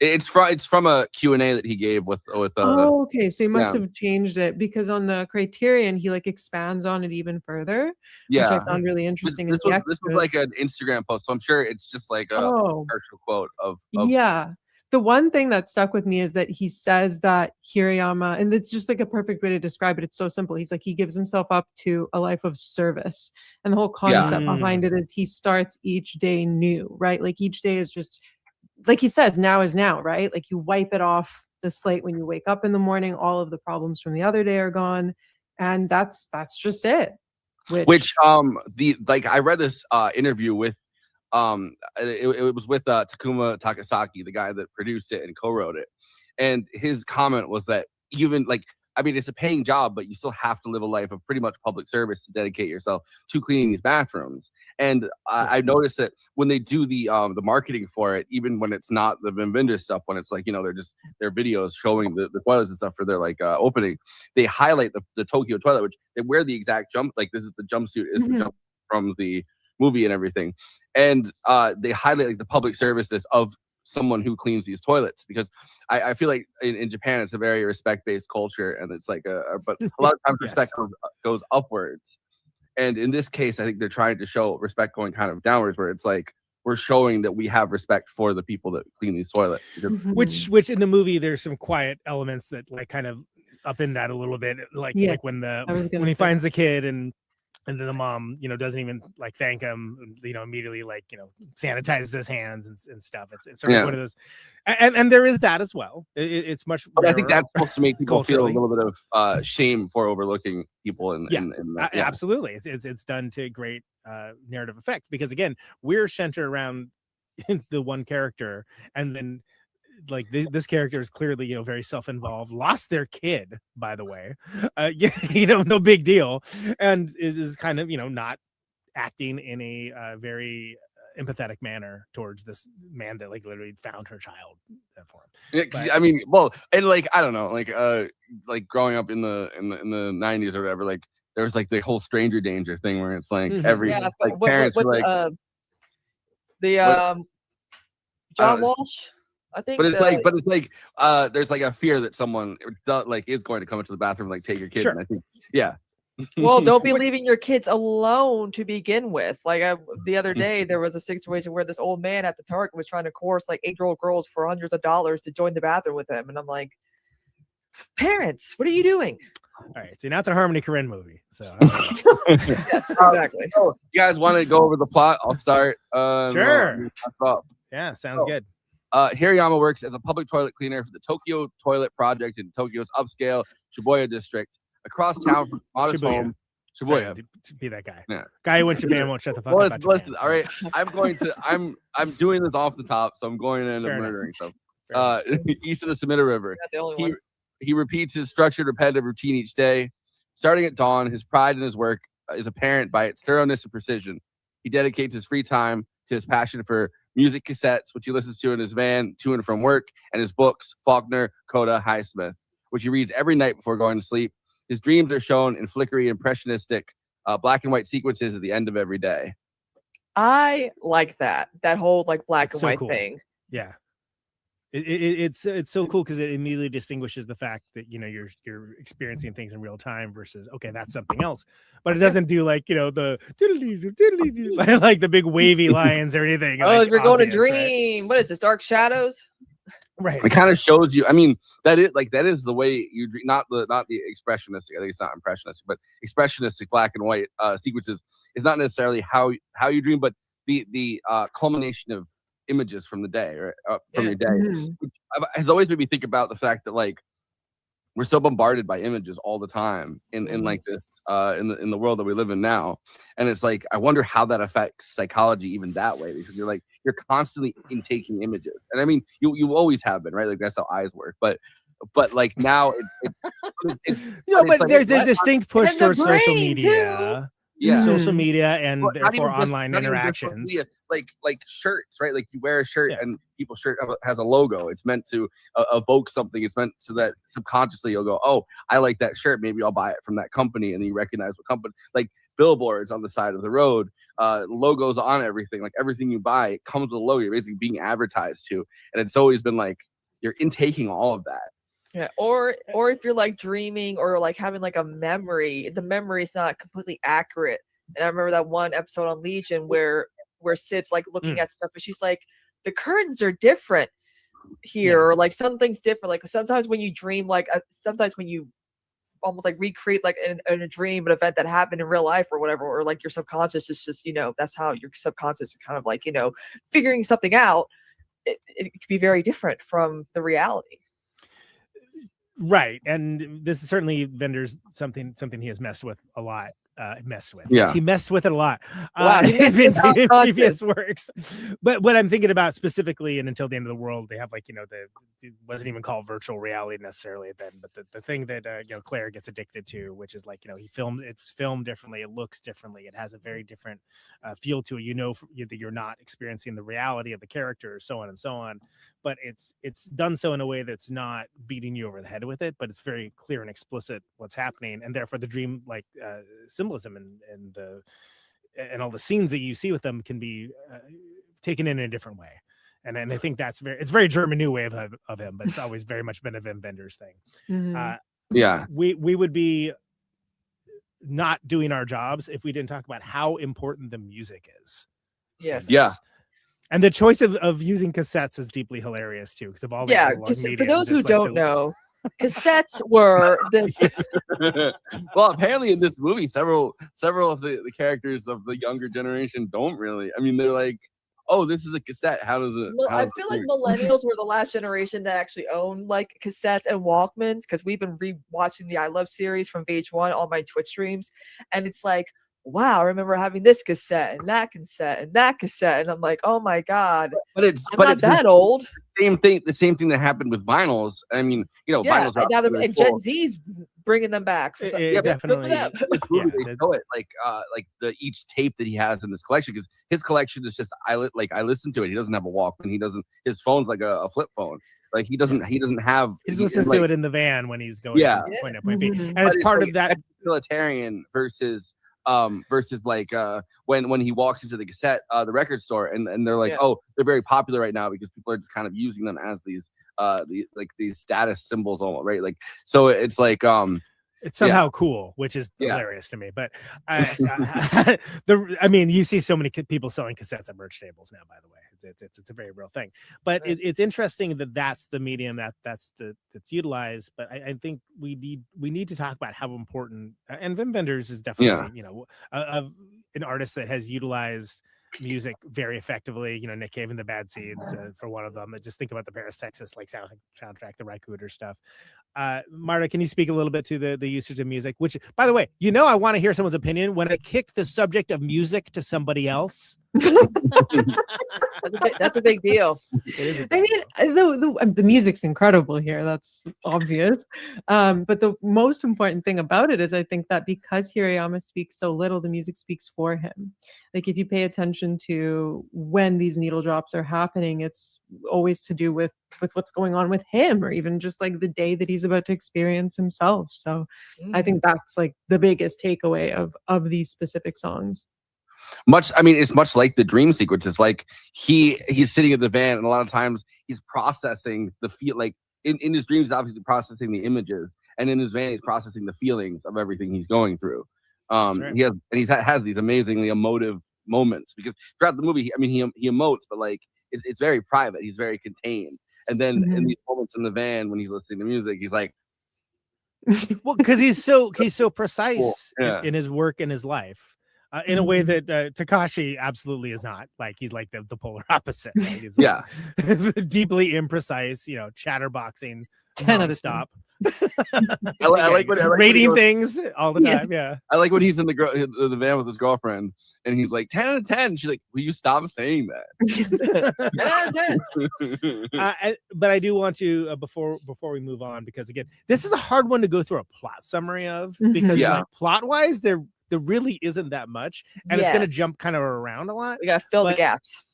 It's from a Q&A that he gave with Oh, okay. So he must yeah. have changed it, because on the Criterion he expands on it even further, yeah. which I found really interesting. This was like an Instagram post, so I'm sure it's just like a partial quote of Yeah. The one thing that stuck with me is that he says that Hirayama, and it's just like a perfect way to describe it. It's so simple. He's like, he gives himself up to a life of service. And the whole concept behind it is he starts each day new, right? Like each day is just, like he says, now is now, right? Like you wipe it off the slate when you wake up in the morning. All of the problems from the other day are gone. And that's just it. Which I read this interview with it was with Takuma Takasaki, the guy that produced it and co-wrote it, and his comment was that even it's a paying job, but you still have to live a life of pretty much public service to dedicate yourself to cleaning these bathrooms. And I noticed that when they do the marketing for it, even when it's not the Wim Wenders stuff, when it's like they're just their videos showing the toilets and stuff for their opening, they highlight the Tokyo toilet, which they wear the exact this is the jumpsuit is the jump from the movie and everything, and they highlight the public serviceness of someone who cleans these toilets, because I feel like in Japan it's a very respect-based culture, and it's but a lot of times respect goes upwards, and in this case I think they're trying to show respect going kind of downwards, where it's like we're showing that we have respect for the people that clean these toilets. Which in the movie there's some quiet elements that kind of up in that a little bit, like when he finds the kid and then the mom, doesn't even thank him, immediately sanitizes his hands and stuff. It's sort of one of those, and there is that as well. It's much. But I think that's supposed to make people feel a culturally. little bit of shame for overlooking people. Absolutely. It's done to great narrative effect, because again, we're centered around the one character, and then this character is clearly very self-involved, lost their kid, by the way, no big deal, and is kind of not acting in a very empathetic manner towards this man that literally found her child for him. I mean, well, and I don't know, growing up in the 90s or whatever, there was the whole stranger danger thing where it's every parents were John Walsh, I think. But it's there's a fear that someone is going to come into the bathroom, take your kid. Sure. And I think, yeah. Well, don't be leaving your kids alone to begin with. The other day, there was a situation where this old man at the Target was trying to coerce 8-year-old girls for hundreds of dollars to join the bathroom with him, and I'm like, parents, what are you doing? All right, so now it's a Harmony Korine movie. So yes, exactly. So you guys want to go over the plot? I'll start. Sure. Yeah, sounds good. Hirayama works as a public toilet cleaner for the Tokyo Toilet Project in Tokyo's upscale Shibuya district. Across town from modest home. Shibuya. Sorry, to be that guy. Yeah. Guy who went to Japan won't shut the fuck up. Listen, all right. I'm doing this off the top, so I'm going to end up murdering stuff. East of the Sumida River. Not the only one. He repeats his structured, repetitive routine each day. Starting at dawn, his pride in his work is apparent by its thoroughness and precision. He dedicates his free time to his passion for music cassettes, which he listens to in his van to and from work, and his books, Faulkner, Coda, Highsmith, which he reads every night before going to sleep. His dreams are shown in flickery, impressionistic, black and white sequences at the end of every day. I like that whole like black It's and so white cool. thing. Yeah. It's so cool because it immediately distinguishes the fact that you're experiencing things in real time versus okay, that's something else. But it doesn't do like the like the big wavy lines or anything. Oh, like, if you're going to obvious, right? dream, what is this? Dark Shadows? Right. It kind of shows you. I mean, that is the way you dream, not the expressionistic. I think it's not impressionistic, but expressionistic black and white sequences is not necessarily how you dream, but the culmination of images from the day or from your day, which has always made me think about the fact that like we're so bombarded by images all the time in like this in the world that we live in now, and it's like I wonder how that affects psychology even that way, because you're constantly intaking images, and I mean you always have been, right? Like that's how eyes work, but like now it's but like, there's a distinct push towards social media. Yeah, social media and Well, not therefore even just- online not even just social interactions. media, like shirts, right? Like you wear a shirt and people's shirt has a logo. It's meant to evoke something. It's meant so that subconsciously you'll go, oh, I like that shirt. Maybe I'll buy it from that company, and you recognize what company. Like billboards on the side of the road, logos on everything. Like everything you buy, it comes with a logo. You're basically being advertised to, and it's always been like you're intaking all of that. Yeah, or if you're like dreaming or like having like a memory, the memory is not completely accurate. And I remember that one episode on Legion where Sid's like looking at stuff and she's like, the curtains are different here, or like something's different. Like sometimes when you dream, like sometimes when you almost like recreate like in a dream an event that happened in real life or whatever, or like your subconscious is just that's how your subconscious is kind of like figuring something out. It could be very different from the reality. Right, and this is certainly Vendor's something he has messed with a lot. Yeah, he messed with it a lot. Wow, in previous works. But what I'm thinking about specifically, and Until the End of the World, they have like it wasn't even called virtual reality necessarily then, but the thing that Claire gets addicted to, which is like it's filmed differently, it looks differently, it has a very different feel to it. That you're not experiencing the reality of the character, so on and so on. But it's done so in a way that's not beating you over the head with it, but it's very clear and explicit what's happening, and therefore the dream symbolism and all the scenes that you see with them can be taken in a different way. And I think it's very German new way of him, but it's always very much been a Wim Wenders thing. Yeah, we would be not doing our jobs if we didn't talk about how important the music is. Yes. Yeah. And the choice of using cassettes is deeply hilarious too, because of all the analog just for mediums, those who it's like don't know, cassettes were this. Well, apparently in this movie, several of the characters of the younger generation don't really. I mean, they're like, oh, this is a cassette. How does it? I feel like millennials were the last generation that actually owned like cassettes and Walkmans, because we've been rewatching the I Love series from VH1 on my Twitch streams, and it's like, wow, I remember having this cassette and that cassette and that cassette, and I'm like, oh my god! But it's not that old. The same thing that happened with vinyls. I mean, vinyls are now and Gen Z's bringing them back. For definitely. They show it like each tape that he has in this collection, because his collection is just I listen to it. He doesn't have a Walkman. His phone's like a flip phone. Like he doesn't have. He listens to it in the van when he's going from point A to point B, and But it's part like of that utilitarian versus like when he walks into the cassette the record store and they're like, oh, they're very popular right now because people are just kind of using them as these status symbols almost, right? Like, so it's like it's somehow cool, which is hilarious to me. But I mean, you see so many people selling cassettes at merch tables now, by the way. It's a very real thing. But it's interesting that that's the medium that's utilized. But I think we need to talk about how important, and Wim Wenders is definitely an artist that has utilized music very effectively. Nick Cave and the Bad Seeds for one of them. Just think about the Paris, Texas like soundtrack, the Rycooter stuff. Marta, can you speak a little bit to the usage of music? Which, by the way, I want to hear someone's opinion when I kick the subject of music to somebody else. That's a big deal. It is a I mean, the music's incredible here. That's obvious. But the most important thing about it is I think that because Hirayama speaks so little, the music speaks for him. Like if you pay attention to when these needle drops are happening, it's always to do with what's going on with him, or even just like the day that he's about to experience himself. So I think that's like the biggest takeaway of these specific songs. It's much like the dream sequences. Like he's sitting in the van, and a lot of times he's processing the feel. Like in his dreams, he's obviously processing the images, and in his van, he's processing the feelings of everything he's going through. He has these amazingly emotive moments, because throughout the movie, he emotes, but like it's very private. He's very contained. And then in these moments in the van when he's listening to music, he's like, well, because he's so precise in his work and his life. In a way that Takashi absolutely is not. Like he's like the polar opposite. Right? He's like, deeply imprecise, chatterboxing, 10 out of nonstop. I like rating things all the time. Yeah. I like when he's in the van with his girlfriend, and he's like 10 out of 10. She's like, "Will you stop saying that?" 10 out of 10. But I do want to before we move on, because again, this is a hard one to go through a plot summary of, because like, plot wise, there really isn't that much, and it's going to jump kind of around a lot. We got to fill the gaps.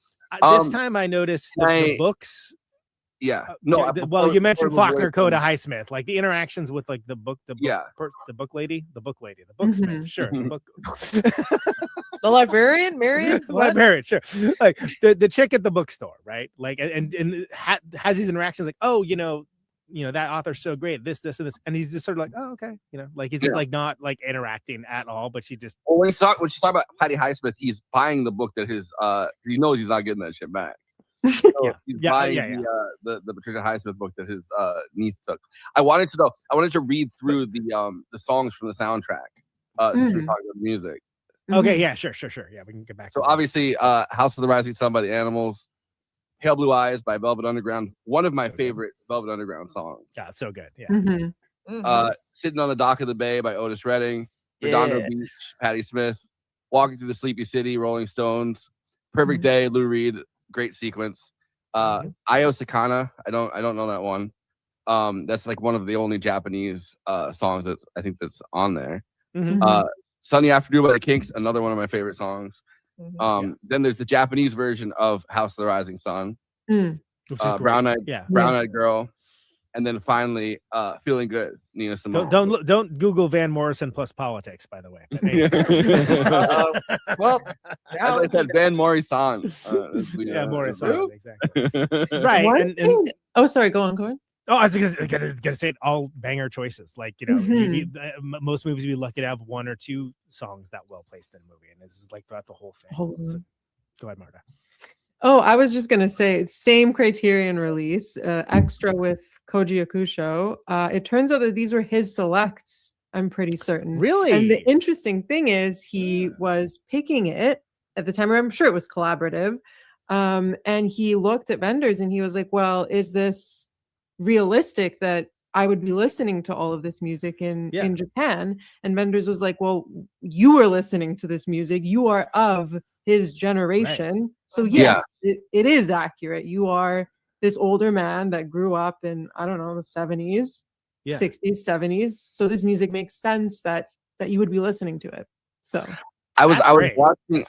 This time I noticed the books. Yeah. Well, you mentioned Faulkner Coda Highsmith, like the interactions with like the book lady, the booksmith, sure. The librarian, Marion? The librarian, sure. Like the chick at the bookstore, right? Like, and has these interactions like, oh, that author's so great, this and this, and he's just sort of like, oh, okay, like he's just like not like interacting at all, but she just. Well, when she's talking about Patty Highsmith, he's buying the book that his he knows he's not getting that shit back. So he's buying the Patricia Highsmith book that his niece took. I wanted to read through the songs from the soundtrack since we're talking about music. Okay, yeah, sure. Yeah, we can get back. So obviously, House of the Rising Sun by the Animals, Pale Blue Eyes by Velvet Underground, one of my favorite Velvet Underground songs. Yeah, it's so good. Yeah. Sitting on the Dock of the Bay by Otis Redding, Redondo Beach, Patti Smith, Walking Through the Sleepy City, Rolling Stones, Perfect Day, Lou Reed, great sequence. Io Sakana, I don't know that one. That's like one of the only Japanese songs that I think that's on there. Sunny Afternoon by the Kinks, another one of my favorite songs. Then there's the Japanese version of House of the Rising Sun, Brown Eyed Girl, and then finally Feeling Good, Nina Simone. Don't Google Van Morrison plus politics, by the way. Well, as I said, Van Morrison. Morrison, exactly. Right. Oh, sorry. Go on. Oh, I was gonna say it, all banger choices. Like most movies we lucky to have one or two songs that well placed in a movie, and this is like throughout the whole thing. So, go ahead, Marta. Oh, I was just gonna say same Criterion release, extra with Koji Yakusho. It turns out that these were his selects. I'm pretty certain. Really? And the interesting thing is he was picking it at the time. I'm sure it was collaborative. And he looked at vendors and he was like, "Well, is this realistic that I would be listening to all of this music in Japan?" And vendors was like, "Well, you are listening to this music. You are of his generation. Right. So yes, it is accurate. You are this older man that grew up in, I don't know, the 70s, 60s, 70s. So this music makes sense that you would be listening to it." So I was watching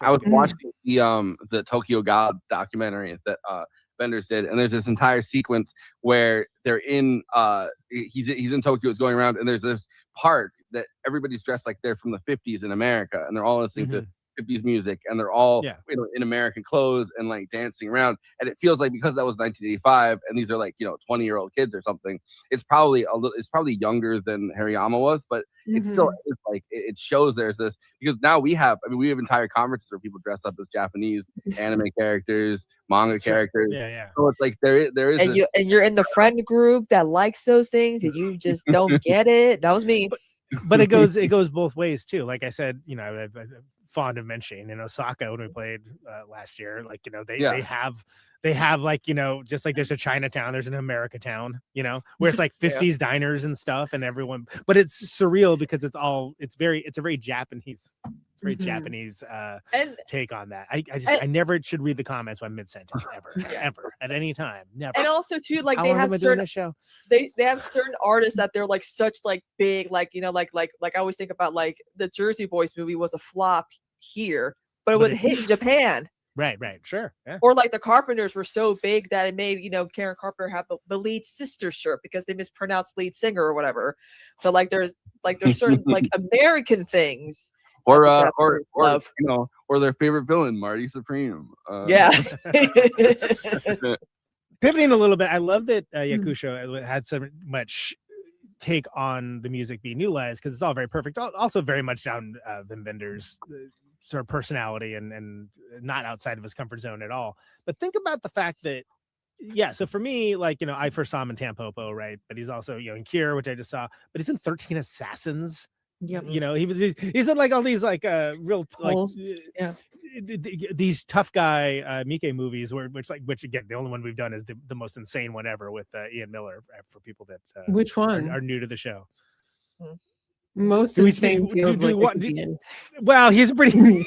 the Tokyo God documentary that vendors did, and there's this entire sequence where they're in he's in Tokyo, it's going around, and there's this park that everybody's dressed like they're from the 50s in America, and they're all listening to 50s music, and they're all in American clothes and like dancing around, and it feels like because that was 1985 and these are like 20-year-old kids or something, it's probably younger than Hariyama was, but it's still like it shows there's this, because now we have entire conferences where people dress up as Japanese anime characters, manga characters. So it's like there is and you're in the friend group that likes those things and you just don't get it. That was me. But it goes both ways too. Like I said, I'm fond of mentioning in Osaka when we played last year, like they have They have like, just like there's a Chinatown, there's an America Town, where it's like 50s diners and stuff and everyone, but it's surreal because it's a very Japanese, Japanese And take on that. I never should read the comments by mid-sentence ever at any time. Never. and also too, like How they long have am I doing certain this show? they have certain artists that they're like such like big, like I always think about like the Jersey Boys movie was a flop here, but it was a hit in Japan. Right, sure. Yeah. Or like the Carpenters were so big that it made Karen Carpenter have the lead sister shirt because they mispronounced lead singer or whatever. So like there's certain like American things. Or love. or their favorite villain, Marty Supreme. Yeah. Pivoting a little bit, I love that Yakusho had so much take on the music being utilized because it's all very perfect. Also very much down Wim Wenders' sort of personality and not outside of his comfort zone at all. But think about the fact that, so for me, like, I first saw him in Tampopo, right? But he's also, in Cure, which I just saw, but he's in 13 Assassins. Yep. He's in like all these like real Pulse, like these tough guy Miike movies which again the only one we've done is the most insane one ever with Ian Miller for people that which one are new to the show. Most Do we insane see- feels do- do like what- it do- could be in. Well, he's pretty.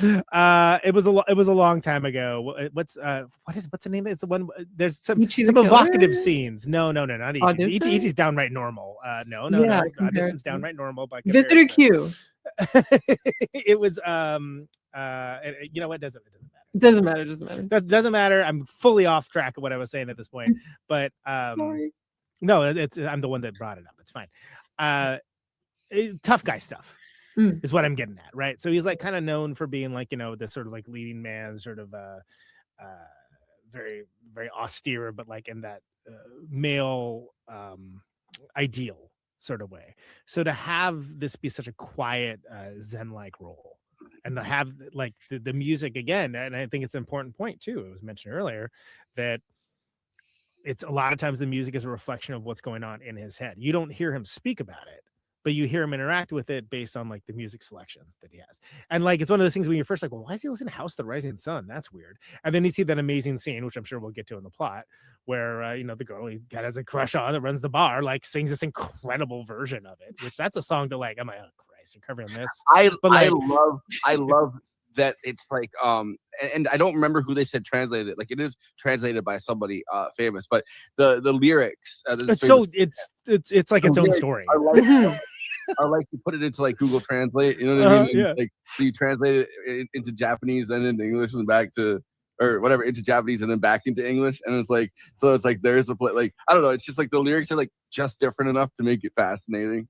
It was a long time ago. What's the name? It's the one. There's some Ichi the evocative Killer? scenes. No, not Ichi. Audition? Ichi's downright normal. No. Yeah, Audition's comparison. downright normal by Victor comparison. Q. It was you know what? Doesn't matter. Doesn't matter. Doesn't matter. I'm fully off track of what I was saying at this point. But Sorry. no, I'm the one that brought it up. It's fine. Tough guy stuff is what I'm getting at, right? So he's like kind of known for being like, the sort of like leading man, sort of very, very austere, but like in that male ideal sort of way. So to have this be such a quiet Zen-like role and to have like the music again, and I think it's an important point too, it was mentioned earlier that it's a lot of times the music is a reflection of what's going on in his head. You don't hear him speak about it, but you hear him interact with it based on like the music selections that he has. And like, it's one of those things when you're first like, well, why is he listening to House of the Rising Sun? That's weird. And then you see that amazing scene, which I'm sure we'll get to in the plot, where, the girl he has a crush on that runs the bar, like sings this incredible version of it, which that's a song that like, I'm like, oh Christ, you're covering this. I love that it's like and I don't remember who they said translated it. Like it is translated by somebody famous, but the lyrics it's like its own story. I like to put it into like Google Translate, you know what I mean? Yeah. Like so you translate it into Japanese and into English and back to or whatever into Japanese and then back into English, and it's like there's a like I don't know, it's just like the lyrics are like just different enough to make it fascinating.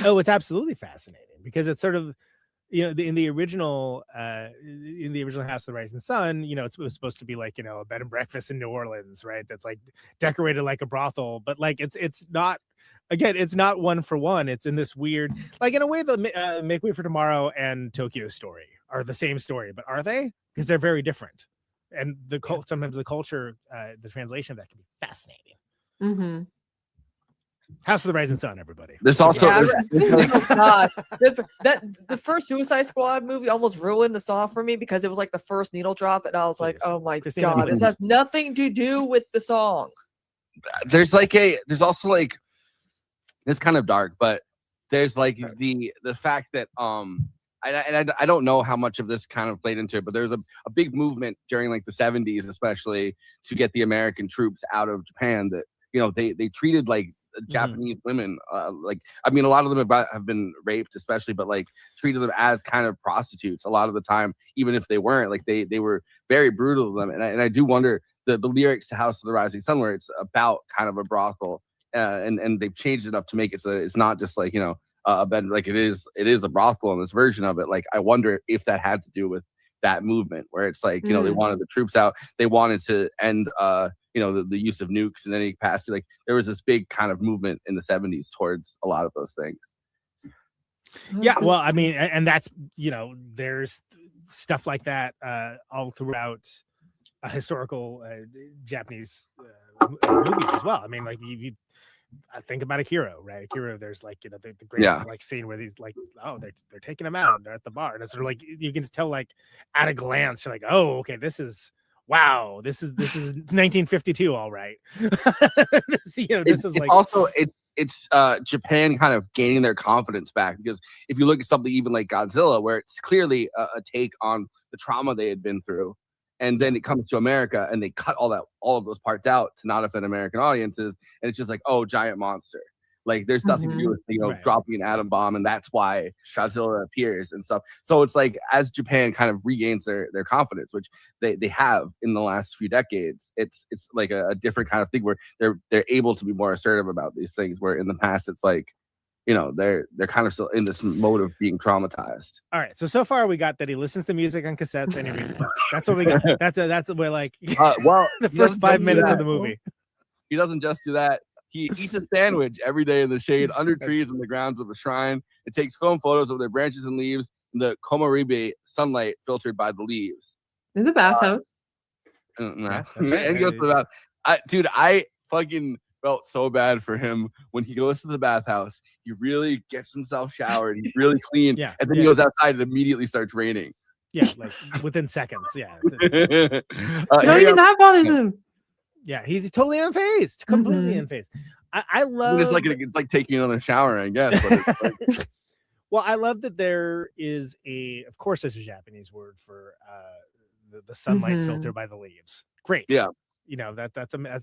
Oh, it's absolutely fascinating because it's sort of in the original House of the Rising Sun, it was supposed to be like a bed and breakfast in New Orleans, right? That's like decorated like a brothel, but like it's not. Again, it's not one for one. It's in this weird, like in a way, the Make Way for Tomorrow and Tokyo Story are the same story, but are they? Because they're very different, and sometimes the culture, the translation of that can be fascinating. Mm-hmm. House of the Rising Sun, everybody. There's also oh God, the first Suicide Squad movie almost ruined the song for me because it was like the first needle drop, and I was like, oh my Kristina, God, this has nothing to do with the song. There's also like it's kind of dark, but there's like the fact that I don't know how much of this kind of played into it, but there's a big movement during like the 70s, especially to get the American troops out of Japan that they treated like Japanese women like I mean a lot of them have been raped especially, but like treated them as kind of prostitutes a lot of the time, even if they weren't. Like they were very brutal to them, and I do wonder the lyrics to House of the Rising Sun where it's about kind of a brothel and they've changed it up to make it so that it's not just like a bed, like it is a brothel in this version of it. Like I wonder if that had to do with that movement where it's like they wanted the troops out, they wanted to end the use of nukes in any capacity. Like there was this big kind of movement in the 70s towards a lot of those things. Yeah, well, I mean, and that's there's stuff like that all throughout historical Japanese movies as well. I mean, like I think about Akira, right? Akira, there's like, you know, the great like scene where these like, oh, they're taking him out, they're at the bar, and it's sort of like you can tell like at a glance, you're like, oh, okay, this is 1952, all right. You know, this is like also it's Japan kind of gaining their confidence back, because if you look at something even like Godzilla, where it's clearly a take on the trauma they had been through, and then it comes to America and they cut all of those parts out to not offend American audiences, and it's just like, oh, giant monster. Like there's nothing to do with, you know, dropping an atom bomb, and that's why Godzilla appears and stuff. So it's like, as Japan kind of regains their confidence, which they have in the last few decades, it's like a different kind of thing where they're able to be more assertive about these things, where in the past it's like, you know, they're kind of still in this mode of being traumatized. All right, so far we got that he listens to music on cassettes and he reads books. That's what we got. That's what we're like. Well, the first 5 minutes of the movie. He doesn't just do that. He eats a sandwich every day in the shade under trees in the grounds of a shrine. It takes film photos of their branches and leaves in the Komaribe sunlight filtered by the leaves. In the bathhouse. Yeah, that's right. And he goes to the bath. I fucking felt so bad for him when he goes to the bathhouse. He really gets himself showered. He's really clean. Yeah, and then he goes outside and immediately starts raining. Yeah, like within seconds. Yeah. Not even that bothers him. Yeah, he's totally unfazed, completely unfazed. I love it's like taking another shower, I guess. But it's like... Well, I love that there is of course there's a Japanese word for the sunlight filter by the leaves. Great. Yeah. You know, that's a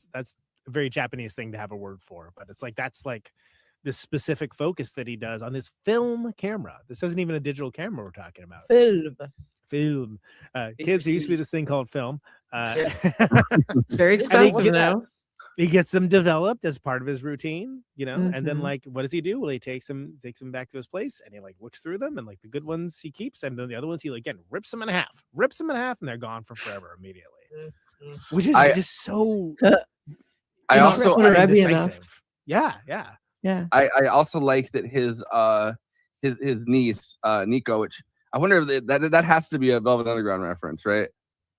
very Japanese thing to have a word for, but it's like that's like this specific focus that he does on this film camera. This isn't even a digital camera we're talking about. Film. Kids, there used to be this thing called film. It's very expensive now. He gets them developed as part of his routine, you know, and then like, what does he do? Well, he takes them back to his place, and he like looks through them, and like the good ones he keeps, and then the other ones he like, again rips them in half, and they're gone for forever immediately, which is just so. I also decisive. Yeah. I also like that his niece Nico, which I wonder if that has to be a Velvet Underground reference, right?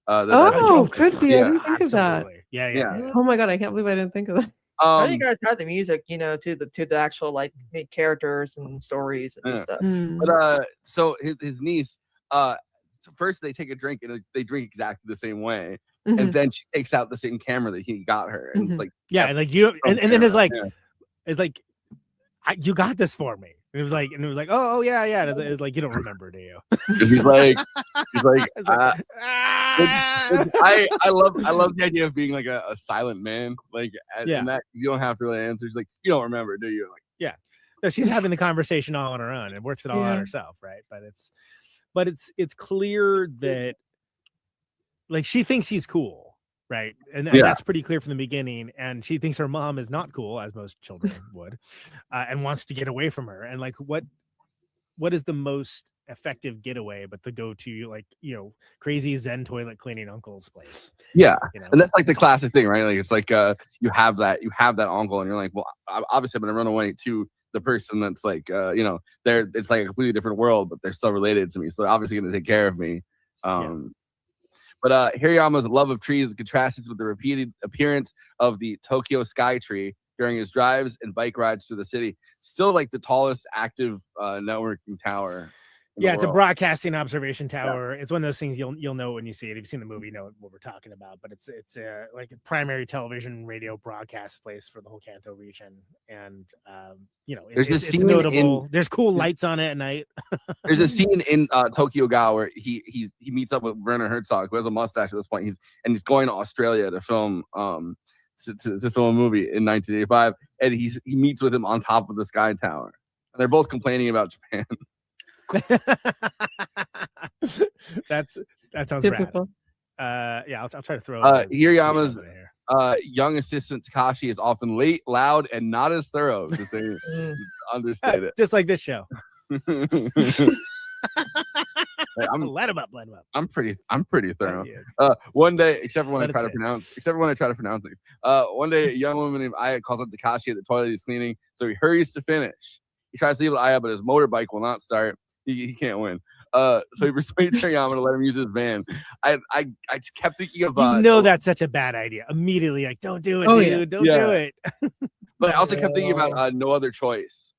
Could be. I didn't think of that. Yeah. Oh my god, I can't believe I didn't think of that. I think I gotta tie the music, you know, to the actual like characters and stories and stuff. But so his niece, first they take a drink and they drink exactly the same way, and then she takes out the same camera that he got her, and it's like and like you, and then it's like you got this for me. And it was like, oh yeah. It was like, you don't remember, do you? he's like, I love the idea of being like a silent man, like, and that you don't have to really answer. He's like, you don't remember, do you? Like, yeah, no, she's having the conversation all on her own and works it all out herself, right? But it's clear that like she thinks he's cool. Right. And that's pretty clear from the beginning. And she thinks her mom is not cool, as most children would, and wants to get away from her. And like, what is the most effective getaway but the go-to, like, you know, crazy Zen toilet cleaning uncle's place? Yeah. You know? And that's like the classic thing, right? Like, it's like you have that uncle, and you're like, well, obviously I'm going to run away to the person that's like, you know, it's like a completely different world, but they're still related to me. So they're obviously going to take care of me. But Hirayama's love of trees contrasts with the repeated appearance of the Tokyo Sky Tree during his drives and bike rides through the city. Still like the tallest active networking tower. Yeah, it's a broadcasting observation tower. It's one of those things you'll know when you see it. If you've seen the movie, you know what we're talking about. But it's like a primary television radio broadcast place for the whole Kanto region, and you know, it's notable. There's cool lights on it at night. There's a scene in Tokyo Ga where he meets up with Werner Herzog, who has a mustache at this point. He's going to Australia to film to film a movie in 1985, and he meets with him on top of the Sky Tower, and they're both complaining about Japan. that sounds typical. Rad. I'll try to throw Hirayama's young assistant Takashi is often late, loud, and not as thorough, to say understate it. Just like this show. Let him up. I'm pretty thorough. One day, except for when I try to pronounce things. One day, a young woman named Aya calls up Takashi at the toilet he's cleaning, so he hurries to finish. He tries to leave Aya, but his motorbike will not start. He can't win. So he persuades Hirayama to let him use his van. I kept thinking of that's such a bad idea. Immediately, like, don't do it, dude. Don't do it. But I also kept thinking about No Other Choice.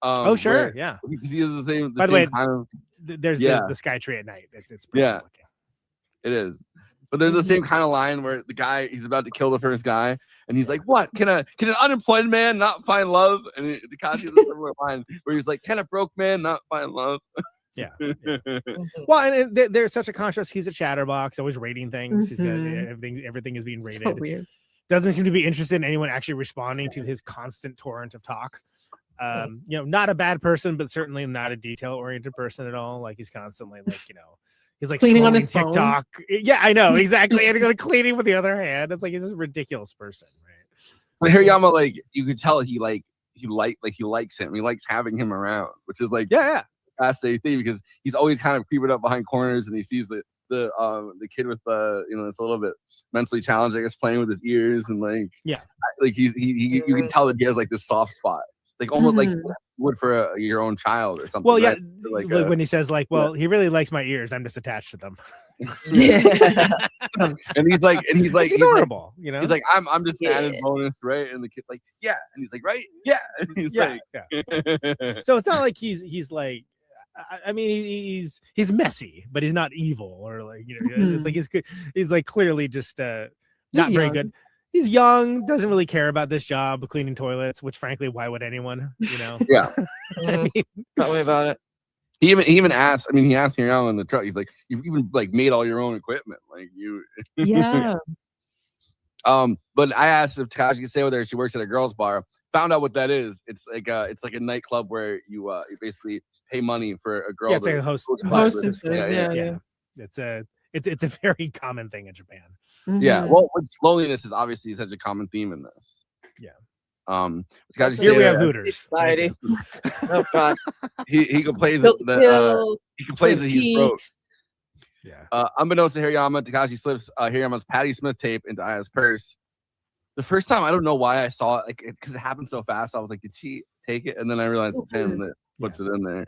Oh, sure, where yeah. He has the same. By the way, kind of, there's the Sky Tree at night. It's pretty yeah, looking. it is. But there's the same kind of line where the guy, he's about to kill the first guy, and he's like, "What? Can an unemployed man not find love?" And Tekashi has a similar line where he's like, "Can a broke man not find love?" Yeah. Well, and there's such a contrast. He's a chatterbox, always rating things. He's got everything is being rated. So weird. Doesn't seem to be interested in anyone actually responding to his constant torrent of talk. Not a bad person, but certainly not a detail-oriented person at all. Like he's constantly he's like cleaning on scrolling his phone. TikTok. Yeah, I know exactly. And like cleaning with the other hand. It's like he's this ridiculous person, right? But Hirayama, you could tell he likes him. He likes having him around, which is fascinating thing because he's always kind of creeping up behind corners and he sees the kid with it's a little bit mentally challenged, I guess, playing with his ears and you can tell that he has this soft spot, almost like you would for your own child or something. Well, yeah, right? when he says he really likes my ears, I'm just attached to them. and he's like, it's adorable, He's like, I'm just an added bonus, right? And the kid's like, yeah, and he's like, right, yeah, and he's So it's not like he's like. I mean, he's messy, but he's not evil or it's like he's like clearly just not very good. He's young, doesn't really care about this job of cleaning toilets, which frankly, why would anyone, Yeah. Not worry about it. He even asked, he asked Hirayama in the truck, he's like, you've even made all your own equipment. Yeah. But I asked if Tekashi could stay with her. She works at a girls' bar. Found out what that is. It's like a nightclub where you basically pay money for a girl. Yeah, it's like a hostess. Yeah. It's a very common thing in Japan. Yeah. Well, loneliness is obviously such a common theme in this. Yeah. Here we have Hooters. Society. Oh God. He complains Built that he's broke. Yeah. Unbeknownst to Hirayama, Tekashi slips Hirayama's Patti Smith tape into Aya's purse. The first time, I don't know why I saw it, because it happened so fast. I was like, did she take it? And then I realized it's him that puts it in there.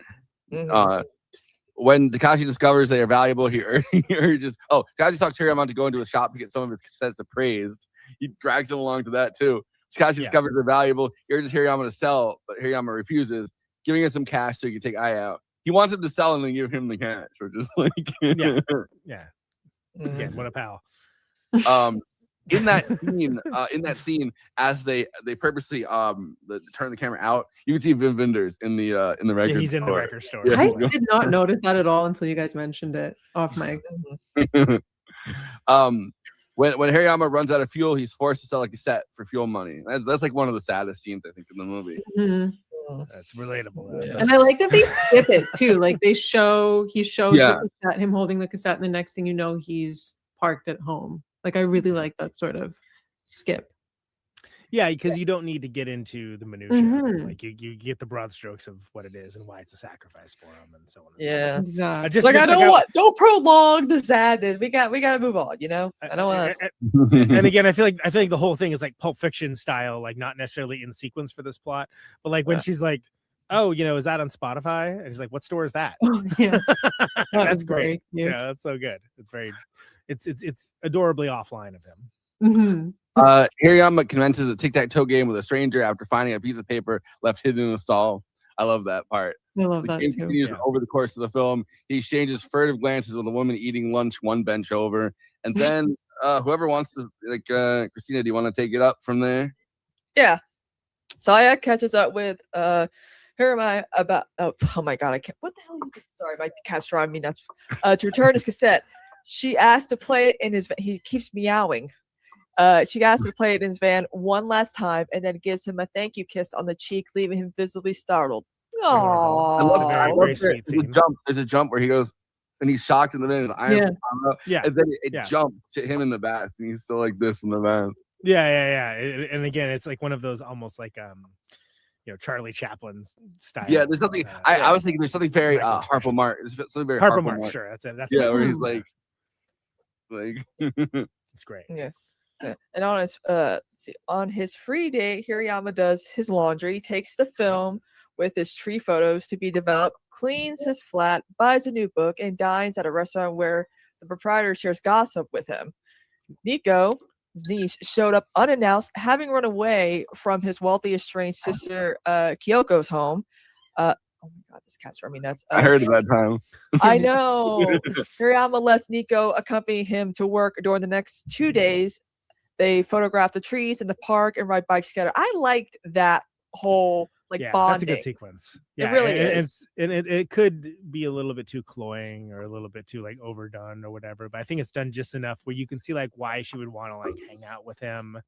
When Tekashi discovers they are valuable, he urges. Oh, Tekashi talks Hirayama to go into a shop to get some of his cassettes appraised. He drags him along to that too. Tekashi discovers they're valuable. He urges Hirayama to sell, but Hirayama refuses, giving him some cash so he can take Aya out. He wants him to sell and then give him the cash, which is yeah. Again, what a pal. In that scene, as they purposely turn the camera out, you can see Vin Vendors in the record store. He's in the record store. Yeah, I did not notice that at all until you guys mentioned it off mic. When Hirayama runs out of fuel, he's forced to sell a cassette for fuel money. That's like one of the saddest scenes, I think, in the movie. That's relatable. And I like that they skip it too. Like he shows the cassette, him holding the cassette, and the next thing you know, he's parked at home. Like I really like that sort of skip. Yeah, because you don't need to get into the minutia. Like you get the broad strokes of what it is and why it's a sacrifice for him, and so on. And so on. Exactly. Don't prolong the sadness. We got to move on. I don't want. And again, I feel like the whole thing is like Pulp Fiction style, like not necessarily in sequence for this plot, but like when she's like, "Oh, is that on Spotify?" And he's like, "What store is that?" Oh, yeah, that's great. Yeah, that's so good. It's very. It's adorably offline of him. Hirayama commences a tic-tac-toe game with a stranger after finding a piece of paper left hidden in a stall. I love that part. I love that too. Continues over the course of the film. He exchanges furtive glances with a woman eating lunch one bench over, and then whoever wants to, Kristina, do you want to take it up from there? Yeah. Saya catches up with Hirayama about. Oh my God! I can't. What the hell? Sorry, my cat's driving me nuts. To return his cassette. She asked to play it in his. He keeps meowing. She asked to play it in his van one last time, and then gives him a thank you kiss on the cheek, leaving him visibly startled. Aww. I love there's a jump where he goes, and he's shocked in the van. His eyes and then it jumps to him in the bath, and he's still like this in the bath. Yeah. And again, it's like one of those almost like Charlie Chaplin style. Yeah, there's nothing. I was thinking there's something very Harpo Marx. Something very Harpo Marx. Sure, that's it. That's where he's like it's great. Yeah. And on his free day, Hirayama does his laundry, takes the film, with his tree photos to be developed, cleans his flat, buys a new book, and dines at a restaurant where the proprietor shares gossip with him. Nico, his niece, showed up unannounced, having run away from his wealthy estranged sister Kyoko's home. Oh my god, this cat's driving me nuts. I heard about time. I know. Hirayama lets Nico accompany him to work during the next 2 days. They photograph the trees in the park and ride bikes together. I liked that whole bonding. That's a good sequence. Yeah, it really and, is. And it could be a little bit too cloying or a little bit too like overdone or whatever, but I think it's done just enough where you can see like why she would want to like hang out with him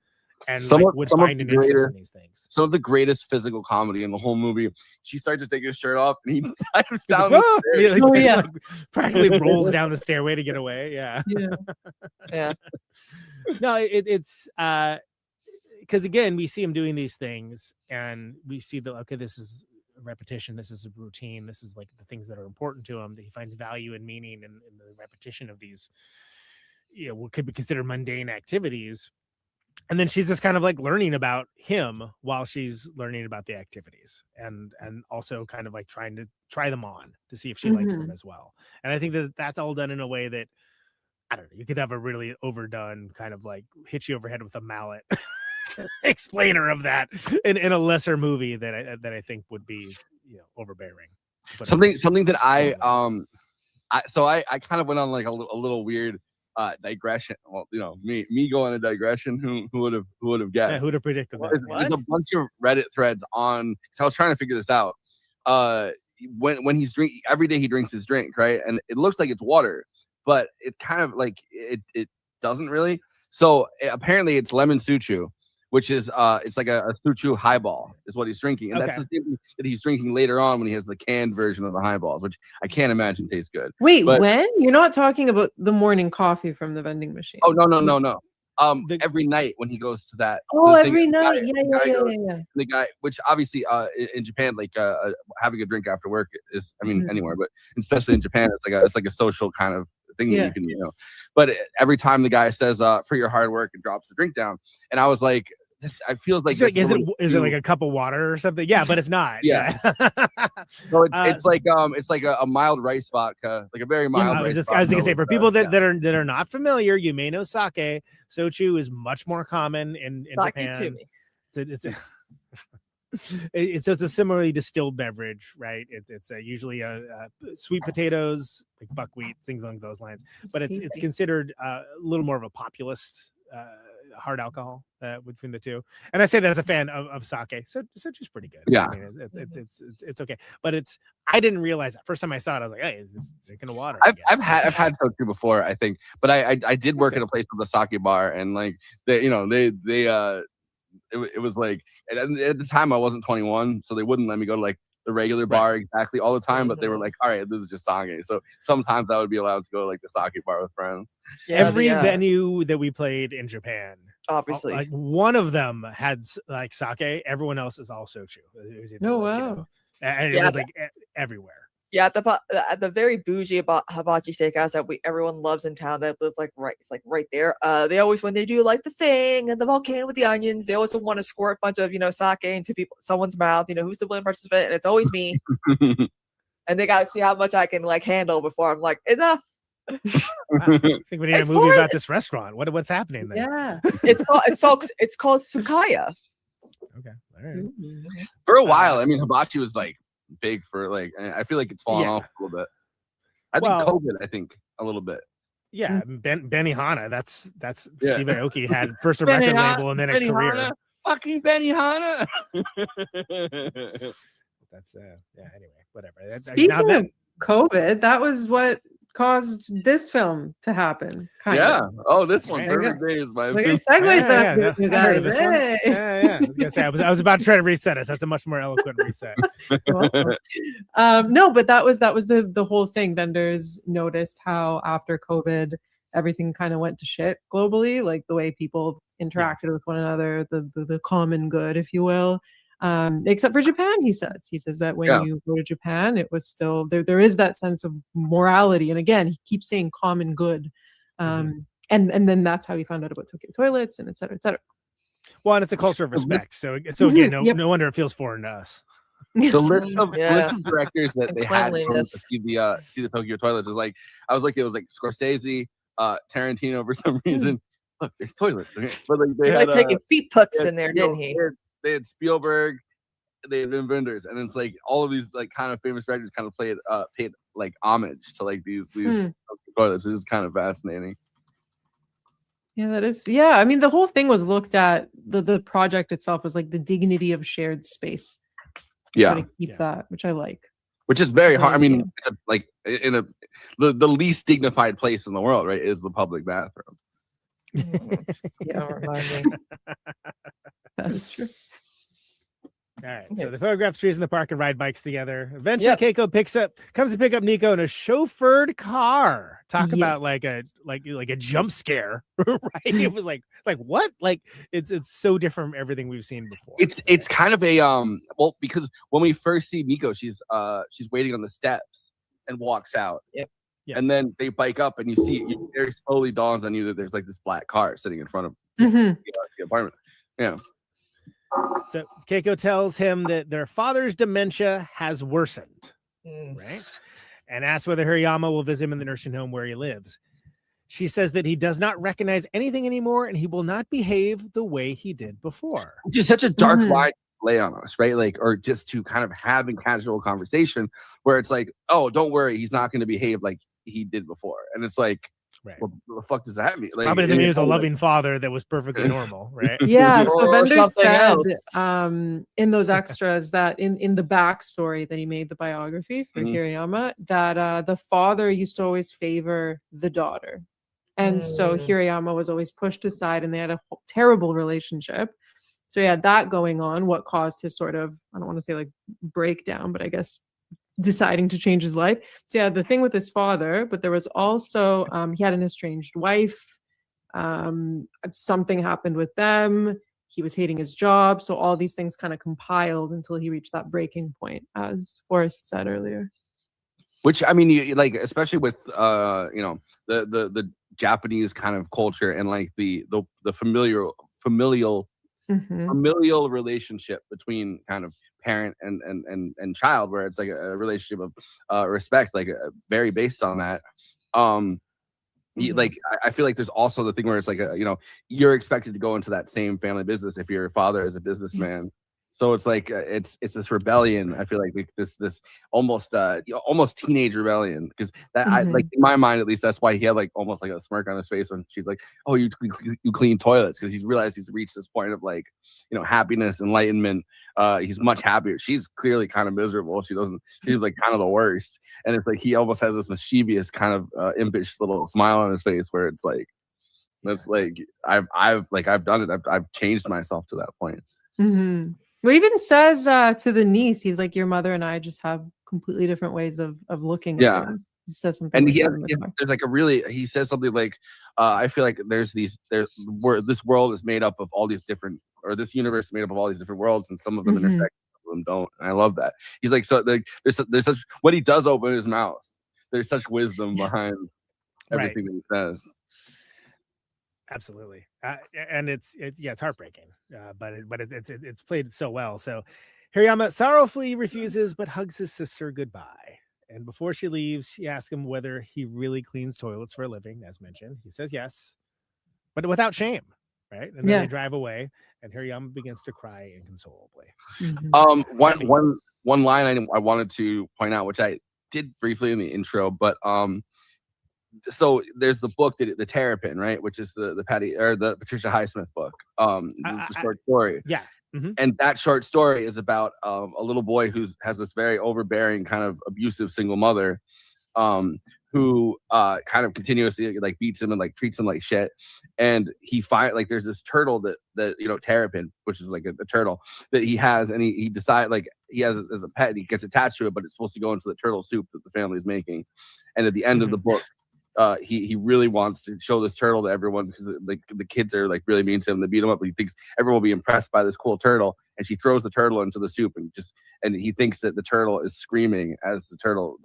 and would find an interest in these things. Some of the greatest physical comedy in the whole movie. She starts to take his shirt off and he dives down the stairs. Like, practically rolls down the stairway to get away. Yeah. Yeah. No, it's because again, we see him doing these things and we see that, okay, this is a repetition, this is a routine, this is like the things that are important to him, that he finds value and meaning in the repetition of these, what could be considered mundane activities. And then she's just kind of like learning about him while she's learning about the activities and also kind of like trying to try them on to see if she likes them as well. And I think that that's all done in a way that, I don't know, you could have a really overdone kind of like hit you over head with a mallet explainer of that in a lesser movie that I think would be overbearing. Something that I kind of went on like a little weird digression. Well, me going a digression. Who would have guessed? Yeah, who would have predicted that? There's a bunch of Reddit threads on. So I was trying to figure this out. When he's drinking every day, he drinks his drink, right? And it looks like it's water, but it kind of like it doesn't really. So apparently it's lemon suchu, which is it's like a suchu highball is what he's drinking, and that's the same thing that he's drinking later on when he has the canned version of the highballs, which I can't imagine tastes good. Wait, when? You're not talking about the morning coffee from the vending machine? Oh no. Every night when he goes to that. Oh, to the every thing, night. yeah. Yeah. The guy, which obviously in Japan, like having a drink after work is, I mean, anywhere, but especially in Japan, it's like a social kind of thing that you can, But every time the guy says for your hard work and drops the drink down, and I was like, I feel like is it like a cup of water or something? Yeah, but it's not. Yeah. So it's like a mild rice vodka, like a very mild. I was gonna say for people that are not familiar, you may know sake. Sochu is much more common in Japan. It's a similarly distilled beverage, right? It's usually sweet potatoes, like buckwheat, things along those lines. But it's considered a little more of a populist hard alcohol between the two. And I say that as a fan of sake. So Sochu's pretty good. Yeah, I mean, it's okay. But I didn't realize that first time I saw it. I was like, hey, it's drinking water. I've had Sochu before, I think, but I did work at a place with a sake bar, and like it was like at the time I wasn't 21, so they wouldn't let me go to like the regular bar exactly all the time, but they were like, all right, this is just sake. So sometimes I would be allowed to go to like the sake bar with friends. Every venue that we played in Japan, obviously, like one of them had like sake. Everyone else is all sochu. It was either, wow. And it was like everywhere. Yeah, at the very bougie hibachi steakhouse that everyone loves in town that live right there. They always, when they do like the thing and the volcano with the onions, they always want to squirt a bunch of sake into someone's mouth. Who's the willing participant, and it's always me. And they gotta see how much I can like handle before I'm like enough. Wow. I think we need a movie about this restaurant. What's happening there? Yeah, it's called Sukaya. Okay, all right. For a while, I mean, hibachi was like big for like, I feel like it's fallen off a little bit. I think COVID, a little bit. Yeah, Benihana. That's Steve Aoki had first a record label and then a career. Fucking Benihana. That's anyway, whatever. Speaking of COVID, that was what caused this film to happen. Oh, this one, Perfect Days by segues that you guys. I was gonna say I was about to try to reset us. That's a much more eloquent reset. No, but that was the whole thing. Vendors noticed how after COVID everything kind of went to shit globally, like the way people interacted with one another, the common good, if you will. Except for Japan, he says that when you go to Japan, it was still there is that sense of morality. And again, he keeps saying common good. And then that's how he found out about Tokyo toilets and et cetera, et cetera. Well, and it's a culture of respect. So again, no wonder it feels foreign to us. The list of Yeah. directors that And they had to cleanliness. see the Tokyo toilets is like, I was looking, it was like Scorsese, Tarantino for some reason. Look, there's toilets. Okay? But like they He had like taking feet pucks they had in there, didn't he? They had Spielberg, they had Wim Wenders, and it's like all of these like kind of famous directors kind of paid like homage to like these toilets, which is kind of fascinating. Yeah, that is. Yeah, I mean, the whole thing was looked at. The project itself was like the dignity of shared space. Yeah. Try to keep that, which I like. Which is very hard. I Yeah. mean, it's like the least dignified place in the world, right? Is the public bathroom. Yeah, remind me. That is true. All right. So they photograph trees in the park and ride bikes together. Eventually, Yep. Keiko comes to pick up Nico in a chauffeured car. Talk about Yes. like a jump scare, right? It was like what? Like it's so different from everything we've seen before. It's kind of a well, because when we first see Nico, she's waiting on the steps and walks out. Yep. Yeah. And then they bike up and you see it very slowly dawns on you that there's like this black car sitting in front of Mhm. the apartment. Yeah. So Keiko tells him that their father's dementia has worsened, Mm. right? And asks whether Hirayama will visit him in the nursing home where he lives. She says that he does not recognize anything anymore and he will not behave the way he did before. Which is such a dark Mhm. line to lay on us, right? Like, or just to kind of have a casual conversation where it's like, oh, don't worry, he's not going to behave like he did before. And it's like, Right. well, what the fuck does that mean? Like, Probably doesn't mean he was a like- loving father that was perfectly normal, right? Yeah, so Or Bender something said else. in those extras that in the backstory that he made the biography for Mhm. Hirayama, that the father used to always favor the daughter. And so Mm. Hirayama was always pushed aside and they had a terrible relationship. So he had that going on, what caused his sort of, I don't want to say like breakdown, but I guess deciding to change his life. So yeah, the thing with his father, but there was also he had an estranged wife. Something happened with them. He was hating his job. So all these things kind of compiled until he reached that breaking point, as Forrest said earlier. Which I mean, you like, especially with the Japanese kind of culture and like the familial Mhm. familial relationship between kind of parent and child, where it's like a relationship of respect, like very based on that. Like I feel like there's also the thing where it's like you're expected to go into that same family business if your father is a businessman. So it's like it's this rebellion. I feel like this almost teenage rebellion, because that I like in my mind at least, that's why he had like almost like a smirk on his face when she's like, "Oh, you clean toilets," because he's realized he's reached this point of like happiness, enlightenment. He's much happier. She's clearly kind of miserable. She's like kind of the worst, and it's like he almost has this mischievous kind of impish little smile on his face where it's like that's like I've done it. I've changed myself to that point. Mm-hmm. Well, he even says to the niece, he's like, your mother and I just have completely different ways of looking at things. He says something And like he that in the car. there's like he says something like, I feel like this world is made up of all these different, or this universe is made up of all these different worlds, and some of them intersect, some of them don't. And I love that. He's like, so like, there's such, when he does open his mouth, there's such wisdom behind everything that he says. Absolutely, and it's heartbreaking, but it's played so well. So Hirayama sorrowfully refuses, but hugs his sister goodbye. And before she leaves, she asks him whether he really cleans toilets for a living, as mentioned. He says yes, but without shame, right? And then they drive away, and Hirayama begins to cry inconsolably. One line I wanted to point out, which I did briefly in the intro, but so there's the book, the Terrapin, right, which is the Patricia Highsmith book, the short story. Yeah. Mm-hmm. And that short story is about a little boy who has this very overbearing, kind of abusive single mother, who kind of continuously like beats him and like treats him like shit. And he there's this turtle that Terrapin, which is like a turtle that he has, and he decides like he has as a pet, and he gets attached to it, but it's supposed to go into the turtle soup that the family is making. And at the end of the book, he really wants to show this turtle to everyone, because the kids are like really mean to him. They beat him up, but he thinks everyone will be impressed by this cool turtle. And she throws the turtle into the soup, and he thinks that the turtle is screaming as the turtle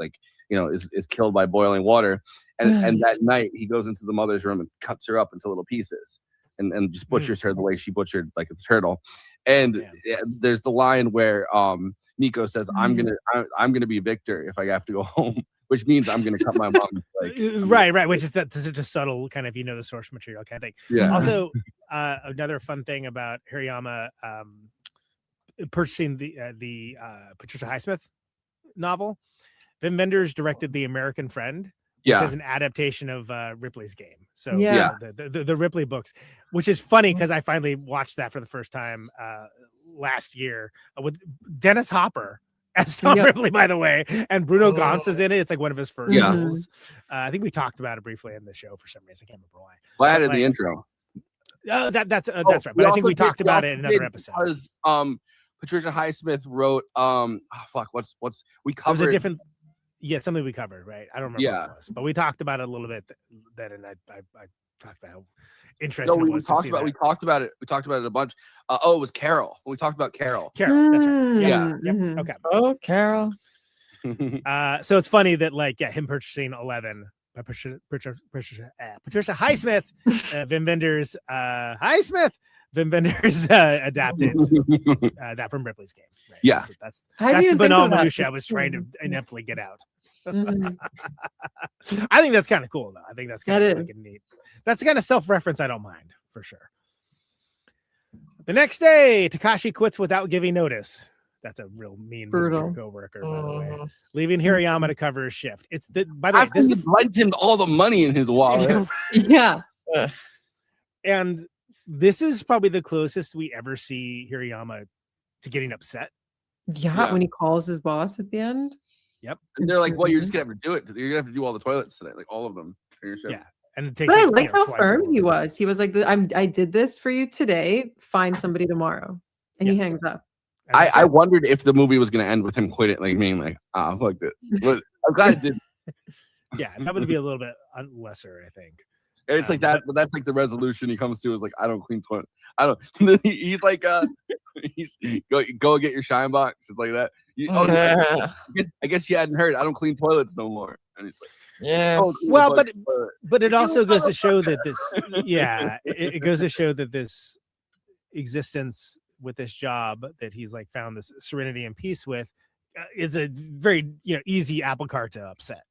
is killed by boiling water. And that night he goes into the mother's room and cuts her up into little pieces and just butchers her the way she butchered like a turtle. And there's the line where Nico says, I'm gonna be Victor if I have to go home, which means I'm gonna cut my mom. Right, which is such a subtle kind of the source material kind of thing. Yeah. Also, another fun thing about Hirayama purchasing the Patricia Highsmith novel. Wim Wenders directed The American Friend, which is an adaptation of Ripley's Game. So the Ripley books, which is funny because I finally watched that for the first time last year with Dennis Hopper as Tom Ripley, by the way, and Bruno Gantz is in it. It's like one of his first roles. I think we talked about it briefly in the show for some reason. I can't remember why. Well, I had it in the intro. That's right. But I think we talked about it in another episode. Because, Patricia Highsmith wrote what's we covered. It was a different something we covered, right? I don't remember what it was, but we talked about it a little bit then, and I talked about how interesting it was. We talked about it a bunch. It was Carol. We talked about Carol. That's right. Yeah. Okay. Oh, Carol. So it's funny that him purchasing 11 by Patricia Highsmith, Wim Wenders Highsmith. Wim Wenders adapted that from Ripley's Game. Right? Yeah, that's the banal minutia I was trying to ineptly get out. I think that's kind of cool, though. I think that's kind of like neat. That's the kind of self-reference I don't mind for sure. The next day, Takashi quits without giving notice. That's a real mean coworker, by the way. Leaving Hirayama to cover his shift. It's by the way, this lent him all the money in his wallet. Yeah, and this is probably the closest we ever see Hirayama to getting upset. Yeah, when he calls his boss at the end. Yep. And they're like, well, you're just gonna have to do it. You're gonna have to do all the toilets today, like all of them. Yeah. And it takes but I like how firm he was. He was like, I did this for you today. Find somebody tomorrow. And he hangs up. I wondered if the movie was gonna end with him quitting, like being like, fuck this. But I'm glad it didn't. Yeah, that would be a little bit lesser, I think. It's like that, but that's like the resolution he comes to is like, I don't clean toilet. I don't. He's like, he's go get your shine box. It's like that. I guess you hadn't heard. I don't clean toilets no more. And it's like, well, but it also goes to show that this, it goes to show that this existence with this job that he's like found this serenity and peace with is a very easy apple cart to upset.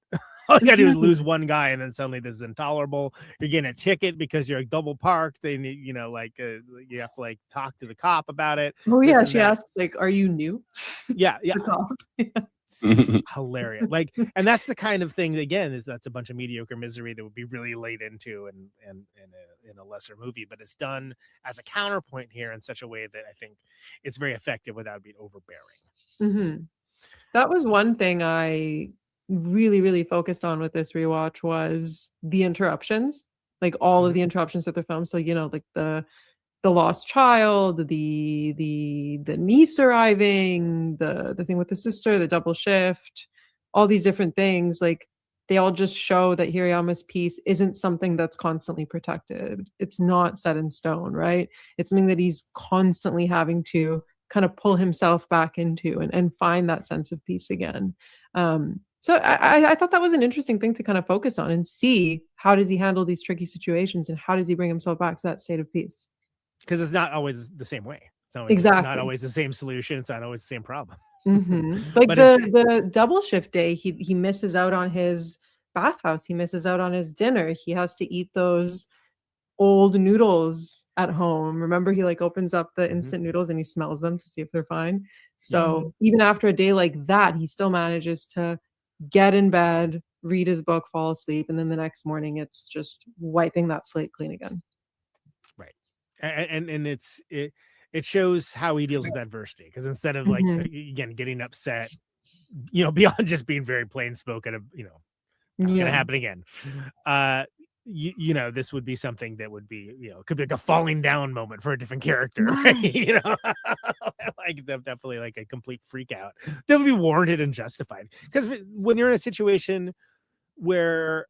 All you gotta do is lose one guy, and then suddenly this is intolerable. You're getting a ticket because you're double parked. Then you have to like talk to the cop about it. Oh yeah, she asked like, "Are you new?" Yeah. Hilarious. Like, and that's the kind of thing. Again, that's a bunch of mediocre misery that would be really laid into in a lesser movie, but it's done as a counterpoint here in such a way that I think it's very effective without being overbearing. That was one thing I really focused on with this rewatch was the interruptions, like all of the interruptions with the film. So like the lost child, the niece arriving, the thing with the sister, the double shift, all these different things, like they all just show that Hirayama's peace isn't something that's constantly protected. It's not set in stone, right? It's something that he's constantly having to kind of pull himself back into and find that sense of peace again. So I thought that was an interesting thing to kind of focus on and see how does he handle these tricky situations and how does he bring himself back to that state of peace? Because it's not always the same way. It's always not always the same solution. It's not always the same problem. Like the double shift day, he misses out on his bathhouse. He misses out on his dinner. He has to eat those old noodles at home. Remember, he like opens up the instant noodles and he smells them to see if they're fine. So even after a day like that, he still manages to get in bed, read his book, fall asleep, and then the next morning it's just wiping that slate clean again. Right. And it shows how he deals with adversity, because instead of like again getting upset, beyond just being very plain spoken of, not gonna happen again. This would be something that would be, it could be like a falling down moment for a different character, right? Like definitely like a complete freak out that would be warranted and justified. Because when you're in a situation where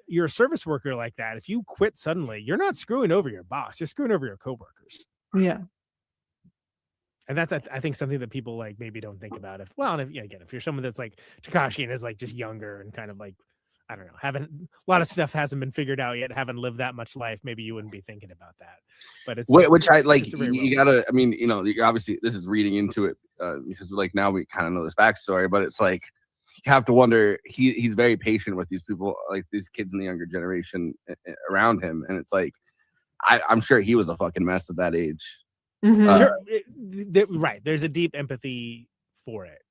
you're a service worker like that, if you quit suddenly, you're not screwing over your boss, you're screwing over your coworkers. Yeah. And that's, I think, something that people like maybe don't think about. If you're someone that's like Takashi and is like just younger and kind of like I don't know, haven't a lot of stuff hasn't been figured out yet, haven't lived that much life, maybe you wouldn't be thinking about that. But it's which I like. it's very You gotta. I mean, you know, obviously this is reading into it because like now we kind of know this backstory, but it's like you have to wonder. He's very patient with these people, like these kids in the younger generation around him, and it's like I'm sure he was a fucking mess at that age. Sure, right. There's a deep empathy for it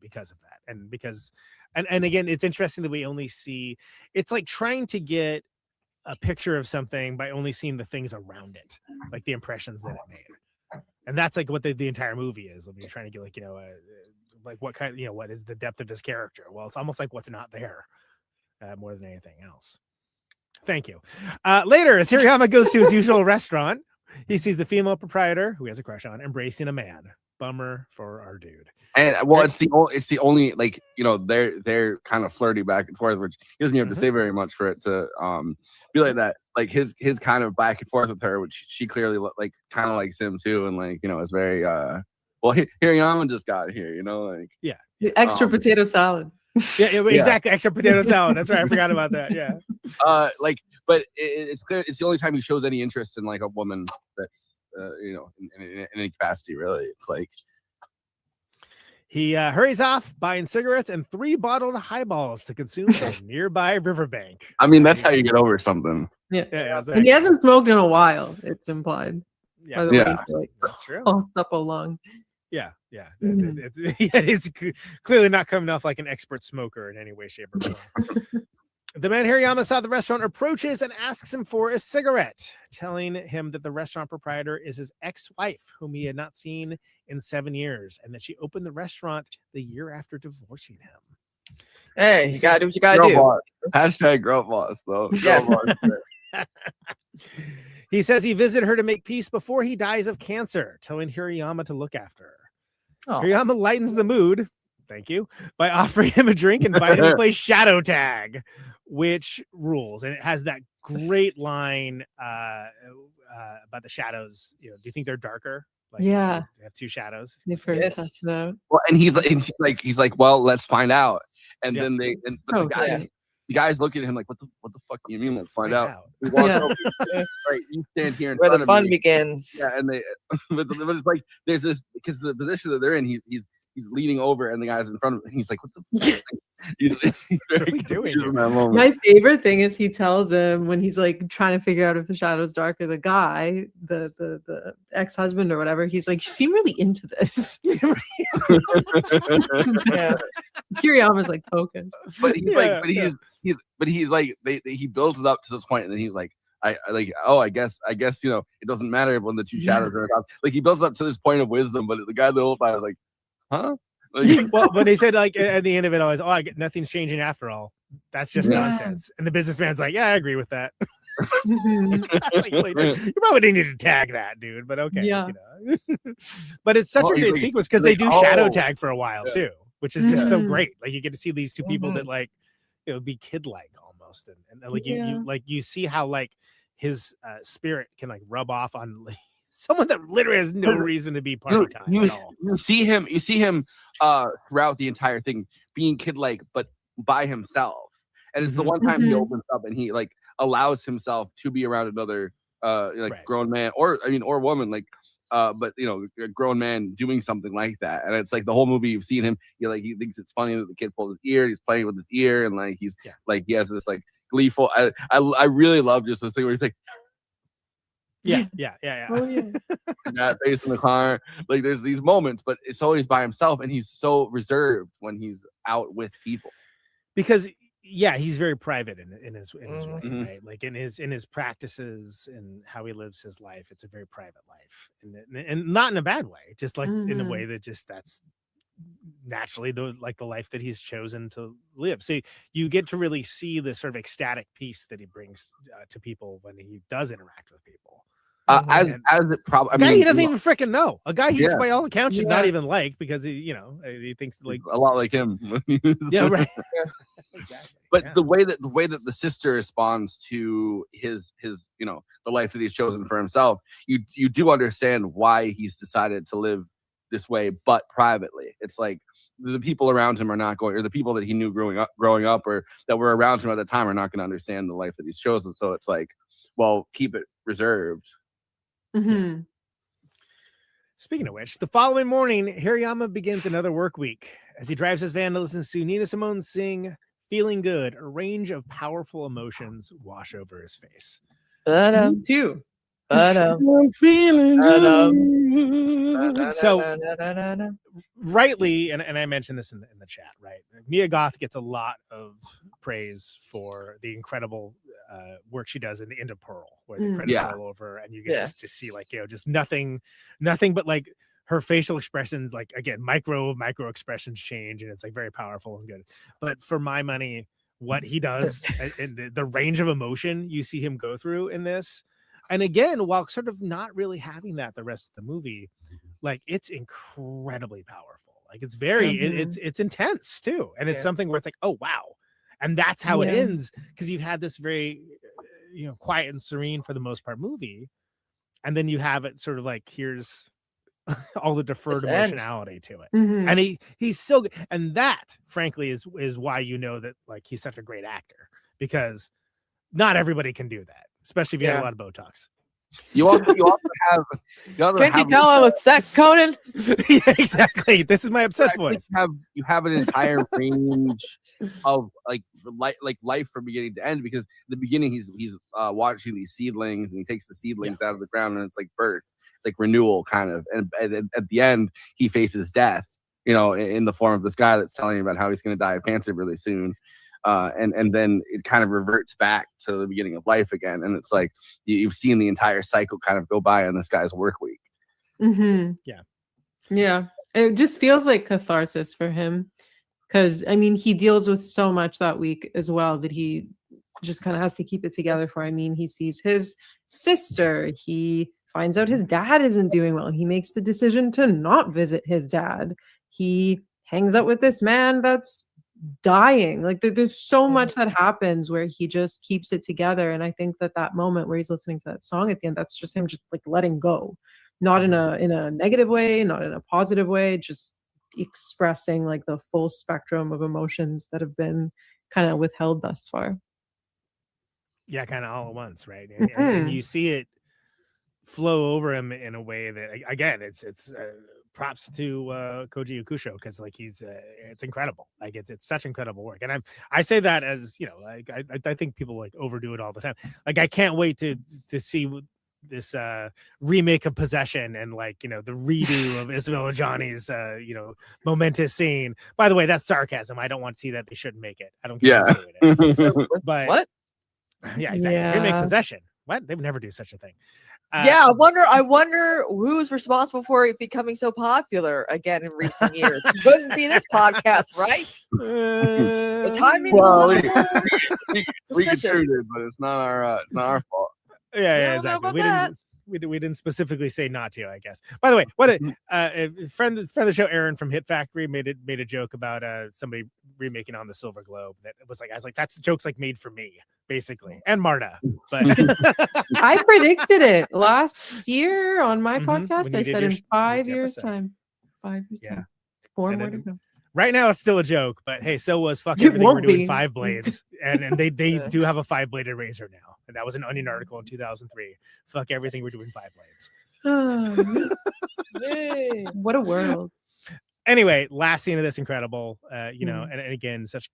because of that, and because. And again, it's interesting that we only see, it's like trying to get a picture of something by only seeing the things around it, like the impressions that it made. And that's like what the entire movie is. I mean, you're trying to get like, like what kind, what is the depth of his character? Well, it's almost like what's not there more than anything else. Thank you. Later, as Hirayama goes to his usual restaurant, he sees the female proprietor, who he has a crush on, embracing a man. Bummer for our dude. And well, it's the only like they're kind of flirty back and forth, which he doesn't even have to say very much for it to be like that. Like his kind of back and forth with her, which she clearly like kind of likes him too, and like is very well. Hirayama just got here, like the extra potato salad. Yeah, exactly. Extra potato salad. That's right. I forgot about that. Yeah. But it's clear it's the only time he shows any interest in like a woman that's in any capacity. Really, it's like. He hurries off, buying cigarettes and 3 bottled highballs to consume from a nearby riverbank. I mean, that's how you get over something. Yeah. Exactly. And he hasn't smoked in a while, it's implied. Yeah, that's true. Up along. Yeah. It's clearly not coming off like an expert smoker in any way, shape, or form. The man Hirayama saw the restaurant approaches and asks him for a cigarette, telling him that the restaurant proprietor is his ex-wife, whom he had not seen in 7 years, and that she opened the restaurant the year after divorcing him. Hey, you gotta do what you gotta do. Boss. Hashtag girl boss, though. Yes. He says he visited her to make peace before he dies of cancer, telling Hirayama to look after her. Oh. Hirayama lightens the mood, thank you, by offering him a drink and inviting him to play shadow tag, which rules. And it has that great line about the shadows. Do you think they're darker? Like, yeah, they have 2 shadows. They first touched it out. Well, and he's like, well, let's find out. And then the guys look at him like, what the fuck do you mean? Let's find out. We walk over, right? You stand here in where front the of fun me. begins. Yeah, and but it's like there's this because the position that they're in, he's leaning over, and the guy's in front of him. And he's like, what the fuck? He's very confused in that moment. My favorite thing is he tells him when he's like trying to figure out if the shadow's darker, the guy, the ex-husband or whatever, he's like, you seem really into this. Yeah. Kiriyama's like poking. But he's like he builds it up to this point, and then he's like, I guess it doesn't matter when the 2 shadows are up. Like he builds up to this point of wisdom, but the guy the whole time was like, huh? Like, well, when they said like at the end of it, always, I get nothing's changing after all. That's just nonsense. And the businessman's like, yeah, I agree with that. Like, you probably didn't need to tag that, dude, but okay. Yeah. But it's such a great sequence because they do shadow tag for a while too, which is just so Mhm. great. Like you get to see these 2 people that like, be kid-like almost, and like you see how like his spirit can like rub off on like, someone that literally has no reason to be party time at all. You see him throughout the entire thing being kid-like, but by himself. And it's the one time he opens up and he like allows himself to be around another grown man or woman, like but a grown man doing something like that. And it's like the whole movie you've seen him, he thinks it's funny that the kid pulled his ear, he's playing with his ear, and like he's like he has this like gleeful. I really love just this thing where he's like, yeah. Oh yeah. that face in the car. Like there's these moments, but it's always by himself, and he's so reserved when he's out with people. Because he's very private in his way, right? Like in his practices and how he lives his life. It's a very private life, and not in a bad way, just like in a way that just that's naturally the life that he's chosen to live. So you get to really see the sort of ecstatic peace that he brings to people when he does interact with people. As it probably, Guy he doesn't even freaking know. A guy he's by all accounts should not even like, because he thinks like a lot like him. Yeah, right. Exactly. But the way that the sister responds to his the life that he's chosen for himself, you do understand why he's decided to live this way, but privately. It's like the people around him are not going, or the people that he knew growing up, or that were around him at the time, are not going to understand the life that he's chosen. So it's like, well, keep it reserved. Mm-hmm. Speaking of which, the following morning, Hirayama begins another work week. As he drives his van to listen to Nina Simone sing "Feeling Good," a range of powerful emotions wash over his face. Me too. I'm feeling good. So, rightly, and I mentioned this in the chat, right? Mia Goth gets a lot of praise for the incredible work she does in the end of Pearl, where the credits roll over and you get just to see, like, just nothing but like her facial expressions, like, again, micro expressions change, and it's like very powerful and good. But for my money, what he does and the range of emotion you see him go through in this, and again, while sort of not really having that the rest of the movie, like, it's incredibly powerful. Like, it's very it's intense too, and it's something where it's like, oh wow. And that's how it ends, because you've had this very quiet and serene for the most part movie, and then you have it sort of like, here's all the deferred emotionality to it. And he's so good. And that, frankly, is why that, like, he's such a great actor, because not everybody can do that, especially if you had a lot of Botox. You also have. Can't you tell I was sick, Conan? Yeah, exactly. This is my upset voice. You have an entire range of life from beginning to end, because in the beginning he's watching these seedlings, and he takes the seedlings out of the ground, and it's like birth. It's like renewal, kind of. And at the end, he faces death, in the form of this guy that's telling him about how he's going to die of cancer really soon. And then it kind of reverts back to the beginning of life again. And it's like, you've seen the entire cycle kind of go by on this guy's work week. Yeah. It just feels like catharsis for him. Because, I mean, he deals with so much that week as well that he just kind of has to keep it together for. I mean, he sees his sister. He finds out his dad isn't doing well. He makes the decision to not visit his dad. He hangs out with this man that's dying. Like, there's so much that happens where he just keeps it together. And I think that moment where he's listening to that song at the end, that's just him just like letting go, not in a negative way, not in a positive way, just expressing like the full spectrum of emotions that have been kind of withheld thus far. Yeah, kind of all at once, right? And you see it flow over him in a way that, again, it's props to Koji Yakusho, because like it's incredible. Like, it's such incredible work. And I say that as, like, I think people like overdo it all the time. Like, I can't wait to see this remake of Possession, and like, the redo of Isabella Johnny's momentous scene. By the way, that's sarcasm. I don't want to see that. They shouldn't make it. I don't care. But what? Yeah, exactly. Remake Possession. What? They would never do such a thing. I wonder who's responsible for it becoming so popular again in recent years. Couldn't be this podcast, right? The timing. Well, we contributed it, but it's not our fault. Yeah, exactly. We didn't specifically say not to, I guess. By the way, what a friend of the show, Aaron from Hit Factory, made a joke about somebody remaking On the Silver Globe. That was like, I was like, that's joke's like made for me, basically, and Marta. But I predicted it last year on my podcast. I said in 5 years' time. 5 years time. 4 more to go. Right now, it's still a joke, but hey, so was fuck everything we're doing 5 blades, and they do have a 5-bladed razor now, and that was an Onion article in 2003. Fuck everything we're doing 5 blades. What a world. Anyway, last scene of this incredible, and again, such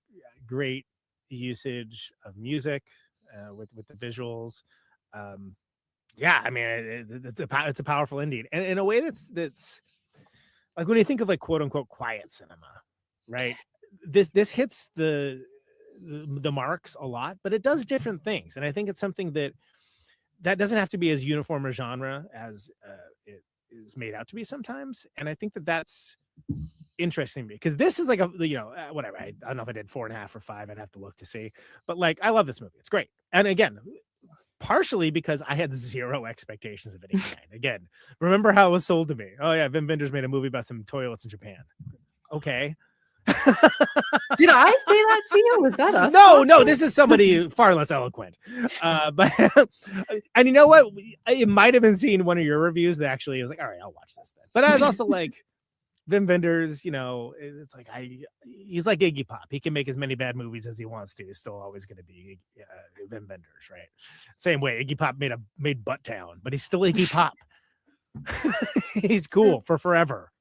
great usage of music with the visuals. I mean, it's a powerful ending, and in a way that's like, when you think of like quote unquote quiet cinema, right? This hits the marks a lot, but it does different things, and I think it's something that doesn't have to be as uniform a genre as it is made out to be sometimes. And I think that's interesting to me, because this is like whatever. I don't know if I did 4.5 or 5. I'd have to look to see, but like, I love this movie. It's great, and again, partially because I had zero expectations of it. Again, remember how it was sold to me? Oh yeah, Wim Wenders made a movie about some toilets in Japan. Okay. Did I say that to you? Was that us? No, this is somebody far less eloquent. But and you know what? It might have been seeing one of your reviews that actually was like, all right, I'll watch this then. But I was also like, Wim Wenders, it's like he's like Iggy Pop. He can make as many bad movies as he wants to. He's still always going to be Wim Wenders, right? Same way Iggy Pop made Butttown, but he's still Iggy Pop. He's cool for forever.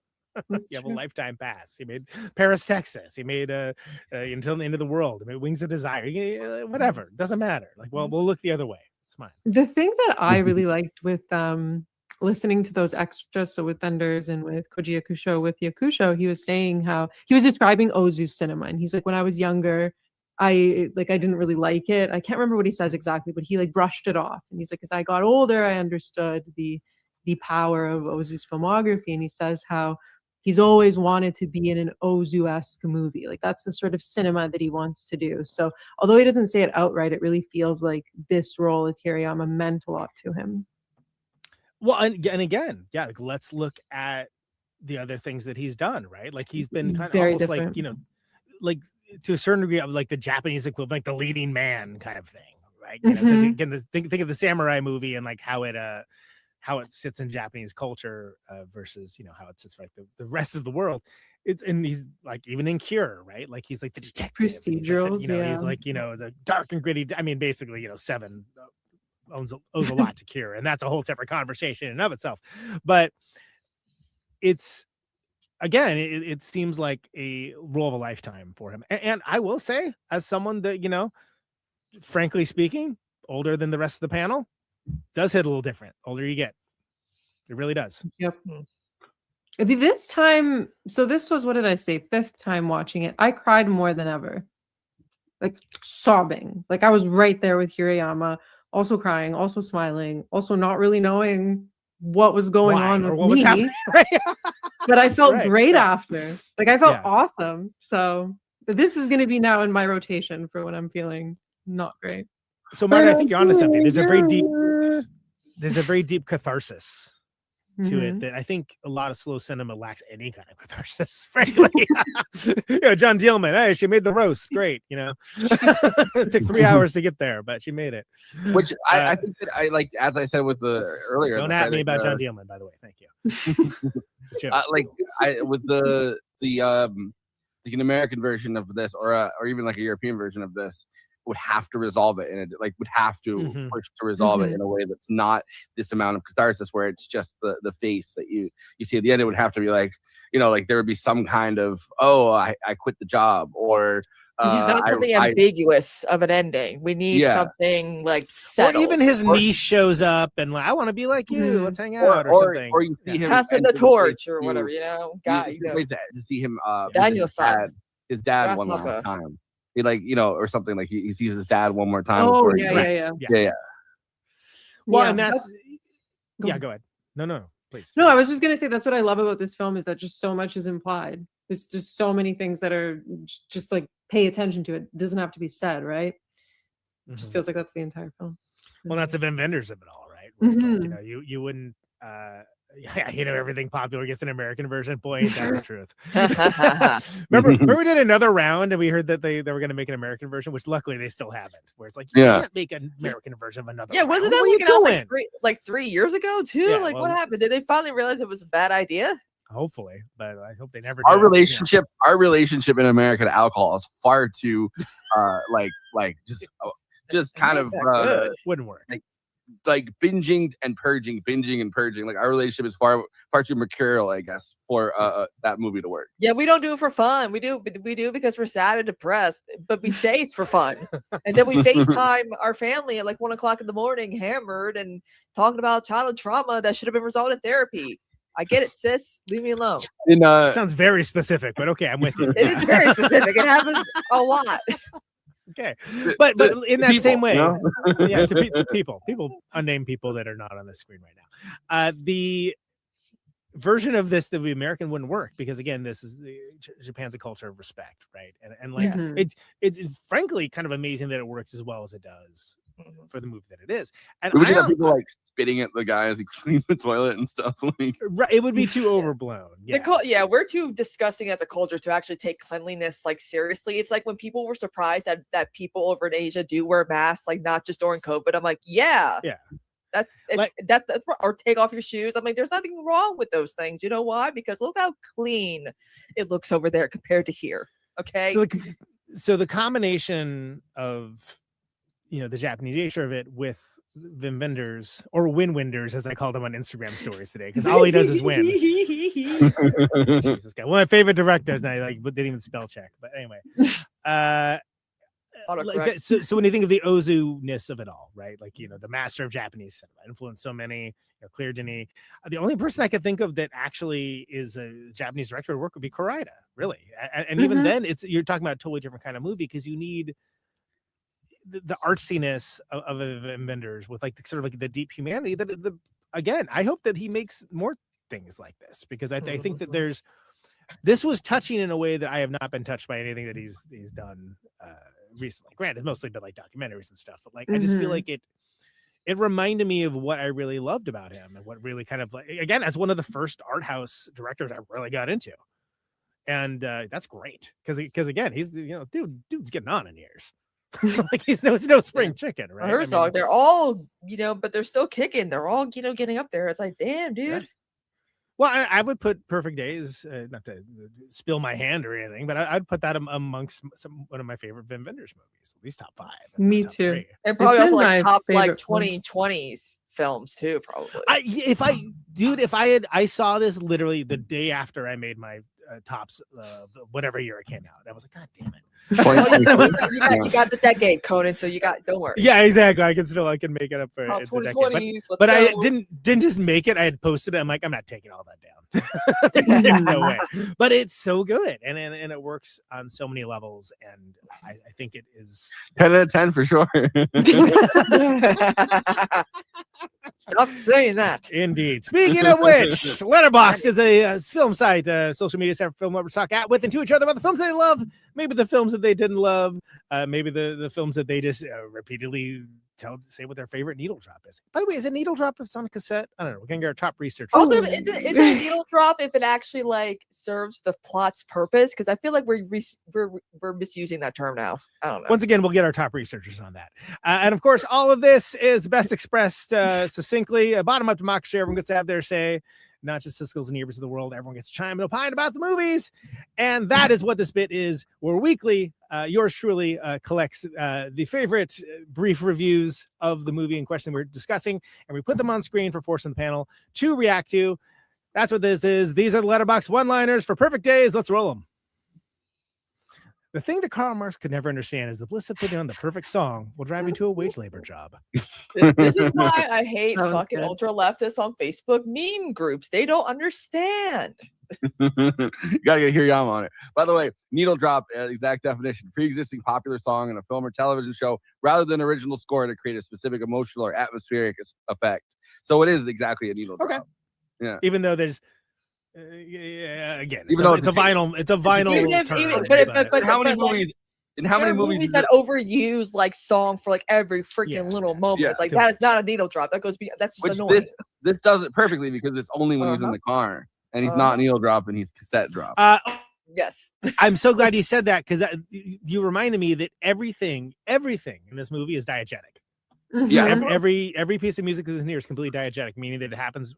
You have a lifetime pass. He made Paris, Texas. He made Until the End of the World. He made Wings of Desire. Whatever, doesn't matter. Like, well, we'll look the other way. It's fine. The thing that I really liked with listening to those extras, so with Wenders and with Koji Yakusho, he was saying how he was describing Ozu cinema, and he's like, when I was younger, I didn't really like it. I can't remember what he says exactly, but he like brushed it off, and he's like, as I got older, I understood the power of Ozu's filmography, and he says how he's always wanted to be in an Ozu-esque movie. Like that's the sort of cinema that he wants to do. So although he doesn't say it outright, it really feels like this role as Hirayama meant a lot to him. Well, and again, yeah, like let's look at the other things that he's done, right? Like he's been kind of Very almost different. like, like to a certain degree of like the Japanese equivalent, like the leading man kind of thing, right? Because again, think of the samurai movie and like how it sits in Japanese culture versus how it sits like the rest of the world. And he's like even in Cure, right? Like he's like the detective, procedurals, he's like the dark and gritty. I mean, basically, Seven owes a lot to Cure, and that's a whole separate conversation in and of itself. But it's again, it seems like a role of a lifetime for him. And I will say, as someone that frankly speaking, older than the rest of the panel, does hit a little different. Older you get, it really does. Yep. This time, so this was, what did I say? 5th time watching it. I cried more than ever, like sobbing. Like I was right there with Hirayama, also crying, also smiling, also not really knowing what was going on or with what me. was happening. Right? But I felt Right, great right. after. Like I felt Yeah. awesome. So this is going to be now in my rotation for when I'm feeling not great. So Marta, I think you're onto something. There's a very deep catharsis to it that I think a lot of slow cinema lacks any kind of catharsis, frankly. John Dielman, hey, she made the roast. Great, it took 3 hours to get there, but she made it. Which I think that I like, as I said with the earlier. Don't at me about John Dielman, by the way. Thank you. It's a joke. With like an American version of this, or even like a European version of this, would have to resolve it, and would have to push to resolve it in a way that's not this amount of catharsis, where it's just the face that you see at the end. It would have to be like, like there would be some kind of, I quit the job, or not something ambiguous of an ending. We need something like settled. Or even his niece shows up and like, I want to be like you. Let's hang out or something. Or you see him passing the torch or whatever, to see him Daniel's his dad one last time. He or something, like he sees his dad one more time. Oh, before yeah. Well, Yeah, and that's go ahead. No, please. No, I was just gonna say that's what I love about this film is that just so much is implied. There's just so many things that are just like pay attention to it. It doesn't have to be said, right? It just feels like that's the entire film. Well, that's the Wim Wenders of it all, right? Where it's Mhm. like, you wouldn't everything popular gets an American version. Boy, ain't that the truth. remember we did another round and we heard that they were going to make an American version, which luckily they still haven't. Where it's like, you can't make an American version of another. Yeah, wasn't that round. like like 3 years ago too? Yeah, like well, what happened? Did they finally realize it was a bad idea? Hopefully, but I hope they never. Our do. relationship in America to alcohol is far too, just kind of wouldn't work. Like binging and purging. Like our relationship is far too mercurial, I guess, for that movie to work. Yeah, we don't do it for fun. We do because we're sad and depressed. But we say it's for fun, and then we FaceTime our family at like 1 o'clock in the morning, hammered and talking about childhood trauma that should have been resolved in therapy. I get it, sis. Leave me alone. Sounds very specific, but okay, I'm with you. It is very specific. It happens a lot. Okay, but in that same way, Yeah, to people, unnamed people that are not on the screen right now. The version of this that the American wouldn't work because again, this is Japan's a culture of respect, right? And like it's frankly kind of amazing that it works as well as it does for the movie that it is. And we have people like spitting at the guy as he cleans the toilet and stuff. It would be too overblown. We're too disgusting as a culture to actually take cleanliness like seriously. It's like when people were surprised that people over in Asia do wear masks, like not just during COVID. I'm like, yeah. That's or take off your shoes. I'm like, there's nothing wrong with those things. You know why? Because look how clean it looks over there compared to here. Okay. So the combination of, you know, the Japanese nature of it with Wim Wenders, or Win Wenders, as I called him on Instagram stories today, because all he does is win. Jesus, guy. One of my favorite directors, and I didn't even spell check. But anyway, so when you think of the Ozu-ness of it all, right? Like, you know, the master of Japanese cinema, influenced so many, you know, Clear Denis. The only person I could think of that actually is a Japanese director at work would be Koreeda, really. And even then, you're talking about a totally different kind of movie, because you need the artsiness of Wenders with like sort of like the deep humanity. Again, I hope that he makes more things like this, because I think that this was touching in a way that I have not been touched by anything that he's done recently. Granted, it's mostly been like documentaries and stuff, but like I just feel like it reminded me of what I really loved about him, and what really kind of, like, again, as one of the first art house directors I really got into. And that's great, because again, he's, you know, dude's getting on in years. Like he's no spring chicken, right? Herzog, they're all, you know, but they're still kicking. They're all, you know, getting up there. It's like, damn, dude. Yeah. Well, I would put Perfect Days, not to spill my hand or anything, but I'd put that amongst one of my favorite Wim Wenders movies, at least top 5. Me too. 3. And probably also like top like 2020s films too, probably. I saw this literally the day after I made my tops, whatever year it came out. I was like, God damn it. You got the decade, Conan, so don't worry. Yeah, exactly. I can make it up for the decade. But I didn't just make it. I had posted it. I'm like, I'm not taking all that down. There's no way. But it's so good, and it works on so many levels, and I think it is 10 out of 10 for sure. Stop saying that. Indeed. Speaking of which, Letterboxd is a film site, social media site for film lovers talk with and to each other about the films they love, maybe the films that they didn't love, maybe the films that they just repeatedly say what their favorite needle drop is. By the way, is a needle drop if it's on a cassette? I don't know. We're gonna get our top research. Also, is it a needle drop if it actually like serves the plot's purpose? Because I feel like we're misusing that term now. I don't know. Once again, we'll get our top researchers on that. And of course, all of this is best expressed succinctly. Bottom-up democracy. Everyone gets to have their say. Not just Siskel's and Ebers of the world. Everyone gets to chime and opine about the movies. And that is what this bit is. Where weekly, yours truly collects the favorite brief reviews of the movie in question we're discussing, and we put them on screen for Force and the panel to react to. That's what this is. These are the Letterboxd one-liners for Perfect Days. Let's roll them. The thing that Karl Marx could never understand is the bliss of putting on the perfect song will drive you to a wage labor job. This is why I hate fucking ultra leftists on Facebook meme groups. They don't understand. You gotta get Hirayama on it. By the way, needle drop, exact definition: pre-existing popular song in a film or television show rather than original score to create a specific emotional or atmospheric effect. So it is exactly a needle drop. Okay. Yeah. Even though there's again, it's a vinyl term. But how many movies? And how many movies that overuse like song for like every freaking little moment? Yeah, like that is not a needle drop. That goes. That's just annoying. This does it perfectly because it's only when he's in the car and he's not needle drop and he's cassette drop. Yes. I'm so glad you said that, because you reminded me that everything in this movie is diegetic. Yeah, every piece of music that is in here is completely diegetic, meaning that it happens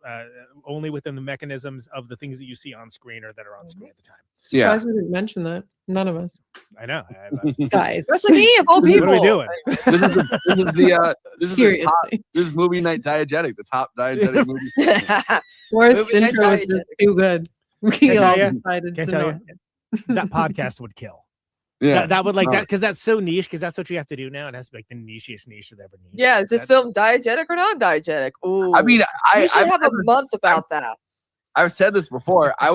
only within the mechanisms of the things that you see on screen or that are on screen at the time. Surprised we didn't mention that. None of us. I know, guys. Especially me of all people. What are we doing? This is movie night diegetic, the top diegetic movie. Worst intro is just too good. We all decided Can't to tell not. you. That podcast would kill. Yeah, that would that, because that's so niche, because that's what you have to do now. It has to be like the nichiest niche that ever needs. Yeah, is this film diegetic or non-diegetic? Ooh. I mean, we should have a month about that. I've said this before. I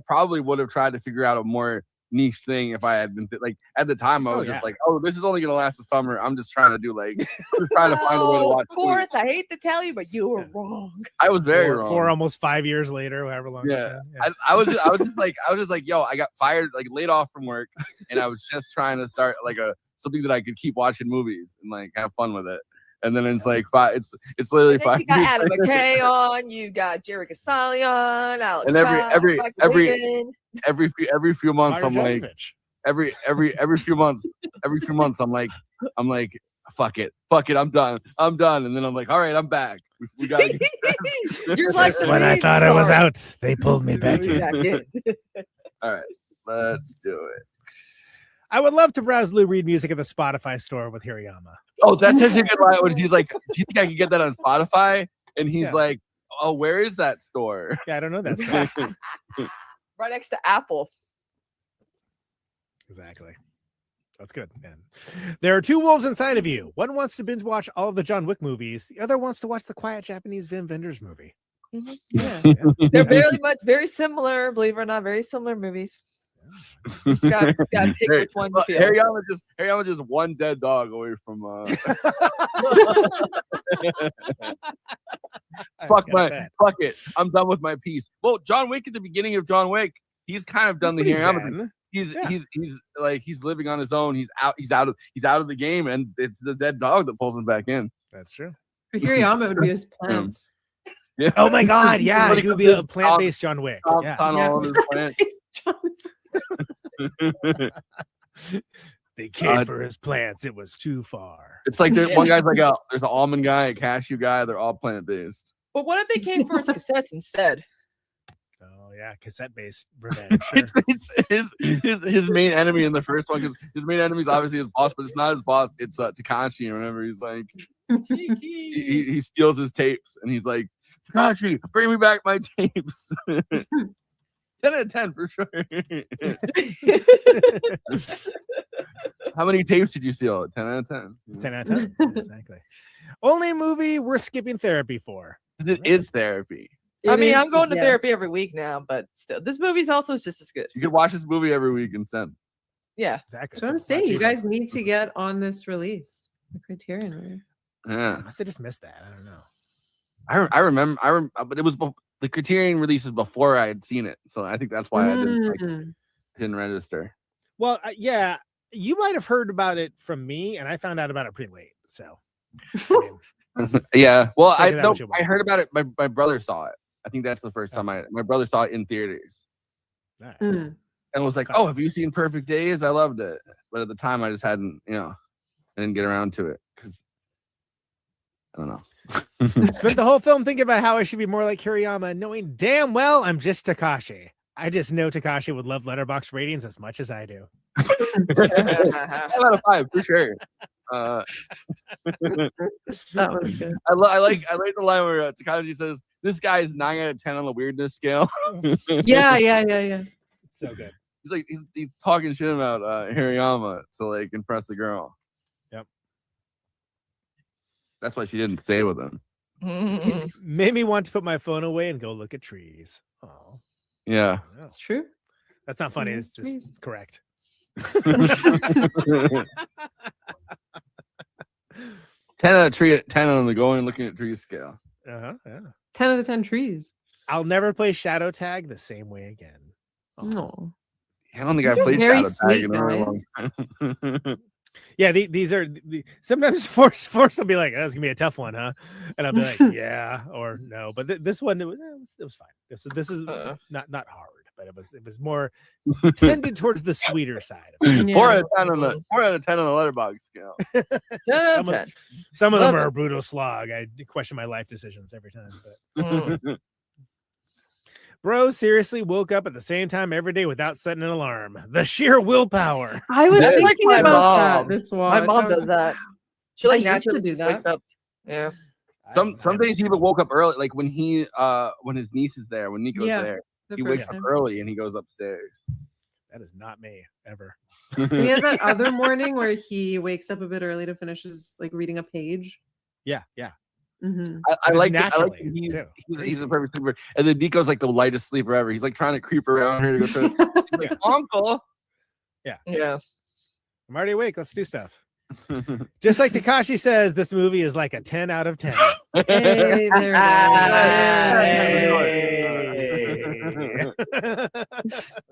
probably would have tried to figure out a more niche thing if I had been like at the time. I was just like, oh, this is only gonna last the summer. I'm just trying to do trying to find a way to watch. Forrest, I hate to tell you, but you were wrong. I was very wrong. For almost 5 years later, however long. Yeah, I was just like, yo, I got fired, like laid off from work, and I was just trying to start like something that I could keep watching movies and like have fun with it. And then it's like it's literally 5 years. You got Adam McKay on, you got Jerry Casale on, Alex. And every few months I'm like every few months I'm like fuck it, I'm done. And then I'm like, all right, I'm back. We gotta get You're like Just when I thought I was out, they pulled me back in. All right, let's do it. I would love to browse Lou Reed music at the Spotify store with Hirayama. Oh, that's such a good line when he's like, do you think I can get that on Spotify? And he's like, oh, where is that store? Yeah, I don't know that store. Right next to Apple. Exactly. That's good, man. There are two wolves inside of you. One wants to binge watch all of the John Wick movies. The other wants to watch the quiet Japanese Vim Vendors movie. Mm-hmm. Yeah. They're very similar, believe it or not, very similar movies. You just gotta pick which one you feel. Hariyama just one dead dog away from fuck it. I'm done with my piece. Well, John Wick at the beginning of John Wick, he's kind of done the Hariyama. He's living on his own. He's out of the game, and it's the dead dog that pulls him back in. That's true. For Hirayama, it would be his plants. Yeah. Oh my God! Yeah, he would be a plant-based John Wick. Yeah. On all of his plants. They came for his plants. It was too far. It's like one guy's like there's an almond guy, a cashew guy. They're all plant-based. But what if they came for his cassettes instead? Oh yeah, cassette-based revenge. Sure. his main enemy in the first one, because his main enemy is obviously his boss, but it's not his boss. It's Takashi. Whenever he's like, he steals his tapes, and he's like, Takashi, bring me back my tapes. 10 out of 10 for sure. How many tapes did you steal? 10 out of 10. 10 out of 10. Exactly. Only movie we're skipping therapy for. It is therapy. I'm going to therapy every week now, but still, this movie's also just as good. You could watch this movie every week and send. Yeah, that's what I'm saying. You guys need to get on this release, the Criterion release. Yeah, I must have just missed that. I don't know. I remember, but it was the Criterion releases before I had seen it, so I think that's why I didn't register. Well, yeah, you might have heard about it from me, and I found out about it pretty late. So, yeah. Well, I heard about it. My brother saw it. I think that's the first time my brother saw it in theaters, and was like, "Oh, have you seen Perfect Days? I loved it." But at the time, I just hadn't, I didn't get around to it because I don't know. Spent the whole film thinking about how I should be more like Hirayama, knowing damn well I'm just Takashi. I just know Takashi would love Letterboxd ratings as much as I do. 5 out of 5 for sure. That was good. I like the line where Takashi says, "This guy is 9 out of 10 on the weirdness scale." Yeah. It's so good. He's like he's talking shit about Hirayama to like impress the girl. Yep. That's why she didn't stay with him. Made me want to put my phone away and go look at trees. Oh. Yeah. That's true. That's not funny. It's just correct. 10 out of 10 on the going and looking at trees scale. Yeah. 10 out of 10 trees. I'll never play Shadow Tag the same way again. No. I don't think I've played Shadow Tag in a really long time. Yeah, these are sometimes Force will be like, "That's gonna be a tough one, huh?" And I'll be like, "Yeah," or "No." But this one, it was fine. This is not hard, but it was more tended towards the sweeter side. Of it. 4 out of 10 on the 10 on the Letterboxd scale. 10 out of 10. Some of them are a brutal slog. I question my life decisions every time. But. Bro seriously woke up at the same time every day without setting an alarm. The sheer willpower. I was thinking like my about mom. that this watch. My mom does that. She like I used to naturally do just that. wakes up. Yeah. Some days he even woke up early, like when his niece is there, when Nico's there, he wakes up early and he goes upstairs. That is not me ever. And he has that other morning where he wakes up a bit early to finish his reading a page. Yeah. Mm-hmm. I like he's a perfect sleeper, and then Nico's like the lightest sleeper ever. He's like trying to creep around her to go to like, Uncle. Yeah. I'm already awake. Let's do stuff. Just like Takashi says, this movie is like a 10 out of 10. Hey, there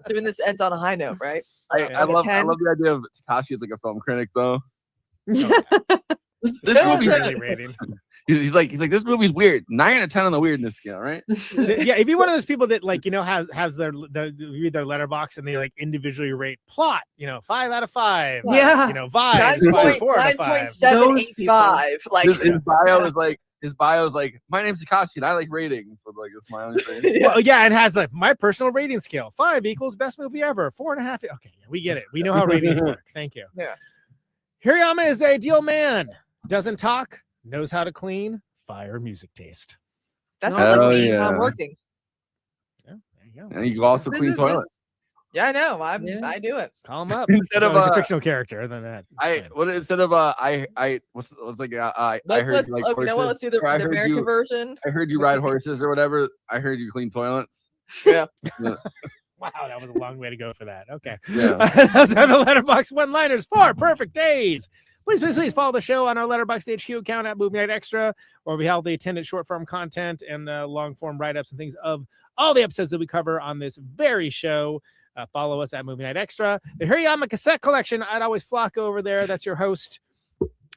Doing this ends on a high note, right? I love the idea of Takashi as like a film critic, though. This movie really rating. He's like, this movie's weird. 9 out of 10 on the weirdness scale, right? Yeah, if you're one of those people that like, has their read their letterbox and they like individually rate plot, 5 out of 5. Yeah. Vibes, 4 out of 5. 9.785. Like His bio is like, my name's Takashi and I like ratings. So like, it's my own thing. Well, yeah, and has like my personal rating scale. 5 equals best movie ever. 4.5. Okay, we get it. We know how ratings work. Thank you. Yeah. Hirayama is the ideal man. Doesn't talk, knows how to clean, fire music taste. That sounds like me. yeah. I'm working. Yeah, there you go. And you can also clean toilet. Yeah, I know. I do it. Call him up. Instead of he's a fictional character, other than that. I heard like you know what? Let's do the American version. I heard you ride horses or whatever. I heard you clean toilets. Yeah. Wow, that was a long way to go for that. Okay. Yeah. Those are the Letterboxd one-liners for perfect days. Please follow the show on our Letterboxd HQ account at Movie Night Extra, where we have the attendant short-form content and long-form write-ups and things of all the episodes that we cover on this very show. Follow us at Movie Night Extra. The Hirayama cassette collection, I'd always flock over there. That's your host.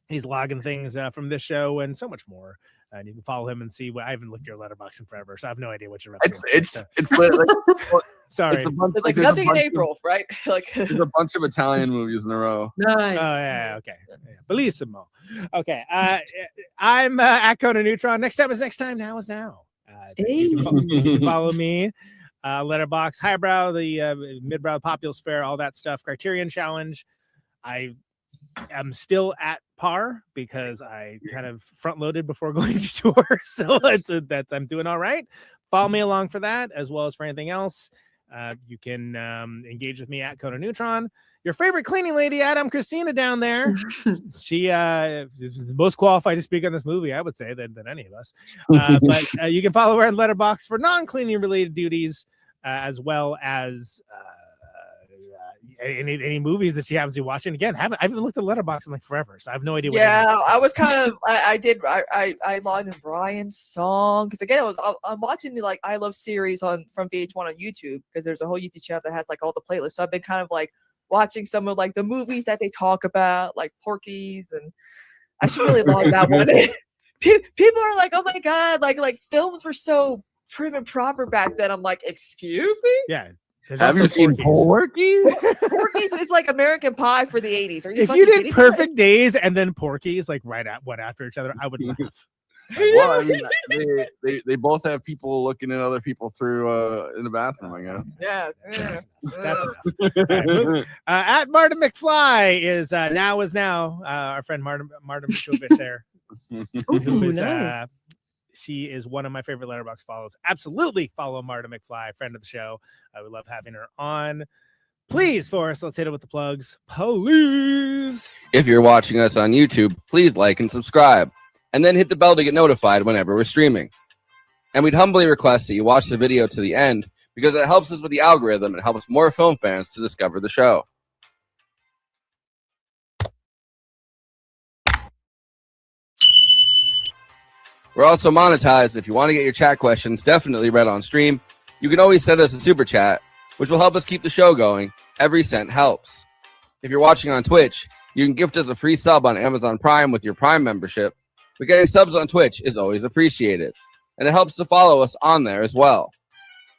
He's logging things from this show and so much more. And you can follow him and see what I haven't looked at your letterbox in forever, so I have no idea what you're up to. It's like, sorry. It's like nothing in April, right? Like there's a bunch of Italian movies in a row. Nice. Oh yeah, okay. Yeah. Bellissimo. Okay. I'm at Conan Neutron. Next time is next time. Now is now. You can follow me. Letterbox, Highbrow, the Midbrow, Populous Fair, all that stuff. Criterion Challenge. I am still at par because I kind of front loaded before going to tour. So I'm doing all right. Follow me along for that, as well as for anything else. You can engage with me at Conan Neutron. Your favorite cleaning lady, Kristina down there. She is most qualified to speak on this movie, I would say, than any of us. But you can follow her on Letterboxd for non-cleaning related duties, as well as any movies that she happens to be watching. Again, I haven't looked at Letterboxd in like forever, so I have no idea. I was kind of I logged in Brian's song because again I'm watching the like I Love series from VH1 on YouTube because there's a whole YouTube channel that has like all the playlists. So I've been kind of like watching some of like the movies that they talk about, like Porky's, and I should really log that one in. People are like, oh my god, like films were so prim and proper back then. I'm like, excuse me? Yeah. Have you seen Porky's? Porky's is like American Pie for the 80s. Are you? If you did Perfect Days and then Porky's like one after each other, I would laugh. Well, I mean, they both have people looking at other people through in the bathroom, I guess. Yeah. That's enough. At Marta McFly is now our friend Marta Mitrovic there. Who is nice. She is one of my favorite Letterboxd follows. Absolutely follow Marta McFly, friend of the show. We love having her on. Please, Forrest, let's hit it with the plugs. Please. If you're watching us on YouTube, please like and subscribe, and then hit the bell to get notified whenever we're streaming. And we'd humbly request that you watch the video to the end because it helps us with the algorithm and helps more film fans to discover the show. We're also monetized. If you want to get your chat questions definitely read on stream, you can always send us a super chat, which will help us keep the show going. Every cent helps. If you're watching on Twitch, you can gift us a free sub on Amazon Prime with your Prime membership. But getting subs on Twitch is always appreciated, and it helps to follow us on there as well.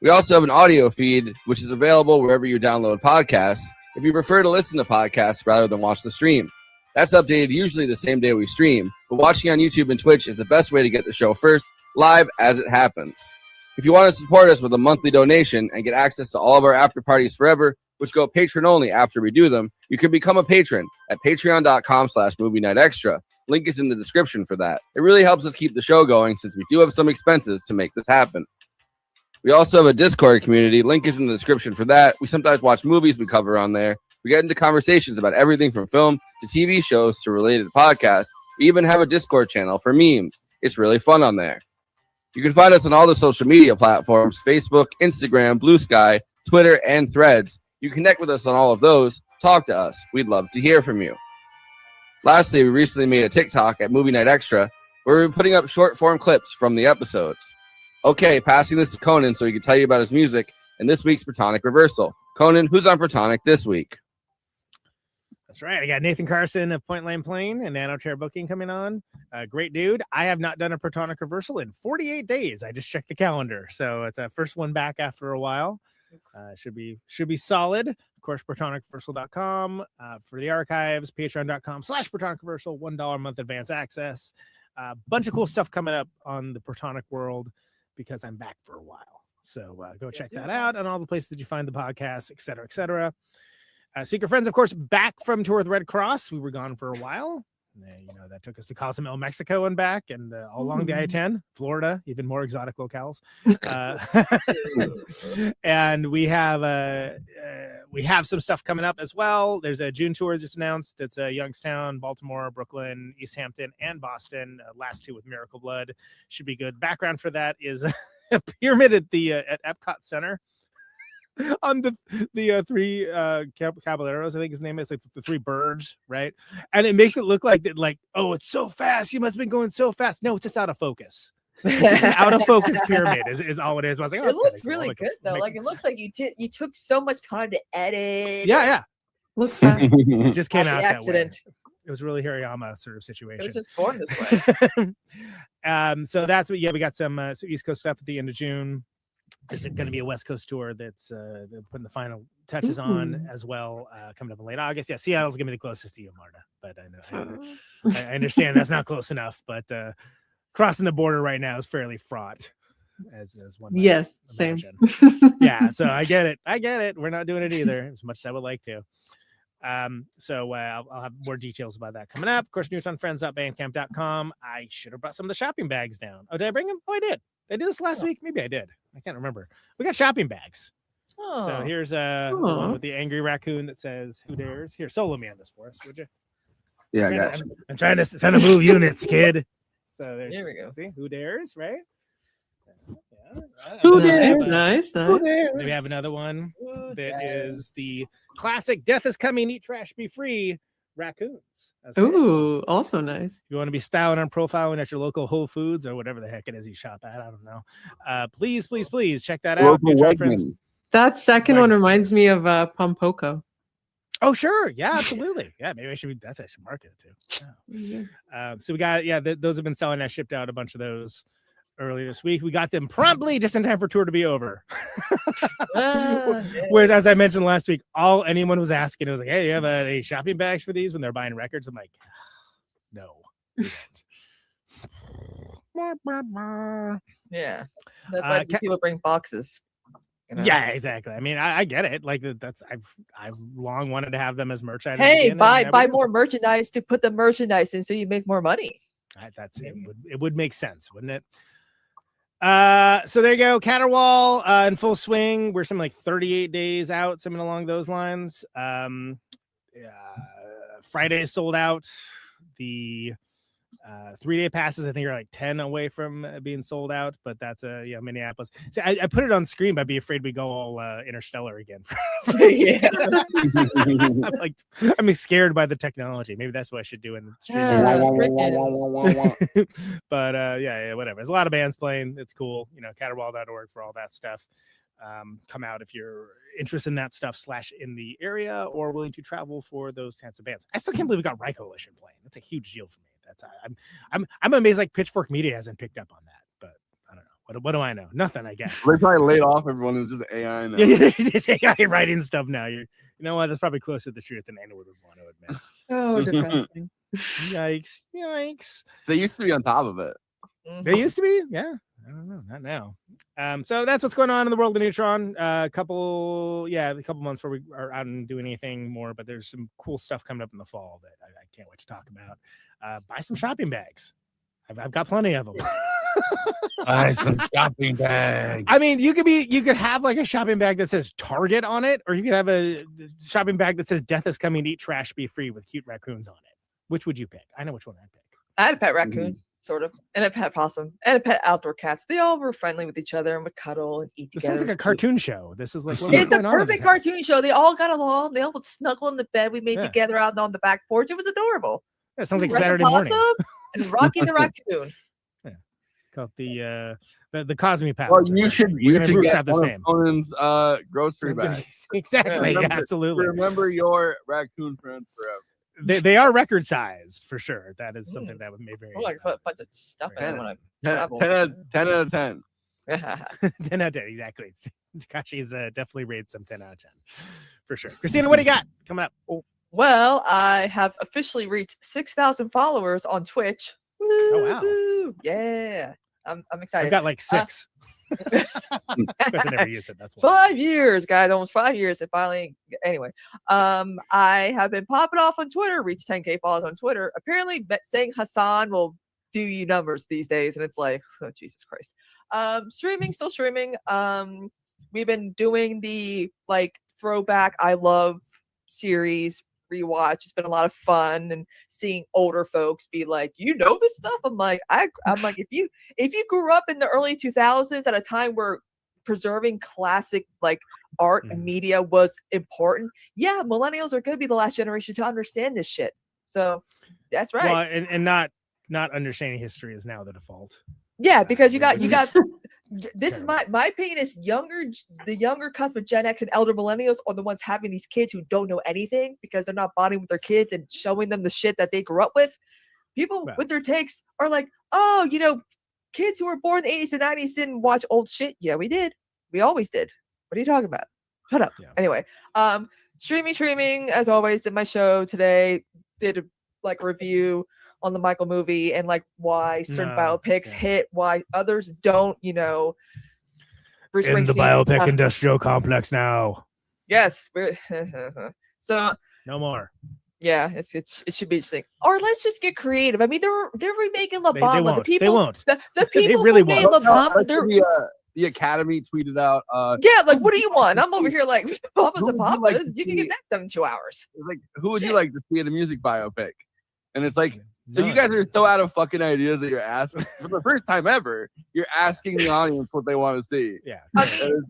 We also have an audio feed, which is available wherever you download podcasts, if you prefer to listen to podcasts rather than watch the stream. That's updated usually the same day we stream, but watching on YouTube and Twitch is the best way to get the show first, live as it happens. If you want to support us with a monthly donation and get access to all of our after parties forever, which go patron only after we do them, you can become a patron at patreon.com/movie night extra. Link is in the description for that. It really helps us keep the show going since we do have some expenses to make this happen. We also have a Discord community. Link is in the description for that. We sometimes watch movies we cover on there. We get into conversations about everything from film to TV shows to related podcasts. We even have a Discord channel for memes. It's really fun on there. You can find us on all the social media platforms: Facebook, Instagram, Blue Sky, Twitter, and Threads. You connect with us on all of those. Talk to us. We'd love to hear from you. Lastly, we recently made a TikTok at Movie Night Extra where we're putting up short-form clips from the episodes. Okay, passing this to Conan so he can tell you about his music and this week's Protonic Reversal. Conan, who's on Protonic this week? That's right. I got Nathan Carson of Point Lane Plane and Nanochair Booking coming on. Great dude. I have not done a protonic reversal in 48 days. I just checked the calendar. So it's a first one back after a while. Should be solid. Of course, protonicreversal.com for the archives, patreon.com/protonicreversal, $1 a month advance access. Bunch of cool stuff coming up on the protonic world because I'm back for a while. So go check that out on all the places that you find the podcast, et cetera, et cetera. Secret Friends, of course, back from tour with Red Cross. We were gone for a while. That took us to Cozumel, Mexico and back, and all along the I-10, Florida, even more exotic locales. And we have some stuff coming up as well. There's a June tour just announced. That's Youngstown, Baltimore, Brooklyn, East Hampton, and Boston. Last two with Miracle Blood should be good. Background for that is a pyramid at the at Epcot Center. On the three caballeros, I think his name is, like the three birds, right? And it makes it look like that, like, oh, it's so fast. You must have been going so fast. No, it's just out of focus. It's just an out of focus pyramid is all it is. I was like, oh, it looks really good though. Like it looks like you took so much time to edit. Yeah. Looks fast. It just came out accident. That way. It was really Hirayama sort of situation. It was just born this way. So that's what. Yeah, we got some East Coast stuff at the end of June. There's going to be a West Coast tour that's putting the final touches on as well, coming up in late August. Yeah, Seattle's going to be the closest to you, Marta. But I understand that's not close enough. But crossing the border right now is fairly fraught. As one might imagine. Yeah, so I get it. We're not doing it either, as much as I would like to. So I'll have more details about that coming up. Of course, newsonfriends.bandcamp.com. I should have brought some of the shopping bags down. Oh, did I bring them? Oh, I did. Did I do this last week? Maybe I did. I can't remember. We got shopping bags. Oh. So here's one with the angry raccoon that says, "Who dares?" Here, solo me on this for us, would you? Yeah, I got you. I'm trying to move units, kid. So there we go. See, who dares, right? Who dares? Nice. We have another one that is the classic "Death is coming, eat trash, be free" raccoons. Ooh, also nice. If you want to be styling and profiling at your local Whole Foods or whatever the heck it is you shop at, I don't know. Please check that out. That second one reminds me of Pompoko. Oh, sure. Yeah, absolutely. Yeah, maybe I should market it too. Yeah. So we got, those have been selling. I shipped out a bunch of those early this week. We got them promptly just in time for tour to be over. Whereas, as I mentioned last week, all anyone was asking, it was like, hey, you have any shopping bags for these when they're buying records? I'm like, no, we don't. Yeah, that's why people bring boxes. Yeah, exactly. I mean, I get it. Like I've long wanted to have them as merch items. Hey, buy more merchandise to put the merchandise in, so you make more money. That's it. It would make sense, wouldn't it? So there you go. Caterwall in full swing. We're something like 38 days out, something along those lines. Friday sold out. The 3-day passes, I think, are like 10 away from being sold out, but that's Minneapolis. See, I put it on screen, but I'd be afraid we go all interstellar again. I'm scared by the technology. Maybe that's what I should do in the stream. But whatever. There's a lot of bands playing. It's cool. Caterwall.org for all that stuff. Come out if you're interested in that stuff / in the area or willing to travel for those types of bands. I still can't believe we got Rye Coalition playing. That's a huge deal for me. I'm amazed like Pitchfork Media hasn't picked up on that, but I don't know. What do I know? Nothing, I guess. They probably laid off everyone. It's just AI now. It's AI writing stuff now. You know what? That's probably closer to the truth than anyone would want to admit. Oh, depressing. Yikes. They used to be on top of it. They used to be? Yeah. I don't know. Not now. So that's what's going on in the world of Neutron. A couple months where we are out and doing anything more, but there's some cool stuff coming up in the fall that I can't wait to talk about. Buy some shopping bags. I've got plenty of them. Buy some shopping bags. I mean, you could have like a shopping bag that says Target on it, or you could have a shopping bag that says "Death is coming, eat trash, be free" with cute raccoons on it. Which would you pick? I know which one I'd pick. I had a pet raccoon. Sort of, and a pet possum, and a pet outdoor cats. They all were friendly with each other and would cuddle and eat together. This sounds like a cartoon show. This is like it's the perfect cartoon show. They all got along. They all would snuggle in the bed we made together out on the back porch. It was adorable. It sounds like Saturday morning. And Rocky the raccoon. Called the Cosme Palace. Well, you should have get this one name. of Conan's grocery bags. Exactly. Remember- Absolutely. Remember your raccoon friends forever. They are record sized for sure. That is something that would make very. I like put the stuff in when I 10 travel. out of 10. 10 out of 10, exactly. Takashi's definitely rated some 10 out of 10 for sure. Kristina, what do you got coming up? Well, I have officially reached 6,000 followers on Twitch. Oh wow! Woo! Yeah, I'm excited. I've got like 6. Because I never use it. That's why. 5 years, guys, almost 5 years. And finally, anyway, I have been popping off on Twitter, reached 10K followers on Twitter. Apparently, saying Hassan will do you numbers these days, and it's like, oh, Jesus Christ. Still streaming. We've been doing the like throwback I love series rewatch. It's been a lot of fun, and seeing older folks be like, you know this stuff. I'm like, if you grew up in the early 2000s at a time where preserving classic like art and media was important, yeah, millennials are going to be the last generation to understand this shit. So that's right. Well, and not understanding history is now the default. Yeah, because you got this is my opinion is the younger cusp of Gen X and elder millennials are the ones having these kids who don't know anything because they're not bonding with their kids and showing them the shit that they grew up with. People with their takes are like, oh, kids who were born in the 80s and 90s didn't watch old shit. Yeah, we did. We always did. What are you talking about? Shut up. Yeah. Anyway, streaming as always. Did my show today. Did a review on the Michael movie and like why certain biopics hit, why others don't, Bruce in the Springsteen, biopic industrial complex now. Yes. So no more. Yeah, it should be interesting. Or let's just get creative. I mean, they're remaking La Bamba. They won't. The people, they won't. The people they really who made won't. La Bamba, The Academy tweeted out. Yeah, like, what do you want? I'm over here like, Papas and Papas. You can get that done in 2 hours. Like, who would you like to see in a music biopic? And it's like, so you guys are so out of fucking ideas that you're asking for the first time ever. You're asking the audience what they want to see. Yeah, I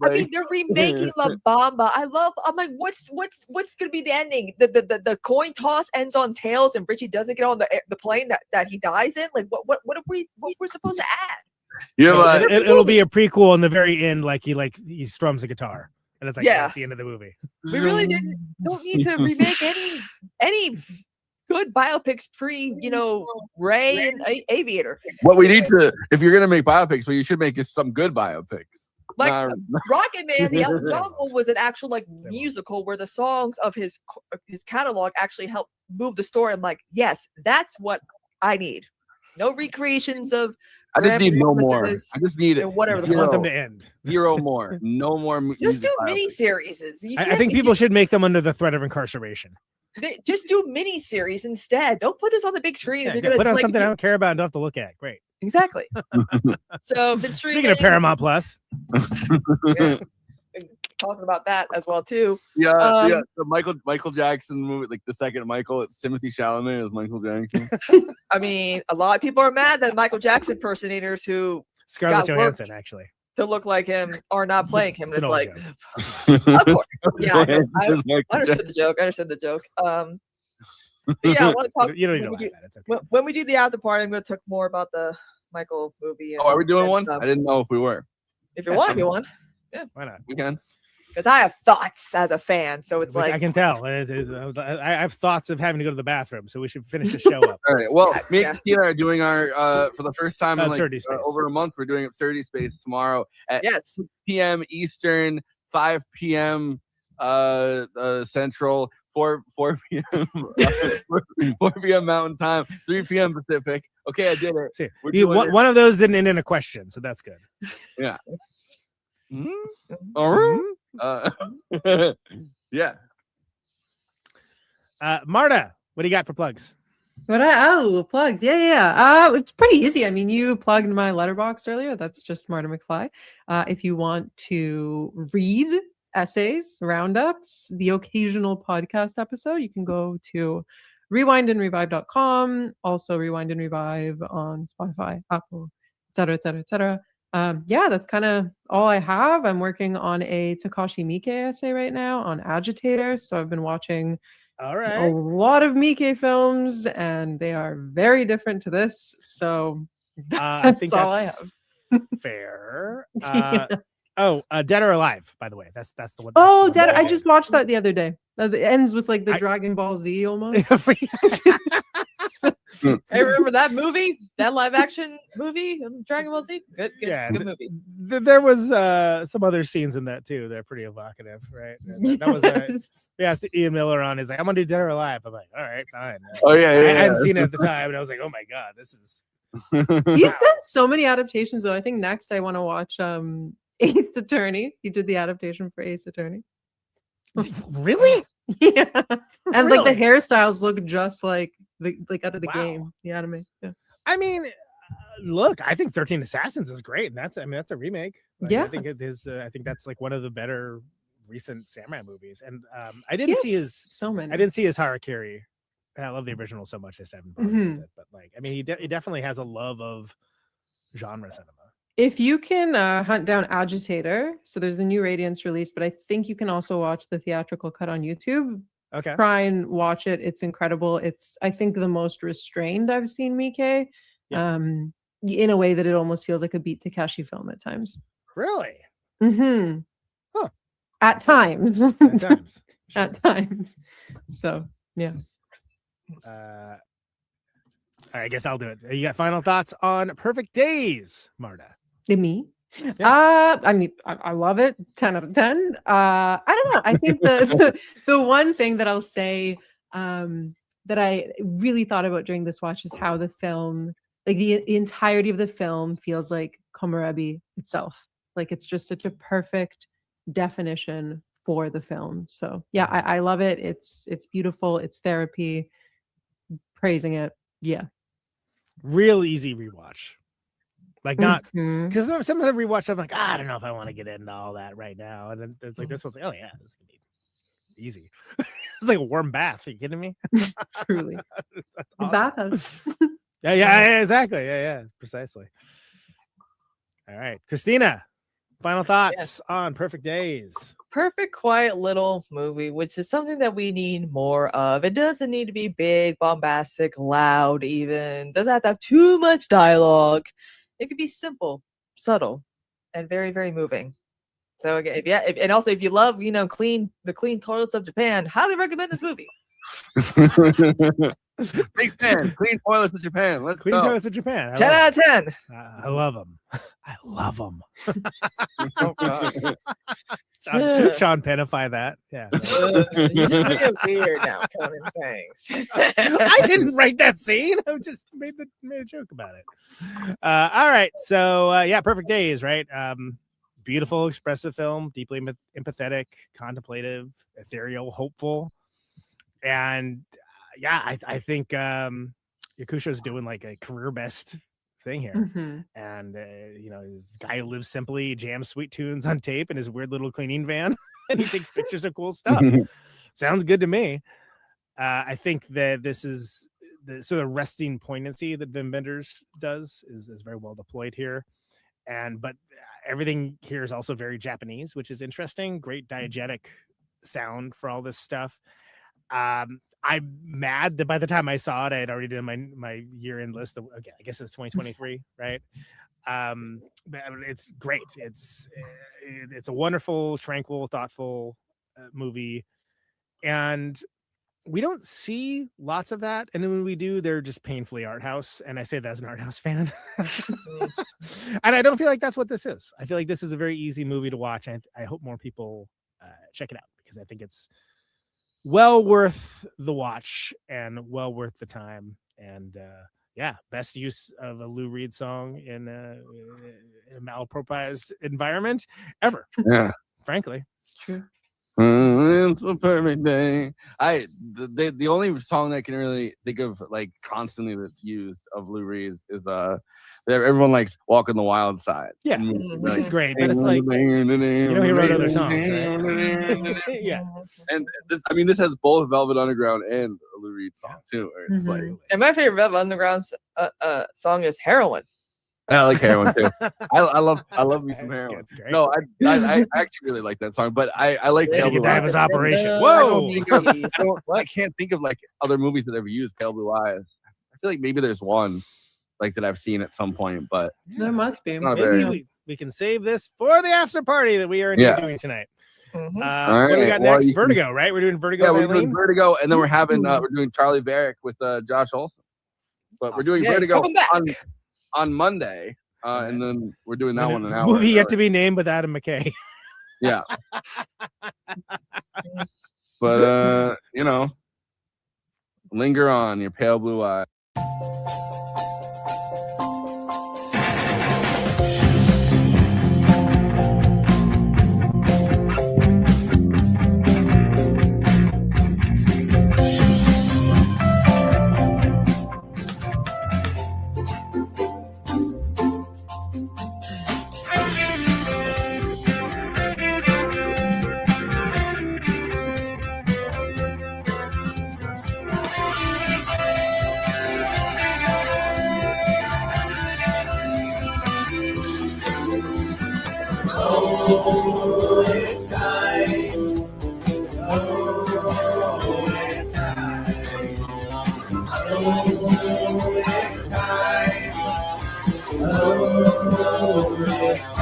mean, they're remaking La Bamba. I'm like, what's gonna be the ending? The coin toss ends on tails, and Richie doesn't get on the plane that he dies in. Like, what we're supposed to add? Yeah, it'll be a prequel in the very end. Like he strums a guitar, and it's like that's the end of the movie. We really don't need to remake any good biopics pre, Ray and Aviator. What we need to, if you're gonna make biopics, what you should make is some good biopics. Like Rocket Man, the Elton Jungle was an actual like musical where the songs of his catalog actually helped move the story. I'm like, yes, that's what I need. No recreations of. I just need no more. I just need it. Whatever. I want them to end. 0 more. No more. Just do miniseries. I think people should make them under the threat of incarceration. Just do miniseries instead. Don't put this on the big screen. Yeah, put on something I don't care about and don't have to look at. Great. Exactly. So been streaming. Speaking of Paramount Plus. Yeah, talking about that as well too. Yeah, the Michael Jackson movie, like the second Michael, it's Timothy Chalamet as Michael Jackson. I mean, a lot of people are mad that Michael Jackson impersonators who Scarlett Johansson actually to look like him are not playing him. It's It's like, Yeah, I understood the joke. But yeah, I want to talk. You don't need to laugh at it. It's okay. When we do the after party, I'm going to talk more about the Michael movie. Are we doing one? Stuff. I didn't know if we were. If you want, yeah, why not? We can. Because I have thoughts as a fan, so it's like I can tell. I have thoughts of having to go to the bathroom, so we should finish the show up. All right. Well, me and Kristina are doing our for the first time in like Absurdity Space. Over a month. We're doing Absurdity Space tomorrow at 6 yes, p.m. Eastern, 5 p.m. Central, 4 p.m. 4 p.m. Mountain Time, 3 p.m. Pacific. Okay, I did it. See, one of those didn't end in a question, so that's good. Yeah. Yeah. Marta, what do you got for plugs? Plugs. Yeah. It's pretty easy. I mean, you plugged my letterbox earlier. That's just Marta McFly. If you want to read essays, roundups, the occasional podcast episode, you can go to rewindandrevive.com. Also Rewind and Revive on Spotify, Apple, etc., etc., etc. Yeah, that's kind of all I have. I'm working on a Takashi Miike essay right now on Agitator. So I've been watching a lot of Miike films, and they are very different to this. So I think all I that's fair. Yeah. Dead or Alive, by the way. That's the one. Oh, that's the Dead. one I just watched that the other day. It ends with like the Dragon Ball Z almost. Hey, remember that movie? That live action movie, Dragon Ball Z? Good movie. There was some other scenes in that too. They're pretty evocative, right? That was they asked Ian Miller on. He's like, "I'm gonna do Dead or Alive." I'm like, "All right, fine." Oh yeah, I hadn't seen it at the time, and I was like, "Oh my god, this is." He's done so many adaptations though. I think next I want to watch Ace Attorney. He did the adaptation for Ace Attorney. Really? Yeah. And like Really? the hairstyles look just like out of the game, the anime. Yeah. I mean, look, I think 13 Assassins is great, and that's a remake. Like, Yeah. I think it is. I think that's like one of the better recent samurai movies. And I didn't see his so many. I didn't see his Harakiri. I love the original so much. I just haven't bothered Mhm. with it. But like, I mean, he definitely has a love of genre cinema. If you can hunt down Agitator, so there's the new Radiance release, but I think you can also watch the theatrical cut on YouTube. Okay. Try and watch it. It's incredible. It's, I think, the most restrained I've seen Miike. Yeah. In a way that it almost feels like a Beat Takeshi film at times. Really? Mm-hmm. Huh. At times. At times. At times. So yeah. All right, I guess I'll do it. You got final thoughts on Perfect Days, Marta? Me? I mean, I love it. 10 out of 10. I don't know. I think the one thing that I'll say that I really thought about during this watch is how the film, like the entirety of the film, feels like Komorebi itself. Like it's just such a perfect definition for the film. So yeah, I love it. It's beautiful. It's therapy. Praising it. Yeah. Real easy rewatch. Like not Mhm. because some of the rewatch I'm like, I don't know if I want to get into all that right now. And then it's like this one's like, oh yeah, this can be easy. It's like a warm bath. Are you kidding me? Truly. That's The awesome. bathhouse. Yeah, exactly. Yeah, precisely. All right, Kristina, final thoughts on Perfect Days. Perfect, quiet little movie, which is something that we need more of. It doesn't need to be big, bombastic, loud, even. Doesn't have to have too much dialogue. It could be simple, subtle, and very, very moving. So again, and also if you love, the clean toilets of Japan, highly recommend this movie. Big fan. Clean toilets in Japan. Let's Clean go. toilets in Japan. 10 out of 10. I love them. I love them. Oh, God. Sean Penify that. Yeah. You're just being weird now, counting things. I didn't write that scene. I just made a joke about it. All right. So yeah, Perfect Days, right? Beautiful, expressive film, deeply empathetic, contemplative, ethereal, hopeful. And yeah, I think Yakusho's doing like a career best thing here. Mhm. And this guy who lives simply, jams sweet tunes on tape in his weird little cleaning van, and he takes pictures of cool stuff. Sounds good to me. I think that this is the sort of resting poignancy that Wim Wenders does is very well deployed here. But everything here is also very Japanese, which is interesting. Great diegetic sound for all this stuff. I'm mad that by the time I saw it, I had already done my year-end list. Again, I guess it's 2023, right? But it's great. It's a wonderful, tranquil, thoughtful movie, and we don't see lots of that. And then when we do, they're just painfully art house. And I say that as an art house fan. And I don't feel like that's what this is. I feel like this is a very easy movie to watch. I hope more people check it out because I think it's well worth the watch and well worth the time. And yeah, best use of a Lou Reed song in a malapropised environment ever. Yeah. Frankly. It's true. It's a perfect day. The only song I can really think of like constantly that's used of Lou Reed's is everyone likes Walking the Wild Side. Yeah, which is great, but it's like he wrote other songs, right? Yeah. And this has both Velvet Underground and a Lou Reed song too. Where it's like, And my favorite Velvet Underground song is Heroin. I like Heroin too. I love me some Heroin. It's great. No, I actually really like that song, but I like Pale Blue Eyes Operation. Whoa! Whoa! I can't think of like other movies that ever used Pale Blue Eyes. I feel like maybe there's one, like that I've seen at some point, but There must be. not Maybe very. we can save this for the after party that we are Yeah. doing tonight. All What do we right, got well, next? you can- Vertigo, right? We're doing Vertigo. Yeah, with we're doing Eileen? Vertigo, and then we're doing Charlie Varick with Josh Olson. But we're doing Yeah, he's Vertigo coming back. on Monday, and then we're doing that one an hour. Movie yet early. to be named with Adam McKay. Yeah. But linger on your pale blue eye. Oh, it's time. Oh, it's time. Oh, it's time. Oh, it's time.